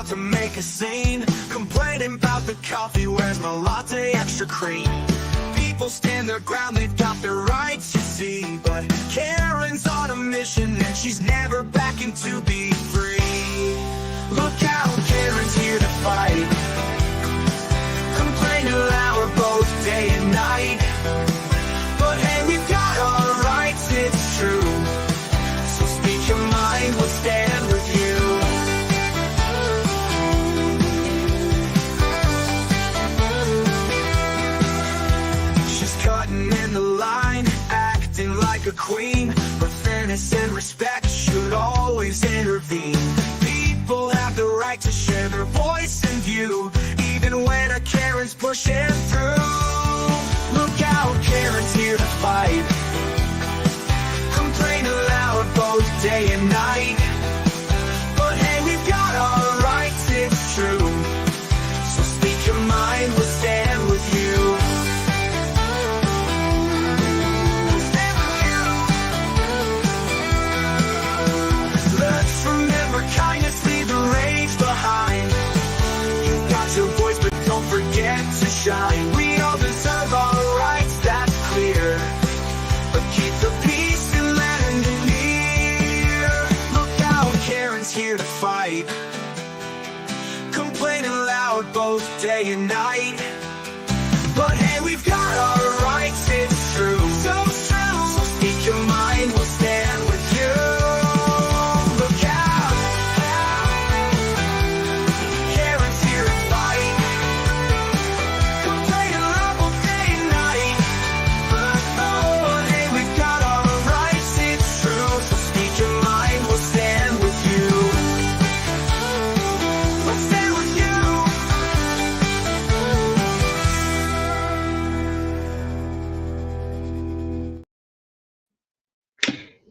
about to make a scene, complaining about the coffee, where's my latte extra cream? People stand their ground, they've got their rights, you see, but Karen's on a mission and she's never backing to be free. Look out, Karen's here to fight, complaining loud both day and night. But hey, we've got our rights, it's true, so speak your mind, we'll stand with you. She's cutting in the line, acting like a queen, but fairness and respect should always intervene. People have the right to share their voice and view, even when a Karen's pushing through. Look out, Karen's here to fight, complain aloud both day and night. But hey, we've got our rights, it's true, so speak your mind, we'll stand with you. We'll stand with you. Let's remember kindness, leave the rage behind. You've got your voice, but don't forget to shine. We all deserve our rights, that's clear, but keep the peace and lend an ear. Look out, Karen's here to fight, complaining loud both day and night. But hey, we've got our rights, it's true, so true, so speak your mind, we'll stand with you. Look out, Karen's here to fight, complaining loud both day and night. But oh, hey, we've got our rights, it's true, so speak your mind, we'll stand with you. We'll stand with you.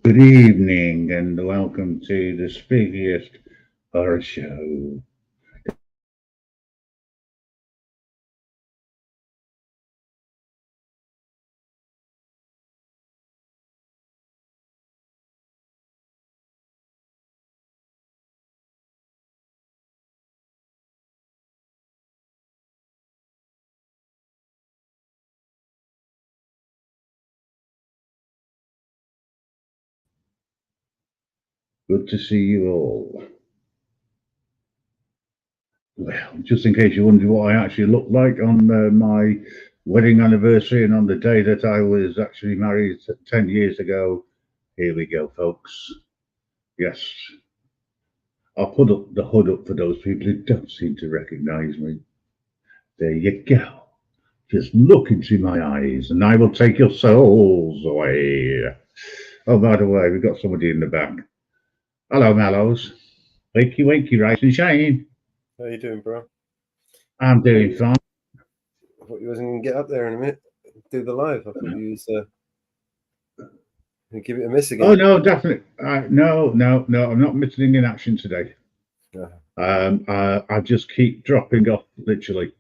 Good evening and welcome to the spookiest horror show. Good to see you all. Well, just in case you wonder what I actually looked like on my wedding anniversary and on the day that I was actually married 10 years ago, here we go, folks. Yes, I'll put up the hood up for those people who don't seem to recognize me. There you go. Just look into my eyes and I will take your souls away. Oh, by the way, we've got somebody in the back. Hello, Mallows. Wakey, wakey, rise and shine. How you doing, bro? I'm doing fine. I thought you wasn't going to get up there in a minute, do the live. I thought you was going to give it a miss again. Oh, no, definitely. No, I'm not missing in action today. I just keep dropping off, literally.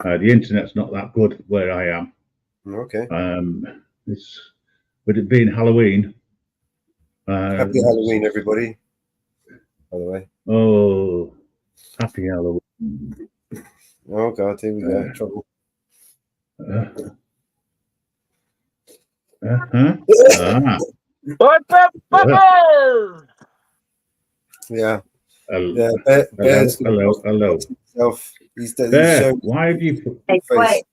The internet's not that good where I am. Okay. It's with it being Halloween. Happy Halloween, everybody. By the way. Oh, happy Halloween. Oh God, here we go. Trouble. What the fuck? Yeah. Yeah. Bear's Hello. He's Bear, showing why have you put Hey, face.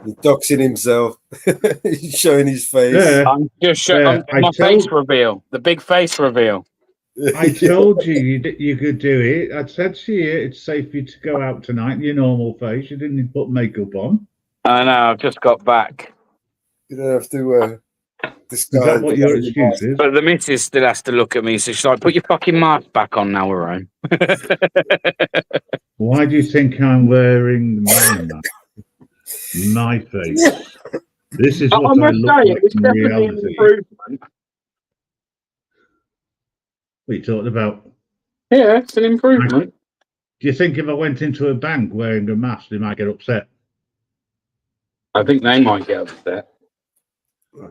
He's doxing himself. He's showing his face. Bear, I'm just showing my face reveal, the big face reveal. I told you you could do it. I said to you it's safe for you to go out tonight in your normal face. You didn't put makeup on. I know, I've just got back. You don't have to disguise. Is that what your excuse is? But the missus still has to look at me, so she's like, put your fucking mask back on now, we're home. Why do you think I'm wearing my mask? My face. This is what I look like it's in definitely an reality. improvement. What are you talking about? Yeah, it's an improvement. Do you think if I went into a bank wearing a mask, they might get upset? I think they might get upset.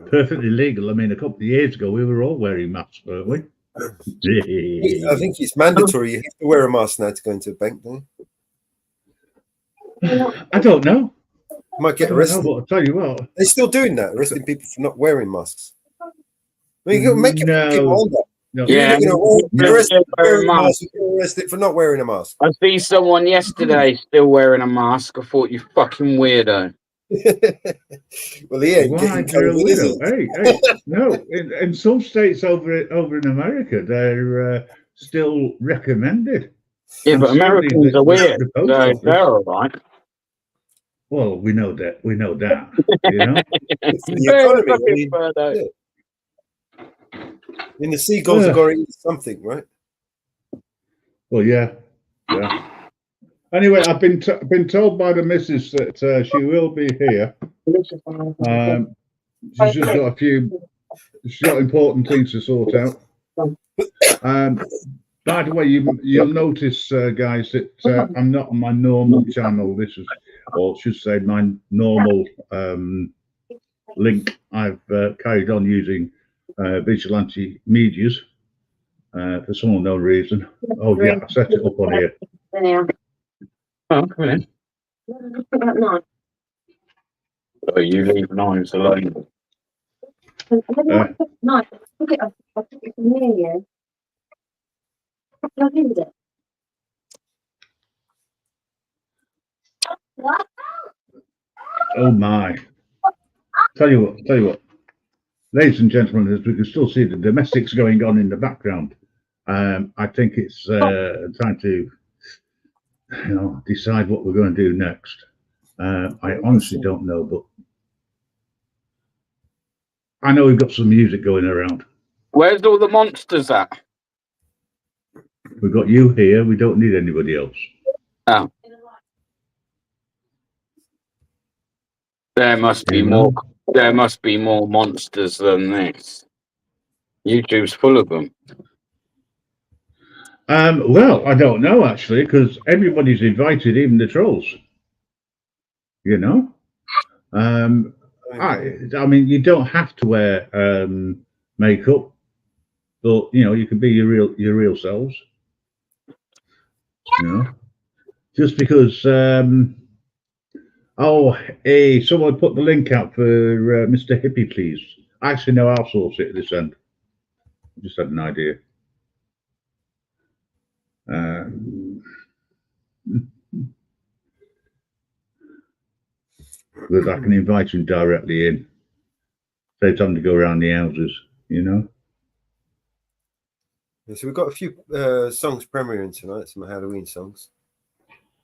Perfectly legal. I mean, a couple of years ago, we were all wearing masks, weren't we? I think it's mandatory. You have to wear a mask now to go into a bank, don't you? I don't know. You might get I don't know, arrested. but I'll tell you what. They're still doing that, arresting people for not wearing masks. I mean, you can make it keep on that. No. Yeah, You're going to still arrest wearing wearing a mask. masks. You're arrested for not wearing a mask. I see someone yesterday still wearing a mask. I thought, you fucking weirdo. Well, he ain't Why getting you're a COVID, is widow? he? Hey, no. In some states over in America, they're still recommended. Yeah, And but certainly Americans are weird. the post So office. they're all right. Well, we know that. You know. It's the Very economy. I fucking mean, weirdo. yeah. I mean, the seagulls have got to eat something, right? Well, yeah. Anyway, I've been told by the missus that she will be here. She's just got she's got important things to sort out. By the way, you'll notice, guys, that I'm not on my normal channel. This is, or I should say, my normal link. I've carried on using Vigilante Medias for some unknown reason. Oh yeah, I set it up on here. Oh, come in. Oh, you leave knives alone. Nice. Look at I'll put it near you. Can I do with it? What? Oh my! Tell you what, ladies and gentlemen, as we can still see the domestics going on in the background, I think it's time to, decide what we're going to do next. I honestly don't know, but I know we've got some music going around. Where's all the monsters at? We've got you here. We don't need anybody else. Oh. There must be more. There must be more monsters than this. YouTube's full of them. Well, I don't know actually, because everybody's invited, even the trolls. You know. I mean, you don't have to wear makeup, but you can be your real selves. Just because. Oh, hey, someone put the link out for Mr. Hippie, please. Actually, no, I'll source it at this end. I just had an idea. That I can invite him directly in. Save time to go around the houses, Yeah, so we've got a few songs premiering tonight, some Halloween songs.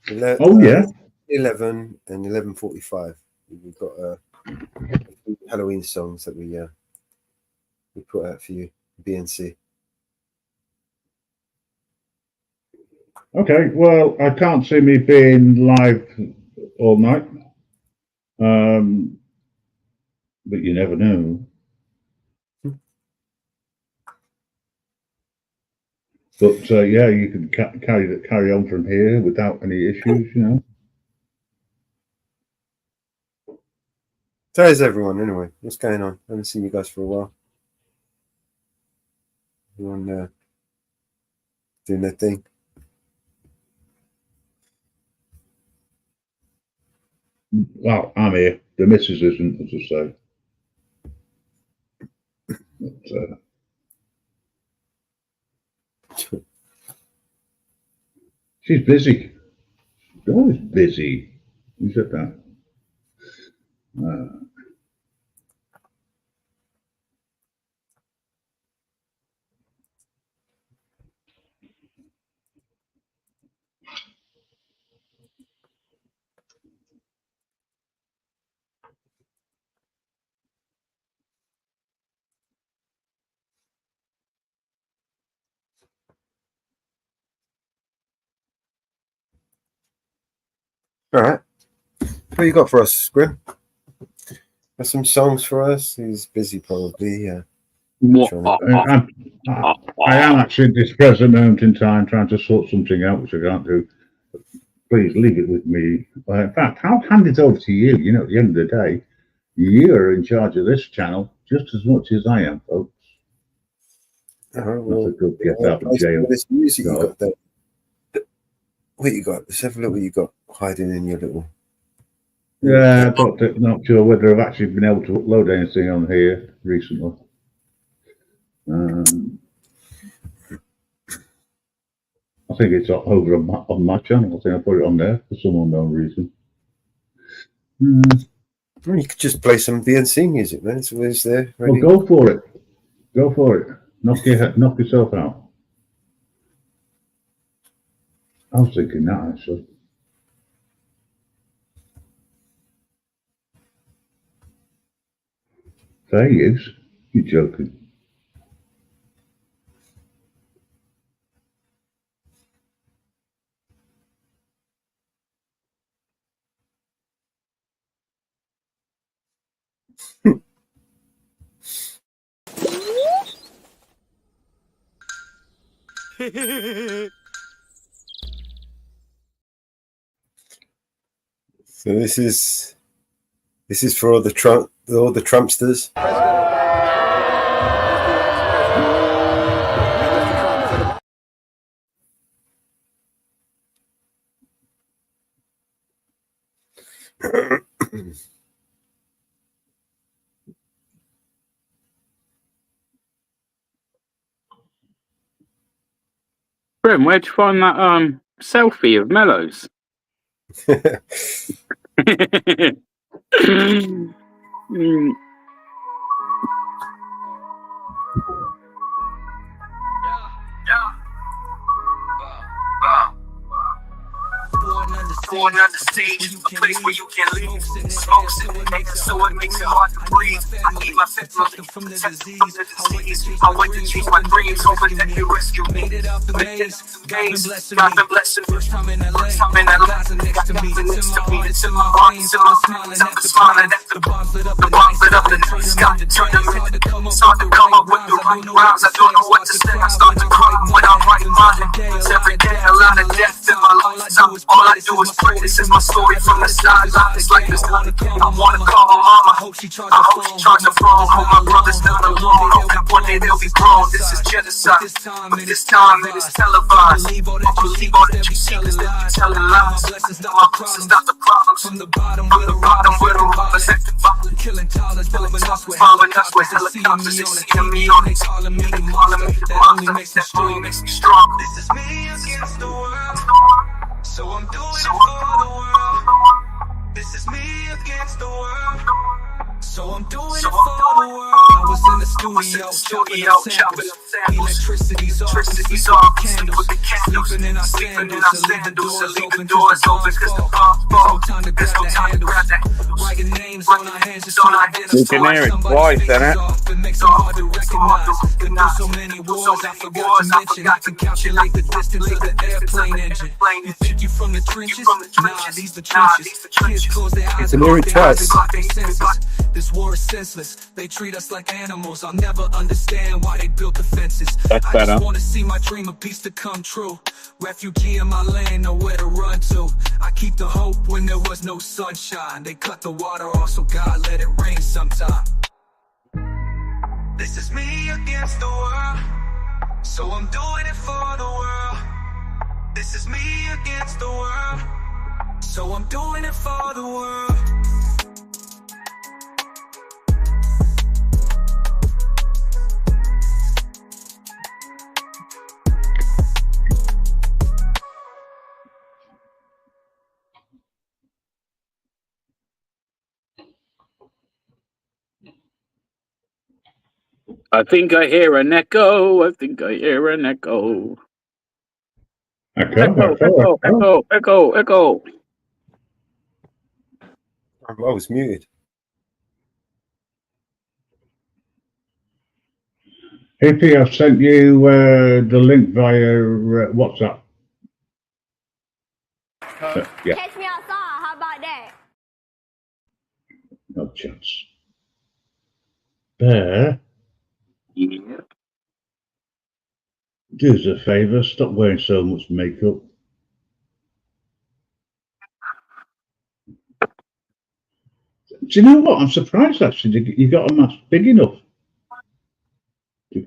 Oh, yeah. 11 and 11:45. We've got Halloween songs that we put out for you, BNC. Okay, well, I can't see me being live all night, but you never know. But yeah, you can carry on from here without any issues, So how's everyone anyway? What's going on? I haven't seen you guys for a while. Everyone doing their thing. Well, I'm here. The missus isn't, as I say. But, she's busy. She's always busy. Who said that? All right. What you got for us, Grim? Got some songs for us? He's busy probably. I am actually at this present moment in time trying to sort something out, which I can't do. But please leave it with me. In fact, I'll hand it over to you. At the end of the day, you are in charge of this channel just as much as I am, folks. Well, That's a good get out of play some jail. of this music you No. got there. What you got? Let's have a look what you got hiding in your little. Yeah, not sure whether I've actually been able to upload anything on here recently. I think it's over on my channel. I think I put it on there for some unknown reason. You could just play some BNC music, man. It's always there. Well, Ready. go for it. Go for it. Knock yourself out. I was thinking that actually. Fair use. You're joking. So this is for all the Trumpsters. Brim, where'd you find that selfie of Mellows? Mm. Born on the stage, a place where you can live. Smoke sitting makes it so it makes it hard to breathe. I need my family from the disease. I went to chase my dreams over that you rescued me. Made it out the maze, God been blessing me. First Time in LA, God's next to me, next to me, it's it's in in my my veins, veins, I'm I'm smiling smiling at the at the bombs lit up the the bombs lit up the night night sky, sky, turn them into it's hard to come up with the right rhymes. I don't know what to say. I start to cry when I'm writing mine. It's every day, a lot of death in my life. All I do is pray. This is my story from the sidelines. Like this, I wanna call my mama. I hope she charge I hope she charge the phone. Hope my brother's not alone. Hope that one day they'll be grown. This is genocide. But this time it is televised. Believe all I believe all that you see is that you telling lies. My blessings My blessings not the problems. from the bottom From the bottom where the robbers acting violent. killing toddlers, bombing us with Following us with helicopters, helicopters. they seeing me on it, calling me the monster. That only makes me strong. Strong. This is me against the world, so I'm doing it for the world. This is me against the world, so I'm doing it for the world. I was in the studio, chopping up samples. Electricity's off, Electricity's with off, candles. with the candles. Sleeping in our Sleeping in our sandals, sandals, so leave the leave doors open, cause the bombs fall. fall. There's no time to There's no time to grab grab that the handles. Writing names on our hands just on to our hands. You can hear it identify twice, somebody's innit? faces off. It makes it hard to recognize. Been through so many wars, I forgot to mention. I can calculate the distance of the airplane engine. You think you from the trenches? Nah, these the trenches. Kids close their eyes and Mary close their eyes Twice. and block their senses. This war is senseless. They treat us like animals. I'll never understand why they built the fences. That's I better. just wanna see my dream of peace to come true. Refugee in my land, nowhere to run to. I keep the hope when there was no sunshine. They cut the water off, so God let it rain sometime. This is me against the world, so I'm doing it for the world. This is me against the world, so I'm doing it for the world. I think I hear an echo. I think I hear an echo. Echo. I was muted. Hippie, I've sent you the link via WhatsApp. Yeah, Catch me outside. How about that? no chance. Bear, Yeah. do us a favour, stop wearing so much makeup. Do you know what? I'm surprised actually you got a mask big enough.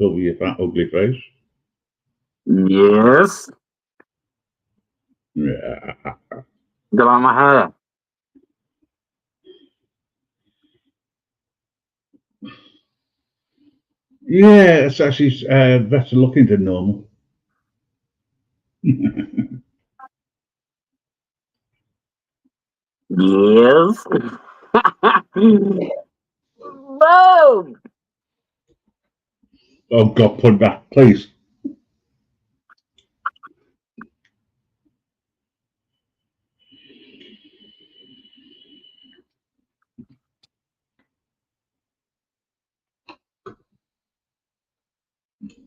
cover your fat, ugly face. Yes. Yeah. Do you like my hair? Yeah, it's actually better looking than normal. Yes. Boom! Oh God, put it back, please.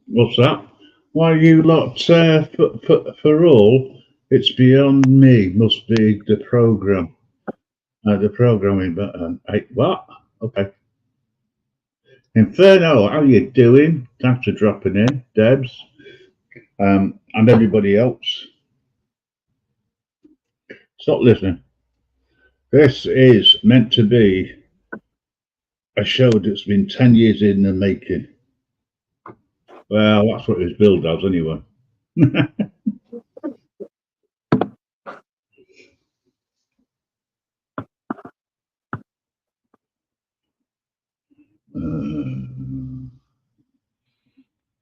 What's that? Why you lot for all? It's beyond me. Must be the program, the programming button. Hey, what? Okay. Inferno, how you doing? Thanks for dropping in, Debs, and everybody else. Stop listening. This is meant to be a show that's been 10 years in the making. Well, that's what it was billed as anyway.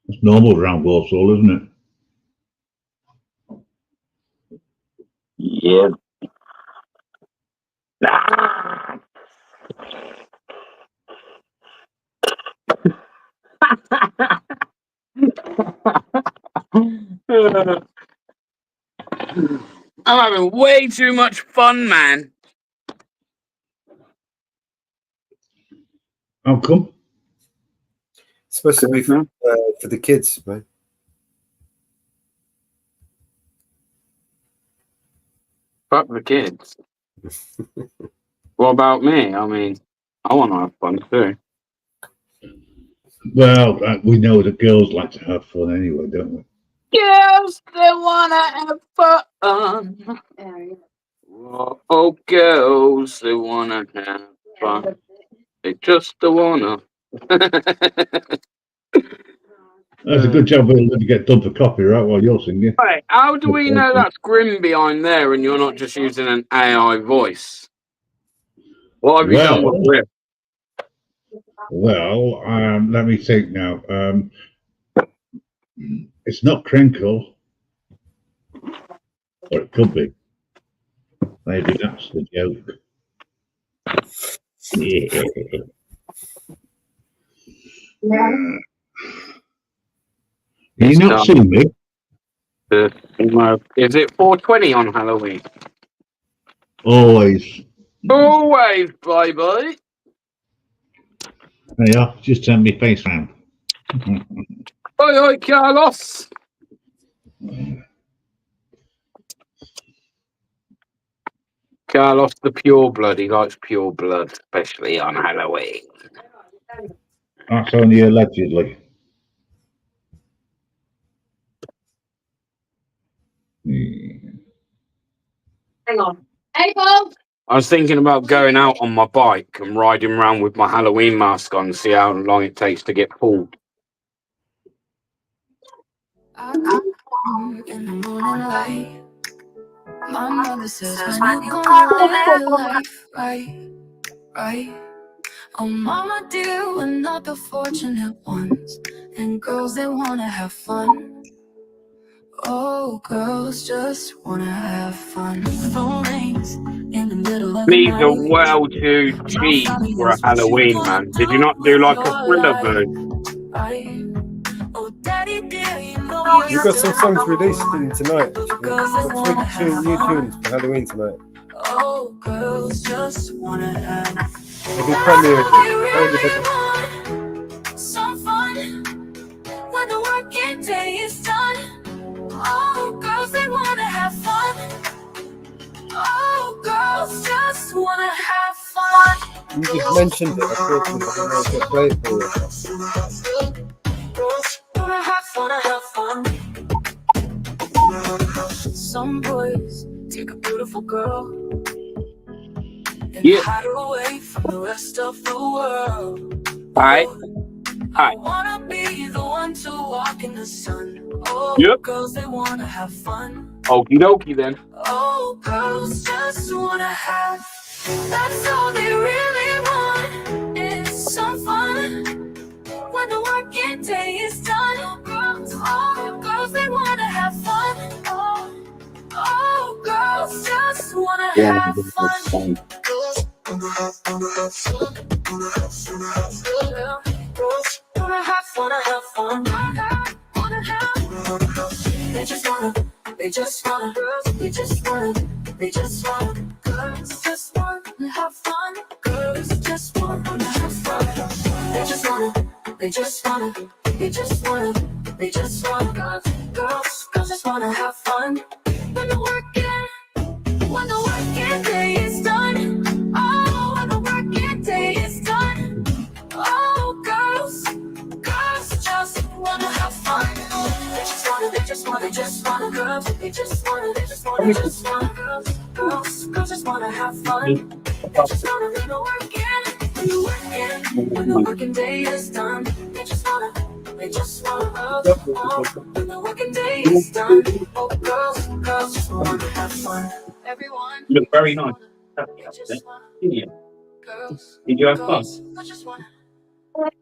It's normal around Warsaw, isn't it? Yeah. Ah! I'm having way too much fun, man. How come? It's supposed to be for the kids, man. Fuck the kids. What about me? I mean, I want to have fun too. Well, we know that girls like to have fun anyway, don't we? Girls, they want to have fun. Oh, girls, they want to have fun. They just don't want to. That's a good job we'll get done for copyright while you're singing. Hey, how do we know that's Grim behind there and you're not just using an AI voice? What have you done with Grim? Well, let me think now. It's not Crinkle, or it could be. Maybe that's the joke. Yeah. You not seen me? Is it 420 on Halloween? Always. Always, baby. There you are. Just turn my face round. Oi, oi, Carlos. Carlos, the pure blood. He likes pure blood, especially on Halloween. That's only allegedly. Hang on. Hey, Bob. I was thinking about going out on my bike and riding around with my Halloween mask on, see how long it takes to get pulled. In the morning light, my mother says, when you gonna live your life right. Oh, mama dear, we're not the fortunate ones, and girls, they wanna have fun. Oh, girls just wanna have fun. Phone rings in the middle of the These night. are well too cheap for a Halloween, man. Did you not do like a thriller version? Oh, daddy dear, you know We've got some songs released tonight. Actually. Got 22 new tunes for Halloween tonight. Oh, girls just wanna have They'll be premiering. some fun when the working day is done. Oh, girls, they wanna have fun. Oh, girls just wanna have fun. You just mentioned it. I thought we could play it for you. Girls wanna have fun. Some boys take a beautiful girl and hide her away from the rest of the world. Right. I wanna be the one to walk in the sun. Oh, Yep. girls, they wanna have fun. Okie dokie then. Oh, girls just wanna have. That's all they really want is some fun. When the working day is done, oh, girls, they wanna have fun. Oh, girls just wanna have fun. Girls wanna have fun, They just wanna, they just wanna, they just wanna, they just wanna, girls just wanna have fun. Girls just wanna have fun. They just wanna, they just wanna, they just wanna, they just wanna, girls just wanna have fun. When the working day is done, oh, when the working day is done, oh, girls just wanna have fun. They just wanna, they just wanna, they just wanna, girls, they just wanna, they just wanna, they just wanna, girls just wanna have fun. They just wanna leave the working, when the working day is done. They just wanna, they just wanna, oh, when the working day is done. Oh, girls just wanna have fun. Everyone, You look very nice. they just wanna, Didn't you? girls, Did you have fun? girls just wanna,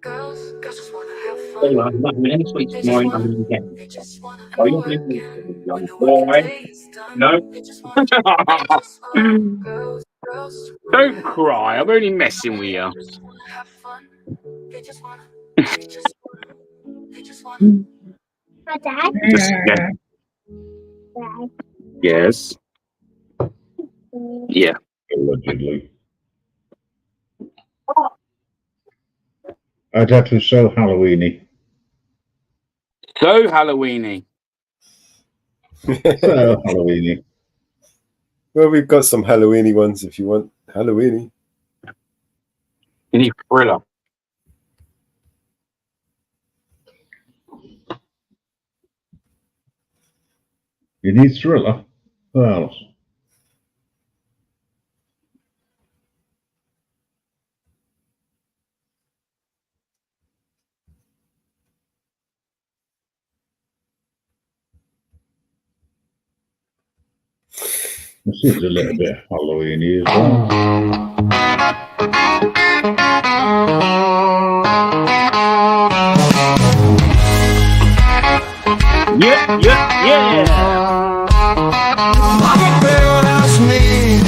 girls just wanna have Oh, fun. I'm not having any sweets They tomorrow. just I'm wanna, going to get. they just wanna, Are you work going when the to working get? day is done. No? They just wanna, girls Don't cry. I'm only messing with you. just wanna have fun. They just wanna, they just wanna, they just wanna. Dad? Just, yeah. Dad. Yes. Yeah. Allegedly. Our dad was so Halloweeny. So Halloweeny. So Halloweeny. Well, we've got some Halloweeny ones if you want Halloweeny. You need thriller. You need Thriller? Well, this is a little bit Halloweeny as well. Yeah. Mama Bear asked me,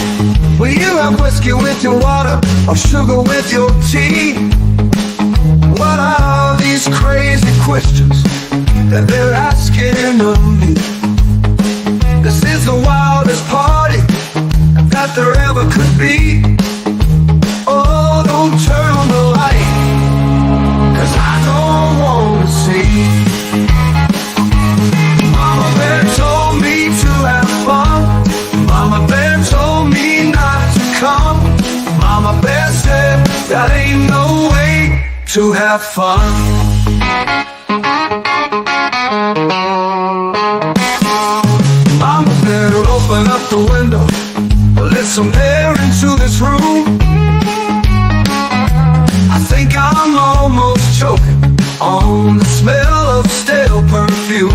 will you have whiskey with your water or sugar with your tea? What are these crazy questions that they're asking of me? This is the wildest party that there ever could be. Oh, don't turn on the light, 'cause I don't wanna see. Mama Bear told me to have fun. Mama Bear told me not to come. Mama Bear said that ain't no way to have fun. Mama Bear opened up the window, let some air into this room. I think I'm almost choking on the smell of stale perfume.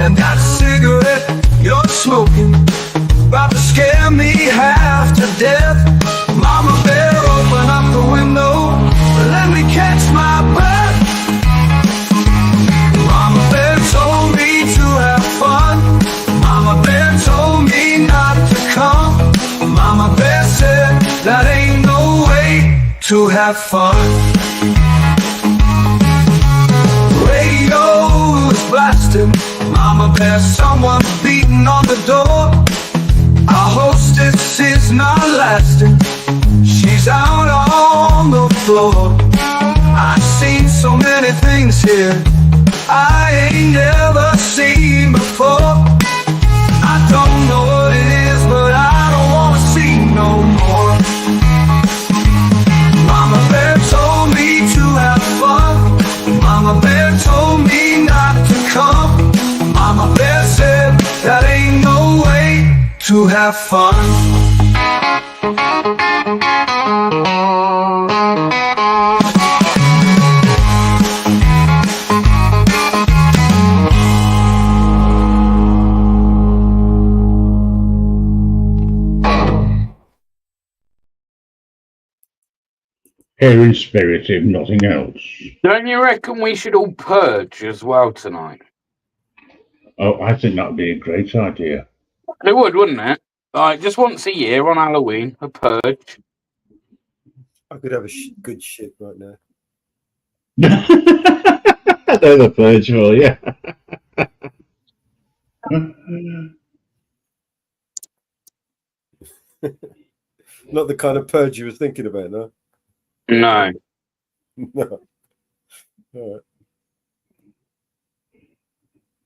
And that cigarette you're smoking about to scare me half to death. Mama Bear, open up the window, let me catch my breath. Mama Bear told me to have fun. Mama Bear told me not to come. Mama Bear said that ain't no way to have fun. Radio is blasting. Mama Bear, someone's beating on the door. Our hostess is not lasting. She's out on the floor. I've seen so many things here I ain't never seen before. I don't know what it is, but I don't wanna see no more. Mama Bear told me to have fun. Mama Bear told me not to come. Mama Bear said that ain't no way to have fun. here in spirit, if nothing else. Don't you reckon we should all purge as well tonight? Oh, I think that'd be a great idea. It would, wouldn't it? Like, just once a year on Halloween, a purge. I could have a good shit right now. They're the virtual, yeah. Not the kind of purge you were thinking about, no? No. No. All right.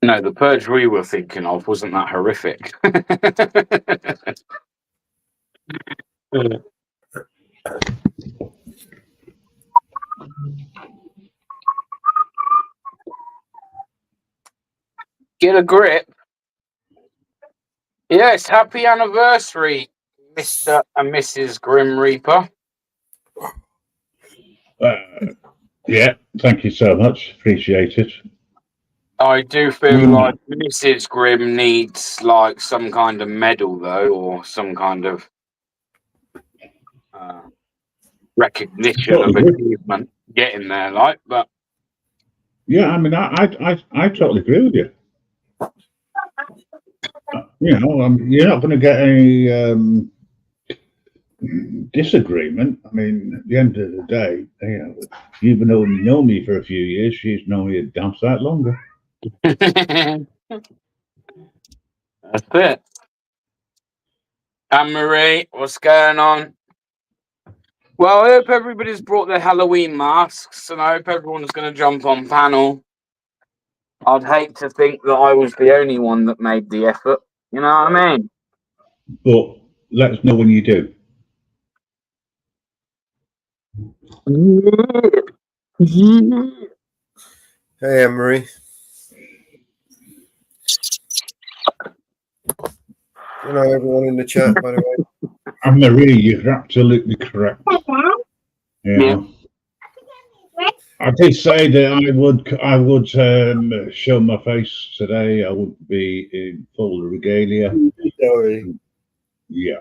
No, the purge we were thinking of wasn't that horrific. Get a grip. Yes, happy anniversary, Mr. and Mrs. Grim Reaper. Yeah, thank you so much. Appreciate it. I do feel like Mrs. Grim needs like some kind of medal though, or some kind of recognition of achievement getting there, like. But yeah, I mean, I totally agree with you. You know, you're not going to get any disagreement. I mean, at the end of the day, you know, you've only known me for a few years. She's known me a damn sight longer. That's it. Anne-Marie, what's going on? Well, I hope everybody's brought their Halloween masks, and I hope everyone's going to jump on panel. I'd hate to think that I was the only one that made the effort. You know what I mean? But let us know when you do. Hey, Anne-Marie. You know everyone in the chat, by the way. Anne-Marie, you're absolutely correct. Yeah. I did say that I would show my face today. I would be in full regalia. Sorry. Yeah.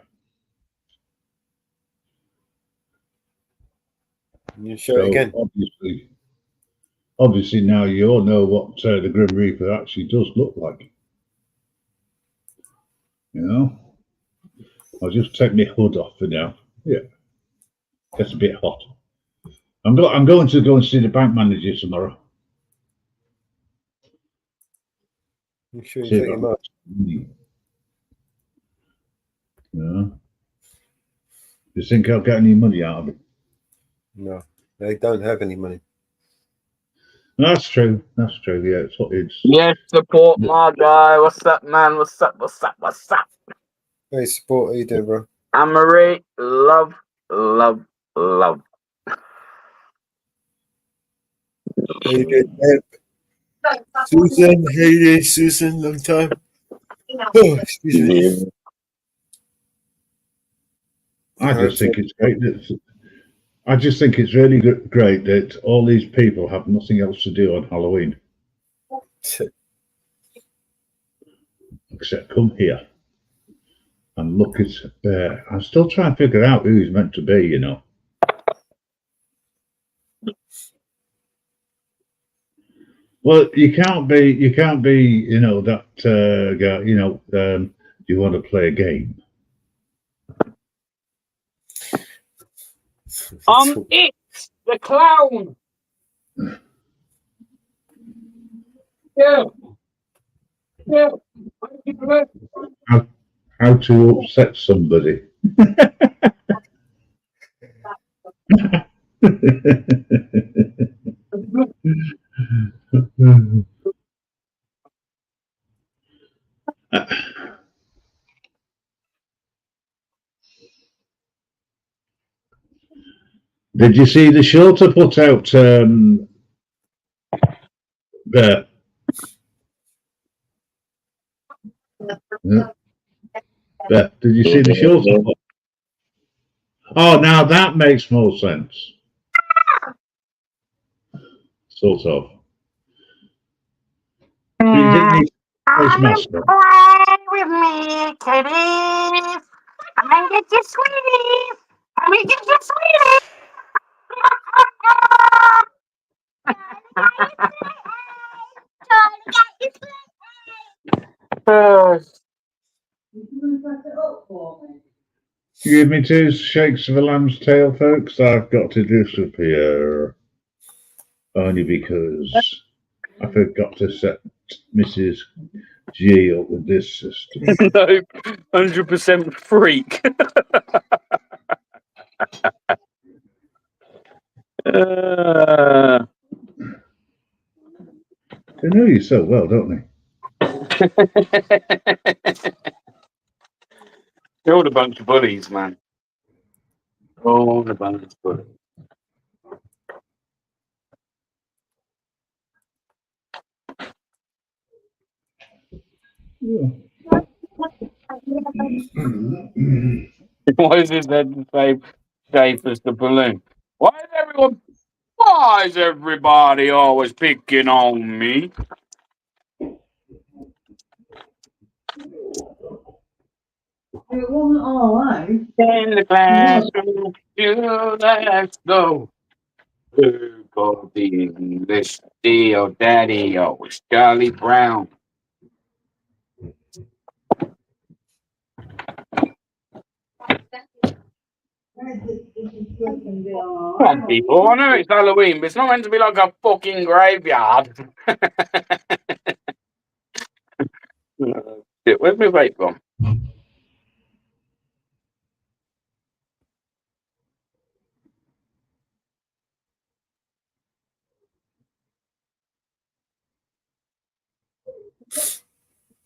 You show it again. Obviously now you all know what the Grim Reaper actually does look like. You know? I'll just take my hood off for now. Yeah. It's a bit hot. I'm going to go and see the bank manager tomorrow. You sure you take him up? Yeah. You think I'll get any money out of it? No, they don't have any money. That's true. That's true. Yeah, it's. Yes, support my guy. What's up, man? What's up? What's up? What's up? Hey, support. How you doing, bro? Anne-Marie, love, love, love. How you doing, Susan? How you doing, Susan? Long time. Oh, excuse me. I just think it's great that. I just think it's really great that all these people have nothing else to do on Halloween except come here and look at. I'm still trying to figure out who he's meant to be. You know. Well, you can't be. You know that guy. You know, you want to play a game. It, the clown. Yeah. Yeah. How to upset somebody. Did you see the short I put out there? There. Did you see the short I put? Oh, now that makes more sense. Sort of. You didn't need face mask on. Play with me, Katie. Come and get your sweetie. Come and get your sweetie. Give me 2 shakes of a lamb's tail, folks. I've got to disappear. Only because I forgot to set Mrs. G up with this system. No, 100% freak. They know you so well, don't they? They're all a bunch of bullies, man. All a bunch of bullies. Why is his head the same shape as the balloon? Why is everybody always picking on me? It wasn't all right. In the classroom, let's go. Who got the English deal, Daddy? Oh, it's Charlie Brown. Come on, people. I know it's Halloween, but it's not meant to be like a fucking graveyard. Shit, where's my vape gone?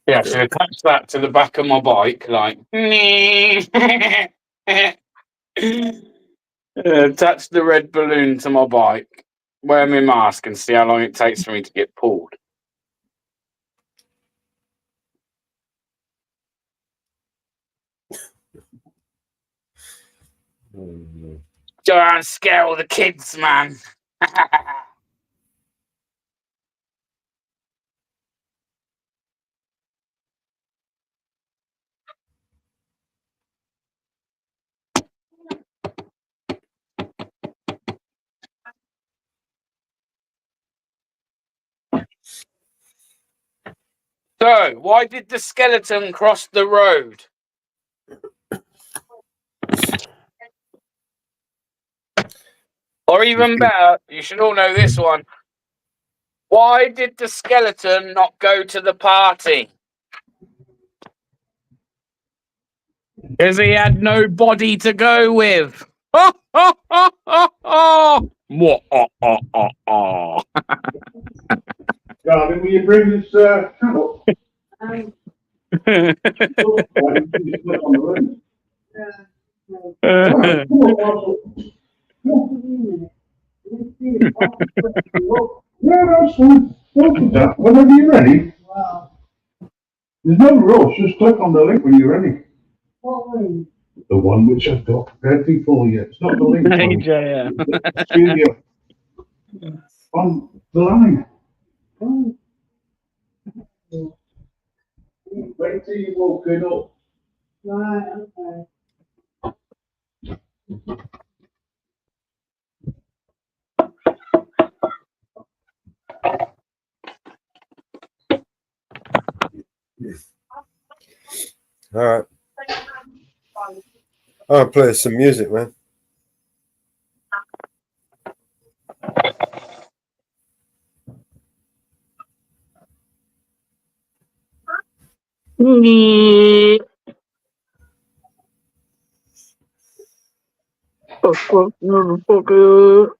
Yeah, so attach that to the back of my bike, like. Attach the red balloon to my bike, wear my mask, and see how long it takes for me to get pulled. Go around and scare all the kids, man. So, why did the skeleton cross the road? Or even better, you should all know this one. Why did the skeleton not go to the party? Because he had no body to go with. Darling, will you bring this channel? Yeah, that's fine. Welcome that. Whenever you're ready. Wow. There's no rush. Just click on the link when you're ready. What link? The one which I've got ready for you. It's not the link. Hey, JM. Studio. On the line. Oh. Wait till you're walking up. Right, okay. All right. I'll play some music, man. Motherfucker.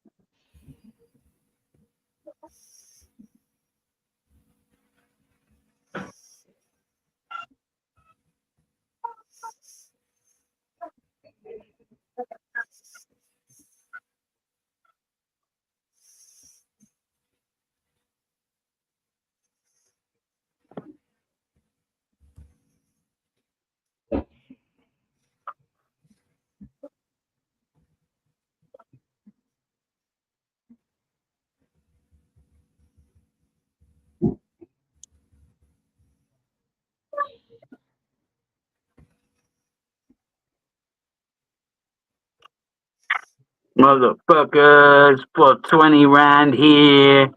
Motherfuckers, for 20 rand here.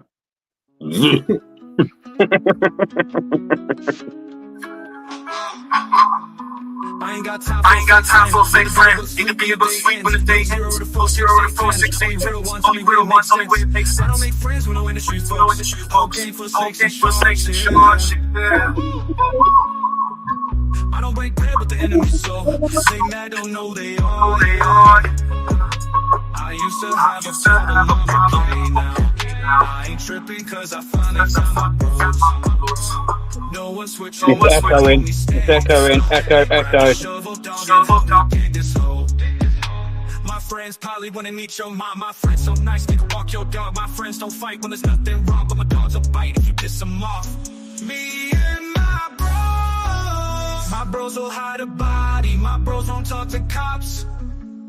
Yeah. I ain't got time for fake friends. Need to be a bit sweet when the day ends. 0 to 4, 6, 8, only real ones, only way it makes sense. I don't make friends when I'm in the streets, folks. Whole game for snakes and sharks. I don't break bread with the enemy, so they mad, don't know they are. I used to have a problem, I'm okay now. I ain't tripping cause I finally found my bros. No one switching. It's echoing. It's echoing. Echo. Shovel down, this hole. My friends probably wanna meet your mom. My friends so nice, they can walk your dog. My friends don't fight when there's nothing wrong, but my dogs will bite if you piss them off. Me and my bros will hide a body. My bros won't talk to cops.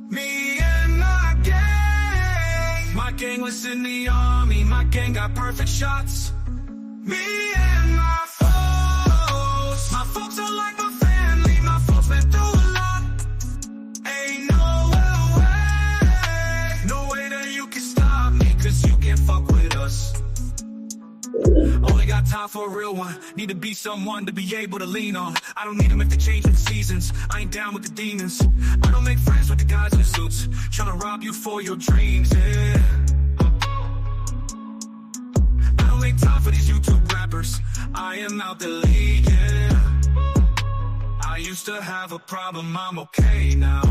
Me and my gang was in the army. My gang got perfect shots. Me and my folks are like my family. My folks been through a lot. Ain't no way that you can stop me, cause you can't fuck with us. Only got time for a real one. Need to be someone to be able to lean on. I don't need them if they change with the seasons. I ain't down with the demons. I don't make friends with the guys in the suits trying to rob you for your dreams, yeah. I don't make time for these YouTube rappers. I am out the league, yeah. I used to have a problem, I'm okay now.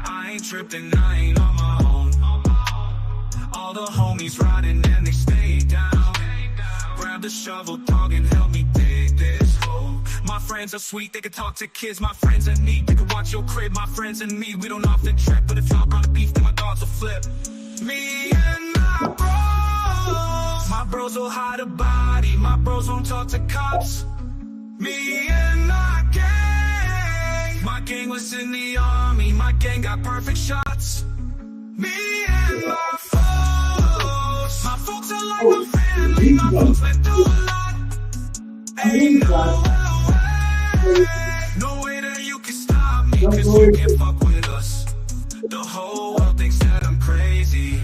I ain't tripping, I ain't on my own. All the homies riding and they stay down. Grab the shovel, dog, and help me dig this hole. My friends are sweet, they can talk to kids. My friends are neat, they can watch your crib. My friends and me, we don't often trip, but if y'all gonna beef, then my dogs will flip. Me and my bros will hide a body. My bros won't talk to cops. Me and my gang was in the army. My gang got perfect shots. Me and my folks are like my family. My folks went through a lot. Ain't no way that you can stop me, cause you can't fuck with us. The whole world thinks that I'm crazy.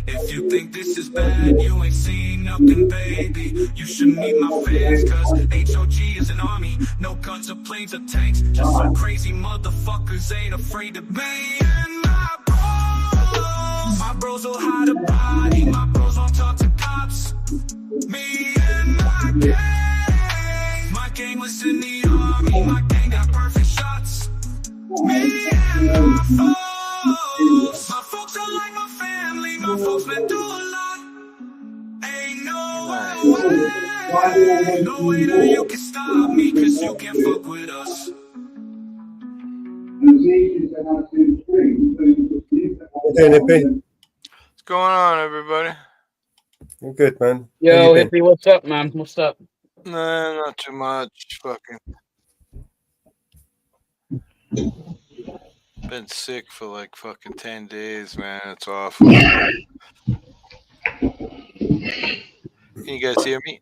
If you think this is bad, you ain't seen nothing, baby. You should meet my fans, cause HOG is an army. No guns or planes or tanks, just some crazy motherfuckers ain't afraid to be. And my bros will hide a body. My bros won't talk to cops. Me and my gang was in the army. My gang got perfect shots. Me and my folks are like my family. My folks been through a lot. Ain't no way that you can stop me, cause you can't fuck with us. What's going on, everybody? You're good, man. Yo, Hippie, what's up, man? What's up? Nah, not too much. Fucking been sick for like fucking 10 days, man. It's awful. Can you guys hear me?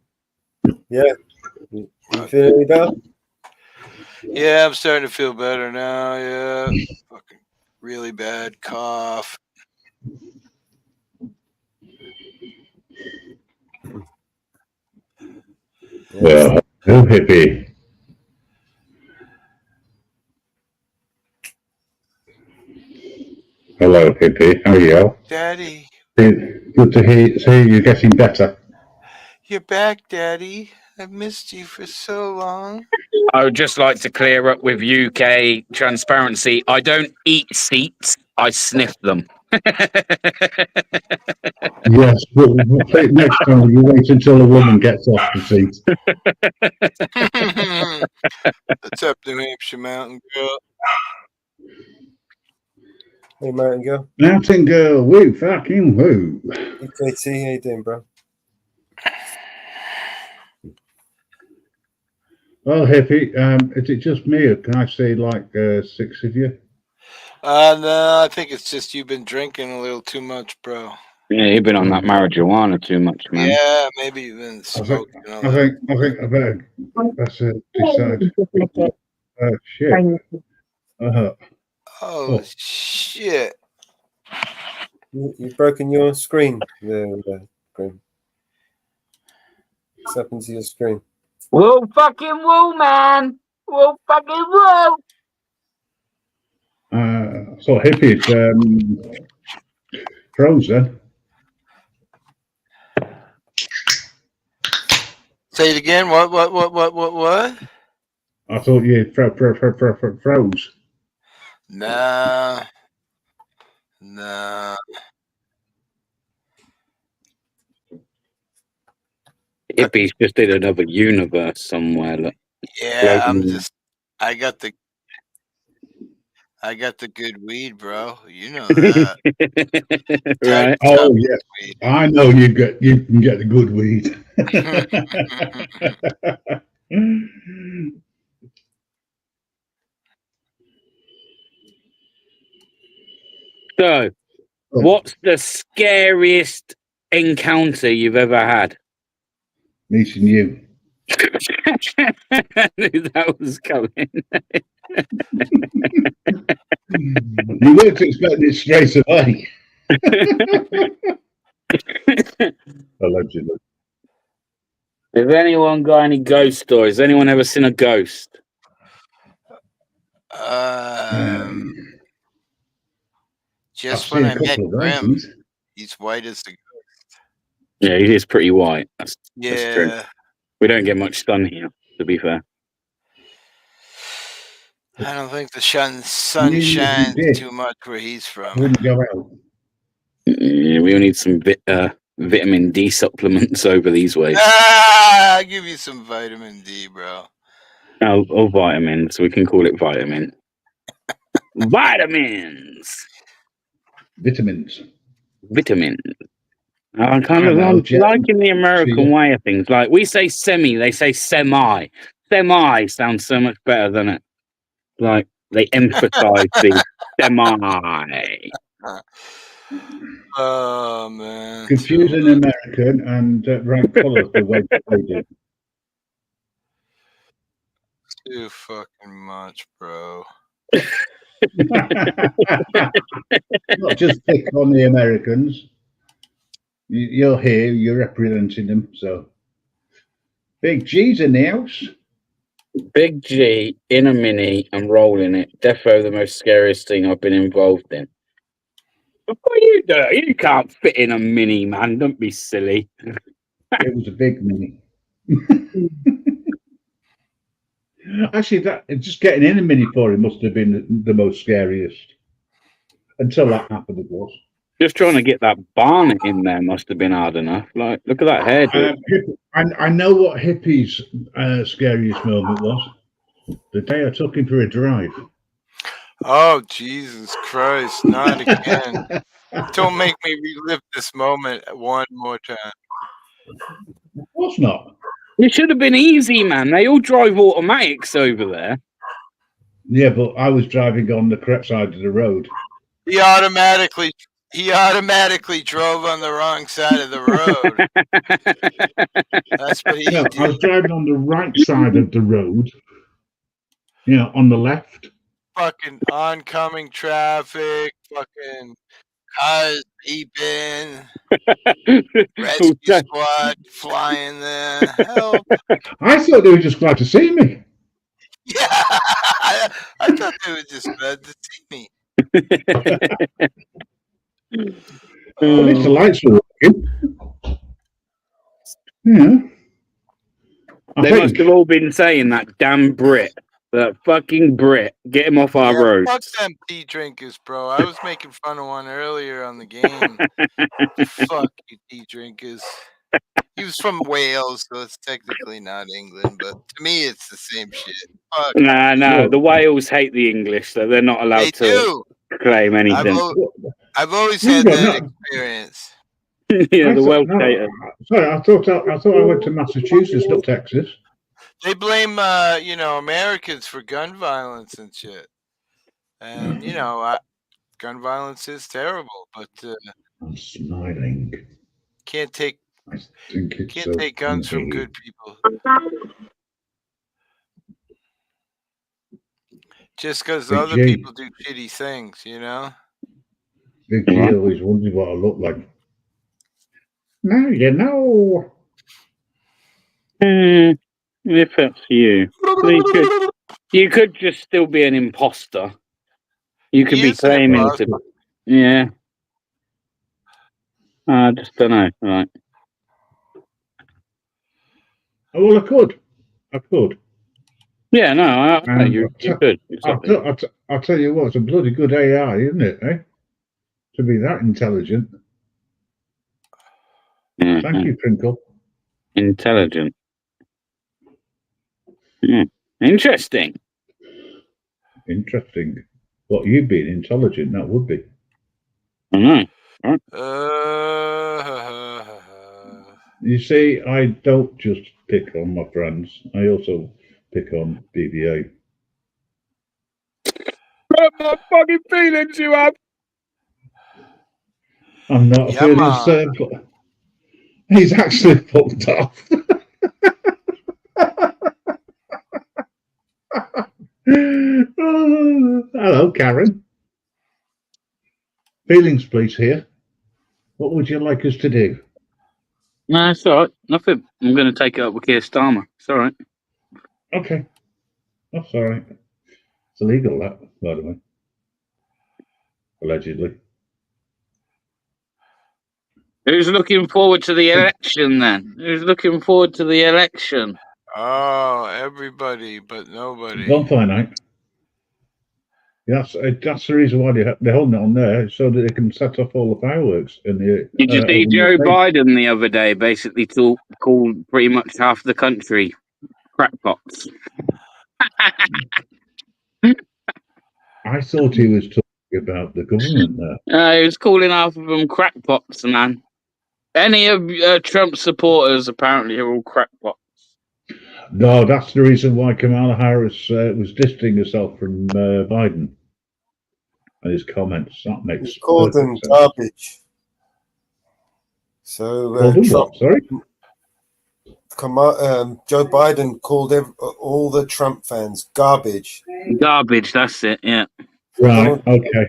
Yeah. You feeling any better? Yeah, I'm starting to feel better now. Yeah. Fucking really bad cough. Well, hello, Hippie. Hello, Hippie. How are you? Daddy. Good to see you getting better. You're back, Daddy. I've missed you for so long. I would just like to clear up with UK transparency. I don't eat seats, I sniff them. Yes, but I think next time you wait until a woman gets off the seat. What's up, New Hampshire Mountain Girl? Hey, Mountain Girl. Mountain Girl, woo, fucking woo. Hey, KT, how you doing, bro? Well, Hippie, is it just me or can I see like 6 of you? No, I think it's just you've been drinking a little too much, bro. Yeah, you've been on that marijuana too much, man. Yeah, maybe you've been smoking. I think I better decide. Shit. Oh, shit. You've broken your screen. There. Screen. What's happened to your screen? Whoa, fucking whoa, man. Whoa, fucking whoa. So hippies, crows then. Say it again. What? I thought you froze. Nah. Hippies just in another universe somewhere. Look. Yeah, Floating. I got the good weed, bro. You know that. Right. Oh yes, I know you can get the good weed. So, what's the scariest encounter you've ever had? Meeting you. I knew that was coming. You weren't expecting it straight away. Allegedly. Has anyone got any ghost stories? Has anyone ever seen a ghost? Just I've when seen I a couple met of Grim, those. he's white as the ghost. Yeah, he is pretty white. That's true. Yeah. We don't get much sun here, to be fair. I don't think the sun shines too much where he's from. Wouldn't go out. Yeah, we all need some vitamin D supplements over these ways. I'll give you some vitamin D, bro. Oh, vitamins. We can call it vitamin. Vitamins. Vitamins. I'm kind of liking the American way of things. Like we say semi, they say semi. Semi sounds so much better than it. Like they emphasize the semi. Oh man. Confusing American and rank colours the way they do. Too fucking much, bro. Not just pick on the Americans. You're here, you're representing them. So, Big G's in the house. Big G in a mini and rolling it. Defo the most scariest thing I've been involved in. What are you doing? You can't fit in a mini, man. Don't be silly. It was a big mini. Actually, just getting in a mini for him must have been the most scariest. Until that happened, it was. Just trying to get that barnet in there must have been hard enough. Like, look at that hair. I know what Hippie's scariest moment was. The day I took him for a drive. Oh, Jesus Christ, not again. Don't make me relive this moment one more time. Of course not. It should have been easy, man. They all drive automatics over there. Yeah, but I was driving on the correct side of the road. He automatically drove on the wrong side of the road. That's what he did. I was driving on the right side of the road. Yeah, on the left. Fucking oncoming traffic, fucking cars beeping, rescue squad flying there. Help. I thought they were just glad to see me. Yeah, I thought they were just glad to see me. At least the lights were working. Yeah. They must have all been saying that damn Brit. That fucking Brit. Get him off our road. Fuck them tea drinkers, bro. I was making fun of one earlier on the game. Fuck you, tea drinkers. He was from Wales, so it's technically not England, but to me it's the same shit. Fuck. No. The Wales hate the English, so they're not allowed to claim anything. I've always had that experience. Yeah, the Welsh hate it. Sorry, I thought I went to Massachusetts, not Texas. They blame, Americans for gun violence and shit. And, gun violence is terrible, but I'm smiling. Can't take guns from good people. Just because other people do shitty things, you know? Big G always wondered what I look like. Now you know. If that's you. You could just still be an imposter. You could be Isn't it, claiming boss? to. Yeah. I just don't know. Right. Oh, well, I could. I could. Yeah, no, I know And you could. Exactly. I'll tell you what, it's a bloody good AI, isn't it, eh? To be that intelligent. Mhm. Thank you, Crinkle. Intelligent. Interesting. Interesting. What, you being intelligent, that would be. I know. You see, I don't just pick on my friends. I also pick on BBA. My fucking feelings you have. I'm not Yeah, feeling man. sad, but he's actually fucked off. Hello, Karen. Feelings, please, here. What would you like us to do? No, it's all right. Nothing. I'm going to take it up with Keir Starmer. It's all right. Okay. That's all right. It's illegal, that, by the way. Allegedly. Who's looking forward to the election then? Who's looking forward to the election? Oh, everybody, but nobody. Don't find out. That's the reason why they're holding it on there, so that they can set off all the fireworks in the. Did you see over the Joe state. Biden the other day basically called pretty much half the country crackpots? I thought he was talking about the government there. He was calling half of them crackpots, man. Any of Trump's supporters apparently are all crackpots. No, that's the reason why Kamala Harris was distancing herself from Biden and his comments. That makes He called them sense. garbage. So Trump, sorry? Joe Biden called all the Trump fans garbage. Garbage, that's it, yeah. Right, okay.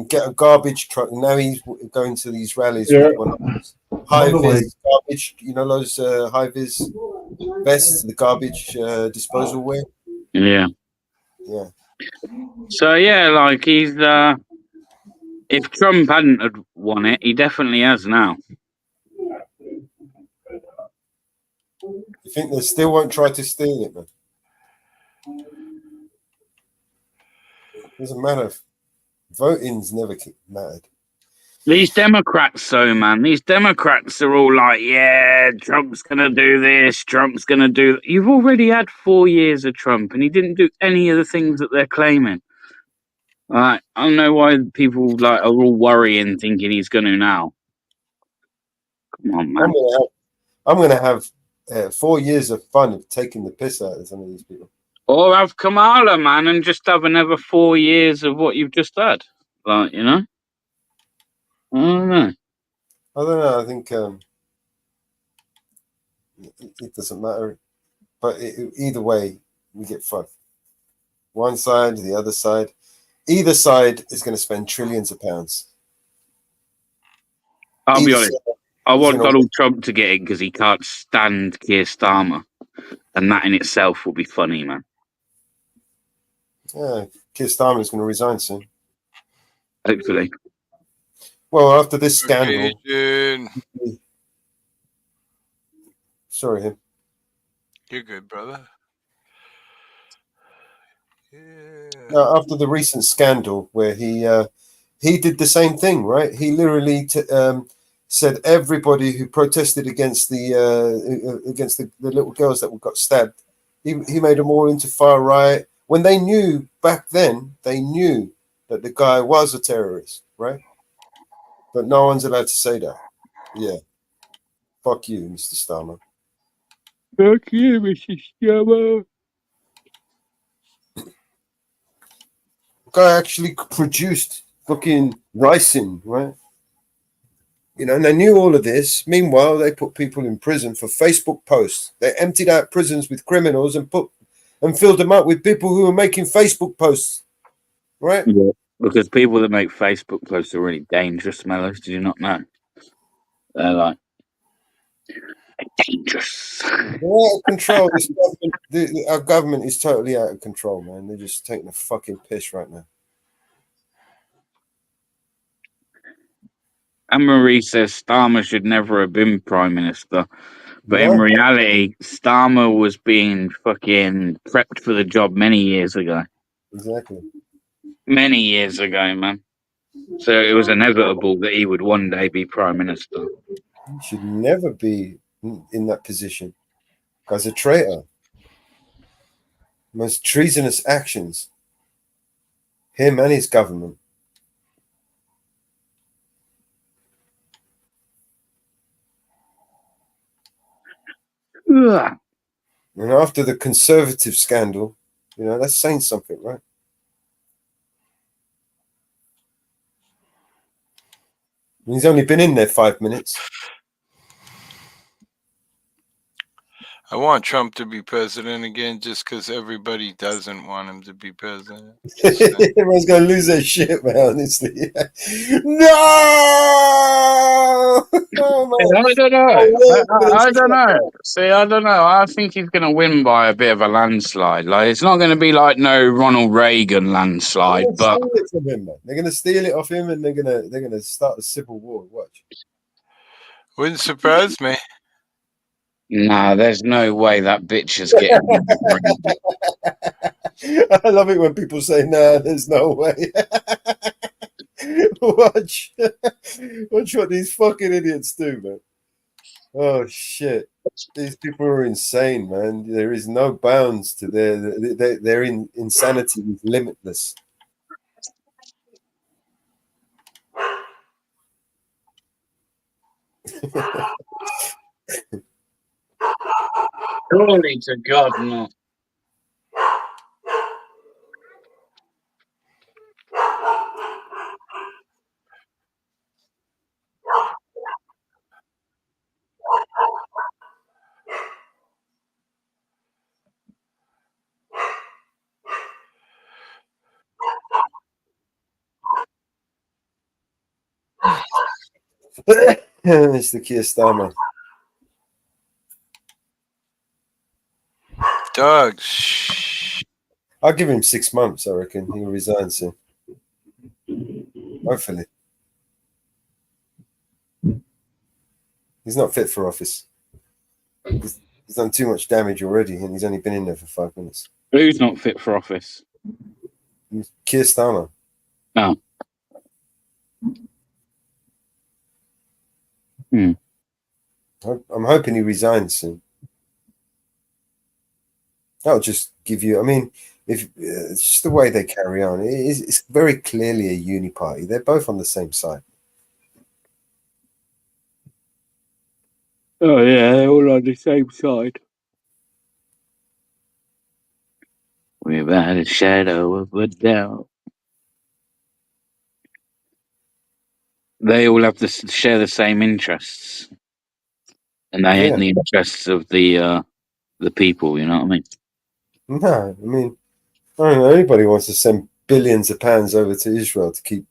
Get a garbage truck. Now he's going to these rallies Yeah. with one of those high-vis garbage, those high-vis vests, the garbage disposal wear. Yeah. Yeah. So, yeah, like he's... if Trump hadn't had won it, he definitely has now. You think they still won't try to steal it, man? Doesn't matter. Voting's never mattered. These Democrats, though, man, these Democrats are all like, yeah, Trump's going to do this, Trump's going to do... You've already had 4 years of Trump, and he didn't do any of the things that they're claiming. I don't know why people are all worrying, thinking he's going to now. Come on, man. I'm gonna have 4 years of fun of taking the piss out of some of these people. Or have Kamala, man, and just have another 4 years of what you've just had. Like, you know? I don't know. I think it doesn't matter. But either way, we get fucked. One side, the other side. Either side is going to spend trillions of pounds. I'll be honest. I want Donald Trump to get in because he can't stand Keir Starmer. And that in itself will be funny, man. Yeah, Keir Starmer is going to resign soon. Hopefully. Well, after this scandal. Sorry, him. You're good, brother. Yeah. After the recent scandal where he did the same thing, right? He literally said everybody who protested against the little girls that got stabbed, he made them all into far right. When they knew back then, they knew that the guy was a terrorist, right? But no one's allowed to say that. Yeah. Fuck you, Mr. Starmer. Fuck you, Mr. Starmer. Guy actually produced fucking ricin, right? And they knew all of this. Meanwhile, they put people in prison for Facebook posts. They emptied out prisons with criminals and filled them up with people who were making Facebook posts, right? Yeah, because people that make Facebook posts are really dangerous, Mellows. Did you not know? They're like, Dangerous. They're out of control. This government, our government is totally out of control, man. They're just taking a fucking piss right now. Anne Marie says Starmer should never have been Prime Minister. But in No, reality, Starmer was being fucking prepped for the job many years ago. exactly. Many years ago, man. So it was inevitable that he would one day be Prime Minister. He should never be in that position. Guy's a traitor. Most treasonous actions. Him and his government. Ugh. And after the Conservative scandal, you know, that's saying something, right? And he's only been in there 5 minutes. I want Trump to be president again just because everybody doesn't want him to be president. Everyone's going to lose their shit, man, honestly. No! Oh, man. I don't know. I don't know. See, I don't know. I think he's going to win by a bit of a landslide. Like, it's not going to be like no Ronald Reagan landslide, but Steal it from him, man. They're going to steal it off him, and they're going to start a civil war. Watch. Wouldn't surprise me. nah, there's no way that bitch is getting. I love it when people say, "Nah, there's no way." Watch what these fucking idiots do, man. Oh shit, these people are insane, man. There is no bounds to their insanity is limitless. Surely to God, no. Mr. Keir Starmer. Dog. Shh. I'll give him 6 months. I reckon he'll resign soon. Hopefully, he's not fit for office. He's done too much damage already, and he's only been in there for 5 minutes. Who's not fit for office? Keir Starmer. Oh. I'm hoping he resigns soon. That'll just give you. I mean, if it's just the way they carry on, it's very clearly a uni party. They're both on the same side. Oh yeah, they're all on the same side. Without a shadow of a doubt. They all have to share the same interests, and they ain't the interests of the people. You know what I mean? No, I mean, I don't know. Anybody wants to send billions of pounds over to Israel to keep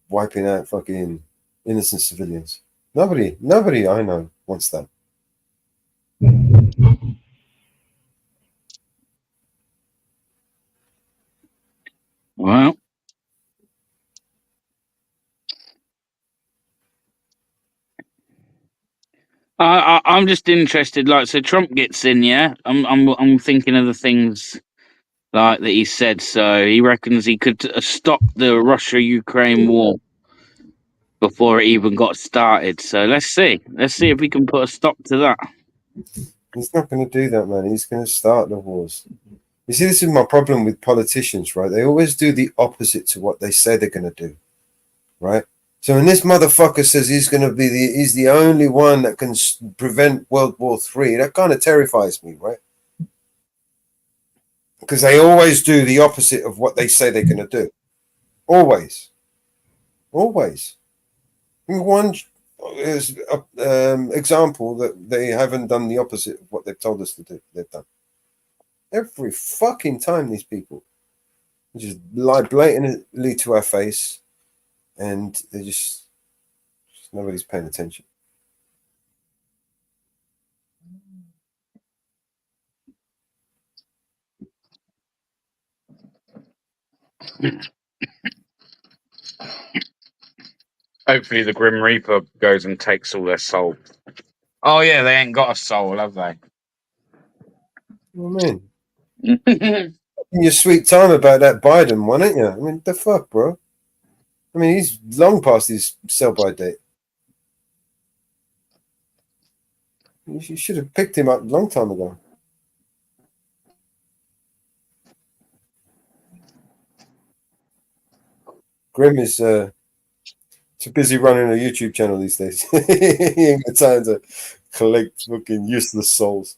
wiping out fucking innocent civilians? Nobody I know wants that. Well, I'm just interested. Like, so Trump gets in, yeah. I'm thinking of the things like that he said. So he reckons he could stop the Russia-Ukraine war before it even got started. So let's see if we can put a stop to that. He's not going to do that, man. He's going to start the wars. You see, this is my problem with politicians, right? They always do the opposite to what they say they're going to do, right? So when this motherfucker says he's the only one that can prevent World War III, that kind of terrifies me, right? Because they always do the opposite of what they say they're going to do. Always. One is example that they haven't done the opposite of what they've told us to do. They've done every fucking time. These people just lie blatantly to our face, and they just nobody's paying attention. Hopefully the Grim Reaper goes and takes all their soul. Oh yeah, they ain't got a soul, have they? What I mean, your sweet time about that Biden one, ain't you? I mean, the fuck, bro. I mean, he's long past his sell-by date. You should have picked him up a long time ago. Grim is too busy running a YouTube channel these days. He ain't got time to collect fucking useless souls.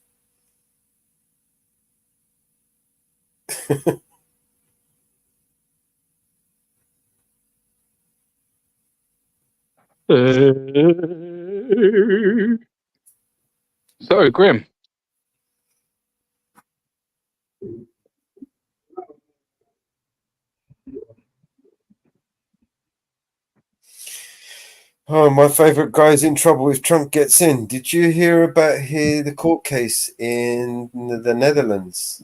Sorry, Grim. Oh, my favourite guy's in trouble if Trump gets in. Did you hear about the court case in the Netherlands?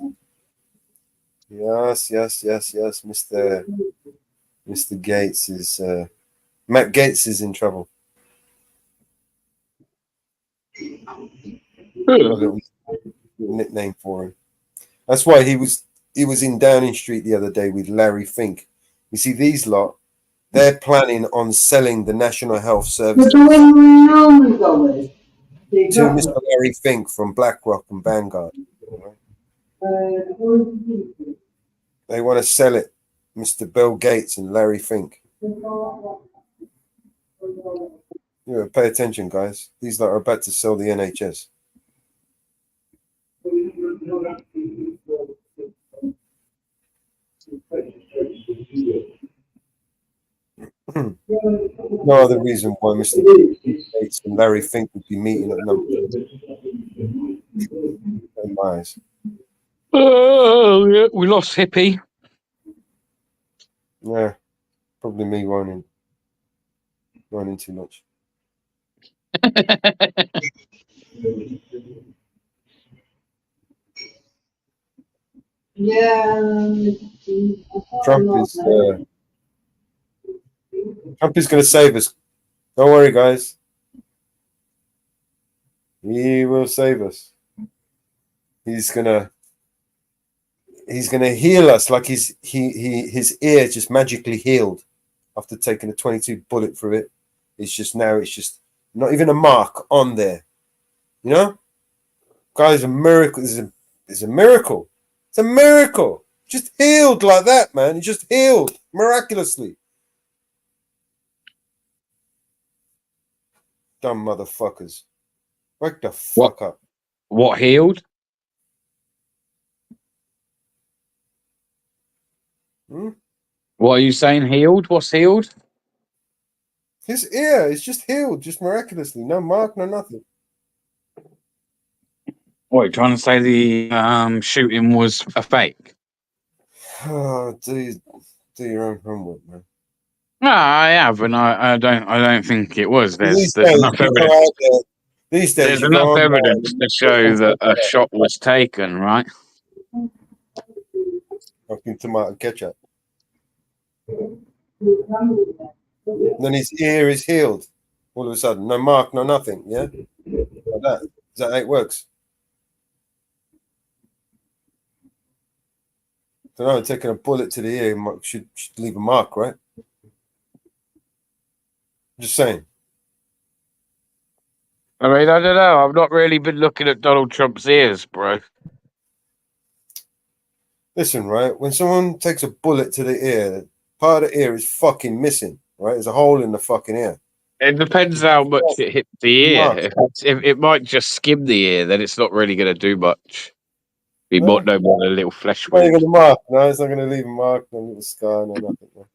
Yes, Mr. Gates is Matt Gates is in trouble. A little nickname for him. That's why he was in Downing Street the other day with Larry Fink. You see, these lot, they're planning on selling the National Health Service to Mr. Larry Fink from BlackRock and Vanguard. They want to sell it, Mr. Bill Gates and Larry Fink. Yeah, pay attention, guys. These lot are about to sell the NHS. No other reason why Mr. Gates and Larry Fink would be meeting at number 2. In my eyes. Oh, yeah, we lost Hippie. Yeah, probably me whining too much. Trump is going to save us. Don't worry, guys. He will save us. He's gonna heal us like his ear just magically healed after taking a 22 bullet through it. It's just not even a mark on there. You know, guys, a miracle. It's a miracle. It's a miracle. Just healed like that, man. He just healed miraculously. Dumb motherfuckers. Wake the fuck up. What healed? What are you saying? Healed? What's healed? His ear is just healed, just miraculously. No mark, no nothing. What, you trying to say the shooting was a fake? Oh, do your own homework, man. No, I have, and I don't think it was. There's enough evidence. These days, there's enough evidence to show that a shot was taken, right? Fucking tomato ketchup. Then his ear is healed. All of a sudden, no mark, no nothing. Yeah, like that. Is that how it works? I don't know. Taking a bullet to the ear should leave a mark, right? Just saying. I mean, I don't know. I've not really been looking at Donald Trump's ears, bro. Listen, right? When someone takes a bullet to the ear, part of the ear is fucking missing, right? There's a hole in the fucking ear. It depends how much it hits the ear. If it might just skim the ear, then it's not really going to do much. You might know what a little flesh wound. Not even a mark. No, it's not going to leave a mark, no little scar, no nothing. No.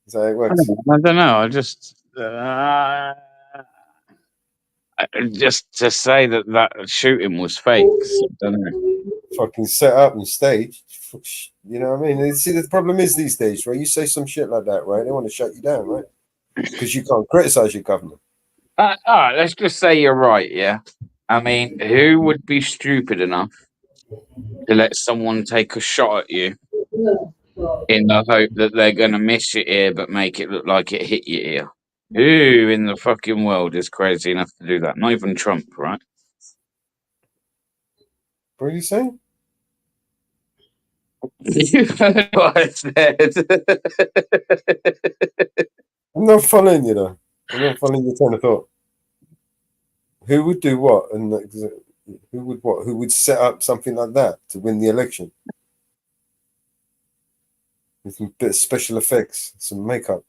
Is that how it works? I don't know. I just to say that shooting was fake. I don't know. Fucking set up and staged. You know what I mean? See, the problem is these days, right? You say some shit like that, right? They want to shut you down, right? Because you can't criticize your government. All right, let's just say you're right, yeah? I mean, who would be stupid enough to let someone take a shot at you in the hope that they're going to miss your ear but make it look like it hit your ear. Who in the fucking world is crazy enough to do that? Not even Trump, right? What are you saying? You heard what I said. I'm not following you though. I'm not following your train of thought. Who would do what? And who would what? Who would set up something like that to win the election? With some bit of special effects, some makeup.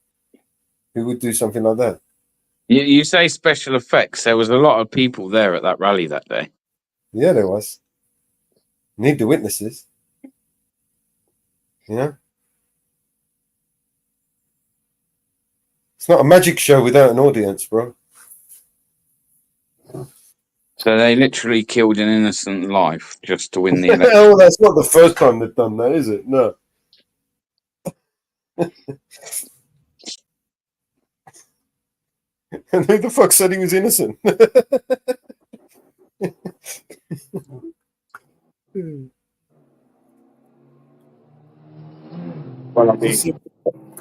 Who would do something like that? You say special effects. There was a lot of people there at that rally that day. Yeah, there was. Need the witnesses. You know? It's not a magic show without an audience, bro. So they literally killed an innocent life just to win the election. Oh, that's not the first time they've done that, is it? No. And who the fuck said he was innocent? Well, I mean,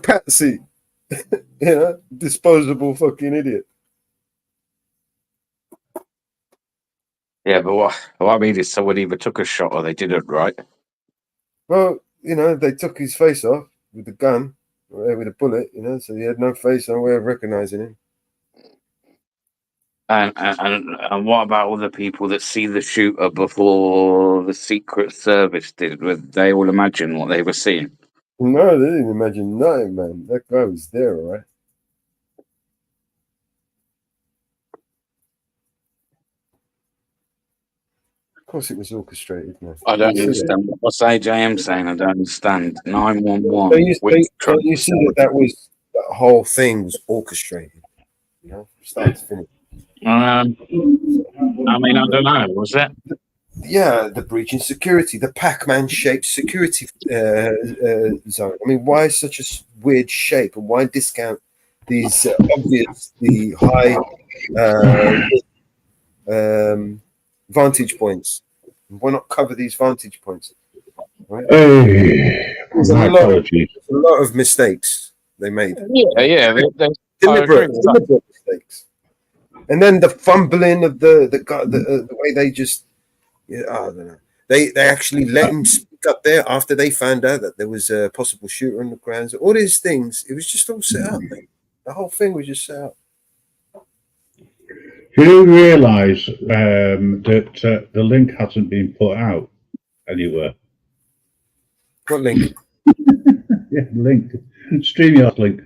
Patsy. You know, disposable fucking idiot. yeah, but what I mean is someone either took a shot or they didn't, right? Well, you know, they took his face off with the gun, or with a bullet, you know, so he had no face, no way of recognizing him. And what about all the people that see the shooter before the Secret Service did? Would they all imagine what they were seeing? No, they didn't imagine nothing, man. That guy was there, all right? Of course it was orchestrated, man. I don't understand. What's AJM saying? I don't understand. 911. Don't you see that whole thing was orchestrated, you know, from start to finish? I mean, I don't know. Was it? Yeah, the breach in security, the Pac-Man shaped security zone. I mean, why such a weird shape, and why discount these obviously high vantage points? Why not cover these vantage points? Right? There's a lot of mistakes they made. Yeah. Deliberate mistakes. And then the fumbling of the way they just, I don't know. They actually let him speak up there after they found out that there was a possible shooter on the grounds. All these things, it was just all set up, man. The whole thing was just set up. Do you realise that the link hasn't been put out anywhere? What link? Yeah, link. StreamYard link.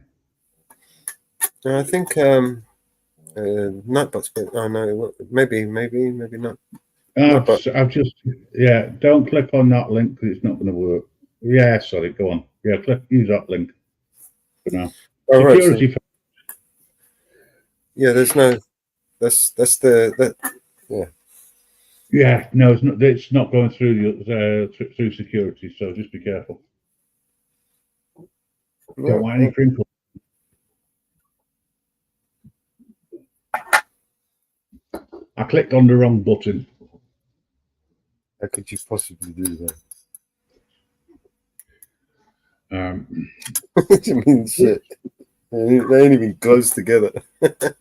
I think Nightbot's been. Oh no, maybe not. I've just don't click on that link because it's not going to work. Yeah, sorry, go on. Yeah, use that link for now. Security. Right, so, yeah, there's no. That's yeah. Yeah, no, it's not. It's not going through through security. So just be careful. Don't want any crinkles. I clicked on the wrong button. How could you possibly do that? I mean, shit. They ain't even close together.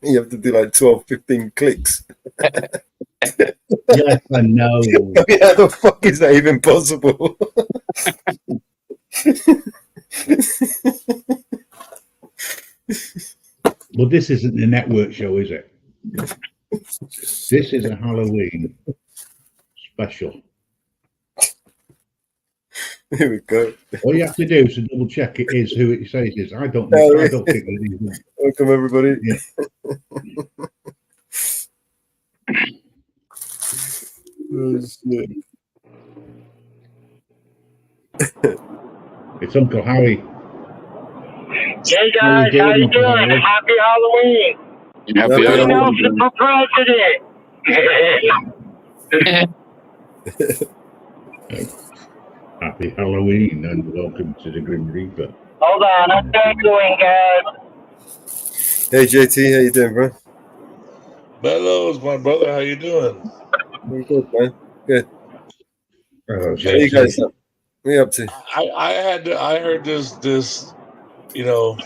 You have to do like 12, 15 clicks. Yes, I know. How the fuck is that even possible? Well, this isn't a network show, is it? This is a Halloween special. Here we go. All you have to do is to double check it is who it says it is. I don't think it is. Welcome, everybody. Yeah. Oh, shit. It's Uncle Harry. Hey guys, how you doing? Happy Halloween. Happy Halloween for president. Happy Halloween and welcome to the Grim Reaper. Hold on, I'm echoing, guys. Hey JT, how you doing, bro? Bellows, my brother, how you doing? I'm good, man. Good. Oh, How you guys up? What are you up to? I heard this, you know,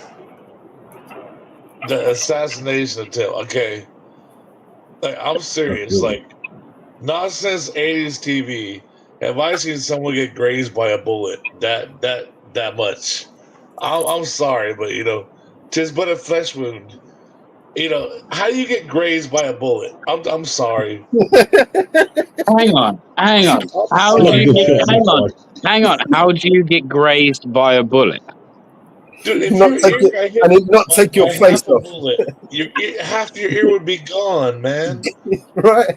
the assassination attempt. Okay, like I'm serious. Like not since 80s TV have I seen someone get grazed by a bullet that much. I'm sorry, but you know, tis but a flesh wound. You know, how do you get grazed by a bullet? I'm sorry. Hang on. I'm How do sorry, you get? man. Hang on. How do you get grazed by a bullet? Dude, if Not your take ear it, got hit and it not by take your face half a off. bullet, half your ear would be gone, man. Right?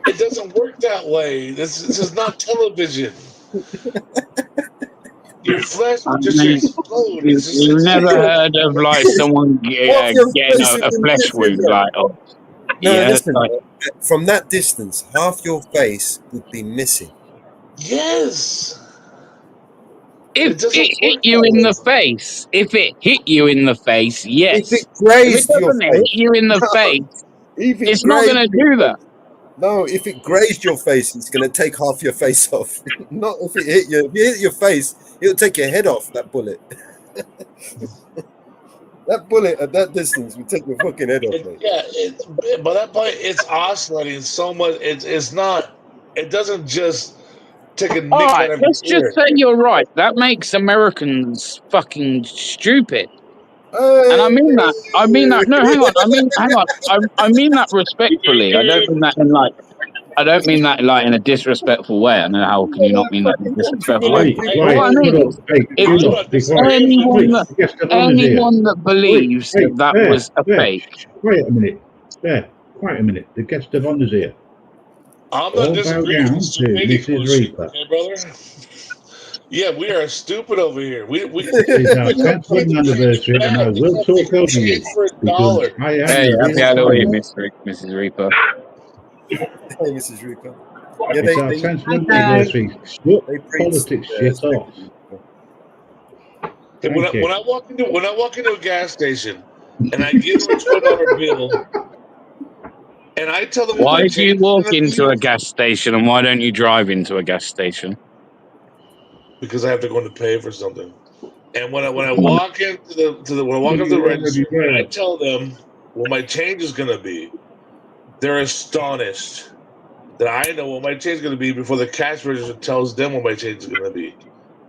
It doesn't work that way. This is not television. Your flesh I would just mean, explode. you've never heard of like someone Half your getting face a would be flesh missing, wound, bro. like, oh, No, yeah, listen. like, From that distance, half your face would be missing. Yes. if It doesn't it hit work you that in way. the face, yes. If it If it grazed your doesn't hit face, you in the face, if it it's not grazed going to your do that. face, no, if it grazed your face, it's going to take half your face off. Not if it hit you. If it hit your face, it'll take your head off. That bullet. That bullet at that distance would take your fucking head off, mate. By that point, it's oscillating so much. It's not. It doesn't just take a All nick right, out of let's your just ear. say you're right. That makes Americans fucking stupid. And I mean that. No, hang on. I mean that respectfully. I don't mean that in like. I don't mean that like in a disrespectful way. I know how can you not mean that in a disrespectful way? But what I mean is, if anyone that believes that was a fake, Wait a minute. Wait a minute. The guest of honour's here. I'm not All bow disagreeing down with to stupidity Mrs. bullshit, Reaper. okay, brother? Yeah, we are stupid over here. We This is our 10th wedding anniversary, and I will talk over you because I am hey, the happy real Halloween, client. Mrs. Reaper. Hey, Mrs. Reaper. Yeah, It's our 10th wedding anniversary. Shut politics shit off. When I walk into a gas station and I give them a $12 bill and I tell them Why do you walk into a gas station and why don't you drive into a gas station? Because I have to go in to pay for something. And when I walk into the register and I tell them what my change is gonna be, they're astonished that I know what my change is gonna be before the cash register tells them what my change is gonna be.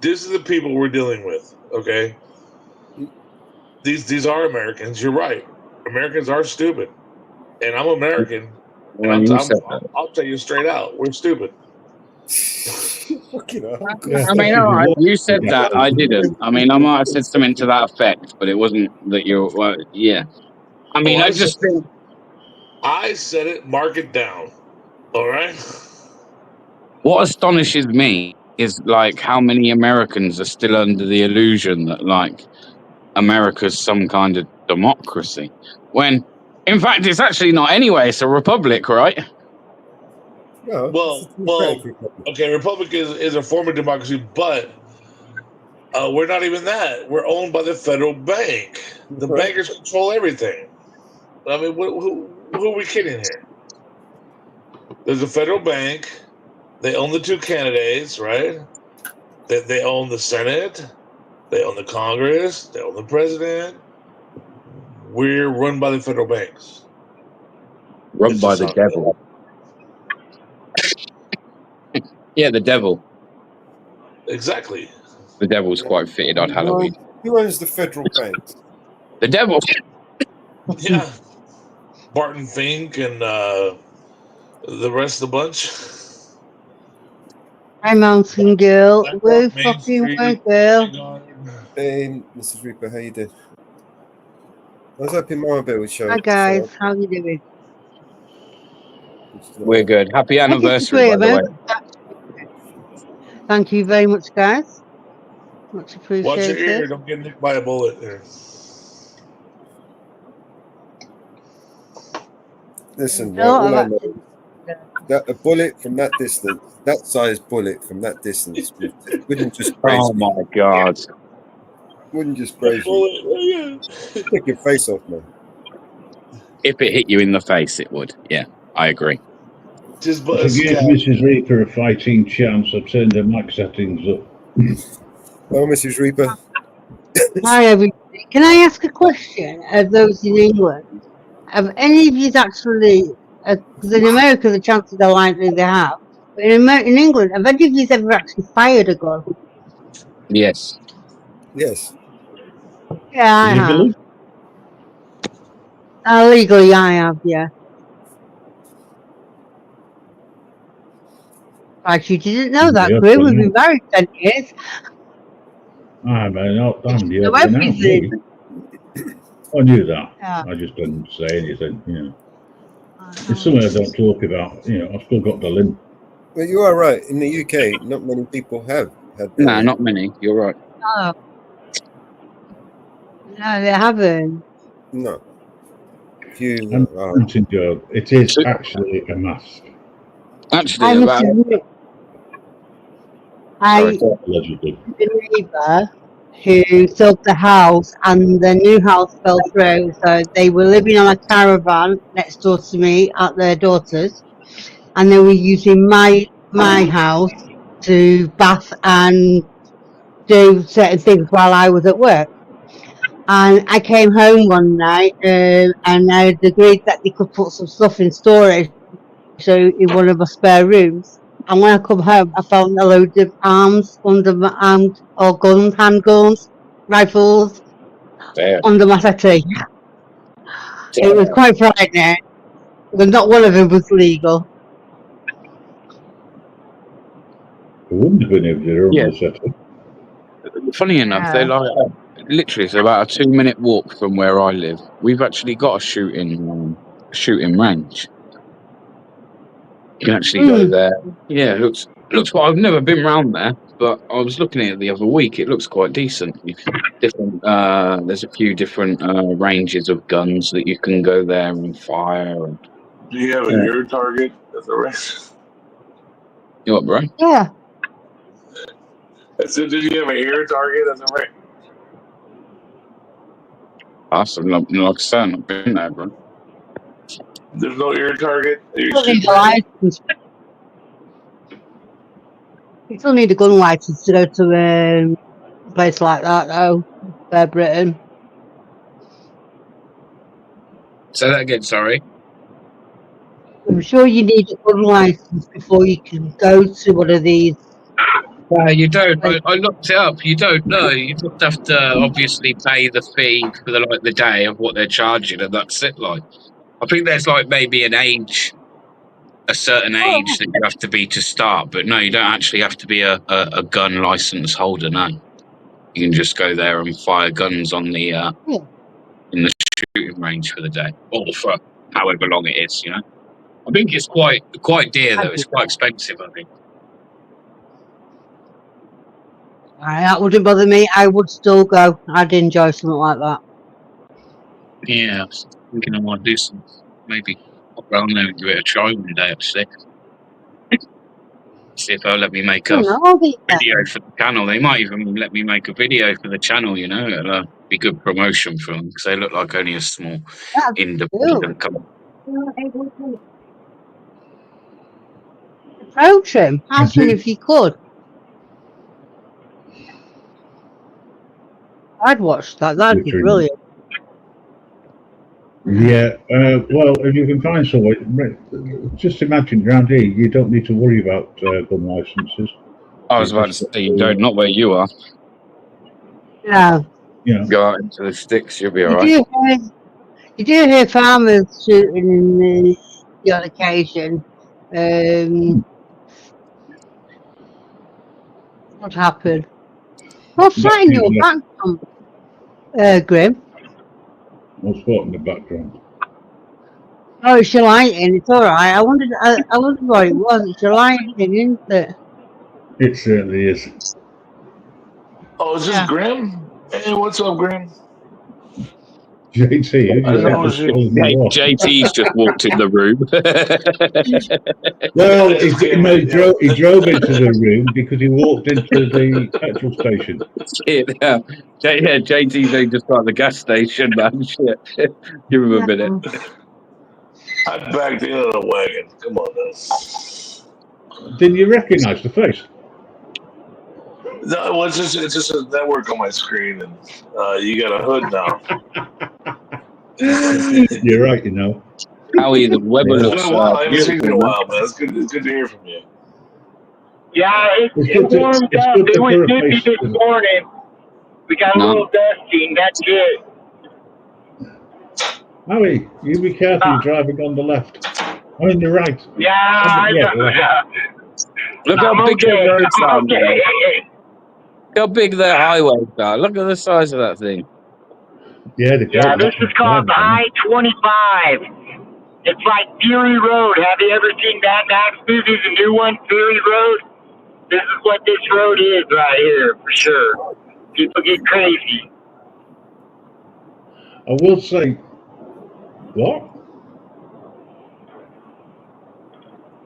This is the people we're dealing with, okay? These are Americans. You're right. Americans are stupid, and I'm American. And I'll tell you straight out, we're stupid. I mean, all right, you said that. I didn't. I mean, I might have said something to that effect, but it wasn't that you're. Well, yeah. I mean, I just think. I said it. Mark it down. All right. What astonishes me is like how many Americans are still under the illusion that like America's some kind of democracy, when in fact it's actually not. Anyway, it's a republic, right? Well, okay. Republic is a form of democracy, but we're not even that. We're owned by the federal bank. The bankers control everything. I mean, who are we kidding here? There's a federal bank. They own the two candidates, right? They own the Senate. They own the Congress. They own the president. We're run by the federal banks. Run by the devil. Yeah, the devil. Exactly. The devil's quite fitted on Halloween. Who owns the federal banks? The devil. Yeah. Barton Fink and the rest of the bunch. Hi, Mountain Girl. Woo fucking woo, girl. Hey, Mrs. Reaper, how you doing? I was hoping Mama Bear would show Hi, up. guys. How you doing? We're good. Happy anniversary, by the way. Thank you very much, guys. Much appreciated. Watch your ear. Don't get nicked by a bullet there. Listen, No, all I know is that a bullet from that distance, that size bullet from that distance, wouldn't just graze Oh my God! Wouldn't just graze you. Take your face off, man. If it hit you in the face, it would. Yeah, I agree. Just but To give Mrs. Reaper a fighting chance, I've turned the mic settings up. Oh, Mrs. Reaper. Hi, everybody. Can I ask a question of those in England? Have any of you actually, because in America the chances are likely they have, but in England, have any of you ever actually fired a gun? Yes. Yes. Yeah, I have. Legally? Legally, I have, yeah. Right, you didn't know that, Yeah, Grim. but We've no. been married 10 years. I'm not damned You the know other now. everything. I knew that. Yeah. I just didn't say anything, you know. It's something I don't talk about, you know. I've still got the limp. Well, you are right. In the UK, not many people have had that. No, not many. You're right. No. No, they haven't. No. Few. It is actually a mask. Actually, I must about admit, I Allegedly. have a neighbour who sold the house and the new house fell through, so they were living on a caravan next door to me at their daughter's, and they were using my house to bath and do certain things while I was at work. And I came home one night and I had agreed that they could put some stuff in storage, so in one of my spare rooms. And when I come home, I found a load of arms under my arms, or guns, handguns, rifles, under my settee. It was quite frightening, but not one of them was legal. It wouldn't have been if they're on the setting. Funny enough, they like literally it's about a 2-minute walk from where I live. We've actually got a shooting range. You can actually go there. Yeah, it looks. I've never been round there, but I was looking at it the other week. It looks quite decent. Different. There's a few different ranges of guns that you can go there and fire. And, Do you have an ear target as a range? you what, bro? Yeah. I said, did you have an ear target as a range? Awesome. Like I said, I've been there, bro. There's no ear target. You still need a license. You still need a gun license to go to a place like that, though. Fair Britain. Say that again. Sorry. I'm sure you need a gun license before you can go to one of these. You don't. I looked it up. You don't. No, you just have to obviously pay the fee for the day of what they're charging, and that's it. Like, I think there's like maybe a certain age that you have to be to start, but no, you don't actually have to be a gun license holder. No, you can just go there and fire guns on the in the shooting range for the day, or for however long it is. You know, I think it's quite dear though. It's quite expensive. I think. That wouldn't bother me. I would still go. I'd enjoy something like that. Yeah, I was thinking I might do some, maybe pop around there and give it a try one day, actually. See if they'll let me make a video for the channel. They might even let me make a video for the channel, you know. It'll be good promotion for them, because they look like only a small independent company. Approach him. Ask him if you could. I'd watch that. That'd be brilliant. Yeah, well, if you can find someone, just imagine around here, you don't need to worry about gun licenses. I was about to say, you don't, not where you are. No. Yeah. Go out into the sticks, you'll be alright. You do hear farmers shooting in the odd occasion. What happened? What's that in your background, Grim? What's what in the background? Oh, it's your lighting. It's all right. I wondered what it was. It's your lighting, isn't it? It certainly is. Oh, is this Grim? Hey, what's up, Grim? JT, JT's just walked in the room. Well, he drove into the room because he walked into the petrol station. Yeah, JT's just got the gas station, man. Shit. Give him a minute. I backed in on a wagon. Come on now. Didn't you recognise the face? No, well, it's just a network on my screen, and you got a hood now. You're right, you know. Howie, the weather It's Yeah. been looks a while. I haven't seen you in a beautiful, man. while, man. It's good to hear from you. Yeah, it It's good to warmed it's up. good It to was put a nippy face. this morning. We got a No. little dusty, and that's it. Howie, you be careful. You're driving on the left. I mean the right. Yeah, I Yeah, know. left. Look I'm how big okay. the roads I'm are, okay. man. Look how big their highways are. Look at the size of that thing. Yeah, the Yeah, goat. this is called I-25. It's like Fury Road. Have you ever seen Mad Max movies? The new one, Fury Road? This is what this road is right here, for sure. People get crazy. I will say, what?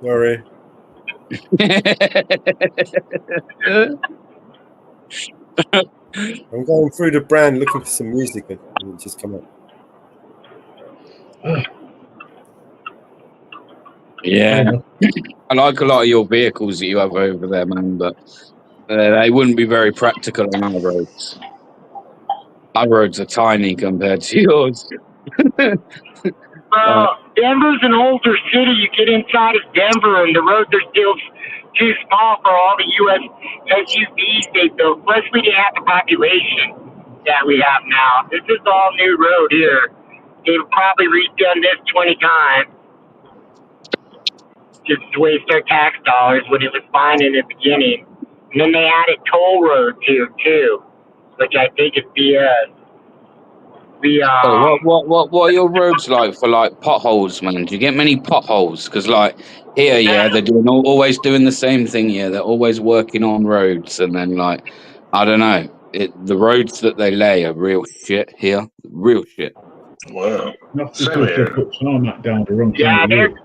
Sorry. I'm going through the brand looking for some music and it just come up. Yeah. I like a lot of your vehicles that you have over there, man, but they wouldn't be very practical on our roads. Our roads are tiny compared to yours. Denver's an older city. You get inside of Denver, and the roads are still too small for all the U.S. SUVs they built. Plus, we didn't have the population that we have now. This is all new road here. They've probably redone this 20 times just to waste our tax dollars when it was fine in the beginning. And then they added toll roads here, too, which I think is BS. What are your roads like for like potholes, man? Do you get many potholes? Because like here, yeah, they're always doing the same thing. Yeah, they're always working on roads, and then like I don't know, the roads that they lay are real shit here, real shit. Wow. Not because they put tarmac down the wrong Yeah, side of the road.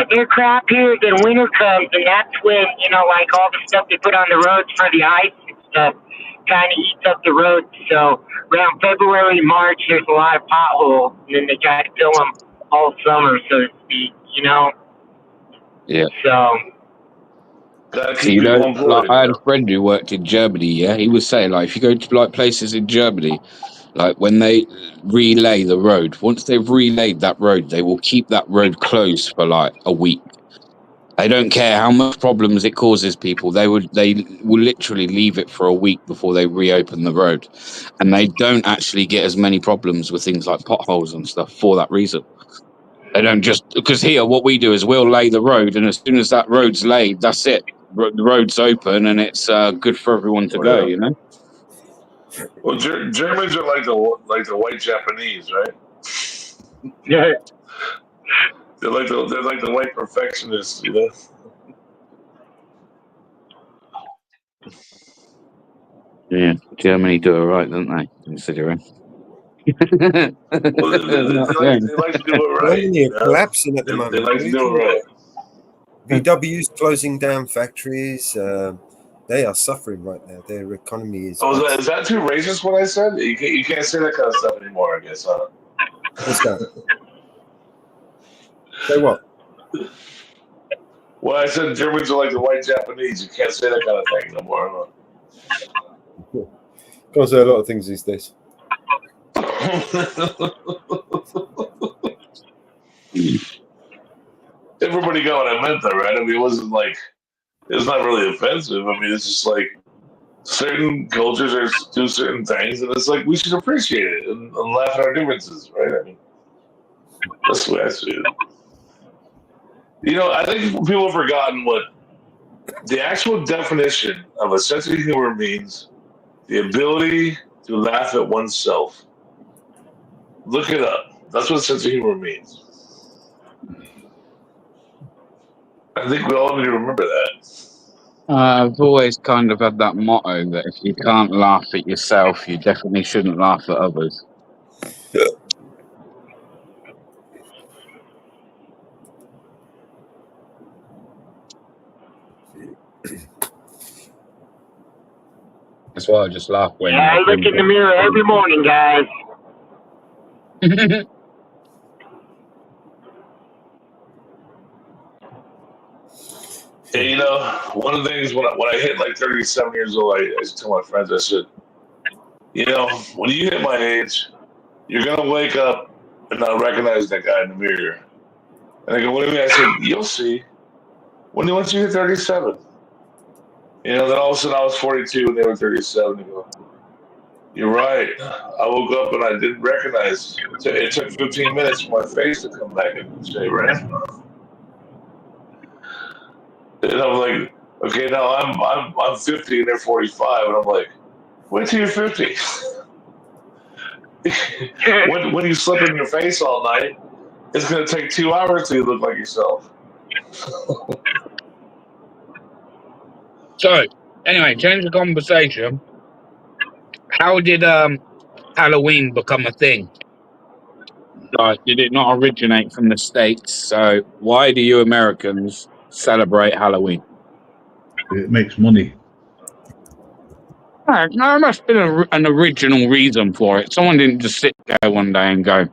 they're crap here. Then winter comes, and that's when like all the stuff they put on the roads for the ice and stuff kind of eats up the roads. So around February, March, there's a lot of potholes, and then they try to fill them all summer, so to speak. Yeah. So. So like I had a friend who worked in Germany. Yeah, he was saying like if you go to like places in Germany, like when they relay the road, once they've relayed that road, they will keep that road closed for like a week. They don't care how much problems it causes people. They will literally leave it for a week before they reopen the road, and they don't actually get as many problems with things like potholes and stuff for that reason. They don't just because here what we do is we'll lay the road, and as soon as that road's laid, that's it. The road's open, and it's good for everyone to go. You know. Well, Germans are like the white Japanese, right? Yeah. They're like the white perfectionists, you know. Yeah, Germany do it right, don't they? Considering. Well, they like to do it right. Germany are collapsing at the moment. They like to do it right. VW's closing down factories. They are suffering right now. Their economy is. Oh, is that too racist? What I said? You can't say that kind of stuff anymore. I guess, huh? What's that? Say what? Well, I said Germans are like the white Japanese. You can't say that kind of thing no more. Huh? Can't say a lot of things these days. Everybody got what I meant, though, right? I mean, it's not really offensive. I mean, it's just like certain cultures do certain things, and it's like we should appreciate it and laugh at our differences, right? I mean, that's the way I see it. I think people have forgotten what the actual definition of a sense of humor means: the ability to laugh at oneself. Look it up. That's what a sense of humor means. I think we all need to remember that. I've always kind of had that motto that if you can't laugh at yourself, you definitely shouldn't laugh at others. That's why I just laugh when. Yeah, I look in the mirror every morning, guys. And, you know, one of the things when I hit like 37 years old, I tell my friends, I said, you know, when you hit my age, you're gonna wake up and not recognize that guy in the mirror. And I go, what do you mean? I said, you'll see. Once you hit 37. You know, then all of a sudden I was 42 and they were 37. They go, you're right. I woke up and I didn't recognize. It took 15 minutes for my face to come back in shape, right? And I'm like, okay, now I'm 50 and they're 45, and I'm like, wait till you're 50. when you slip in your face all night, it's gonna take 2 hours till you look like yourself. So, anyway, change the conversation. How did Halloween become a thing? Like, did it not originate from the States? So, why do you Americans celebrate Halloween? It makes money. No, there must have been an original reason for it. Someone didn't just sit there one day and go,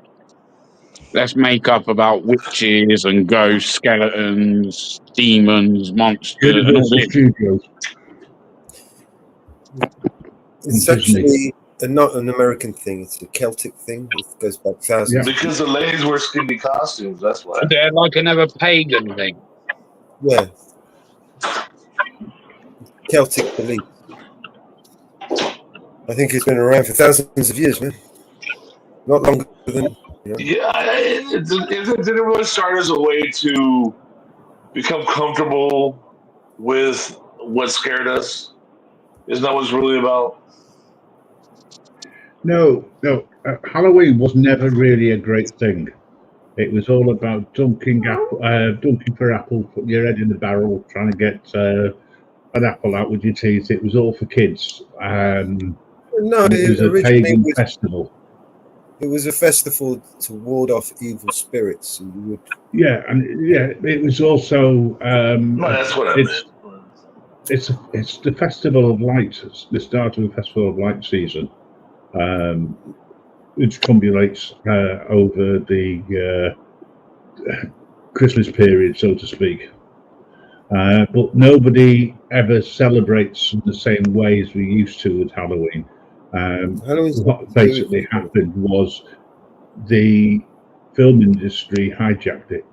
let's make up about witches and ghosts, skeletons, demons, monsters, and all Universal this. Studios. It's actually not an American thing. It's a Celtic thing. It goes back thousands. Yeah. Because the ladies wear skinny costumes, that's why. They're like another pagan thing. Yeah. Celtic belief. I think it's been around for thousands of years, man. Not longer than. You know. Yeah, it didn't really start as a way to become comfortable with what scared us. Isn't that what it's really about? No. Halloween was never really a great thing. It was all about dunking for apple, putting your head in the barrel, trying to get an apple out with your teeth. It was all for kids. No, it was a pagan festival. It was a festival to ward off evil spirits. And you would... Yeah, it was also. That's what I meant. It's the Festival of Light. It's the start of the Festival of Light season, which cumulates over the Christmas period, so to speak. But nobody ever celebrates in the same way as we used to with Halloween. What basically happened was the film industry hijacked it,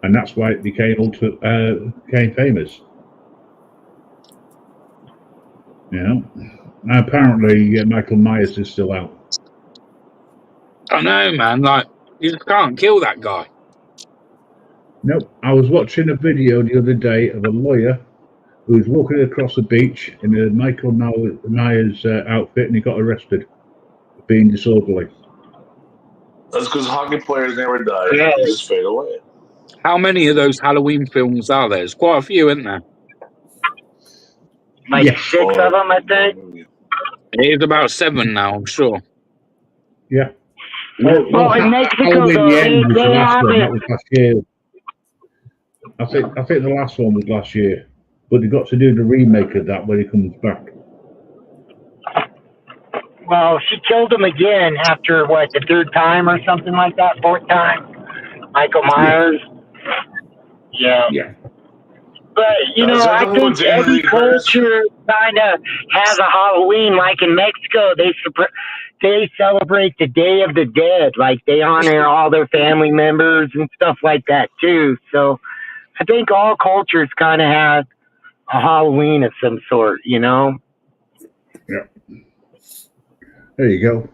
and that's why it became famous. Yeah. Apparently, Michael Myers is still out. I know, man. Like, you just can't kill that guy. Nope. I was watching a video the other day of a lawyer who was walking across the beach in a Michael Myers outfit, and he got arrested for being disorderly. That's because hockey players never die. Yeah. They just fade away. How many of those Halloween films are there? There's quite a few, isn't there? Like 6 of them, I think. It is about 7 now, I'm sure. Yeah. Well, in Mexico, though, they have it. That was last year. I think the last one was last year, but they got to do the remake of that when he comes back. Well, she killed him again after what, the 3rd time or something like that, 4th time. Michael Myers. Yeah. But you know, I think every culture kind of has a Halloween. Like in Mexico, they celebrate the Day of the Dead. Like they honor all their family members and stuff like that too. So I think all cultures kind of have a Halloween of some sort, you know? Yeah. There you go.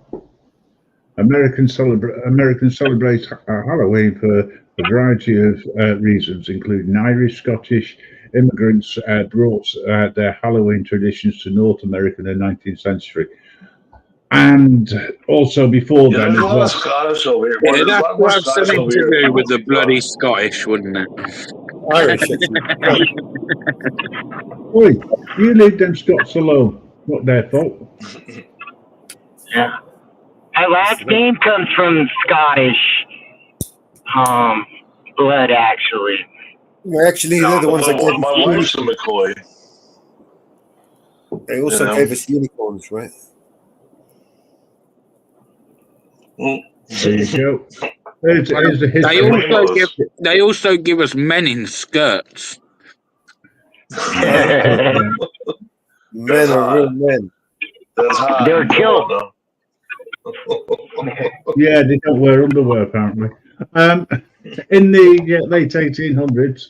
Americans celebrate Halloween for a variety of reasons, including Irish, Scottish immigrants brought their Halloween traditions to North America in the 19th century. And also before then, there's a lot of Scottish over here. Yeah, that would have something to do with the bloody Scottish, wouldn't it? Irish. Oi, you leave them Scots alone. Not their fault. Yeah. My last name comes from Scottish blood, actually. Well, actually, they're the ones that gave us my wife's a McCoy. They also gave us unicorns, right? There you go. They also give us men in skirts. Men are real men. That's hot. They're killed. Yeah, they don't wear underwear apparently. In the late 1800s,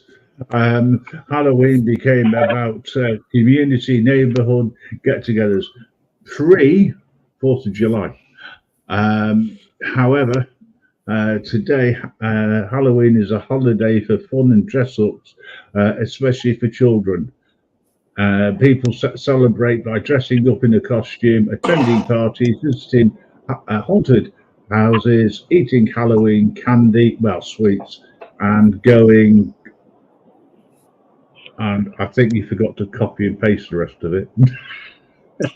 Halloween became about community, neighborhood get-togethers, pre-4th of July. However, today, Halloween is a holiday for fun and dress-ups, especially for children. People celebrate by dressing up in a costume, attending parties, visiting haunted houses, eating Halloween candy, well, sweets, and going. And I think you forgot to copy and paste the rest of it.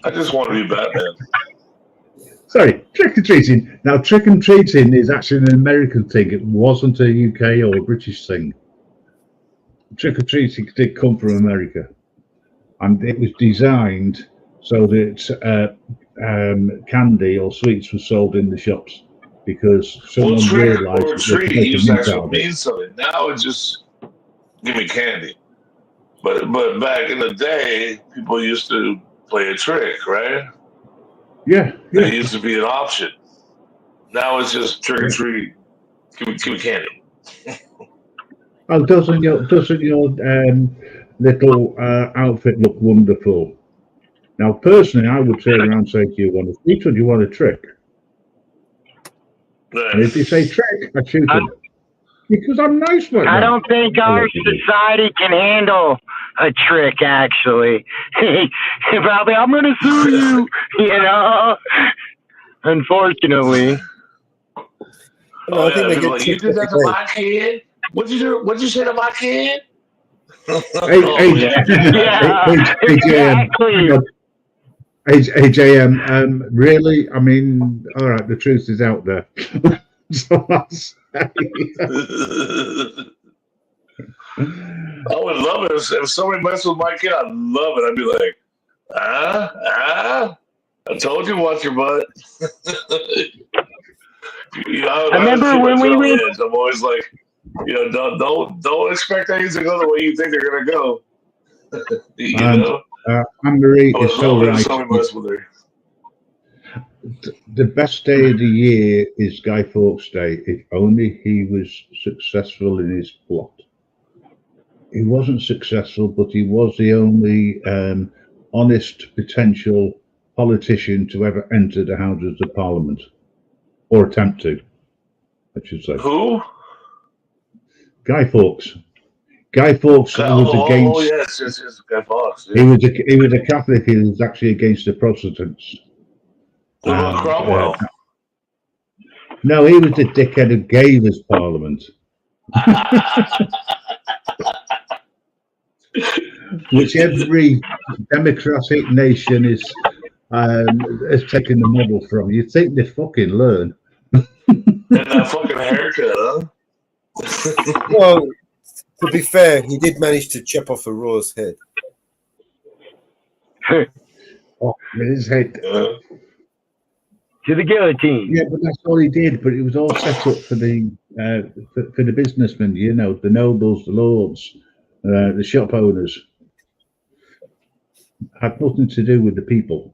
I just want to be Batman. Sorry, trick or treating. Now, trick and treating is actually an American thing. It wasn't a UK or a British thing. Trick or treating did come from America, and it was designed so that candy or sweets were sold in the shops because someone trick realised or that treat they could used to make actually out of it. mean something. Now it's just give me candy. But back in the day, people used to play a trick, right? Yeah, It used to be an option. Now it's just trick or treat. Give me candy. Oh, doesn't your little outfit look wonderful? Now, personally, I would turn around and say to you, "Want a sweet or do you want a trick?" And if you say trick, I shoot them because I'm nice like that. I don't think our society can handle a trick, actually. Probably, I'm going to sue you, you know? Unfortunately. Oh, yeah, people like, you did that to my kid? What'd you do? What'd you say to my kid? AJM, really? I mean, all right, the truth is out there. So I would love it if somebody messed with my kid. I'd love it. I'd be like, I told you, watch your butt. I remember when we went. I'm always like, don't expect things to go the way you think they're gonna go. You know. Anne-Marie is so right. Somebody mess with her. The best day of the year is Guy Fawkes Day. If only he was successful in his plot. He wasn't successful, but he was the only honest potential politician to ever enter the Houses of Parliament, or attempt to, I should say. Who? Guy Fawkes. Guy Fawkes was against. Oh yes, Guy Fawkes. Yeah. He was a Catholic. He was actually against the Protestants. What about Cromwell? No, he was the dickhead who gave us Parliament. Which every democratic nation has taken the model from. You'd think they fucking learn. And that fucking haircut, huh? Well, to be fair, he did manage to chop off a Raw's head. Oh, his head. To the guillotine. Yeah, but that's all he did. But it was all set up for the businessmen, you know, the nobles, the lords, the shop owners. Had nothing to do with the people.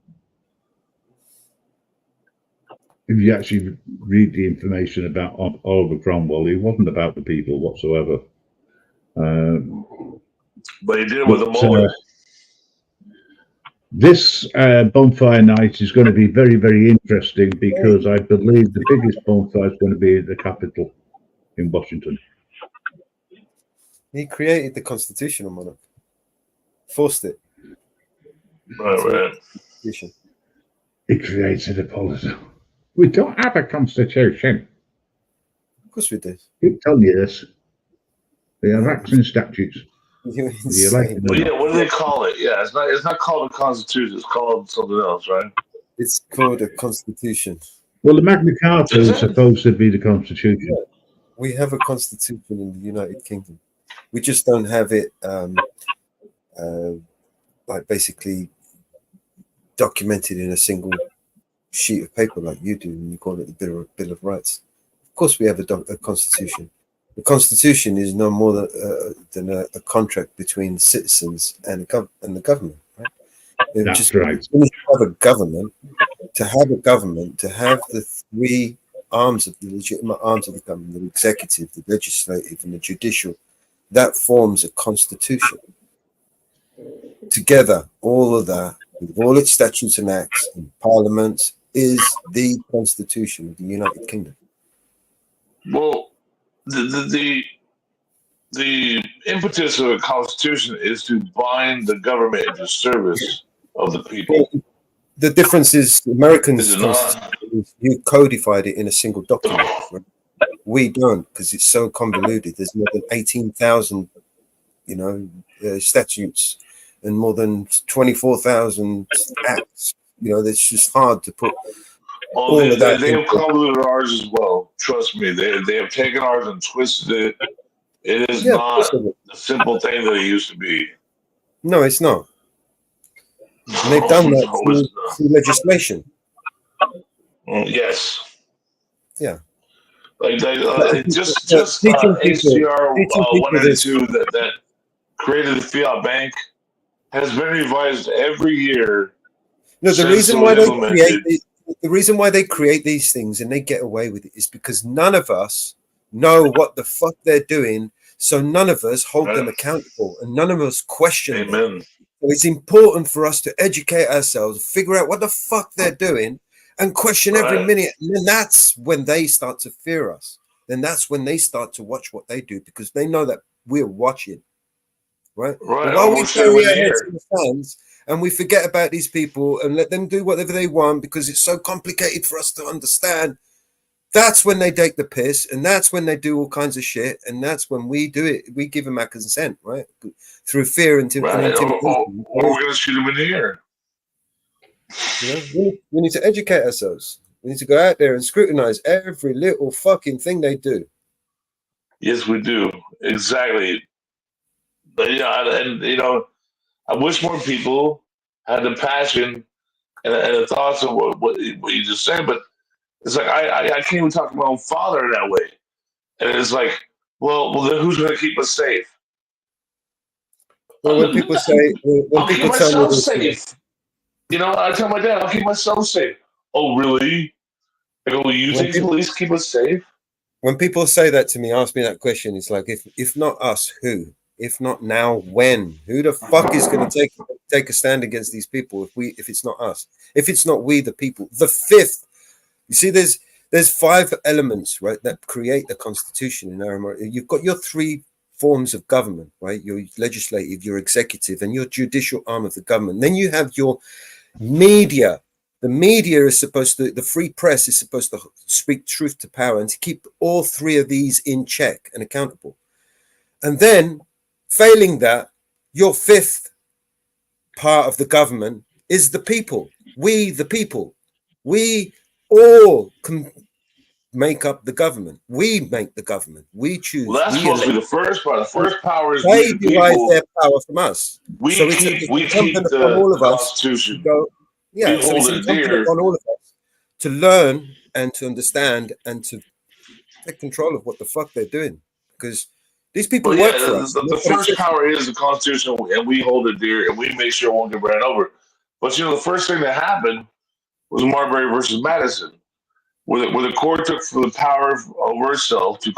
If you actually read the information about Oliver Cromwell, he wasn't about the people whatsoever. But he did it with a mullet. This bonfire night is going to be very, very interesting because I believe the biggest bonfire is going to be at the Capitol in Washington. He created the constitutional monarch, forced it. Right. He created a policy. We don't have a constitution. Of course we do. Keep telling you this. We have acts and statutes. What do they call it? Yeah, it's not called a constitution. It's called something else, right? It's called a constitution. Well, the Magna Carta is supposed to be the constitution. Yeah. We have a constitution in the United Kingdom. We just don't have it like basically documented in a single sheet of paper like you do, and you call it the Bill of Rights. Of course, we have a constitution. The Constitution is no more than a contract between citizens and the government. Right? That's right. To have a government, to have the three arms of the legitimate arms of the government, the executive, the legislative, and the judicial, that forms a constitution. Together, all of that, with all its statutes and acts and parliaments, is the Constitution of the United Kingdom. Well, the impetus of a constitution is to bind the government into service of the people. The difference is Americans' Is it not? you codified it in a single document. Right? We don't, because it's so convoluted. There's more than 18,000, statutes and more than 24,000 acts. It's just hard to put. They have convoluted ours as well. Trust me, they have taken ours and twisted it. It is not the simple thing that it used to be. No, it's not. And they've done that through legislation. Yes. Yeah. Like just HCR 192 that created the fiat bank has been revised every year. No, the reason why they create these things and they get away with it is because none of us know what the fuck they're doing, so none of us hold them accountable and none of us question them. So it's important for us to educate ourselves, figure out what the fuck they're doing, and question every minute. And then that's when they start to fear us. Then that's when they start to watch what they do, because they know that we're watching. Right? But while we bury our heads in the sands and we forget about these people and let them do whatever they want because it's so complicated for us to understand, that's when they take the piss, and that's when they do all kinds of shit, and that's when we do it. We give them our consent, right? Through fear and intimidation. Or we're going to shoot them in the ear. We need to educate ourselves. We need to go out there and scrutinize every little fucking thing they do. Yes, we do. Exactly. But, I wish more people had the passion and the thoughts of what you just said, but it's like I can't even talk to my own father that way. And it's like, well, then who's going to keep us safe? Well, when people say, I'll keep myself safe. I tell my dad, I'll keep myself safe. Oh, really? I go, you think police keep us safe? When people say that to me, ask me that question, it's like, if not us, who? If not now, when? Who the fuck is going to take a stand against these people if it's not us? If it's not we, the people? The fifth. You see, there's 5 elements, right, that create the Constitution in our America. You've got your 3 forms of government, right? Your legislative, your executive, and your judicial arm of the government. Then you have your media. The media is the free press is supposed to speak truth to power and to keep all 3 of these in check and accountable. And then, failing that, your 5th part of the government is the people. We, the people. We all can make up the government. We make the government. We choose. Well, that's supposed to be the first part. The first power is they derive their power from us. We keep the all of Constitution. So it's incumbent upon all of us to learn and to understand and to take control of what the fuck they're doing, because these people work for us. The first power is the Constitution, and we hold it dear, and we make sure it won't get ran over. But the first thing that happened was Marbury versus Madison, where the court took for the power over itself to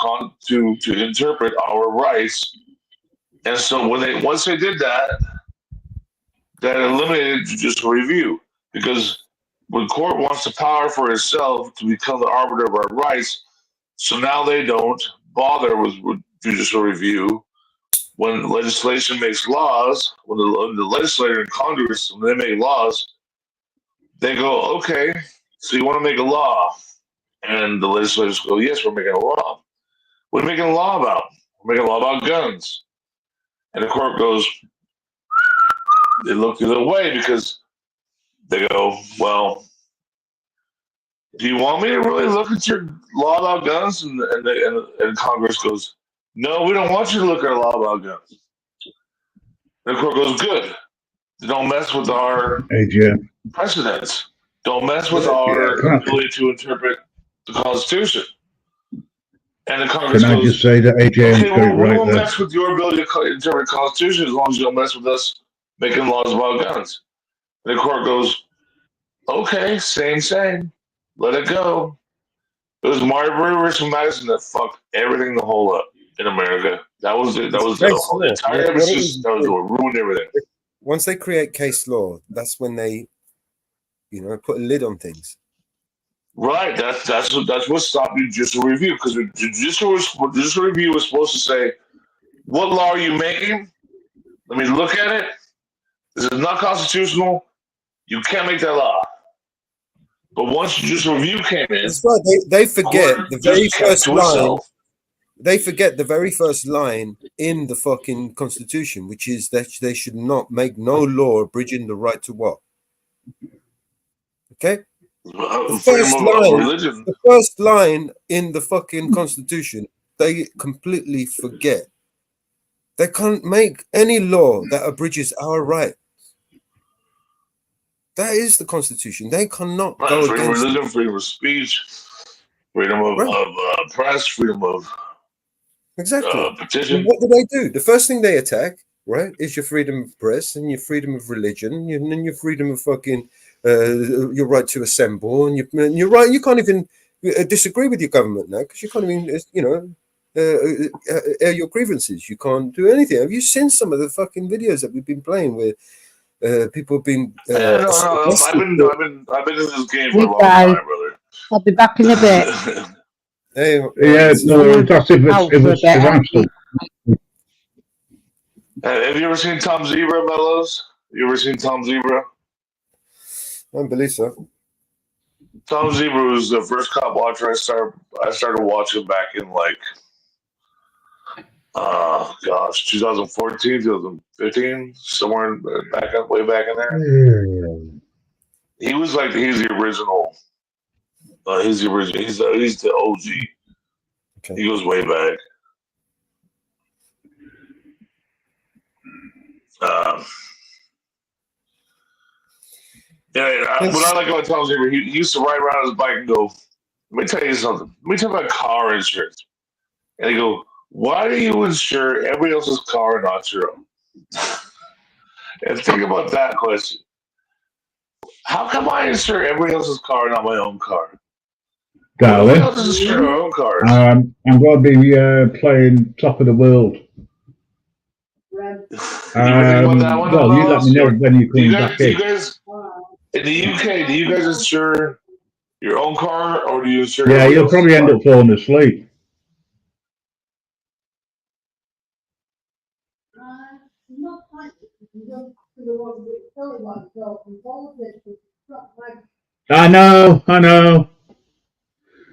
interpret our rights, and so once they did that eliminated judicial review, because when court wants the power for itself to become the arbiter of our rights, so now they don't bother with judicial review. When legislation makes laws, when the legislator in Congress, when they make laws, they go, okay, so you want to make a law? And the legislators go, yes, we're making a law. What are we making a law about? We're making a law about guns. And the court goes, they look the other way because they go, well, do you want me to really look at your law about guns? And Congress goes, no, we don't want you to look at a law about guns. And the court goes, good. Don't mess with our precedents. Don't mess with our ability to interpret the Constitution. And the Congress Can I goes, just say that AJ okay, got well, it we right won't there? mess with your ability to interpret the Constitution as long as you don't mess with us making laws about guns. And the court goes, okay, same. Let it go. It was Marbury versus Madison that fucked everything the whole up in America. That was it. That It's was the case whole law. entire What it emphasis. is, That was what ruined everything. once they create case law, that's when they, put a lid on things. Right. That's what stopped judicial review, because judicial review was supposed to say, what law are you making? Let me look at it. This is not constitutional. You can't make that law. But once judicial review came in, That's right. They forget court the very just kept first to line. itself. They forget the very first line in the fucking Constitution, which is that they should not make no law abridging the right to what? Okay? Freedom of religion. The first line in the fucking Constitution, they completely forget. They can't make any law that abridges our right. That is the Constitution. They cannot go Freedom of against religion, freedom of speech, freedom of press, freedom of petition. And what do? The first thing they attack, right, is your freedom of press and your freedom of religion, and your freedom of fucking your right to assemble, and your right. You can't even disagree with your government now because you can't even, air your grievances. You can't do anything. Have you seen some of the fucking videos that we've been playing where people have been? No. I've been in this game for a long Guys, time, brother. I'll be back in a bit. Hey, Yeah, no, that's if Out for a bit, I'm still. Have you ever seen Tom Zebra, Mellows? You ever seen Tom Zebra? I don't believe so. Tom Zebra was the first cop watcher I started watching back in 2014, 2015, somewhere way back in there. He's the original. He's the original. He's the OG. Okay. He goes way back. What I like about Tom Zebra, he used to ride around on his bike and go, let me tell you something. Let me tell you about car insurance. And he go, why do you insure everybody else's car and not your own? And think about that question. How come I insure everybody else's car and not my own car? Darling, else insure our own cars? I'm going to be playing Top of the World. Well, you let me know when you're coming back in. In the UK, do you guys insure your own car, or do you insure? Yeah, you'll probably end up falling asleep. I know.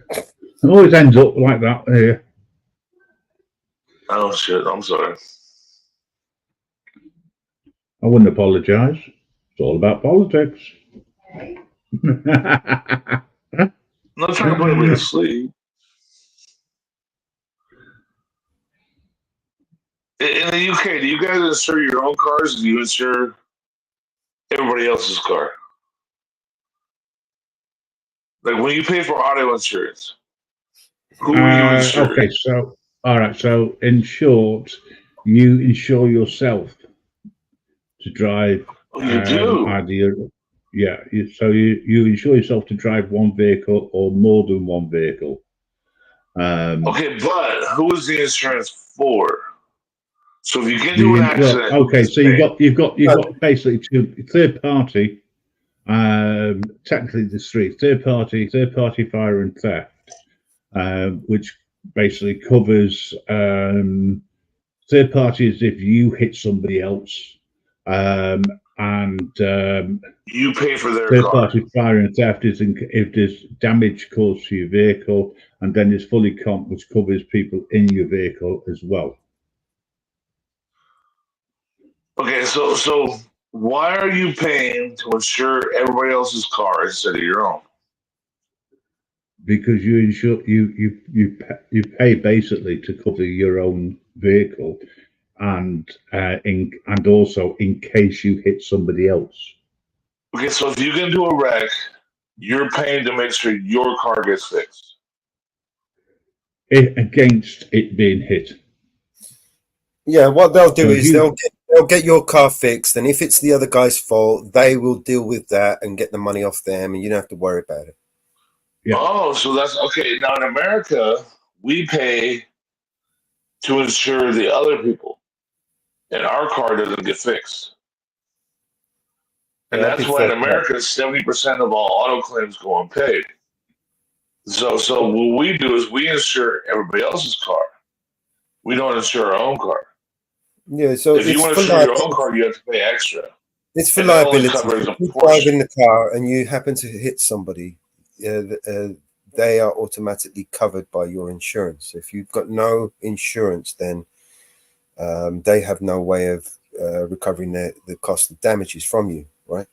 It always ends up like that here. Oh shit! I'm sorry. I wouldn't apologise. It's all about politics. I'm not trying to put anybody to sleep. In the UK, do you guys insure your own cars, or do you insure everybody else's car? Like when you pay for auto insurance, who are you insuring? Okay, so all right. So in short, you insure yourself to drive. Oh, you do. So you insure yourself to drive one vehicle or more than one vehicle. Okay, but who is the insurance for? So if you get into an accident, so you've got basically two third party. Technically, there's three: third party fire and theft, which basically covers third party is if you hit somebody else, and you pay for their third car. Party fire and theft is if there's damage caused to your vehicle, and then there's fully comp, which covers people in your vehicle as well. Okay, so why are you paying to insure everybody else's car instead of your own? Because you insure you pay basically to cover your own vehicle, and also in case you hit somebody else. Okay, so if you get into a wreck, you're paying to make sure your car gets fixed. against it being hit. Yeah, what they'll do So is they'll get your car fixed, and if it's the other guy's fault, they will deal with that and get the money off them, and you don't have to worry about it. Yeah. Oh, so that's okay. Now in America, we pay to insure the other people, and our car doesn't get fixed. And Yeah, that's why in America, 70% of all auto claims go unpaid. So what we do is we insure everybody else's car. We don't insure our own car. Yeah, so If you want to insure your own car, you have to pay extra. It's for And that only liability. covers a If you drive portion. in the car and you happen to hit somebody, they are automatically covered by your insurance. If you've got no insurance, then they have no way of recovering the cost of damages from you, right?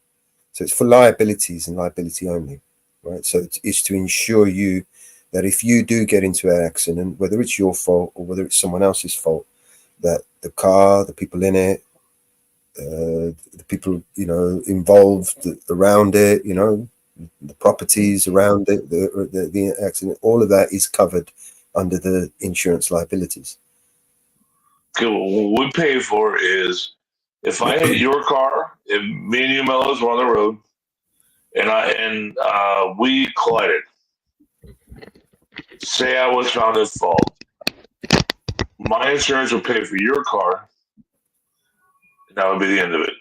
So it's for liabilities and liability only, right? So it's to ensure you that if you do get into an accident, whether it's your fault or whether it's someone else's fault, that the car, the people in it, the people involved around it, the properties around it, the accident, all of that is covered under the insurance liabilities. Okay, what we pay for is if I hit your car, if me and you Mellows were on the road, and we collided. Say I was found at fault. My insurance would pay for your car, and that would be the end of it.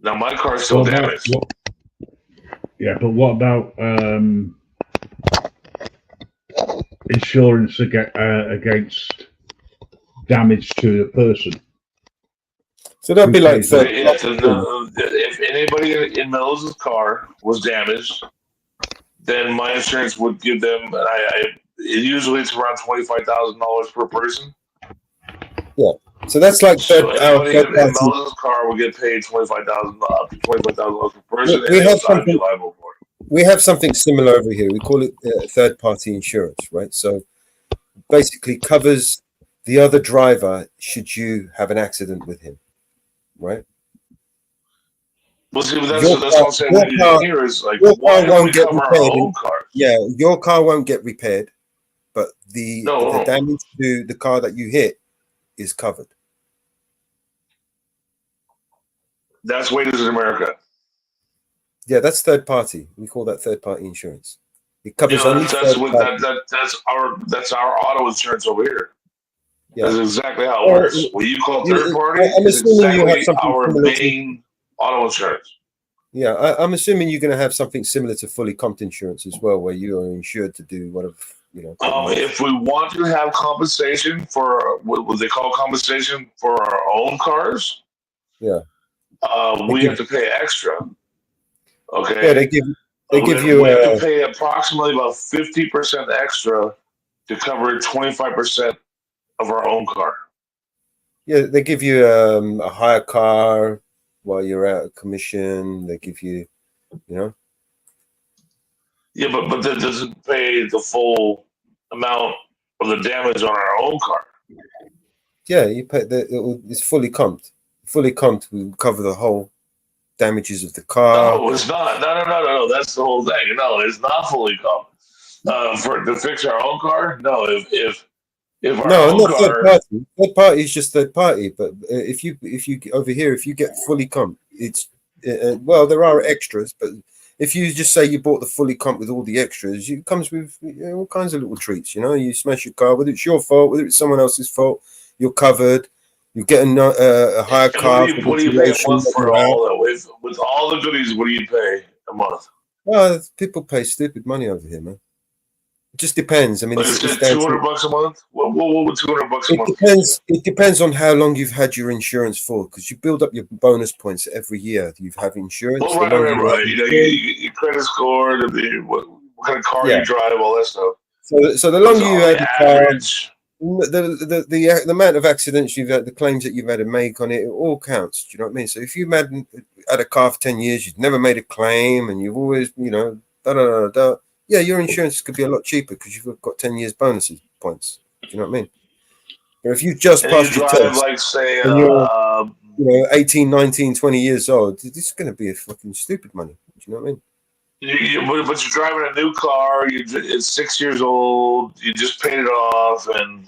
Now my car's still damaged. But what about insurance against damage to the person? So that'd be like if anybody in Mellows' car was damaged, then my insurance would give them. Usually it's around $25,000 per person. Yeah, so that's like anybody in Mellows' car would get paid $25,000 per person, and I'd be liable for it. We have something similar over here. We call it third-party insurance, right? So basically covers the other driver should you have an accident with him, right? Well, see, that's what I'm saying. Here is like, why don't we cover our own cars? Yeah, your car won't get repaired, but the damage to the car that you hit is covered. That's wages in America. Yeah, that's third party. We call that third party insurance. It covers only that's our auto insurance over here. Yeah. That's exactly how it works. What you call third party is exactly our main auto insurance. Yeah, I'm assuming you're going to have something similar to fully comped insurance as well, where you are insured to do whatever, If we want to have compensation for what they call compensation for our own cars, yeah, we have to pay extra. Okay. Yeah, they give you. We have to pay approximately about 50% extra to cover 25% of our own car. Yeah, they give you a hire car while you're out of commission. They give you, Yeah, but that doesn't pay the full amount of the damage on our own car. Yeah, you pay it's fully comped. Fully comped will cover the whole damages of the car. No, it's not. No. That's the whole thing. No, it's not fully comped. To fix our own car. No, if our own car. Third party is just third party. But if you over here, if you get fully comped, it's well, there are extras, but if you just say you bought the fully comp with all the extras, it comes with all kinds of little treats. You smash your car, whether it's your fault, whether it's someone else's fault, you're covered. You get a higher car. What do you pay a month for all that? With all the goodies, what do you pay a month? Well, people pay stupid money over here, man. It just depends. I mean, it's $200 a month. What would $200 a month? Depends. It depends on how long you've had your insurance for, because you build up your bonus points every year. You have insurance. Well, right. Your credit score, what kind of car you drive, all that stuff. So the longer you had the car, the amount of accidents you've had, the claims that you've had to make on it, it all counts. Do you know what I mean? So if you've had a car for 10 years, you've never made a claim, and you've always, yeah, your insurance could be a lot cheaper because you've got 10 years bonuses points. Do you know what I mean? But if you just passed your test, like say, and you're 18, 19, 20 years old, this is going to be a fucking stupid money. Do you know what I mean? But you're driving a new car. It's 6 years old. You just paid it off, and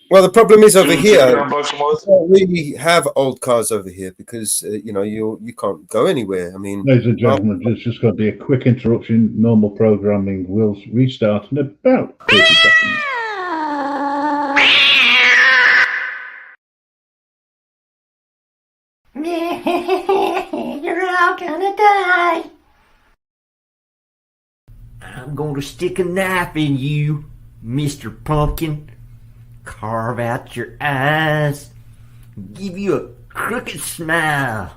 well, the problem is over here. $200 a month. You don't really have old cars over here because you can't go anywhere. I mean, ladies and gentlemen, there's just got to be a quick interruption. Normal programming will restart in about 30 seconds. You're all gonna die. I'm gonna stick a knife in you, Mr. Pumpkin. Carve out your eyes. Give you a crooked smile.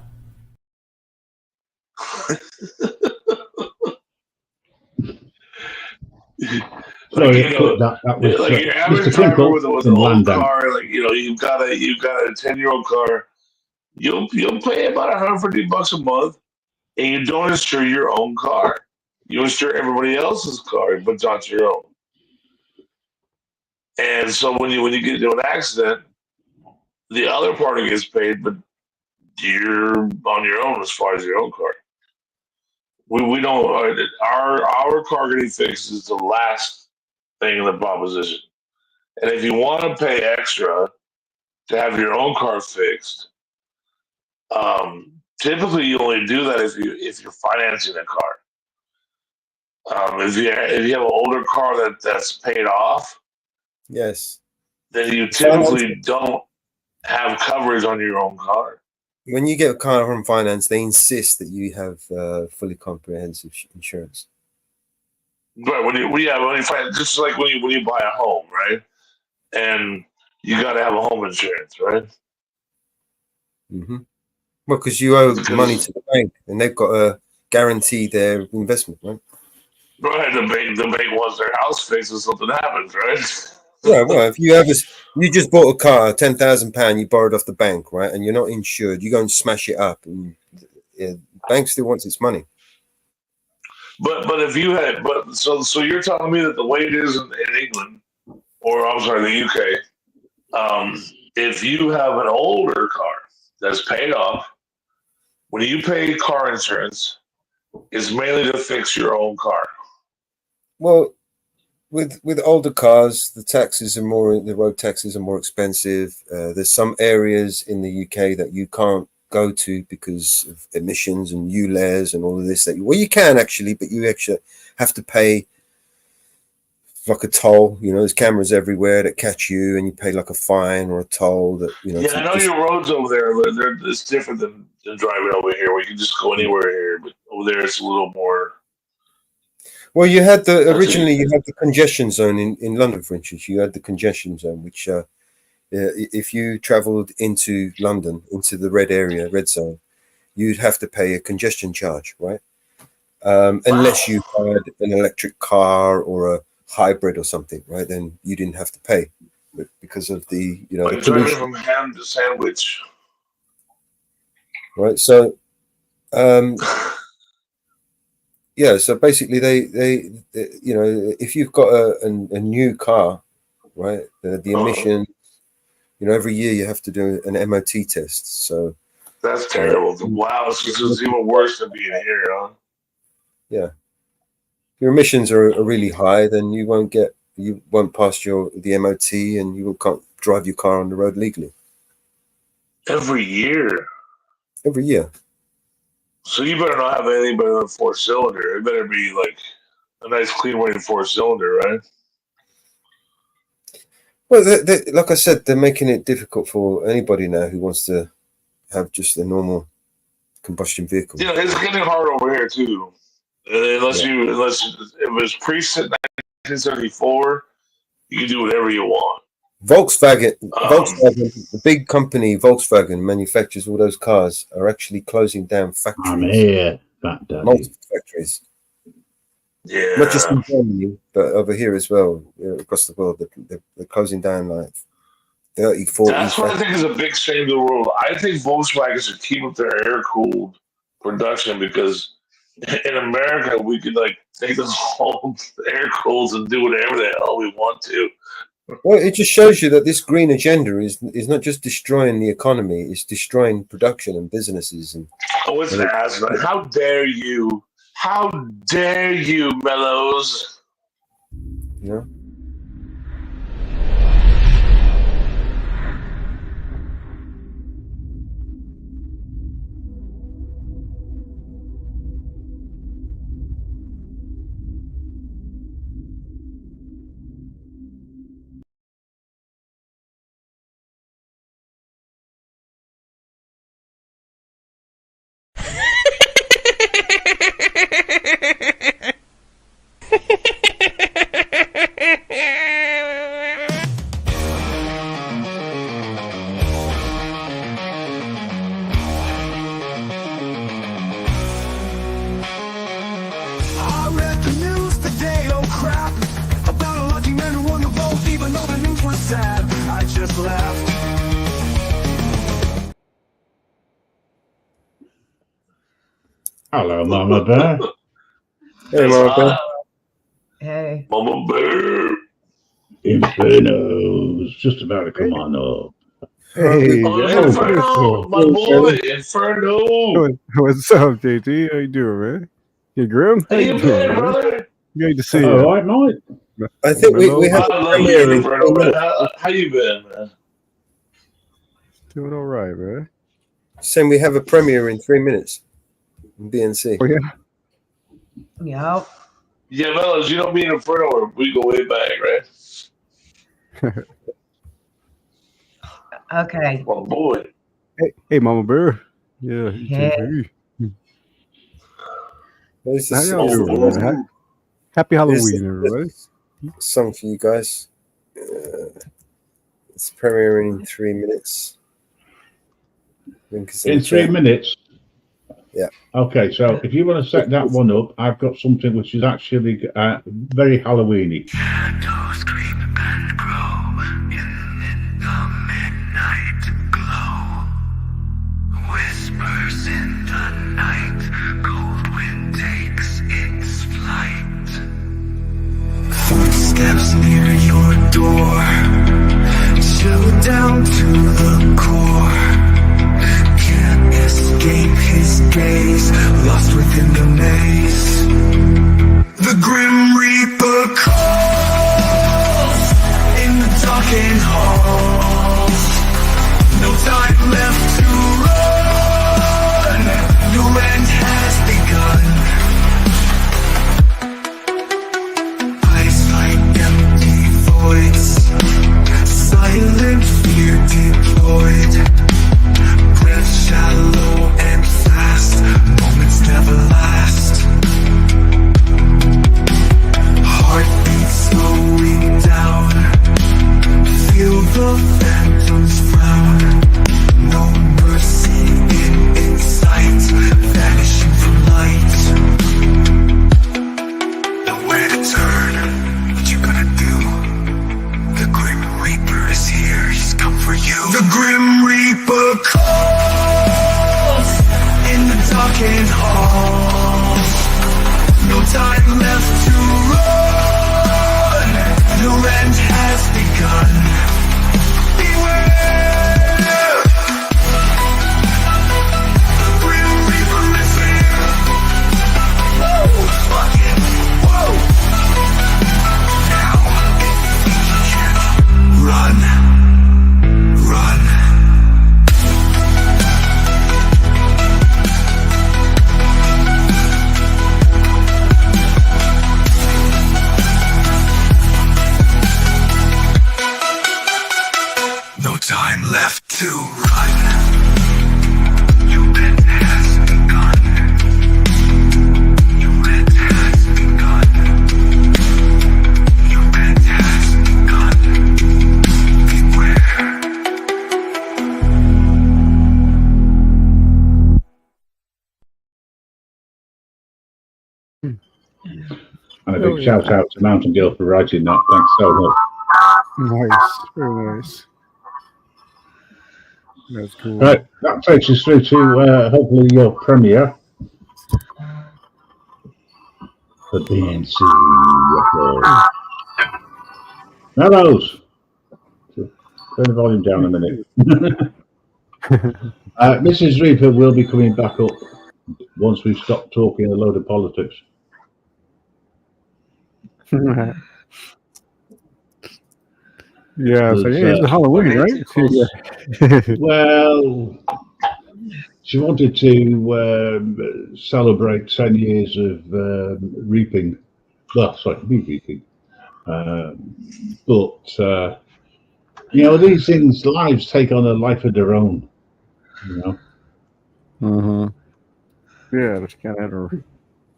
Sorry, that was like your average Mr. driver Tinkle with an from old Landon. car, like you've got a 10-year-old car. You'll pay about $150 a month, and you don't insure your own car. You insure everybody else's car, but not your own. And so when you get into an accident, the other party gets paid, but you're on your own as far as your own car. We don't our car getting fixed is the last thing in the proposition. And if you want to pay extra to have your own car fixed, typically you only do that if you're financing a car. If you have an older car that's paid off, yes, then you typically don't have coverage on your own car. When you get a car from finance, they insist that you have fully comprehensive insurance. Right, when you find, just like when you buy a home, right? And you got to have a home insurance, right? Mm-hmm. Well, because you owe money to the bank, and they've got to guarantee their investment, right? Right, the bank wants their house fixed if something happens, right? Yeah, well, if you just bought a car, £10,000 you borrowed off the bank, right, and you're not insured, you go and smash it up, and the bank still wants its money. But if you had, so you're telling me that the way it is in England, or I'm sorry, the UK, if you have an older car that's paid off, when you pay car insurance, it's mainly to fix your own car. Well, with older cars, the road taxes are more expensive. There's some areas in the UK that you can't go to because of emissions and ULEZ and all of this. You can actually, but you actually have to pay like a toll. There's cameras everywhere that catch you, and you pay like a fine or a toll. That Yeah, I know your roads over there. It's different than driving over here. We can just go anywhere here, but over there it's a little more. Well, you had originally you had the congestion zone in London, for instance. You had the congestion zone, which if you travelled into London, into the red zone, you'd have to pay a congestion charge, right? Unless you had an electric car or a hybrid or something, right? Then you didn't have to pay, but because of the the driving from ham to sandwich, right? So, yeah. So basically, they if you've got a new car, right, the emission, every year you have to do an MOT test. So that's terrible. Wow, this is even worse than being here, huh? Yeah. Your emissions are really high, then you won't pass the MOT, and you can't drive your car on the road legally. Every year. Every year. So you better not have anything better than 4-cylinder. It better be like a nice, clean running 4-cylinder, right? Well, like I said, they're making it difficult for anybody now who wants to have just a normal combustion vehicle. Yeah, it's getting hard over here too. Unless if it was pre-1974, you can do whatever you want. Volkswagen, the big company Volkswagen manufactures all those cars, are actually closing down factories. I'm here, multiple factories. Yeah, not just in Germany, but over here as well, across the world. They're closing down like 30, 40. That's what I think is a big shame to the world. I think Volkswagen should keep up their air-cooled production, because in America we could take the whole air-cooled and do whatever the hell we want to. Well, it just shows you that this green agenda is not just destroying the economy; it's destroying production and businesses. And it's an asinine. How dare you How dare you, Mellows? Yeah. I read the news today, oh crap, about a lucky man who won the vote, even though the news was sad. I just laughed. Hello, Mama Bear. Hey, Mama Bear. Hey. Mama Bear. Inferno's just about to come on up. Hey, Oh, Inferno, my boy, Inferno. What's up, JT? How you doing, man? You grim? How How you doing, been, man? brother? Good to see All you. right, mate. I think we have I a love premiere you, in Inferno, 3 man. minutes. How you been, man? Doing all right, man. Saying we have a premiere in 3 minutes. In BNC. Oh, yeah? Yep. Yeah, Mellows, you know me and Inferno, we go way back, right? Okay. My boy. Hey, Mama Bear. Yeah. Hey. This How is y'all doing, man? Happy Halloween, everybody. Song for you guys. It's premiering in 3 minutes. Link is In the 3 chat. minutes. Yeah. Okay, so if you want to set that one up, I've got something which is actually very Halloweeny. Shadows creep and grow in the midnight glow. Whispers in the night, cold wind takes its flight. Footsteps near your door, chill down to the core. Can't escape his gaze, lost within the maze. The Grim Reaper calls in the darkened halls. No time left to run. Your end has begun. Eyes like empty voids. Silent fear deployed. Breath shallow and fast. Moments never last. Heartbeat slowing down. Feel the phantoms frown. No mercy in sight. Vanishing from light. Nowhere to turn. What you gonna do? The Grim Reaper is here. He's come for you. The Grim Reaper calls in the darkened halls. No time left to run. Your end has begun. Beware. Grim Reaper is here. Whoa, fuck it. Whoa. Now, run. Run. No time left to run. Your end has begun. Your end has begun. Your end has begun. Beware. And a big shout out to Mountain Girl for writing that. Thanks so much. Nice. Very nice. That's cool. Right, that takes us through to hopefully your premiere. The BNC record. Mellows. Turn the volume down a minute. Mrs. Reaper will be coming back up once we stop talking a load of politics. Yeah, so yeah, it's Halloween, right? Yeah. Well, she wanted to celebrate 10 years of reaping. Well, sorry, reaping. But you know, these things, lives take on a life of their own. You know. Yeah, just kind of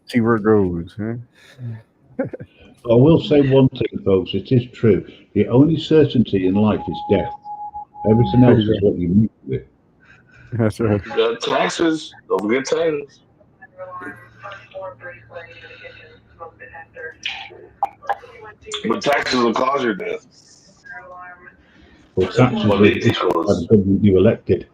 see where it goes. Huh? I will say one thing, folks. It is true. The only certainty in life is death. Everything else is what you meet with. That's right. You got taxes. Don't forget taxes. But taxes will cause your death. Well, taxes What are they the teach issue by the us. government you elected.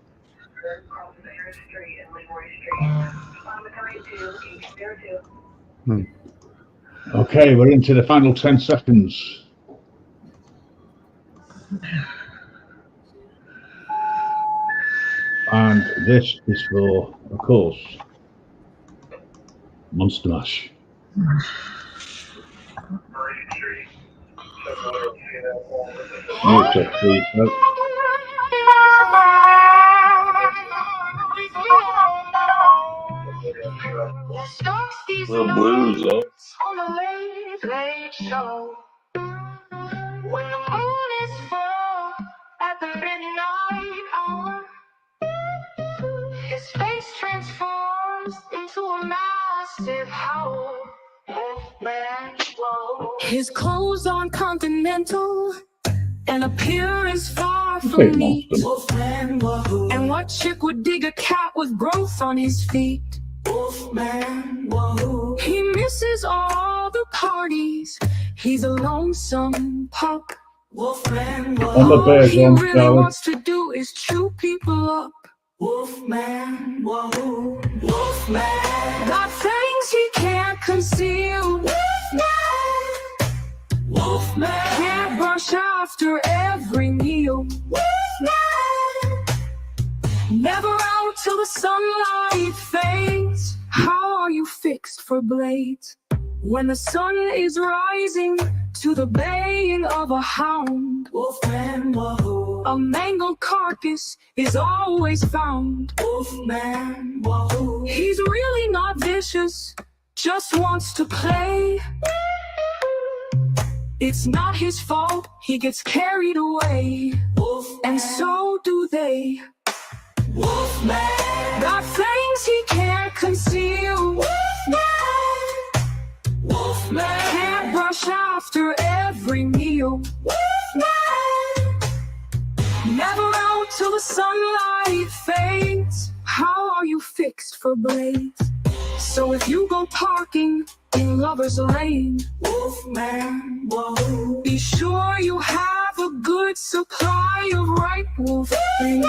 Okay, we're into the final 10 seconds. And this is for, of course, Monster Mash. Music, please. Nope. The blues, though. On the late, late show. When the moon is full at the midnight hour, his face transforms into a massive howl. Wolfman, whoa. His clothes on continental, and appearance far from neat. Wolfman, whoa. And what chick would dig a cat with growth on his feet? Wolfman, whoa. He misses all the parties. He's a lonesome pup. Wolfman, whoa. All he really wants to do is chew people up. Wolfman, whoa. Wolfman. Got things he can't conceal. Wolfman. Wolfman. Can't brush after every meal. Wolfman. Never out till the sunlight fades. How are you fixed for blades? When the sun is rising to the baying of a hound. Wolfman, whoa. A mangled carcass is always found. Wolfman, whoa. He's really not vicious, just wants to play. It's not his fault, he gets carried away. Wolfman. And so do they. Wolfman. Got things he can't conceal. Wolfman. Wolfman. Can't brush after every meal. Wolfman. Never out till the sunlight fades. How are you fixed for blades? So if you go parking in Lover's Lane, Wolfman, whoa. Be sure you have a good supply of ripe wolf things.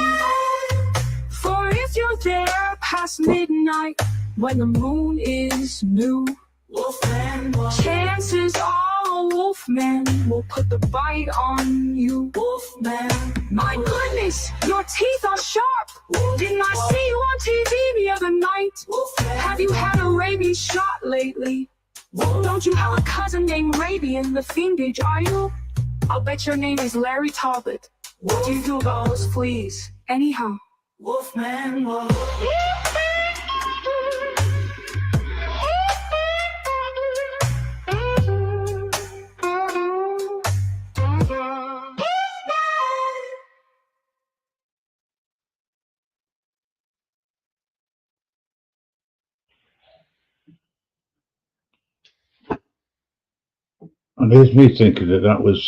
For if you're there past midnight, when the moon is new, Wolfman, whoa. Chances are a wolfman will put the bite on you. Wolfman, my goodness, your teeth are sharp. Didn't I see you on TV the other night? Wolfman. Have you had a rabies shot lately? Don't you have a cousin named Rabian, the fiendage, are you? I'll bet your name is Larry Talbot. What do you do about those fleas? Anyhow, Wolfman, whoa. And here's me thinking that that was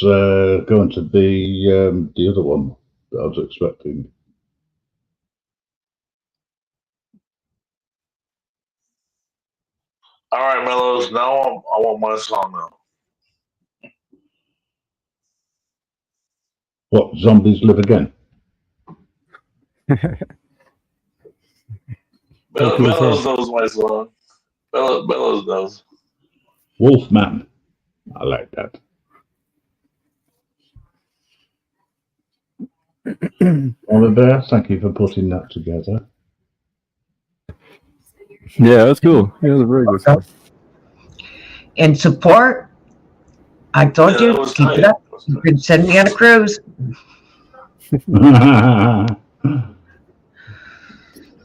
going to be the other one that I was expecting. All right, Mellows. Now I want my song now. What, zombies live again? Mellows knows my song. Mellows knows. Wolfman. I like that. Oliver, thank you for putting that together. Yeah, that's cool. Yeah, that's a very good song. And support, I told Yeah, that you, was keep tight. it up. You can send me on a cruise.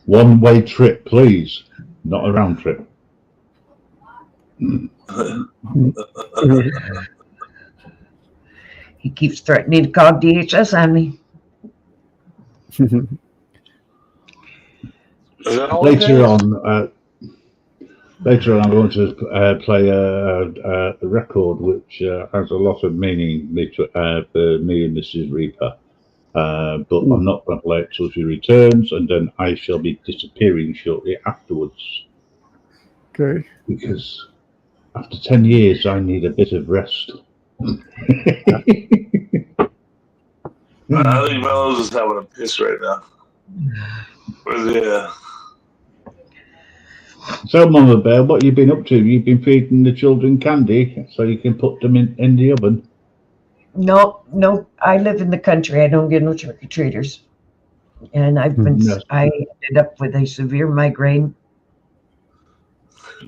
One-way trip, please. Not a round trip. He keeps threatening to call DHS on me. Later on, I'm going to play a record which has a lot of meaning for me and Mrs. Reaper. But I'm not going to play it till she returns, and then I shall be disappearing shortly afterwards. Okay. Because after 10 years, I need a bit of rest. I think Mellows is having a piss right now. Yeah. So, Mama Bear, what you been up to? You've been feeding the children candy so you can put them in the oven? No, I live in the country. I don't get no trick-or-treaters. And I ended up with a severe migraine.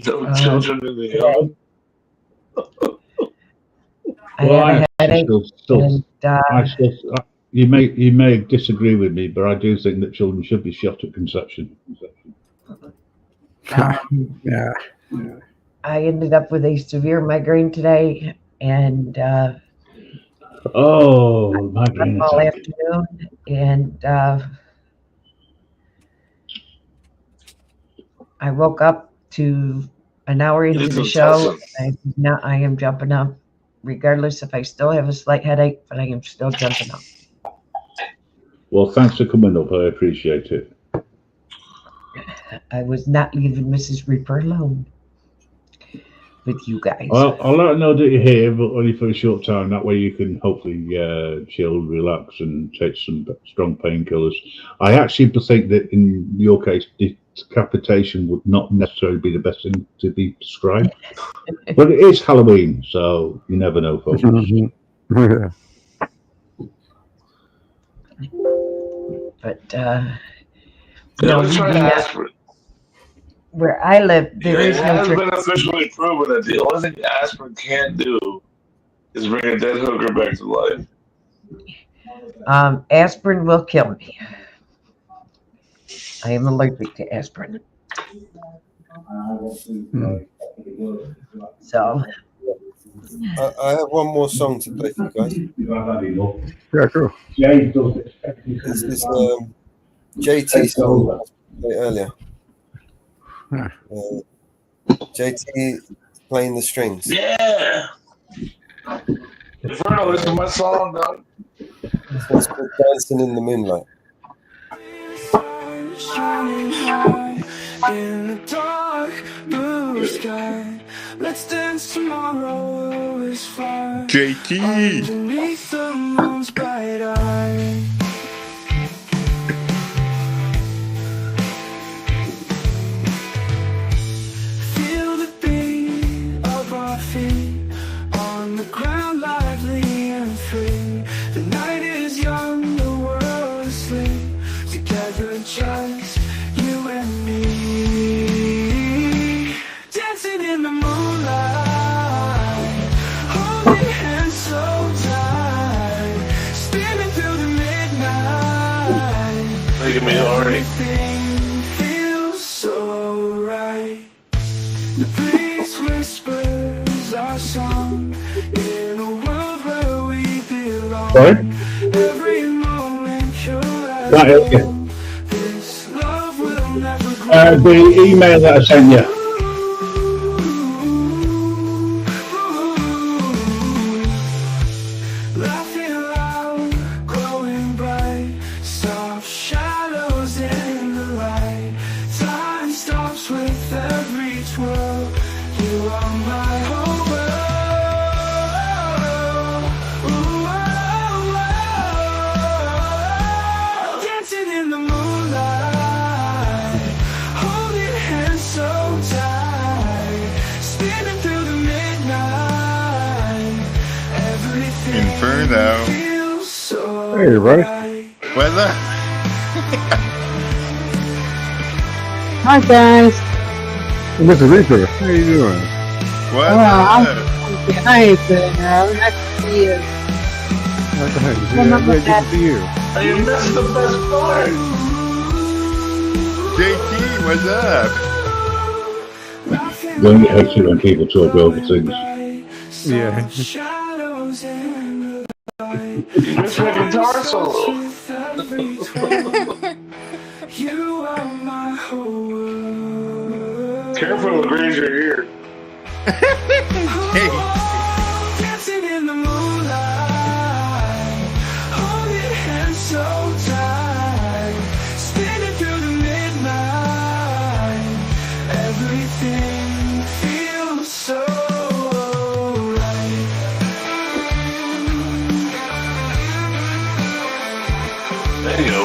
No children in the oven? I had a headache. You may disagree with me, but I do think that children should be shot at conception. Yeah. I ended up with a severe migraine today, and migraine all attack. afternoon, and I woke up to an hour into the show. I am jumping up, regardless if I still have a slight headache, but I am still jumping up. Well, thanks for coming up. I appreciate it. I was not leaving Mrs. Reaper alone with you guys. I'll let her know that you're here, but only for a short time. That way you can hopefully chill, relax, and take some strong painkillers. I actually think that in your case, decapitation would not necessarily be the best thing to be prescribed. But it is Halloween, so you never know, folks. But where I live, there is no It has trick. been officially proven that the only thing aspirin can't do is bring a dead hooker back to life. Aspirin will kill me. I am allergic to aspirin. So I have one more song to play for you guys. Yeah, cool. This is JT song earlier. JT playing the strings. Yeah. Inferno, listen to my song, dog. This one's called Dancing in the Moonlight. Shining high in the dark blue sky. Let's dance tomorrow is fine. JT. Underneath the moon's bright eye. Feel the beat of our feet on the ground, lively and free. The night is young, the world is asleep. Together, just you and me, dancing in the moonlight, holding hands so tight, spinning through the midnight. Making me horny. Everything feels so right. The breeze whispers our song in a world where we belong. Sorry? Every moment you're at Right, okay. this love will never grow. The email that I sent you. Laughing loud, glowing bright, soft shadows in the light. Time stops with every twirl. You are my whole world. Dancing in the moonlight, holding hands so tight, spinning through the midnight. Everything Inferno. feels so Hey, everybody. right. What's up? Hi, guys. Mr. Reaper, how you doing? What? I ain't good now. Nice to see you. Good to see you. Hey, you missed the best part. JT, what's up? Don't get hectic when people talk over things. Yeah. You missed my guitar solo. Careful, it'll graze your ear. Dancing in the moonlight, hold your hand so tight, spinning through the midnight. Everything feels so right. There you go.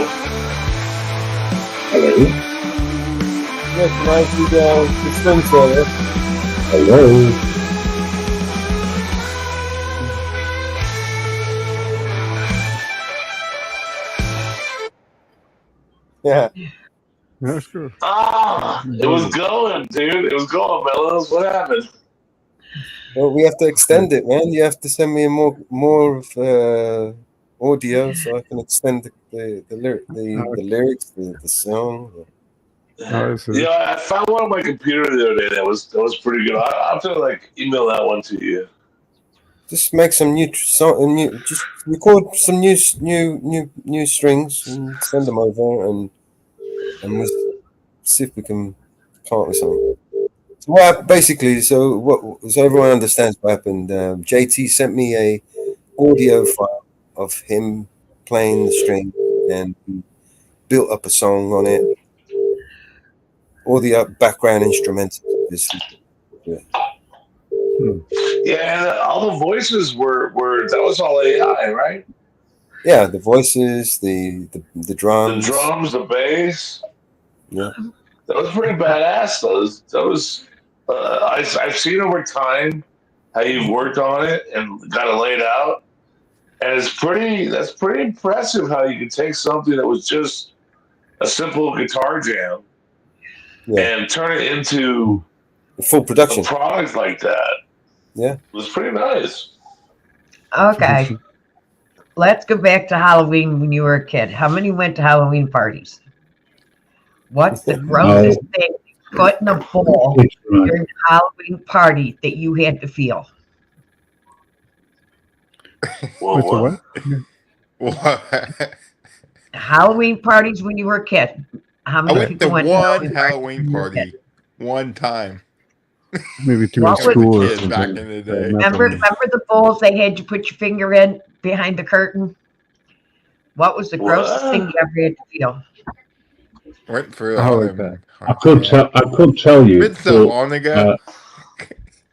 Hello. Yes, nice to the strings there. Hello. Yeah. That's good. It was going, dude. It was going, Mellows. What happened? Well, we have to extend it, man. You have to send me more of audio so I can extend the lyrics, the song. Oh, Yeah, I found one on my computer the other day that was pretty good. I'll have to like email that one to you. Just make some just record some new strings and send them over, and we'll see if we can come up with something. So so everyone understands what happened. JT sent me a audio file of him playing the string, and built up a song on it. All the background instrumentals, obviously. Yeah, and all the voices were that was all AI, right? Yeah, the voices, the drums, the drums, the bass. Yeah, that was pretty badass. That was I've seen over time how you've worked on it and got it laid out, and that's pretty impressive how you could take something that was just a simple guitar jam and turn it into full production, a product like that. Yeah, it was pretty nice. Okay. Let's go back to Halloween when you were a kid. How many went to Halloween parties? What's the grossest thing you put in a bowl during a Halloween party that you had to feel? What? Halloween parties when you were a kid. How I many went to people went one to Halloween party one time. Maybe two What in was school or kid something. back in the day. Remember the bowls they had you put your finger in behind the curtain? What was the grossest thing you ever had to feel? Went through I could tell you. It's so long ago.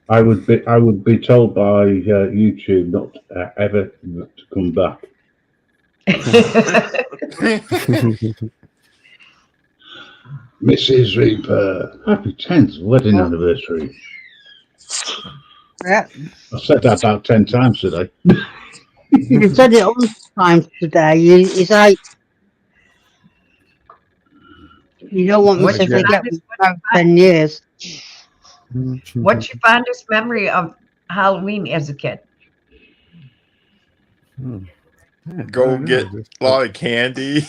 I would be told by YouTube not ever to come back. Mrs. Reaper, happy 10th wedding anniversary. Yeah. I've said that about 10 times today. You said it all the time today. It's like you don't want me to forget about 10 years. What's your fondest memory of Halloween as a kid? Go get a lot of candy.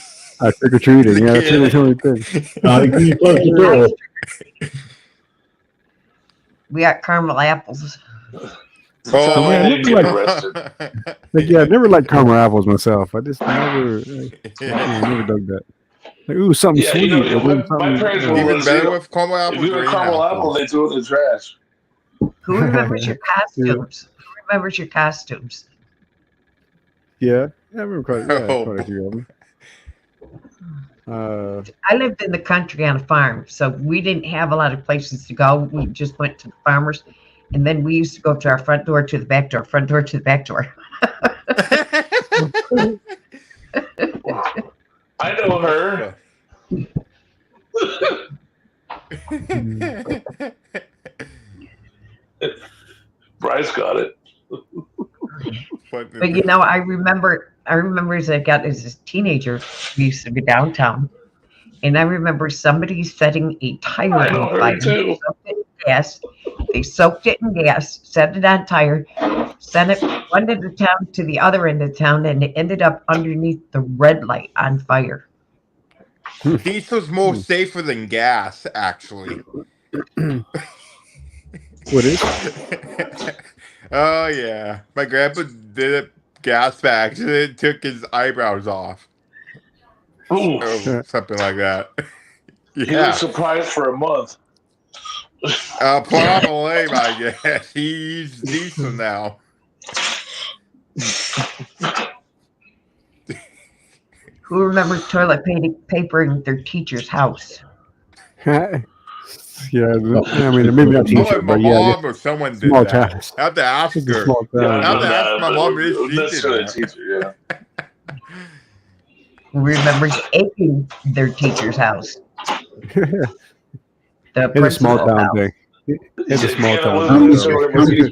Trick or treating, yeah, that's the only thing. Can you close the door? We got caramel apples. Oh, I never liked caramel apples myself. I just never dug that. Like, ooh, something sweet. My parents were even better with caramel apples. If you had a caramel apple, they threw it in the trash. Who remembers your costumes? Who remembers your costumes? Yeah, I remember quite a few of them. I lived in the country on a farm, so we didn't have a lot of places to go. We just went to the farmers, and then we used to go to our front door to the back door, front door to the back door. I know her. Bryce got it. But you know, I remember as I got as a teenager, we used to be downtown, and I remember somebody setting a tire on fire. gas. They soaked it in gas, set it on tire, sent it one end of town to the other end of town, and it ended up underneath the red light on fire. Diesel's more safer than gas, actually. What is? Oh yeah, my grandpa did a gas by accident. Took his eyebrows off. Ooh. Or something like that. He was surprised for a month. Probably, I guess. He's decent now. Who remembers toilet paper in their teacher's house? Yeah, I mean, maybe not teacher, my but yeah, mom or someone did small that. task. I have to ask It's a her. small I have task. to ask my mom if she did that. Teacher, Who remembers aping their teacher's house? The It's a small principal town house. thing. It's a small town. How many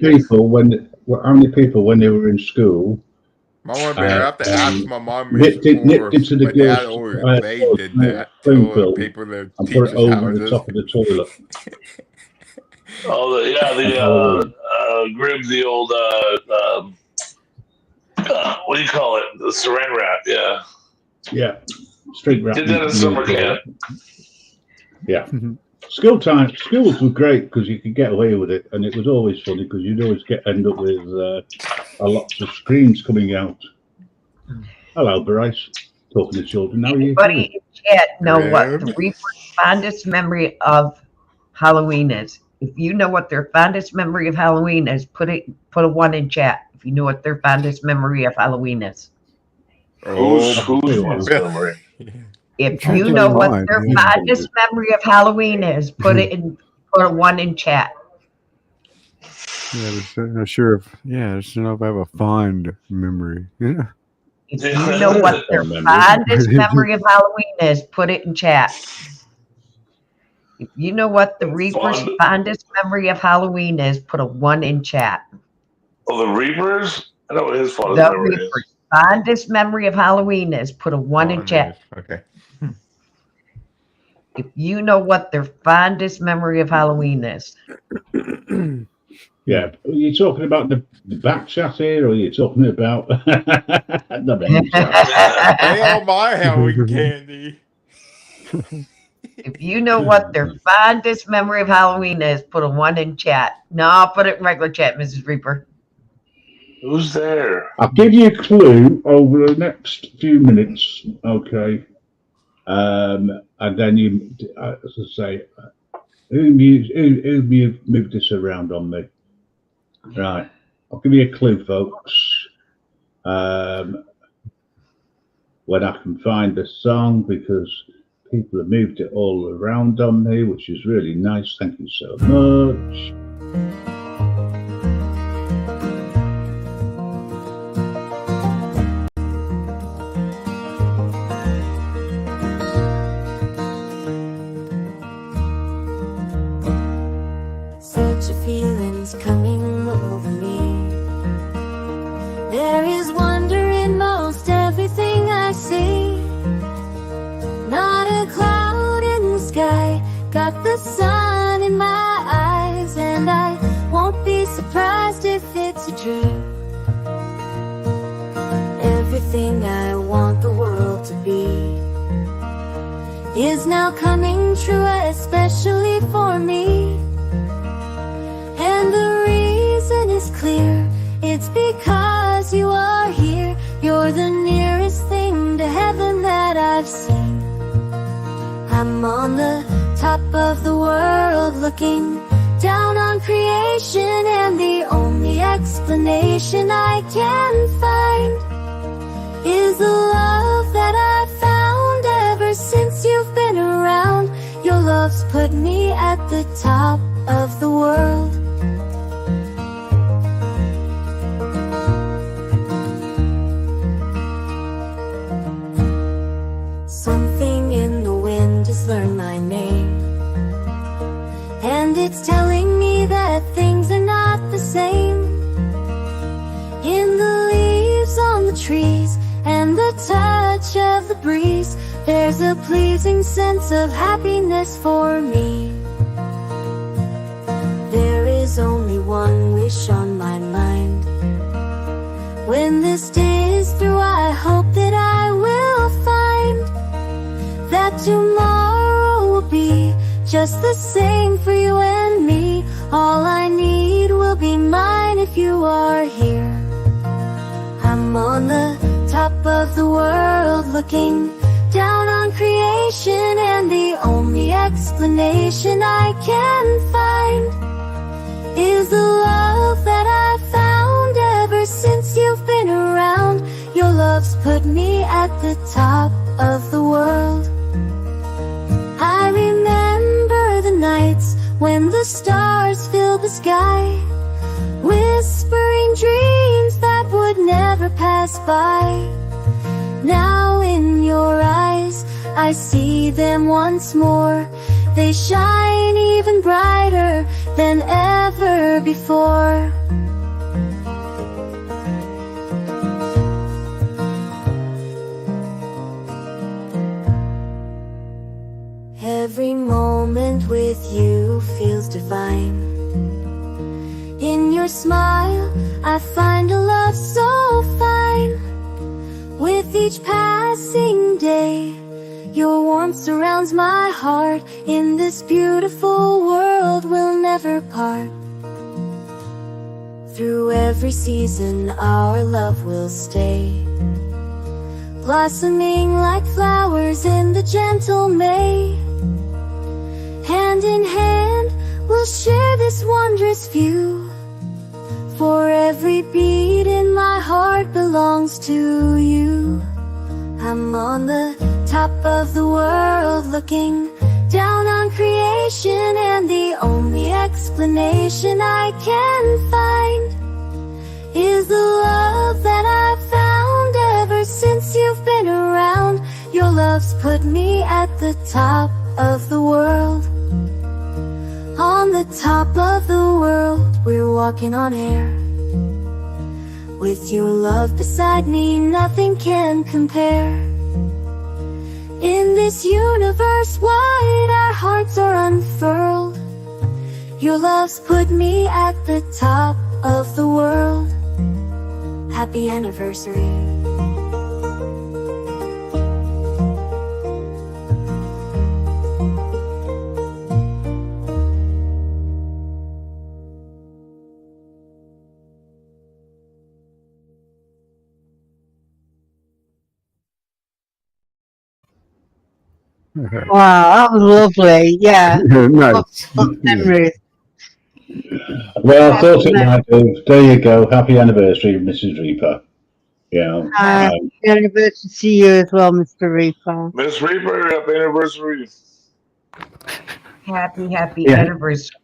people when they were in school? I have to ask my mom Nipped into the my dad girls' or they did that. Springfield People that and put it over houses. the top of the toilet. Oh, Grim, the old, what do you call it? The saran wrap, yeah. Yeah, street wrap. Did that in summer camp. Yeah. Schools were great because you could get away with it, and it was always funny because you'd always end up with a lots of screams coming out. Hello, Bryce. Talking to children. How are you? Anybody in chat know what the Reaper's fondest memory of Halloween is? If you know what their fondest memory of Halloween is, put a 1 in chat. If you know what their fondest memory of Halloween is. Who's memory? If you know what their fondest memory of Halloween is, put a 1 in chat. Yeah, I'm not sure if. Yeah, I just don't know if I have a fond memory. Yeah. If you know what their fondest memory of Halloween is, put it in chat. If you know what the Reaper's fondest memory of Halloween is, put a 1 in chat. Oh, the Reapers? I know what his fondest The memory is. Reaper's fondest memory of Halloween is, put a 1 in chat. Okay. If you know what their fondest memory of Halloween is. Yeah, are you talking about the back chat here, or are you talking about the main chat? Hey, oh my Halloween candy. If you know what their fondest memory of Halloween is, put a 1 in chat. No, put it in regular chat, Mrs. Reaper. Who's there? I'll give you a clue over the next few minutes, okay? And then you, as I say, who moved this around on me? Right, I'll give you a clue, folks. When I can find the song, because people have moved it all around on me, which is really nice. Thank you so much. Such a feeling's coming over me. There is wonder in most everything I see. Not a cloud in the sky, got the sun in my eyes, and I won't be surprised if it's a dream. Everything I want the world to be is now coming true, especially for me. And the reason is clear, it's because you are here. You're the nearest thing to heaven that I've seen. I'm on the top of the world looking down on creation, and the only explanation I can find is the love that I've found ever since you've been around. Your love's put me at the top of the world. Something in the wind has learned my name, and it's telling me that things are not the same. In the leaves on the trees and the touch of the breeze, there's a pleasing sense of happiness for me. only one wish on my mind. When this day is through, I hope that I will find that tomorrow will be just the same for you and me. All I need will be mine if you are here. I'm on the top of the world looking down on creation, and the only explanation I can find is the love that I've found ever since you've been around. Your love's put me at the top of the world. I remember the nights when the stars filled the sky, whispering dreams that would never pass by. Now in your eyes, I see them once more. They shine even brighter than ever before. Every moment with you feels divine. In your smile, I find a love so fine. With each passing day, your warmth surrounds my heart. In this beautiful world, we'll never part. Through every season, our love will stay, blossoming like flowers in the gentle May. Hand in hand, we'll share this wondrous view, for every beat in my heart belongs to you. I'm on the top of the world looking down on creation, and the only explanation I can find is the love that I've found ever since you've been around. Your love's put me at the top of the world. On the top of the world, we're walking on air. With your love beside me, nothing can compare. In this universe wide, our hearts are unfurled. Your love's put me at the top of the world. Happy anniversary. Wow, that was lovely. Yeah. Nice. What memories. Well, I thought it might do. There you go. Happy anniversary, Mrs. Reaper. Yeah. Happy anniversary to you as well, Mr. Reaper. Miss Reaper, happy anniversary. Happy Yeah. anniversary.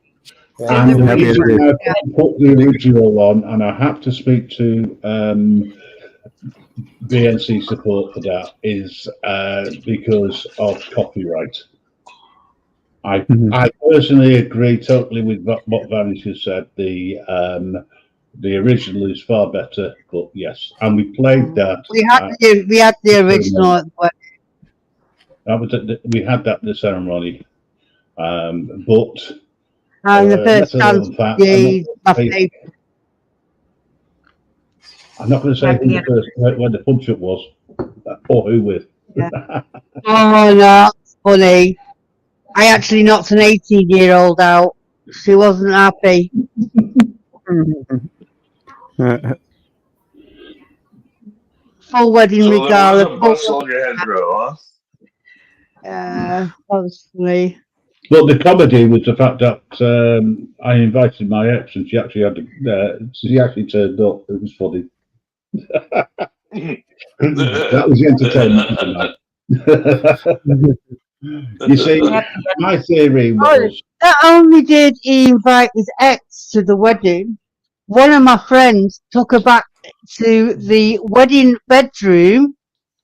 And the reason I put the original on, and I have to speak to BNC support for that, is because of copyright. I personally agree totally with what Vanish has said. The original is far better, but yes, and we played that. We had the original. That was we had that at the ceremony, but And the first dance, my favourite. I'm not going to say who the first when the punch up was or who with. Yeah. Oh no, that's funny. I actually knocked an 18-year-old out. She wasn't happy. Full wedding So regala. there was a bus on your hedgerow, huh? Yeah, that was funny. Well, the comedy was the fact that I invited my ex, and she actually had she actually turned up. It was funny. That was the entertainment tonight. You see, my theory was not only did he invite his ex to the wedding, one of my friends took her back to the wedding bedroom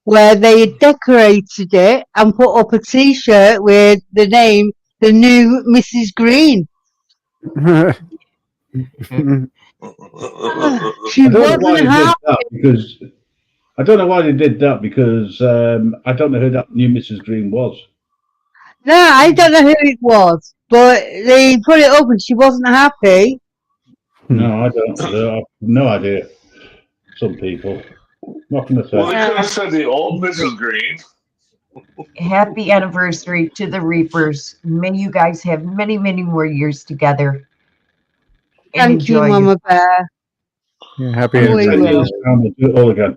where they had decorated it and put up a T-shirt with the name, the new Mrs. Green. She wasn't happy. Because I don't know why they did that, because I don't know who that new Mrs. Green was. No, I don't know who it was, but they put it up and she wasn't happy. No, I don't. I have no idea. Some people. What can I say? Well, they could have said the old Mrs. Green. Happy anniversary to the Reapers. May you guys have many, many more years together. And Thank you, enjoy Mama Bear. Yeah, happy We And 10 anniversary. will. years time, we'll do it all again.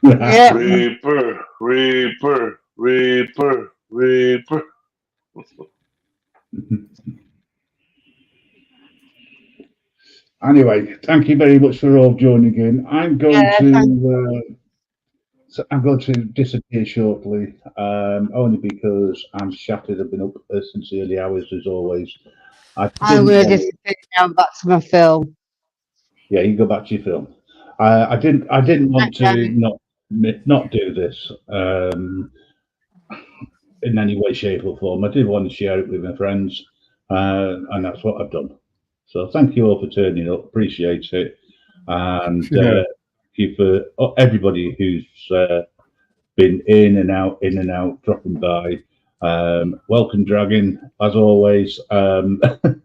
Yeah. Reaper, Reaper, Reaper, Reaper. Anyway, thank you very much for all joining in. I'm going to disappear shortly, only because I'm shattered. I've been up since the early hours as always. I I'm didn't going to want disappear now back to my film. Yeah, you go back to your film. I didn't want to not do this in any way, shape, or form. I did want to share it with my friends, and that's what I've done. So thank you all for turning up. Appreciate it, and Yeah. thank you for everybody who's been in and out, dropping by. Welcome, Dragon, as always. The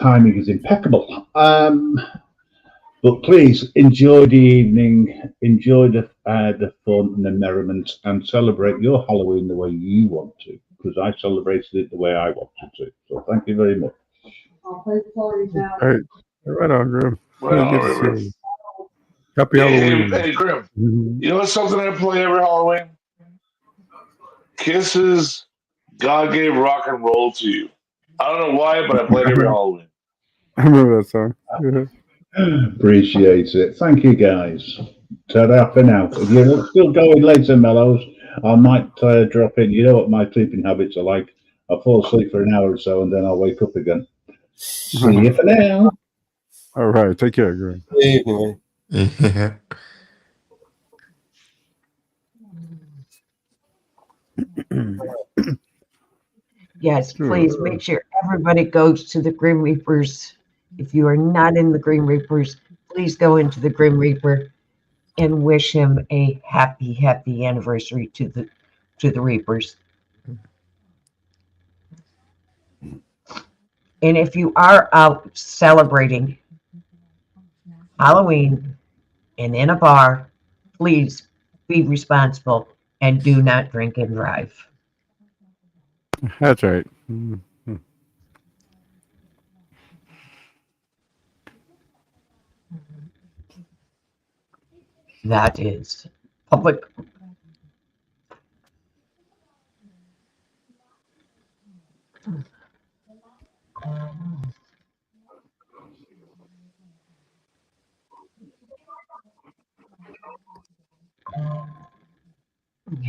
timing is impeccable. But please enjoy the evening, enjoy the fun and the merriment, and celebrate your Halloween the way you want to, because I celebrated it the way I wanted to. So thank you very much. Hey, right on, Grim. Well, Good to River. see you. Happy Hey, Halloween. hey, Grim. You know what's something I play every Halloween? Kisses, God gave rock and roll to you. I don't know why, but I play it every Halloween. I remember that song. Yeah. Appreciate it. Thank you, guys. Ta-ra for now. If you're still going later, Mellows, I might drop in. You know what my sleeping habits are like. I'll fall asleep for an hour or so, and then I'll wake up again. See you for now. All right. Take care, Grim. Good evening, Yeah. Yes, please make sure everybody goes to the Grim Reapers. If you are not in the Grim Reapers, please go into the Grim Reaper and wish him a happy, happy anniversary to the Reapers. And if you are out celebrating Halloween and in a bar, please be responsible and do not drink and drive. That's right. Mm-hmm. That is public.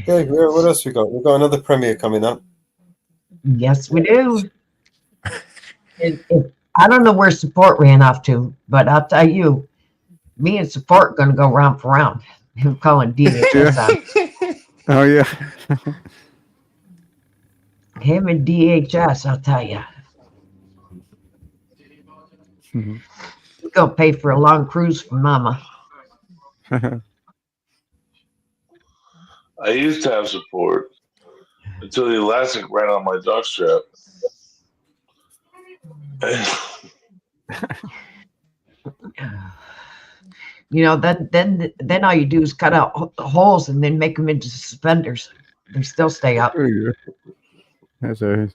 Okay, what else we got? We've got another premiere coming up. Yes, we do. I don't know where support ran off to, but I'll tell you, me and support are going to go round for round. I'm calling DHS on. Oh, yeah. Him and DHS, I'll tell you. Mm-hmm. He's going to pay for a long cruise for Mama. I used to have support until the elastic ran on my dog strap. You know, then all you do is cut out the holes and then make them into suspenders. They still stay up. There you go. That's right.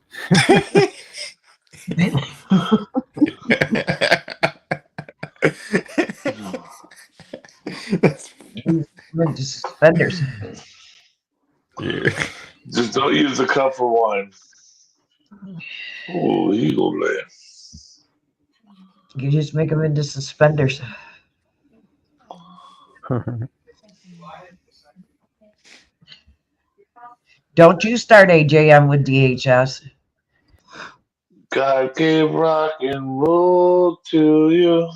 Into suspenders. Yeah. Just don't use the cup for wine. Oh, Eagle Man. You just make them into suspenders. Don't you start AJM with DHS. God gave rock and roll to you.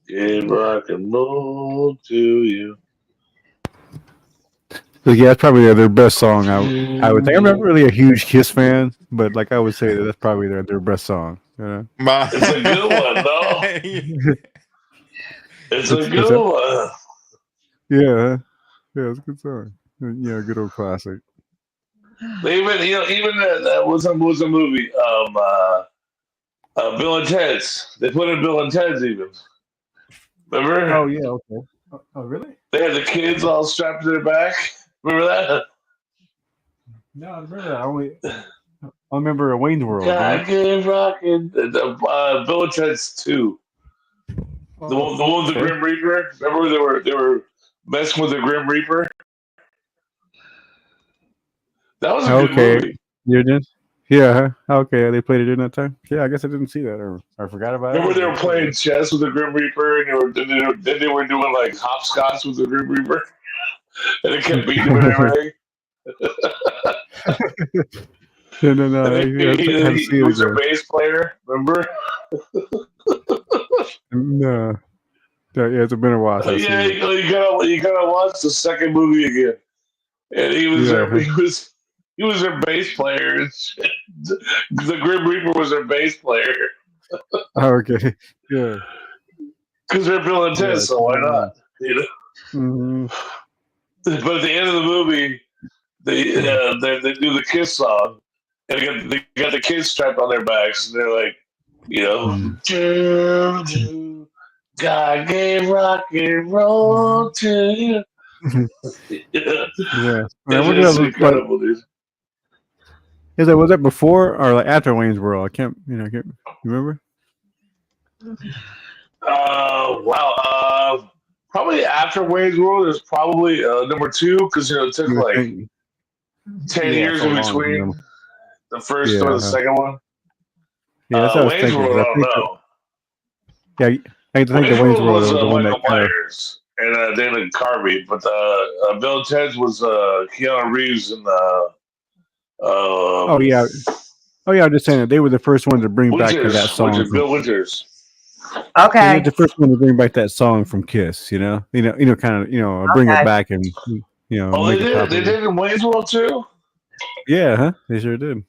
Gave rock and roll to you. So yeah, that's probably their best song. I would think. I'm not really a huge Kiss fan, but like I would say that's probably their best song. You know? It's a good one, though. It's a good one. Yeah, it's a good song. Yeah, good old classic. Even that was a movie. Bill and Ted's. They put in Bill and Ted's even. Remember? Oh yeah, okay. Oh really? They had the kids all strapped to their back. Remember that? No, I remember that. I remember Wayne's World. God gave rockin'. Bill and Ted's 2. The one with the Grim Reaper. Remember they were messing with the Grim Reaper. That was a good movie. You did? Yeah. Okay. They played it during that time. Yeah. I guess I didn't see that, or I forgot about Remember it. they were playing chess with the Grim Reaper, and then they were doing like hopscotch with the Grim Reaper, and they kept beating him and everything. No. He was their bass player. Remember? No. Yeah, it's been a while. Yeah, you gotta watch the second movie again. And he was their bass player. The Grim Reaper was their bass player. Okay. Yeah. Because they're Bill and Ted, so why not? You know. Mm-hmm. But at the end of the movie, they do the Kiss song, and they got the kids strapped on their backs, and they're like, God gave rock and roll to you. Yeah. It's incredible, dude. Was that before or like after Wayne's World? I can't. You remember? Wow. Probably after Wayne's World is probably number 2 because it took like 10 years in between the first one and the second one. Yeah, that's what I was Wayne's thinking. World, I don't know. Yeah, I think the Wayne's World was the one that Michael Myers and Dana Carvey, but Bill and Ted's was Keanu Reeves and Oh yeah, I'm just saying that they were the first one to bring back that song. Bill Winters. Okay. The first one to bring back that song from Kiss. Kind of bring it back and make it popular. They did in Wayne's World too. Yeah, they sure did.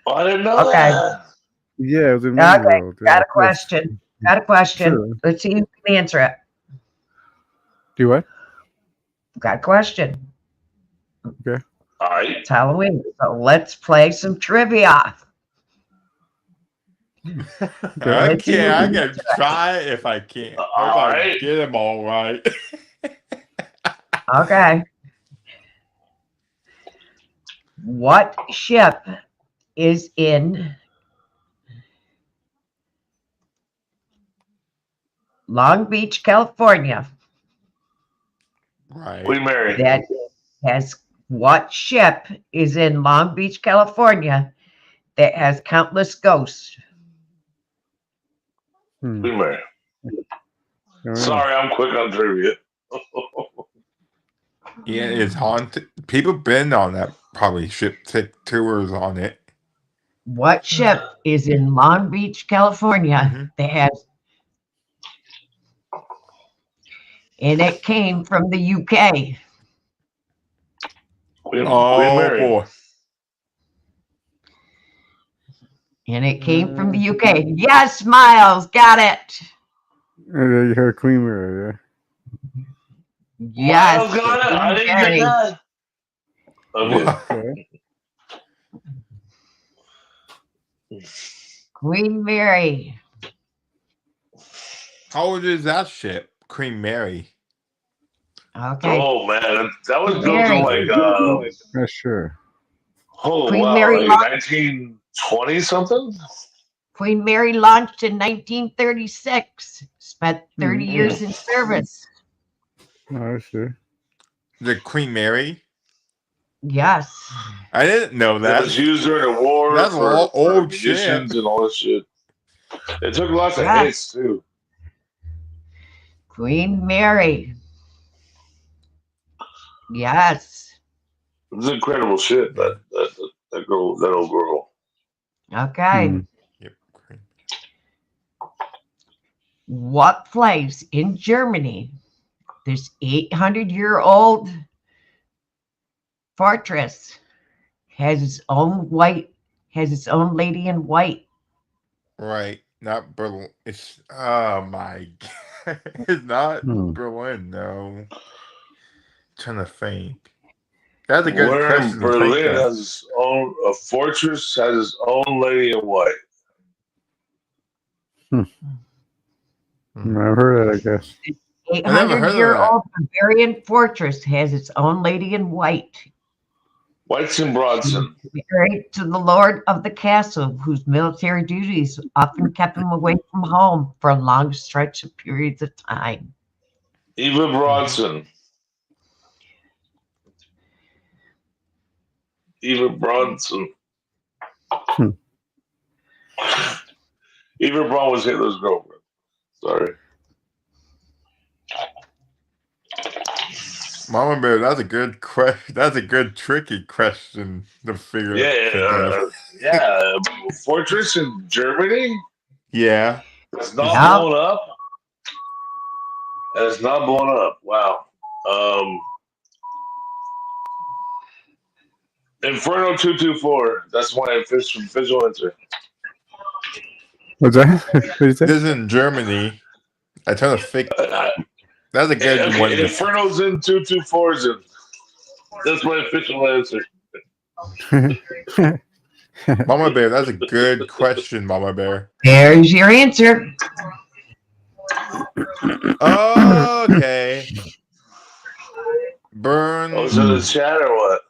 Oh, I didn't know that. Yeah, it was in Wayne's World. Got a question. Sure. Let's see who can answer it. Do what? Got a question. Okay. All right. It's Halloween, so let's play some trivia. Okay, I can try it if I can. All right. Get them all right. Okay. What ship is in Long Beach, California? Right. Queen Mary. What ship is in Long Beach, California that has countless ghosts? Queen Mary. Sorry, I'm quick on trivia. Yeah, it's haunted. People been on that probably ship, take tours on it. What ship is in Long Beach, California that has, and it came from the UK. Queen Mary. Boy. And it came from the UK. Yes, Miles, got it. You heard Queen Mary, Yes. Miles got it. I didn't get that. Okay. Queen Mary. How old is that ship? Queen Mary. Okay. Oh man, that was built in like yeah, sure. Oh Queen wow, Mary like 1920 something. Queen Mary launched in 1936. Spent 30 years in service. Oh, sure. The Queen Mary? Yes. I didn't know that. It was used during the war. That's all old shit. And all this shit. It took lots of hits too. Queen Mary. Yes. It was incredible shit. That girl, that old girl. Okay. Yep. What place in Germany? This 800-year-old fortress has its own lady in white. Right. Not Berlin. It's my God. It's not Berlin, no. I'm trying to think. That's a good question. Berlin has its own fortress, has its own lady in white. I've heard that, I guess. I never heard of 800-year-old Bavarian fortress has its own lady in white. Whites and Bronson. Married to the lord of the castle, whose military duties often kept him away from home for a long stretch of periods of time. Eva Bronson. Eva Bronson. Eva Braun was Hitler's girlfriend. Sorry. Mama Bear, that's a good question. That's a good tricky question to figure out. Yeah. Fortress in Germany? Yeah. It's not blown up? And it's not blown up. Wow. Inferno 224. That's my official answer. What's that? What did you say? This is in Germany. I try to fix. That's a good one. Inferno's in 224's in. That's my official answer. Mama Bear, that's a good question, Mama Bear. There's your answer. Okay. Burn. Oh, is it the chat or what?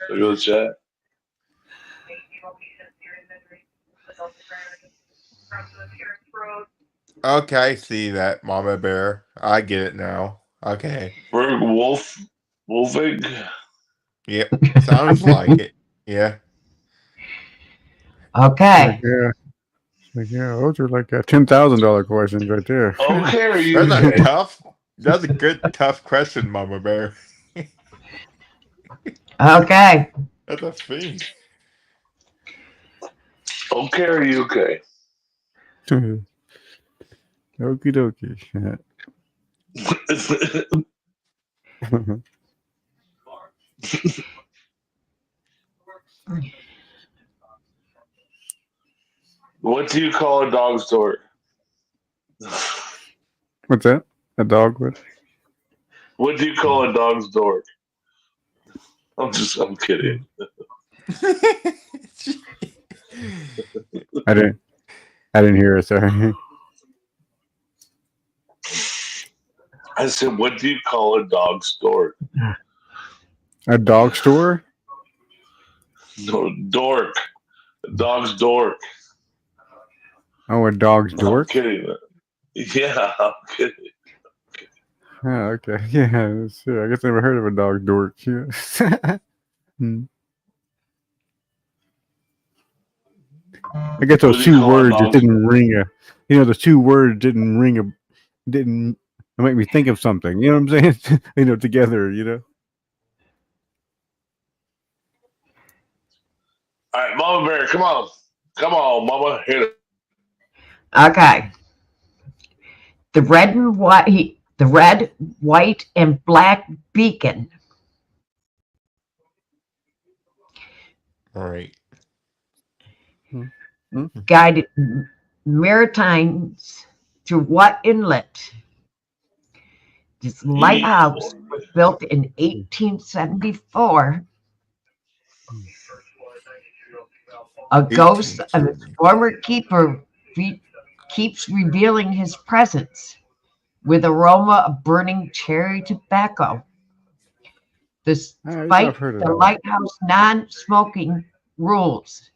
Should I go to the chat? Okay, I see that, Mama Bear. I get it now. Okay. Berg Wolfig? Yep. Sounds like it. Yeah. Okay. Yeah, those are like $10,000 questions right there. Okay, that's a tough. That's a good tough question, Mama Bear. Okay. That's a thing. Okay, are you okay? Okie dokie. What do you call a dog's door? What's that? A dog? What do you call a dog's door? I'm kidding. I didn't hear it, sorry. I said, what do you call a dog's door? A dog store? No, dork. A dog's dork. Oh, a dog's dork? I'm kidding. Yeah, I'm kidding. Oh, okay. Yeah, sure. I guess I never heard of a dog dork. Yeah. I guess those two words just didn't ring a. Those two words didn't make me think of something. You know what I'm saying? Together. All right, Mama Bear, come on, Mama, hit it. Okay. The red, white, and black beacon. All right. Guided Maritimes through what inlet? This lighthouse was built in 1874. A ghost of its former keeper keeps revealing his presence with aroma of burning cherry tobacco. Despite the lighthouse non-smoking rules.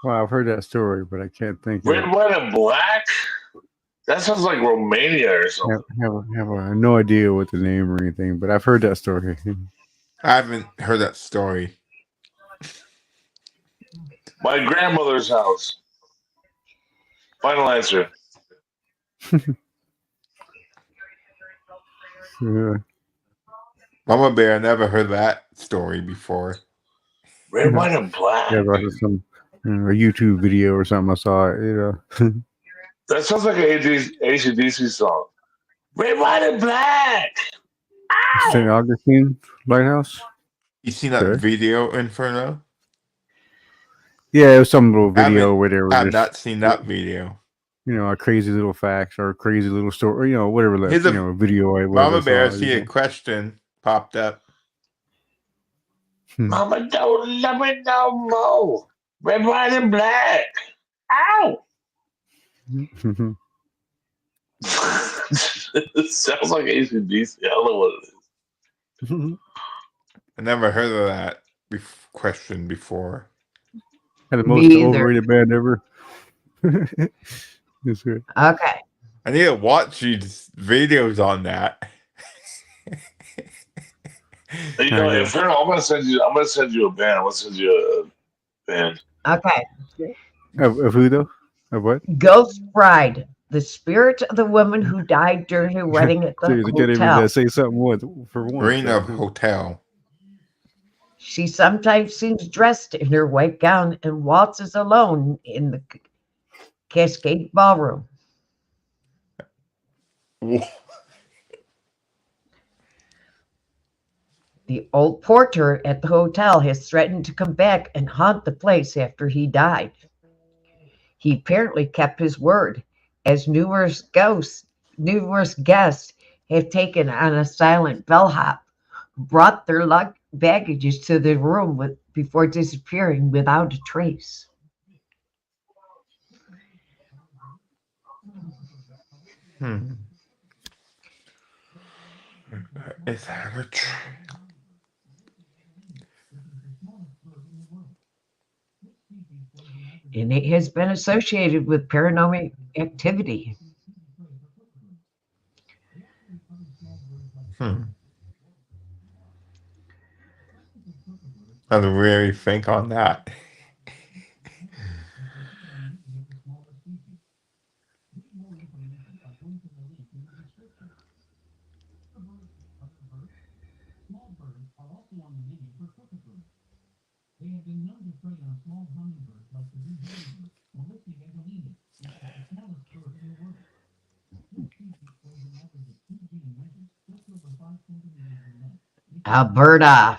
Wow, I've heard that story, but I can't think Red, of it. white, and black? That sounds like Romania or something. I have no idea what the name or anything, but I've heard that story. I haven't heard that story. My grandmother's house. Final answer. Yeah. Mama Bear, I never heard that story before. Red, white, and black. Yeah, like some a YouTube video or something I saw. That sounds like an AC/DC song. Red, white, and black. Ow! St. Augustine Lighthouse. You seen that video, Inferno? Yeah, it was some little video where they were. I've not seen that video. A crazy little facts or a crazy little story, whatever that video I was. Mama Bear, I see a question popped up. Mama, don't love me no more. Red, white, and black. Ow! It sounds like ACDC. I don't know what it is. I never heard of that question before. And the Me most either. overrated band ever. That's right. Okay. I need to watch these videos on that. You know, Inferno, I'm gonna send you a band. I'm gonna send you a band. Okay. Of who though? Of what? Ghost Bride, the spirit of the woman who died during her wedding at the Seriously, you can't even hotel. say something once for once. Arena Hotel. She sometimes seems dressed in her white gown and waltzes alone in the Cascade Ballroom. The old porter at the hotel has threatened to come back and haunt the place after he died. He apparently kept his word, as numerous guests have taken on a silent bellhop, who brought their baggages to the room before disappearing without a trace. Is that a And it has been associated with paranormal activity. I don't really think on that. Alberta,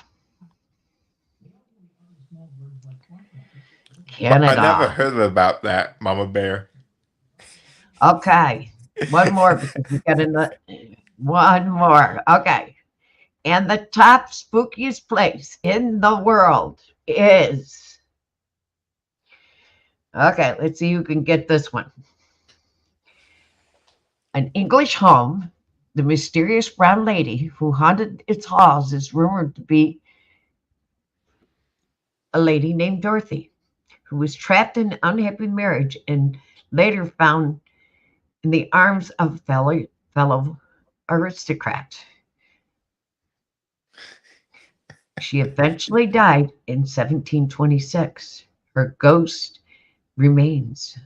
Canada. But I never heard about that, Mama Bear. Okay, one more because we got one more. Okay, and the top spookiest place in the world is. Okay, let's see who can get this one. An English home. The mysterious brown lady who haunted its halls is rumored to be a lady named Dorothy, who was trapped in an unhappy marriage and later found in the arms of a fellow aristocrat. She eventually died in 1726. Her ghost remains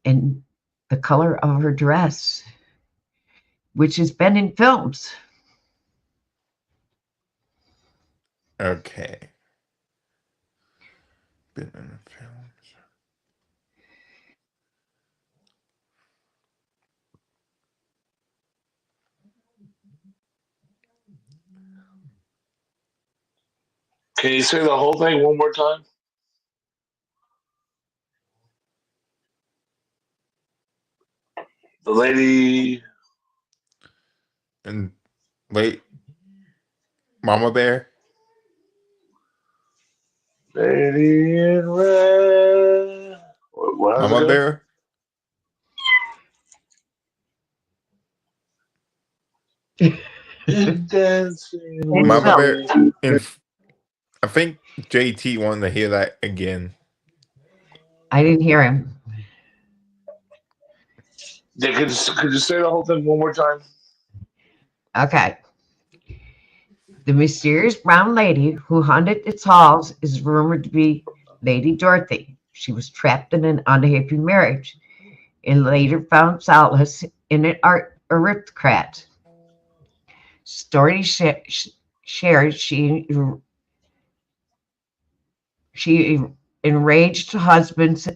in the color of her dress, which has been in films. Okay. Been in the films. Can you say the whole thing one more time? The lady. And wait, Mama Bear. Lady in red. What Mama Bear. Dancing Mama Bear. with I think JT wanted to hear that again. I didn't hear him. Yeah, could you say the whole thing one more time? Okay. The mysterious brown lady who haunted its halls is rumored to be Lady Dorothy. She was trapped in an unhappy marriage and later found solace in an aristocrat. Story shared she enraged husbands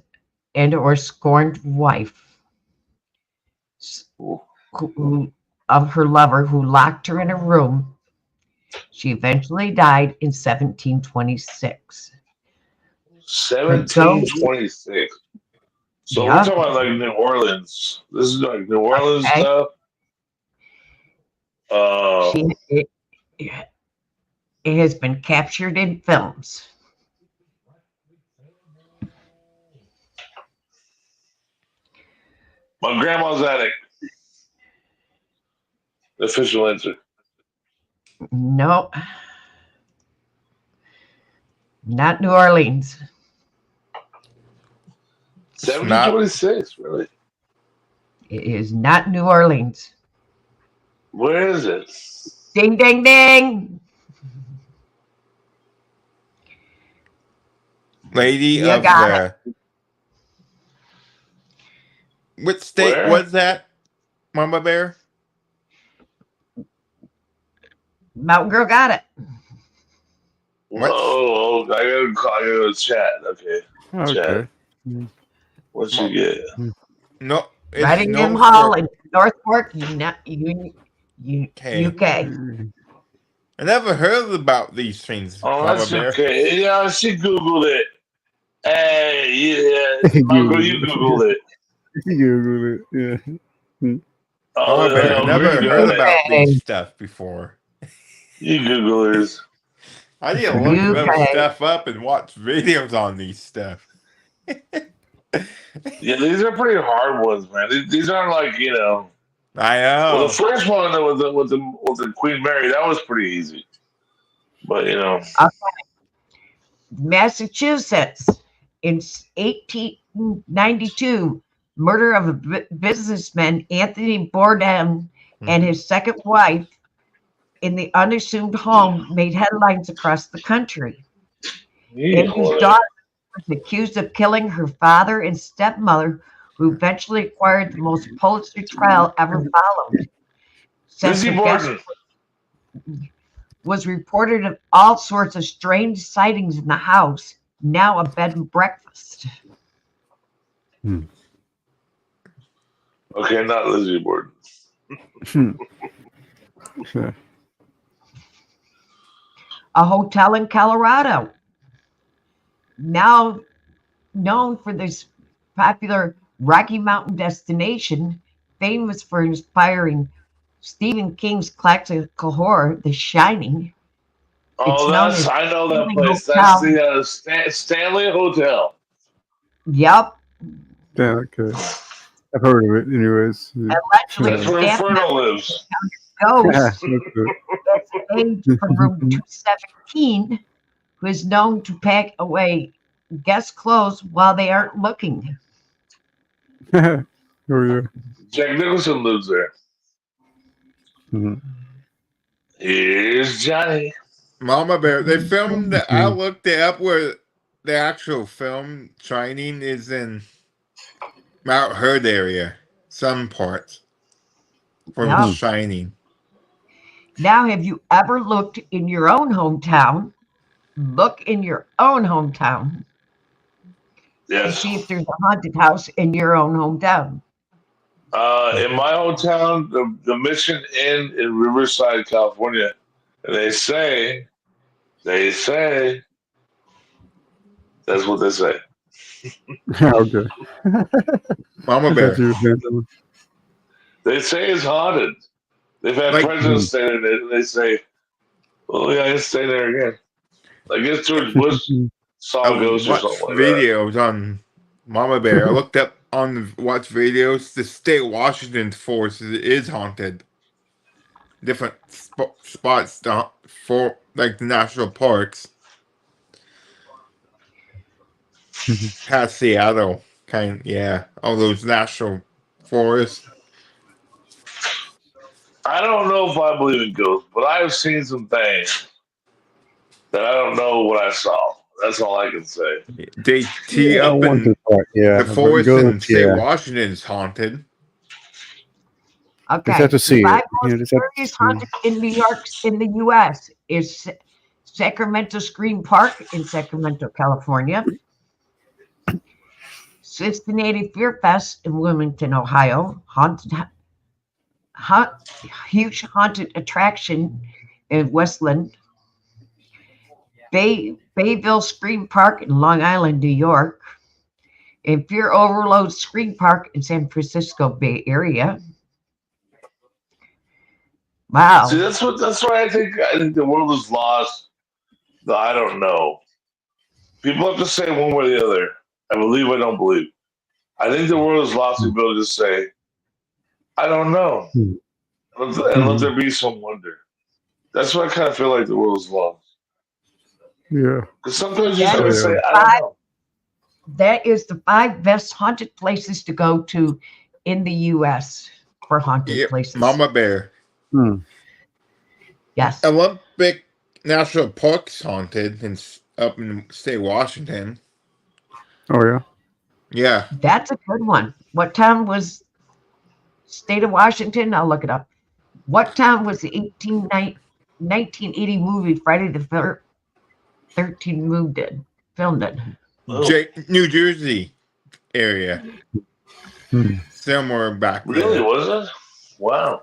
and or scorned wife of her lover who locked her in a room. She eventually died in 1726. 1726. So we're talking about like New Orleans. This is like New Orleans stuff. It has been captured in films. My grandma's attic. The official answer. No. Not New Orleans. 1726, really? It is not New Orleans. Where is it? Ding, ding, ding. Lady You of got the. Which state Where? was that, Mama Bear? Mountain Girl got it. Oh, I gotta go chat. Okay. Chat. Okay. What you get? No, it's Readingham no Hall for. in Northport, UK. I never heard about these things, Oh, Mama that's Bear. okay. Yeah, she Googled it. Hey, yeah. Marco, you Googled it. Google it. Yeah. Mama Bear, I never Green heard got it. about these stuff before. You Googlers. I need to look some stuff up and watch videos on these stuff. Yeah, these are pretty hard ones, man. These aren't like, you know. I know. Well, the first one with the Queen Mary, that was pretty easy. But you know. Massachusetts in 1892, murder of a businessman, Anthony Bourdain, and his second wife in the unassumed home made headlines across the country. Andrew's daughter was accused of killing her father and stepmother, who eventually acquired the most Pulitzer trial ever followed. Since her guest was reported of all sorts of strange sightings in the house, now a bed and breakfast. Okay, not Lizzie Borden. A hotel in Colorado, now known for this popular Rocky Mountain destination, famous for inspiring Stephen King's classical horror, The Shining. Oh, It's I know that Stanley place. Hotel. That's the Stanley Hotel. Yep. Yeah, okay. I've heard of it, anyways. Allegedly, That's where Inferno lives. Ghost that's staged from room 217, who is known to pack away guest clothes while they aren't looking. Oh, yeah. Jack Nicholson lives there. Here's Johnny. Mama Bear, they filmed the, I looked it up where the actual film Shining is in Mount Heard area. Some parts from Shining. Now, have you ever looked in your own hometown? Look in your own hometown. Yes. And see if there's a haunted house in your own hometown. In my hometown, the Mission Inn in Riverside, California, and they say, that's what they say. Okay. Mama Bear. They say it's haunted. They've had presidents stay there, and they say, "Well, yeah, I stay there again." I guess George Bush saw a ghost or something like that. Videos on Mama Bear. I looked up on watch videos. The state of Washington forest is haunted. Different spots for like the national parks. Past Seattle, all those national forests. I don't know if I believe in ghosts, but I've seen some things that I don't know what I saw. That's all I can say. They tee up in the forest in state Washington is haunted. Okay. Just have to see Five it. most serious haunted in New York, in the U.S. is Sacramento Screen Park in Sacramento, California. Cincinnati Fear Fest in Wilmington, Ohio. Huge haunted attraction in Westland. Bayville Screen Park in Long Island, New York. And Fear Overload Screen Park in San Francisco Bay Area. Wow. See, that's why I think the world is lost. I don't know. People have to say one way or the other. I believe, I don't believe. I think the world has lost the ability to say, I don't know. And let there be some wonder. That's what I kind of feel like the world is lost. Yeah. Because sometimes you just That gotta is say, the I don't know. That is the 5 best haunted places to go to in the U.S. for haunted places. Mama Bear. Yes. Olympic National Park's haunted up in state of Washington. Oh yeah. Yeah. That's a good one. What town was state of Washington? I'll look it up. What town was the 1980 movie Friday the 13th filmed in? New Jersey area. Somewhere back there. Really, was it? Wow.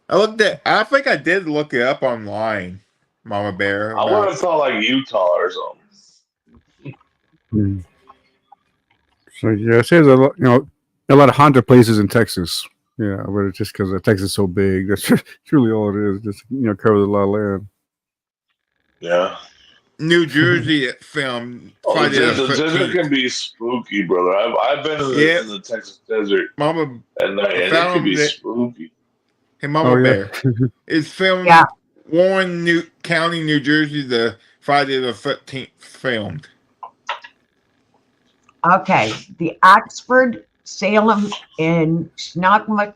I looked at. I think I did look it up online, Mama Bear. I would have thought like Utah or something. So yeah, it says a lot. A lot of haunted places in Texas. Yeah, but it's just because Texas is so big. That's truly all it is. Just covers a lot of land. Yeah. New Jersey filmed Friday the desert 13th. can be spooky, brother. I've been in the Texas desert Mama, at night, and it can be spooky. Hey, Mama Bear. It's filmed Warren County, New Jersey, the Friday the 13th filmed. Okay. The Oxford, Salem, and Snoqualmie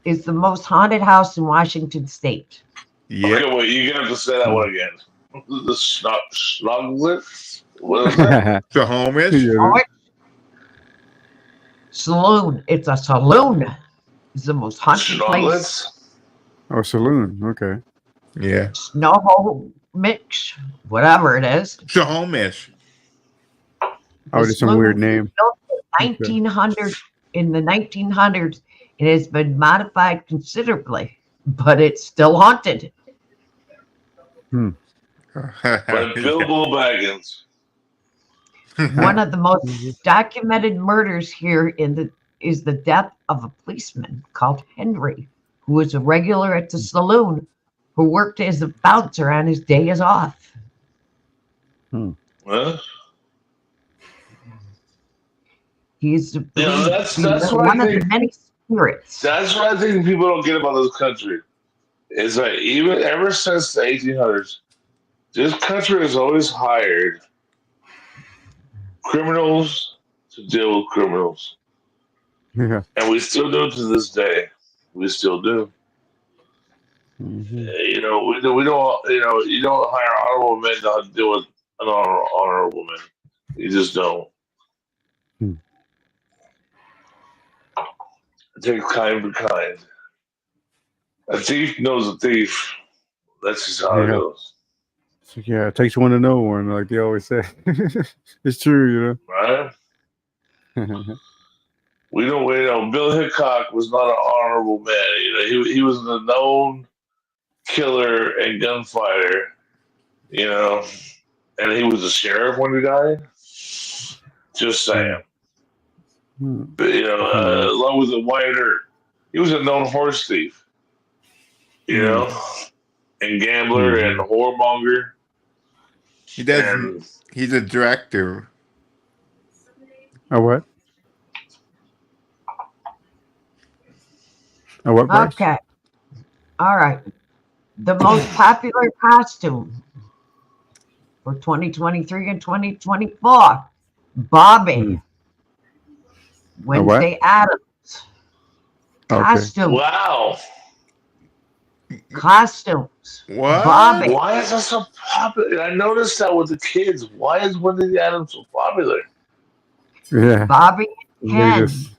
is the most haunted house in Washington State. Yeah. Okay, wait, you're going to have to say that one again. The Snoglitz? What is that? Snohomish? Saloon. It's a saloon. It's the most haunted place. Oh, saloon. Okay. Yeah. Snohomish, whatever it is. Snohomish. Oh, it's some weird name. In the 1900s, it has been modified considerably, but it's still haunted. But Bilbo Baggins. One of the most documented murders here is the death of a policeman called Henry, who was a regular at the saloon, who worked as a bouncer on his days off. Well, He's that's one of the many spirits. That's what I think people don't get about this country. Is that even ever since the 1800s, this country has always hired criminals to deal with criminals. Yeah. And we still do it to this day. We still do. We don't. You don't hire honorable men to deal with an honorable man. You just don't. It takes kind for kind. A thief knows a thief. That's just how it goes. So, yeah, it takes one to know one, like they always say. It's true, Right? We don't wait. Bill Hickok was not an honorable man. He was a known killer and gunfighter. And he was a sheriff when he died. Just saying. But, along with the Wyatt Earp, he was a known horse thief. And gambler and whoremonger. He does. He's a director. A what? A what? Bryce? Okay. All right. The most popular costume for 2023 and 2024. Bobby. Wednesday Addams. Costume. Wow. Costumes. What? Bobby. Why is that so popular? I noticed that with the kids. Why is Wednesday Addams so popular? Yeah. Bobby and Ken. Just,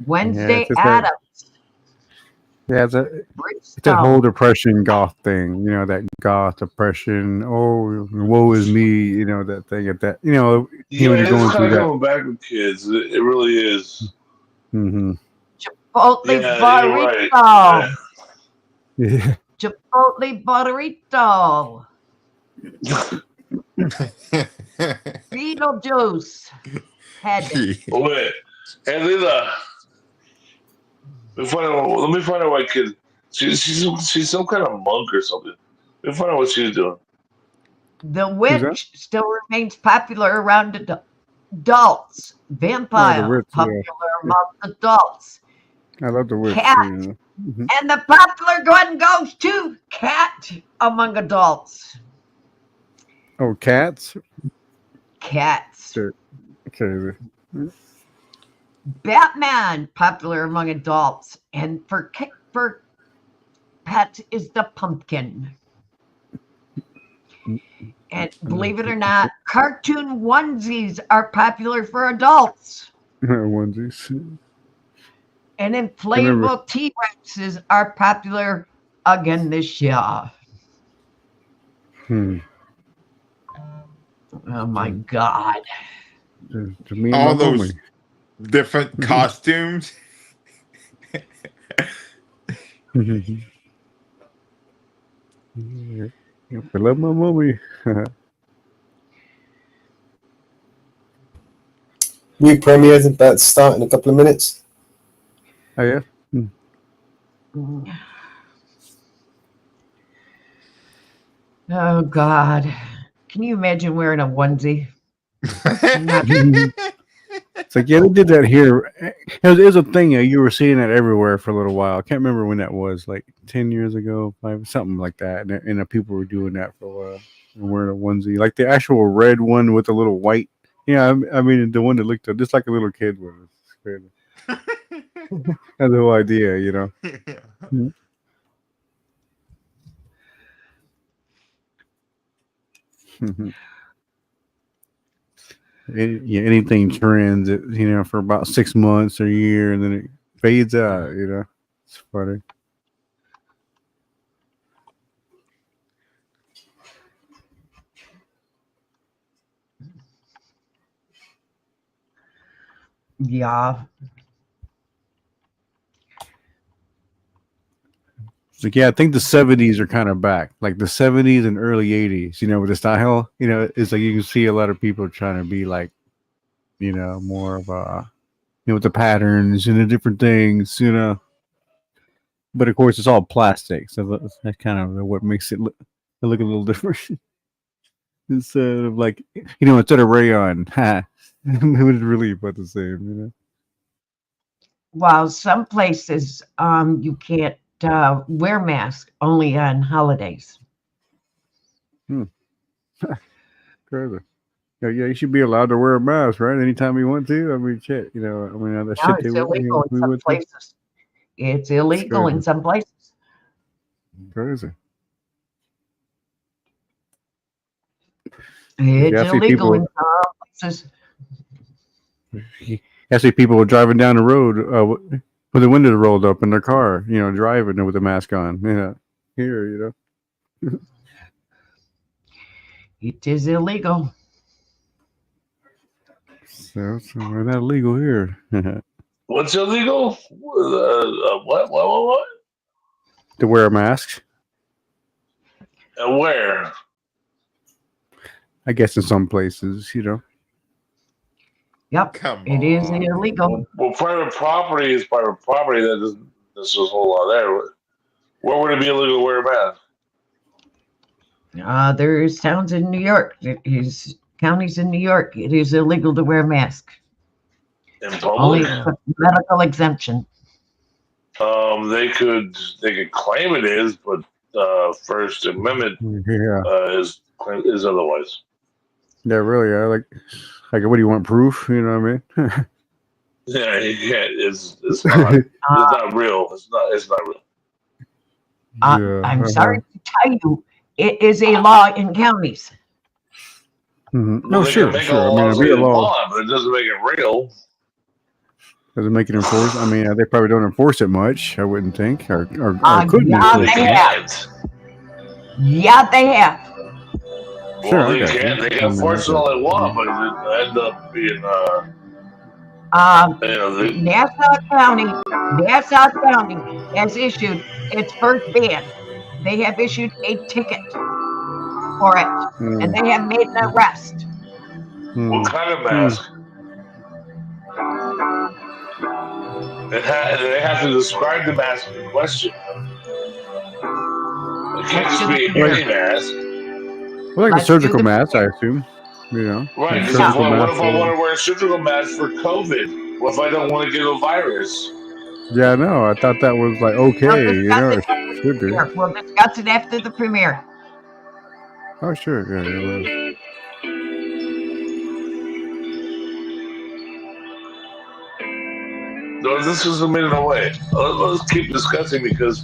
Wednesday Addams. It's that whole depression goth thing, that goth depression. Oh, woe is me, that thing at that, when you're it's going kind through of that. coming back with kids. It really is. Chipotle burrito. Right. Yeah. Chipotle burrito. Beetlejuice. Head. Wait. Hey, Lila. Let me find out what kid. She's some kind of monk or something. Let me find out what she's doing. The witch still remains popular around Adults. Oh, the Vampire. witch, yeah. Popular among adults. I love the witch. Cat. Yeah. Mhm. And the popular one goes to cat among adults. Oh, cats. Cats. Okay. Batman, popular among adults. And for pets is the pumpkin. And believe it or not, cartoon onesies are popular for adults. Onesies. And inflatable T-Rexes are popular again this year. Oh my God. To me and All my those homie. different costumes. I love my mommy. New premiere is about to start in a couple of minutes. Oh yeah. Oh God. Can you imagine wearing a onesie? It's like, yeah, they did that here. It was a thing. You were seeing that everywhere for a little while. I can't remember when that was, like 10 years ago, something like that. And people were doing that for a while, wearing a onesie, like the actual red one with the little white. Yeah, I mean the one that looked just like a little kid with it. That's the whole idea, you know. Anything trends, for about 6 months or a year, and then it fades out. It's funny. Yeah. It's like, yeah, I think the 70s are kind of back, like the 70s and early 80s. With the style, it's like you can see a lot of people trying to be like, more of a, with the patterns and the different things, But of course, it's all plastic, so that's kind of what makes it look a little different. Instead of like, instead of rayon, it was really about the same, Well, some places you can't wear masks only on holidays. Crazy. Yeah, you should be allowed to wear a mask, right? Anytime you want to. I mean, shit. That shit It's illegal in some places. It's illegal in some places. Crazy. It's illegal in some places. I see people driving down the road with the windows rolled up in their car, driving with a mask on. Yeah, here, It is illegal. So we're not illegal here. What's illegal? What? To wear a mask. And where? I guess in some places, Yep, it is illegal. Well, private property is private property. That doesn't. There's a whole lot there. Where would it be illegal to wear a mask? There's towns in New York. There's counties in New York. It is illegal to wear a mask. In public? Only medical exemption. They could claim it is, but First Amendment is otherwise. Yeah, really. Like, what do you want? Proof? You know what I mean? Yeah, it's not. It's not real. It's not real. I'm sorry to tell you, it is a law in counties. Mm-hmm. No, sure. I mean, it'd be a law, but it doesn't make it real. Does it make it enforced? I mean, they probably don't enforce it much. I wouldn't think, or couldn't. Yeah, they have. Yeah, they have. Well, they can enforce it all they want, but it end up being Nassau County has issued its first ban. They have issued a ticket for it, and they have made an arrest. What kind of mask? They have to describe the mask in question. It can't just be any mask. Well, like a surgical mask, I assume. You know, Right, like because surgical what mask. if I want to wear a surgical mask for COVID? What if I don't want to get a virus? Yeah, no, I thought that was like okay. We'll You discuss know, it it after the should do. premiere. We'll discuss it after the premiere. Oh, sure. Yeah, well. No, this is a minute away. Let's keep discussing because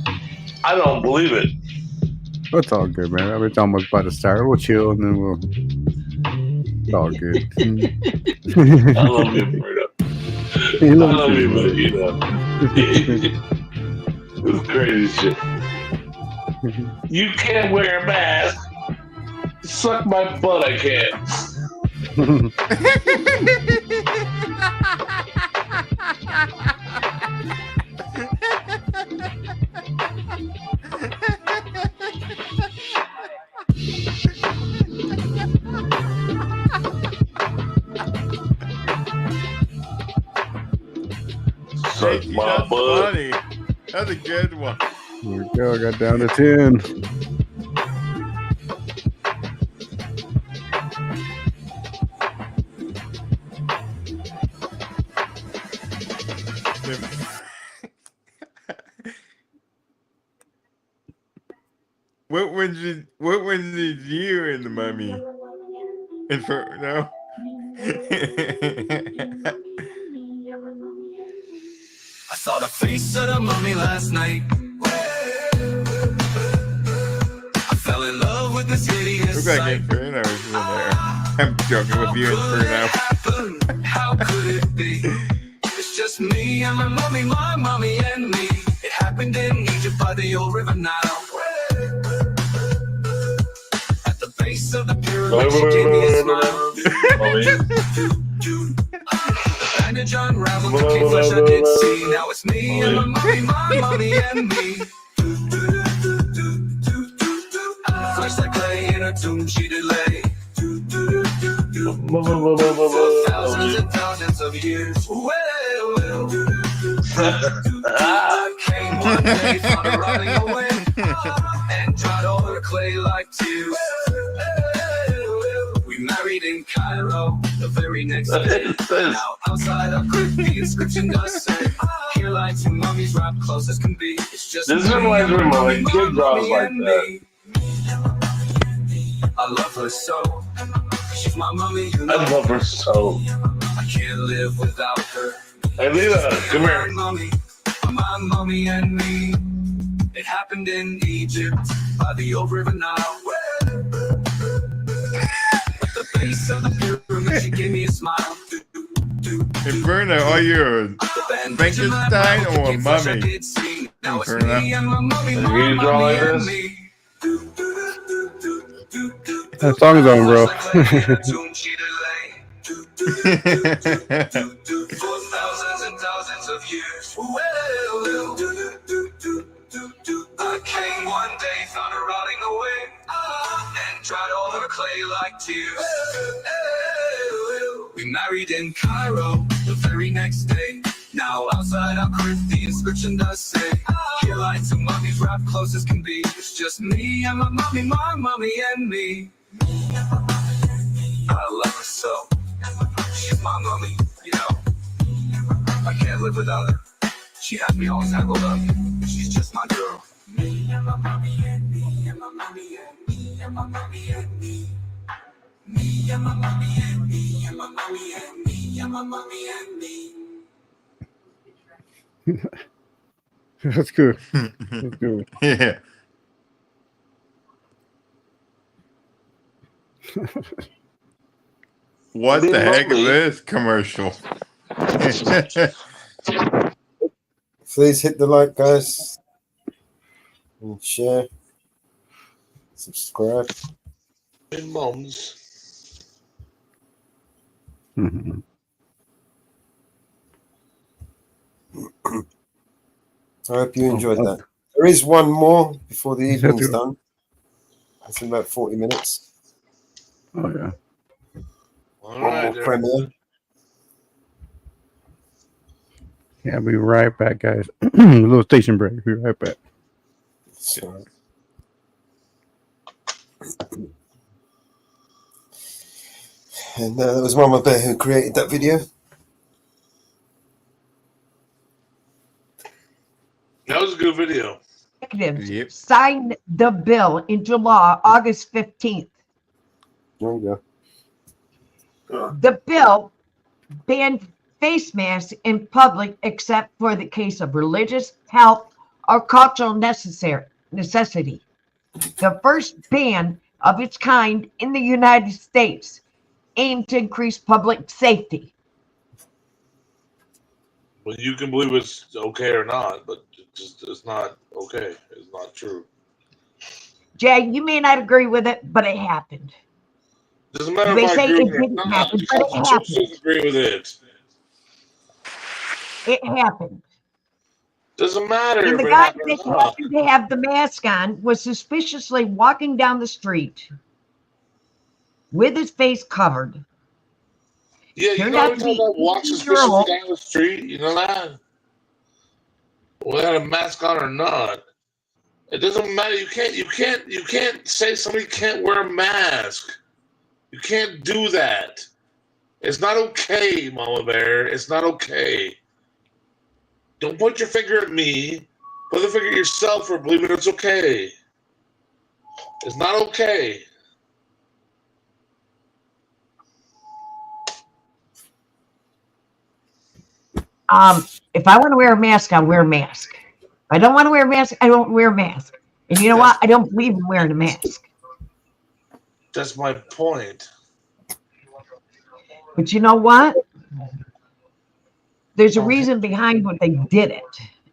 I don't believe it. It's all good, man. I mean, it's almost about to start. We'll chill and then we'll. It's all good. I love you, Bruno. I love you, but you know, it's crazy shit. You can't wear a mask. Suck my butt, I can't. Suck Thank you, my that's butt. funny. That's a good one. Here we go. I got down to 10. What one did you in the Mummy? Inferno. I saw the face of the mummy last night. I fell in love with this hideous Looks like sight. Inferno is in there. I'm joking with you, Inferno. How could it be? It's just me and my mommy and me. It happened in Egypt by the old river Nile. At the base of the pyramid, she gave me a smile. Bandage unraveled, the came flesh I did see. Now it's me and my mommy and me. Flesh like clay in a tomb, she did lay. For thousands and thousands of years. Well. I came one day, found her rotting away, and dried all her clay like tears. We married in Cairo the very next day. Now outside our crib, the inscription does say, here lie two mummies wrapped close as can be. It's just This reminds me of my kid draws like that. I love her so. She's my mummy, you know. I love her so. I can't live without her. Hey, Lita, come here. My mommy and me. It happened in Egypt by the old river Nile. At the base of the pyramid, she gave me a smile. Inferno, are you a Frankenstein or a mummy? Inferno. You draw like this? That song is on, bro. For thousands and thousands of years. Well, I came one day, found her rotting away, and dried all her clay like tears. We married in Cairo the very next day. Now outside our crib, the inscription does say, here lie two mummies wrapped close as can be. It's just me and my mommy and me. I love her so. She's my mummy, you know. I can't live without her. She had me all tangled up. She's just my girl. Me and my mommy and me and my mommy and me and my mommy and me. Me and my mommy and me and my mommy and me and my mommy and me. That's good. That's good. Yeah. What the heck is this commercial? Please hit the like, guys, and share, subscribe. Moms. I hope you enjoyed that. There is one more before the evening's done. It's in about 40 minutes. Oh, yeah. All right, more premiere. Yeah, I'll be right back, guys. A little station break. Be right back. So, And that was Mama Bear who created that video. That was a good video. Executives signed the bill into law August 15th. There you go. The bill banned face masks in public except for the case of religious, health, or cultural necessity. The first ban of its kind in the United States aimed to increase public safety. Well, you can believe it's okay or not, but it's not okay. It's not true. Jay, you may not agree with it, but it happened. Doesn't matter You may if I say agree it with it or didn't not. happen, The but it Constitution happened. doesn't agree with it. It happened. Doesn't matter And if the it guy happened that or not. happened to have the mask on was suspiciously walking down the street with his face covered. Yeah, you Turned know out every to time be I walk 18-year-old. suspiciously down the street, you know that? Whether they had a mask on or not. It doesn't matter. You can't say somebody can't wear a mask. You can't do that. It's not okay, Mama Bear. It's not okay. Don't point your finger at me. Put the finger at yourself for believing it's okay. It's not okay. If I want to wear a mask, I'll wear a mask. If I don't want to wear a mask, I don't wear a mask. And you know what? I don't believe in wearing a mask. That's my point. But you know what? There's a reason behind what they did it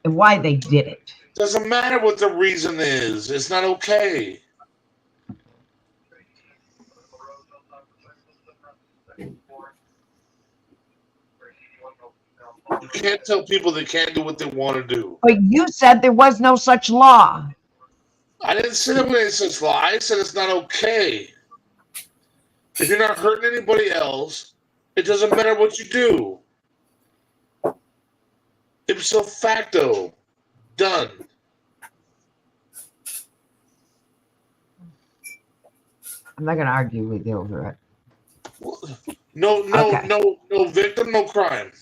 and why they did it. Doesn't matter what the reason is. It's not okay. You can't tell people they can't do what they want to do. But you said there was no such law. I didn't say there was such law. I said it's not okay. If you're not hurting anybody else, it doesn't matter what you do. Ipso facto. Done. I'm not going to argue with you over it. No victim, no crime.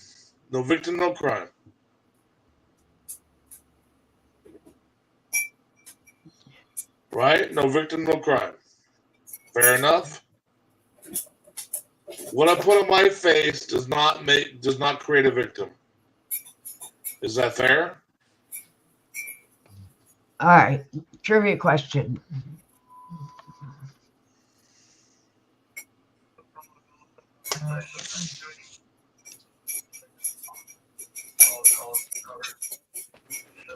No victim, no crime. Right? No victim, no crime. Fair enough? What I put on my face does not create a victim. Is that fair? All right. Trivia question.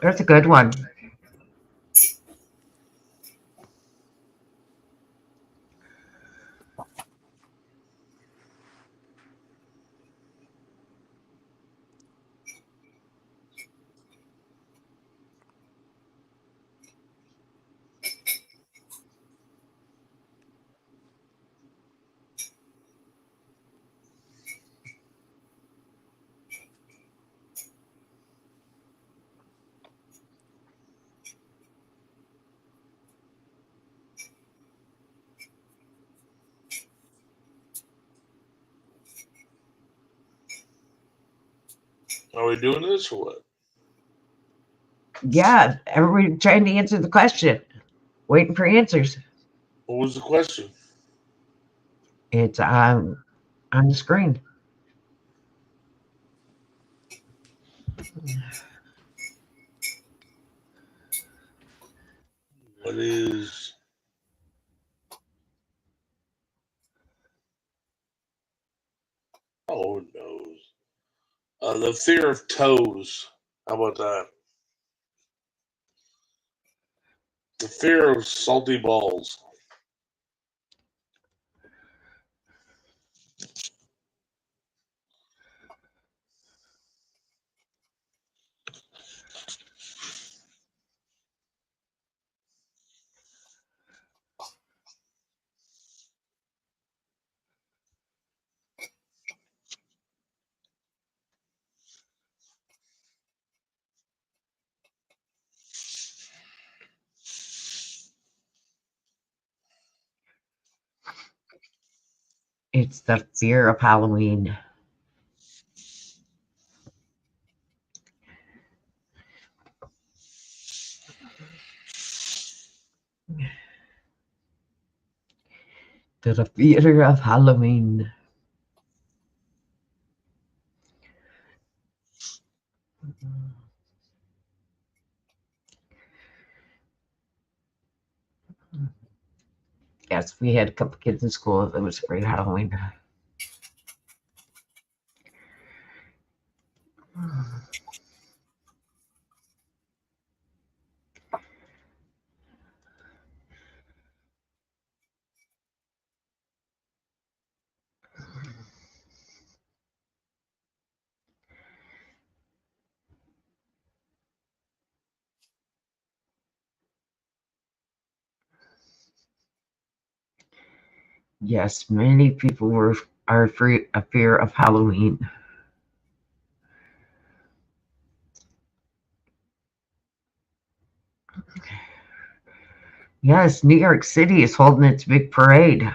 That's a good one. Are we doing this or what? Yeah, everybody trying to answer the question. Waiting for answers. What was the question? It's on the screen. What is... Oh, who knows? The fear of toes. How about that? The fear of salty balls. It's the fear of Halloween. The fear of Halloween. Yes, we had a couple kids in school that was afraid of Halloween. Yes, many people are afraid of fear of Halloween. Yes, New York City is holding its big parade.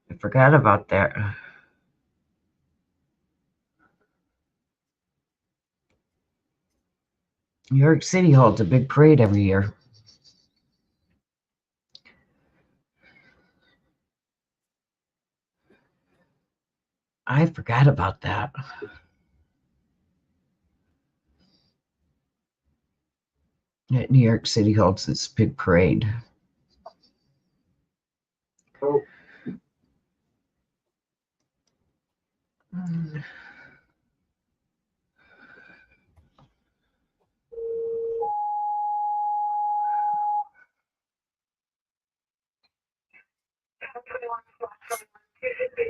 I forgot about that. New York City holds a big parade every year. I forgot about that. That New York City holds this big parade. Oh.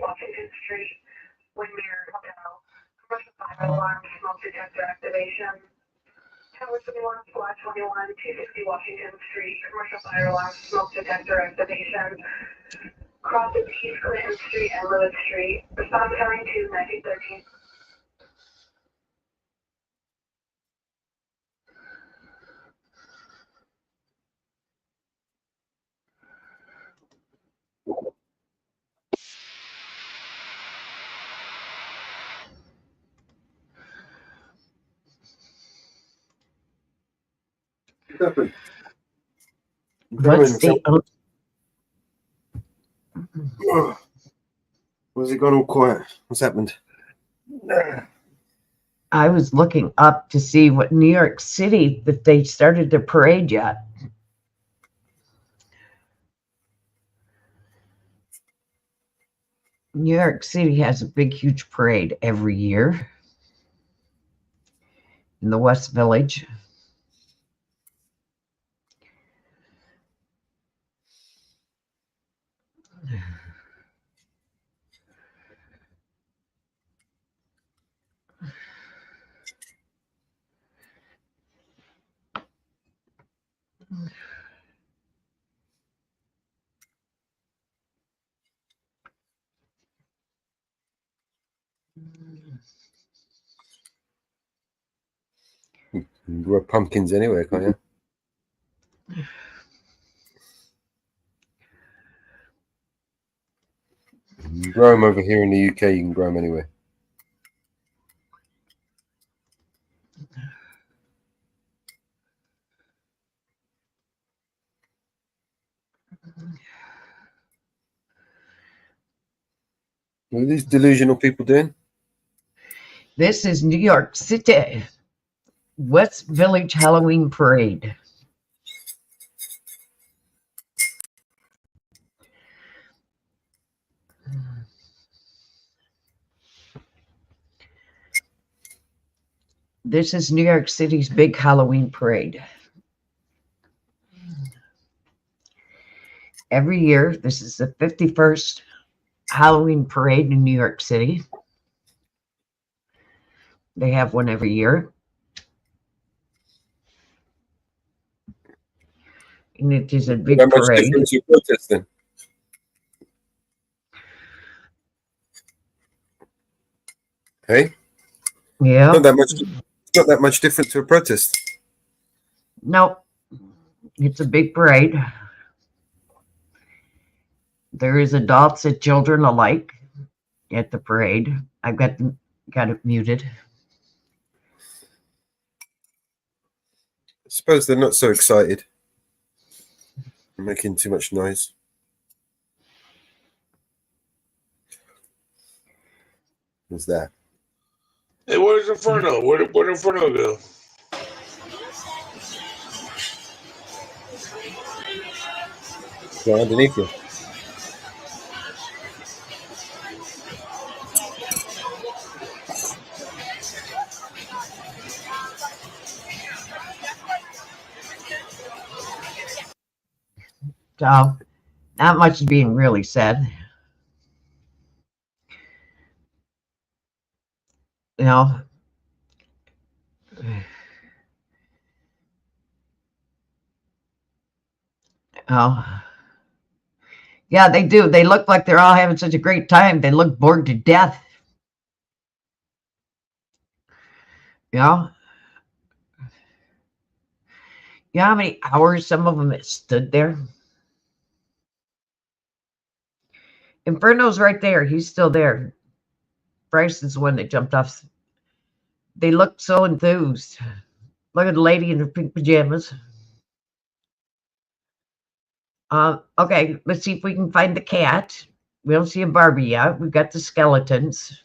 Washington Street, Windmere Hotel, commercial fire alarm, smoke detector activation. Tower 21/21, 260 Washington Street, commercial fire alarm, smoke detector activation. Crossing East Clinton Street and Lewis Street. Response coming to 1913. What state? Where's it gone all quiet? What's happened? I was looking up to see what New York City, if they started their parade yet. New York City has a big, huge parade every year in the West Village. You can grow pumpkins anywhere, can't you? You can grow them over here in the UK. You can grow them anywhere. What are these delusional people doing? This is New York City, West Village Halloween Parade. This is New York City's big Halloween parade. Every year, this is the 51st Halloween parade in New York City. They have one every year. And it is a big How much parade. difference you protesting? Hey? Yeah. Not that much different to a protest. Nope. It's a big parade. There is adults and children alike at the parade. I've got it muted. I suppose they're not so excited. They're making too much noise. Who's that? Hey, where's Inferno? Where'd Inferno go? Right underneath you. So, not much is being really said. You know, yeah, they do. They look like they're all having such a great time. They look bored to death. You know? You know how many hours some of them have stood there? Inferno's right there. He's still there. Bryce is the one that jumped off. They look so enthused. Look at the lady in her pink pajamas. Okay, let's see if we can find the cat. We don't see a Barbie yet. We've got the skeletons.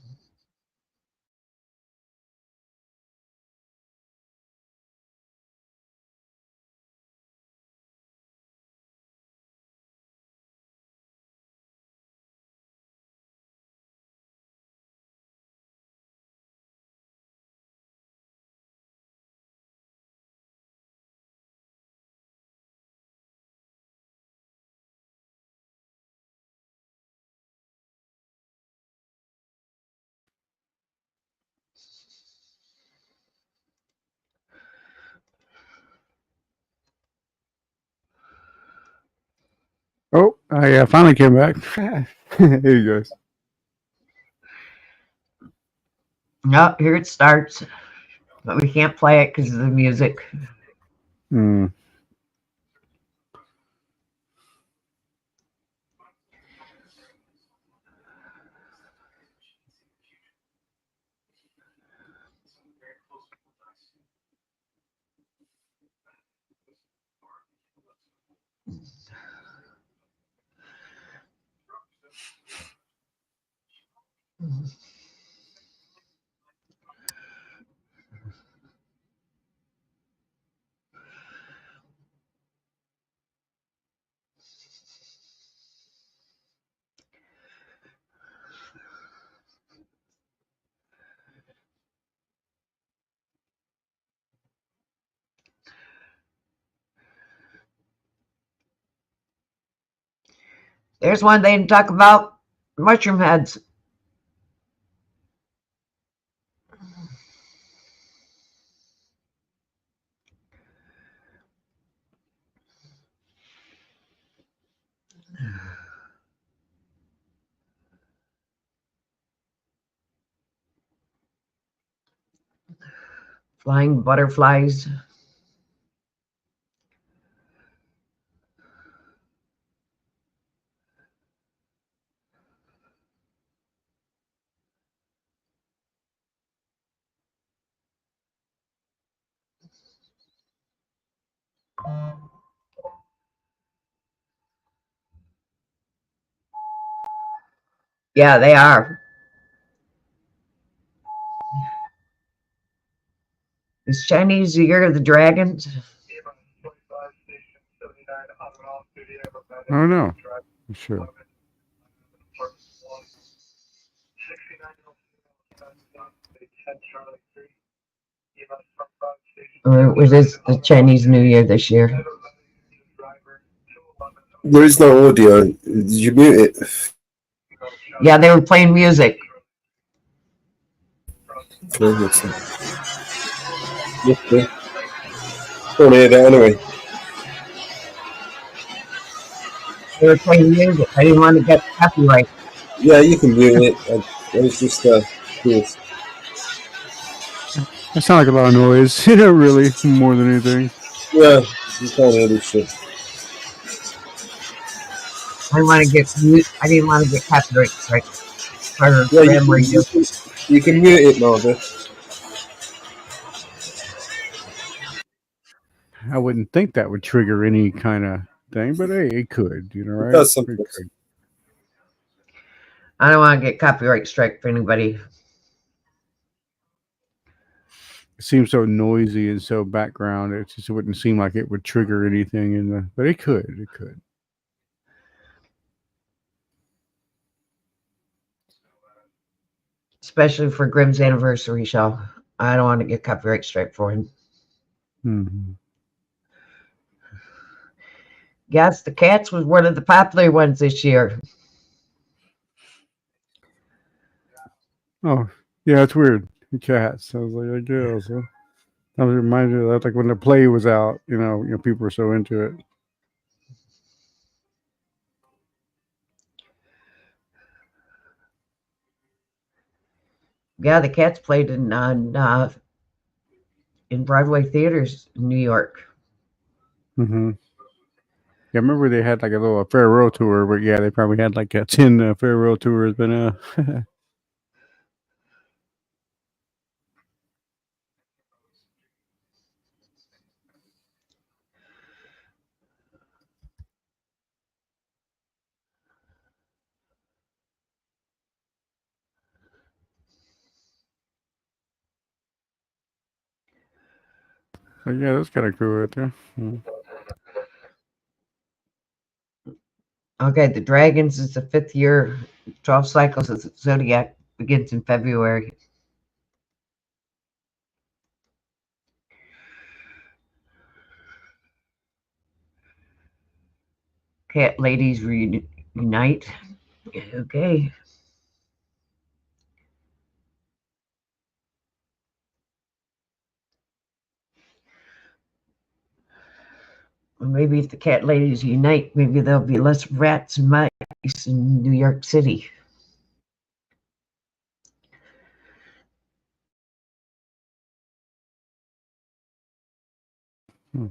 Oh, I finally came back. Here he goes. No, here it starts. But we can't play it because of the music. Hmm. There's one they didn't talk about. Mushroom heads. Flying butterflies. Yeah, they are. Is Chinese the Year of the Dragons? Oh no. Sure. Or was this the Chinese New Year this year? There is no audio. Did you mute it? Yeah, they were playing music. Don't hear that anyway. They were playing music. I didn't want to get copyright. Yeah, you can mute it. I was just curious. That sounds like a lot of noise. You know, really, more than anything. Yeah, you can't really shit. I want to get mute. I didn't want to get copyright strike for Yeah, Ram Radio. you can mute it, Margaret. I wouldn't think that would trigger any kind of thing, but hey, it could. You know, right? It does It sometimes. could. I don't want to get copyright strike for anybody. It seems so noisy and so background. It just wouldn't seem like it would trigger anything in the. But it could. It could. Especially for Grimm's anniversary show. I don't want to get copyright strike for him. Mm-hmm. Yes, the Cats was one of the popular ones this year. Oh, yeah, it's weird. Cats. I was like, I guess. Huh? I was reminded of that, like when the play was out. You know, people were so into it. Yeah, the Cats played in Broadway theaters in New York. Mm-hmm. Yeah, I remember they had like a little farewell tour, but yeah, they probably had like 10 farewell tours. But yeah, that's kind of cool right there. Mm. Okay, the Dragons is the 5th year. 12 cycles of the Zodiac begins in February. Cat Ladies Reunite. Okay. Well, maybe if the Cat Ladies unite, maybe there'll be less rats and mice in New York City. Hmm.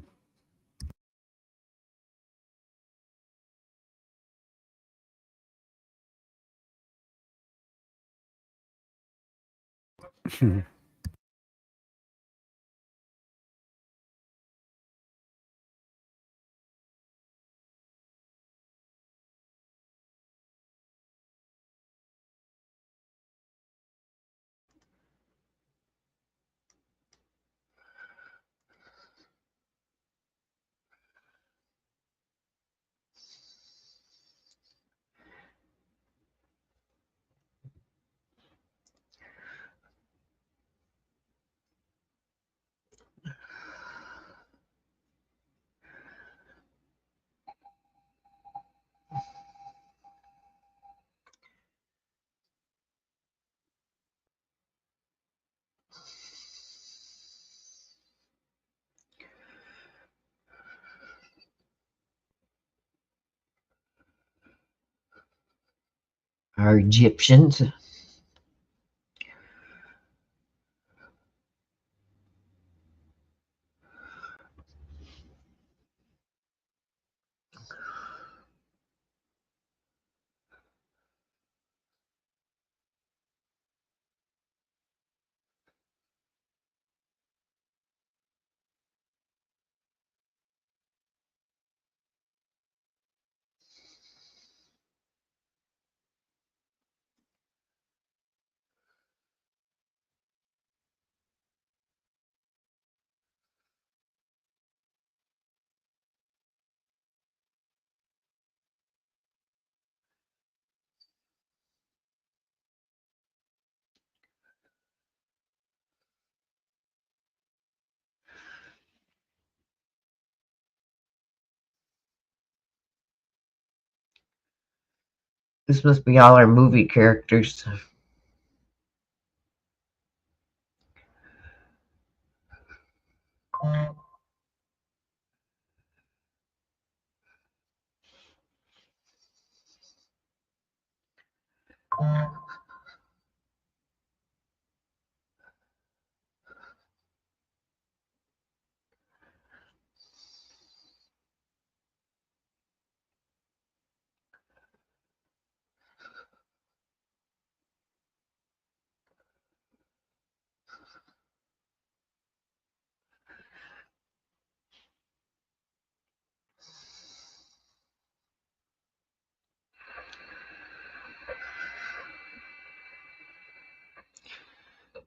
Are Egyptians. This must be all our movie characters.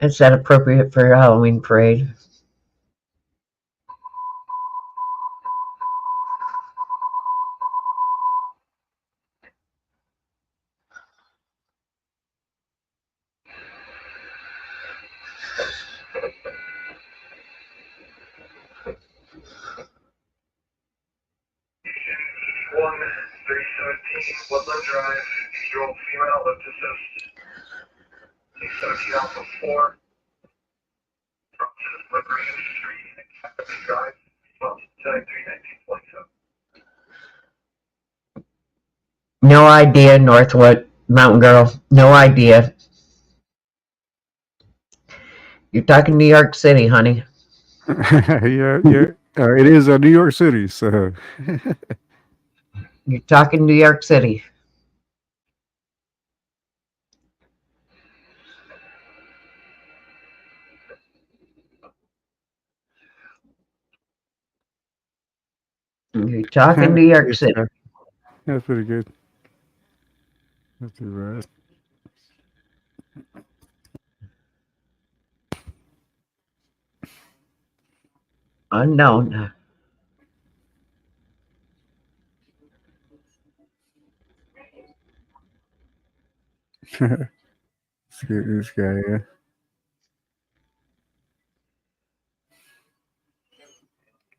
Is that appropriate for a Halloween parade? One 317 Woodland Drive, 8-year-old female, left assist. 617 Alpha 4, from Liberation Street, Academy Drive, response tag 319.7. No idea, Northwood Mountain Girl. No idea. You're talking New York City, honey. Yeah, yeah. It is New York City, so You're talking New York City. You're talking New York it's, City. that's pretty good. Not too Unknown. bad. Let's get this guy. Yeah.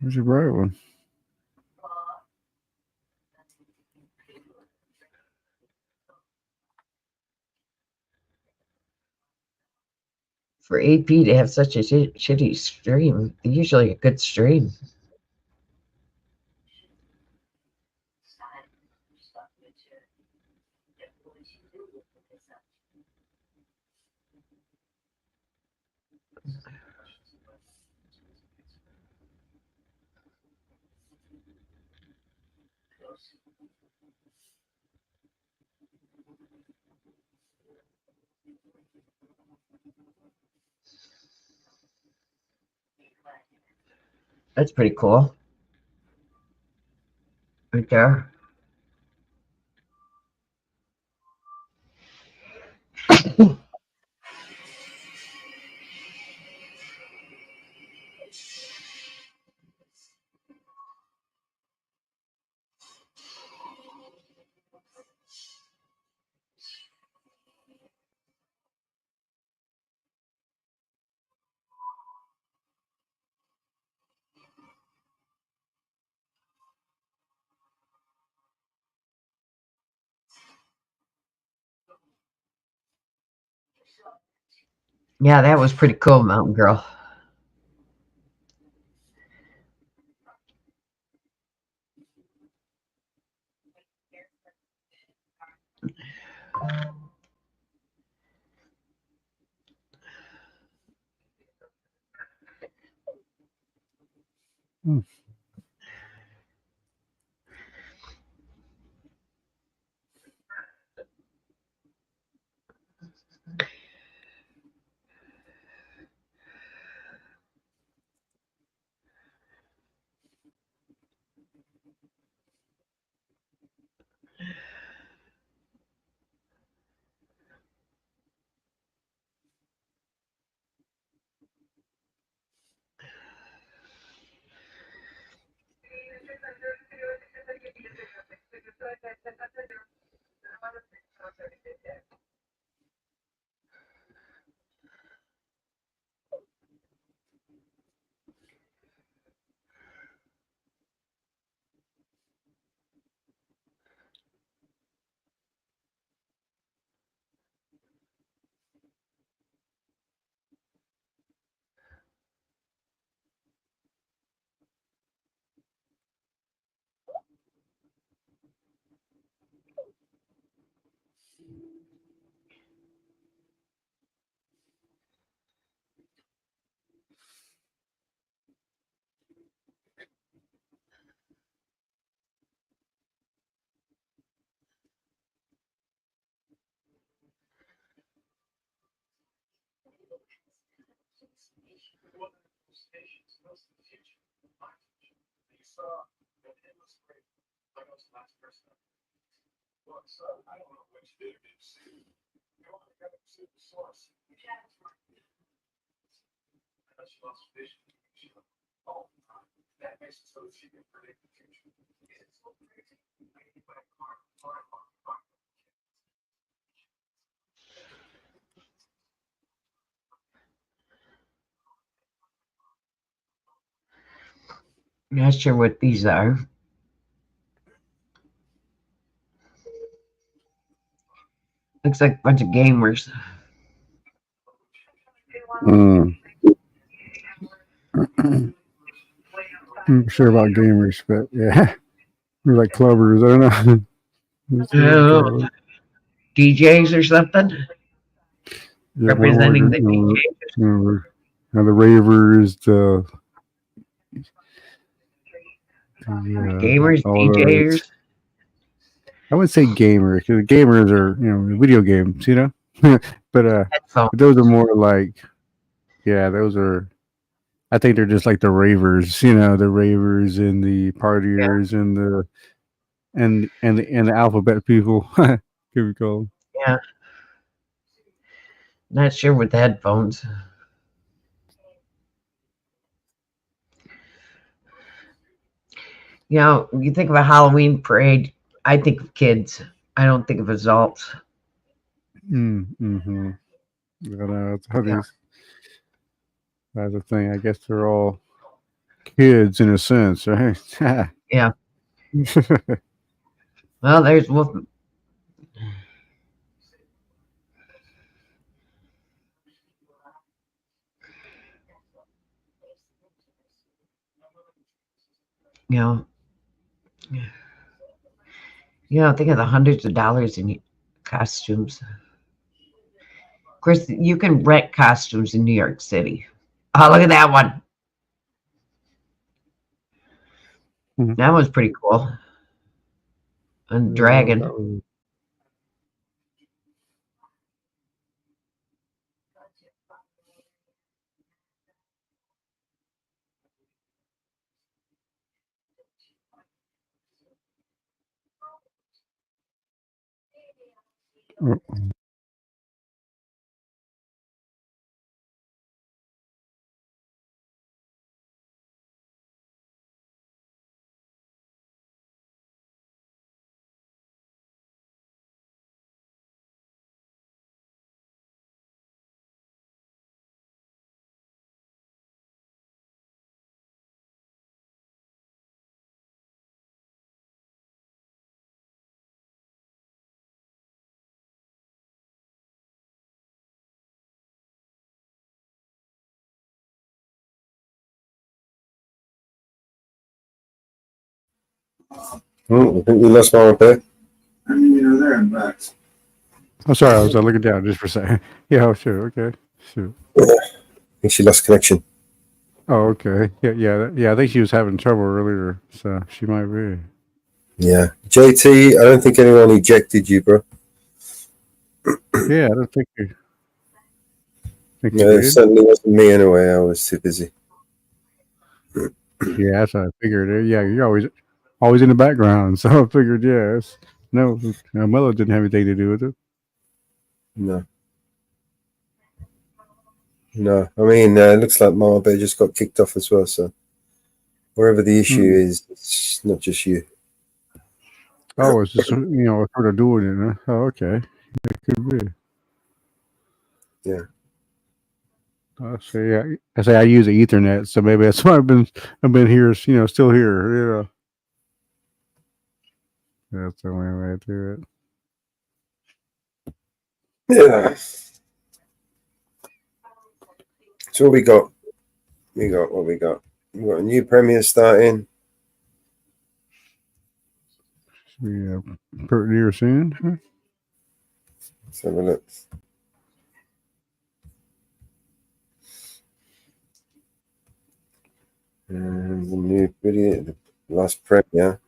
Where's your bright one? For AP to have such a shitty stream, usually a good stream. That's pretty cool. Right there. Yeah, that was pretty cool, Mountain Girl. Hmm. Not sure what these are. Looks like a bunch of gamers. I'm sure about gamers, but yeah, we're like clubbers. I don't know. DJs or something? Yeah, Representing the DJs. The ravers, gamers, DJs. I wouldn't say gamers because gamers are video games, but those are more like those are. I think they're just like the ravers, the ravers and the partiers and the alphabet people. Here we go. Yeah. Not sure with the headphones. When you think of a Halloween parade, I think of kids. I don't think of adults. Mm-hmm. That's the thing. I guess they're all kids in a sense, right? Yeah. Well, there's Wolf. Think of the hundreds of dollars in costumes. Of course, you can rent costumes in New York City. Oh, look at that one. Mm-hmm. That was pretty cool. A dragon. I think we lost Mama Bear. There and back. I'm sorry, I was looking down just for a second. Yeah, sure, okay, sure. I think she lost connection. Oh, okay. Yeah. I think she was having trouble earlier, so she might be. Yeah, JT. I don't think anyone ejected you, bro. Yeah, I don't think you. It certainly wasn't me anyway. I was too busy. Yeah, that's what I figured. Yeah, you're always in the background, so I figured, yes. No, Mello didn't have anything to do with it. No. I mean, it looks like Mama Bear just got kicked off as well. So wherever the issue is, it's not just you. Oh, it's just sort of doing it. Huh? Oh, okay, it could be. Yeah. I say I use the Ethernet, so maybe that's why I've been here, still here. That's the only way to do it. Yeah. So what we got? We got a new premiere starting. Yeah, pretty near soon. Huh? Let's have a look. And the new video, the last premiere.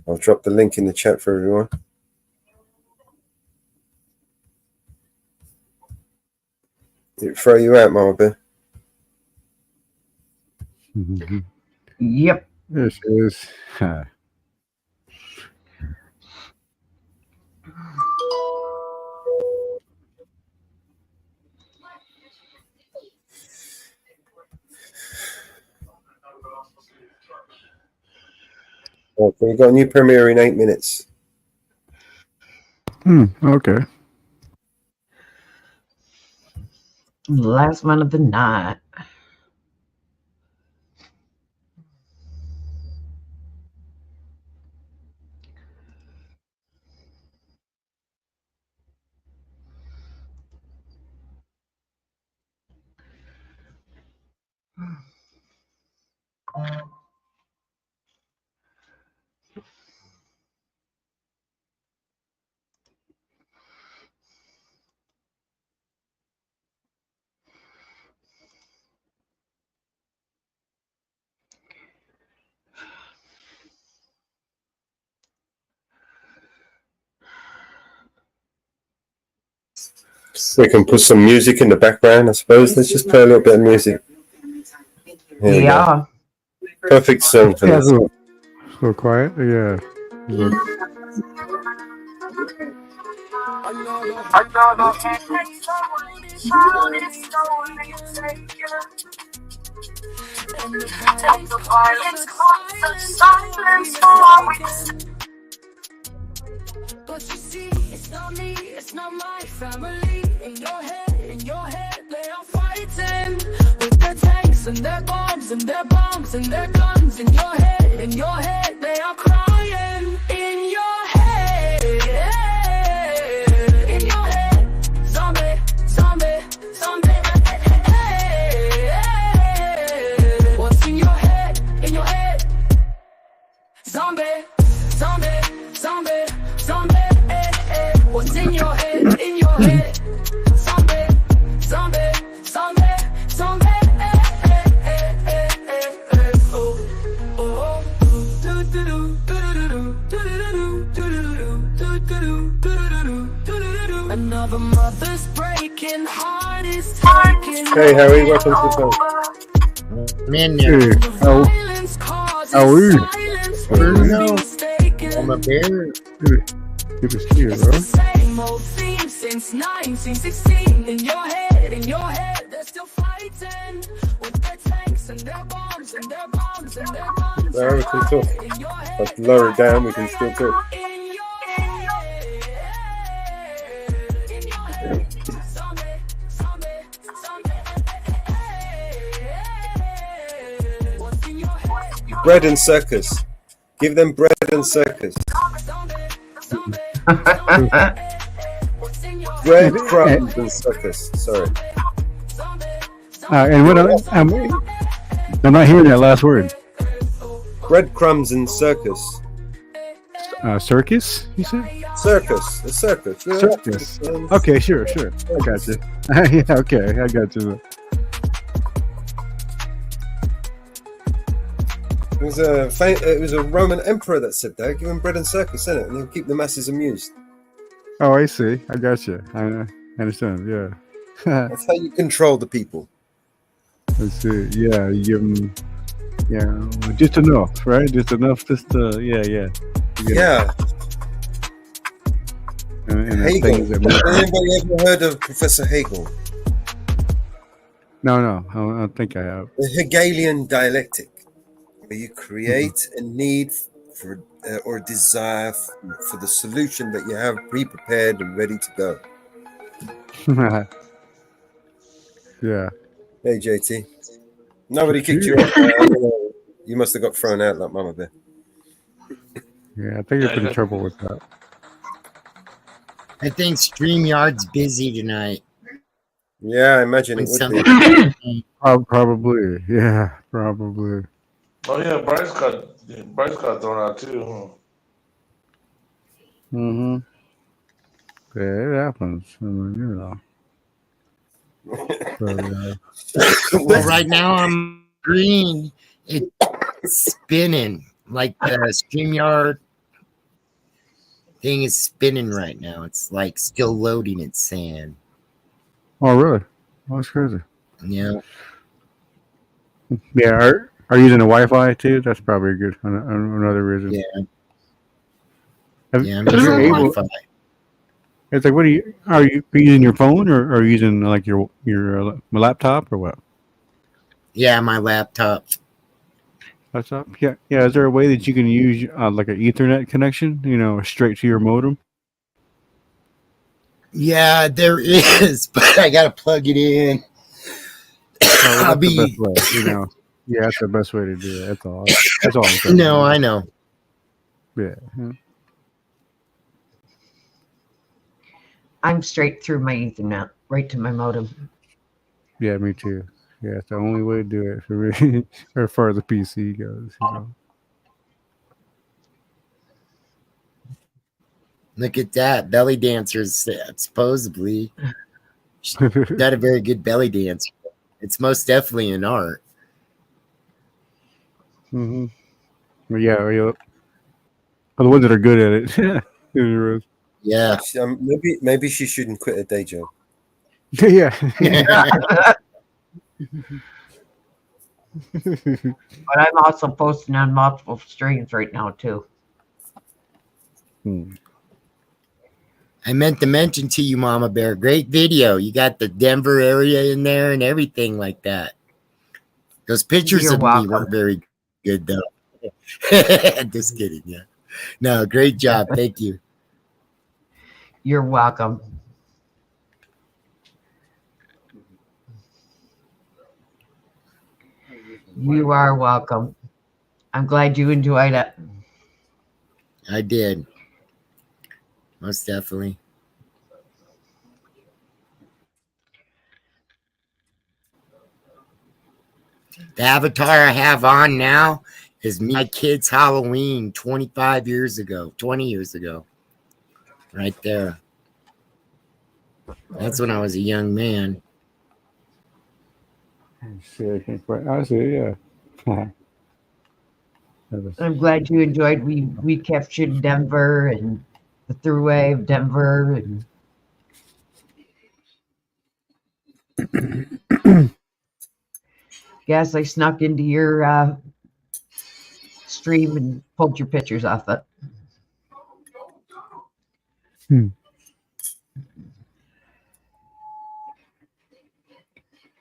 I'll drop the link in the chat for everyone. Did it throw you out, Mama Bear? Yep. This is. Oh, so we've got a new premiere in 8 minutes. Okay. Last one of the night. We can put some music in the background, I suppose. Let's just play a little bit of music. Here we go. Perfect song for this. So quiet. Yeah. Look. But you see, it's not me, it's not my family. In your head, they are fighting with their tanks and their bombs and their bombs and their guns. In your head, they are crying. In your head, zombie, zombie, zombie. What's in your head? In your head, zombie, zombie, zombie. Zombie, what's in your head? In your head, zombie, zombie, zombie, zombie. Oh, oh, do do do do do. Another mother's breaking, heart is taking. Hey Harry, welcome to the show. Man, Hey, how are you? Bruno, I'm a bear. Good to see you, bro. Same old theme since 1916. In your head, they're still fighting with their tanks and their bombs and their bombs and their bombs. No, we can talk. But lower it down, we can still talk. Bread and circus. Give them bread and circus. Bread, crumbs, and circus. Sorry. And what I'm not hearing that last word. Breadcrumbs and circus. Circus, you said? Circus. A circus. Yeah. Circus. Okay, sure. I got you. Yeah, okay, I got you. It was a Roman emperor that said that. Give him bread and circus, innit? And he'll keep the masses amused. Oh, I see. I got you. I understand. Yeah. That's how you control the people. Let's see. Yeah, you give them. Yeah, just enough, right? Just enough. Yeah. Yeah. And Hegel. Has anybody ever heard of Professor Hegel? No, I don't think I have. The Hegelian dialectic, where you create a need for or desire for the solution that you have pre-prepared and ready to go. Yeah. Hey, JT. Nobody kicked you out. You must have got thrown out like Mama Bear. Yeah, I think you've been in trouble with that. I think StreamYard's busy tonight. Yeah, I imagine it would be. Probably. Yeah, probably. Oh yeah, Bryce got thrown out too. Mm-hmm. Yeah, it happens. I mean, you know. Well, right now I'm green. It's spinning. Like the StreamYard thing is spinning right now. It's like still loading, it's saying. Oh, really? Oh, that's crazy. Yeah. Yeah, are you using the Wi-Fi too? That's probably good. Another reason. Yeah. I'm using Wi-Fi. It's like, are you using your phone or are you using like your laptop or what? Yeah, my laptop. What's up? Yeah, yeah. Is there a way that you can use like an Ethernet connection? You know, straight to your modem? Yeah, there is, but I gotta plug it in. Oh, well, I'll that's the best be. way. You know, yeah, that's the best way to do it. That's all. That's all I'm saying. No, I know. Yeah. I'm straight through my Ethernet, right to my modem. Yeah, me too. Yeah, it's the only way to do it for me, or as far as the PC goes. You know. Look at that. Belly dancers, supposedly. Not a very good belly dancer. It's most definitely an art. Mm-hmm. But yeah, the ones that are good at it. Yeah. Maybe she shouldn't quit her day job. Yeah. But I'm also posting on multiple streams right now too. I meant to mention to you, Mama Bear, great video. You got the Denver area in there and everything like that. Those pictures You're of welcome. me weren't very good, though. Just kidding. Yeah. No, great job. Thank you. You're welcome. You are welcome. I'm glad you enjoyed it. I did. Most definitely. The avatar I have on now is my kid's Halloween 25 years ago, 20 years ago. Right there. That's when I was a young man. See, I can't quite. I see. Yeah. I'm glad you enjoyed. We captured Denver and the throughway of Denver. And yes, I snuck into your stream and pulled your pictures off it.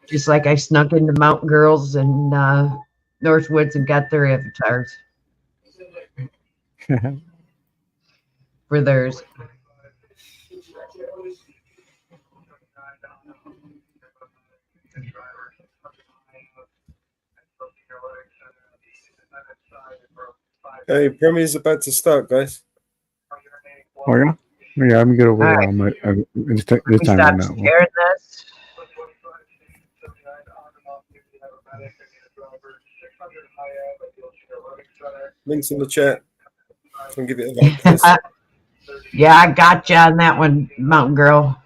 Just like I snuck into Mountain Girls and Northwoods and got their avatars for theirs. Hey, premier's about to start, guys. Oh yeah. Yeah, I'm good over All there. right. This We time stop on that one. sharing this. Links in the chat. Can give it a like. Yeah, I got you on that one, Mountain Girl.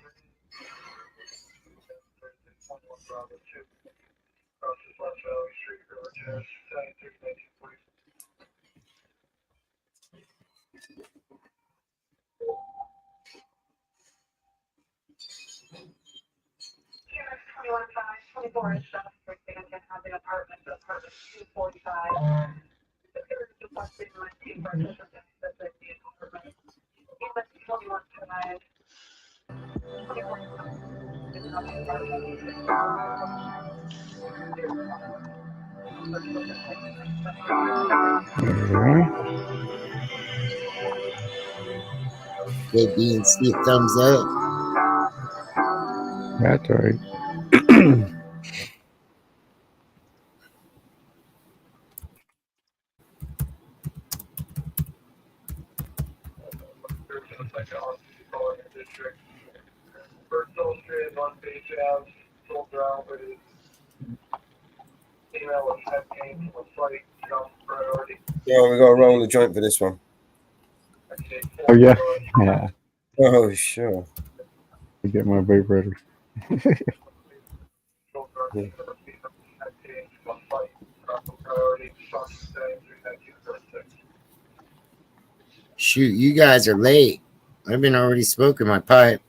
Good being Steve, thumbs up. That's all right. Yeah, we got to roll the joint for this one. Oh yeah. Yeah. Oh sure. I get my vape ready. Yeah. Shoot, you guys are late. I've been already smoking my pipe.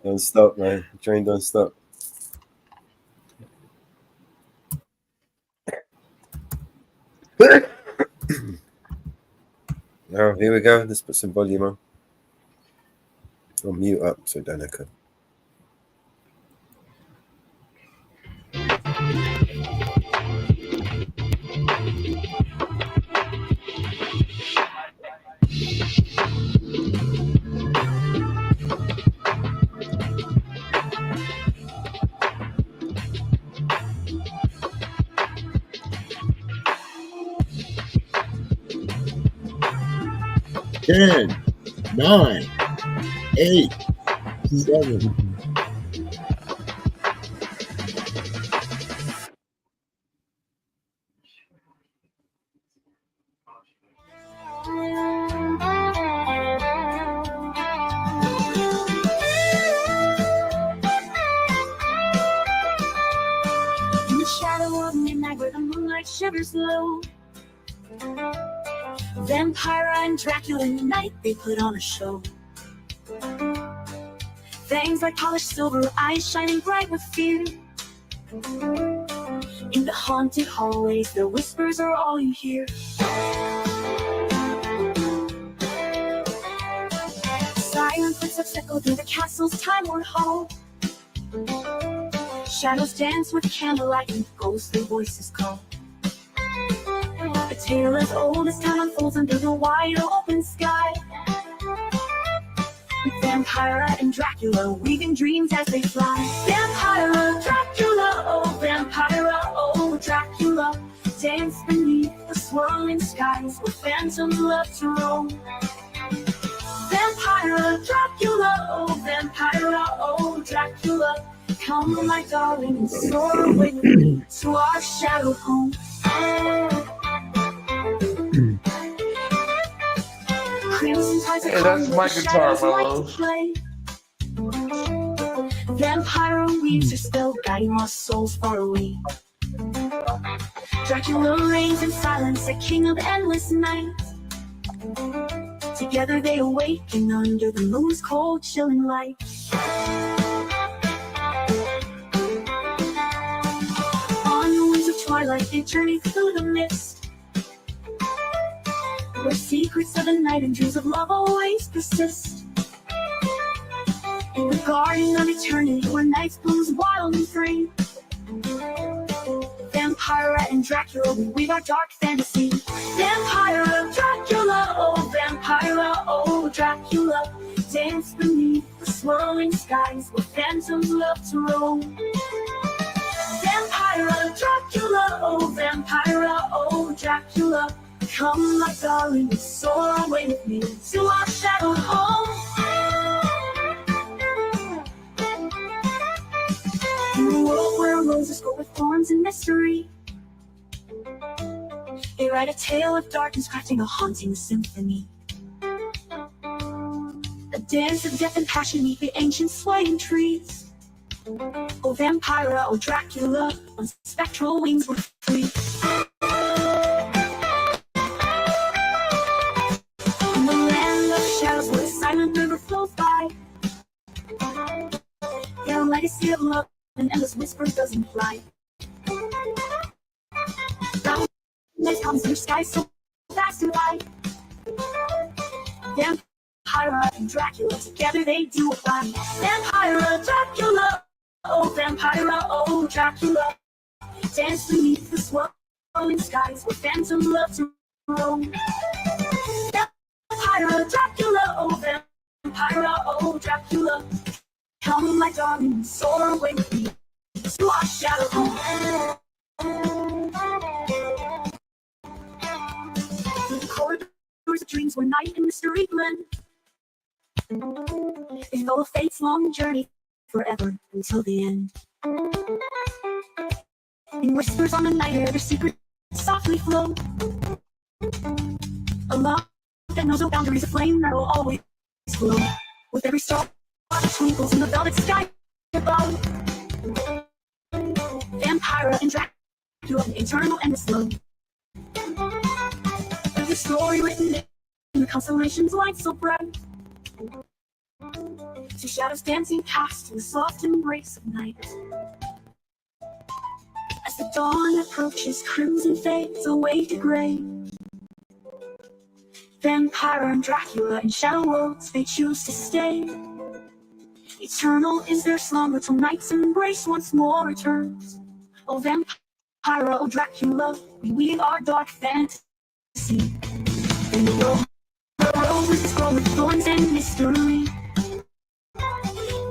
Don't stop, man. The train don't stop. Now, here we go. Let's put some volume on. I'll mute up so don't echo. 10, 9, 8, 7. In the shadow of midnight where the moonlight shivers low, Vampire and Dracula in the night, they put on a show. Fangs like polished silver, eyes shining bright with fear. In the haunted hallways, their whispers are all you hear. Silent footsteps echo through the castle's time-worn hall. Shadows dance with candlelight and ghostly voices call. A tale as old as time unfolds under the wide open sky. With Vampire and Dracula weaving dreams as they fly. Vampire, Dracula, oh Vampire, oh Dracula, dance beneath the swirling skies where phantoms love to roam. Vampire, Dracula, oh Vampire, oh Dracula, come my darling and soar away with me to our shadowed home. Hey, that's my guitar, Mellows. Vampire weaves her spell, guiding lost souls far away. Dracula reigns in silence, a king of endless night. Together they awaken under the moon's cold, chilling light. On the wings of twilight, they journey through the mist, where secrets of the night and dreams of love always persist. In the garden of eternity, where night blooms wild and free, Vampire and Dracula, we weave our dark fantasy. Vampire, Dracula, oh Vampire, oh Dracula, dance beneath the swirling skies where phantoms love to roam. Vampire, Dracula, oh Vampire, oh Dracula, come my darling and soar away with me to our shadowed home. In a world where roses grow with thorns and mystery, they write a tale of darkness, crafting a haunting symphony. A dance of death and passion beneath the ancient swaying trees. Oh Vampire, oh Dracula, on spectral wings we're free. In the land of shadows where the silent river flows by, their legacy of love and endless whispers doesn't fly. Night comes your sky so fast and wide. Vampire and Dracula, together they do a fly. Vampire, Dracula, oh Vampire, oh Dracula, dance beneath the swirling skies where phantoms love to roam. Vampire, Dracula, oh Vampire, oh Dracula, come my darling and soar away with me to our shadow home. Through the corridors of dreams where night and mystery blend, they follow fate's long journey forever until the end. In whispers on the night air, their secrets softly flow. A love that knows no boundaries, a flame that will always glow. With every star that twinkles in the velvet sky above, Vampire and Dracula, eternal and slow. There's a story written in the constellations light so bright. Two shadows dancing past in the soft embrace of night. As the dawn approaches, crimson fades away to gray. Vampire and Dracula in shadow worlds, they choose to stay. Eternal is their slumber till night's embrace once more returns. Oh, vampire, oh, Dracula, we weave our dark fantasy. In the world of roses, scroll with thorns and mystery.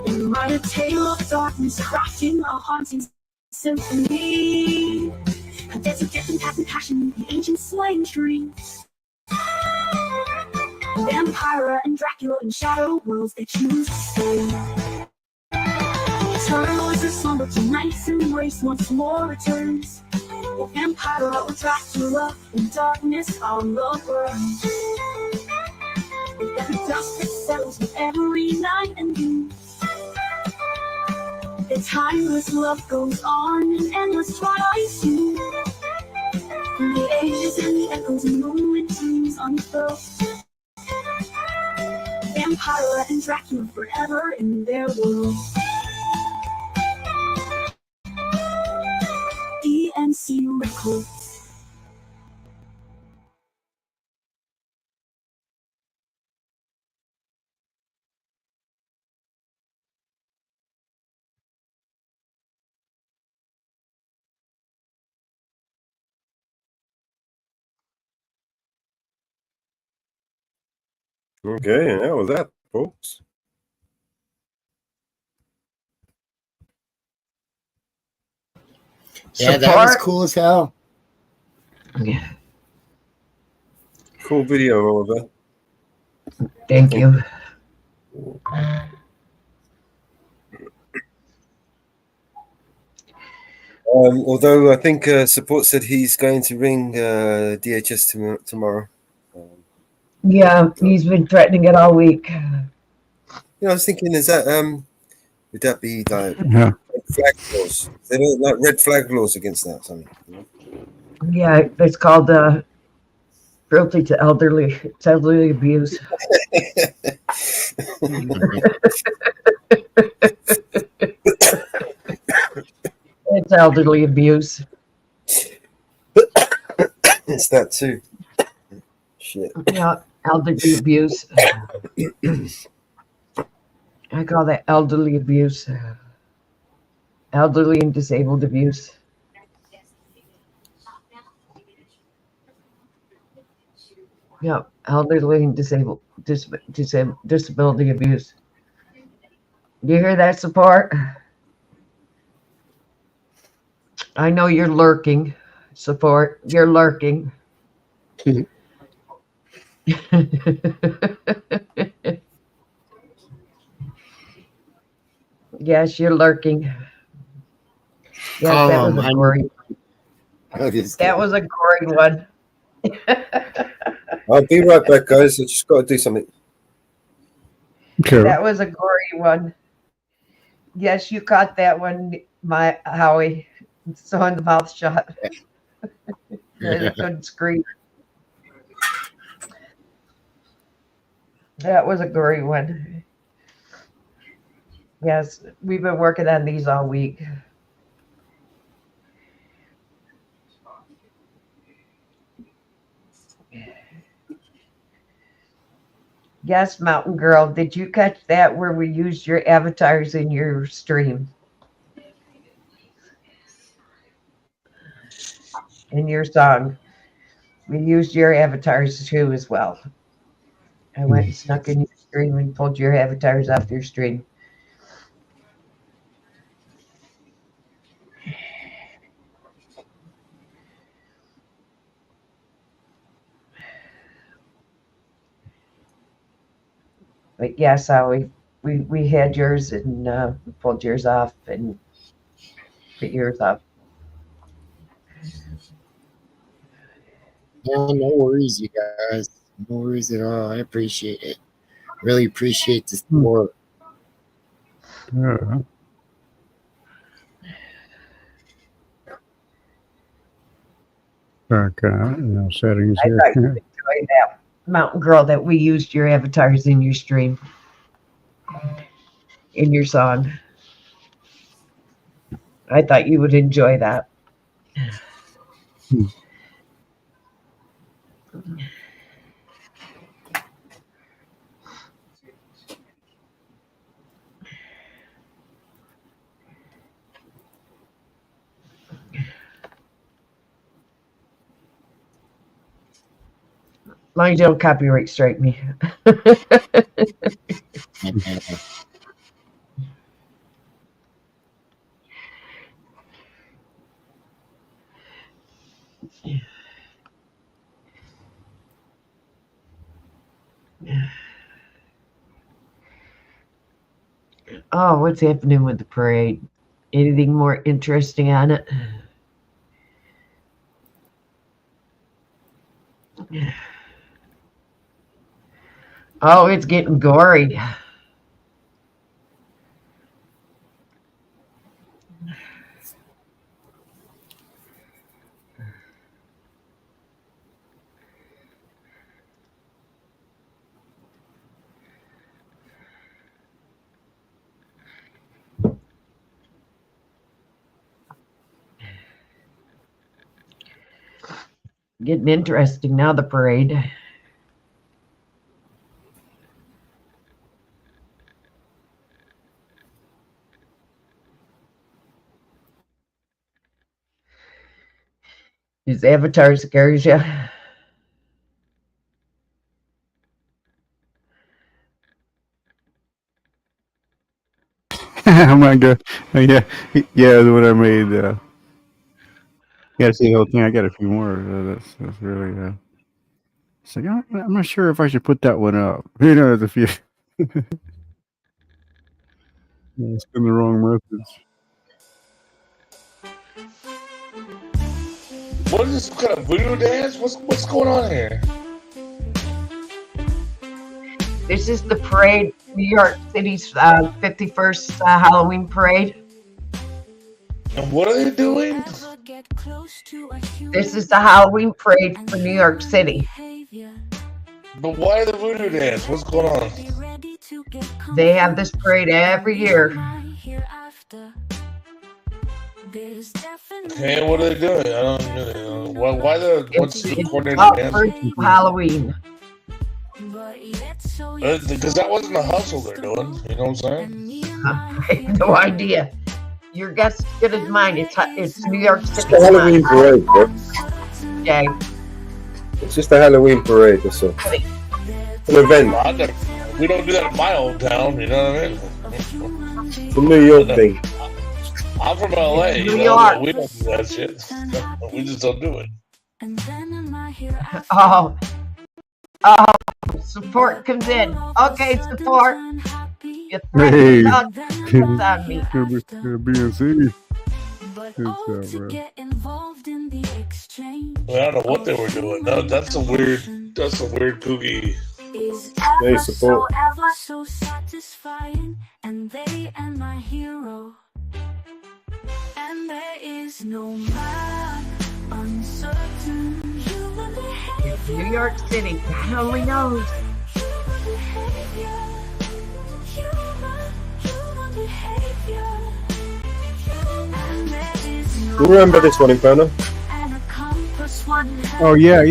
And write a tale of darkness, crafting a haunting symphony. A dance of death and path and passion, the ancient slain dreams. Vampire and Dracula in shadow worlds they choose to stay. Eternal is a slumber tonight's embrace once more returns. Oh, vampire or Dracula, in darkness our love burns. With every dust that settles with every night and day. The timeless love goes on in endless twilight soon. Through the ages and the echoes and moonlit dreams unfurled. Vampire and Dracula forever in their world. DNC Records. Okay, and that was that, folks. Yeah, that was cool as hell. Yeah. Cool video, Oliver. Thank you. Although I think Support said he's going to ring DHS tomorrow. Yeah, he's been threatening it all week. I was thinking, is that would that be like Yeah. red flag laws? They don't like red flag laws against that, something. Yeah, it's called cruelty to elderly. It's elderly abuse. It's elderly abuse. It's that too. Shit. Yeah, elderly abuse. I call that elderly abuse. Elderly and disabled abuse. Yeah, elderly and disability abuse. You hear that, Support? I know you're lurking, Support. You're lurking. Yes, you're lurking. Yes, that was a gory. That was a gory one. I'll be right back, guys. I just got to do something. Sure. That was a gory one. Yes, you caught that one, my Howie. So in the mouth shot. I couldn't scream. That was a gory one. Yes, we've been working on these all week. Yes, Mountain Girl, did you catch that where we used your avatars in your stream? In your song. We used your avatars too as well. I went and snuck in your stream and pulled your avatars off your stream. But yes, we had yours and pulled yours off and put yours off. Yeah, no worries, you guys. No worries at all. I appreciate it. Really appreciate the support. Yeah. Settings I here. thought you enjoyed that, Mountain Girl, that we used your avatars in your stream, in your song. I thought you would enjoy that. long as you don't copyright strike me. Oh, what's happening with the parade? Anything more interesting on it? Oh, it's getting gory. Getting interesting now, the parade. His avatar scares you. Oh my god! Yeah, yeah, the one I made. You gotta see the whole thing. I got a few more. That's really. It's like I'm not sure if I should put that one up. You know, there's a few. It's been the wrong message. What is this kind of voodoo dance? What's going on here? This is the parade, New York City's 51st Halloween parade. And what are they doing? This is the Halloween parade for New York City. But why the voodoo dance? What's going on? They have this parade every year. Okay, what are they doing? I don't know. Why what's the coordinated dance? For Halloween. Because that wasn't the hustle they're doing. You know what I'm saying? I have no idea. Your guess is good as mine. It's New York City. It's the Halloween parade, bro. Okay. It's just a Halloween parade. That's all. An event. We don't do that in my hometown. You know what I mean? It's a New York thing. I'm from LA. New York. We don't do that shit. We just don't do it. Oh, support comes in. Okay, support. You Hey, on me. BNC. I don't know what they were doing. That's a weird kooky. Hey, support. So satisfying, and they and my hero, and there is no man uncertain human behavior. New York City, God only knows. Human behavior. And there is no You remember this one, Inferno? and a compass one. Oh yeah.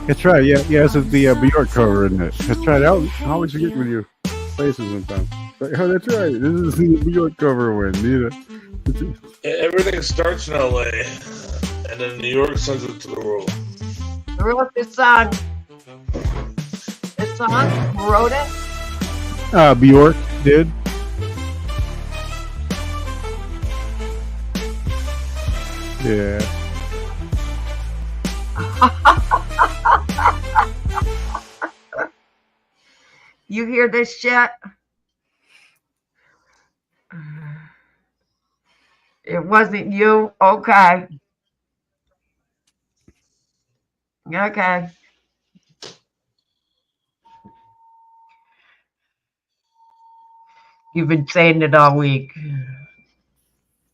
That's right. Yeah. This is the Bjork cover, isn't it? That's right. I always forget with your faces sometimes. Like, oh, that's right. This is the Bjork cover one. You know. Everything starts in LA, and then New York sends it to the world. Who wrote this song? This song? Who wrote it? Bjork did. Yeah. You hear this shit? It wasn't you? Okay. Okay. You've been saying it all week.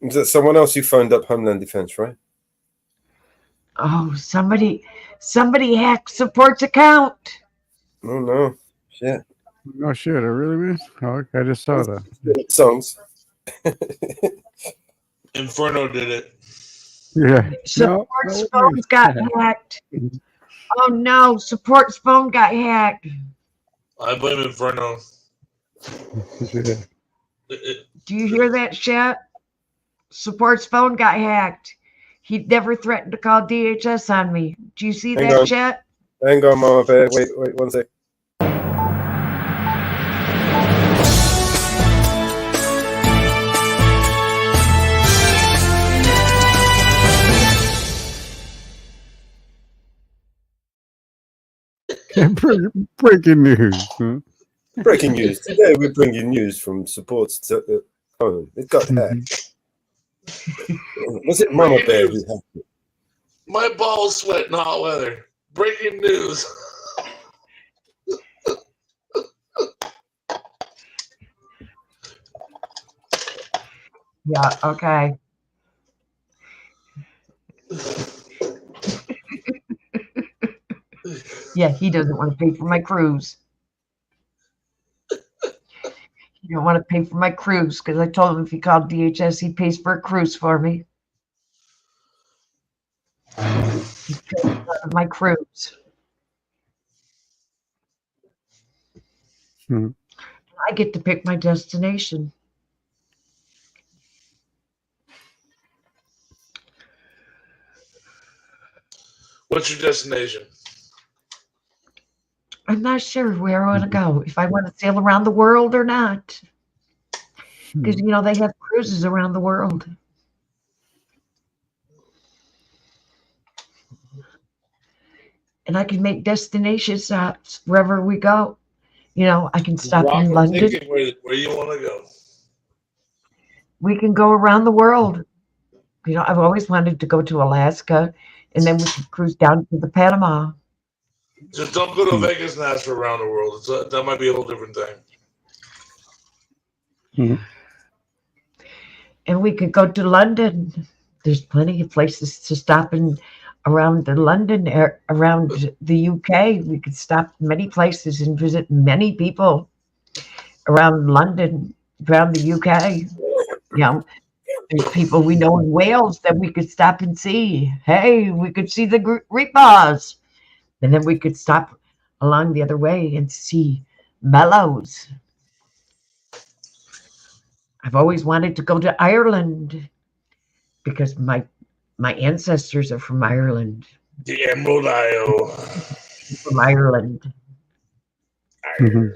Is that someone else who phoned up Homeland Defense, right? Oh, somebody hacked support's account. Oh no. Shit. Oh shit! I really mean? Oh, okay, I just saw that. Songs. Inferno did it. Yeah. Support's phones got hacked. Oh no, support's phone got hacked. I blame Inferno. Do you hear that shit? Support's phone got hacked. He never threatened to call DHS on me. Do you see Hang that on. shit? Hang on, Mama Bear. Wait 1 sec. Breaking news. Huh? Breaking news. Today we're bringing news from supports to home. It got hacked. Was it Mama Bear who hacked it? My balls sweat in hot weather. Breaking news. Yeah, okay. Yeah, he doesn't want to pay for my cruise. He don't want to pay for my cruise because I told him if he called DHS, he pays for a cruise for me. He's paying for my cruise. I get to pick my destination. What's your destination? I'm not sure where I want to go, if I want to sail around the world or not. Because, you know, they have cruises around the world. And I can make destination stops wherever we go. You know, I can stop in London. Where you want to go? We can go around the world. You know, I've always wanted to go to Alaska, and then we could cruise down to the Panama. Just don't go to Vegas and ask for around the world. That might be a whole different thing. And we could go to London. There's plenty of places to stop in around the London, around the UK. We could stop many places and visit many people around London, around the UK. You know, there's people we know in Wales that we could stop and see. Hey, we could see the Reapers. And then we could stop along the other way and see Mellows. I've always wanted to go to Ireland because my ancestors are from Ireland. The Emerald Isle. From Ireland. You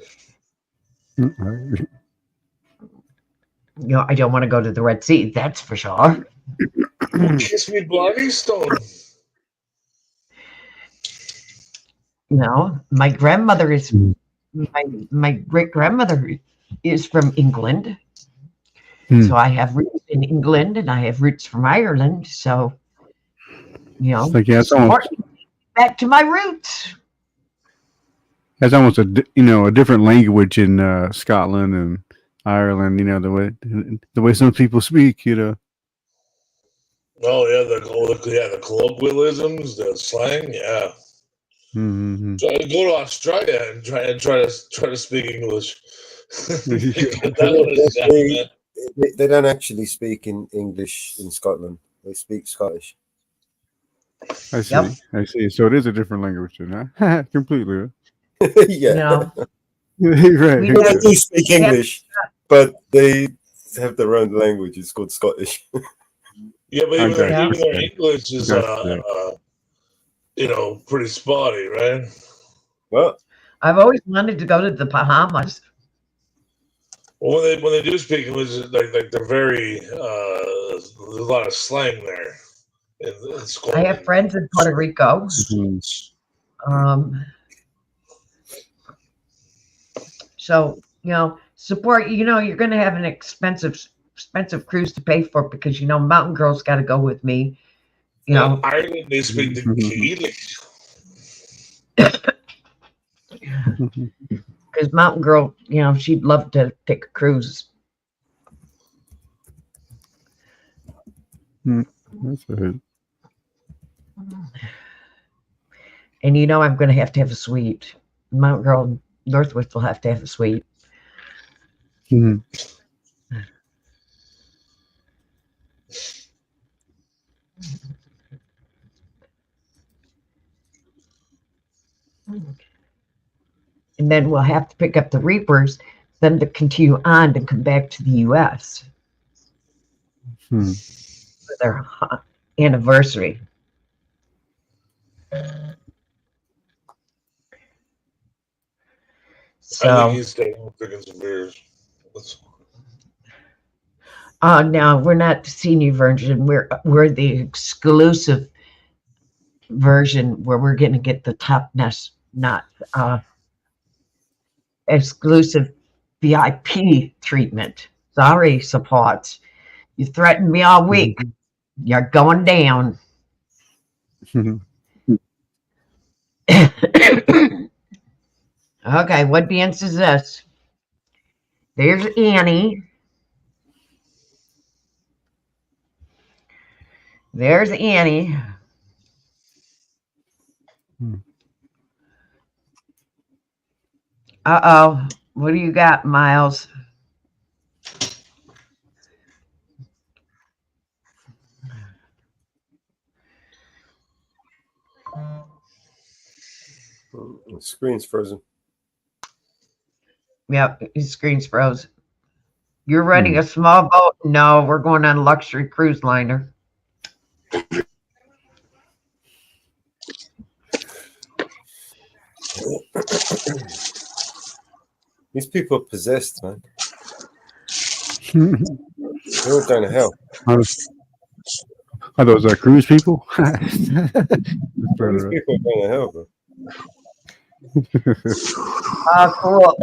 know, I don't want to go to the Red Sea, that's for sure. Kiss me, Bloody Stone. You know, my grandmother is my great grandmother is from England. So I have roots in England and I have roots from Ireland. So, you know, Like, yeah, it's almost, back to my roots. that's almost a different language in Scotland and Ireland. You know, the way some people speak. You know. Oh yeah, the colloquialisms, the slang. Yeah. So I go to Australia and try to speak English. They don't actually speak in English in Scotland. They speak Scottish. I see. I see. So it is a different language, then, huh? Completely. Yeah. Right. They do speak English, but they have their own language. It's called Scottish. Yeah, but even their English is you know, pretty spotty, right? Well, I've always wanted to go to the Bahamas. Well, when they do speak English, like they're very there's a lot of slang there. In I have friends in Puerto Rico. So, you know, support, you know, you're going to have an expensive cruise to pay for because, you know, Mountain Girl's got to go with me. You know, in Ireland, they speak the Gaelic. Because Mountain Girl, you know, she'd love to take a cruise. That's right. And you know, I'm going to have a suite. Mountain Girl and Northwest will have to have a suite. And then we'll have to pick up the Reapers, them to continue on to come back to the U.S. For their anniversary. So he's staying home drinking some beers. no, we're not the senior version. We're the exclusive version where we're going to get the top notch, not exclusive VIP treatment. Sorry, support. You threatened me all week. You're going down. Okay, what dance is this? There's Annie. There's Annie. Uh-oh. What do you got, Miles? The screen's frozen. Yep, his screen's froze. You're renting a small boat? No, we're going on a luxury cruise liner. These people are possessed, man. They're all going to hell. Are those cruise people? These people are going to hell, bro. Cool.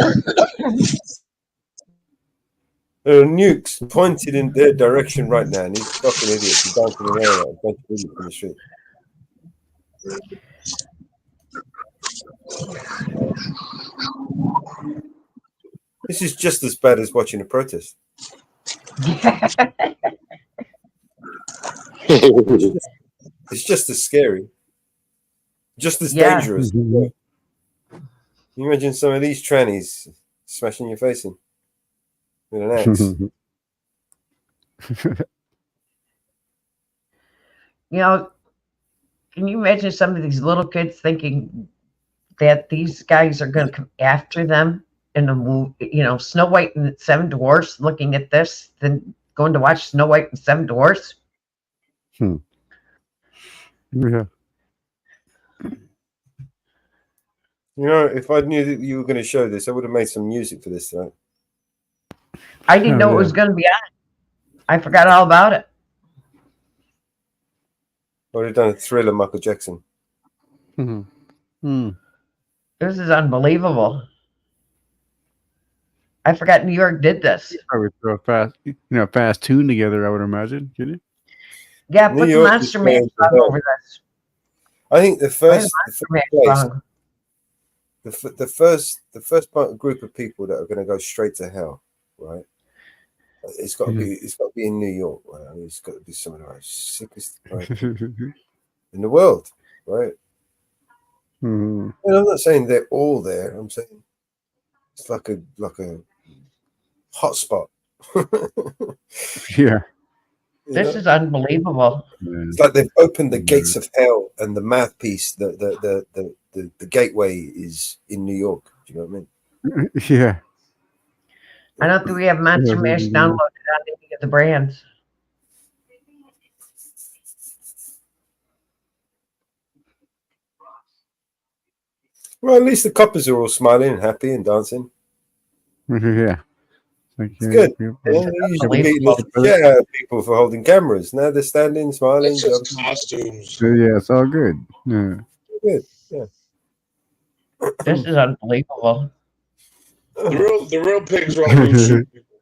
There are nukes pointed in their direction right now, and these fucking idiots are dancing around like a bunch of idiots in the street. This is just as bad as watching a protest. It's just as scary, just as dangerous. Can you imagine some of these trannies smashing your face in with an axe? You know, can you imagine some of these little kids thinking that these guys are going to come after them in a movie? You know, Snow White and the Seven Dwarfs, looking at this, then going to watch Snow White and Seven Dwarfs. Yeah. You know, if I knew that you were going to show this, I would have made some music for this tonight. I didn't know it was going to be on. I forgot all about it. I would have done a Thriller, Michael Jackson. This is unbelievable. I forgot New York did this. Probably throw a fast tune together, I would imagine. Can you? Yeah, put the Monster Man song over this. I think the first group of people that are going to go straight to hell, right? It's got to be in New York, right? I mean, it's got to be some of the most sickest in the world, right? And I'm not saying they're all there. I'm saying it's like a hot spot. Yeah. This is unbelievable. It's like they've opened the gates of hell, and the mouthpiece, the gateway is in New York. Do you know what I mean? Yeah. I don't think we have Monster Mash downloaded on any of the brands. Well, at least the coppers are all smiling and happy and dancing. Yeah. It's good. They usually beat the shit out of people for holding cameras. Now they're standing, smiling. It's just costumes. Yeah, it's all good. Yeah. Good. Yeah. This is unbelievable. The real pigs are on the shoot people.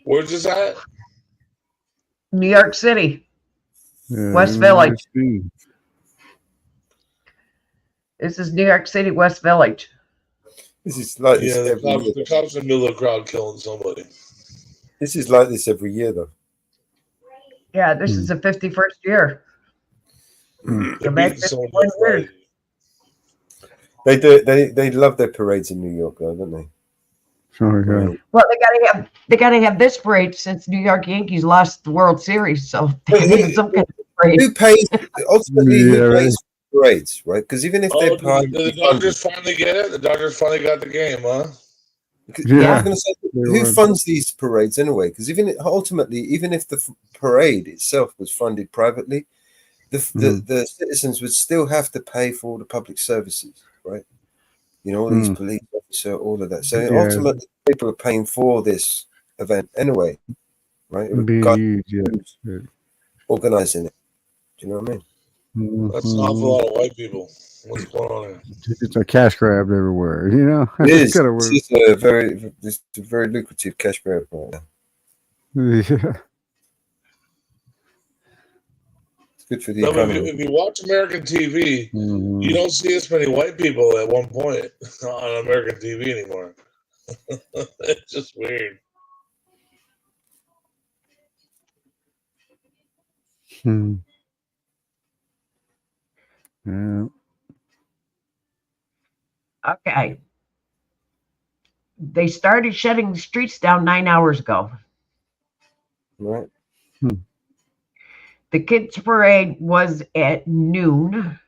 Where's this at? New York City. Yeah, West Village. This is New York City, West Village. This is like this the cops in the middle of the crowd killing somebody. This is like this every year, though. Yeah, this is the 51st year. They do. They love their parades in New York, though, don't they? Oh, yeah. Well, they gotta have this parade since New York Yankees lost the World Series, so they need some kind of parade. Who pays? Ultimately, who pays for parades, right? Because even if they're did the Dodgers finally get it? The Dodgers finally got the game, huh? Yeah, I was going to say, who funds these parades anyway? Because even if the parade itself was funded privately, the citizens would still have to pay for all the public services, right? You know, all these police officer, all of that. So ultimately, people are paying for this event anyway, right? Be huge, yeah. Organizing it. Do you know what I mean? That's an awful lot of white people. What's going on here? It's a cash grab everywhere, you know. It is. Kind of weird. It's a very lucrative cash grab. Right? Yeah. It's good for the No, but economy. if you watch American TV, you don't see as many white people at one point on American TV anymore. It's just weird. Yeah. Okay. They started shutting the streets down 9 hours ago. Right. The kids' parade was at noon.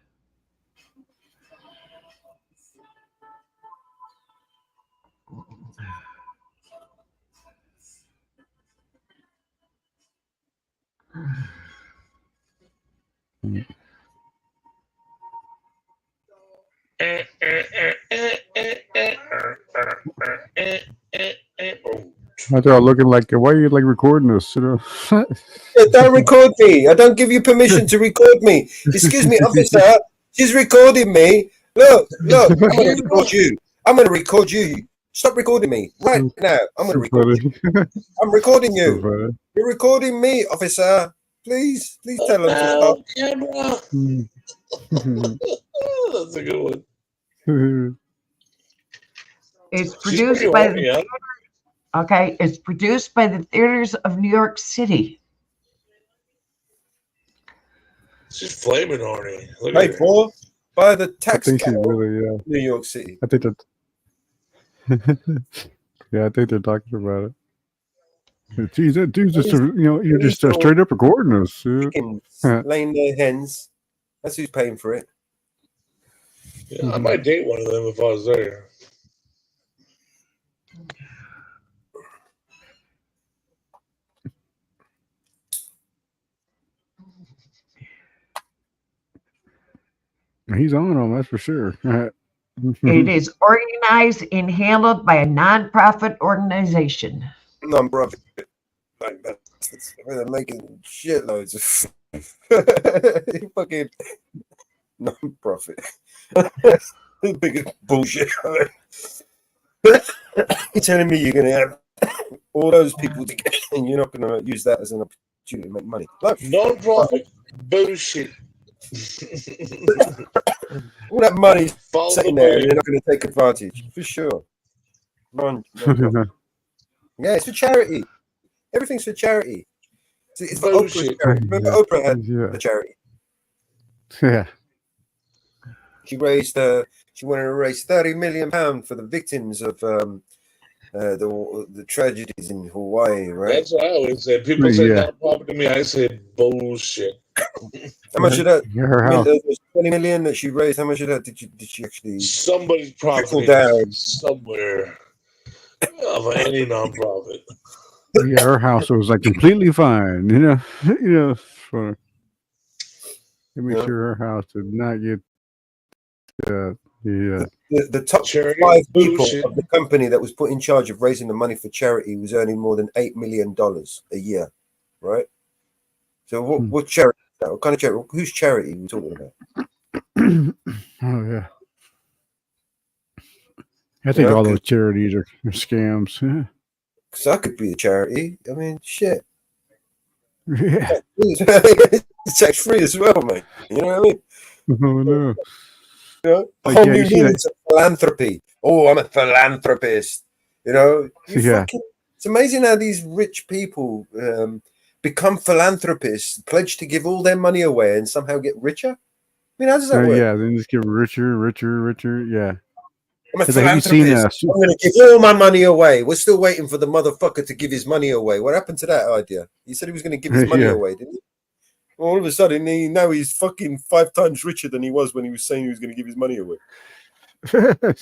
They're all looking like, why are you like recording this? You know? Yeah, don't record me. I don't give you permission to record me. Excuse me, officer. She's recording me. Look, I'm going to record you. I'm going to record you. Stop recording me right now. I'm going to record you. I'm recording you. You're recording me, officer. Please tell them to stop. Camera. That's a good one. It's produced by the it's produced by the theaters of New York City. She's flaming horny. Look Paid at her. for by the tax I think she's capital really, of New York City. I think that. Yeah, I think they're talking about it. Geez, that dude's just, you're just straight up recording us. Chickens laying their hens. That's who's paying for it. Yeah, I might date one of them if I was there. He's on them, that's for sure. It is organized and handled by a nonprofit organization. Non-profit. Like that's they're making shitloads of fucking non-profit. The biggest bullshit. You're telling me you're going to have all those people together and you're not going to use that as an opportunity to make money? Like, non-profit bullshit. All that money sitting there, and you're not going to take advantage for sure. Yeah, it's for charity. Everything's for charity. It's for Oprah's charity. Remember, Oprah had the charity. Yeah. She raised. She wanted to raise £30 million for the victims of the tragedies in Hawaii. Right. That's what I always say. People say non-profit to me. I say bullshit. How much of that? Her house. 20 million that she raised. How much of that did she actually? Somebody's property down somewhere of any nonprofit. Yeah, her house was like completely fine. For to make sure her house did not get the top charity 5 people of the company that was put in charge of raising the money for charity was earning more than $8 million a year, right? So what charity? What kind of charity? Whose charity are we talking about? Oh yeah, I think all those charities are scams. Yeah. Because that could be a charity. I mean, shit. Yeah, it's tax free as well, mate. You know what I mean? Oh no. You know, a whole new meaning of philanthropy. Oh, I'm a philanthropist. You know, it's amazing how these rich people become philanthropists, pledge to give all their money away, and somehow get richer. I mean, how does that work? Yeah, then just get richer. Yeah. I'm a philanthropist. I'm going to give all my money away. We're still waiting for the motherfucker to give his money away. What happened to that idea? He said he was going to give his money away, didn't he? All of a sudden, now he's fucking 5 times richer than he was when he was saying he was going to give his money away.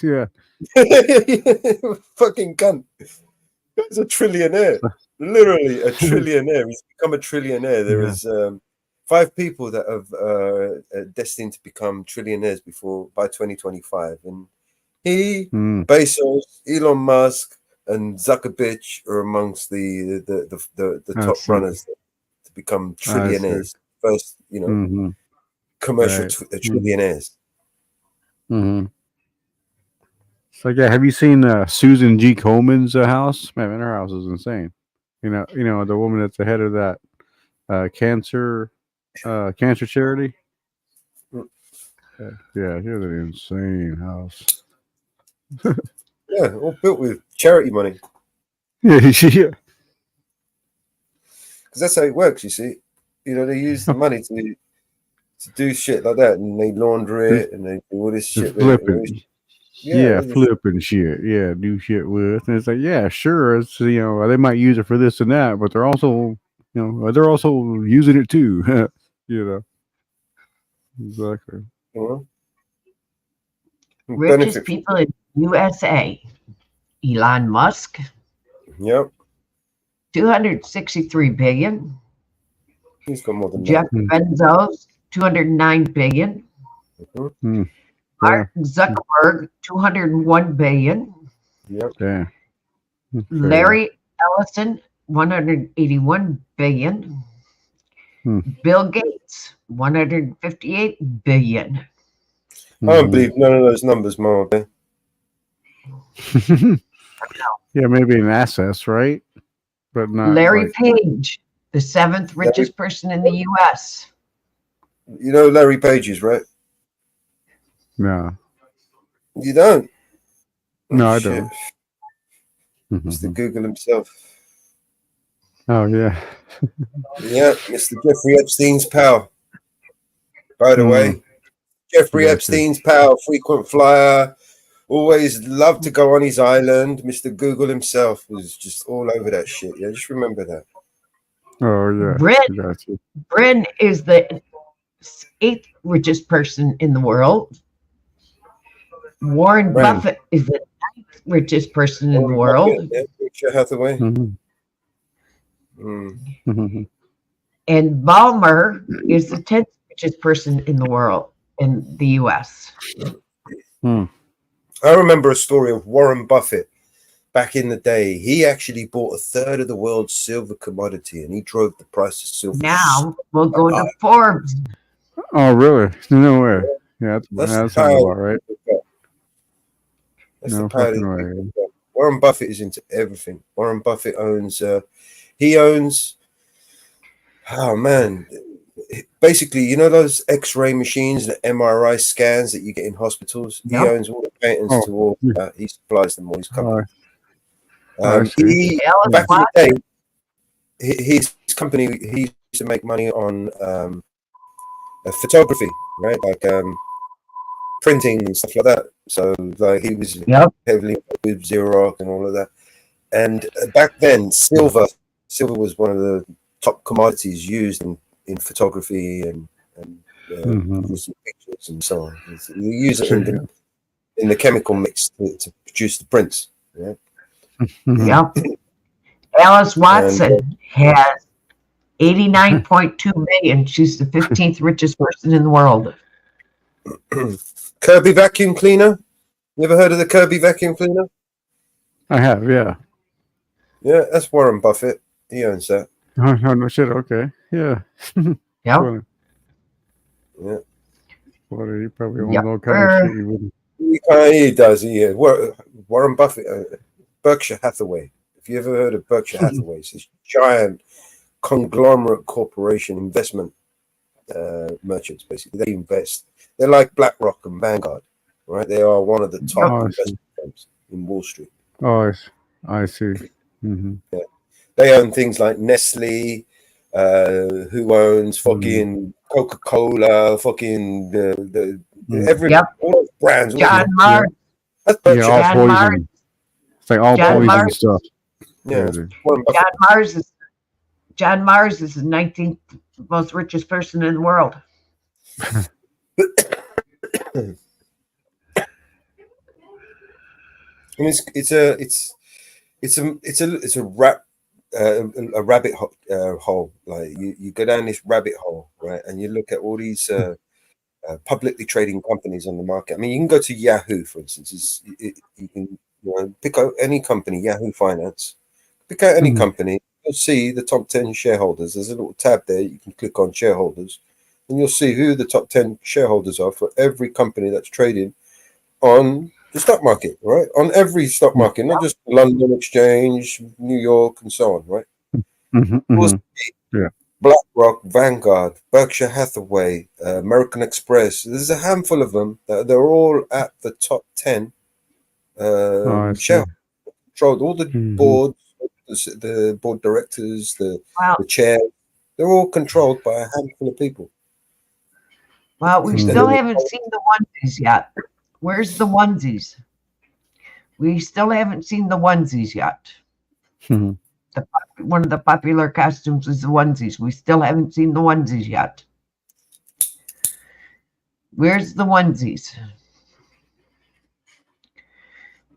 Yeah. Fucking cunt. He's a trillionaire. Literally a trillionaire. He's become a trillionaire. There is 5 people that have destined to become trillionaires by 2025, and he, Bezos, Elon Musk, and Zuckerberg are amongst the top runners to become trillionaires. First, commercial trillionaires. Mm-hmm. So yeah, have you seen Susan G. Coleman's house? Man, her house is insane. You know the woman that's the head of that cancer charity. Yeah, she has an insane house. Yeah, all built with charity money. Yeah. Because that's how it works, you see. They use the money to do shit like that, and they launder it, and they do all this shit with it. Yeah, flipping shit. Yeah, do shit with. And it's like, yeah, sure. It's they might use it for this and that, but they're also using it too. Exactly. Richest people in USA: Elon Musk. Yep. 263 billion. He's got more than Jeff that. Bezos, 209 billion. Mark Zuckerberg, 201 billion. Yep. Yeah. Larry Ellison, 181 billion. Bill Gates, 158 billion. I don't believe none of those numbers, Mark. Yeah, maybe in assets, right? But not Larry Page, the 7th richest person in the U.S. You know Larry Page is, right? No. You don't? No, I shit. don't. Mr. Google himself. Oh, yeah. Yeah, Mr. Jeffrey Epstein's pal. By the way, Jeffrey Epstein's pal, frequent flyer, always loved to go on his island. Mr. Google himself was just all over that shit. Yeah, just remember that. Oh, yeah. Bryn is the 8th richest person in the world. Warren Buffett is the 9th richest person in the world. Berkshire Hathaway. And Ballmer is the 10th richest person in the world, in the U.S. I remember a story of Warren Buffett back in the day. He actually bought 1/3 of the world's silver commodity, and he drove the price of silver. Now we'll go to Forbes. Oh, really? No way. Yeah, that sounds about right. That's the power. Warren Buffett is into everything. Warren Buffett owns. He owns. Oh man. Basically, those X-ray machines, the MRI scans that you get in hospitals. He owns all the patents to all that. He supplies them all. His company. Back in the day, his company, he used to make money on photography, right? Like printing and stuff like that. So, like, he was heavily with Xerox and all of that. And back then, silver was one of the top commodities used in photography and pictures and so on. You use it in the chemical mix to produce the prints. Yeah. Alice Watson has 89.2 million. She's the 15th richest person in the world. Kirby vacuum cleaner. You ever heard of the Kirby vacuum cleaner? I have, yeah. Yeah, that's Warren Buffett. He owns that. Oh, no shit. Okay. Yeah. Yeah. Yeah. Well, he probably owns all kinds of shit. He does. Yeah. Warren Buffett, Berkshire Hathaway. If you ever heard of Berkshire Hathaway, it's this giant conglomerate corporation investment merchants. Basically, they invest. They're like BlackRock and Vanguard, right? They are one of the top investment firms in Wall Street. Oh, I see. Yeah. They own things like Nestle, who owns fucking Coca-Cola, fucking all those brands. John Mars. That's all poison. It's like all poison stuff. Yeah. John Mars is the 19th most richest person in the world. And it's a rap a rabbit hole. Like you go down this rabbit hole, right, and you look at all these publicly trading companies on the market. I mean, you can go to Yahoo, for instance. You can pick out any company, Yahoo Finance. Pick out any company. You'll see the top 10 shareholders. There's a little tab there. You can click on shareholders, and you'll see who the top 10 shareholders are for every company that's trading on the stock market, right? On every stock market, not just London Exchange, New York, and so on, right? Yeah. BlackRock, Vanguard, Berkshire Hathaway, American Express. There's a handful of them. They're all at the top 10 shareholders. Controlled all the boards, the board directors, the chair. They're all controlled by a handful of people. Well, we still haven't seen the onesies yet. Where's the onesies? We still haven't seen the onesies yet. One of the popular costumes is the onesies. We still haven't seen the onesies yet. Where's the onesies?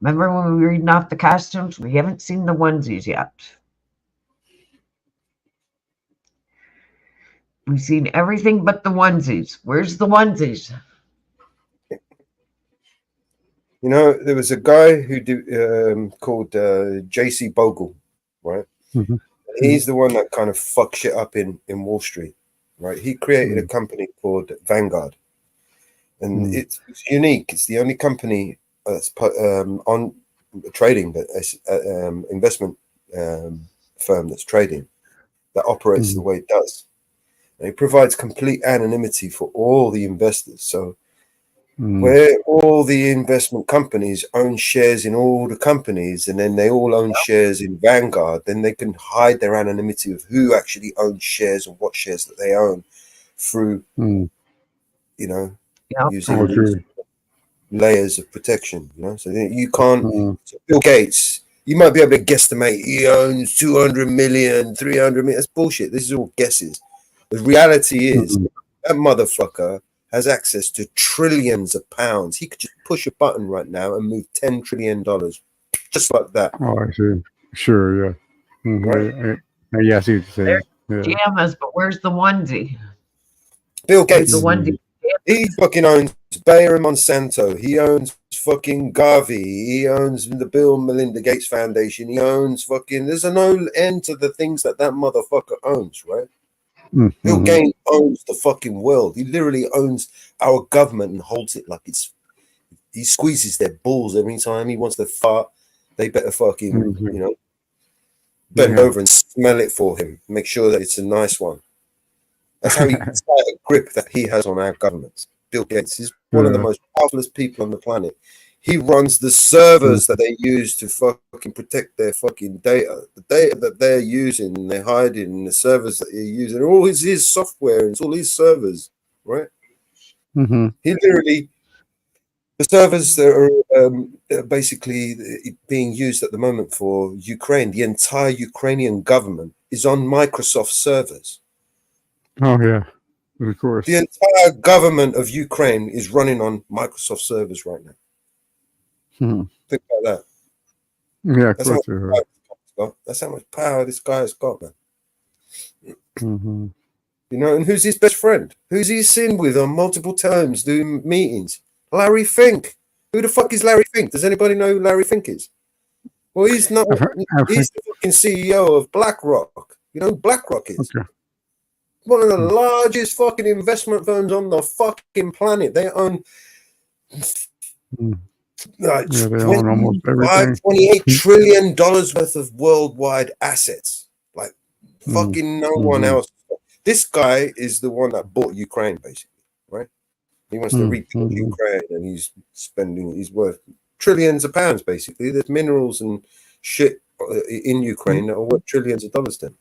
Remember when we were reading off the costumes? We haven't seen the onesies yet. We've seen everything but the onesies. Where's the onesies? You know, there was a guy who called J.C. Bogle, right? He's the one that kind of fucked shit up in Wall Street, right? He created a company called Vanguard, and it's unique. It's the only company that's on trading, but investment firm that's trading that operates the way it does. And it provides complete anonymity for all the investors. So where all the investment companies own shares in all the companies, and then they all own shares in Vanguard, then they can hide their anonymity of who actually owns shares and what shares that they own through, using layers of protection. So you can't. So Bill Gates, you might be able to guesstimate he owns 200 million, 300 million. That's bullshit. This is all guesses. The reality is that motherfucker has access to trillions of pounds. He could just push a button right now and move $10 trillion just like that. Oh, I see. Sure, yeah. Right? Yeah, I see what you're saying. There's pajamas, but where's the onesie? Bill Gates, the onesie. He fucking owns Bayer and Monsanto. He owns fucking Garvey. He owns the Bill and Melinda Gates Foundation. He owns fucking. There's no end to the things that motherfucker owns, right? Bill Gates owns the fucking world. He literally owns our government and holds it like it's. He squeezes their balls every time he wants to fart. They better fucking, bend over and smell it for him. Make sure that it's a nice one. That's how tight a grip that he has on our government. Bill Gates is one of the most powerful people on the planet. He runs the servers that they use to fucking protect their fucking data. The data that they're using and they're hiding, and the servers that they're using, all his software and it's all his servers, right? He literally, the servers that are basically being used at the moment for Ukraine, the entire Ukrainian government is on Microsoft servers. Oh, yeah, of course. The entire government of Ukraine is running on Microsoft servers right now. Think about that. Yeah, of course. That's how much power this guy has got, man. And who's his best friend? Who's he seen with on multiple times doing meetings? Larry Fink. Who the fuck is Larry Fink? Does anybody know who Larry Fink is? Well, he's not. He's the fucking CEO of BlackRock. You know who BlackRock is? Okay. One of the largest fucking investment firms on the fucking planet. They own they own almost everything. $28 trillion worth of worldwide assets. Like fucking no one else. This guy is the one that bought Ukraine, basically, right? He wants to rebuild Ukraine, and he's worth trillions of pounds, basically. There's minerals and shit in Ukraine that are worth trillions of dollars then.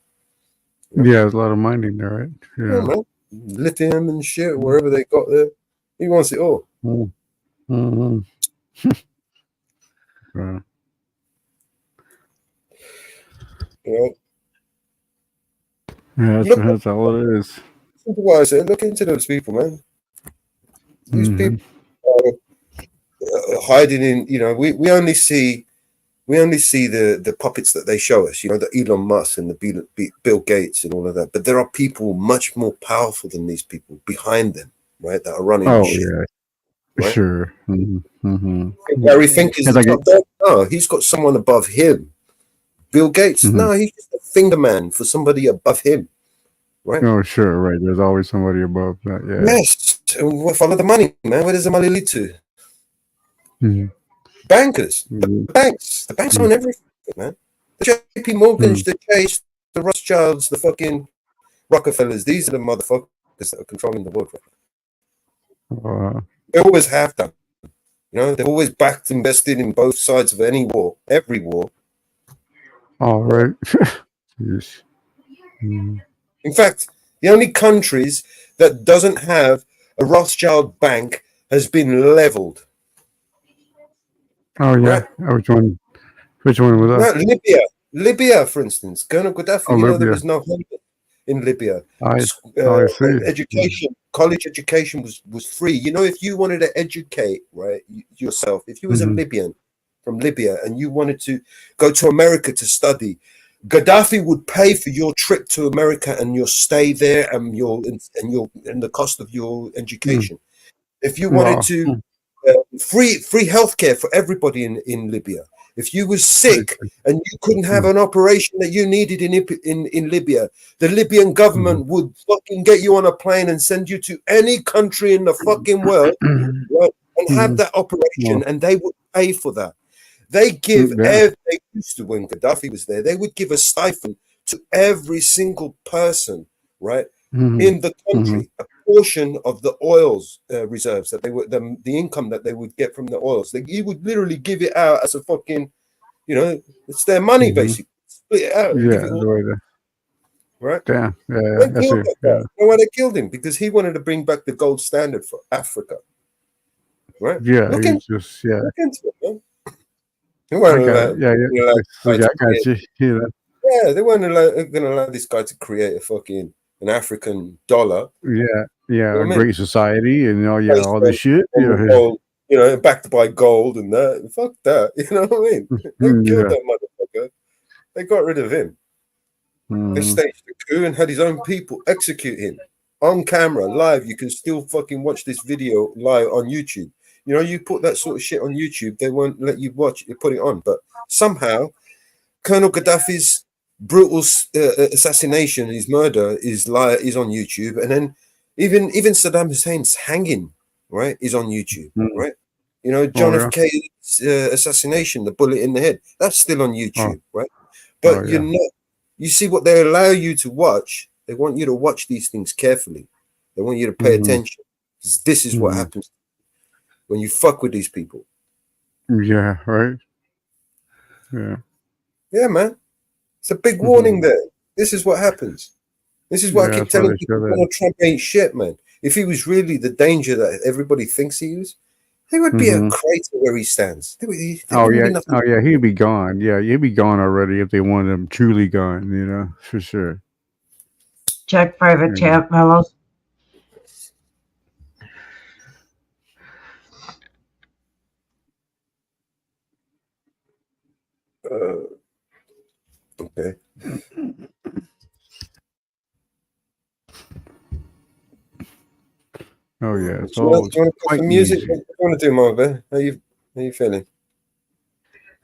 Yeah, there's a lot of mining there, right? Yeah, man. Lithium and shit, wherever they got there. He wants it all. Yeah, that's all it is. Why I said, look into those people, man. These people are hiding in. We only see We only see the puppets that they show us, the Elon Musk and the Bill Gates and all of that. But there are people much more powerful than these people behind them, right? That are running the shit. Yeah, right? sure. Larry Fink is As the I get, top dog. No, he's got someone above him. Bill Gates, no, he's just a finger man for somebody above him, right? oh, sure, right. There's always somebody above that. Yeah. Yes, follow the money, man. Where does the money lead to? Mhm. Bankers, the banks own everything, man. The JP Morgans, the Chase, the Rothschilds, the fucking Rockefellers. These are the motherfuckers that are controlling the world. They always have done. They've always backed, invested in both sides of any war, every war. All right. Yes. In fact, the only countries that doesn't have a Rothschild bank has been leveled. Oh yeah. Right. Which one? Which one was that? No, Libya, for instance. Colonel Gaddafi. Oh, There Libya. was no hope in Libya. I see. Education, college education was free. If you wanted to educate, right, yourself, if you was a Libyan from Libya and you wanted to go to America to study, Gaddafi would pay for your trip to America and your stay there and the cost of your education. If you wanted to free healthcare for everybody in Libya. If you was sick and you couldn't have an operation that you needed in Libya, the Libyan government would fucking get you on a plane and send you to any country in the fucking world, right, and have that operation, and they would pay for that. They give they used to, when Gaddafi was there, they would give a stipend to every single person, right, in the country, a portion of the oils reserves that they would, the income that they would get from the oils. He would literally give it out as a fucking, it's their money basically. Split it out. Yeah, Give it all, the way that. right? Damn. Yeah. They That's killed it. that Yeah. guy. You know why they killed him? Because he wanted to bring back the gold standard for Africa, right? Yeah. Look He's just Look into it, man. They I weren't got allowed, it. Yeah. I got you. yeah, they weren't going to allow this guy to create an African dollar. Yeah. Yeah. You know what I mean? Great society and all Based this shit. on Yeah. gold, backed by gold and that. Fuck that. You know what I mean? They killed that motherfucker. They got rid of him. They staged the coup and had his own people execute him on camera, live. You can still fucking watch this video live on YouTube. You put that sort of shit on YouTube, they won't let you watch it, put it on. But somehow, Colonel Gaddafi's brutal assassination, his murder, is on YouTube, and then even Saddam Hussein's hanging, right, is on YouTube, right? John F. Kennedy's assassination, the bullet in the head, that's still on YouTube, right? But you see what they allow you to watch. They want you to watch these things carefully. They want you to pay attention. This is what happens when you fuck with these people. Yeah. Right. Yeah. Yeah, man. It's a big warning there. This is what happens. This is what I keep telling people. Donald Trump ain't shit, man. If he was really the danger that everybody thinks he is, he would be a crater where he stands. Oh yeah, he'd be gone. Yeah, he'd be gone already if they wanted him truly gone. For sure. Check private chat, fellows. Okay. Oh yeah. Do you want to put some music? What do you want to do, Marvin? How you feeling?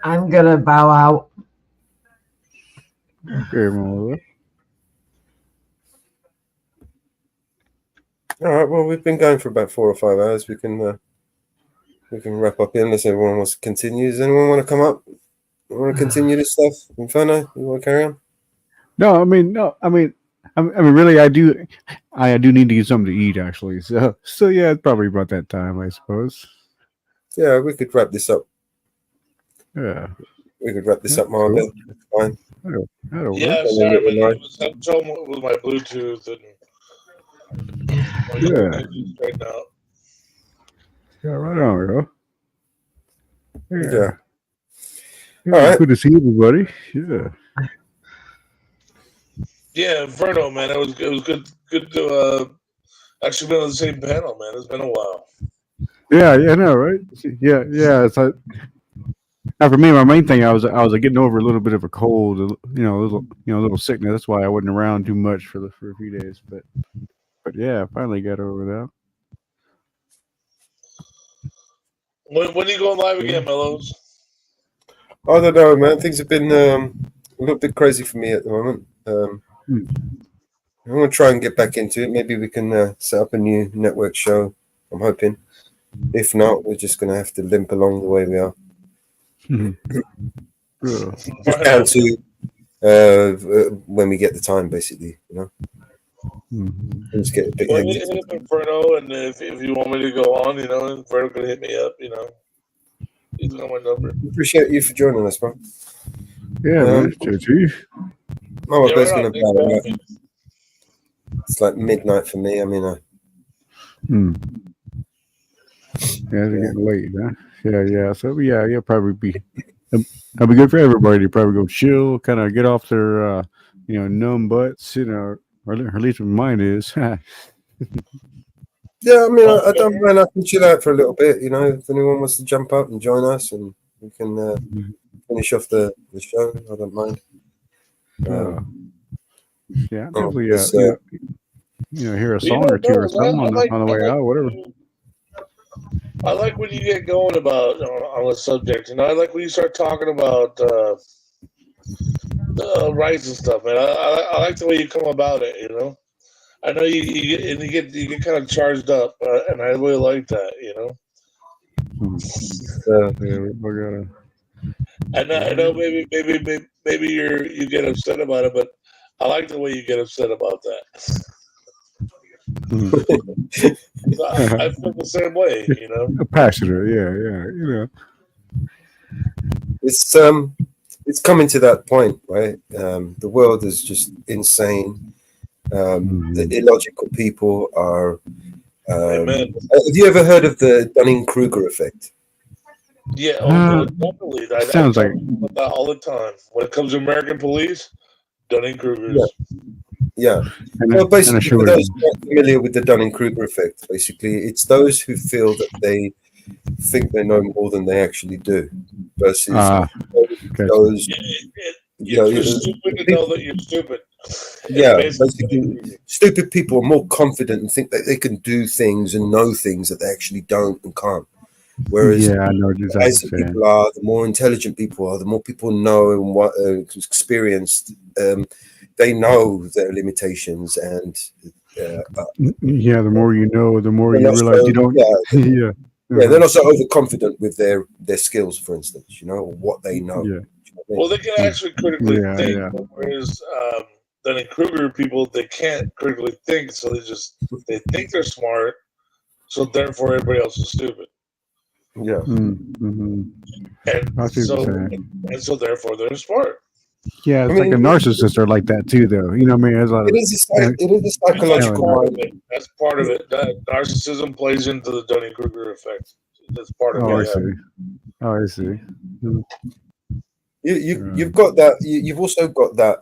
I'm gonna bow out. Okay, Marvin. All right. Well, we've been going for about 4 or 5 hours. We can wrap up here unless everyone wants to continue. Does anyone want to come up? Want to continue this stuff? Inferno, you want to carry on? No. I mean, really, I do need to get something to eat actually. So yeah, it's probably about that time, I suppose. Yeah, we could wrap this up. Yeah, we could wrap this up, Marvin. Cool. Fine. Yeah, sorry, man. It was having trouble with my Bluetooth and. Yeah. Right now. Yeah, right on, bro. Yeah. All right. Good to see everybody. Yeah. Yeah, Inferno, man. It was good to actually be on the same panel, man. It's been a while. Yeah, I know, right? Yeah. It's like Now for me, my main thing, I was getting over a little bit of a cold, a little sickness. That's why I wasn't around too much for a few days. But yeah, I finally got over that. When are you going live again, Mellows? I don't know, man. Things have been a little bit crazy for me at the moment. I'm going to try and get back into it. Maybe we can set up a new network show. I'm hoping. If not, we're just going to have to limp along the way we are. Just down to when we get the time, basically, you know. Things get a bit Well, hectic. hit up Inferno, and if you want me to go on, you know, Inferno can hit me up, you know. He's got my number. Appreciate you for joining us, bro. Yeah, man. Chief. My Yeah, bed's right going on. to be out. It's like midnight for me. I mean, Yeah, it's getting late, huh? Yeah. So yeah, probably be. That'll be good for everybody to probably go chill, kind of get off their, numb butts, or at least mine is. Yeah, I mean, I don't mind. I can chill out for a little bit, you know. If anyone wants to jump up and join us, and we can finish off the show, I don't mind. Yeah, definitely. It's, hear a song or two or something on the way out, whatever. I like when you get going about on a subject, you know. I like when you start talking about rights and stuff, man. I like the way you come about it, you know. I know you get kind of charged up, and I really like that, you know. I know maybe you get upset about it, but I like the way you get upset about that. I feel the same way, you know. Passionate, yeah. It's coming to that point, right? The world is just insane. The illogical people are. Have you ever heard of the Dunning-Kruger effect? Yeah, definitely. I sounds talk like about that all the time. When it comes to American police, Dunning-Kruger's. Yeah. Well, basically, for those who aren't familiar with the Dunning-Kruger effect, basically, it's those who feel that they think they know more than they actually do, versus those. You're stupid to know that you're stupid. Yeah, basically, stupid people are more confident and think that they can do things and know things that they actually don't and can't. Whereas I know the wiser people are, the more intelligent people are, the more people know and what experienced. They know their limitations, and the more you know, the more you realize you don't. They're not so overconfident with their skills, for instance. You know what they know. Yeah. Well, they can actually critically think, whereas Dunning-Kruger people, they can't critically think, so they think they're smart, so therefore everybody else is stupid. Yeah. And so therefore they're smart. Yeah, it's like a narcissist are like that too, though. You know what I mean? It is a psychological mind. That's part of it. That narcissism plays into the Dunning-Kruger effect. That's part of it. I see. You've got that. You've also got that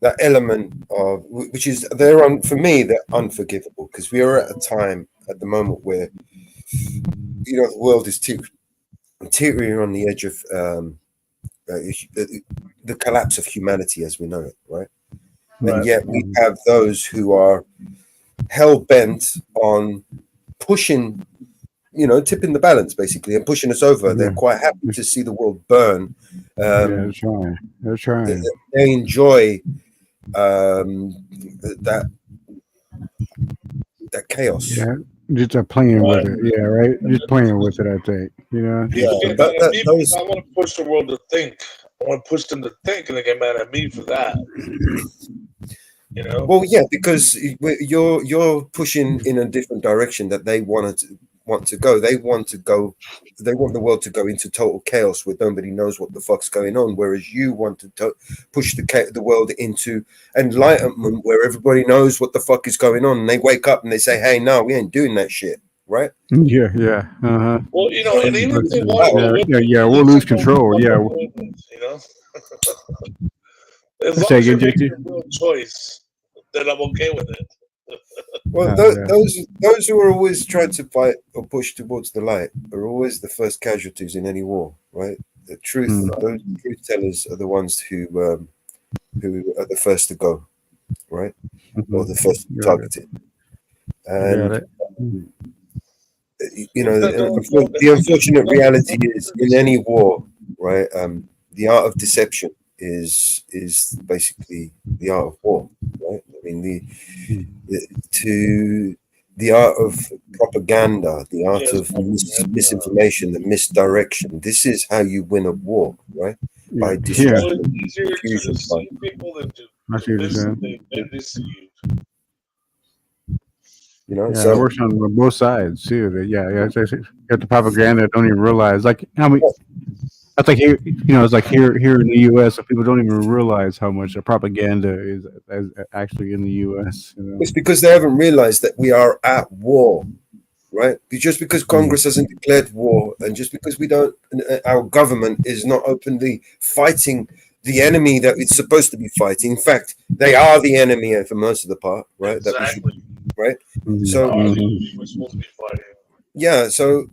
that element of which is for me they're unforgivable, because we are at a time at the moment where the world is teetering on the edge of the collapse of humanity as we know it, right? And yet we have those who are hell bent on pushing, tipping the balance basically and pushing us over. They're quite happy to see the world burn. They're trying. They enjoy that chaos. Yeah, just playing with it. Yeah, right. Just playing with it. I think. I want to push the world to think. I want to push them to think, and they get mad at me for that. Well, yeah, because you're pushing in a different direction that they want to go. They want the world to go into total chaos where nobody knows what the fuck's going on. Whereas you want to push the world into enlightenment where everybody knows what the fuck is going on. And they wake up and they say, "Hey, no, we ain't doing that shit." Right? Yeah. Well, and even if they want to, we'll lose control. Yeah. As long as you make your real choice, then I'm okay with it. Well, those who are always trying to fight or push towards the light are always the first casualties in any war, right? The truth, those truth tellers are the ones who are the first to go, right, or the first to be targeted. And you know, the unfortunate reality is in any war, right? The art of deception is basically the art of war, right? I mean, the art of propaganda, the art of misinformation, the misdirection. This is how you win a war, right? By distraction. It's easier to deceive people than to deceive. You know, yeah, it works on both sides too. You got the propaganda that don't even realize. Like, I mean, that's like here, it's like here in the U.S. So people don't even realize how much propaganda is actually in the U.S. You know? It's because they haven't realized that we are at war, right? Just because Congress hasn't declared war, and just because our government is not openly fighting the enemy that it's supposed to be fighting. In fact, they are the enemy for most of the part, right? Exactly. Right. So we're supposed to be fighting. Yeah, so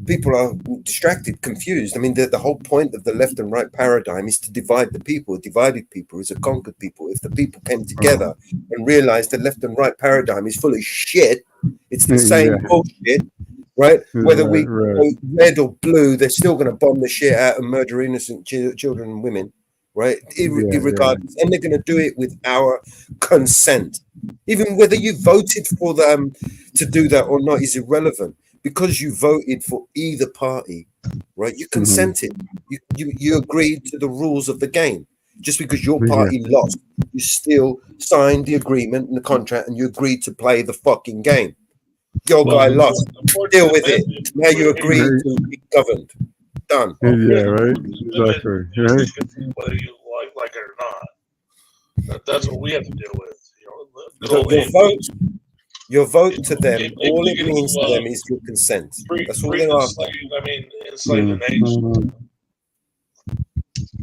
people are distracted, confused. I mean, the whole point of the left and right paradigm is to divide the people. A divided people is a conquered people. If the people came together and realized the left and right paradigm is full of shit, it's the same bullshit, right? Whether we go red or blue, they're still going to bomb the shit out and murder innocent children and women, right? Irregardless. And they're going to do it with our consent. Even whether you voted for them to do that or not is irrelevant, because you voted for either party, right? You consented. You agreed to the rules of the game. Just because your party lost, you still signed the agreement and the contract, and you agreed to play the fucking game. Your guy lost. Deal with it. Now you agree to be governed. Done. Yeah, right. Exactly. Whether you like it or not, that's what we have to deal with. Your vote to them, all it means to them is your consent. That's all they're after. I mean, enslaved the nation.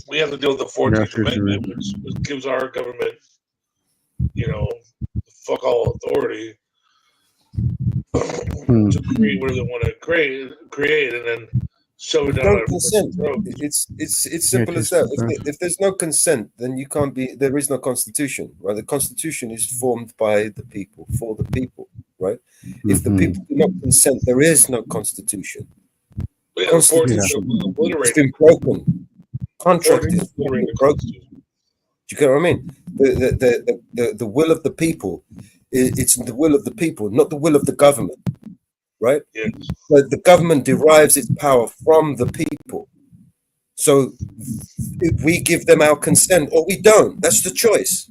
We have to deal with the 14th Amendment, which gives our government, fuck all authority to create whatever they want to create, and then shove it down our consent. It's simple as that. If there's no consent, then you can't be. There is no constitution, right? The constitution is formed by the people, for the people, right? If the people do not consent, there is no constitution. Constitution has been broken. Contract is broken. Do you get what I mean? The will of the people. It's the will of the people, not the will of the government. Right? Yes. But the government derives its power from the people. So if we give them our consent or we don't, that's the choice.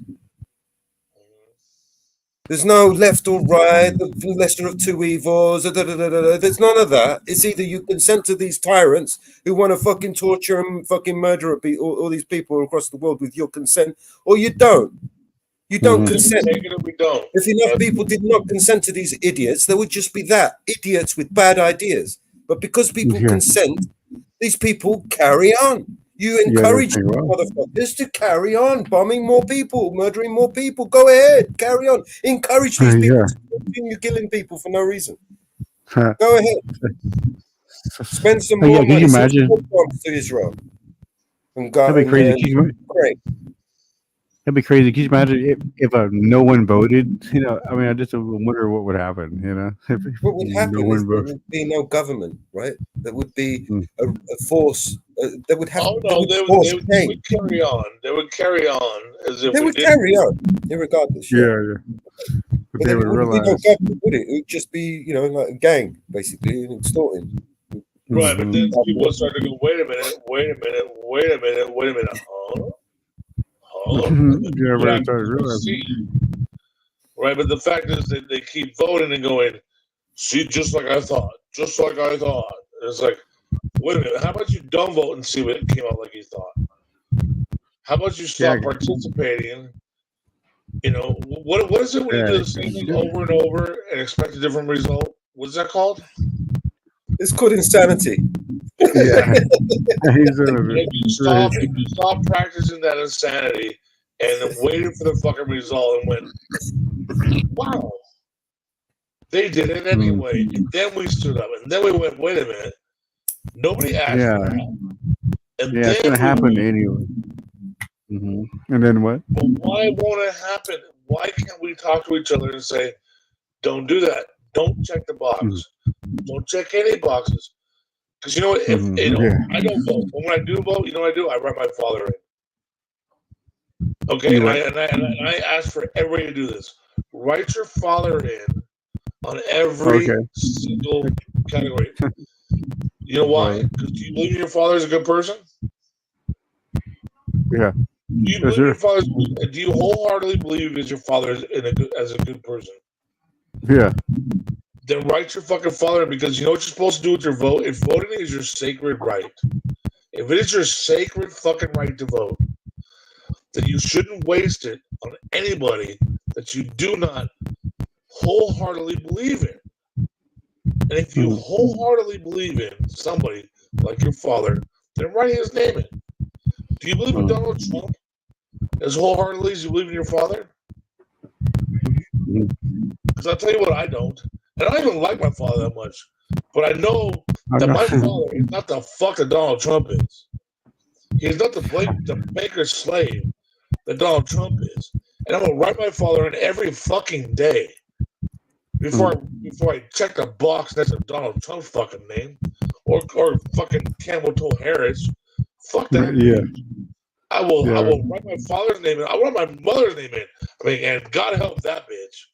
There's no left or right, the lesser of two evils. There's none of that. It's either you consent to these tyrants who want to fucking torture and fucking murder all these people across the world with your consent, or you don't. You don't consent. If enough people did not consent to these idiots, there would just be idiots with bad ideas. But because people consent, these people carry on. You encourage motherfuckers to carry on, bombing more people, murdering more people. Go ahead, carry on. Encourage these people to continue killing people for no reason. Go ahead. Spend some more money. Send more bombs to Israel. And go. That'd be crazy. Great. That'd be crazy. Can you imagine if no one voted? I mean, I just wonder what would happen. What would happen is there would be no government, right? There would be a force. There would have. Oh no, they would carry on. They would carry on as if they would carry on, irregardless. Yeah. But they would realize. No government, would it? It would just be, like a gang, basically, and extorting. Right, but then people start to go, wait a minute. Right, but the fact is that they keep voting and going, see, just like I thought. It's like, wait a minute, how about you don't vote and see what it came out like you thought? How about you stop participating? What is it when you do the same thing over and over and expect a different result? What's that called? It's called insanity. If you stop practicing that insanity and then waiting for the fucking result and went, Wow. They did it anyway. And then we stood up. And then we went, wait a minute. Nobody asked for that. And Yeah, then it's gonna happen anyway. And then what? But why won't it happen? Why can't we talk to each other and say, don't do that. Don't check the box. Don't check any boxes. Because you know what? If I don't vote. But when I do vote, you know what I do? I write my father in. Okay, and I ask for everybody to do this. Write your father in on every single category. You know why? Because do you believe your father is a good person? Yeah. Do you believe your father? Do you wholeheartedly believe that your father is as a good person? Yeah. Then write your fucking father in, because you know what you're supposed to do with your vote? If voting is your sacred right, if it is your sacred fucking right to vote, then you shouldn't waste it on anybody that you do not wholeheartedly believe in. And if you wholeheartedly believe in somebody like your father, then write his name in. Do you believe in Donald Trump as wholeheartedly as you believe in your father? Because I'll tell you what, I don't. And I don't even like my father that much. But I know that my father is not the fuck that Donald Trump is. He's not the baker's slave that Donald Trump is. And I'm going to write my father in every fucking day before I check the box next to Donald Trump's fucking name or fucking Camel Toe Harris. Fuck that. Yeah. I will write my father's name in. I'll write my mother's name in. I mean, and God help that bitch.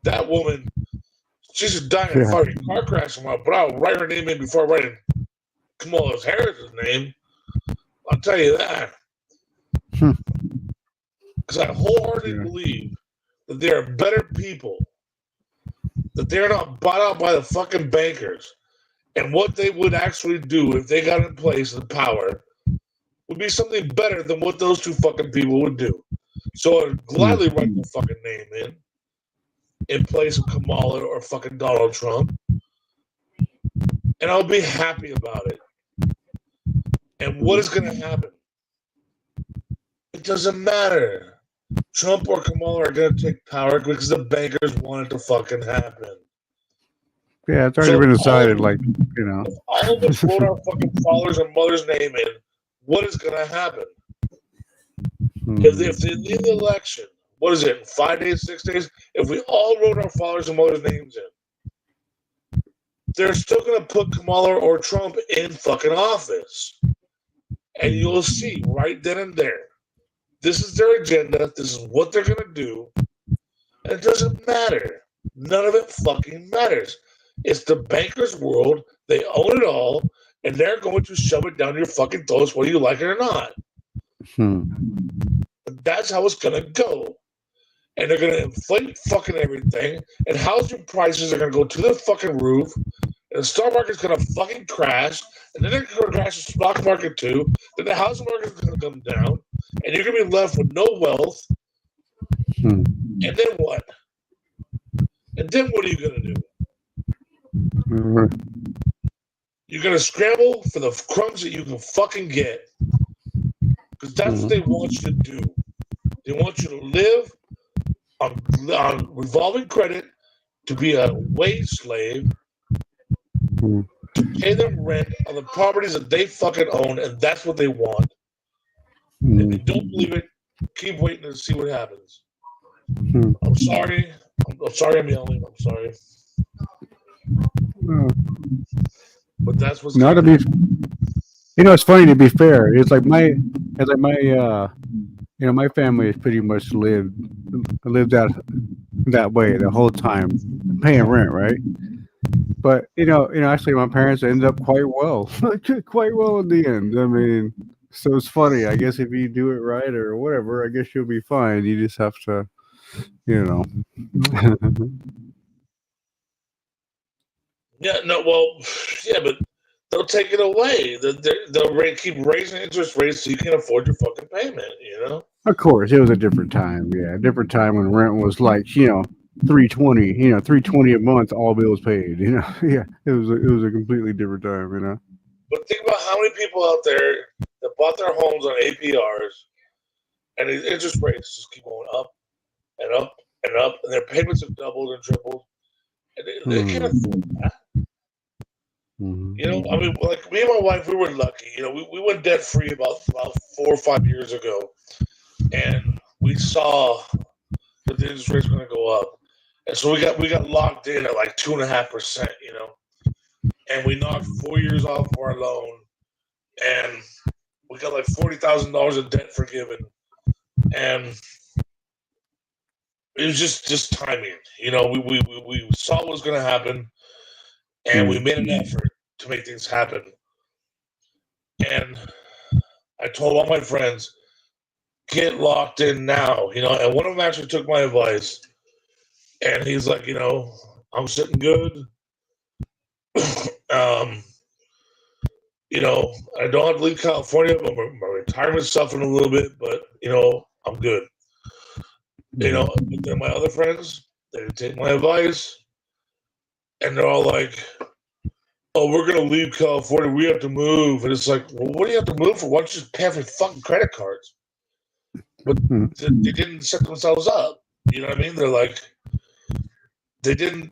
That woman, she's just dying in a fucking car crash tomorrow, but I'll write her name in before I write in Kamala Harris's name. I'll tell you that. Because I wholeheartedly believe that they are better people, that they're not bought out by the fucking bankers, and what they would actually do if they got in place and power would be something better than what those two fucking people would do. So I'd gladly write the fucking name in place of Kamala or fucking Donald Trump, and I'll be happy about it. And what is going to happen? It doesn't matter. Trump or Kamala are going to take power because the bankers want it to fucking happen. Yeah, it's already been decided, like, you know. If all of us wrote our fucking father's and mother's name in, what is going to happen? If in the election, what is it, 5 days, 6 days? If we all wrote our father's and mother's names in, they're still going to put Kamala or Trump in fucking office. And you'll see right then and there. This is their agenda. This is what they're going to do. And it doesn't matter. None of it fucking matters. It's the bankers' world. They own it all. And they're going to shove it down your fucking throats whether you like it or not. That's how it's going to go. And they're going to inflate fucking everything. And housing prices are going to go to the fucking roof. And the stock market's going to fucking crash. And then they're going to crash the stock market too. Then the housing market's going to come down. And you're going to be left with no wealth. And then what? And then what are you going to do? You're going to scramble for the crumbs that you can fucking get. Because that's what they want you to do. They want you to live on revolving credit, to be a wage slave, to pay them rent on the properties that they fucking own, and that's what they want. If you don't believe it, keep waiting to see what happens. I'm sorry. I'm sorry I'm yelling. I'm sorry. But that's what's not to be. You know, it's funny, to be fair. It's like my my family has pretty much lived that way the whole time, paying rent, right? But actually, my parents ended up quite well in the end. I mean, so it's funny. I guess if you do it right or whatever, I guess you'll be fine. You just have to, Yeah, no, well, yeah, but they'll take it away. They'll keep raising interest rates so you can't afford your fucking payment, Of course, it was a different time. Yeah, a different time when rent was like, $320, $320 a month, all bills paid. Yeah, it was a completely different time. But think about how many people out there that bought their homes on APRs, and the interest rates just keep going up and up and up, and their payments have doubled and tripled, and they can't afford that. You know, I mean, like me and my wife, we were lucky. You know, we went debt free about 4 or 5 years ago, and we saw that the interest rate's going to go up, and so we got locked in at like 2.5%. You know, and we knocked 4 years off of our loan, and we got like $40,000 of debt forgiven, and it was just timing. You know, we saw what was going to happen, and we made an effort to make things happen. And I told all my friends, get locked in now. You know, and one of them actually took my advice, and he's like, you know, I'm sitting good. You know, I don't have to leave California, but my retirement's suffering a little bit, but, you know, I'm good. You know, but then my other friends, they didn't take my advice, and they're all like, oh, we're going to leave California. We have to move. And it's like, well, what do you have to move for? Why don't you just pay off your fucking credit cards? But they didn't set themselves up. You know what I mean? They're like, they didn't.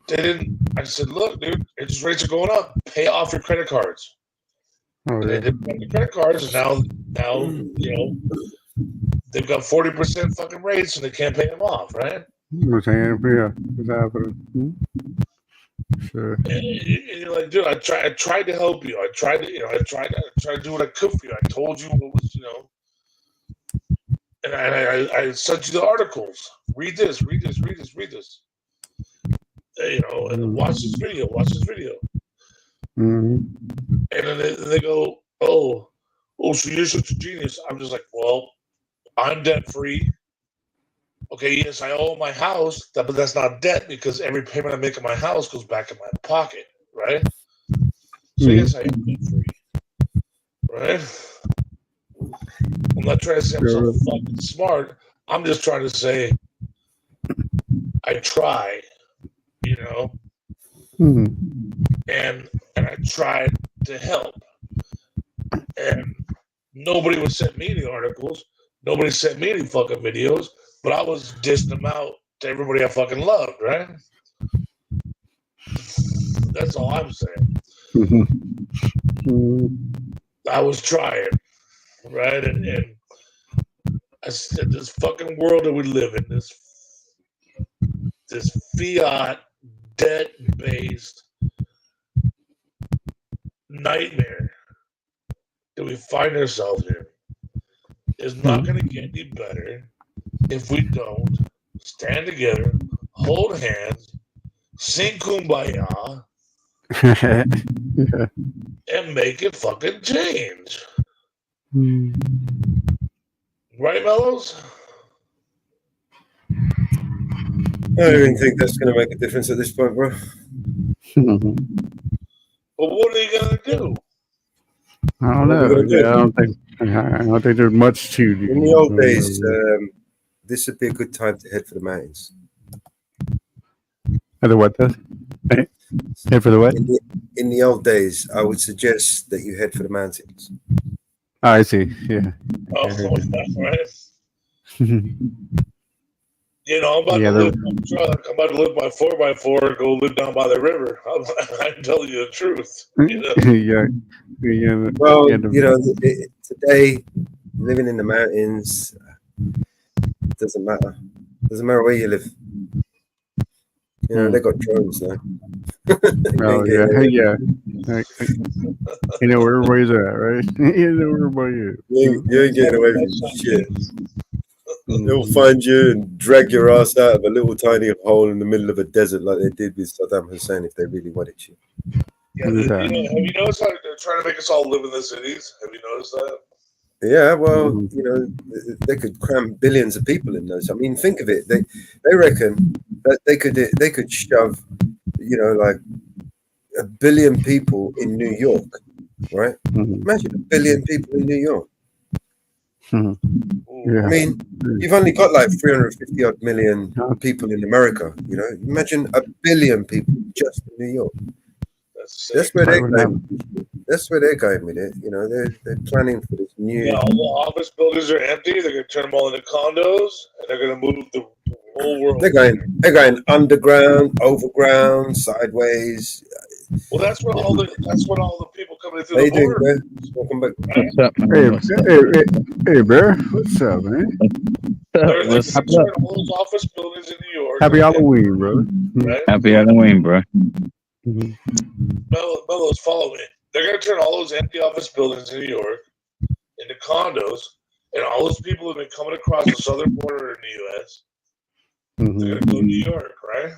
I said, look, dude, interest rates are going up. Pay off your credit cards. They didn't pay the credit cards, and now, you know, they've got 40% fucking rates, and they can't pay them off, right? Yeah, it's happening. Sure. And you're like, dude, I tried to help you. I tried to, you know, I tried to do what I could for you. I told you what was, you know, and I sent you the articles. Read this. You know, and watch this video. And then they go, oh, so you're such a genius. I'm just like, well, I'm debt free. Okay, yes, I owe my house, but that's not debt because every payment I make on my house goes back in my pocket, right? So yes, I am debt free, right? I'm not trying to say I'm so fucking smart. I'm just trying to say I try, you know, and I tried to help, and nobody would send me the articles. Nobody sent me any fucking videos. But I was dishing them out to everybody I fucking loved, right? That's all I'm saying. I was trying, right? And I said, this fucking world that we live in, this fiat, debt-based nightmare that we find ourselves in is not going to get any better if we don't stand together, hold hands, sing Kumbaya, and make it fucking change. Right, Mellows? I don't even think that's going to make a difference at this point, bro. Well, what are you going to do? I don't know. Yeah, I don't think there's much to do. In the old days, this would be a good time to head for the mountains. For the what? Head for the what? In the old days, I would suggest that you head for the mountains. Oh, I see. Yeah. Oh, that's right. You know, I'm about to live my truck. I'm about to live my 4x4 and go live down by the river. I'm telling you the truth. You know? Well, you know, today, living in the mountains doesn't matter. Doesn't matter where you live. You know, they got drones now. Oh, yeah. You know where everybody's at, right? You know where everybody is. You ain't getting away from shit. They'll find you and drag your ass out of a little tiny hole in the middle of a desert like they did with Saddam Hussein if they really wanted you. Yeah, have you noticed how they're trying to make us all live in the cities? Have you noticed that? Yeah, well, you know, they could cram billions of people in those. I mean, think of it. They reckon that they could shove, you know, like 1 billion people in New York, right? Imagine 1 billion people in New York. Yeah. I mean, you've only got like 350 odd million people in America. You know, imagine 1 billion people just in New York. That's where they're going. That's where they're going with it. You know, they're planning for this new. Yeah, all the office buildings are empty. They're going to turn them all into condos, and they're going to move the Whole world. They're going underground, overground, sideways. Well, that's what all the people coming through They the do, border. man. Welcome back. What's up, man? Hey, Bear. What's up, man? They're like What's up? turn all those office buildings in New York. Happy Halloween, brother. Right? Happy Halloween, bro. Mellows, follow me. They're going to turn all those empty office buildings in New York into condos, and all those people have been coming across the southern border in the U.S. They're going to go to New York, right?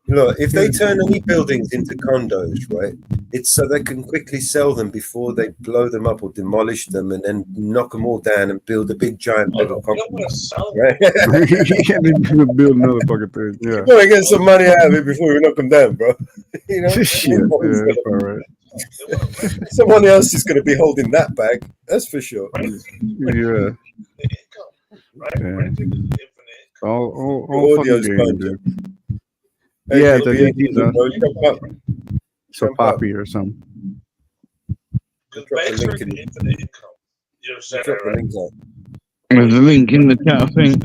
Look, if they turn any buildings into condos, right, it's so they can quickly sell them before they blow them up or demolish them and then knock them all down and build a big giant bed of concrete. Right? Build another fucking thing. Yeah. We want to get some money out of it before we knock them down, bro. You know? Shit, yeah, that's all right. Someone else is going to be holding that bag. That's for sure. Yeah. All Audio's fucking gone, game, dude. Hey, Yeah, JP, the jump up. so poppy or something. Because banks are infinite income. You understand that, right? There's a link in the chat, I think.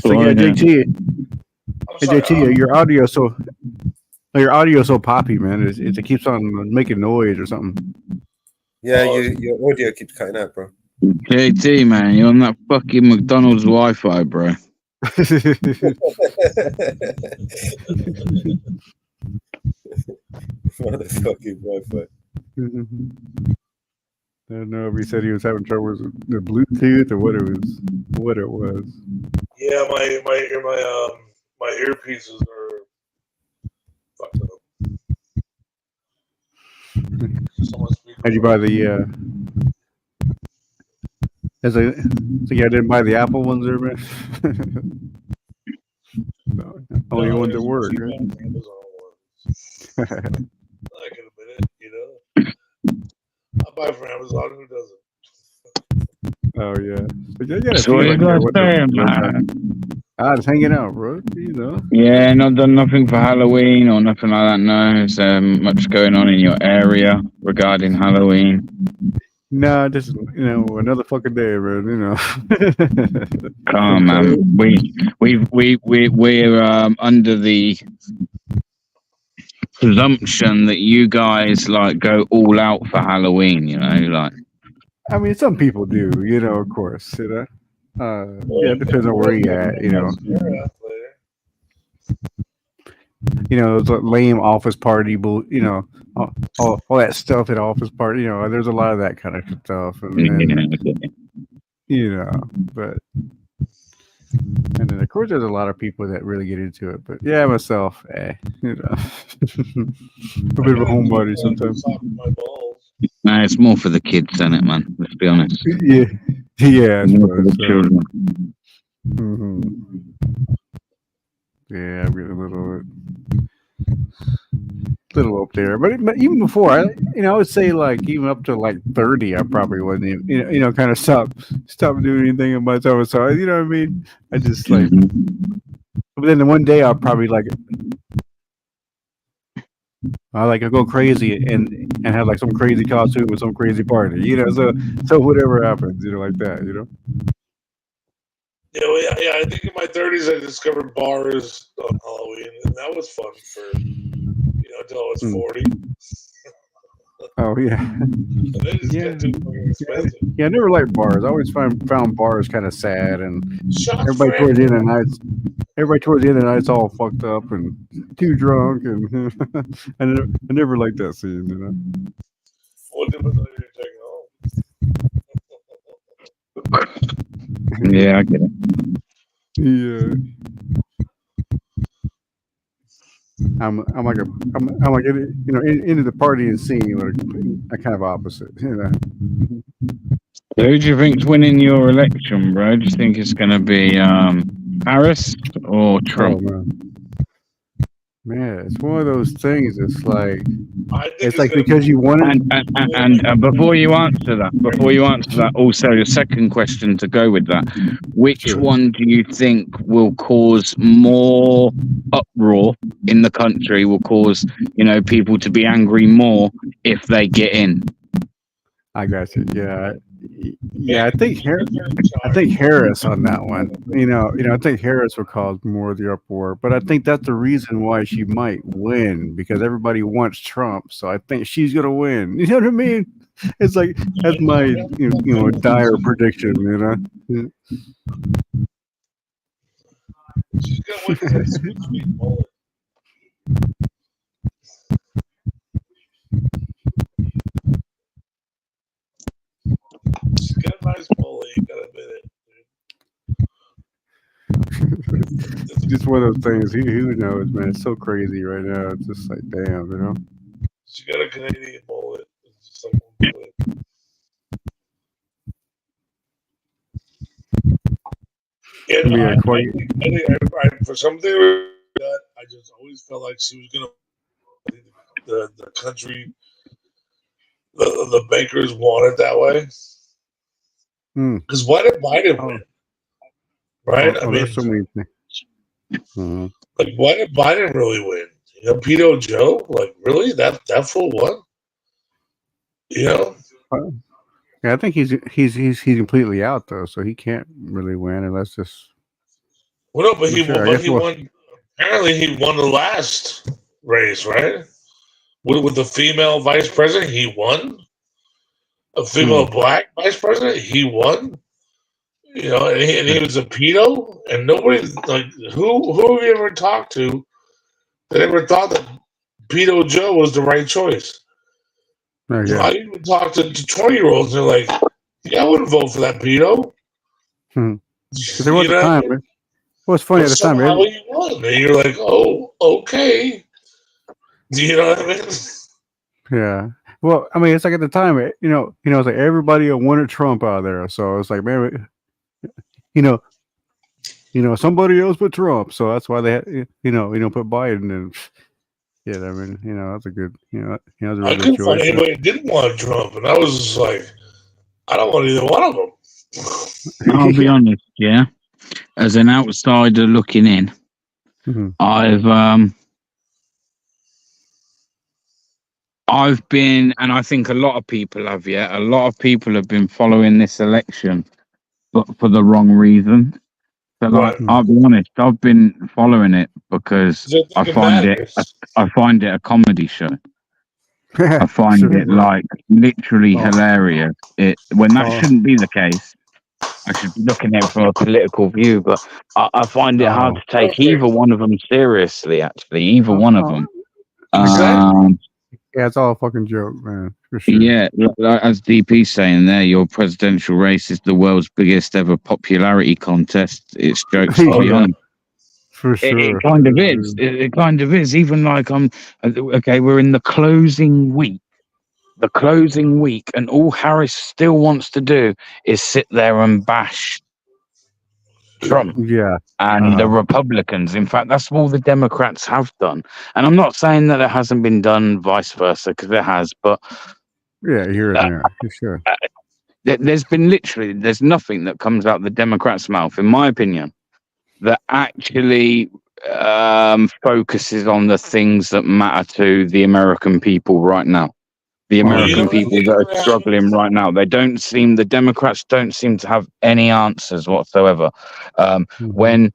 So yeah, JT. Hey, JT, your audio so poppy, man. It keeps on making noise or something. Yeah, your audio keeps cutting out, bro. JT, man, you're on that fucking McDonald's Wi-Fi, bro. Motherfucking Wi-Fi. I don't know if he said he was having trouble with the Bluetooth or what it was. Yeah, my earpieces are fucked up. How'd you buy the so yeah, I didn't buy the Apple ones there, man. No, only ones that work, right? I can admit it, you know. I buy from Amazon. Who doesn't? Oh yeah. But you gotta So what you guys saying, man? Just hanging out, bro. You know. Yeah, not done nothing for Halloween or nothing like that. No, is there much going on in your area regarding Halloween? No, just another fucking day, bro. You know. Come on, man. We're under the presumption that you guys like go all out for Halloween. You know, like. I mean, some people do. You know, of course. You know. Yeah, it depends on where you at. You know. You know, those lame office party, you know, all that stuff at office party. You know, there's a lot of that kind of stuff, and you know, but and then of course there's a lot of people that really get into it. But yeah, myself, you know, a bit of a homebody sometimes. Nah, it's more for the kids, isn't it, man? Let's be honest. Yeah, yeah, it's more for the children. Yeah, I'm getting a little up there, but even before, I would say like even up to like 30, I probably wasn't even, kind of stop doing anything in my time. So you know what I mean? I just like, but then the one day I'll probably like, I go crazy and have like some crazy costume with some crazy party, you know. So whatever happens, like that, you know. Yeah, well, yeah. I think in my 30s I discovered bars on Halloween, and that was fun for until I was 40. Oh yeah. And they just get too fucking expensive. Yeah, I never liked bars. I always found bars kind of sad, and everybody towards the end of the night's all fucked up and too drunk, and I never liked that scene, you know. What difference are you taking home? Yeah, I get it. Yeah. I'm like into the party and scene, like a kind of opposite, you know. So who do you think's winning your election, bro? Do you think it's going to be Harris or Trump? Oh, man, it's one of those things. It's like because you want it. And before you answer that, also the second question to go with that: which one do you think will cause more uproar in the country? Will cause people to be angry more if they get in? I got you. Yeah, Yeah, I think Harris on that one. I think Harris would cause more of the uproar, but I think that's the reason why she might win because everybody wants Trump. So I think she's gonna win. You know what I mean? It's like that's my dire prediction. She's gonna win with that sweet mullet. She's got a nice mullet. You gotta admit it. It's just one of those things. Who knows, man? It's so crazy right now. It's just like, damn. She got a Canadian mullet. It's just like one mullet. Yeah, no, Yeah, quite. I for something that I just always felt like she was gonna. The country, the bankers want it that way. Because why did Biden win? Right? I mean, there's so many things. Like, why did Biden really win? Pedo Joe? Like, really? That fool won? Yeah, I think he's completely out though, so he can't really win unless this. Well, no, but he won. Apparently, he won the last race, right? With the female vice president, he won. A female black vice president, he won. And he was a pedo, and nobody like who have you ever talked to that ever thought that Pedo Joe was the right choice? Yeah. I even talked to 20-year-olds, and they're like, "Yeah, I wouldn't vote for that pedo." Because there was a time. Well, it's funny at the time. Somehow he won, and you're like, "Oh, okay." Do you know what I mean? Yeah. Well, I mean, it's like at the time, it's like everybody wanted Trump out there, so it's like, man, somebody else but Trump, so that's why they had, put Biden in. Yeah, I mean, that's a good, that's a really I good couldn't choice. find anybody that didn't want Trump, and I was just like, I don't want either one of them. I'll be honest, yeah. As an outsider looking in, I've been, and I think a lot of people have, a lot of people have been following this election, but for the wrong reason. So, I'll be honest, I've been following it because I find it a comedy show. I find it like literally hilarious. When that shouldn't be the case, I should be looking at it from a political view, but I find it hard to take either one of them seriously. Actually, either one of them. Yeah, it's all a fucking joke, man. For sure. Yeah, as DP's saying there, your presidential race is the world's biggest ever popularity contest. It's jokes beyond. For sure. It kind of is. It kind of is. Even like we're in the closing week. And all Harris still wants to do is sit there and bash Trump and the Republicans. In fact, that's all the Democrats have done. And I'm not saying that it hasn't been done vice versa, because it has, but here and there, for sure. There's nothing that comes out the Democrats' mouth, in my opinion, that actually focuses on the things that matter to the American people right now. The American people that are struggling right now. The Democrats don't seem to have any answers whatsoever. When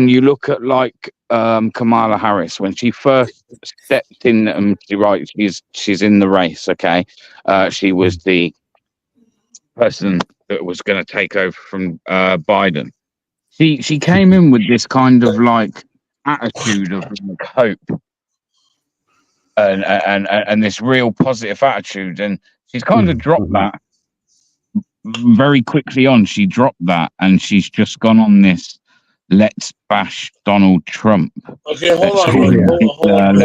you look at like Kamala Harris, when she first stepped in, she's in the race. Okay, she was the person that was going to take over from Biden. She came in with this kind of like attitude of like hope. And this real positive attitude, and she's kind of dropped that very quickly on. She dropped that, and she's just gone on this let's bash Donald Trump. Okay, hold on.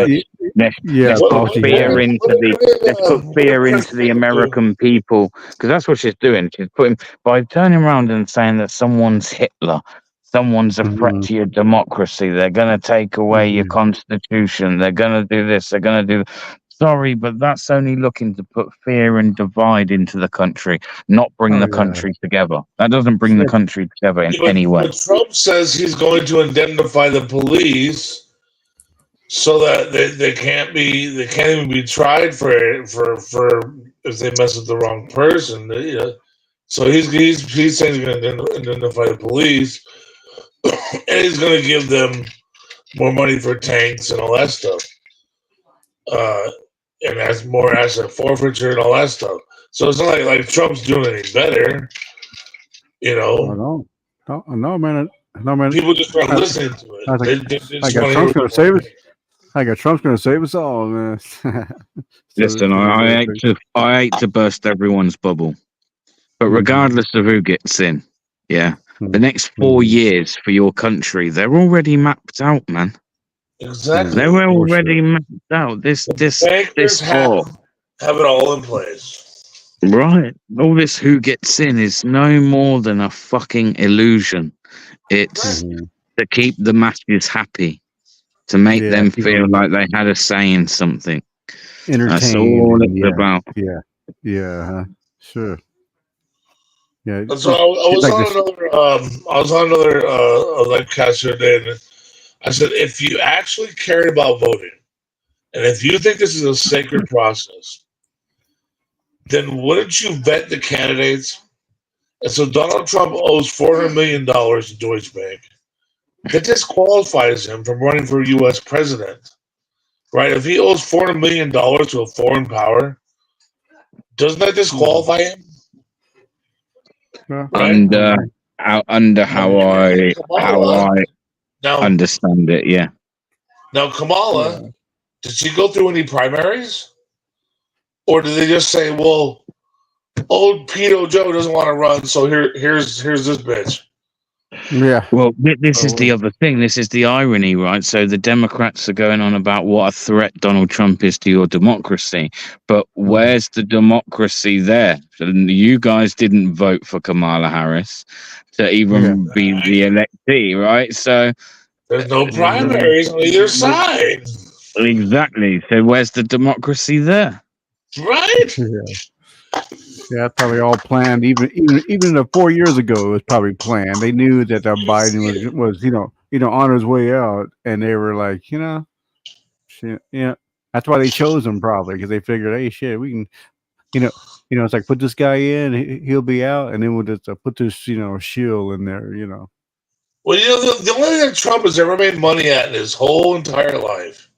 Let's put fear into the American people, because that's what she's doing. She's putting, by turning around and saying that someone's Hitler, someone's a threat to your democracy, they're going to take away your constitution, they're going to do this, they're going to do. Sorry, but that's only looking to put fear and divide into the country, not bring the country together. That doesn't bring the country together in any way. But Trump says he's going to indemnify the police so that they can't even be tried for if they mess with the wrong person. So he's saying he's going to identify the police, and he's going to give them more money for tanks and all that stuff. And that's more asset forfeiture and all that stuff. So it's not like Trump's doing any better, you know. No, man. No, man. People just aren't listening to it. I got Trump's going to save us. I got Trump's going to save us all, man. Listen, I hate to burst everyone's bubble, but regardless of who gets in, yeah, the next 4 years for your country, they're already mapped out, man. Exactly. They were already mapped out. This have it all in place. Right. All this who gets in is no more than a fucking illusion. It's to keep the masses happy, to make them feel like they had a say in something. That's all it's about. Yeah. Sure. Yeah. So I was on another live cast the other day, and I said, if you actually cared about voting, and if you think this is a sacred process, then wouldn't you vet the candidates? And so Donald Trump owes $400 million to Deutsche Bank. That disqualifies him from running for U.S. president, right? If he owes $400 million to a foreign power, doesn't that disqualify him? Right? Under how I understand it, yeah. Now, Kamala, did she go through any primaries? Or did they just say, well, old Pedo Joe doesn't want to run, so here's this bitch? Yeah. Well, this is the other thing. This is the irony, right? So the Democrats are going on about what a threat Donald Trump is to your democracy. But where's the democracy there? You guys didn't vote for Kamala Harris to even be the electee, right? So there's no primaries on either side. Exactly. So where's the democracy there? Right? Yeah, probably all planned. Even 4 years ago, it was probably planned. They knew that Biden was on his way out, and they were like, that's why they chose him probably, because they figured, hey, shit, we can, it's like, put this guy in, he'll be out, and then we'll just put this shield in there, Well, the only thing that Trump has ever made money at in his whole entire life,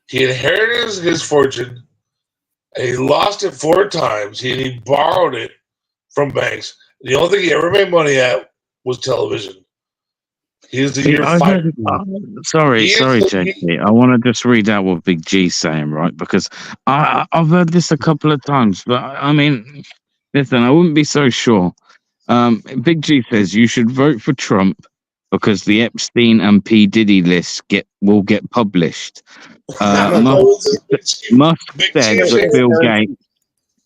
he inherited his fortune. And he lost it 4 times. He borrowed it from banks. The only thing he ever made money at was television. He's the year 5. Sorry, JP. I want to just read out what Big G's saying, right? Because I've heard this a couple of times, but I mean, listen, I wouldn't be so sure. Big G says you should vote for Trump because the Epstein and P. Diddy lists will get published. Musk said that Bill Gates,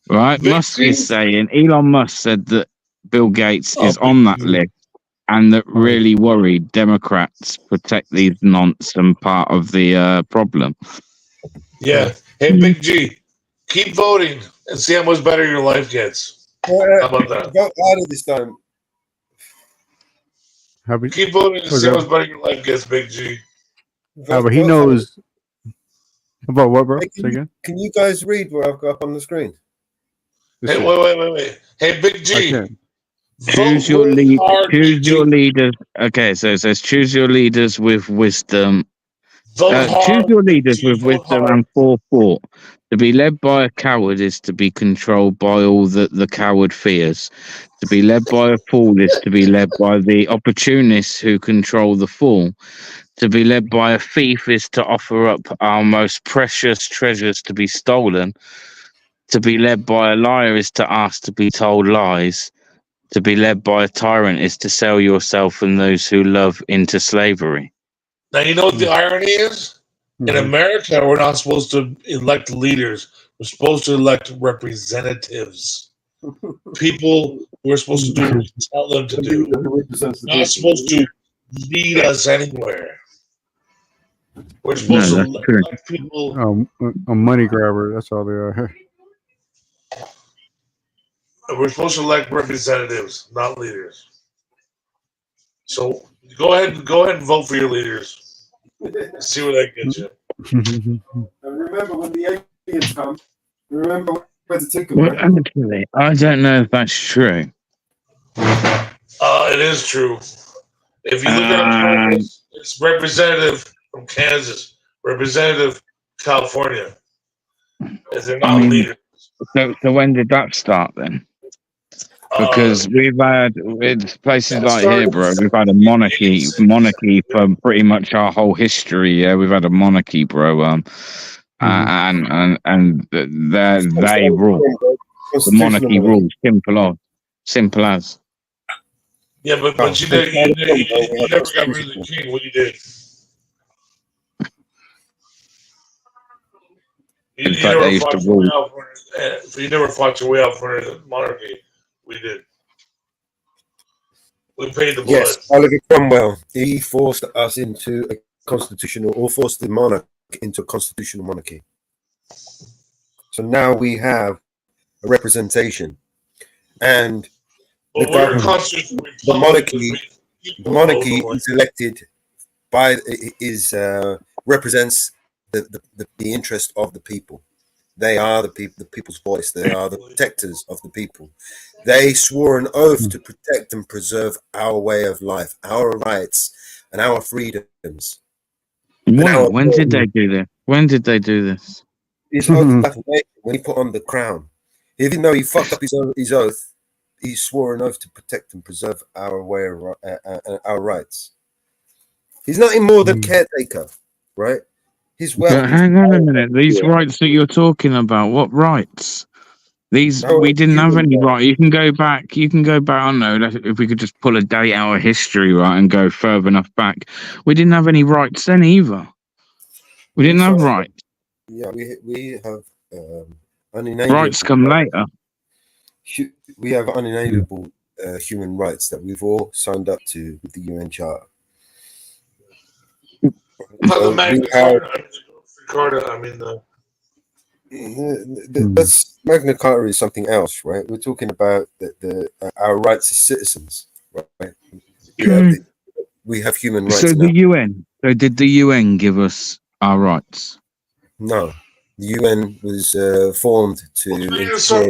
right? Musk is saying, Elon Musk said that Bill Gates is on that list, and that really worried Democrats protect these nonce and part of the problem. Yeah. Hey, Big G, keep voting and see how much better your life gets. How about that? Vote out of this time. Keep voting and see how much better your life gets, Big G. But he knows. About what, bro? Hey, can you guys read what I've got up on the screen? Hey, wait. Hey, Big G. Choose your leaders. Okay, so it says choose your leaders with wisdom. Choose your leaders with wisdom and forethought. To be led by a coward is to be controlled by all that the coward fears. To be led by a fool is to be led by the opportunists who control the fool. To be led by a thief is to offer up our most precious treasures to be stolen. To be led by a liar is to ask to be told lies. To be led by a tyrant is to sell yourself and those who love into slavery. Now, you know what the irony is? In America, we're not supposed to elect leaders. We're supposed to elect representatives. People who are supposed to do what we tell them to do. Not supposed to lead us anywhere. We're supposed to elect people. A money grabber. That's all they are. We're supposed to elect representatives, not leaders. So go ahead and vote for your leaders. See where that gets you. And remember when the aliens come, remember where to take them. Well, actually, I don't know if that's true. It is true. If you look at Congress, it's representative from Kansas, representative California. If they're not leaders. So when did that start then? Because we've had with places like here, bro. We've had a monarchy for pretty much our whole history. Yeah, we've had a monarchy, bro. And they rule. The monarchy rules. Simple as. Yeah, but you never got rid of the king. What you did? In fact, they used to rule. You never fought your way out for the monarchy. We did. We paid the blood. Yes, Oliver Cromwell. He forced us into a constitutional, or forced the monarch into a constitutional monarchy. So now we have a representation, and the monarchy is elected by represents the interest of the people. They are the people, the people's voice. They are the protectors of the people. They swore an oath to protect and preserve our way of life, our rights, and our freedoms. When did they do this? When did they do this? His oath back when he put on the crown. Even though he fucked up his oath, he swore an oath to protect and preserve our way of our rights. He's nothing more than caretaker, right? He's hang on a minute. These rights that you're talking about, what rights? These we didn't have any right. You can go back. I don't know if we could just pull a date out of history, right, and go further enough back. We didn't have any rights then either. We didn't have rights. Yeah, we have unalienable rights come later. We have unalienable human rights that we've all signed up to with the UN Charter. That's Magna Carta is something else, right? We're talking about our rights as citizens, right? We have human rights. So the UN. So did the UN give us our rights? No, the UN was formed to. The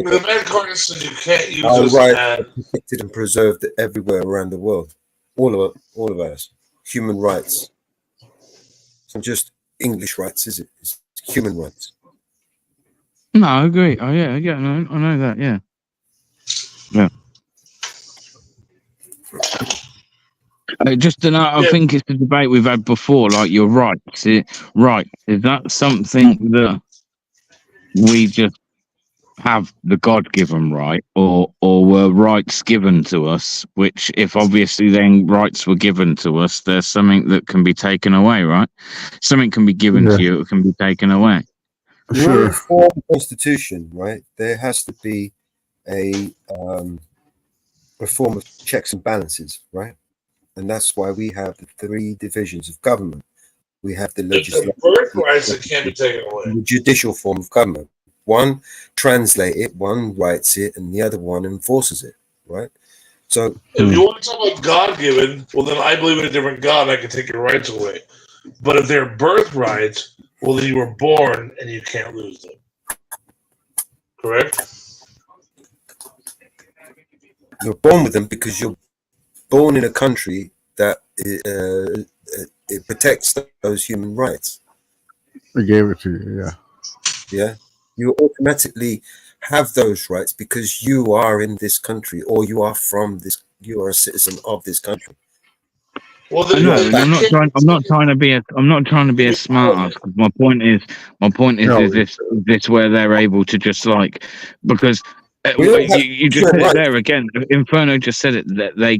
Magna Carta says you can't use our us rights as are protected and preserved everywhere around the world. All of us, human rights. It's not just English rights, is it? It's human rights. No, I agree. Oh yeah, no, I know that. Yeah. Just to know, I think it's the debate we've had before. Like your rights, is that something that we just have the God-given right, or were rights given to us? Which, if obviously then rights were given to us, there's something that can be taken away, right? Something can be given to you, it can be taken away. Sure. For the Constitution, right? There has to be a form of checks and balances, right? And that's why we have the 3 divisions of government. We have the legislative, rights that can't be taken away. The judicial form of government. One translates it, one writes it, and the other one enforces it, right? So if you want to talk about God-given, well, then I believe in a different God. I can take your rights away. But if they're birthrights, well, then you were born and you can't lose them. Correct? You're born with them because you're born in a country that it protects those human rights. They gave it to you, yeah. Yeah. You automatically have those rights because you are in this country, or you are you are a citizen of this country. Well, I know, I'm not trying to be a smart ass. My point is this where they're able to just like, because you just said it there again. Inferno just said it, that they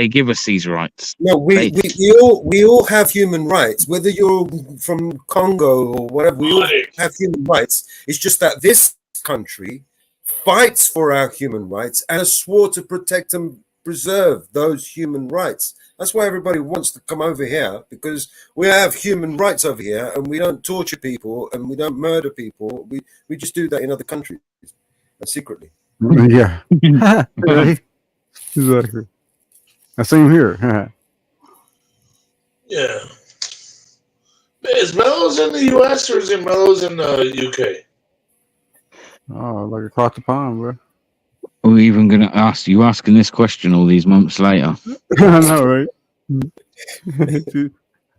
give us these rights. No, we all have human rights, whether you're from Congo or whatever. We all have human rights. It's just that this country fights for our human rights and has swore to protect and preserve those human rights. That's why everybody wants to come over here, because we have human rights over here, and we don't torture people and we don't murder people. We just do that in other countries secretly. Yeah. Right. Exactly. Same here. Yeah. Is Mellows in the US or is it Mellows in the UK? Oh, like across the pond, bro. Are we even going to ask you asking this question all these months later? I know, right?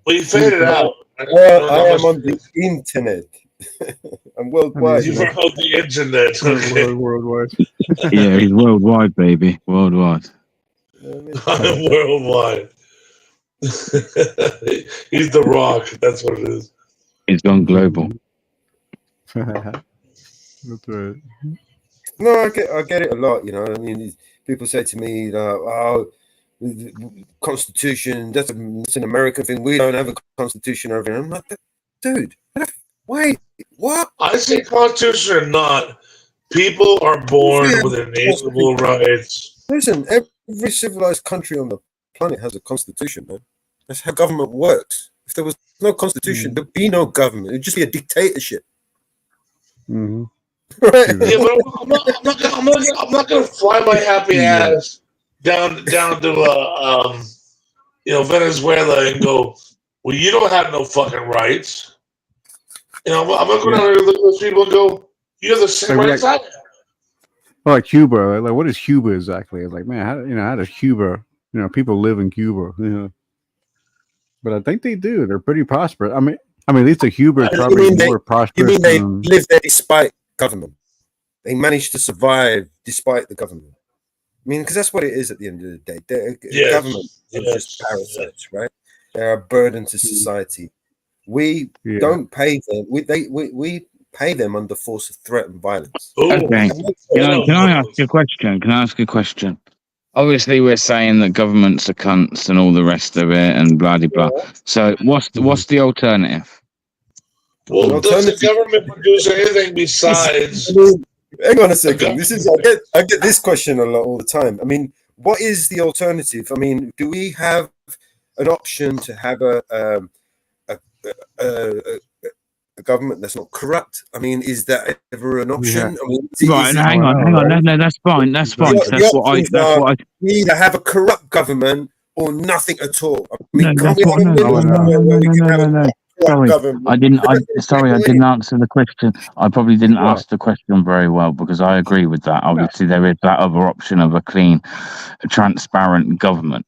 We faded out. I am on the internet. I'm worldwide. You were on the internet. Okay. Worldwide. Yeah, he's worldwide, baby. Worldwide. I'm worldwide. He's the Rock. That's what it is. He's gone global. That's right. No, I get it a lot. You know, I mean, people say to me, "Oh, the Constitution, that's an American thing. We don't have a Constitution over here." I'm like, dude, wait, what? I say Constitution or not, people are born with inalienable rights. Listen, every civilized country on the planet has a constitution, man. That's how government works. If there was no constitution, there'd be no government. It'd just be a dictatorship. Mm-hmm. Right? Yeah, but I'm not gonna fly my happy ass down to Venezuela and go, well, you don't have no fucking rights. You know, I'm not going to look at those people and go, you have the same rights I have. Well, like Cuba, like what is Cuba exactly? It's like, man, how does Cuba? People live in Cuba. But I think they do. They're pretty prosperous. I mean, at least the Cuba is probably more prosperous. You mean they live there despite government? They manage to survive despite the government. I mean, because that's what it is at the end of the day. The government is just parasites, right? They're a burden to society. We don't pay them. We pay them under force of threat and violence. Okay. Can I ask you a question? Can I ask a question? Obviously, we're saying that governments are cunts and all the rest of it, and blah blah blah. So, what's the alternative? Well, does the government produce anything besides? Hang on a second. I get this question a lot all the time. I mean, what is the alternative? I mean, do we have an option to have a government that's not corrupt? I mean, is that ever an option? I mean, Hang on. No, that's fine. That's fine. We either have a corrupt government or nothing at all. I mean, No. Sorry, I didn't answer the question. I probably didn't ask the question very well, because I agree with that. Obviously, there is that other option of a clean, transparent government.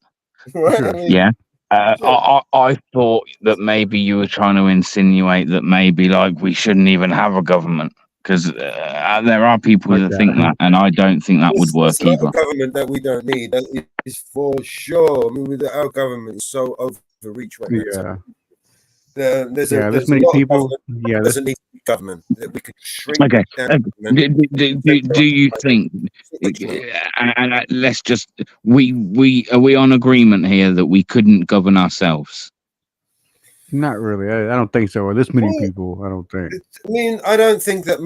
Yeah. I thought that maybe you were trying to insinuate that maybe like we shouldn't even have a government, because there are people that think that, and I don't think that would work either. either. A government that we don't need, that is for sure. I mean, our government is so overreach right now. There's many people. Yeah, doesn't need government that we could shrink. Okay. Down Do you think? And let's just are we on agreement here that we couldn't govern ourselves? Not really. I don't think so. Or this many people, I don't think. I mean, I don't think that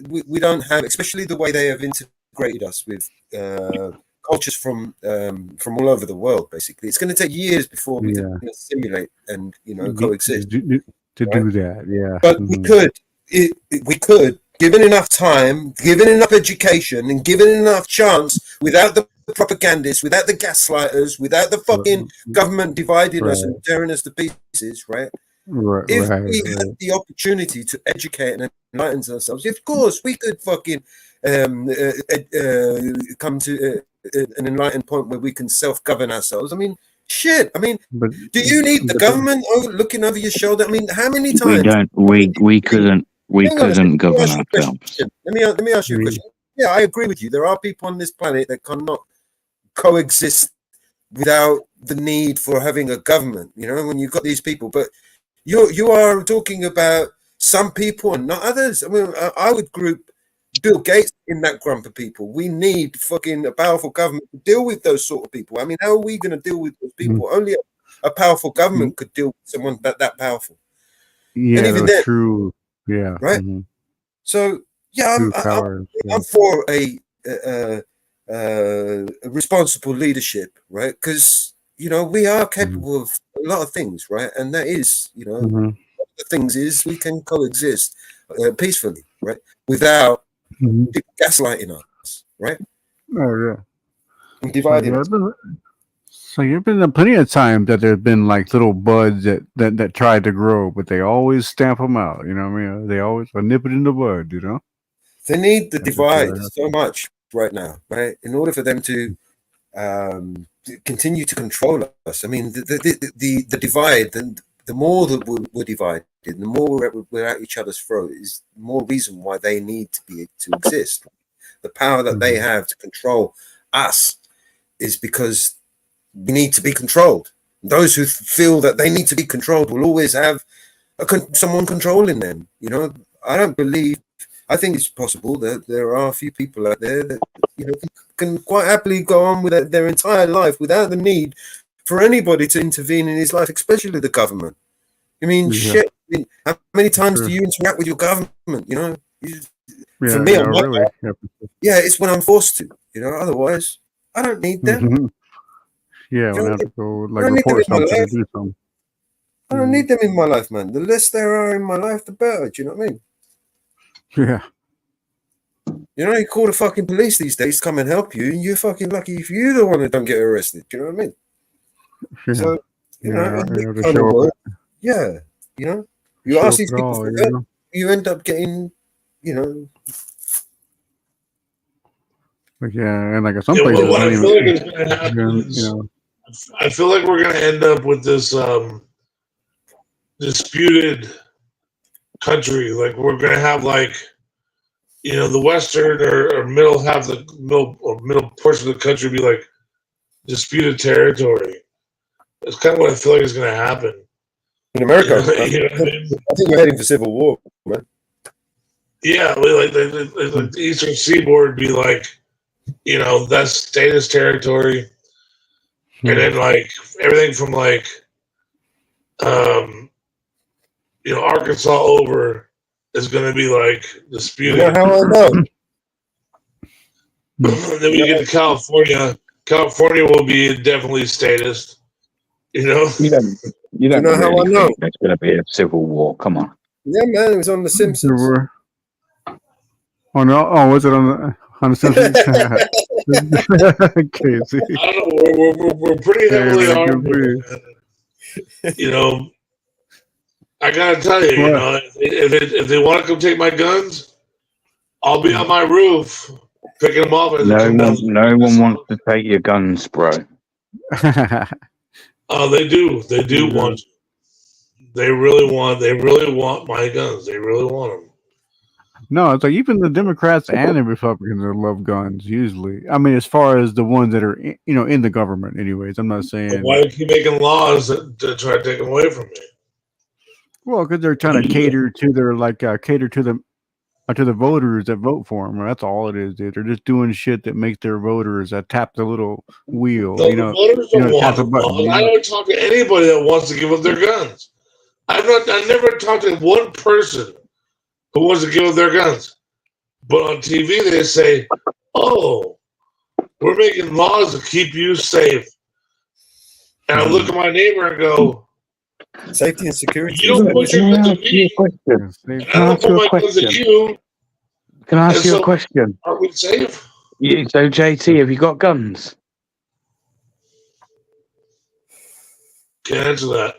we don't have, especially the way they have integrated us with cultures from all over the world. Basically, it's going to take years before we can assimilate and coexist. To do that, yeah. But we could, given enough time, given enough education, and given enough chance, without the propagandists, without the gaslighters, without the fucking government dividing us and tearing us to pieces, right? If we had the opportunity to educate and enlighten ourselves, of course we could fucking come to an enlightened point where we can self-govern ourselves. I mean, shit. I mean, do you need the government looking over your shoulder? I mean, how many times? We couldn't govern ourselves. Let me ask you a question. Yeah, I agree with you. There are people on this planet that cannot coexist without the need for having a government. You know, when you've got these people, but you are talking about some people and not others. I mean, I would group Bill Gates in that group of people. We need fucking a powerful government to deal with those sort of people. I mean, how are we going to deal with those people? Only a powerful government could deal with someone that powerful. Yeah, and even then, true. Yeah. Right. So yeah, I'm for a responsible leadership, right? Because we are capable of a lot of things, right? And that is, one of the things is we can coexist peacefully, right? Without people gaslighting us, right? Oh yeah. And dividing us. So you've been plenty of times that there's been like little buds that tried to grow, but they always stamp them out. You know what I mean? They always nip it in the bud. They need the divide so much right now, right? In order for them to continue to control us. I mean, the divide, and the more that we're divided, the more we're at each other's throat, is more reason why they need to exist. The power that they have to control us is because we need to be controlled. Those who feel that they need to be controlled will always have someone controlling them. You know, I think it's possible that there are a few people out there that, you know, can quite happily go on with their entire life without the need for anybody to intervene in his life, especially the government. I mean, shit. I mean, how many times do you interact with your government? You know, for me, really. It's when I'm forced to. You know, otherwise, I don't need them. Yeah, when I have to go like report something or do something. I don't need them in my life, man. The less there are in my life, the better. Do you know what I mean? Yeah. You know, you call the fucking police these days to come and help you, and you're fucking lucky if you're the one that don't get arrested. Do you know what I mean? Yeah. So, you know, in this to kind of show world, up. you know, you Show ask up these at people all, for you help, know? you end up getting, you know. Like, and like some places, what I I don't feel like even, is going to happen is, you know. I feel like we're going to end up with this disputed country. Like we're going to have like, you know, the western or middle half, the middle portion of the country be like disputed territory. That's kind of what I feel like is going to happen In America, you know what I mean? I think we're heading for civil war, man. Yeah, like the Eastern Seaboard be like, you know, that's status territory, and then like everything from like, you know, Arkansas over is going to be like disputed. You know how I know? Then we get to California. California will be definitely statist. You know, you don't know how really I know? think there's going to be a civil war. Come on. Yeah, man, it was on The Simpsons. Oh no! Oh, was it on the Simpsons? Crazy. I don't know. We're pretty heavily armed. You know, I gotta tell you, you know, if they want to come take my guns, I'll be on my roof picking them up as they come down. No one wants to take your guns, bro. Oh, they do. They do want. They really want my guns. They really want them. No, it's like even the Democrats and the Republicans love guns. Usually, I mean, as far as the ones that are in the government, anyways. I'm not saying. But why do you keep making laws to try to take them away from me? Well, because they're trying to cater to their cater to the voters that vote for them. That's all it is. Dude. They're just doing shit that makes their voters tap the little wheel. The voters don't want tap a button. laws. I don't talk to anybody that wants to give up their guns. I never talked to one person who wants to give up their guns. But on TV they say, "Oh, we're making laws to keep you safe." And I look at my neighbor and go, "Safety and security." You don't put your guns at me. Can I ask you a question? Can I ask you a question? Are we safe? So, JT, have you got guns? Can't answer that.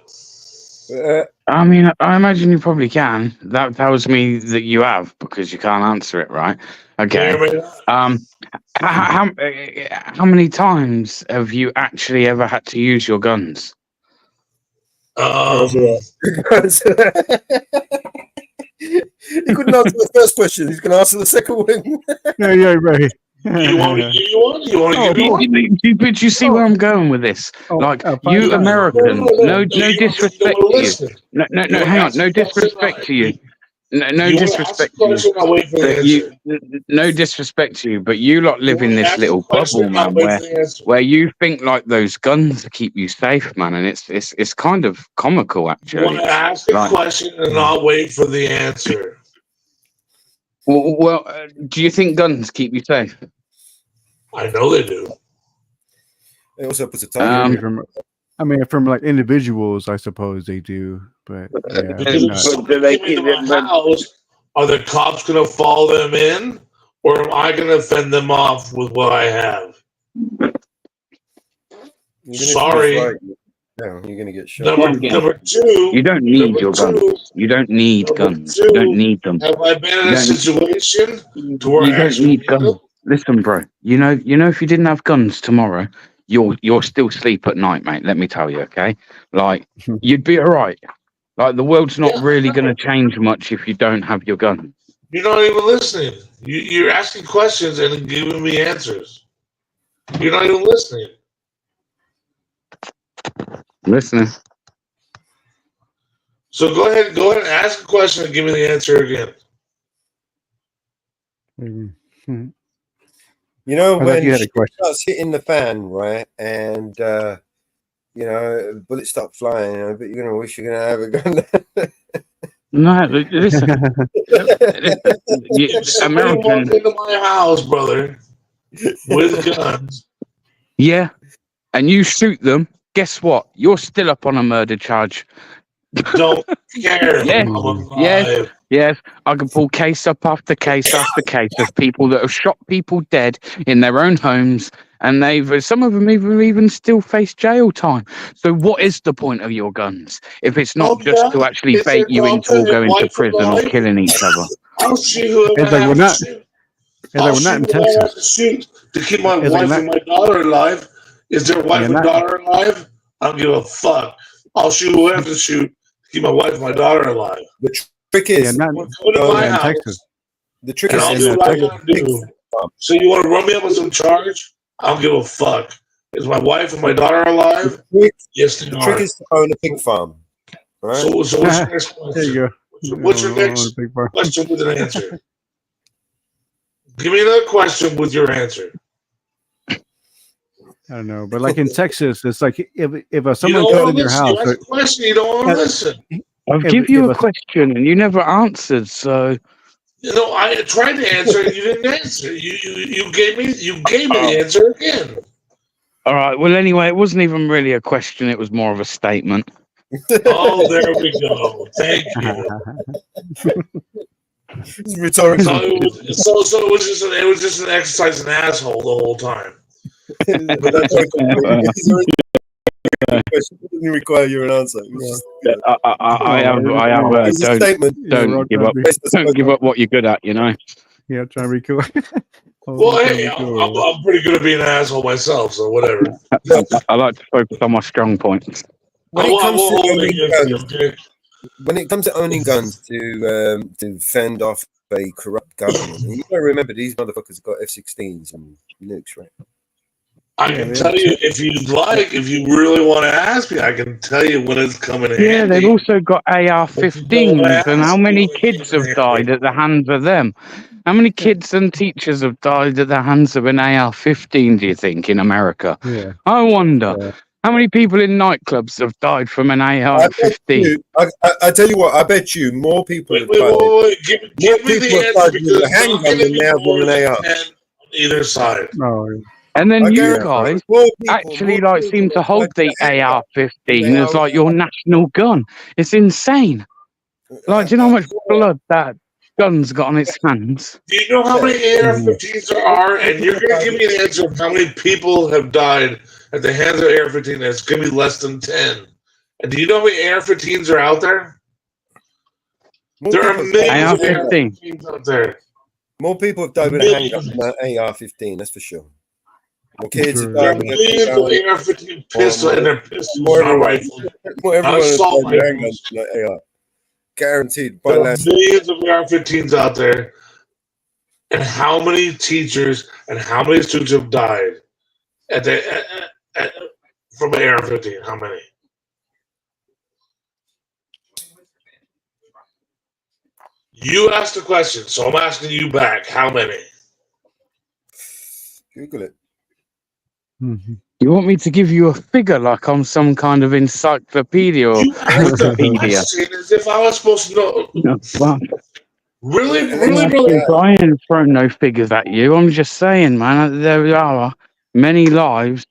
I mean, I imagine you probably can. That tells me that you have because you can't answer it, right? Okay. How many times have you actually ever had to use your guns? He couldn't answer the first question. He's going to answer the second one. Yeah, right. You want to give me one? But you see where I'm going with this? You Americans, no disrespect to you. No, hang on, no disrespect to you. No disrespect to you. No disrespect to you, but you lot live in this little bubble, man, where you think like those guns keep you safe, man, and it's kind of comical, actually. You want to ask a question and I'll wait for the answer. Well, do you think guns keep you safe? I know they do. It also puts a time. I mean, from like individuals, I suppose they do, but yeah. Are the cops going to follow them in, or am I going to fend them off with what I have? Sorry. No, you're going to get shot. Number two. You don't need your guns. You don't need guns. You don't need them. Have I been in a situation to where you don't need guns? Listen, bro. You know, if you didn't have guns tomorrow, you'll still sleep at night, mate. Let me tell you, okay? Like, you'd be all right. Like, the world's not really going to change much if you don't have your gun. You're not even listening. You're asking questions and giving me answers. You're not even listening. Listening. So go ahead and ask a question and give me the answer again. You know, I thought when you had a shit question. starts hitting the fan, right, and you know, bullets start flying, but you're gonna wish you're gonna have a gun. No, listen. Somebody walked into my house, brother, with guns. Yeah, and you shoot them. Guess what? You're still up on a murder charge. Don't care. Yeah, I'm alive. yes. I can pull case up after case after case of people that have shot people dead in their own homes, and some of them even still face jail time. So, what is the point of your guns if it's not just to actually Is bait there you into or girlfriend and going to wife prison or alive? killing each other? I'll shoot whoever It's I like have to shoot. I'll we're not shoot in whoever I have Texas. to shoot to keep my It's like wife and my daughter alive. Is their wife and not- daughter alive? I don't give a fuck. I'll shoot whoever I have to shoot to keep my wife and my daughter alive. The trick is, Come to my in house, Texas. the trick and is I'll in do what I Texas. gotta do. So you want to run me up with some charge? I don't give a fuck. Is my wife and my daughter alive? Yes, they The are. trick is to own a pig farm, right? So what's your next There you question? go. What's your next question with an answer? Give me another question with your answer. I don't know, but like in Texas, it's like if You someone don't comes want in to your listen. house, You ask a question, you don't want to listen. I've given you a question and you never answered. So, You know, I tried to answer and you didn't answer. You gave me the answer again. all right. Well, anyway, it wasn't even really a question. It was more of a statement. Oh, there we go. Thank you. It's rhetorical. So it was just an exercise in asshole the whole time. But that's It doesn't require you an answer. I have. Don't give up. Don't give up what you're good at. You know. Yeah, trying to be cool. Well, hey, I'm pretty good at being an asshole myself, so whatever. I like to focus on my strong points. When it comes to owning guns to fend off a corrupt government, you got to remember these motherfuckers have got F-16s and nukes, right? I can tell you if you really want to ask me, I can tell you when it's coming in. Yeah, they've also got AR-15s, and how many kids have died at the hands of them? How many kids and teachers have died at the hands of an AR-15? Do you think in America? Yeah. I wonder. How many people in nightclubs have died from an AR-15? I tell you what, I bet you more people have died. Give me the answer with a handgun than they have with an AR. Either side. Oh. And then you guys actually seem to hold the AR-15 as like your national gun. It's insane. Like, do you know how much blood that gun's got on its hands? Do you know how many AR-15s there are? And you're going to give me an answer of how many people have died at the hands of AR-15. That's going to be less than 10. And do you know how many AR-15s are out there? There are millions of AR-15s out there. More people have died with a handgun than an AR-15, that's for sure. More kids have There died are with millions of AR-15 pistols and their pistols, not rifles. Not assault rifles. AR. Guaranteed. There are millions of AR-15s out there. And how many teachers and how many students have died from an AR-15? How many? You asked the question, so I'm asking you back. How many? Google it. You want me to give you a figure like I'm some kind of encyclopedia or Wikipedia? As if I was supposed to know. No, well, Really? I ain't throwing no figures at you. I'm just saying, man, there are many lives.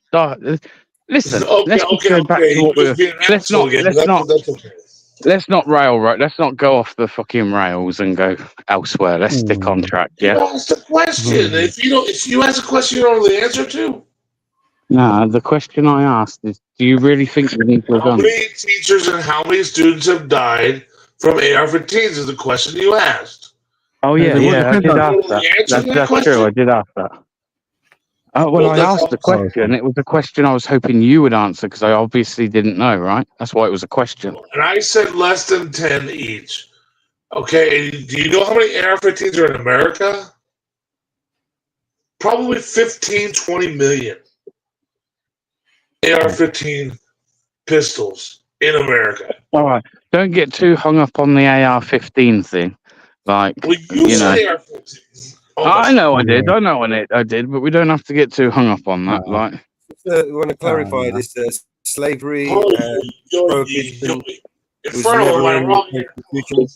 Listen, let's just go back to what we're. Let's not Let's not go off the fucking rails and go elsewhere. Let's stick on track. Yeah. You asked a question. If you ask a question, you don't know the answer to. Nah, the question I asked is: do you really think we need to How many teachers and how many students have died from AR-15s? Is the question you asked. Oh yeah, Well, yeah, I did ask that. That's true. I did ask that. Well, I asked the question. It was a question I was hoping you would answer because I obviously didn't know, right? That's why it was a question. And I said less than 10 each. Okay, do you know how many AR-15s are in America? Probably 15, 20 million AR-15 pistols in America. All right, don't get too hung up on the AR-15 thing. Like, Well, you said AR-15s. I know I did. I know I did, but we don't have to get too hung up on that. Like, we want to clarify this: slavery prohibition was never in the Constitution.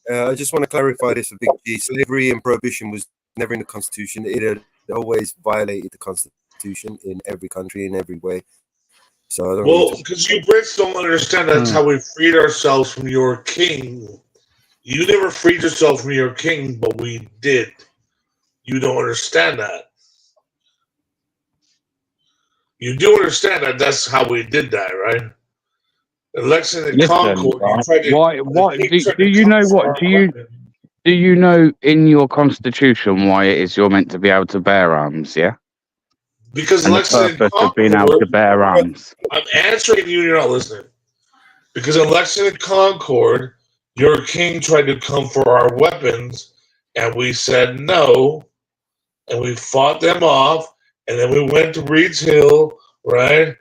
I just want to clarify this for Big G. Slavery and prohibition was never in the Constitution. It had always violated the Constitution in every country in every way. So I don't well, because you Brits don't understand that's how we freed ourselves from your king. You never freed yourself from your king, but we did. You don't understand that. You do understand that that's how we did that, right? In Lexington and Concord, why? Do you know what? Do you know in your constitution why it is you're meant to be able to bear arms? Yeah. Because and the Lexington purpose of being able to bear arms. I'm answering you. You're not listening. Because in Lexington Concord, your king tried to come for our weapons, and we said no, and we fought them off, and then we went to Reed's Hill, right?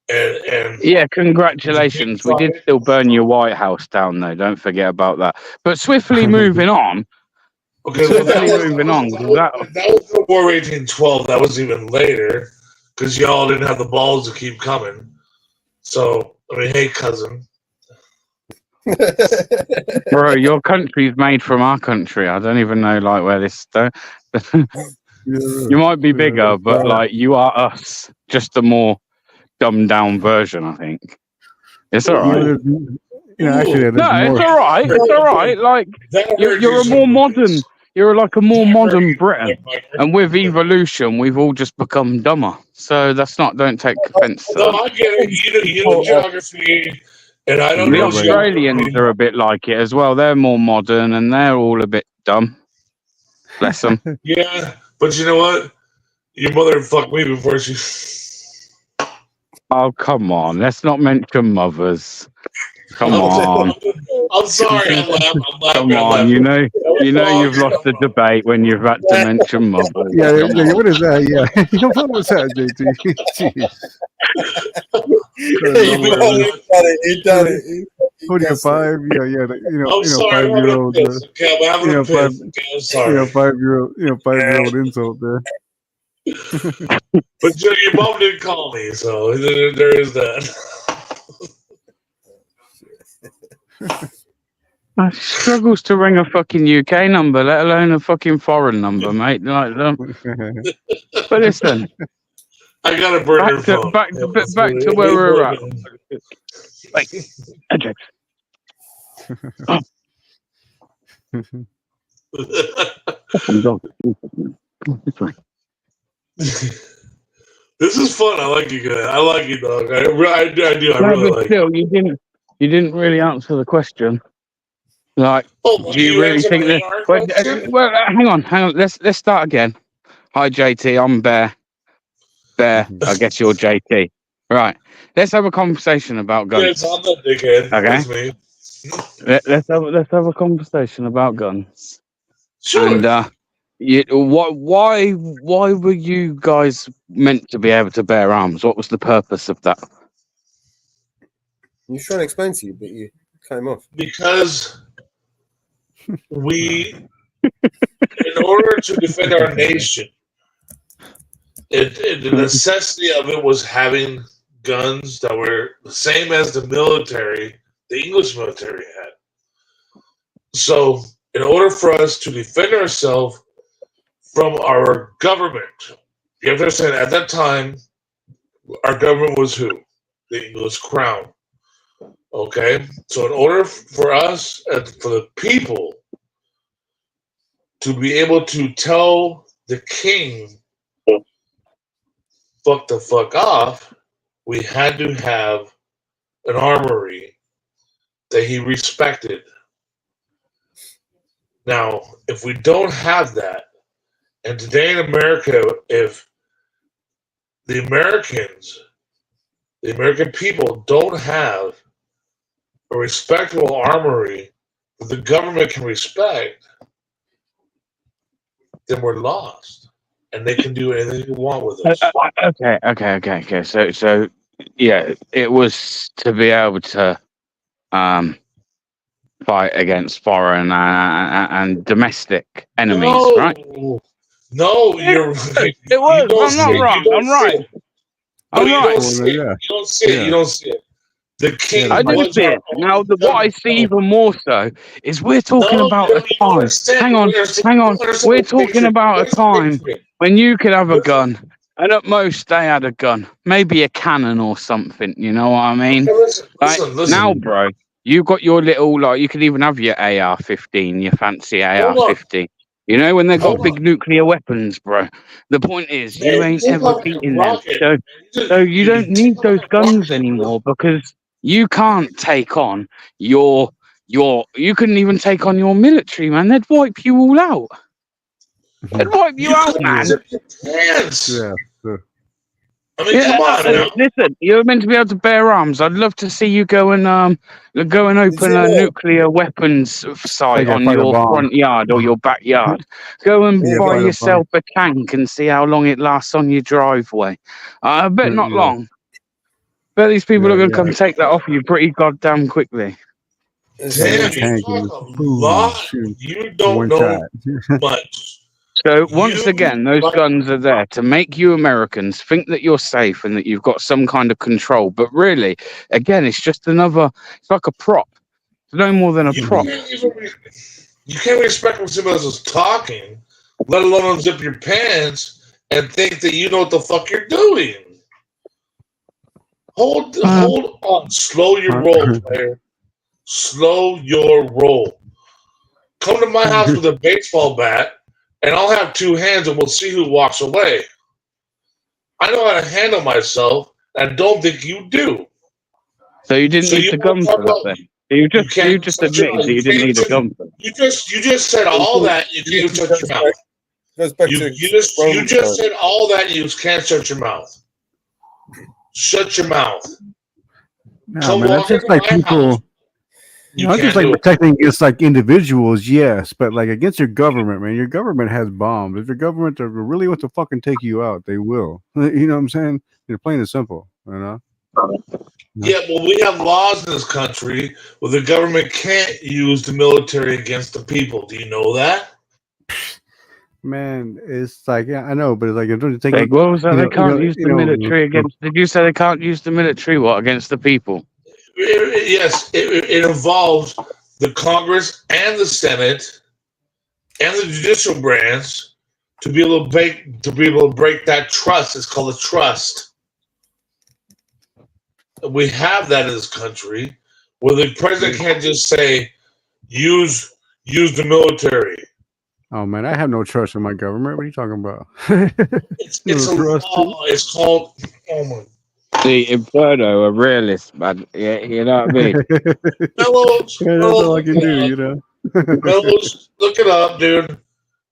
And yeah, congratulations. We did still burn your White House down, though. Don't forget about that. But swiftly moving on. Okay, well, that was the War of 1812. That was even later, because y'all didn't have the balls to keep coming. So, I mean, hey, cousin. Bro, your country's made from our country. I don't even know, like, where this... You might be bigger, but, like, you are us. Just a more dumbed-down version, I think. It's all right. Actually, no, it's all right. It's all right. Like, you're a more modern... You're like a more modern Britain. And with evolution, we've all just become dumber. So that's not... Don't take offence to that. No, I get it. You know geography... And I don't the know Australians are a bit like it as well. They're more modern and they're all a bit dumb. Bless them. Yeah, but you know what? Your mother fucked me before she. Oh, come on. Let's not mention mothers. Come on. I'm sorry. I'm laughing. Come on. You know you've lost the debate when you've had to mention mothers. Yeah, what is that? Yeah. What was that, JT? Jeez. He done it. 45, I'm sorry, 5-year-old, sorry. 5-year-old insult there. But your mom didn't call me, so there is that. I struggles to ring a fucking UK number, let alone a fucking foreign number, mate. Like, but listen, I got a burner phone. Back to where we're at. Like, okay. This is fun. I like you guys. I like you, dog. I do. I really like. Still, you didn't really answer the question. Like, do you really think that? Well, hang on. Let's start again. Hi, JT. I'm Bear. I guess you're JT. Right. Let's have a conversation about guns. Yes, I'm the dickhead. Okay. Let's have a conversation about guns. Sure. And why were you guys meant to be able to bear arms? What was the purpose of that? You trying to explain to you, but you came off. Because we, in order to defend our nation, the necessity of it was having guns that were the same as the military, the English military had. So, in order for us to defend ourselves from our government, you have to understand, at that time, our government was who? The English crown. Okay? So, in order for us, for the people, to be able to tell the king, fuck the fuck off, we had to have an armory that he respected. Now, if we don't have that, and today in America, if the American people don't have a respectable armory that the government can respect, then we're lost. And they can do anything they want with us. Okay. So, yeah, it was to be able to fight against foreign and domestic enemies, right? No, you're. It was. I'm not wrong. I'm right. No, you don't right. see it. You don't see it. You don't see it. The king I do was see our it. Now, what I see even more so is we're talking No, about you a don't time. understand. Hang You on, don't understand. hang You on. don't understand We're the talking picture. about a What is the time picture? when you could have a gun, and at most they had a gun, maybe a cannon or something. You know what I mean? Okay, listen. Now, bro, you got your little you could even have your AR-15, your fancy Hold on. AR-15. You know when they got Hold big on. nuclear weapons, bro. The point is, you Man, ain't you ever like a beating them. rocket. So you don't need those guns anymore because you can't take on your. You couldn't even take on your military, man. They'd wipe you all out. They'd wipe you out, man. Zip your pants. Yeah. I mean, come on now. Listen, you're meant to be able to bear arms. I'd love to see you go and open a nuclear weapons site Like a on fighter your bomb. front yard or your backyard. Go and Yeah, buy fighter yourself a tank and see how long it lasts on your driveway. I bet not Yeah. long. Bet these people are going to Yeah. come take that off you pretty goddamn quickly. Damn, you talk a lot. You don't know much. So once again, those guns are there to make you Americans think that you're safe and that you've got some kind of control. But really, again, it's just it's like a prop. It's no more than a prop. You can't respect when somebody else is talking, let alone unzip your pants and think that you know what the fuck you're doing. Hold on. Slow your roll, player. Slow your roll. Come to my house with a baseball bat, and I'll have two hands, and we'll see who walks away. I know how to handle myself, and I don't think you do. So you didn't need the gun for that then? You just admitted that you didn't need a gun for that. You just said all that. You can't even shut your mouth. You just said all that. You can't shut your mouth. Shut your mouth. No, man, that's just like people. You Not just can't like do it. protecting against like individuals, yes, but like against your government, man. Your government has bombs. If your government really wants to fucking take you out, they will. You know what I'm saying? They're plain and simple. You know. Yeah, well, we have laws in this country where the government can't use the military against the people. Do you know that? Man, it's like I know, but it's like don't you think? Like, what was that? They can't use the military against. Did you say they can't use the military against the people? Yes, it involves the Congress and the Senate and the judicial branch to be able to break that trust. It's called a trust. We have that in this country where the president can't just say use the military. Oh man, I have no trust in my government. What are you talking about? It's a law. It's called. Oh my. See, Inferno, a realist, man. Yeah, you know what I mean? Mellows, that's all I can do, you know. Mellows, look it up, dude.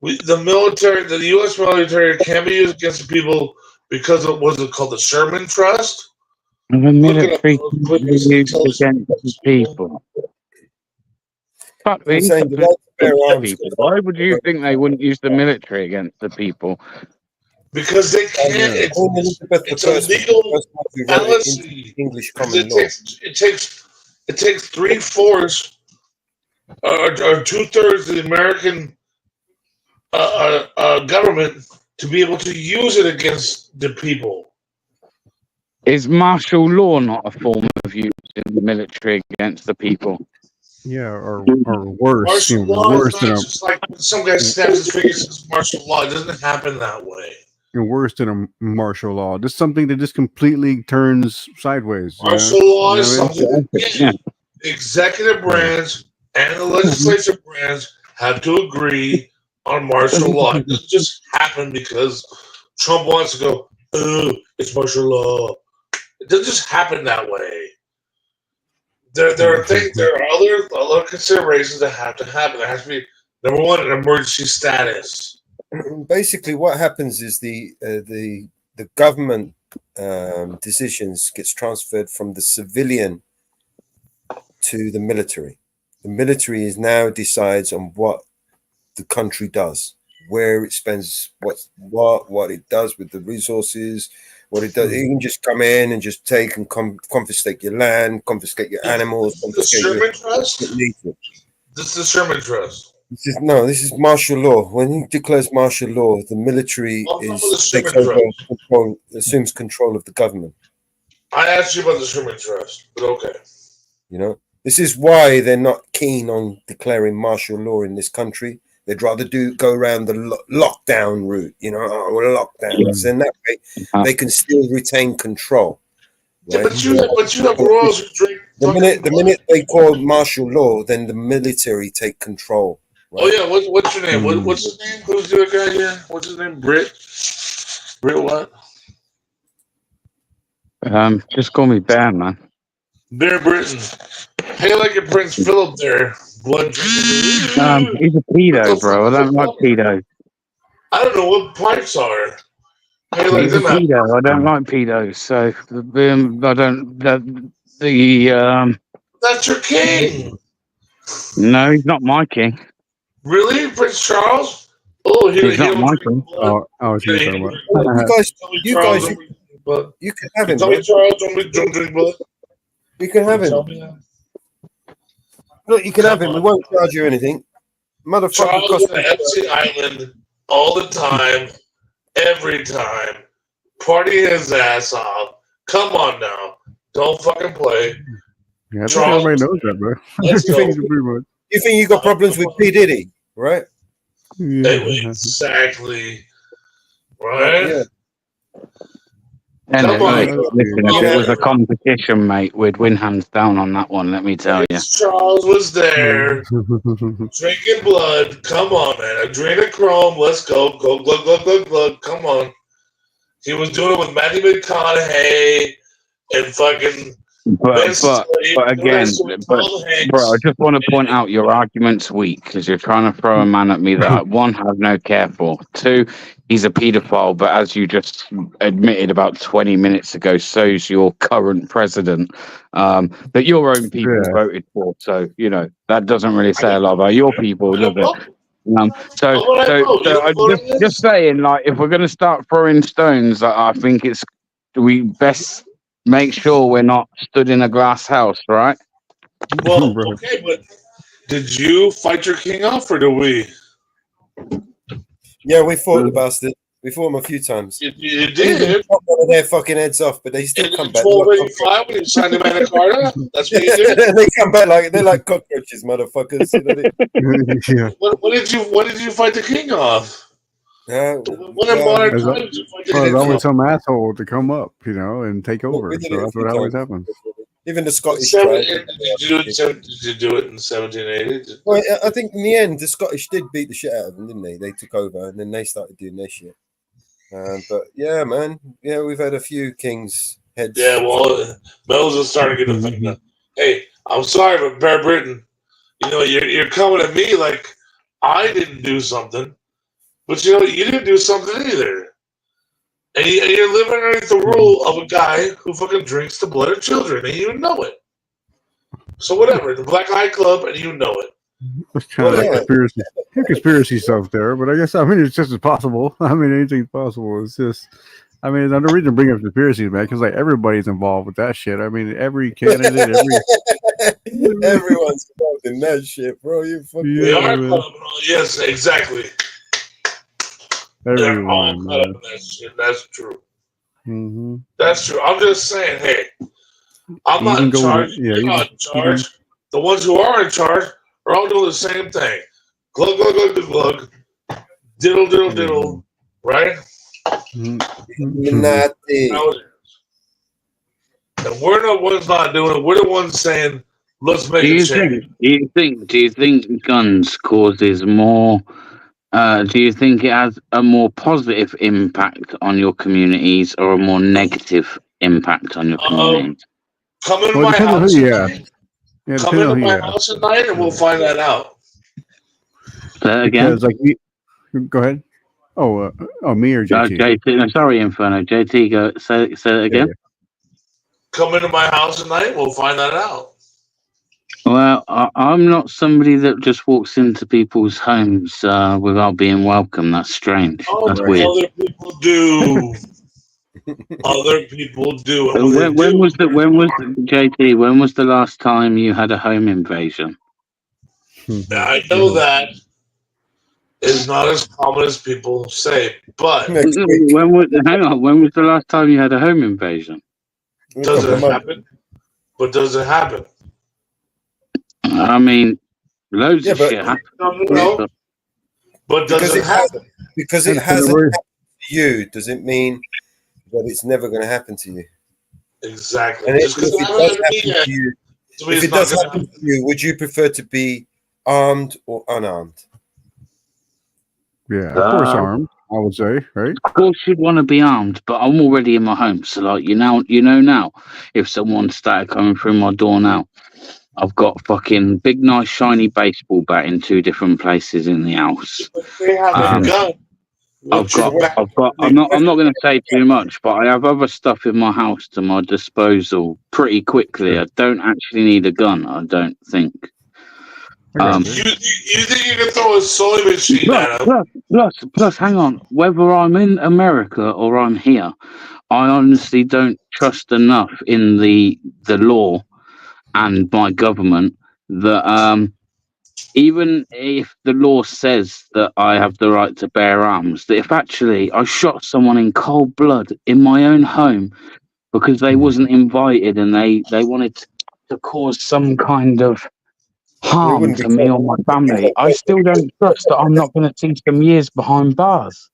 The military, the U.S. military can be used against the people because of what's it called, the Sherman Trust? The military can be used against the people. Fuck me. People. Why would you think they wouldn't use the military against the people? Because they can't. It's a legal fallacy. English common law. It takes 3/4 or 2/3 of the American government to be able to use it against the people. Is martial law not a form of using the military against the people? Yeah, or worse. Martial law worse is than not just like when some guy snaps his fingers and says martial law. It doesn't happen that way. and worse than a martial law. Just something that just completely turns sideways. Martial law is something that the executive branch and the legislative branch have to agree on martial law. It doesn't just happen because Trump wants to go, oh, it's martial law. It doesn't just happen that way. There are other considerations that have to happen. There has to be Number one, emergency status. Basically, what happens is the government decisions gets transferred from the civilian to the military. The military is now decides on what the country does, where it spends what it does with the resources, what it does. You can just come in and just take and confiscate your land, confiscate your animals, confiscate your Trust. This is the Sherman Trust. This is martial law. When he declares martial law, the military takes over assumes control of the government. I asked you about the Sherman Trust, but okay. This is why they're not keen on declaring martial law in this country. They'd rather go around the lockdown route, lockdowns. And that way they can still retain control. Right? Yeah, but you have royals who drink. The minute they call martial law, then the military take control. Right? Oh yeah, what's your name? What's his name? Who's the other guy here? What's his name? Brit what? Just call me Bear, man. Bear Britain. Hey, like your Prince Philip there. Blood drinking. He's a pedo, bro. I don't like pedos. I don't know what pipes are. Hey, like He's a pedo. I don't like pedos. So I don't. That's your king. No, he's not my king. Really, Prince Charles? Oh, he's not my king. You guys, you can have him. Tell me, Charles, don't drink blood. You can have him. Look, you can have him. We won't charge you anything. Motherfucker, Charles on Epstein Island all the time, every time, partying his ass off. Come on now, don't fucking play. Yeah, I think everybody knows that, bro. You think you got problems with P. Diddy, right? Yeah. Exactly. Right? Yeah. Anyway, listen, if it was a competition, mate, we'd win hands down on that one, let me tell you. Charles was there, drinking blood. Come on, man. Adrenochrome, let's go. Go, glug, glug, glug, glug. Come on. He was doing it with Matthew McConaughey and fucking... But again, bro, I just want to point out your argument's weak because you're trying to throw a man at me that one, have no care for. Two, he's a paedophile, but as you just admitted about 20 minutes ago, so's your current president that your own people voted for. So, that doesn't really say a lot about your people, does it? So just saying, like, if we're going to start throwing stones, I think we best make sure we're not stood in a glass house, right? Well, okay, but did you fight your king off, or did we? Yeah, we fought the bastard. We fought him a few times. You did? Chop one of their fucking heads off, but they still come back. 1285 when you signed the Magna Carta? That's what you did? They come back they're like cockroaches, motherfuckers. Yeah. What did you fight the king off? When in modern times did you fight the king There's always off? some asshole to come up, and take over. So that's what always happens. Even the Scottish Did tried. you do it in 1780? Well, I think in the end, the Scottish did beat the shit out of them, didn't they? They took over, and then they started doing their shit. But yeah, man, we've had a few kings heads. Yeah, well, Mel's is starting to get offended. Hey, I'm sorry, but Bear Britain, you're coming at me like I didn't do something, but you didn't do something either. And you're living underneath the rule of a guy who fucking drinks the blood of children, and you know it. So whatever, the Black Eye Club, and you know it. It's kind of like conspiracy stuff there, but it's just as possible. Anything's possible. It's just, there's no reason to bring up conspiracies, man, because everybody's involved with that shit. Every candidate, everyone's involved in that shit, bro. You fucking yes, exactly. They're all caught up in that shit. That's true. Mm-hmm. That's true. I'm just saying, hey, I'm not in charge. You're not in charge. The ones who are in charge are all doing the same thing. Glug, glug, glug, glug, glug. Diddle, diddle, diddle. Right? Illuminati. And we're the ones not doing it. We're the ones saying, let's make a change. Do you think guns causes more... do you think it has a more positive impact on your communities or a more negative impact on your communities? Come into my house tonight. Come into my house tonight, and we'll find that out. Say that again. Because like go ahead. Oh, me or JT? JT. No, sorry, Inferno. JT, go. Say that again. Yeah. Come into my house tonight. We'll find that out. Well, I'm not somebody that just walks into people's homes without being welcome. That's strange. Oh, That's weird. other people do. Other people do. And when was JT? When was the last time you had a home invasion? I know that is not as common as people say, but when was the last time you had a home invasion? Does it happen? But does it happen? I mean, loads of shit happens. No. But does it happen? Because it hasn't happened to you, does it mean that it's never going to happen to you? Exactly. And if it does happen to you, would you prefer to be armed or unarmed? Yeah, of course armed, I would say, right? Of course you'd want to be armed, but I'm already in my home. So like you know now, if someone started coming through my door now, I've got fucking big nice shiny baseball bat in 2 different places in the house. They have a gun. I've got I'm not gonna say too much, but I have other stuff in my house to my disposal pretty quickly. I don't actually need a gun, I don't think. You think you can throw a sewing machine at him? Plus, hang on. Whether I'm in America or I'm here, I honestly don't trust enough in the law and my government that even if the law says that I have the right to bear arms, that if actually I shot someone in cold blood in my own home because they wasn't invited and they wanted to cause some kind of harm to me or my family, I still don't trust that I'm not going to see some years behind bars.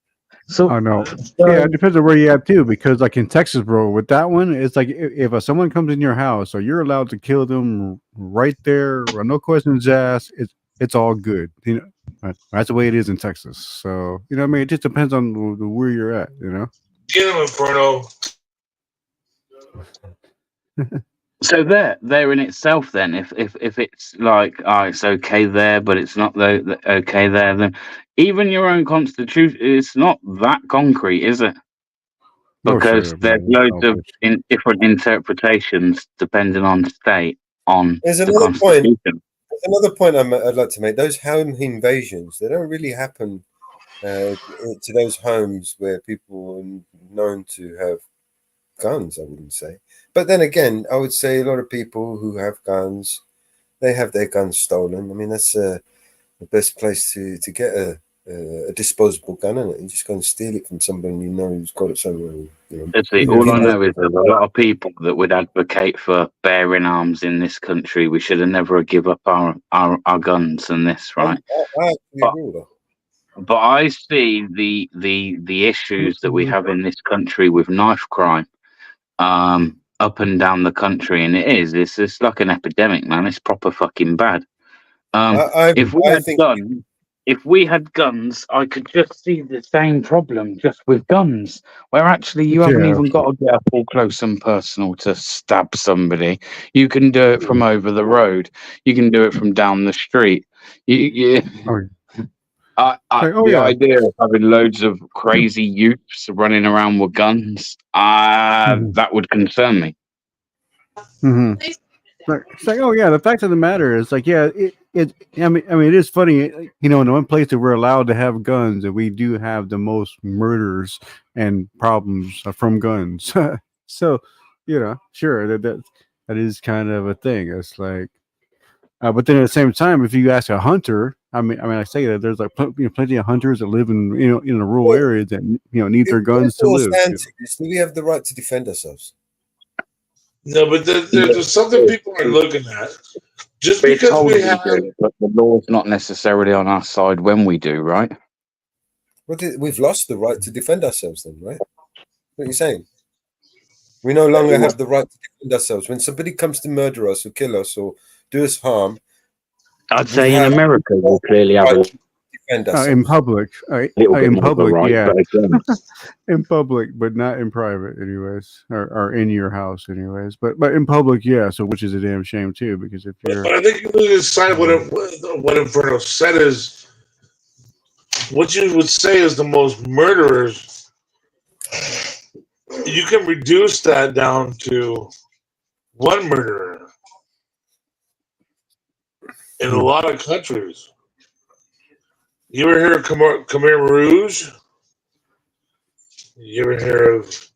So I know. Yeah, it depends on where you're at too. Because like in Texas, bro, with that one, it's like if someone comes in your house, so you're allowed to kill them right there, no questions asked. It's all good. You know, that's the way it is in Texas. So you know, what I mean, it just depends on where you're at. You know. Get him, Inferno. So there in itself, then, if it's like, it's okay there, but it's not okay there, then even your own constitution, it's not that concrete, is it? Because there's loads of different interpretations depending on state on There's the another constitution. point. There's another point I'd like to make. Those home invasions, they don't really happen to those homes where people are known to have guns, I wouldn't say. But then again, I would say a lot of people who have guns, they have their guns stolen. I mean, that's the best place to get a disposable gun, isn't it? You just go and steal it from somebody you know who's got it somewhere. You know. All I know is there's a lot of people that would advocate for bearing arms in this country. We should have never give up our guns and this, right? I agree with that. But I see the issues that we have in this country with knife crime up and down the country, and it's just like an epidemic, man. It's proper fucking bad. If we had guns, I could just see the same problem just with guns, where actually you haven't even got to get up all close and personal to stab somebody. You can do it from over the road. You can do it from down the street. The idea of having loads of crazy youths running around with guns, that would concern me. Mm-hmm. It's like, oh yeah, the fact of the matter is like, yeah, I mean, it is funny, you know, in the one place that we're allowed to have guns, and we do have the most murders and problems from guns. So, you know, sure, that is kind of a thing. It's like, but then at the same time, if you ask a hunter, I mean, I say that there's like plenty of hunters that live in in the rural areas that need their guns to live. Do we have the right to defend ourselves? No, but there's something people are looking at. Just because we have, but the law's not necessarily on our side when we do, right? We've lost the right to defend ourselves, then, right? What are you saying? We no longer have the right to defend ourselves. When somebody comes to murder us or kill us or do us harm, I'd say in America we'll clearly have a in public, in public, right, yeah, in public, but not in private, anyways, or in your house, anyways. But in public, yeah. So which is a damn shame too, because if you're, but I think you lose sight of what Inferno said is what you would say is the most murderers, you can reduce that down to one murderer in a lot of countries. You ever hear of Khmer Rouge? You ever hear of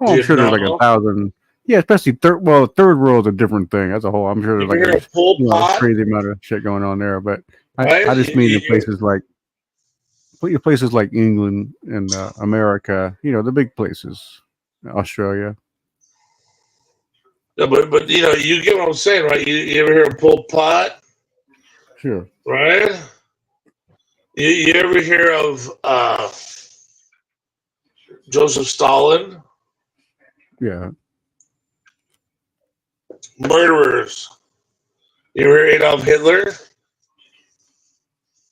Oh, I'm sure there's like Vietnam? 1,000. Yeah, especially third world's a different thing as a whole. I'm sure You there's ever like hear of Pol a Pot? crazy amount of shit going on there. But Right? I just mean in places like England and America. The big places, Australia. Yeah, but you get what I'm saying, right? You ever hear of Pol Pot? Sure. Right? You ever hear of Joseph Stalin? Yeah. Murderers. You ever hear Adolf Hitler?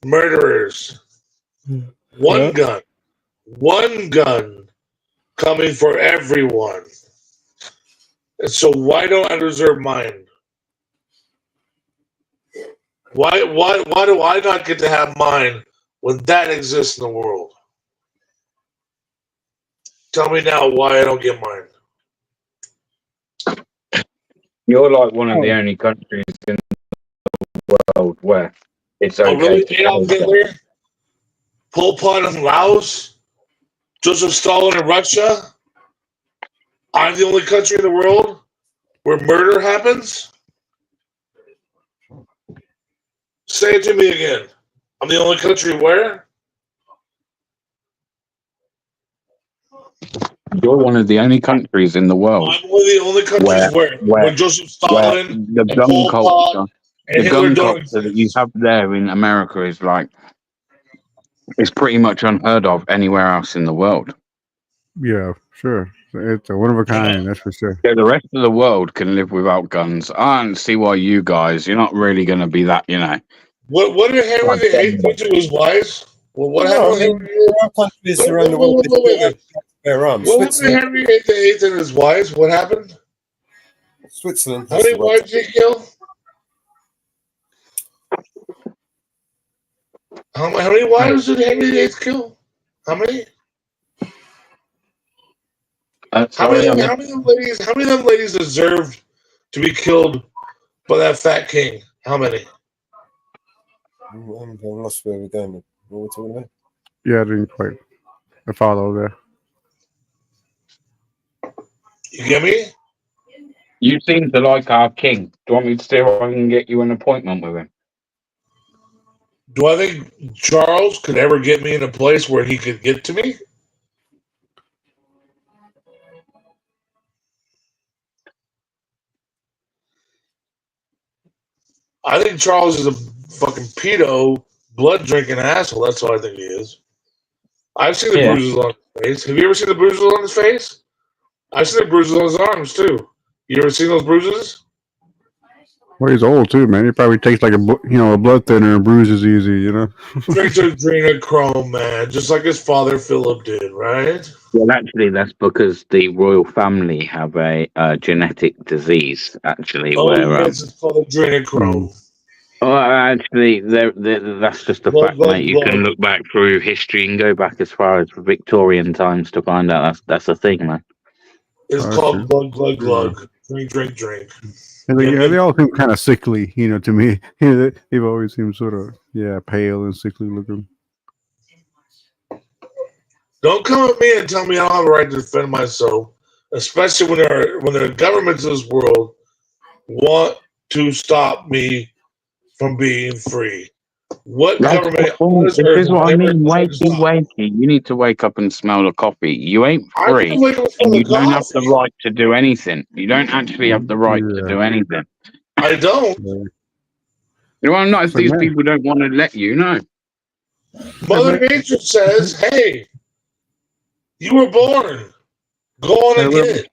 Murderers. One gun coming for everyone. And so why don't I deserve mine? Why do I not get to have mine when that exists in the world? Tell me now why I don't get mine. You're like one of the only countries in the world where it's okay. Oh, really? to Adolf say that. Hitler? Pol Pot in Laos? Joseph Stalin in Russia? I'm the only country in the world where murder happens? Say it to me again. I'm the only country where? You're one of the only countries in the world I'm one of the only countries where Joseph Stalin the and gun Pol Pot culture, and the Hitler gun don't culture that exist. you have there in America is like it's pretty much unheard of anywhere else in the world. Yeah, sure. It's a one of a kind, that's for sure. Yeah, the rest of the world can live without guns. I don't see why you guys, you're not really going to be that, What did Henry VIII do to his wives? Well, what happened with Henry there are countries around the world that still have their arms. What happened to Henry VIII and his wives? What happened? Switzerland. How many wives did he kill? How many wives did Henry VIII kill? How many? How many of them ladies deserved to be killed by that fat king? How many? I lost where we're going. What are we talking about? Yeah, I didn't quite follow there. You get me? You seem to like our king. Do you want me to see if I can get you an appointment with him? Do I think Charles could ever get me in a place where he could get to me? I think Charles is a fucking pedo, blood drinking asshole. That's what I think he is. I've seen the bruises on his face. Have you ever seen the bruises on his face? I've seen the bruises on his arms too. You ever seen those bruises? Well, he's old too, man. He probably takes like a blood thinner and bruises easy, Drink adrenochrome, man, just like his father Philip did, right? Well, actually, that's because the royal family have a genetic disease, actually, where... yes, it's called adrenochrome. Well, actually, that's just a fact, mate. You can look back through history and go back as far as Victorian times to find out that's a thing, man. It's called glug, glug. Drink. And they all seem kind of sickly, to me. They've always seemed sort of, pale and sickly looking. Don't come at me and tell me I don't have a right to defend myself, especially when the governments of this world want to stop me from being free. What government on this This earth is will what I never mean. try to stop Wakey. You need to wake up and smell the coffee. You ain't I free, can wake up and smell and the you don't have the coffee. right to do anything. You don't actually have the right to do anything. I don't. Well, not if these people don't want to let you, no. Mother Nature says, hey, you were born. Go on and get it.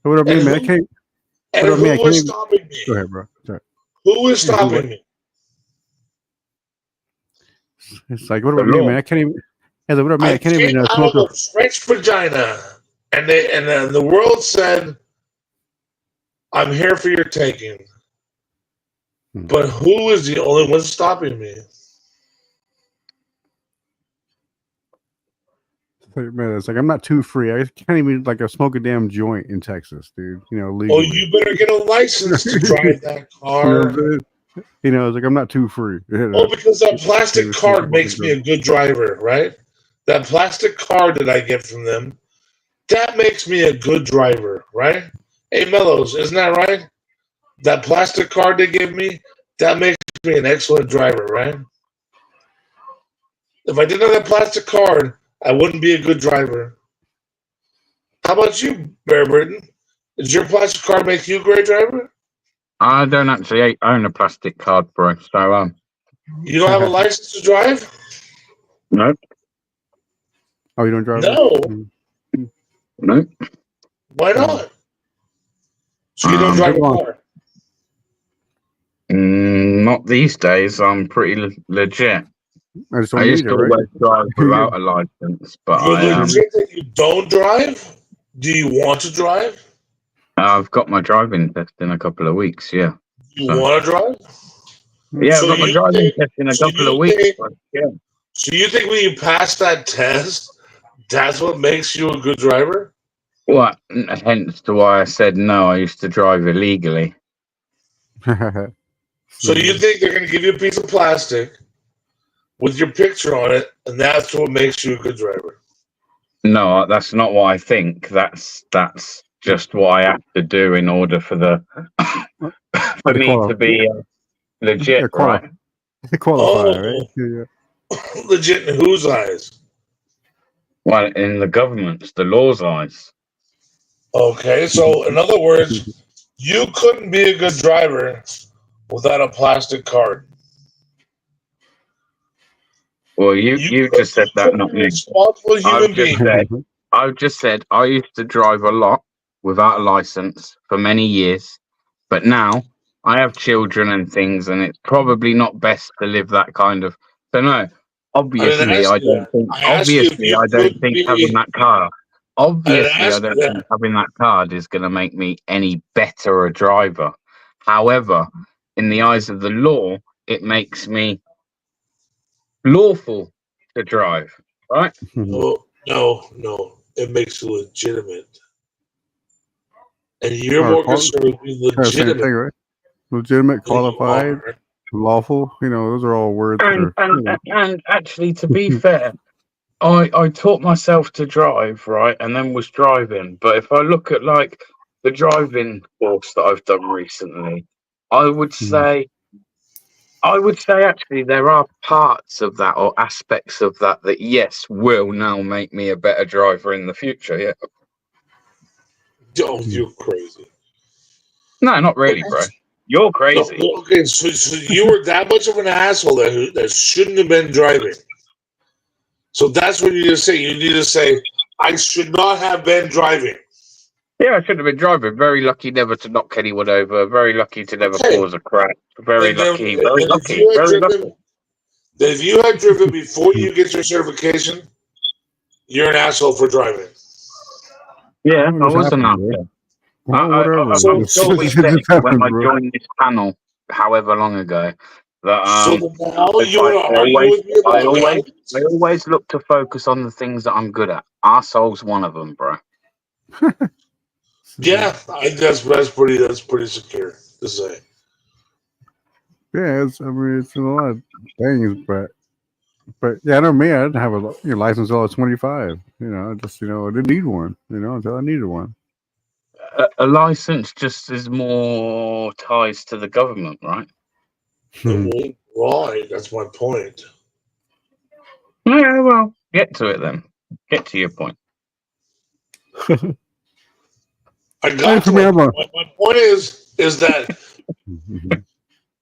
What up, man? I can't. And who is stopping me? Go ahead, bro. Sorry. Who is stopping me? It's like, what about me, man? I can't even. What up, man? I can't even smoke a French vagina, and the world said, "I'm here for your taking." But who is the only one stopping me? Man, it's like I'm not too free. I can't even like smoke a damn joint in Texas, dude. You know, legally. Oh, you better get a license to drive that car. You know, it's like I'm not too free. You know? Oh, because that plastic card makes me a good driver, right? That plastic card that I get from them, that makes me a good driver, right? Hey, Mellows, isn't that right? That plastic card they give me, that makes me an excellent driver, right? If I didn't have that plastic card, I wouldn't be a good driver. How about you, Bear Britain? Does your plastic card make you a great driver? I don't actually own a plastic card, bro. So You don't have a license to drive? no, Oh, you don't drive? No. no. Why not? So you don't drive a car? Not these days. I'm pretty legit. I used to always drive without a license, but You're I am. legit that you don't drive? Do you want to drive? I've got my driving test in a couple of weeks. Yeah. You want to drive? Yeah, So I've got my you driving think- test in a so couple you of weeks. think- but yeah. So you think when you pass that test, that's what makes you a good driver? Well, hence to why I said no. I used to drive illegally. So you think they're going to give you a piece of plastic with your picture on it, and that's what makes you a good driver? No, that's not what I think. That's just what I have to do in order for the for me to be legit, right? Qualify, Oh. right? Yeah. Legit in whose eyes? Well, in the government's, the law's eyes. Okay, so in other words, you couldn't be a good driver without a plastic card. Well, you just said that, not me. Responsible human being. I've just said I used to drive a lot without a license for many years, but now I have children and things, and it's probably not best to live that kind of. So no, obviously I don't think. Obviously, I don't think having that car. Obviously, I don't think having that card is going to make me any better a driver. However, in the eyes of the law, it makes me lawful to drive, right? No. It makes you legitimate. And you're more concerned with being legitimate. Thing, right? Legitimate, qualified, lawful. You know, those are all words. And actually, to be fair, I taught myself to drive, right, and then was driving. But if I look at like the driving course that I've done recently, I would say actually there are parts of that or aspects of that yes will now make me a better driver in the future. Yeah. Oh, you're crazy. No, not really, bro. You're crazy. No, okay, so you were that much of an asshole that shouldn't have been driving. So that's what you need to say. You need to say, I should not have been driving. Yeah, I should have been driving. Very lucky never to knock anyone over. Very lucky to never cause a crash. Very lucky. If you had driven before you get your certification, you're an asshole for driving. Yeah, I was an asshole. I'm sure we said when I joined this panel, however long ago, that I always look to focus on the things that I'm good at. Arsehole's one of them, bro. Yeah, I guess that's pretty secure to say. Yeah, it's a lot of things, but yeah, I know me. I didn't have a license until I was 25. You know, I didn't need one. You know, until I needed one. A license just is more ties to the government, right? Right, that's my point. Yeah, well, get to it then. Get to your point. I got to it. My point is that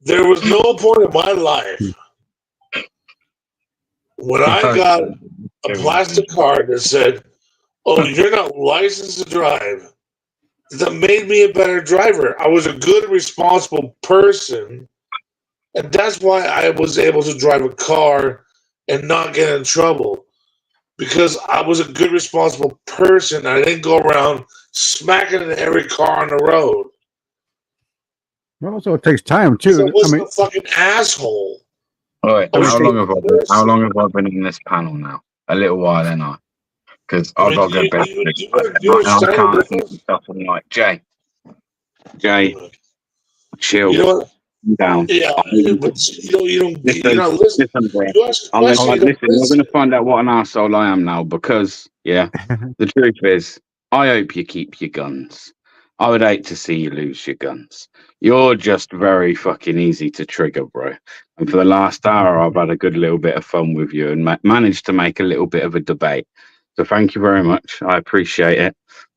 there was no point in my life when I got a plastic card that said, "Oh, you're not licensed to drive," that made me a better driver. I was a good, responsible person, and that's why I was able to drive a car and not get in trouble. Because I was a good, responsible person. I didn't go around smacking into every car on the road. Well, also, it takes time too. I wasn't a fucking asshole. All right, how long have I been in this panel now? A little while, then I. because I I've mean, got to go to bed. you I understand, can't bro? eat stuff all night. Jay, chill. You know what? Calm down. Yeah, but you're Listen, not listening. listen, bro. You ask a I'm gonna question, you don't listen. You're listen. gonna find out what an arsehole I am now because, yeah, the truth is, I hope you keep your guns. I would hate to see you lose your guns. You're just very fucking easy to trigger, bro. And for the last hour, I've had a good little bit of fun with you and managed to make a little bit of a debate. So thank you very much. I appreciate it.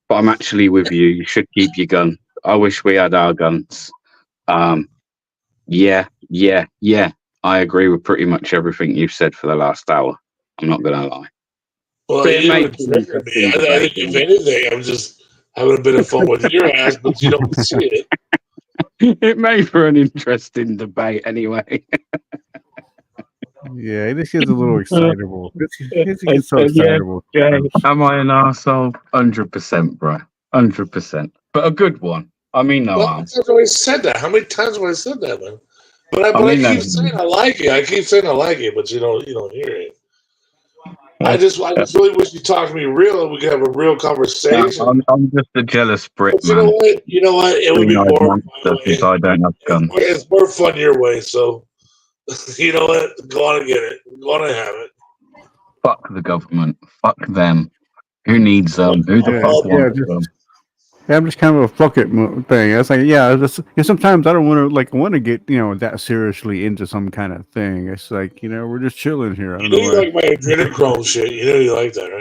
But I'm actually with you. You should keep your gun. I wish we had our guns. Yeah. I agree with pretty much everything you've said for the last hour. I'm not gonna lie. Well, But it you makes would an trigger me. interesting I debate. think if anything, I'm just having a bit of fun with your ass, but you don't see it. It made for an interesting debate anyway. Yeah, it just gets a little excitable. It gets so Yeah, excitable. Jay, am I an arsehole? 100%, bro. 100%. But a good one. I mean no Well, harm. I've always said that. How many times have I said that, man? But I mean no keep saying I like it. I keep saying I like it, but you don't hear it. I harm. just really wish you talked to me real and we could have a real conversation. I'm just a jealous Brit, But you know man. what? You know what? It would be Green-eyed more monster because I don't have guns. it's more fun your way. So you know what? Go on and get it. Go on and have it. Fuck the government. Fuck them. Who needs them? Who the fuck wants them? Yeah, I'm just kind of a fuck it thing. It's like, yeah, sometimes I don't want to get that seriously into some kind of thing. It's like we're just chilling here. I You don't know know you why. like my adrenochrome shit. You know you like that,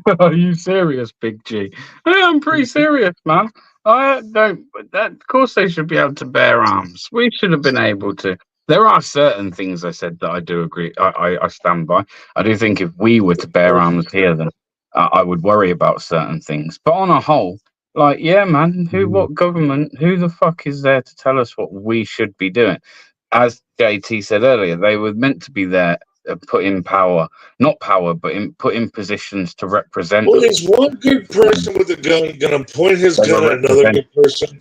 right? Are you serious, Big G? Yeah, I'm pretty serious, man. I don't. Of course, they should be able to bear arms. We should have been able to. There are certain things I said that I do agree. I stand by. I do think if we were to bear arms here, then I would worry about certain things. But on a whole, like, yeah, man, what government, who the fuck is there to tell us what we should be doing? As JT said earlier, they were meant to be there, put in power, not power, but put in positions to represent Well, us. is one good person with a gun going to point his They gun were at another represent. good person?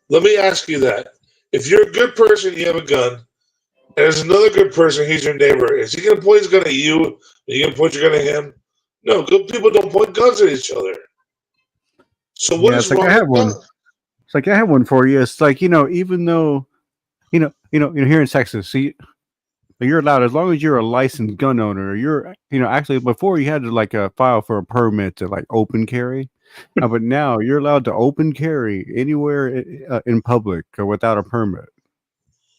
Let me ask you that. If you're a good person, you have a gun, and there's another good person, he's your neighbor. Is he going to point his gun at you? Are you going to point your gun at him? No, good people don't point guns at each other. So what Yeah, is it's like wrong I have with one. guns? It's like I have one for you. It's like even though here in Texas, see, you're allowed as long as you're a licensed gun owner. You're actually before you had to file for a permit to open carry, but now you're allowed to open carry anywhere in public or without a permit.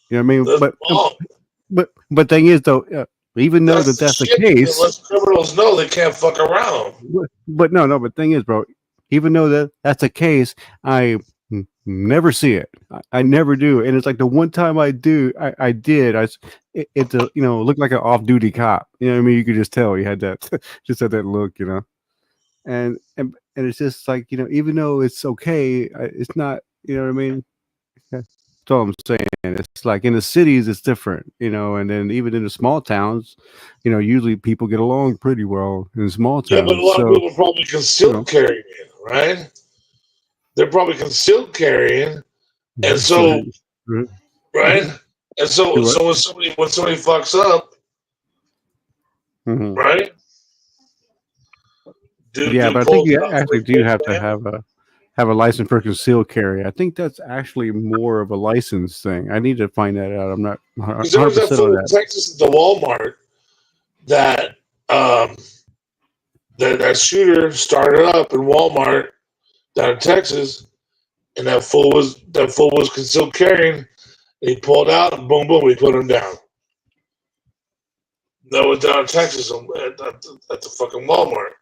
You know what I mean? That's wrong. But thing is though, even though That's the that's the shit that case, lets criminals know they can't fuck around. but but thing is, bro, even though that's the case, I never see it. I never do, and it's like the one time I did. It looked like an off-duty cop. You know what I mean? You could just tell he had that, just had that look. And it's just like even though it's okay, it's not. You know what I mean? That's all I'm saying. It's like in the cities, it's different. And then even in the small towns, usually people get along pretty well in small Yeah, but a towns. lot of So people probably concealed carrying, right? They're probably concealed carrying, and so right, and so Do what? so when somebody fucks up, Mhm. right? Yeah, but I think you actually do have to have a license for concealed carry. I think that's actually more of a license thing. I need to find that out. I'm not Because there was 100% that on fool in that. Texas at the Walmart that that shooter started up in Walmart down in Texas, and that fool was concealed carrying. And he pulled out, and boom, boom, we put him down. That was down in Texas at the fucking Walmart,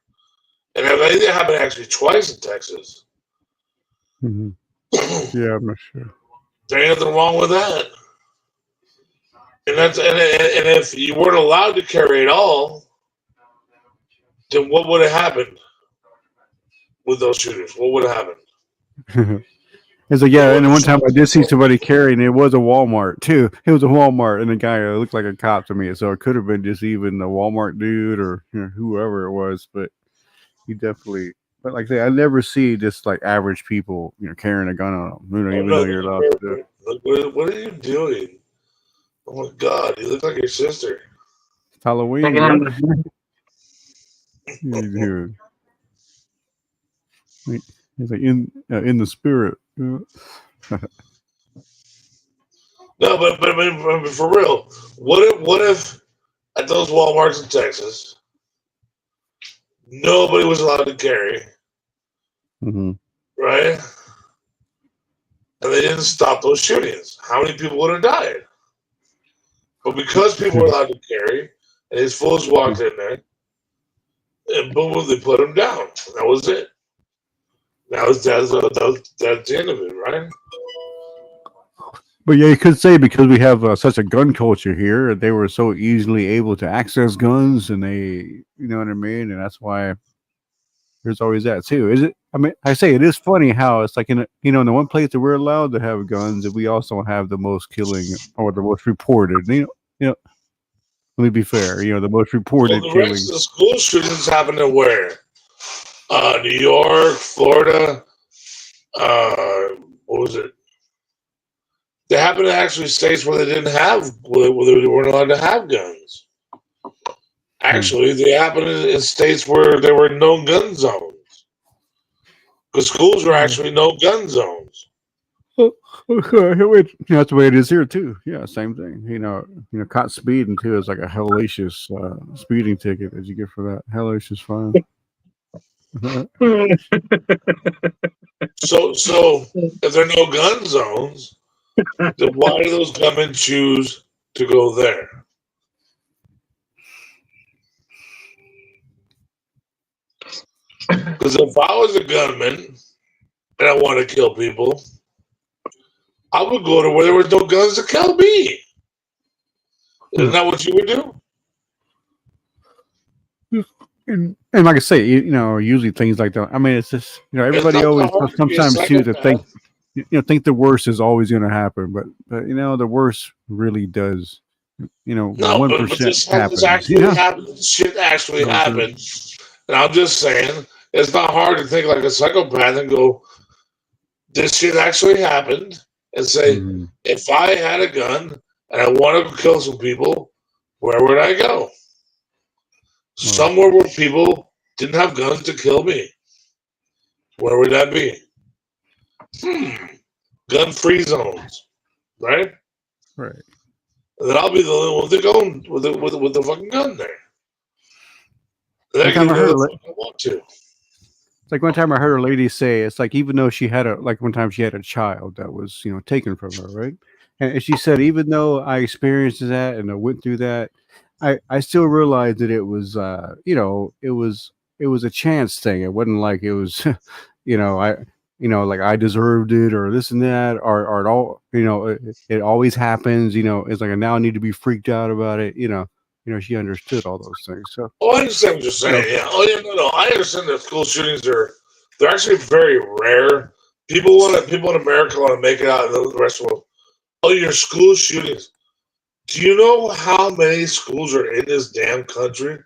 and it happened actually twice in Texas. Mhm. Yeah, I'm not sure. There ain't nothing wrong with that. And if you weren't allowed to carry at all, then what would have happened with those shooters? What would have happened? It's like, yeah, and then one time I did see somebody carrying. It was a Walmart too. It was a Walmart, and the guy looked like a cop to me. So it could have been just even the Walmart dude or whoever it was. But he definitely. But like I say, I never see just like average people, carrying a gun on them. Even though you're allowed to do it. What are you doing? Oh my God, you look like your sister. Halloween, bro. Dude. He's like in the spirit. No, but I mean, for real, what if at those Walmarts in Texas, nobody was allowed to carry, right? And they didn't stop those shootings. How many people would have died? But because people were allowed to carry, and his fools walked in there, and boom, they put him down. That was it. That's the end of it, right? But yeah, you could say because we have such a gun culture here, they were so easily able to access guns, and they, you know what I mean, and that's why there's always that too. Is it? I mean, I say it is funny how it's like in in the one place that we're allowed to have guns, and we also have the most killing or the most reported. You know. Let me be fair. The most reported Well, the rest of the school shootings happening where? New York, Florida. What was it? They happen to actually states where they didn't have, where they weren't allowed to have guns. Actually, they happen in states where there were no gun zones. The schools were actually no gun zones. That's the way it is here too. Yeah, same thing. Caught speeding too is like a hellacious speeding ticket that you get for that. Hellacious fine. So if there are no gun zones, then why do those gunmen choose to go there? Because if I was a gunman and I want to kill people, I would go to where there was no guns to kill me. Isn't that what you would do? And like I say, usually things like that. I mean, it's just everybody always sometimes too to think the worst is always going to happen, but the worst really does. 1% happens. Shit actually happens, and I'm just saying it's not hard to think like a psychopath and go, "This shit actually happened," and say, "If I had a gun and I wanted to kill some people, where would I go? Somewhere where people didn't have guns to kill me. Where would that be? Gun-free zones, right? Right. And then I'll be the only one with the gun with the fucking gun there. And I can do whatever the fuck I want to." It's like one time I heard a lady say, it's like even though she had one time she had a child that was taken from her, right? And she said, even though I experienced that and I went through that, I still realized that it was it was a chance thing. It wasn't like it was like I deserved it or this and that or it all it always happens. It's like now I need to be freaked out about it. She understood all those things. So I understand what you're saying. Yeah. Oh yeah, no. I understand that school shootings they're actually very rare. People in America want to make it out, and the rest of the world. Oh, your school shootings. Do you know how many schools are in this damn country?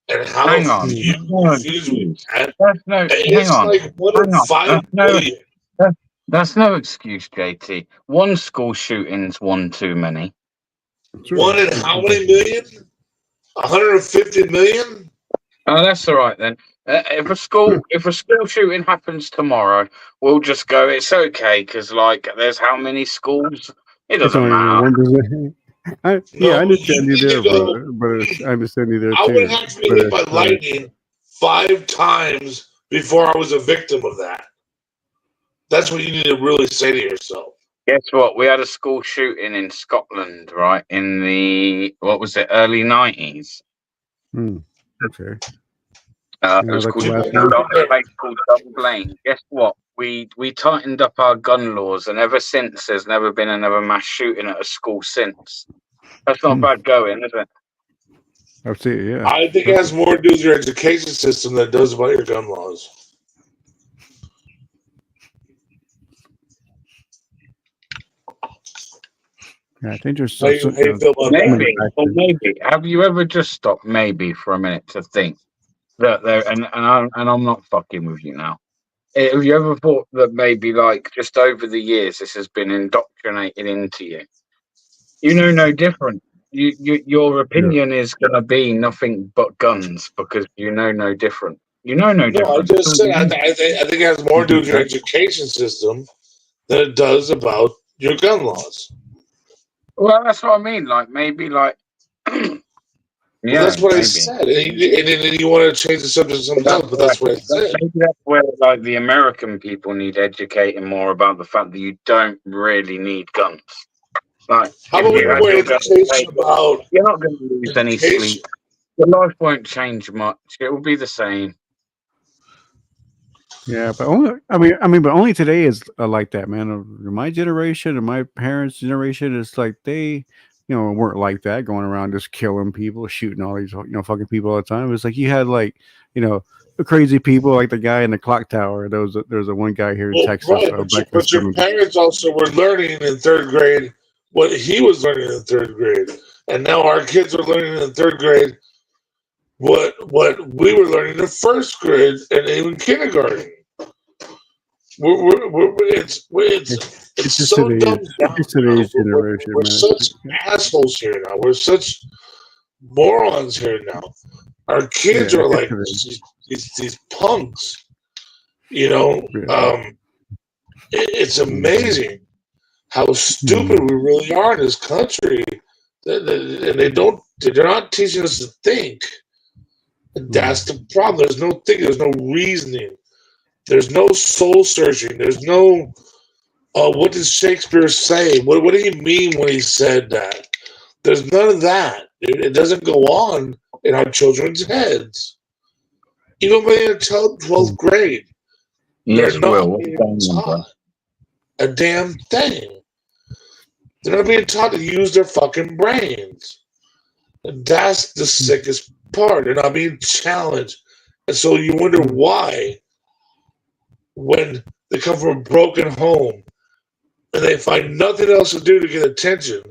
And how few shootings we've had? It's like 1 in 5 million. That's no excuse, JT. One school shooting's one too many. 1 in how many million? 150 million? Oh, that's all right then. If a school shooting happens tomorrow, we'll just go. It's okay because there's how many schools? It doesn't matter. I understand you there, but I understand you there too. I would have to be hit by lightning 5 times before I was a victim of that. That's what you need to really say to yourself. Guess what? We had a school shooting in Scotland, right? In the early 90s. Okay. It was called a place called Double Lane. Guess what? We tightened up our gun laws, and ever since, there's never been another mass shooting at a school since. That's not bad going, is it? I see. Yeah. I think it has more to do with your education system than it does about your gun laws. Yeah, I think there's maybe. Have you ever just stopped maybe for a minute to think that there? And I'm not fucking with you now. Have you ever thought that maybe just over the years this has been indoctrinated into you? You know no different. your opinion is going to be nothing but guns because you know no different. You know no No, I different. just said I think it has more to do with your education system than it does about your gun laws. Well, that's what I mean. Like maybe like. Well, that's what I maybe. said, and then you want to change the subject to something else, but that's what I said. Maybe that's where like the American people need educating more about the fact that you don't really need guns. Like, How if about we you had more your gun, education about you're not going to lose any sleep. Your life won't change much. It will be the same. Yeah, but only, but only today is like that, man. My generation and my parents' generation is like they, weren't like that, going around just killing people, shooting all these, fucking people all the time. It's like you had like, the crazy people, like the guy in the clock tower. There was a one guy here in Texas. Right, but your parents also were learning in third grade what he was learning in third grade, and now our kids are learning in third grade what we were learning in first grade and even kindergarten. It's so dumb. It's today's generation, We're man. such assholes here now. We're such morons here now. Our kids are like these punks. It's amazing how stupid we really are in this country, and they're not teaching us to think. That's the problem. There's no thinking. There's no reasoning. There's no soul searching. There's no, what did Shakespeare say? What did he mean when he said that? There's none of that. It doesn't go on in our children's heads. Even when they're in 12th grade, they're not being taught a damn thing. They're not being taught to use their fucking brains. And that's the sickest part. They're not being challenged. And so you wonder why, when they come from a broken home and they find nothing else to do to get attention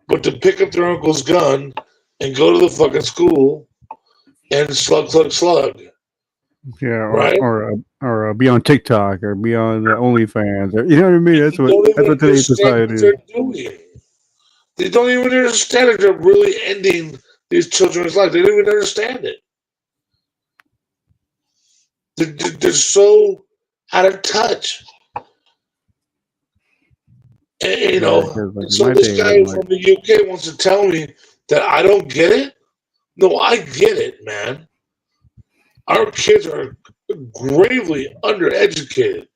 but to pick up their uncle's gun and go to the fucking school and slug. Yeah, Right? or be on TikTok or be on OnlyFans, or, you know what I mean? That's what today's society is. They're doing. They don't even understand that they're really ending these children's lives. They don't even understand it. They're so out of touch. And, so this guy from the UK wants to tell me that I don't get it? No, I get it, man. Our kids are gravely undereducated.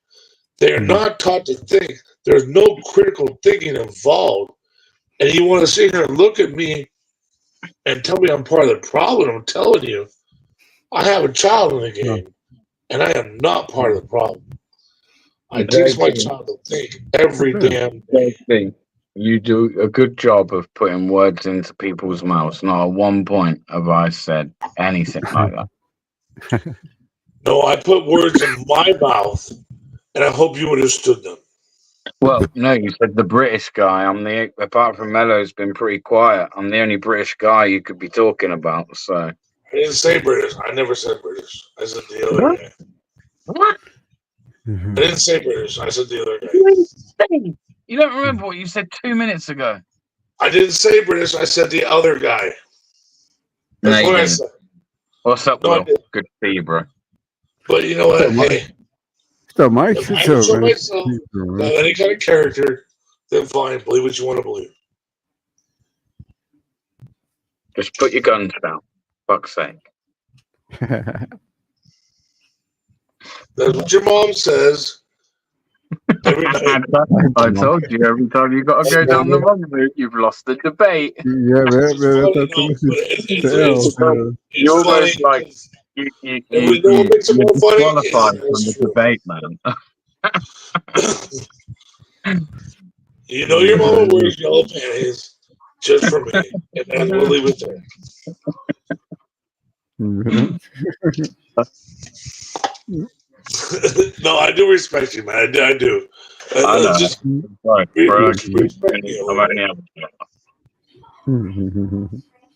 They are not taught to think. There's no critical thinking involved. And you want to sit here and look at me and tell me I'm part of the problem? I'm telling you, I have a child in the game, and I am not part of the problem. I teach my child to think every damn day. You do a good job of putting words into people's mouths. Not at one point have I said anything like that. No, I put words in my mouth, and I hope you understood them. Well, no, you said the British guy. Apart from Mello's been pretty quiet. I'm the only British guy you could be talking about. So I didn't say British. I never said British. I said the other guy. What? I didn't say British. I said the other guy. You don't remember what you said 2 minutes ago? I didn't say British. I said the other guy. That's what I said. What's up, Will? Good to see you, bro. But you know what? Hey, So Mike, if I can show myself without any kind of character, then fine. Believe what you want to believe. Just put your guns down. Fuck's sake. That's what your mom says. Every night. I told you, every time you got to go down the wrong route, you've lost the debate. Yeah, man. You're almost like you qualified from the debate, man. You know your mama wears yellow panties just for me, and then we'll leave it there. No, I do respect you, man. I do. I know. Just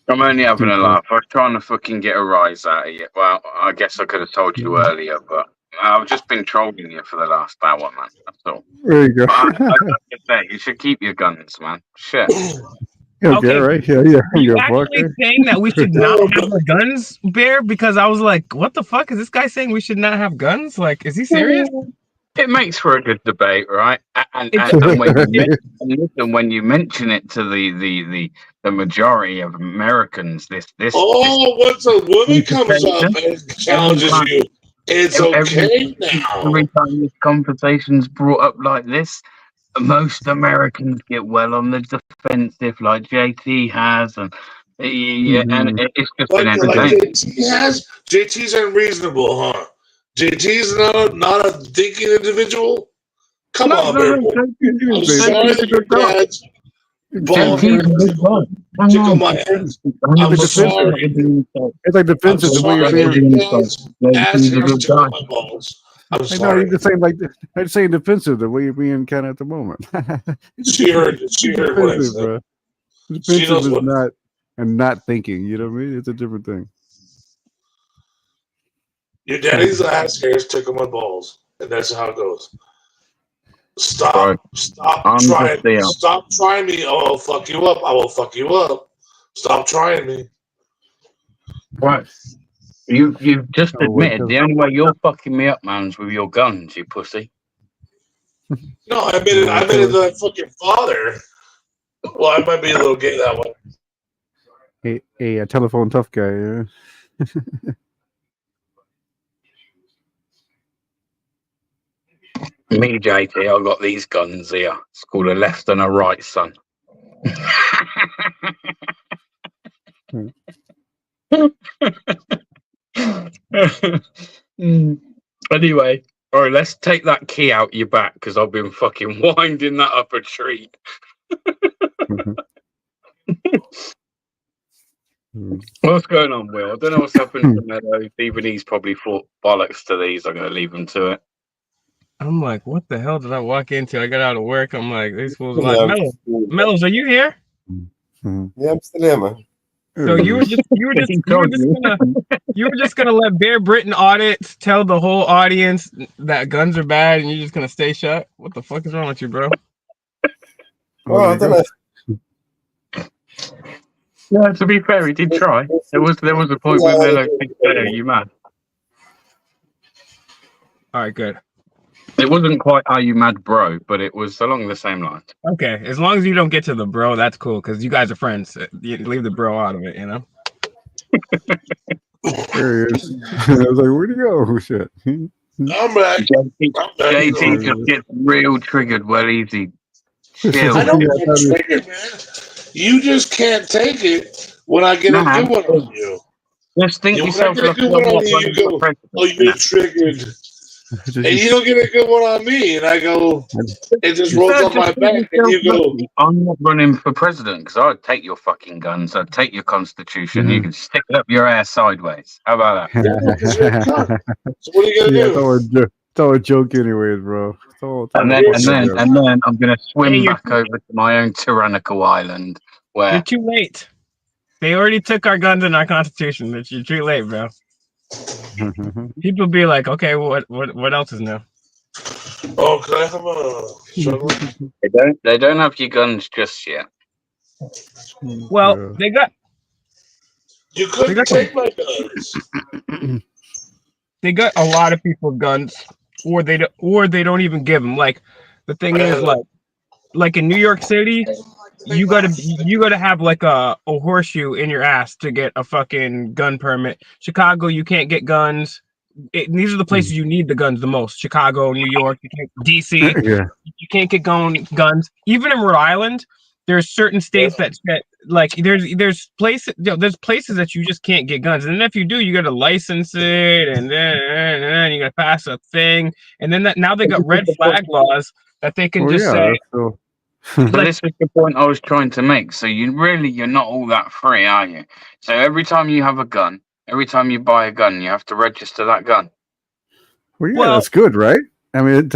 I'm only having a laugh. I was trying to fucking get a rise out of you. Well, I guess I could have told you earlier, but I've just been trolling you for the last hour, man. That's all. There you go. But I have to say, you should keep your guns, man. Shit. Okay, right? Yeah, yeah. Are you Yeah, fuck actually it. saying that we should not have our guns, Bear? Because I was like, what the fuck is this guy saying? We should not have guns? Like, is he serious? It makes for a good debate, right? And when you mention it to the majority of Americans, this once a woman comes up and challenges you, it's okay now. Every time this conversation's brought up like this, most Americans get well on the defensive, like JT has, and and it's just been entertaining. JT has. JT's unreasonable, huh? JT's not a thinking individual. Come on, Bear Boy. I'm sorry that your dad's bald tickle my ass. I'm sorry. It's like defensive the way you're saying. Ass hairs tickle my balls. I'm sorry. You're just saying like I'm saying defensive the way you're being kind of at the moment. She heard what I said. Bro. Defensive is not and not thinking. You know what I mean? It's a different thing. Your daddy's ass hairs tickle my balls, and that's how it goes. Stop trying me. Oh, I'll fuck you up. I will fuck you up. Stop trying me. What? You've just admitted the only way you're fucking me up, man, is with your guns, you pussy. No, I admitted that I'm fucking father. Well, I might be a little gay that way. Hey, a telephone tough guy. Yeah. Me, JT, I got these guns here. It's called a left and a right, son. Anyway, all right, let's take that key out your back because I've been fucking winding that up a treat. What's going on, Will? I don't know what's happened to Meadow. Even he's probably thought bollocks to these. I'm going to leave him to it. I'm like, what the hell did I walk into? I got out of work. I'm like, these fools like, Mellows, are you here? Yeah, I'm still here, man. So you were just gonna let Bear Britain audits tell the whole audience that guns are bad, and you're just gonna stay shut? What the fuck is wrong with you, bro? Well, I don't know. Yeah, to be fair, he did try. There was a point where they're like, "Are you mad?" All right, good. It wasn't quite "Are you mad, bro?" but it was along the same lines. Okay, as long as you don't get to the bro, that's cool because you guys are friends. You leave the bro out of it, you know. There he is. I was like, where'd he go? Oh, shit. I'm back. JT just gets real triggered well easy. Chill. I don't get triggered, man. You just can't take it when I get a good one on you. Just think yourself when I get a good one on you, you go, oh, you're triggered. And you don't get a good one on me, and I go, it just rolls off my back, and you go, I'm not running for president because I'd take your fucking guns, I'd take your constitution, you can stick it up your ass sideways. How about that? So what are you gonna do? It's all a joke, anyways, bro. And then I'm gonna swim back over to my own tyrannical island. Where you're too late. They already took our guns and our constitution. You're too late, bro. People be like, okay, what else is new? Oh, can I have a struggle? They don't have your guns just yet. Well, they got. You couldn't take my guns. They got a lot of people guns, or they don't even give them. Like the thing is, like in New York City, you gotta have like a horseshoe in your ass to get a fucking gun permit. Chicago, you can't get guns. These are the places you need the guns the most. Chicago, New York, DC. You can't get guns. Even in Rhode Island, there's certain states that like there's places that you just can't get guns. And then if you do, you got to license it, and then you got to pass a thing. And then now they got red flag laws that they can say. But this is the point I was trying to make. So you're not all that free, are you? So every time you have a gun, every time you buy a gun, you have to register that gun. Well, that's good, right? I mean,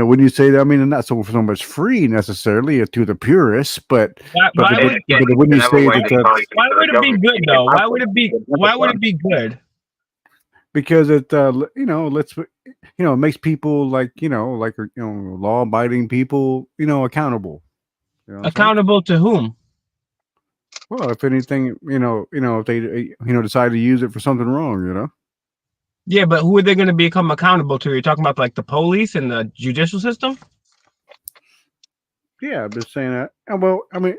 when you say that, I mean, not so much free necessarily to the purists, but when you say that, why would it be good though? Why would it be good? because it it makes people law abiding people accountable. You know what I'm saying? Accountable to whom? Well, if anything, if they decide to use it for something wrong, Yeah, but who are they going to become accountable to? You're talking about like the police and the judicial system? Yeah, I'm just saying that. Well, I mean,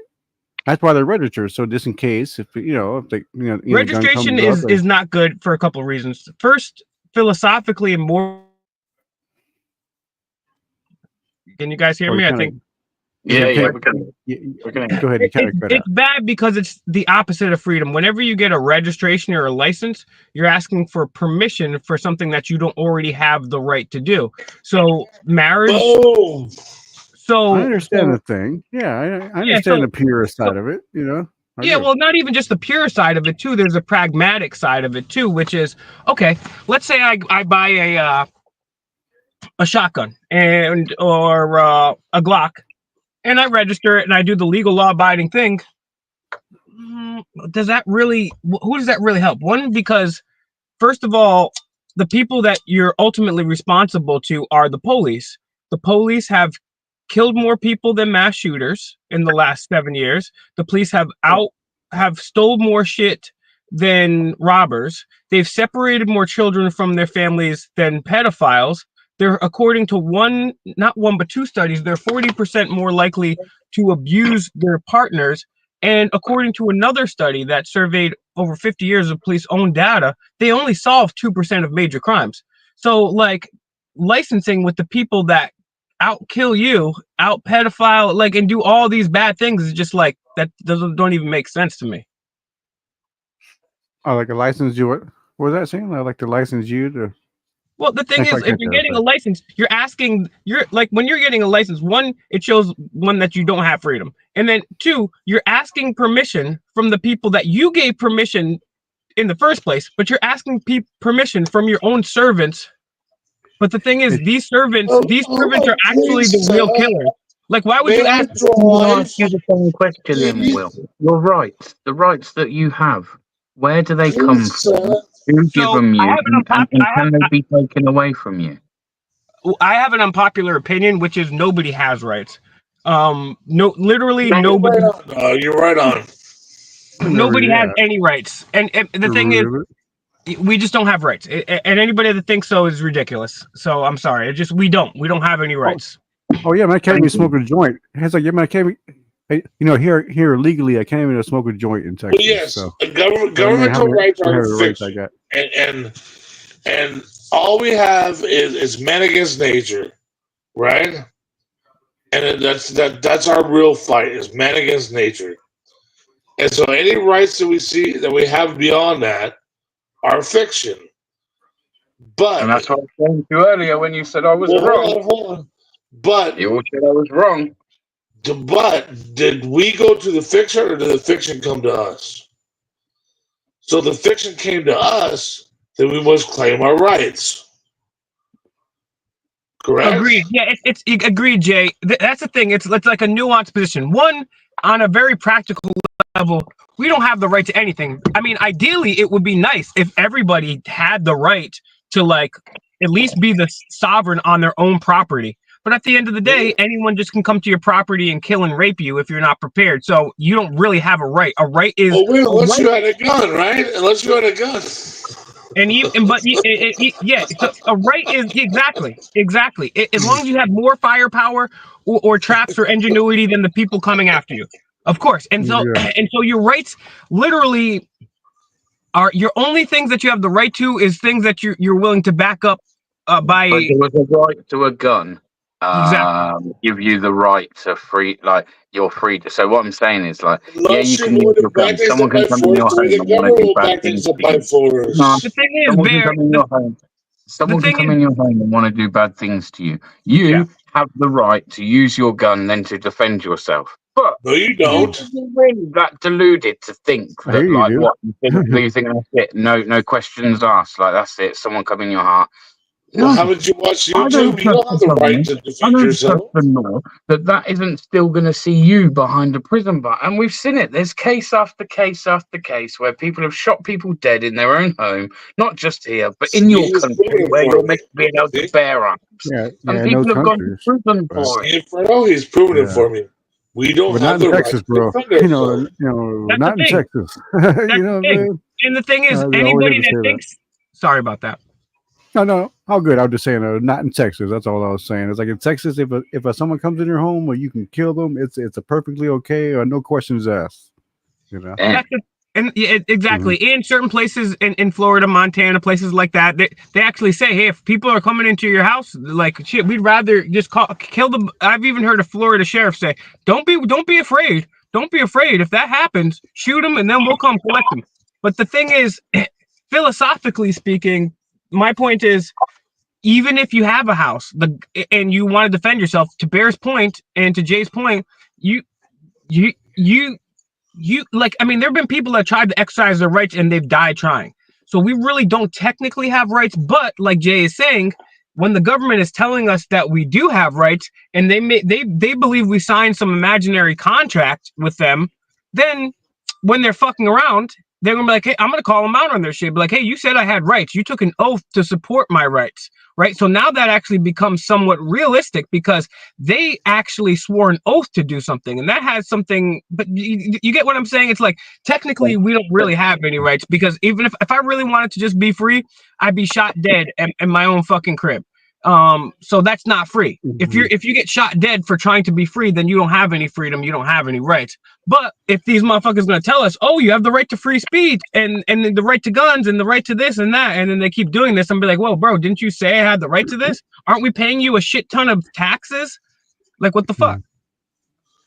that's why they're registered. So just in case, if they, Registration gun comes up, is not good for a couple of reasons. First, philosophically and more. Can you guys hear me? I think. Yeah, go ahead. It's bad because it's the opposite of freedom. Whenever you get a registration or a license, you're asking for permission for something that you don't already have the right to do. So marriage. Boom. So I understand the thing. Yeah, I understand the pure side of it. Yeah, well, not even just the pure side of it too. There's a pragmatic side of it too, which is okay. Let's say I buy a shotgun or a Glock, and I register it and I do the legal law-abiding thing. Does that really? Who does that really help? One, because first of all, the people that you're ultimately responsible to are the police. The police have killed more people than mass shooters in the last 7 years. The police have stole more shit than robbers. They've separated more children from their families than pedophiles. They're, according to not one, but two studies, they're 40% more likely to abuse their partners. And according to another study that surveyed over 50 years of police owned data, they only solve 2% of major crimes. So like licensing with the people that out kill you, out pedophile, and do all these bad things is just like that don't even make sense to me. Oh, like a license you what was that saying? Like to license you to. Well, the thing is, if you're getting a license, when you're getting a license, one, it shows that you don't have freedom. And then two, you're asking permission from the people that you gave permission in the first place, but you're asking permission from your own servants. But the thing is, these servants are actually the real killers. Like, why would you ask? I'll ask you the same question then, Will. Your rights, the rights that you have, where do they come from? Who give them you, and can they be taken away from you? I have an unpopular opinion, which is nobody has rights. Literally nobody. You're right on. Nobody has any rights, and the thing is, we just don't have rights. And anybody that thinks so is ridiculous. So I'm sorry. We don't have any rights. Oh yeah, man, I can't even smoke a joint. It's like, yeah, man, I can't here legally, I can't even smoke a joint in Texas. Well, yes, so. governmental rights are fiction, and all we have is man against nature, right? And that's our real fight is man against nature. And so any rights that we see that we have beyond that are fiction. But and that's what I was saying to you earlier when you said I was wrong. Hold on. But you all said I was wrong. But did we go to the fiction or did the fiction come to us? So the fiction came to us, then we must claim our rights. Correct? Agreed. Yeah, it's agreed, Jay. That's the thing. It's like a nuanced position. One, on a very practical level, we don't have the right to anything. I mean, ideally, it would be nice if everybody had the right to at least be the sovereign on their own property. But at the end of the day, anyone just can come to your property and kill and rape you if you're not prepared. So you don't really have a right. A right is unless you had a gun, right? Unless you had a gun. Yeah. So a right is exactly. As long as you have more firepower or traps or ingenuity than the people coming after you, of course. And so your rights literally are your only things that you have the right to is things that you're willing to back up by. But there was a right to a gun. Exactly. Give you the right to you're free to. So what I'm saying is you can use your gun. Someone can come in your home and want to do bad things to you. The thing is, someone can come in your home and want to do bad things to you. You have the right to use your gun then to defend yourself. But no, you don't. You're really that deluded to think that you think that's it. No questions asked. That's it. Someone come in your heart. Well, haven't you watched I don't YouTube? You don't have the right to I defend don't yourself. trust the law that isn't still going to see you behind a prison bar. And we've seen it. There's case after case after case where people have shot people dead in their own home, not just here, but in your country where you're meant to be allowed to bear arms. Yeah, And yeah, people no have gone to countries. prison for it. He's proven it Yeah. for me. We don't But have not in the right Texas, to bro. defend You know, ourselves. That's not the in thing. Texas. That's You know the what I'm thing. saying? And the thing is, I always have anybody to that say thinks. Sorry about that. No, all good. I was just saying, not in Texas. That's all I was saying. It's like in Texas, if someone comes in your home where you can kill them, it's a perfectly okay or no questions asked. You know. Exactly. In certain places in Florida, Montana, places like that, they actually say, hey, if people are coming into your house, like shit, we'd rather just kill them. I've even heard a Florida sheriff say, don't be afraid. Don't be afraid. If that happens, shoot them and then we'll come collect them. But the thing is, philosophically speaking, my point is, even if you have a house and you want to defend yourself, to Bear's point and to Jay's point, you like, I mean, there have been people that tried to exercise their rights and they've died trying. So we really don't technically have rights, but like Jay is saying, when the government is telling us that we do have rights and they believe we signed some imaginary contract with them, then when they're fucking around, they're gonna be like, hey, I'm gonna call them out on their shit. Be like, hey, you said I had rights. You took an oath to support my rights, right? So now that actually becomes somewhat realistic because they actually swore an oath to do something, and that has something. But you get what I'm saying? It's like technically we don't really have any rights because even if I really wanted to just be free, I'd be shot dead in my own fucking crib. So that's not free. If you get shot dead for trying to be free, then you don't have any freedom, you don't have any rights. But if these motherfuckers gonna tell us, oh, you have the right to free speech and the right to guns and the right to this and that, and then they keep doing this and be like, well, bro, didn't you say I had the right to this? Aren't we paying you a shit ton of taxes? Like, what the fuck?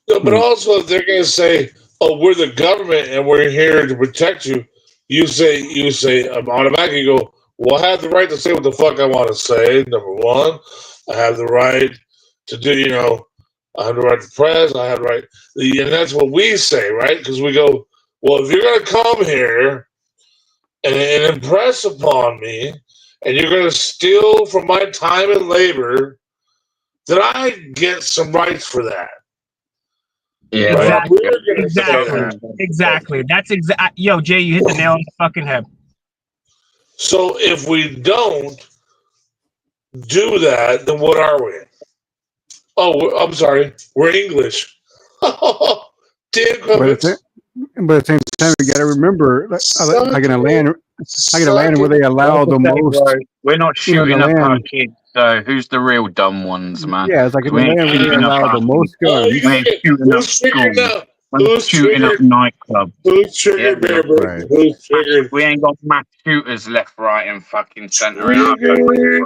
No, but also they're gonna say, "Oh, we're the government and we're here to protect you." You say, automatically go, "Well, I have the right to say what the fuck I want to say." Number one, I have the right to do. I have the right to press. I have the right, and that's what we say, right? Because we go, "Well, if you're gonna come here and impress upon me, and you're gonna steal from my time and labor, then I get some rights for that." Yeah, right? Exactly. That's Yo, Jay, you hit the nail on the fucking head. So if we don't do that, then what are we? Oh, I'm sorry. We're English. Damn, But at the same time, you got to remember, like in a land where they allow the most. We're not you know, the shooting up our land- kids, so who's the real dumb ones, man? Yeah, it's like in We the ain't land where they shooting up allow our the most kids. guns. We ain't shooting up schools. We're shooting up nightclubs. Who's triggered, Right. Who's triggered? We ain't got mass shooters left, right, and fucking centre in our country.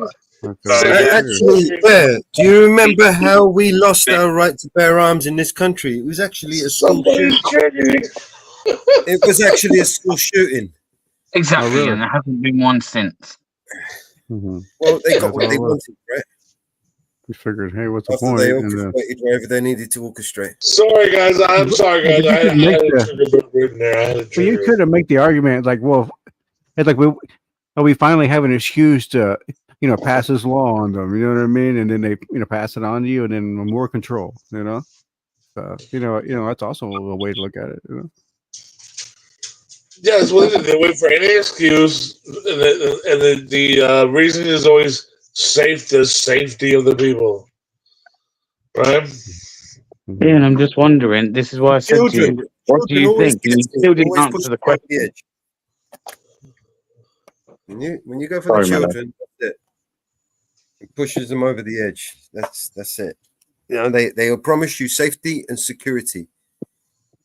Actually, Bear, do you remember how we lost our right to bear arms in this country? It was actually a school shooting. It was actually a school shooting. Exactly, Oh, really? and there hasn't been one since. Mm-hmm. Well, they got That's what all they it was. wanted, right? We figured, hey, what's the After point? they And orchestrated whatever they needed to orchestrate. Sorry, guys. I'm sorry, guys. But you I could had make a the- trigger bit written there. I had a but you trigger. could make the argument like, well, it's like we finally have an excuse to, pass this law on them. You know what I mean? And then they, pass it on to you, and then more control. So that's also a way to look at it. Yes, well, they wait for any excuse, and the reason is always the safety of the people, right? Yeah, and I'm just wondering. This is why I said to you, what do you think? You still didn't answer the question. When you go for Sorry, the my lad. children, that's it. It pushes them over the edge. That's it. They'll promise you safety and security.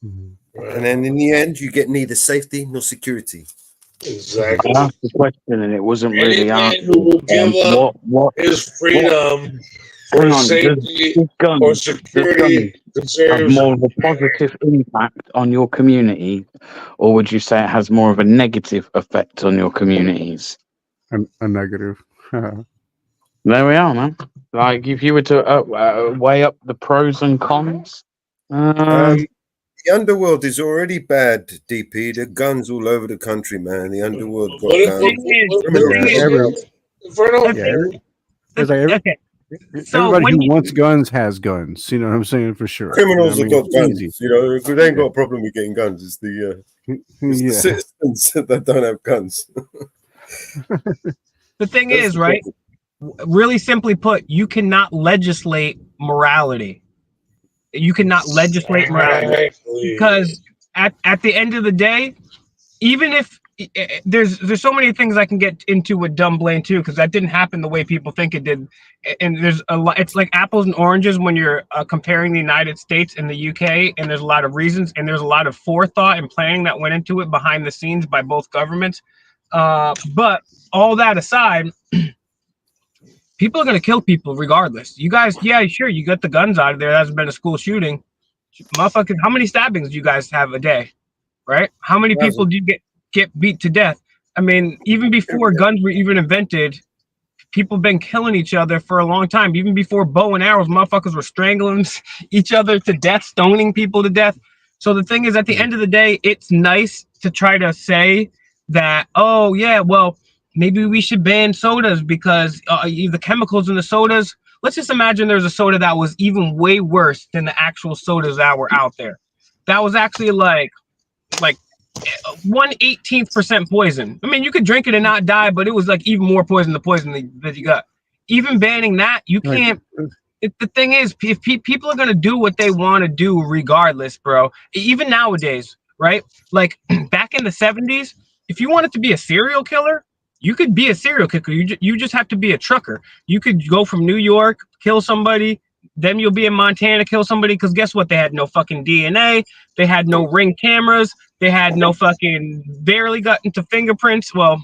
And then in the end, you get neither safety nor security. Exactly. I asked the question and it wasn't Any really man answered. who will give up what his freedom for hang on, safety does gun, or security have conserves. more of a positive impact on your community, or would you say it has more of a negative effect on your communities? A negative. There we are, man. Like, if you were to weigh up the pros and cons, The underworld is already bad, DP. The guns all over the country, man. The underworld got guns. It's like Okay. So everybody when who you, wants guns has guns. You know what I'm saying? For sure. Criminals You have know what got I mean? guns. Easy. You know, they ain't got a problem with getting guns. It's the Yeah. citizens that don't have guns. the thing That's is, the right? problem. Really simply put, you cannot legislate morality. You cannot legislate morality because at the end of the day, even if there's so many things I can get into with dumb blame too, because that didn't happen the way people think it did, and there's a lot. It's like apples and oranges when you're comparing the United States and the UK, and there's a lot of reasons, and there's a lot of forethought and planning that went into it behind the scenes by both governments. But all that aside, people are going to kill people regardless. You guys, yeah, sure, you got the guns out of there. There hasn't been a school shooting. Motherfuckers, how many stabbings do you guys have a day? Right? How many people do you get beat to death? I mean, even before guns were even invented, people been killing each other for a long time. Even before bow and arrows, motherfuckers were strangling each other to death, stoning people to death. So the thing is, at the end of the day, it's nice to try to say that, oh yeah, well, maybe we should ban sodas because the chemicals in the sodas. Let's just imagine there's a soda that was even way worse than the actual sodas that were out there. That was actually like 1/18% poison. I mean, you could drink it and not die, but it was like even more poison, the poison that you got. Even banning that, you can't. The thing is, if people are gonna do what they want to do regardless, bro. Even nowadays, right? Like back in the 70s, if you wanted to be a serial killer, you could be a serial killer. You just have to be a trucker. You could go from New York, kill somebody, then you'll be in Montana, kill somebody. Because guess what? They had no fucking DNA. They had no Ring cameras. They had no fucking, barely got into fingerprints. Well,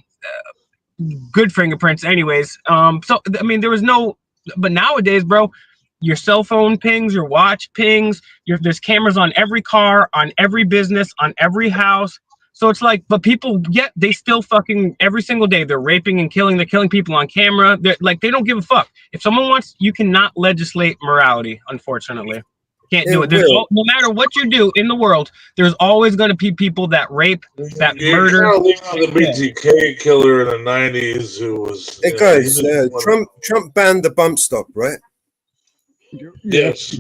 good fingerprints anyways. So I mean, there was no, but nowadays, bro, your cell phone pings, your watch pings, there's cameras on every car, on every business, on every house. So it's like, but people, yet they still fucking every single day they're raping and killing. They're killing people on camera. They're like, they don't give a fuck. If someone wants, you cannot legislate morality. Unfortunately, can't do it. No matter what you do in the world, there's always going to be people that rape, that murder. Kind of leaving out the BTK killer in the '90s, who was. Hey guys, Trump banned the bump stop, right? Yes.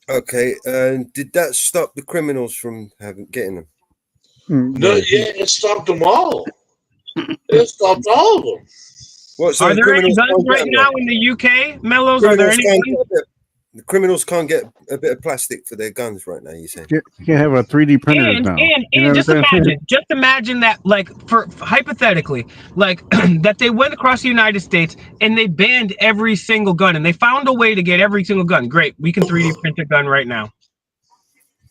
Okay, and did that stop the criminals from getting them? No, yeah, it stopped them all. It stopped all of them. What, so are there any criminals guns can't get right them, now though? in the UK, Mellows? Are there Criminals any can't guns? the criminals can't get a bit of plastic for their guns right now, you say? You can't have a 3D printer now. You know Just what I'm saying? imagine that, like, for hypothetically, like that they went across the United States and they banned every single gun and they found a way to get every single gun. Great, we can 3D print a gun right now.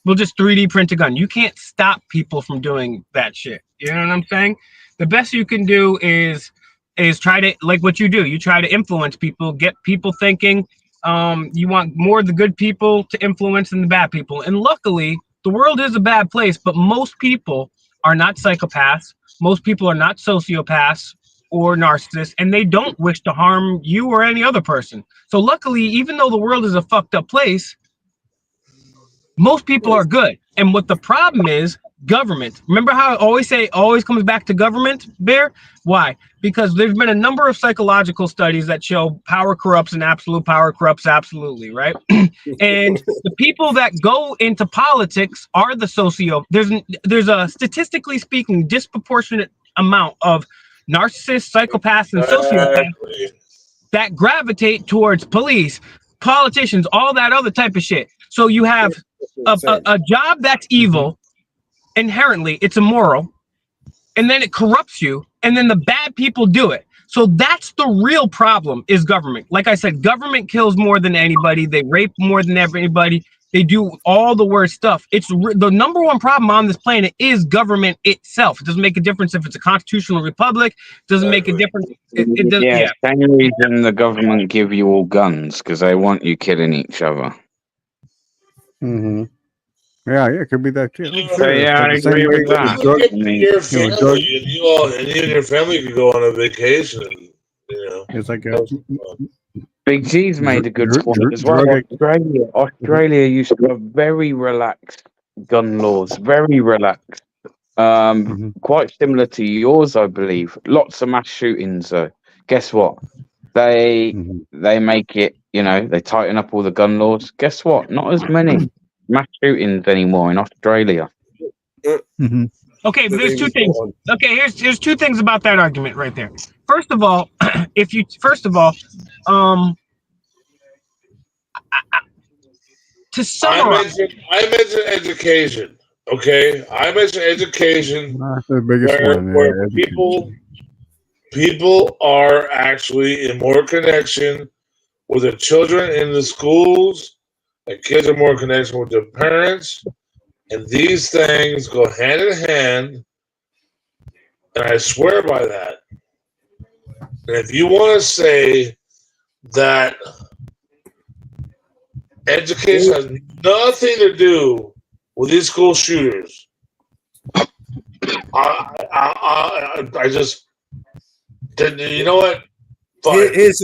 We'll just 3D print a gun. You can't stop people from doing that shit. You know what I'm saying? The best you can do is try to, like what you do. You try to influence people, get people thinking. You want more of the good people to influence than the bad people. And luckily, the world is a bad place, but most people are not psychopaths. Most people are not sociopaths or narcissists, and they don't wish to harm you or any other person. So luckily, even though the world is a fucked up place, most people are good. And what the problem is, government. Remember how I always say, always comes back to government, Bear? Why? Because there's been a number of psychological studies that show power corrupts and absolute power corrupts absolutely, right? And the people that go into politics are the there's a statistically speaking disproportionate amount of narcissists, psychopaths, and sociopaths that gravitate towards police, politicians, all that other type of shit. So you have a job that's evil, inherently, it's immoral, and then it corrupts you, and then the bad people do it. So that's the real problem is government. Like I said, government kills more than anybody. They rape more than everybody. They do all the worst stuff. It's the number one problem on this planet is government itself. It doesn't make a difference if it's a constitutional republic. It doesn't make a difference. It doesn't. Yeah, same reason the government give you all guns because they want you killing each other. Mm-hmm. Yeah, it could be that too. So yeah, I agree with that. Your family, and you and your family could go on a vacation. You know, it's like Big G's made a good point as well. Australia used to have very relaxed gun laws, very relaxed. Quite similar to yours, I believe. Lots of mass shootings, though. Guess what? They make it, you know, they tighten up all the gun laws. Guess what? Not as many mass shootings anymore in Australia. Okay, but there's two things. Okay, here's two things about that argument right there. First of all, to summarize, I mentioned education. Okay, I mentioned education. That's the biggest one. Where people are actually in more connection with their children in the schools. The kids are more connection with their parents, and these things go hand in hand. And I swear by that. And if you want to say that education has nothing to do with these school shooters, I just didn't. You know what? Here's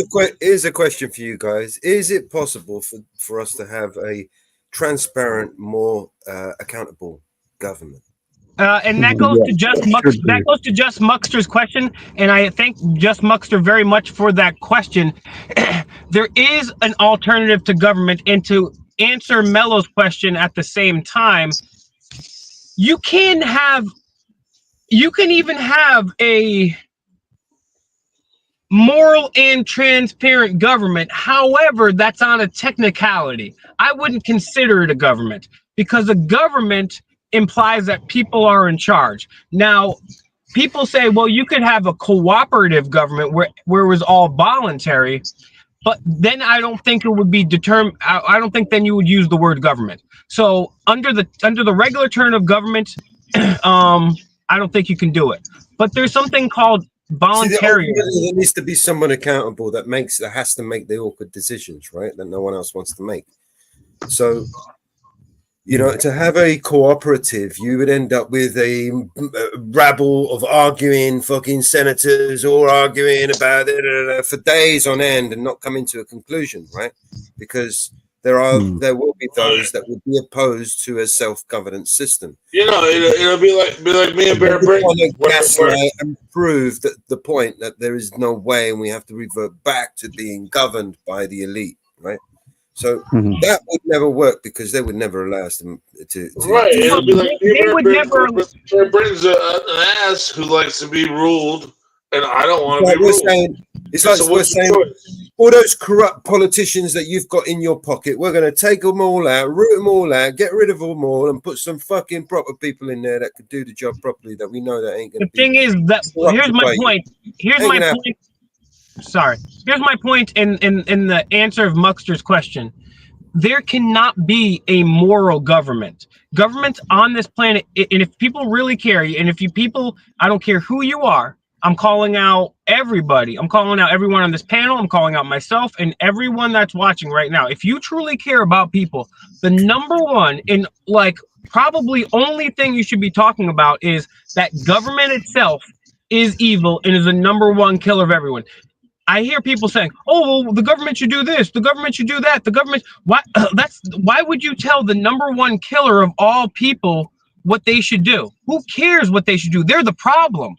a question for you guys. Is it possible for us to have a transparent, more accountable government? And that goes to Just Muckster's question, and I thank Just Muckster very much for that question. There is an alternative to government, and to answer Mello's question at the same time, you can even have a moral and transparent government. However, that's on a technicality. I wouldn't consider it a government, because a government implies that people are in charge. Now, people say, well, you could have a cooperative government where it was all voluntary, but then I don't think it would be determined. I don't think then you would use the word government. So under the regular term of government, I don't think you can do it. But there's something called voluntary. There needs to be someone accountable that has to make the awkward decisions, right? That no one else wants to make. So, you know, to have a cooperative, you would end up with a rabble of arguing fucking senators all arguing about it for days on end and not coming to a conclusion, right? Because there will be those that would be opposed to a self-governance system. You know, it'll be like me and Bear Britain. And prove that the point that there is no way, and we have to revert back to being governed by the elite, right? So that would never work, because they would never allow us to right. It'll be like Bear Britain's an ass who likes to be ruled, and I don't want to be ruled. It's like we're saying, all those corrupt politicians that you've got in your pocket, we're going to take them all out, root them all out, get rid of them all, and put some fucking proper people in there that could do the job properly, that we know that ain't going to be. The thing is that, here's my point. Here's my point in the answer of Muckster's question. There cannot be a moral government. Government on this planet, and if people really care, and if you people, I don't care who you are, I'm calling out everybody. I'm calling out everyone on this panel. I'm calling out myself and everyone that's watching right now. If you truly care about people, the number one and like probably only thing you should be talking about is that government itself is evil and is the number one killer of everyone. I hear people saying, "Oh, well, the government should do this. The government should do that. The government." Why would you tell the number one killer of all people what they should do? Who cares what they should do? They're the problem.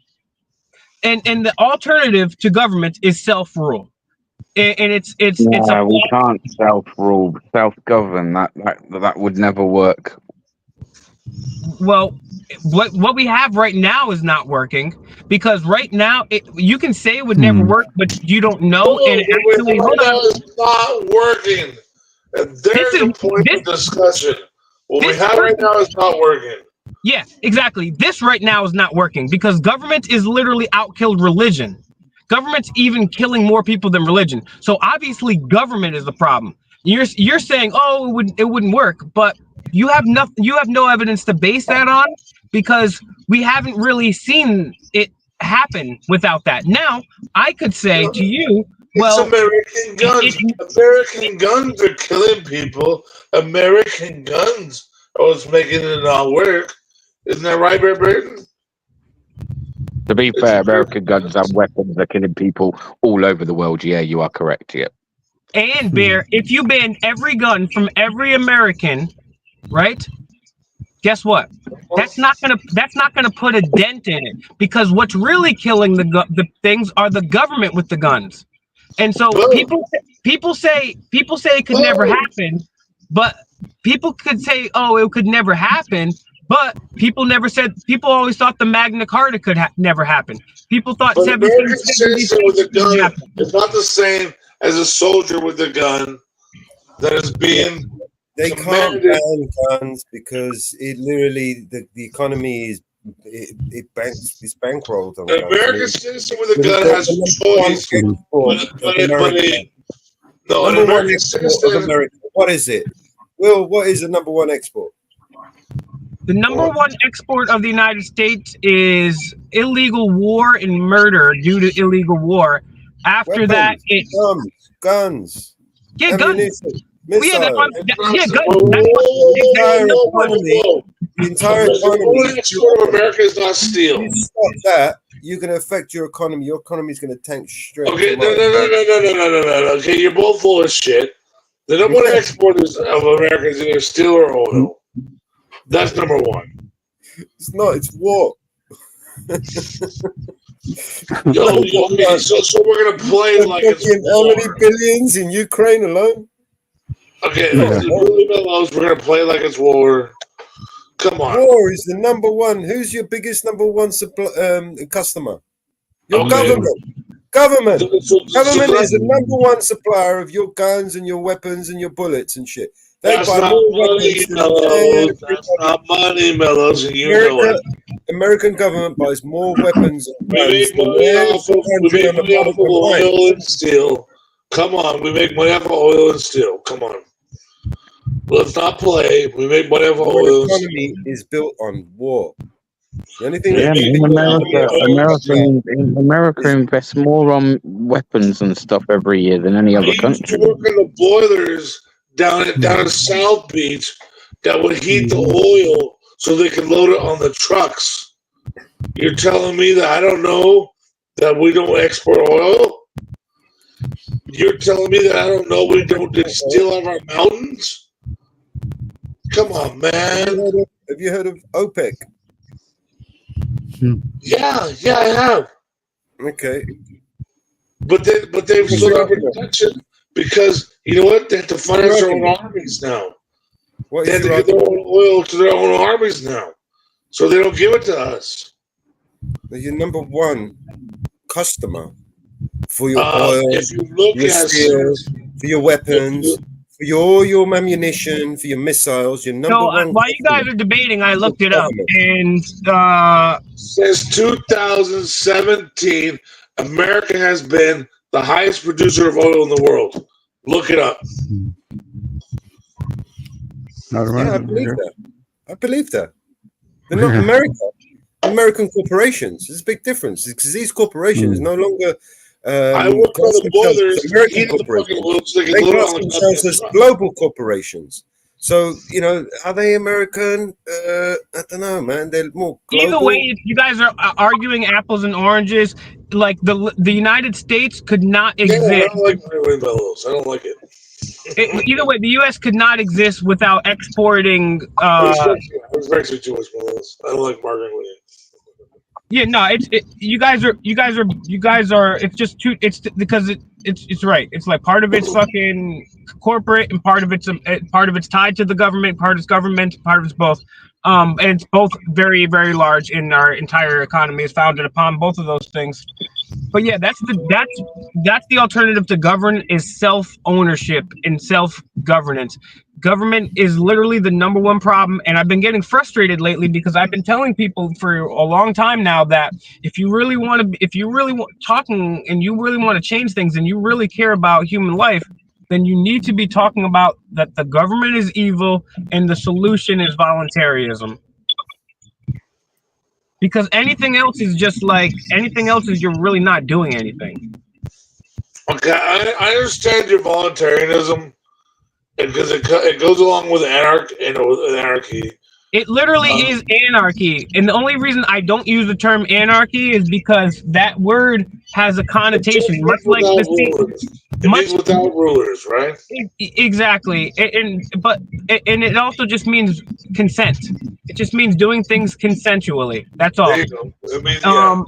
And the alternative to government is self-rule, and it's we can't self-rule, self-govern. That would never work. Well, what we have right now is not working, because right now you can say it would never work, but you don't know. And actually, it's not working. And there's a point of discussion. What we have right now is not working. Yeah, exactly. This right now is not working, because government is literally outkilled religion. Government's even killing more people than religion. So obviously, government is the problem. You're saying, oh, it wouldn't work, but you have no evidence to base that on, because we haven't really seen it happen without that. Now, I could say to you, well, American guns. American guns are killing people. American guns are what's making it not work. Isn't that right, Bear Britain? To be fair, American guns and weapons are killing people all over the world. Yeah, you are correct. Yeah. And Bear, if you ban every gun from every American, right? guess what? That's not gonna put a dent in it, because what's really killing the things are the government with the guns. And so people say it could never happen, but people could say, oh, it could never happen, but people always thought the Magna Carta could never happen. People thought But American 1776 citizen with a gun happen. is not the same as a soldier with a gun that is being They can't ban guns because it literally the economy is it's bankrolled on An guns. American citizen with a gun has a choice. An American citizen of America. What is it? Will, what is the number one export? The number one export of the United States is illegal war and murder due to illegal war. After that, it's guns. Yeah, guns. Missiles. Yeah, that's guns. The entire economy. The export of America is not steel. If you stop that, you're going to affect your economy. Your economy is going to tank straight. Okay, no. Okay, you're both full of shit. The number one export of America is either steel or oil. That's number one. It's not. It's war. So we're gonna play like it's how many billions in Ukraine alone? Okay, we're gonna play like it's war. Come on. War is the number one. Who's your biggest number one customer? Your government. Government is the number one supplier of your guns and your weapons and your bullets and shit. That's not money, Mellows. That's not money, Mellows, and you know it. American government buys more weapons. We make money off of oil and steel. Come on, we make money off of oil and steel. Come on. Let's not play. We make money off of oil. Our economy is built on war. The only thing America invests more on weapons and stuff every year than any other country. Work on the boilers down at South Beach that would heat the oil so they can load it on the trucks. You're telling me that I don't know that we don't export oil? You're telling me that I don't know we don't steal out of our mountains? Come on, man. Have you heard of OPEC? Yeah, I have. Okay. But they've stood up protection because you know what? They have to finance their own armies now. They have to give their own oil to their own armies now. So they don't give it to us. Your number one customer for your oil, if you look your steel, for your weapons, for your ammunition, for your missiles, your number one. While you guys are debating, I looked it up, and since 2017, America has been the highest producer of oil in the world. Look it up. Yeah, I believe that. They're not America. American corporations. There's a big difference because these corporations no longer. I work on the boilers. American corporations. They class themselves as global corporations. So are they American? I don't know, man. They're more global. Either way, if you guys are arguing apples and oranges, like the United States could not exist. Yeah, I don't like Bellows. I don't like it. Either way, the U.S. could not exist without exporting. I respect you too much, Bellows. I don't like bargaining with you. Yeah, no, you guys are. It's just too. It's because it's right. It's like part of it's fucking corporate, and part of it's tied to the government. Part is government. Part of it's both. And it's both very, very large in our entire economy is founded upon both of those things. But yeah, that's the alternative to govern is self-ownership and self-governance. Government is literally the number one problem, and I've been getting frustrated lately because I've been telling people for a long time now that if you really want to talking and you really want to change things and you really care about human life, then you need to be talking about that the government is evil and the solution is voluntarism. Because anything else is you're really not doing anything. Okay, I understand your voluntarism because it goes along with anarchy. It literally is anarchy. And the only reason I don't use the term anarchy is because that word has a connotation, much like the It means without rulers, right? Exactly. And it also just means consent. It just means doing things consensually. That's all. There you go. It means, yeah.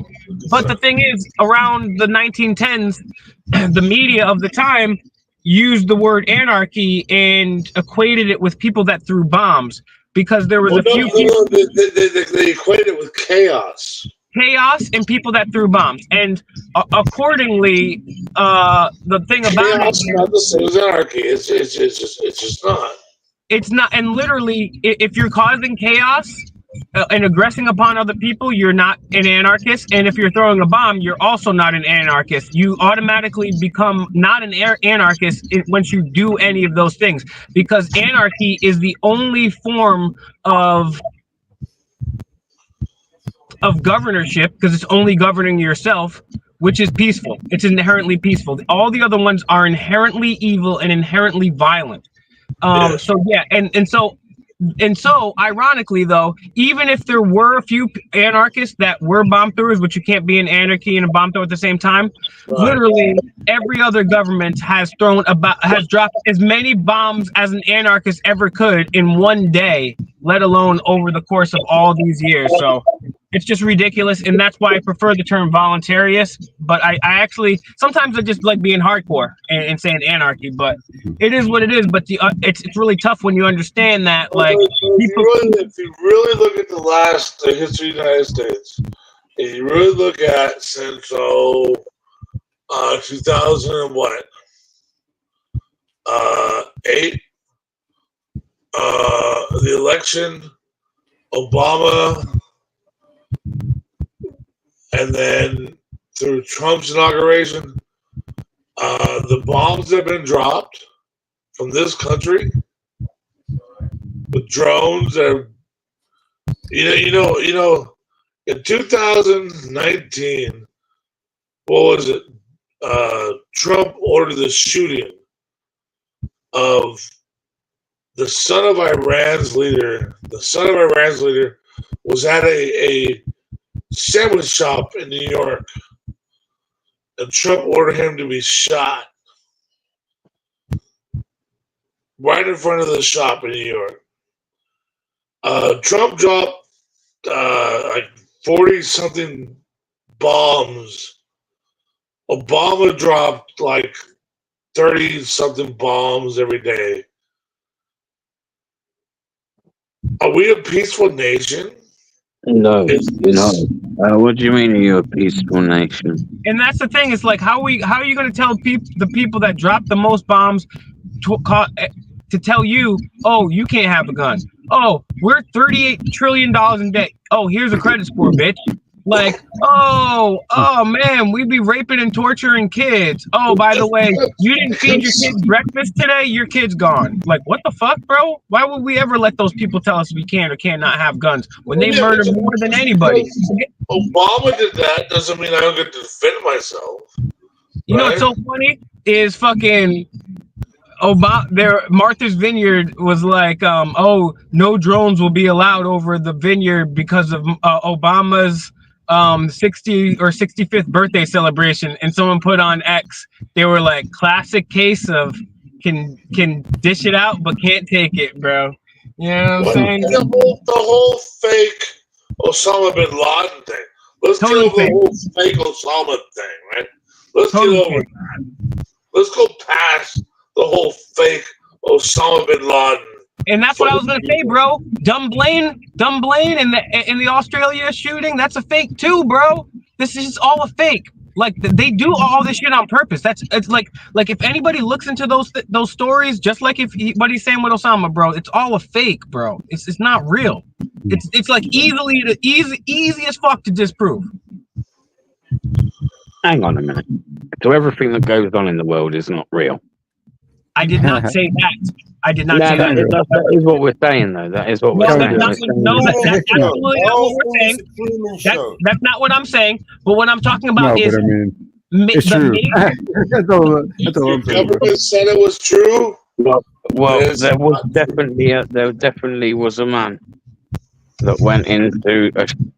But the thing is, around the 1910s, the media of the time used the word anarchy and equated it with people that threw bombs, because there was Well, a few people. They equate it with chaos. Chaos and people that threw bombs, and accordingly, the thing about Chaos it is not the same as anarchy. It's just not. It's not, and literally, if you're causing chaos and aggressing upon other people, you're not an anarchist. And if you're throwing a bomb, you're also not an anarchist. You automatically become not an anarchist once you do any of those things, because anarchy is the only form of governorship, because it's only governing yourself, which is peaceful. It's inherently peaceful. All the other ones are inherently evil and inherently violent. So yeah, and so ironically though, even if there were a few anarchists that were bomb throwers, which you can't be an anarchy and a bomb thrower at the same time, literally every other government has dropped as many bombs as an anarchist ever could in one day, let alone over the course of all these years. So it's just ridiculous, and that's why I prefer the term voluntarious. But I actually sometimes I just like being hardcore and saying anarchy, but it is what it is. But it's really tough when you understand that, like, If you really look at the history of the United States, if you really look at since 2000 and what, 8, the election, Obama, and then through Trump's inauguration, the bombs have been dropped from this country with drones that in 2019, what was it? Trump ordered the shooting of the son of Iran's leader. The son of Iran's leader was at a sandwich shop in New York, and Trump ordered him to be shot right in front of the shop in New York. Trump dropped like 40-something bombs. Obama dropped like 30-something bombs every day. Are we a peaceful nation? No, no. What do you mean you're a peaceful nation? And that's the thing. It's like, how are you going to tell the people that drop the most bombs to tell you, oh, you can't have a gun. Oh, we're $38 trillion in debt. Oh, here's a credit score, bitch. Like, oh man, we be raping and torturing kids. Oh, by the way, you didn't feed your kids breakfast today, your kid's gone. Like, what the fuck, bro? Why would we ever let those people tell us we can or cannot have guns when they murder more than anybody? Obama did that, doesn't mean I don't get to defend myself. You know what's so funny is fucking Martha's Vineyard was like, oh, no drones will be allowed over the vineyard because of Obama's 60 or 65th birthday celebration. And someone put on X, they were like, classic case of can dish it out but can't take it, bro. You know what I'm saying? The whole fake Osama bin Laden thing. Let's get over the whole fake Osama thing, right? Let's get over it. Let's go past the whole fake Osama bin Laden. And that's what I was gonna say, bro. Dumb Blaine in the Australia shooting, that's a fake too, bro. This is all a fake. Like, they do all this shit on purpose. It's like if anybody looks into those stories, just like what he's saying with Osama, bro, it's all a fake, bro. It's not real. It's like easy as fuck to disprove. Hang on a minute. So everything that goes on in the world is not real. I did not say that. I did not say that. That is what we're saying, though. That is what we're saying. That's absolutely not what we're saying. That's not what I'm saying. But what I'm talking about is... it's true. That's all I'm saying. The government said it was true. Well, there definitely was a man. that went into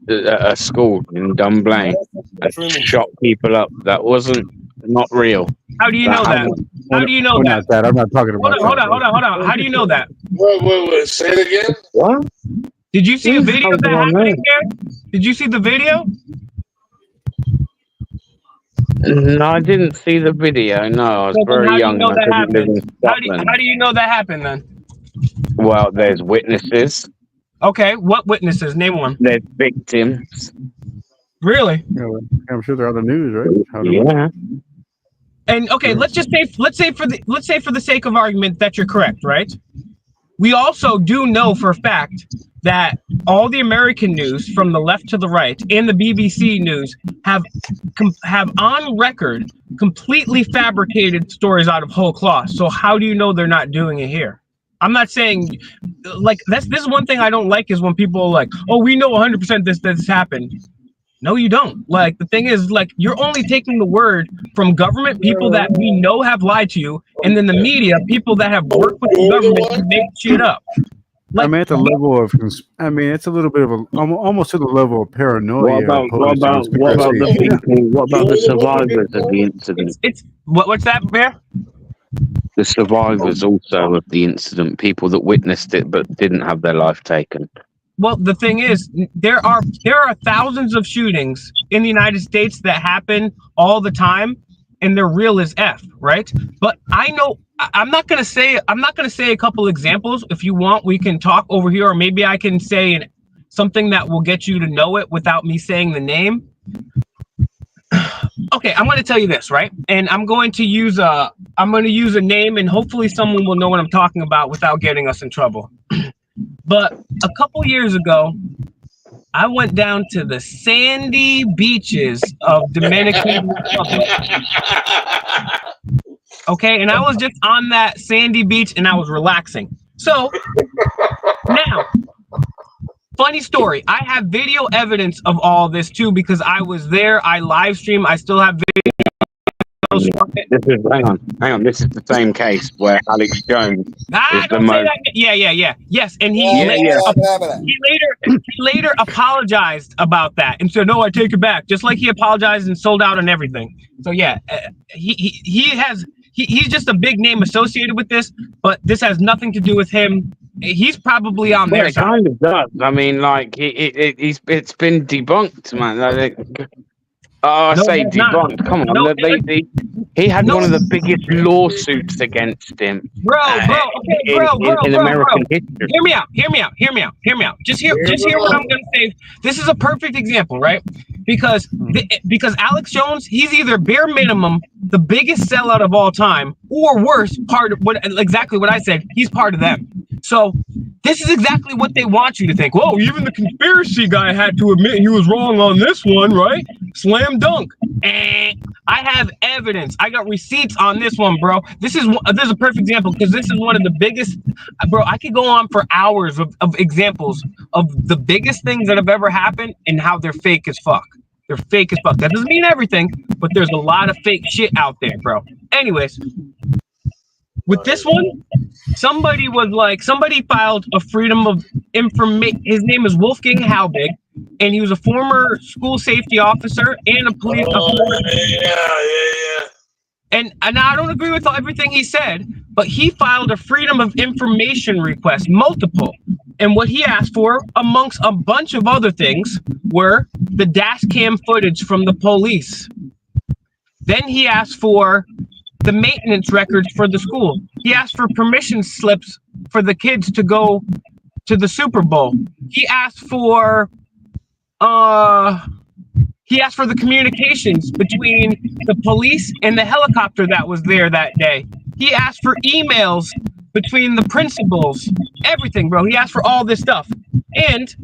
a school in Dunblane and shot people up. That wasn't not real. How do you know that? How do you know that? Not that. I'm not talking about Hold on. How do you know that? Wait. Say it again. What? Did you see a video of that happening there? Did you see the video? No, I didn't see the video. No, I was very young. And I didn't live in Scotland. How do you know that happened then? Well, there's witnesses. Okay, what witnesses? Name one. There's victims. Really? Yeah, I'm sure they're on the news, right? Yeah. And okay, let's say for the sake of argument that you're correct, right? We also do know for a fact that all the American news from the left to the right and the BBC news have on record completely fabricated stories out of whole cloth. So how do you know they're not doing it here? I'm not saying like this is one thing I don't like is when people are like, oh, we know 100% this happened. No, you don't. Like, the thing is, like, you're only taking the word from government people that we know have lied to you, and then the media, people that have worked with the government to make shit up. Like, I mean, at the level of, it's a little bit of almost to the level of paranoia. What about the survivors of the incident? It's what's that, Bear? The survivors also of the incident, people that witnessed it but didn't have their life taken. Well, the thing is, there are thousands of shootings in the United States that happen all the time, and they're real as F, right? But I know I'm not gonna say a couple examples. If you want, we can talk over here, or maybe I can say something that will get you to know it without me saying the name. Okay, I'm going to tell you this, right? And I'm going to use a name, and hopefully someone will know what I'm talking about without getting us in trouble. But a couple years ago, I went down to the sandy beaches of Dominican Republic. Okay, and I was just on that sandy beach and I was relaxing. So now, funny story, I have video evidence of all this too because I was there. I live stream. I still have video. Hang on. This is the same case where Alex Jones is the most. Yes, and he later apologized about that and said, "No, I take it back." Just like he apologized and sold out on everything. So yeah, he's just a big name associated with this, but this has nothing to do with him. He's probably on their side. It kind of does. I mean, like it's been debunked, man. Debunked. Come on, he had one of the biggest lawsuits against him, in American history. Hear me out. Just hear what I'm going to say. This is a perfect example, right? Because Alex Jones, he's either bare minimum the biggest sellout of all time, or worse, part of exactly what I said. He's part of them. So this is exactly what they want you to think. Whoa, even the conspiracy guy had to admit he was wrong on this one, right? Slam dunk. I have evidence. I got receipts on this one, bro. This is a perfect example because this is one of the biggest, bro. I could go on for hours of examples of the biggest things that have ever happened and how they're fake as fuck. They're fake as fuck. That doesn't mean everything, but there's a lot of fake shit out there, bro. Anyways, with this one, somebody filed a freedom of information. His name is Wolfgang Halbig, and he was a former school safety officer and a police officer. And I don't agree with everything he said, but he filed a freedom of information request, multiple. And what he asked for, amongst a bunch of other things, were the dash cam footage from the police. Then he asked for the maintenance records for the school. He asked for permission slips for the kids to go to the Super Bowl. He asked for the communications between the police and the helicopter that was there that day. He asked for emails between the principals, everything, bro. He asked for all this stuff. And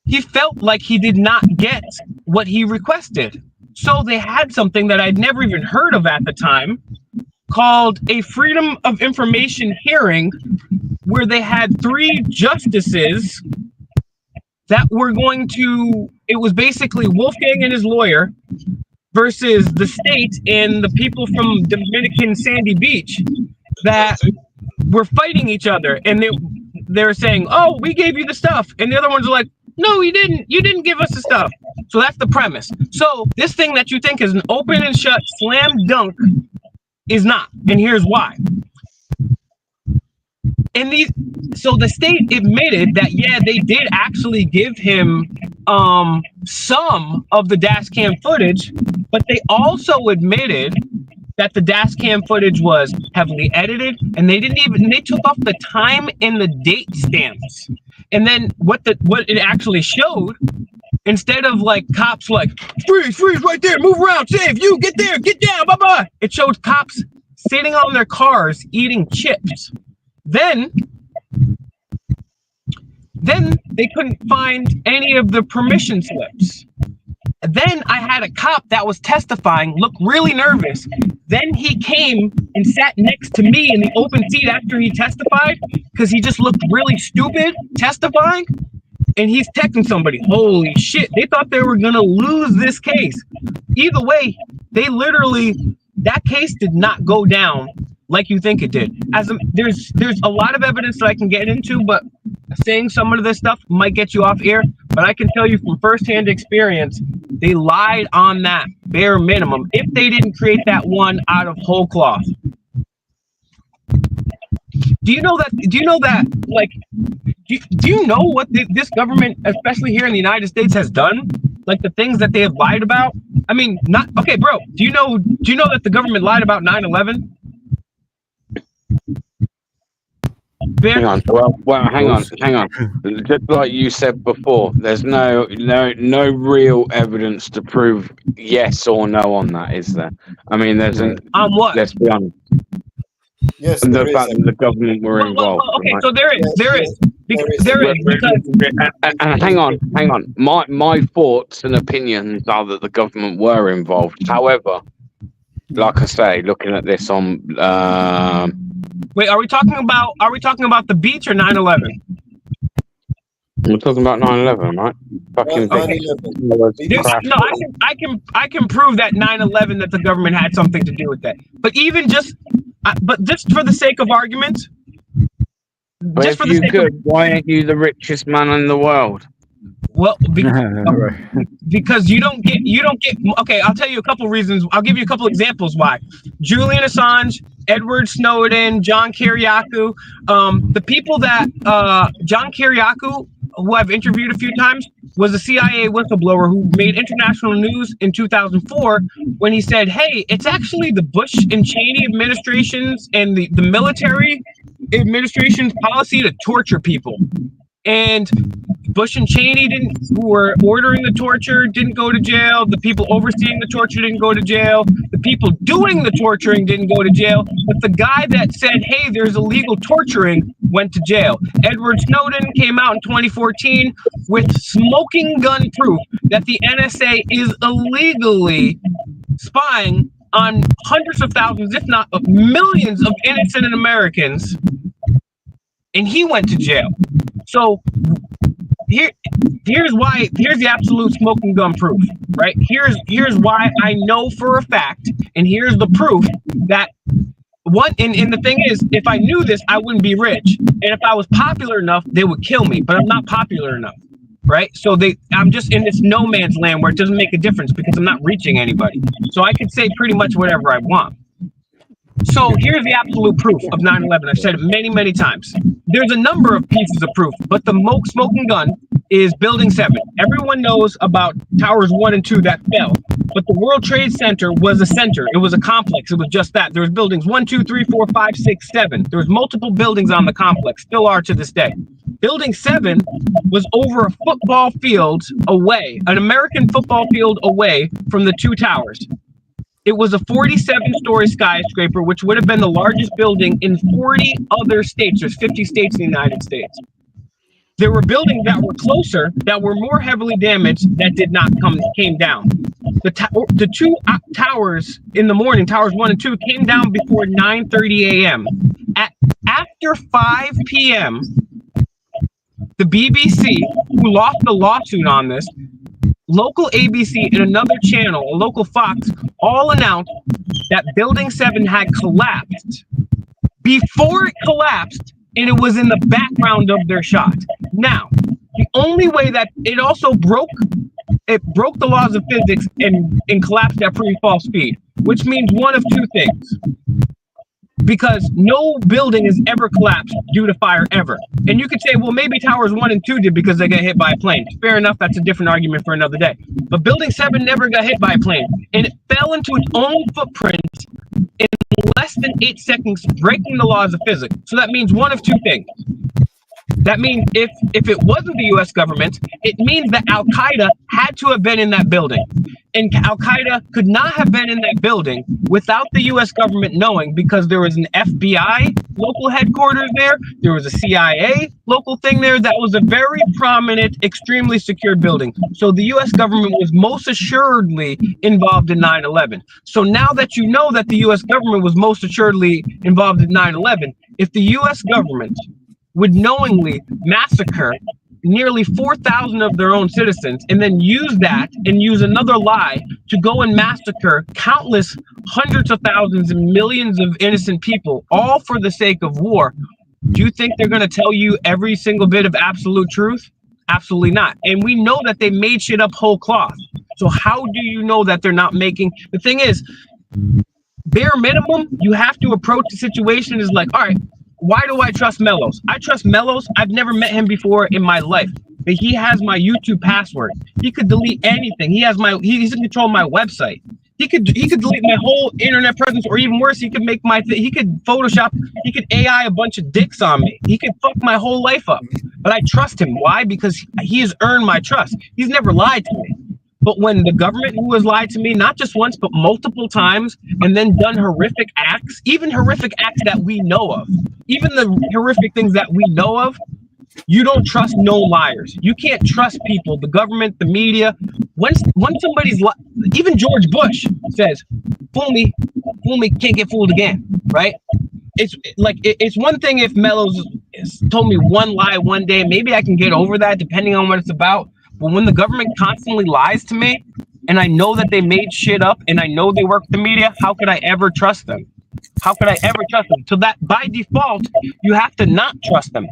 he felt like he did not get what he requested. So they had something that I'd never even heard of at the time called a Freedom of Information hearing, where they had 3 justices that were going to, it was basically Wolfgang and his lawyer versus the state and the people from Dominican Sandy Beach that were fighting each other. And they're saying, "Oh, we gave you the stuff," and the other ones are like, "No, you didn't. You didn't give us the stuff." So that's the premise. So this thing that you think is an open and shut slam dunk is not, and here's why. So the state admitted that they did actually give him some of the dash cam footage, but they also admitted that the dash cam footage was heavily edited, and they took off the time and the date stamps. And then what it actually showed, instead of like cops like freeze right there, move around, save you, get there, get down, bye bye. It showed cops sitting on their cars eating chips. Then they couldn't find any of the permission slips. Then I had a cop that was testifying look really nervous. Then he came and sat next to me in the open seat after he testified because he just looked really stupid testifying. And he's texting somebody. Holy shit, they thought they were gonna lose this case. Either way, that case did not go down like you think it did. There's a lot of evidence that I can get into, but saying some of this stuff might get you off air. But I can tell you from firsthand experience, they lied on that bare minimum if they didn't create that one out of whole cloth. Do you know that? Like, do you know what this government, especially here in the United States, has done? Like the things that they have lied about. I mean, not okay, bro. Do you know that the government lied about 9/11? Hang on. Well, hang on. Just like you said before, there's no real evidence to prove yes or no on that, is there? I mean, there's an on what? Let's be honest. Yes, and the fact that the government were involved. Okay, right? So there is because and hang on. My thoughts and opinions are that the government were involved. However, like I say, looking at this on wait, are we talking about the beach or 9/11? We're talking about 9/11, right? Fucking no, I can prove that 9/11 that the government had something to do with that. But just for the sake of argument, but if you could, why aren't you the richest man in the world? Well, because you don't get. Okay, I'll tell you a couple reasons. I'll give you a couple examples why. Julian Assange, Edward Snowden, John Kiriakou, the people that John Kiriakou, who I've interviewed a few times, was a CIA whistleblower who made international news in 2004 when he said, "Hey, it's actually the Bush and Cheney administrations and the military administration's policy to torture people." And Bush and Cheney who were ordering the torture didn't go to jail. The people overseeing the torture didn't go to jail. The people doing the torturing didn't go to jail. But the guy that said, "Hey, there's illegal torturing," went to jail. Edward Snowden came out in 2014 with smoking gun proof that the NSA is illegally spying on hundreds of thousands, if not millions of innocent Americans. And he went to jail. So here's the absolute smoking gun proof, right? Here's why I know for a fact, and here's the proof that and the thing is, if I knew this, I wouldn't be rich. And if I was popular enough, they would kill me, but I'm not popular enough, right? So I'm just in this no man's land where it doesn't make a difference because I'm not reaching anybody. So I can say pretty much whatever I want. So here's the absolute proof of 9/11. I've said it many, many times. There's a number of pieces of proof, but the smoking gun is Building 7. Everyone knows about Towers 1 and 2 that fell, but the World Trade Center was a center. It was a complex. It was just that. There was buildings 1, 2, 3, 4, 5, 6, 7. There was multiple buildings on the complex, still are to this day. Building 7 was over a football field away, an American football field away from the two towers. It was a 47-story skyscraper, which would have been the largest building in 40 other states. There's 50 states in the United States. There were buildings that were closer, that were more heavily damaged, that came down. The two towers in the morning, Towers 1 and 2, came down before 9:30 a.m. After 5 p.m., the BBC, who lost the lawsuit on this, local ABC and another channel, a local Fox, all announced that Building 7 had collapsed. Before it collapsed, and it was in the background of their shot. Now, the only way that it also broke the laws of physics and collapsed at free fall speed, which means one of two things. Because no building has ever collapsed due to fire ever. And you could say, well, maybe towers 1 and 2 did because they got hit by a plane. Fair enough, that's a different argument for another day. But building 7 never got hit by a plane, and it fell into its own footprint in less than 8 seconds, breaking the laws of physics. So that means one of two things. That means if it wasn't the U.S. government, it means that Al-Qaeda had to have been in that building. And Al-Qaeda could not have been in that building without the U.S. government knowing, because there was an FBI local headquarters there. There was a CIA local thing there. That was a very prominent, extremely secure building. So the U.S. government was most assuredly involved in 9/11. So now that you know that the U.S. government was most assuredly involved in 9/11, if the U.S. government would knowingly massacre nearly 4,000 of their own citizens and then use that and use another lie to go and massacre countless hundreds of thousands and millions of innocent people, all for the sake of war, do you think they're going to tell you every single bit of absolute truth? Absolutely not. And we know that they made shit up whole cloth. So how do you know that they're not making? The thing is, bare minimum, you have to approach the situation as like, all right, why do I trust Mellows? I trust Mellows. I've never met him before in my life, but he has my YouTube password. He could delete anything. He's in control of my website. He could delete my whole internet presence, or even worse, he could make he could Photoshop, he could AI a bunch of dicks on me. He could fuck my whole life up. But I trust him. Why? Because he has earned my trust. He's never lied to me. But when the government, who has lied to me, not just once, but multiple times, and then done horrific acts, even horrific acts that we know of, even the horrific things that we know of, you don't trust no liars. You can't trust people, the government, the media. Once somebody's even George Bush says, fool me, can't get fooled again, right? It's one thing if Mellows told me one lie one day, maybe I can get over that depending on what it's about. But when the government constantly lies to me, and I know that they made shit up, and I know they work with the media, how could I ever trust them? How could I ever trust them? So that by default, you have to not trust them.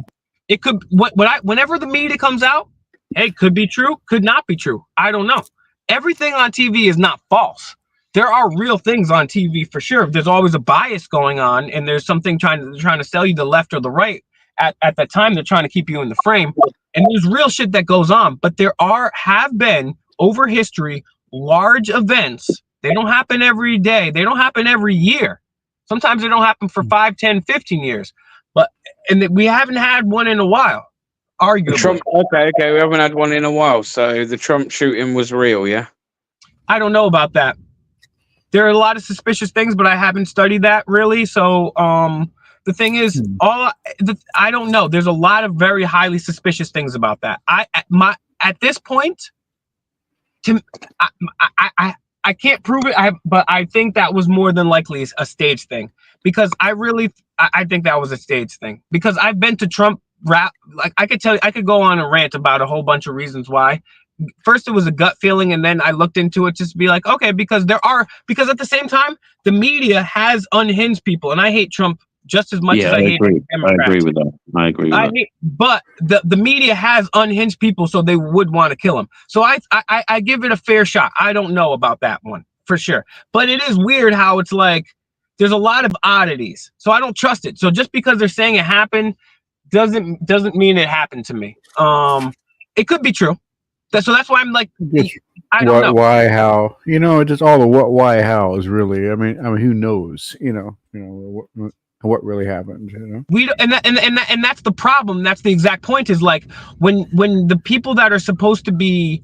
It could whenever the media comes out, hey, could be true, could not be true. I don't know. Everything on TV is not false. There are real things on TV for sure. There's always a bias going on, and there's something trying to sell you the left or the right. At that time, they're trying to keep you in the frame. And there's real shit that goes on, but there have been over history large events. They don't happen every day. They don't happen every year. Sometimes they don't happen for 5, 10, 15 years. And we haven't had one in a while, arguably. Okay, we haven't had one in a while. So the Trump shooting was real, yeah? I don't know about that. There are a lot of suspicious things, but I haven't studied that really. So the thing is, I don't know. There's a lot of very highly suspicious things about that. At this point, I can't prove it. But I think that was more than likely a stage thing, because I think that was a stage thing, because I've been to Trump rap. Like I could go on and rant about a whole bunch of reasons why. First, it was a gut feeling, and then I looked into it just to be like, okay, because at the same time, the media has unhinged people, and I hate Trump just as much as I hate Democrats. I agree with that. But the media has unhinged people, so they would want to kill him. So I give it a fair shot. I don't know about that one for sure, but it is weird how it's like there's a lot of oddities. So I don't trust it. So just because they're saying it happened doesn't mean it happened to me. It could be true. So that's why I'm like, I don't know. Why, how? Just all the what, why, how is really. I mean, who knows? What really happened? And that's the problem. That's the exact point. Is like when the people that are supposed to be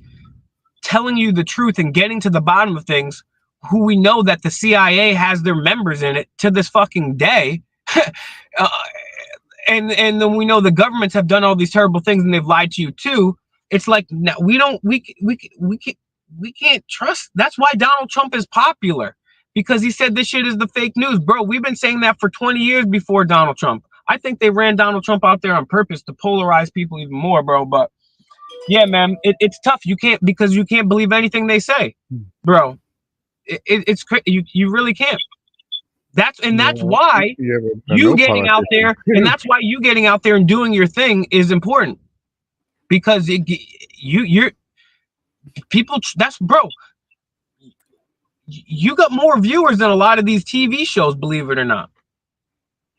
telling you the truth and getting to the bottom of things, who we know that the CIA has their members in it to this fucking day, and then we know the governments have done all these terrible things and they've lied to you too. It's like we can't trust. That's why Donald Trump is popular. Because he said this shit is the fake news. Bro, we've been saying that for 20 years before Donald Trump. I think they ran Donald Trump out there on purpose to polarize people even more, bro. But yeah, man, it's tough. You can't believe anything they say, bro. It's crazy. You really can't. That's why you getting out there, and that's why you getting out there and doing your thing is important, because you're people. That's bro. You got more viewers than a lot of these TV shows, believe it or not,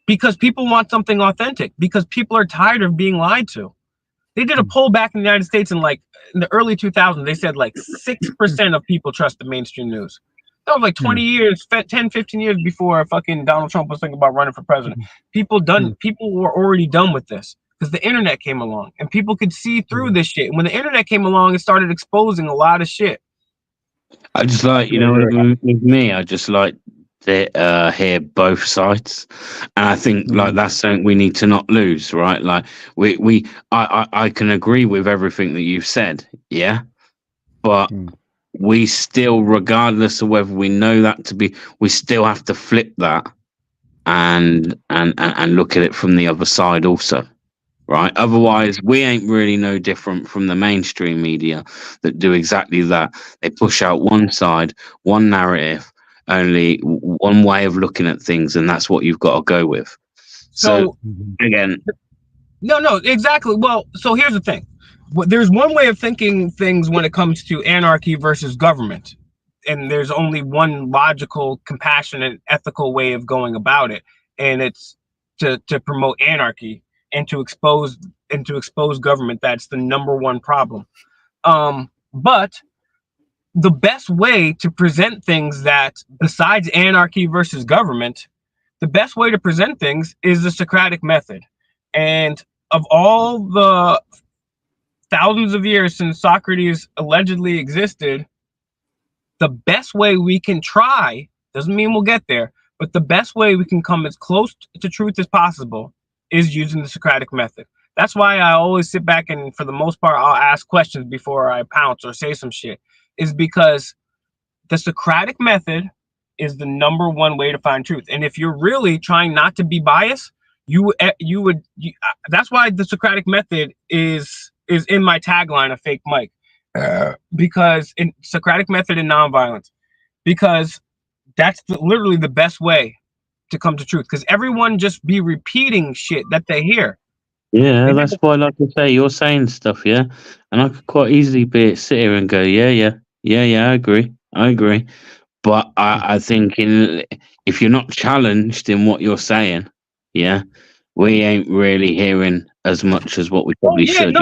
because people want something authentic, because people are tired of being lied to. They did a poll back in the United States in the early 2000s. They said 6% of people trust the mainstream news. That was 20 years, 10, 15 years before fucking Donald Trump was thinking about running for president. People were already done with this because the internet came along and people could see through this shit. And when the internet came along, it started exposing a lot of shit. I just with me, I just like to hear both sides, and I think that's something we need to not lose, right? I can agree with everything that you've said, yeah, but we still, regardless of whether we know that to be, we still have to flip that and look at it from the other side also. Right. Otherwise, we ain't really no different from the mainstream media that do exactly that. They push out one side, one narrative, only one way of looking at things, and that's what you've got to go with. So again, no, exactly. Well, so here's the thing. There's one way of thinking things when it comes to anarchy versus government, and there's only one logical, compassionate, ethical way of going about it, and it's to promote anarchy. And to expose government. That's the number one problem. But the best way to present things, that besides anarchy versus government, the best way to present things is the Socratic method. And of all the thousands of years since Socrates allegedly existed, the best way we can try, doesn't mean we'll get there, but the best way we can come as close to truth as possible is using the Socratic method. That's why I always sit back and, for the most part, I'll ask questions before I pounce or say some shit, is because the Socratic method is the number one way to find truth. And if you're really trying not to be biased, that's why the Socratic method is in my tagline of Fake Mike, because in Socratic method and nonviolence, because that's literally the best way to come to truth, because everyone just be repeating shit that they hear. Yeah, that's why, like I say, you're saying stuff, yeah, and I could quite easily sit here and go, yeah, I agree, but I think if you're not challenged in what you're saying, yeah, we ain't really hearing as much as what we probably should.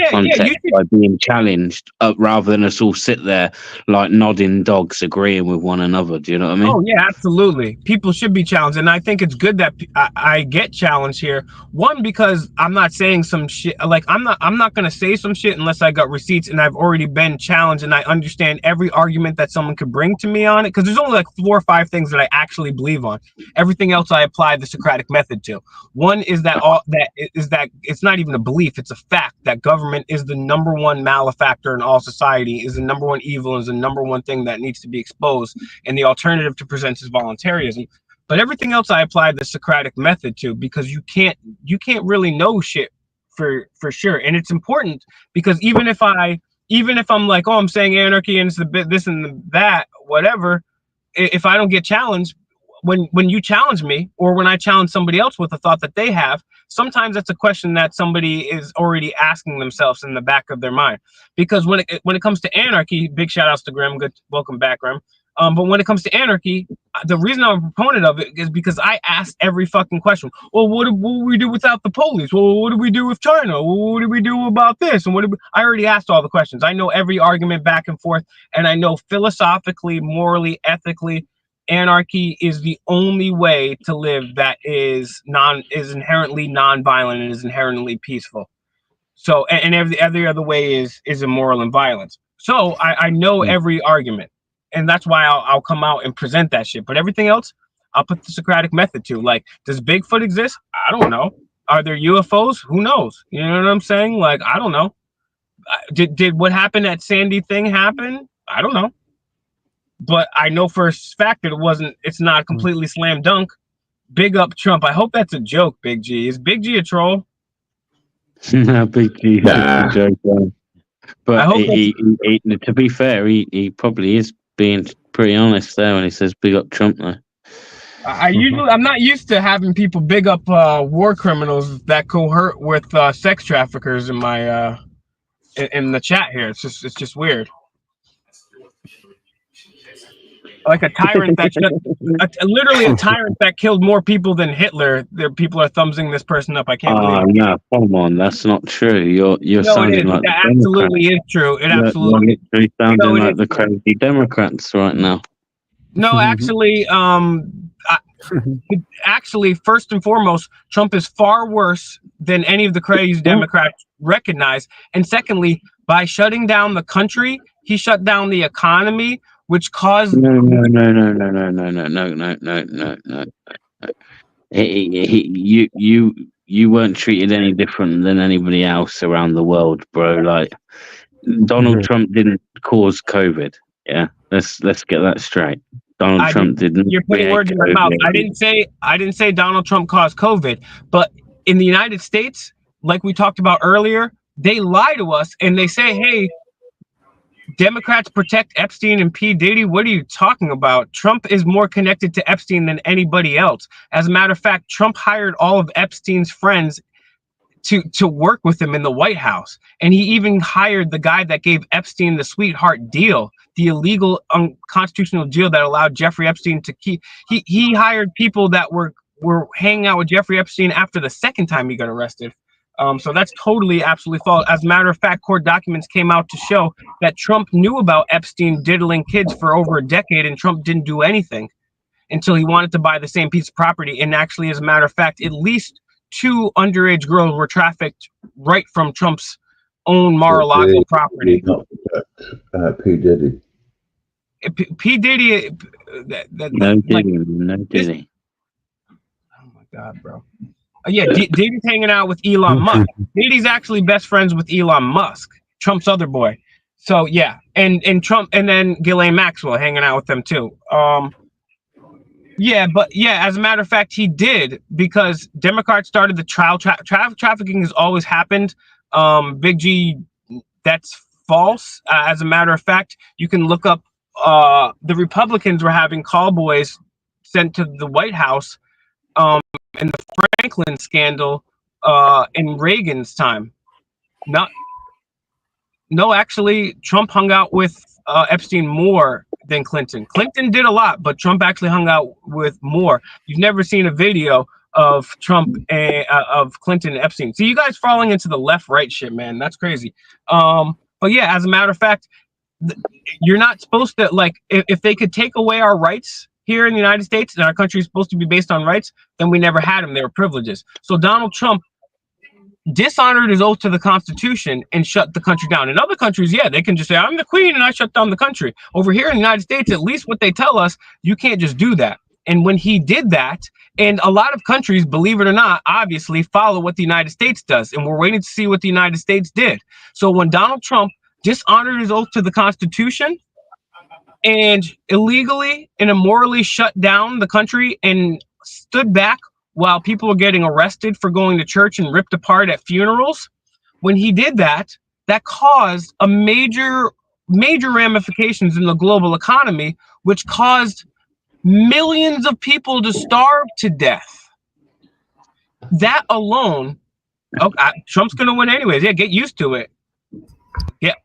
Context by being challenged, rather than us all sit there like nodding dogs, agreeing with one another. Do you know what I mean? Oh yeah, absolutely. People should be challenged, and I think it's good that I get challenged here. One, because I'm not saying some shit. I'm not gonna say some shit unless I got receipts and I've already been challenged and I understand every argument that someone could bring to me on it. Because there's only 4 or 5 things that I actually believe on. Everything else I apply the Socratic method to. One is that it's not even a belief; it's a fact that government is the number one malefactor in all society, is the number one evil, is the number one thing that needs to be exposed, and the alternative to present is voluntarism. But everything else I apply the Socratic method to, because you can't really know shit for sure, and it's important because even if I'm like, oh, I'm saying anarchy and it's the bit this and that, whatever, if I don't get challenged. When you challenge me, or when I challenge somebody else with a thought that they have, sometimes that's a question that somebody is already asking themselves in the back of their mind. Because when it comes to anarchy, big shout outs to Graham, good welcome back, Graham. But when it comes to anarchy, the reason I'm a proponent of it is because I ask every fucking question. Well, what do we do without the police? Well, what do we do with China? Well, what do we do about this? And I already asked all the questions. I know every argument back and forth, and I know philosophically, morally, ethically, anarchy is the only way to live that is inherently non-violent and is inherently peaceful. So, and every other way is immoral and violence. So I know every argument, and that's why I'll come out and present that shit. But everything else, I'll put the Socratic method to. Like, does Bigfoot exist? I don't know. Are there UFOs? Who knows? You know what I'm saying? Like, I don't know. Did what happened at Sandy thing happen? I don't know. But I know for a fact that it's not completely slam dunk. Big up Trump. I hope that's a joke, Big G. Is Big G a troll? No, Big G is a joke. But to be fair, he probably is being pretty honest there when he says big up Trump, though. I'm not used to having people big up war criminals that cohort with sex traffickers in my in the chat here. It's just weird. Like a tyrant that literally a tyrant that killed more people than Hitler. There, people are thumbsing this person up. I can't believe it. No, come on, that's not true. You're No, it is. sounding like That the absolutely Democrats. is true. It You're absolutely. literally sounding No, it like is the true. crazy Democrats right now. No, actually, actually, first and foremost, Trump is far worse than any of the crazy Democrats recognize. And secondly, by shutting down the country, he shut down the economy, which caused No. You weren't treated any different than anybody else around the world, bro. Like Donald Trump didn't cause COVID. Yeah, let's get that straight. Donald Trump didn't. You're putting words in my mouth. I didn't say Donald Trump caused COVID, but in the United States, like we talked about earlier, they lie to us and they say, "Hey, Democrats protect Epstein and P. Diddy." What are you talking about? Trump is more connected to Epstein than anybody else. As a matter of fact, Trump hired all of Epstein's friends to work with him in the White House. And he even hired the guy that gave Epstein the sweetheart deal, the illegal unconstitutional deal that allowed Jeffrey Epstein to keep. He hired people that were hanging out with Jeffrey Epstein after the second time he got arrested. So that's totally, absolutely false. As a matter of fact, court documents came out to show that Trump knew about Epstein diddling kids for over a decade, and Trump didn't do anything until he wanted to buy the same piece of property. And actually, as a matter of fact, at least 2 underage girls were trafficked right from Trump's own Mar-a-Lago property. P. Diddy. P. Diddy. No Diddy. Oh my God, bro. Yeah, Diddy's hanging out with Elon Musk. Diddy's actually best friends with Elon Musk, Trump's other boy. So yeah, and Trump, and then Ghislaine Maxwell hanging out with them too. Yeah, but yeah, as a matter of fact, he did, because Democrats started the trial. Trafficking has always happened. Big G, that's false. As a matter of fact, you can look up. The Republicans were having call boys sent to the White House in the Franklin scandal in Reagan's time. No, actually, Trump hung out with Epstein more than Clinton. Clinton did a lot, but Trump actually hung out with more. You've never seen a video of Trump of Clinton and Epstein. See, you guys falling into the left-right shit, man. That's crazy. But yeah, as a matter of fact, you're not supposed to, like, if they could take away our rights here in the United States, and our country is supposed to be based on rights, then we never had them. They were privileges. So Donald Trump dishonored his oath to the Constitution and shut the country down. In other countries, yeah, they can just say, I'm the queen and I shut down the country. Over here in the United States, at least what they tell us, you can't just do that. And when he did that, and a lot of countries, believe it or not, obviously follow what the United States does. And we're waiting to see what the United States did. So when Donald Trump dishonored his oath to the Constitution and illegally and immorally shut down the country and stood back while people were getting arrested for going to church and ripped apart at funerals, when he did that, that caused a major ramifications in the global economy, which caused millions of people to starve to death. That alone, Trump's going to win anyways. Yeah, get used to it. Yeah,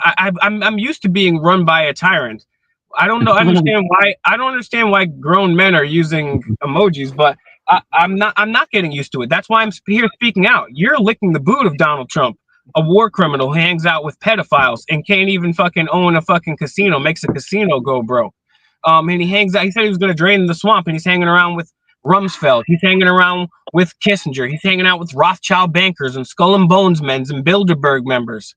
I'm used to being run by a tyrant. I don't understand why grown men are using emojis, but I'm not getting used to it. That's why I'm here speaking out. You're licking the boot of Donald Trump, a war criminal who hangs out with pedophiles and can't even fucking own a fucking casino, makes a casino go broke. And he hangs out. He said he was going to drain the swamp, and he's hanging around with Rumsfeld. He's hanging around with Kissinger. He's hanging out with Rothschild bankers and Skull and Bones men and Bilderberg members.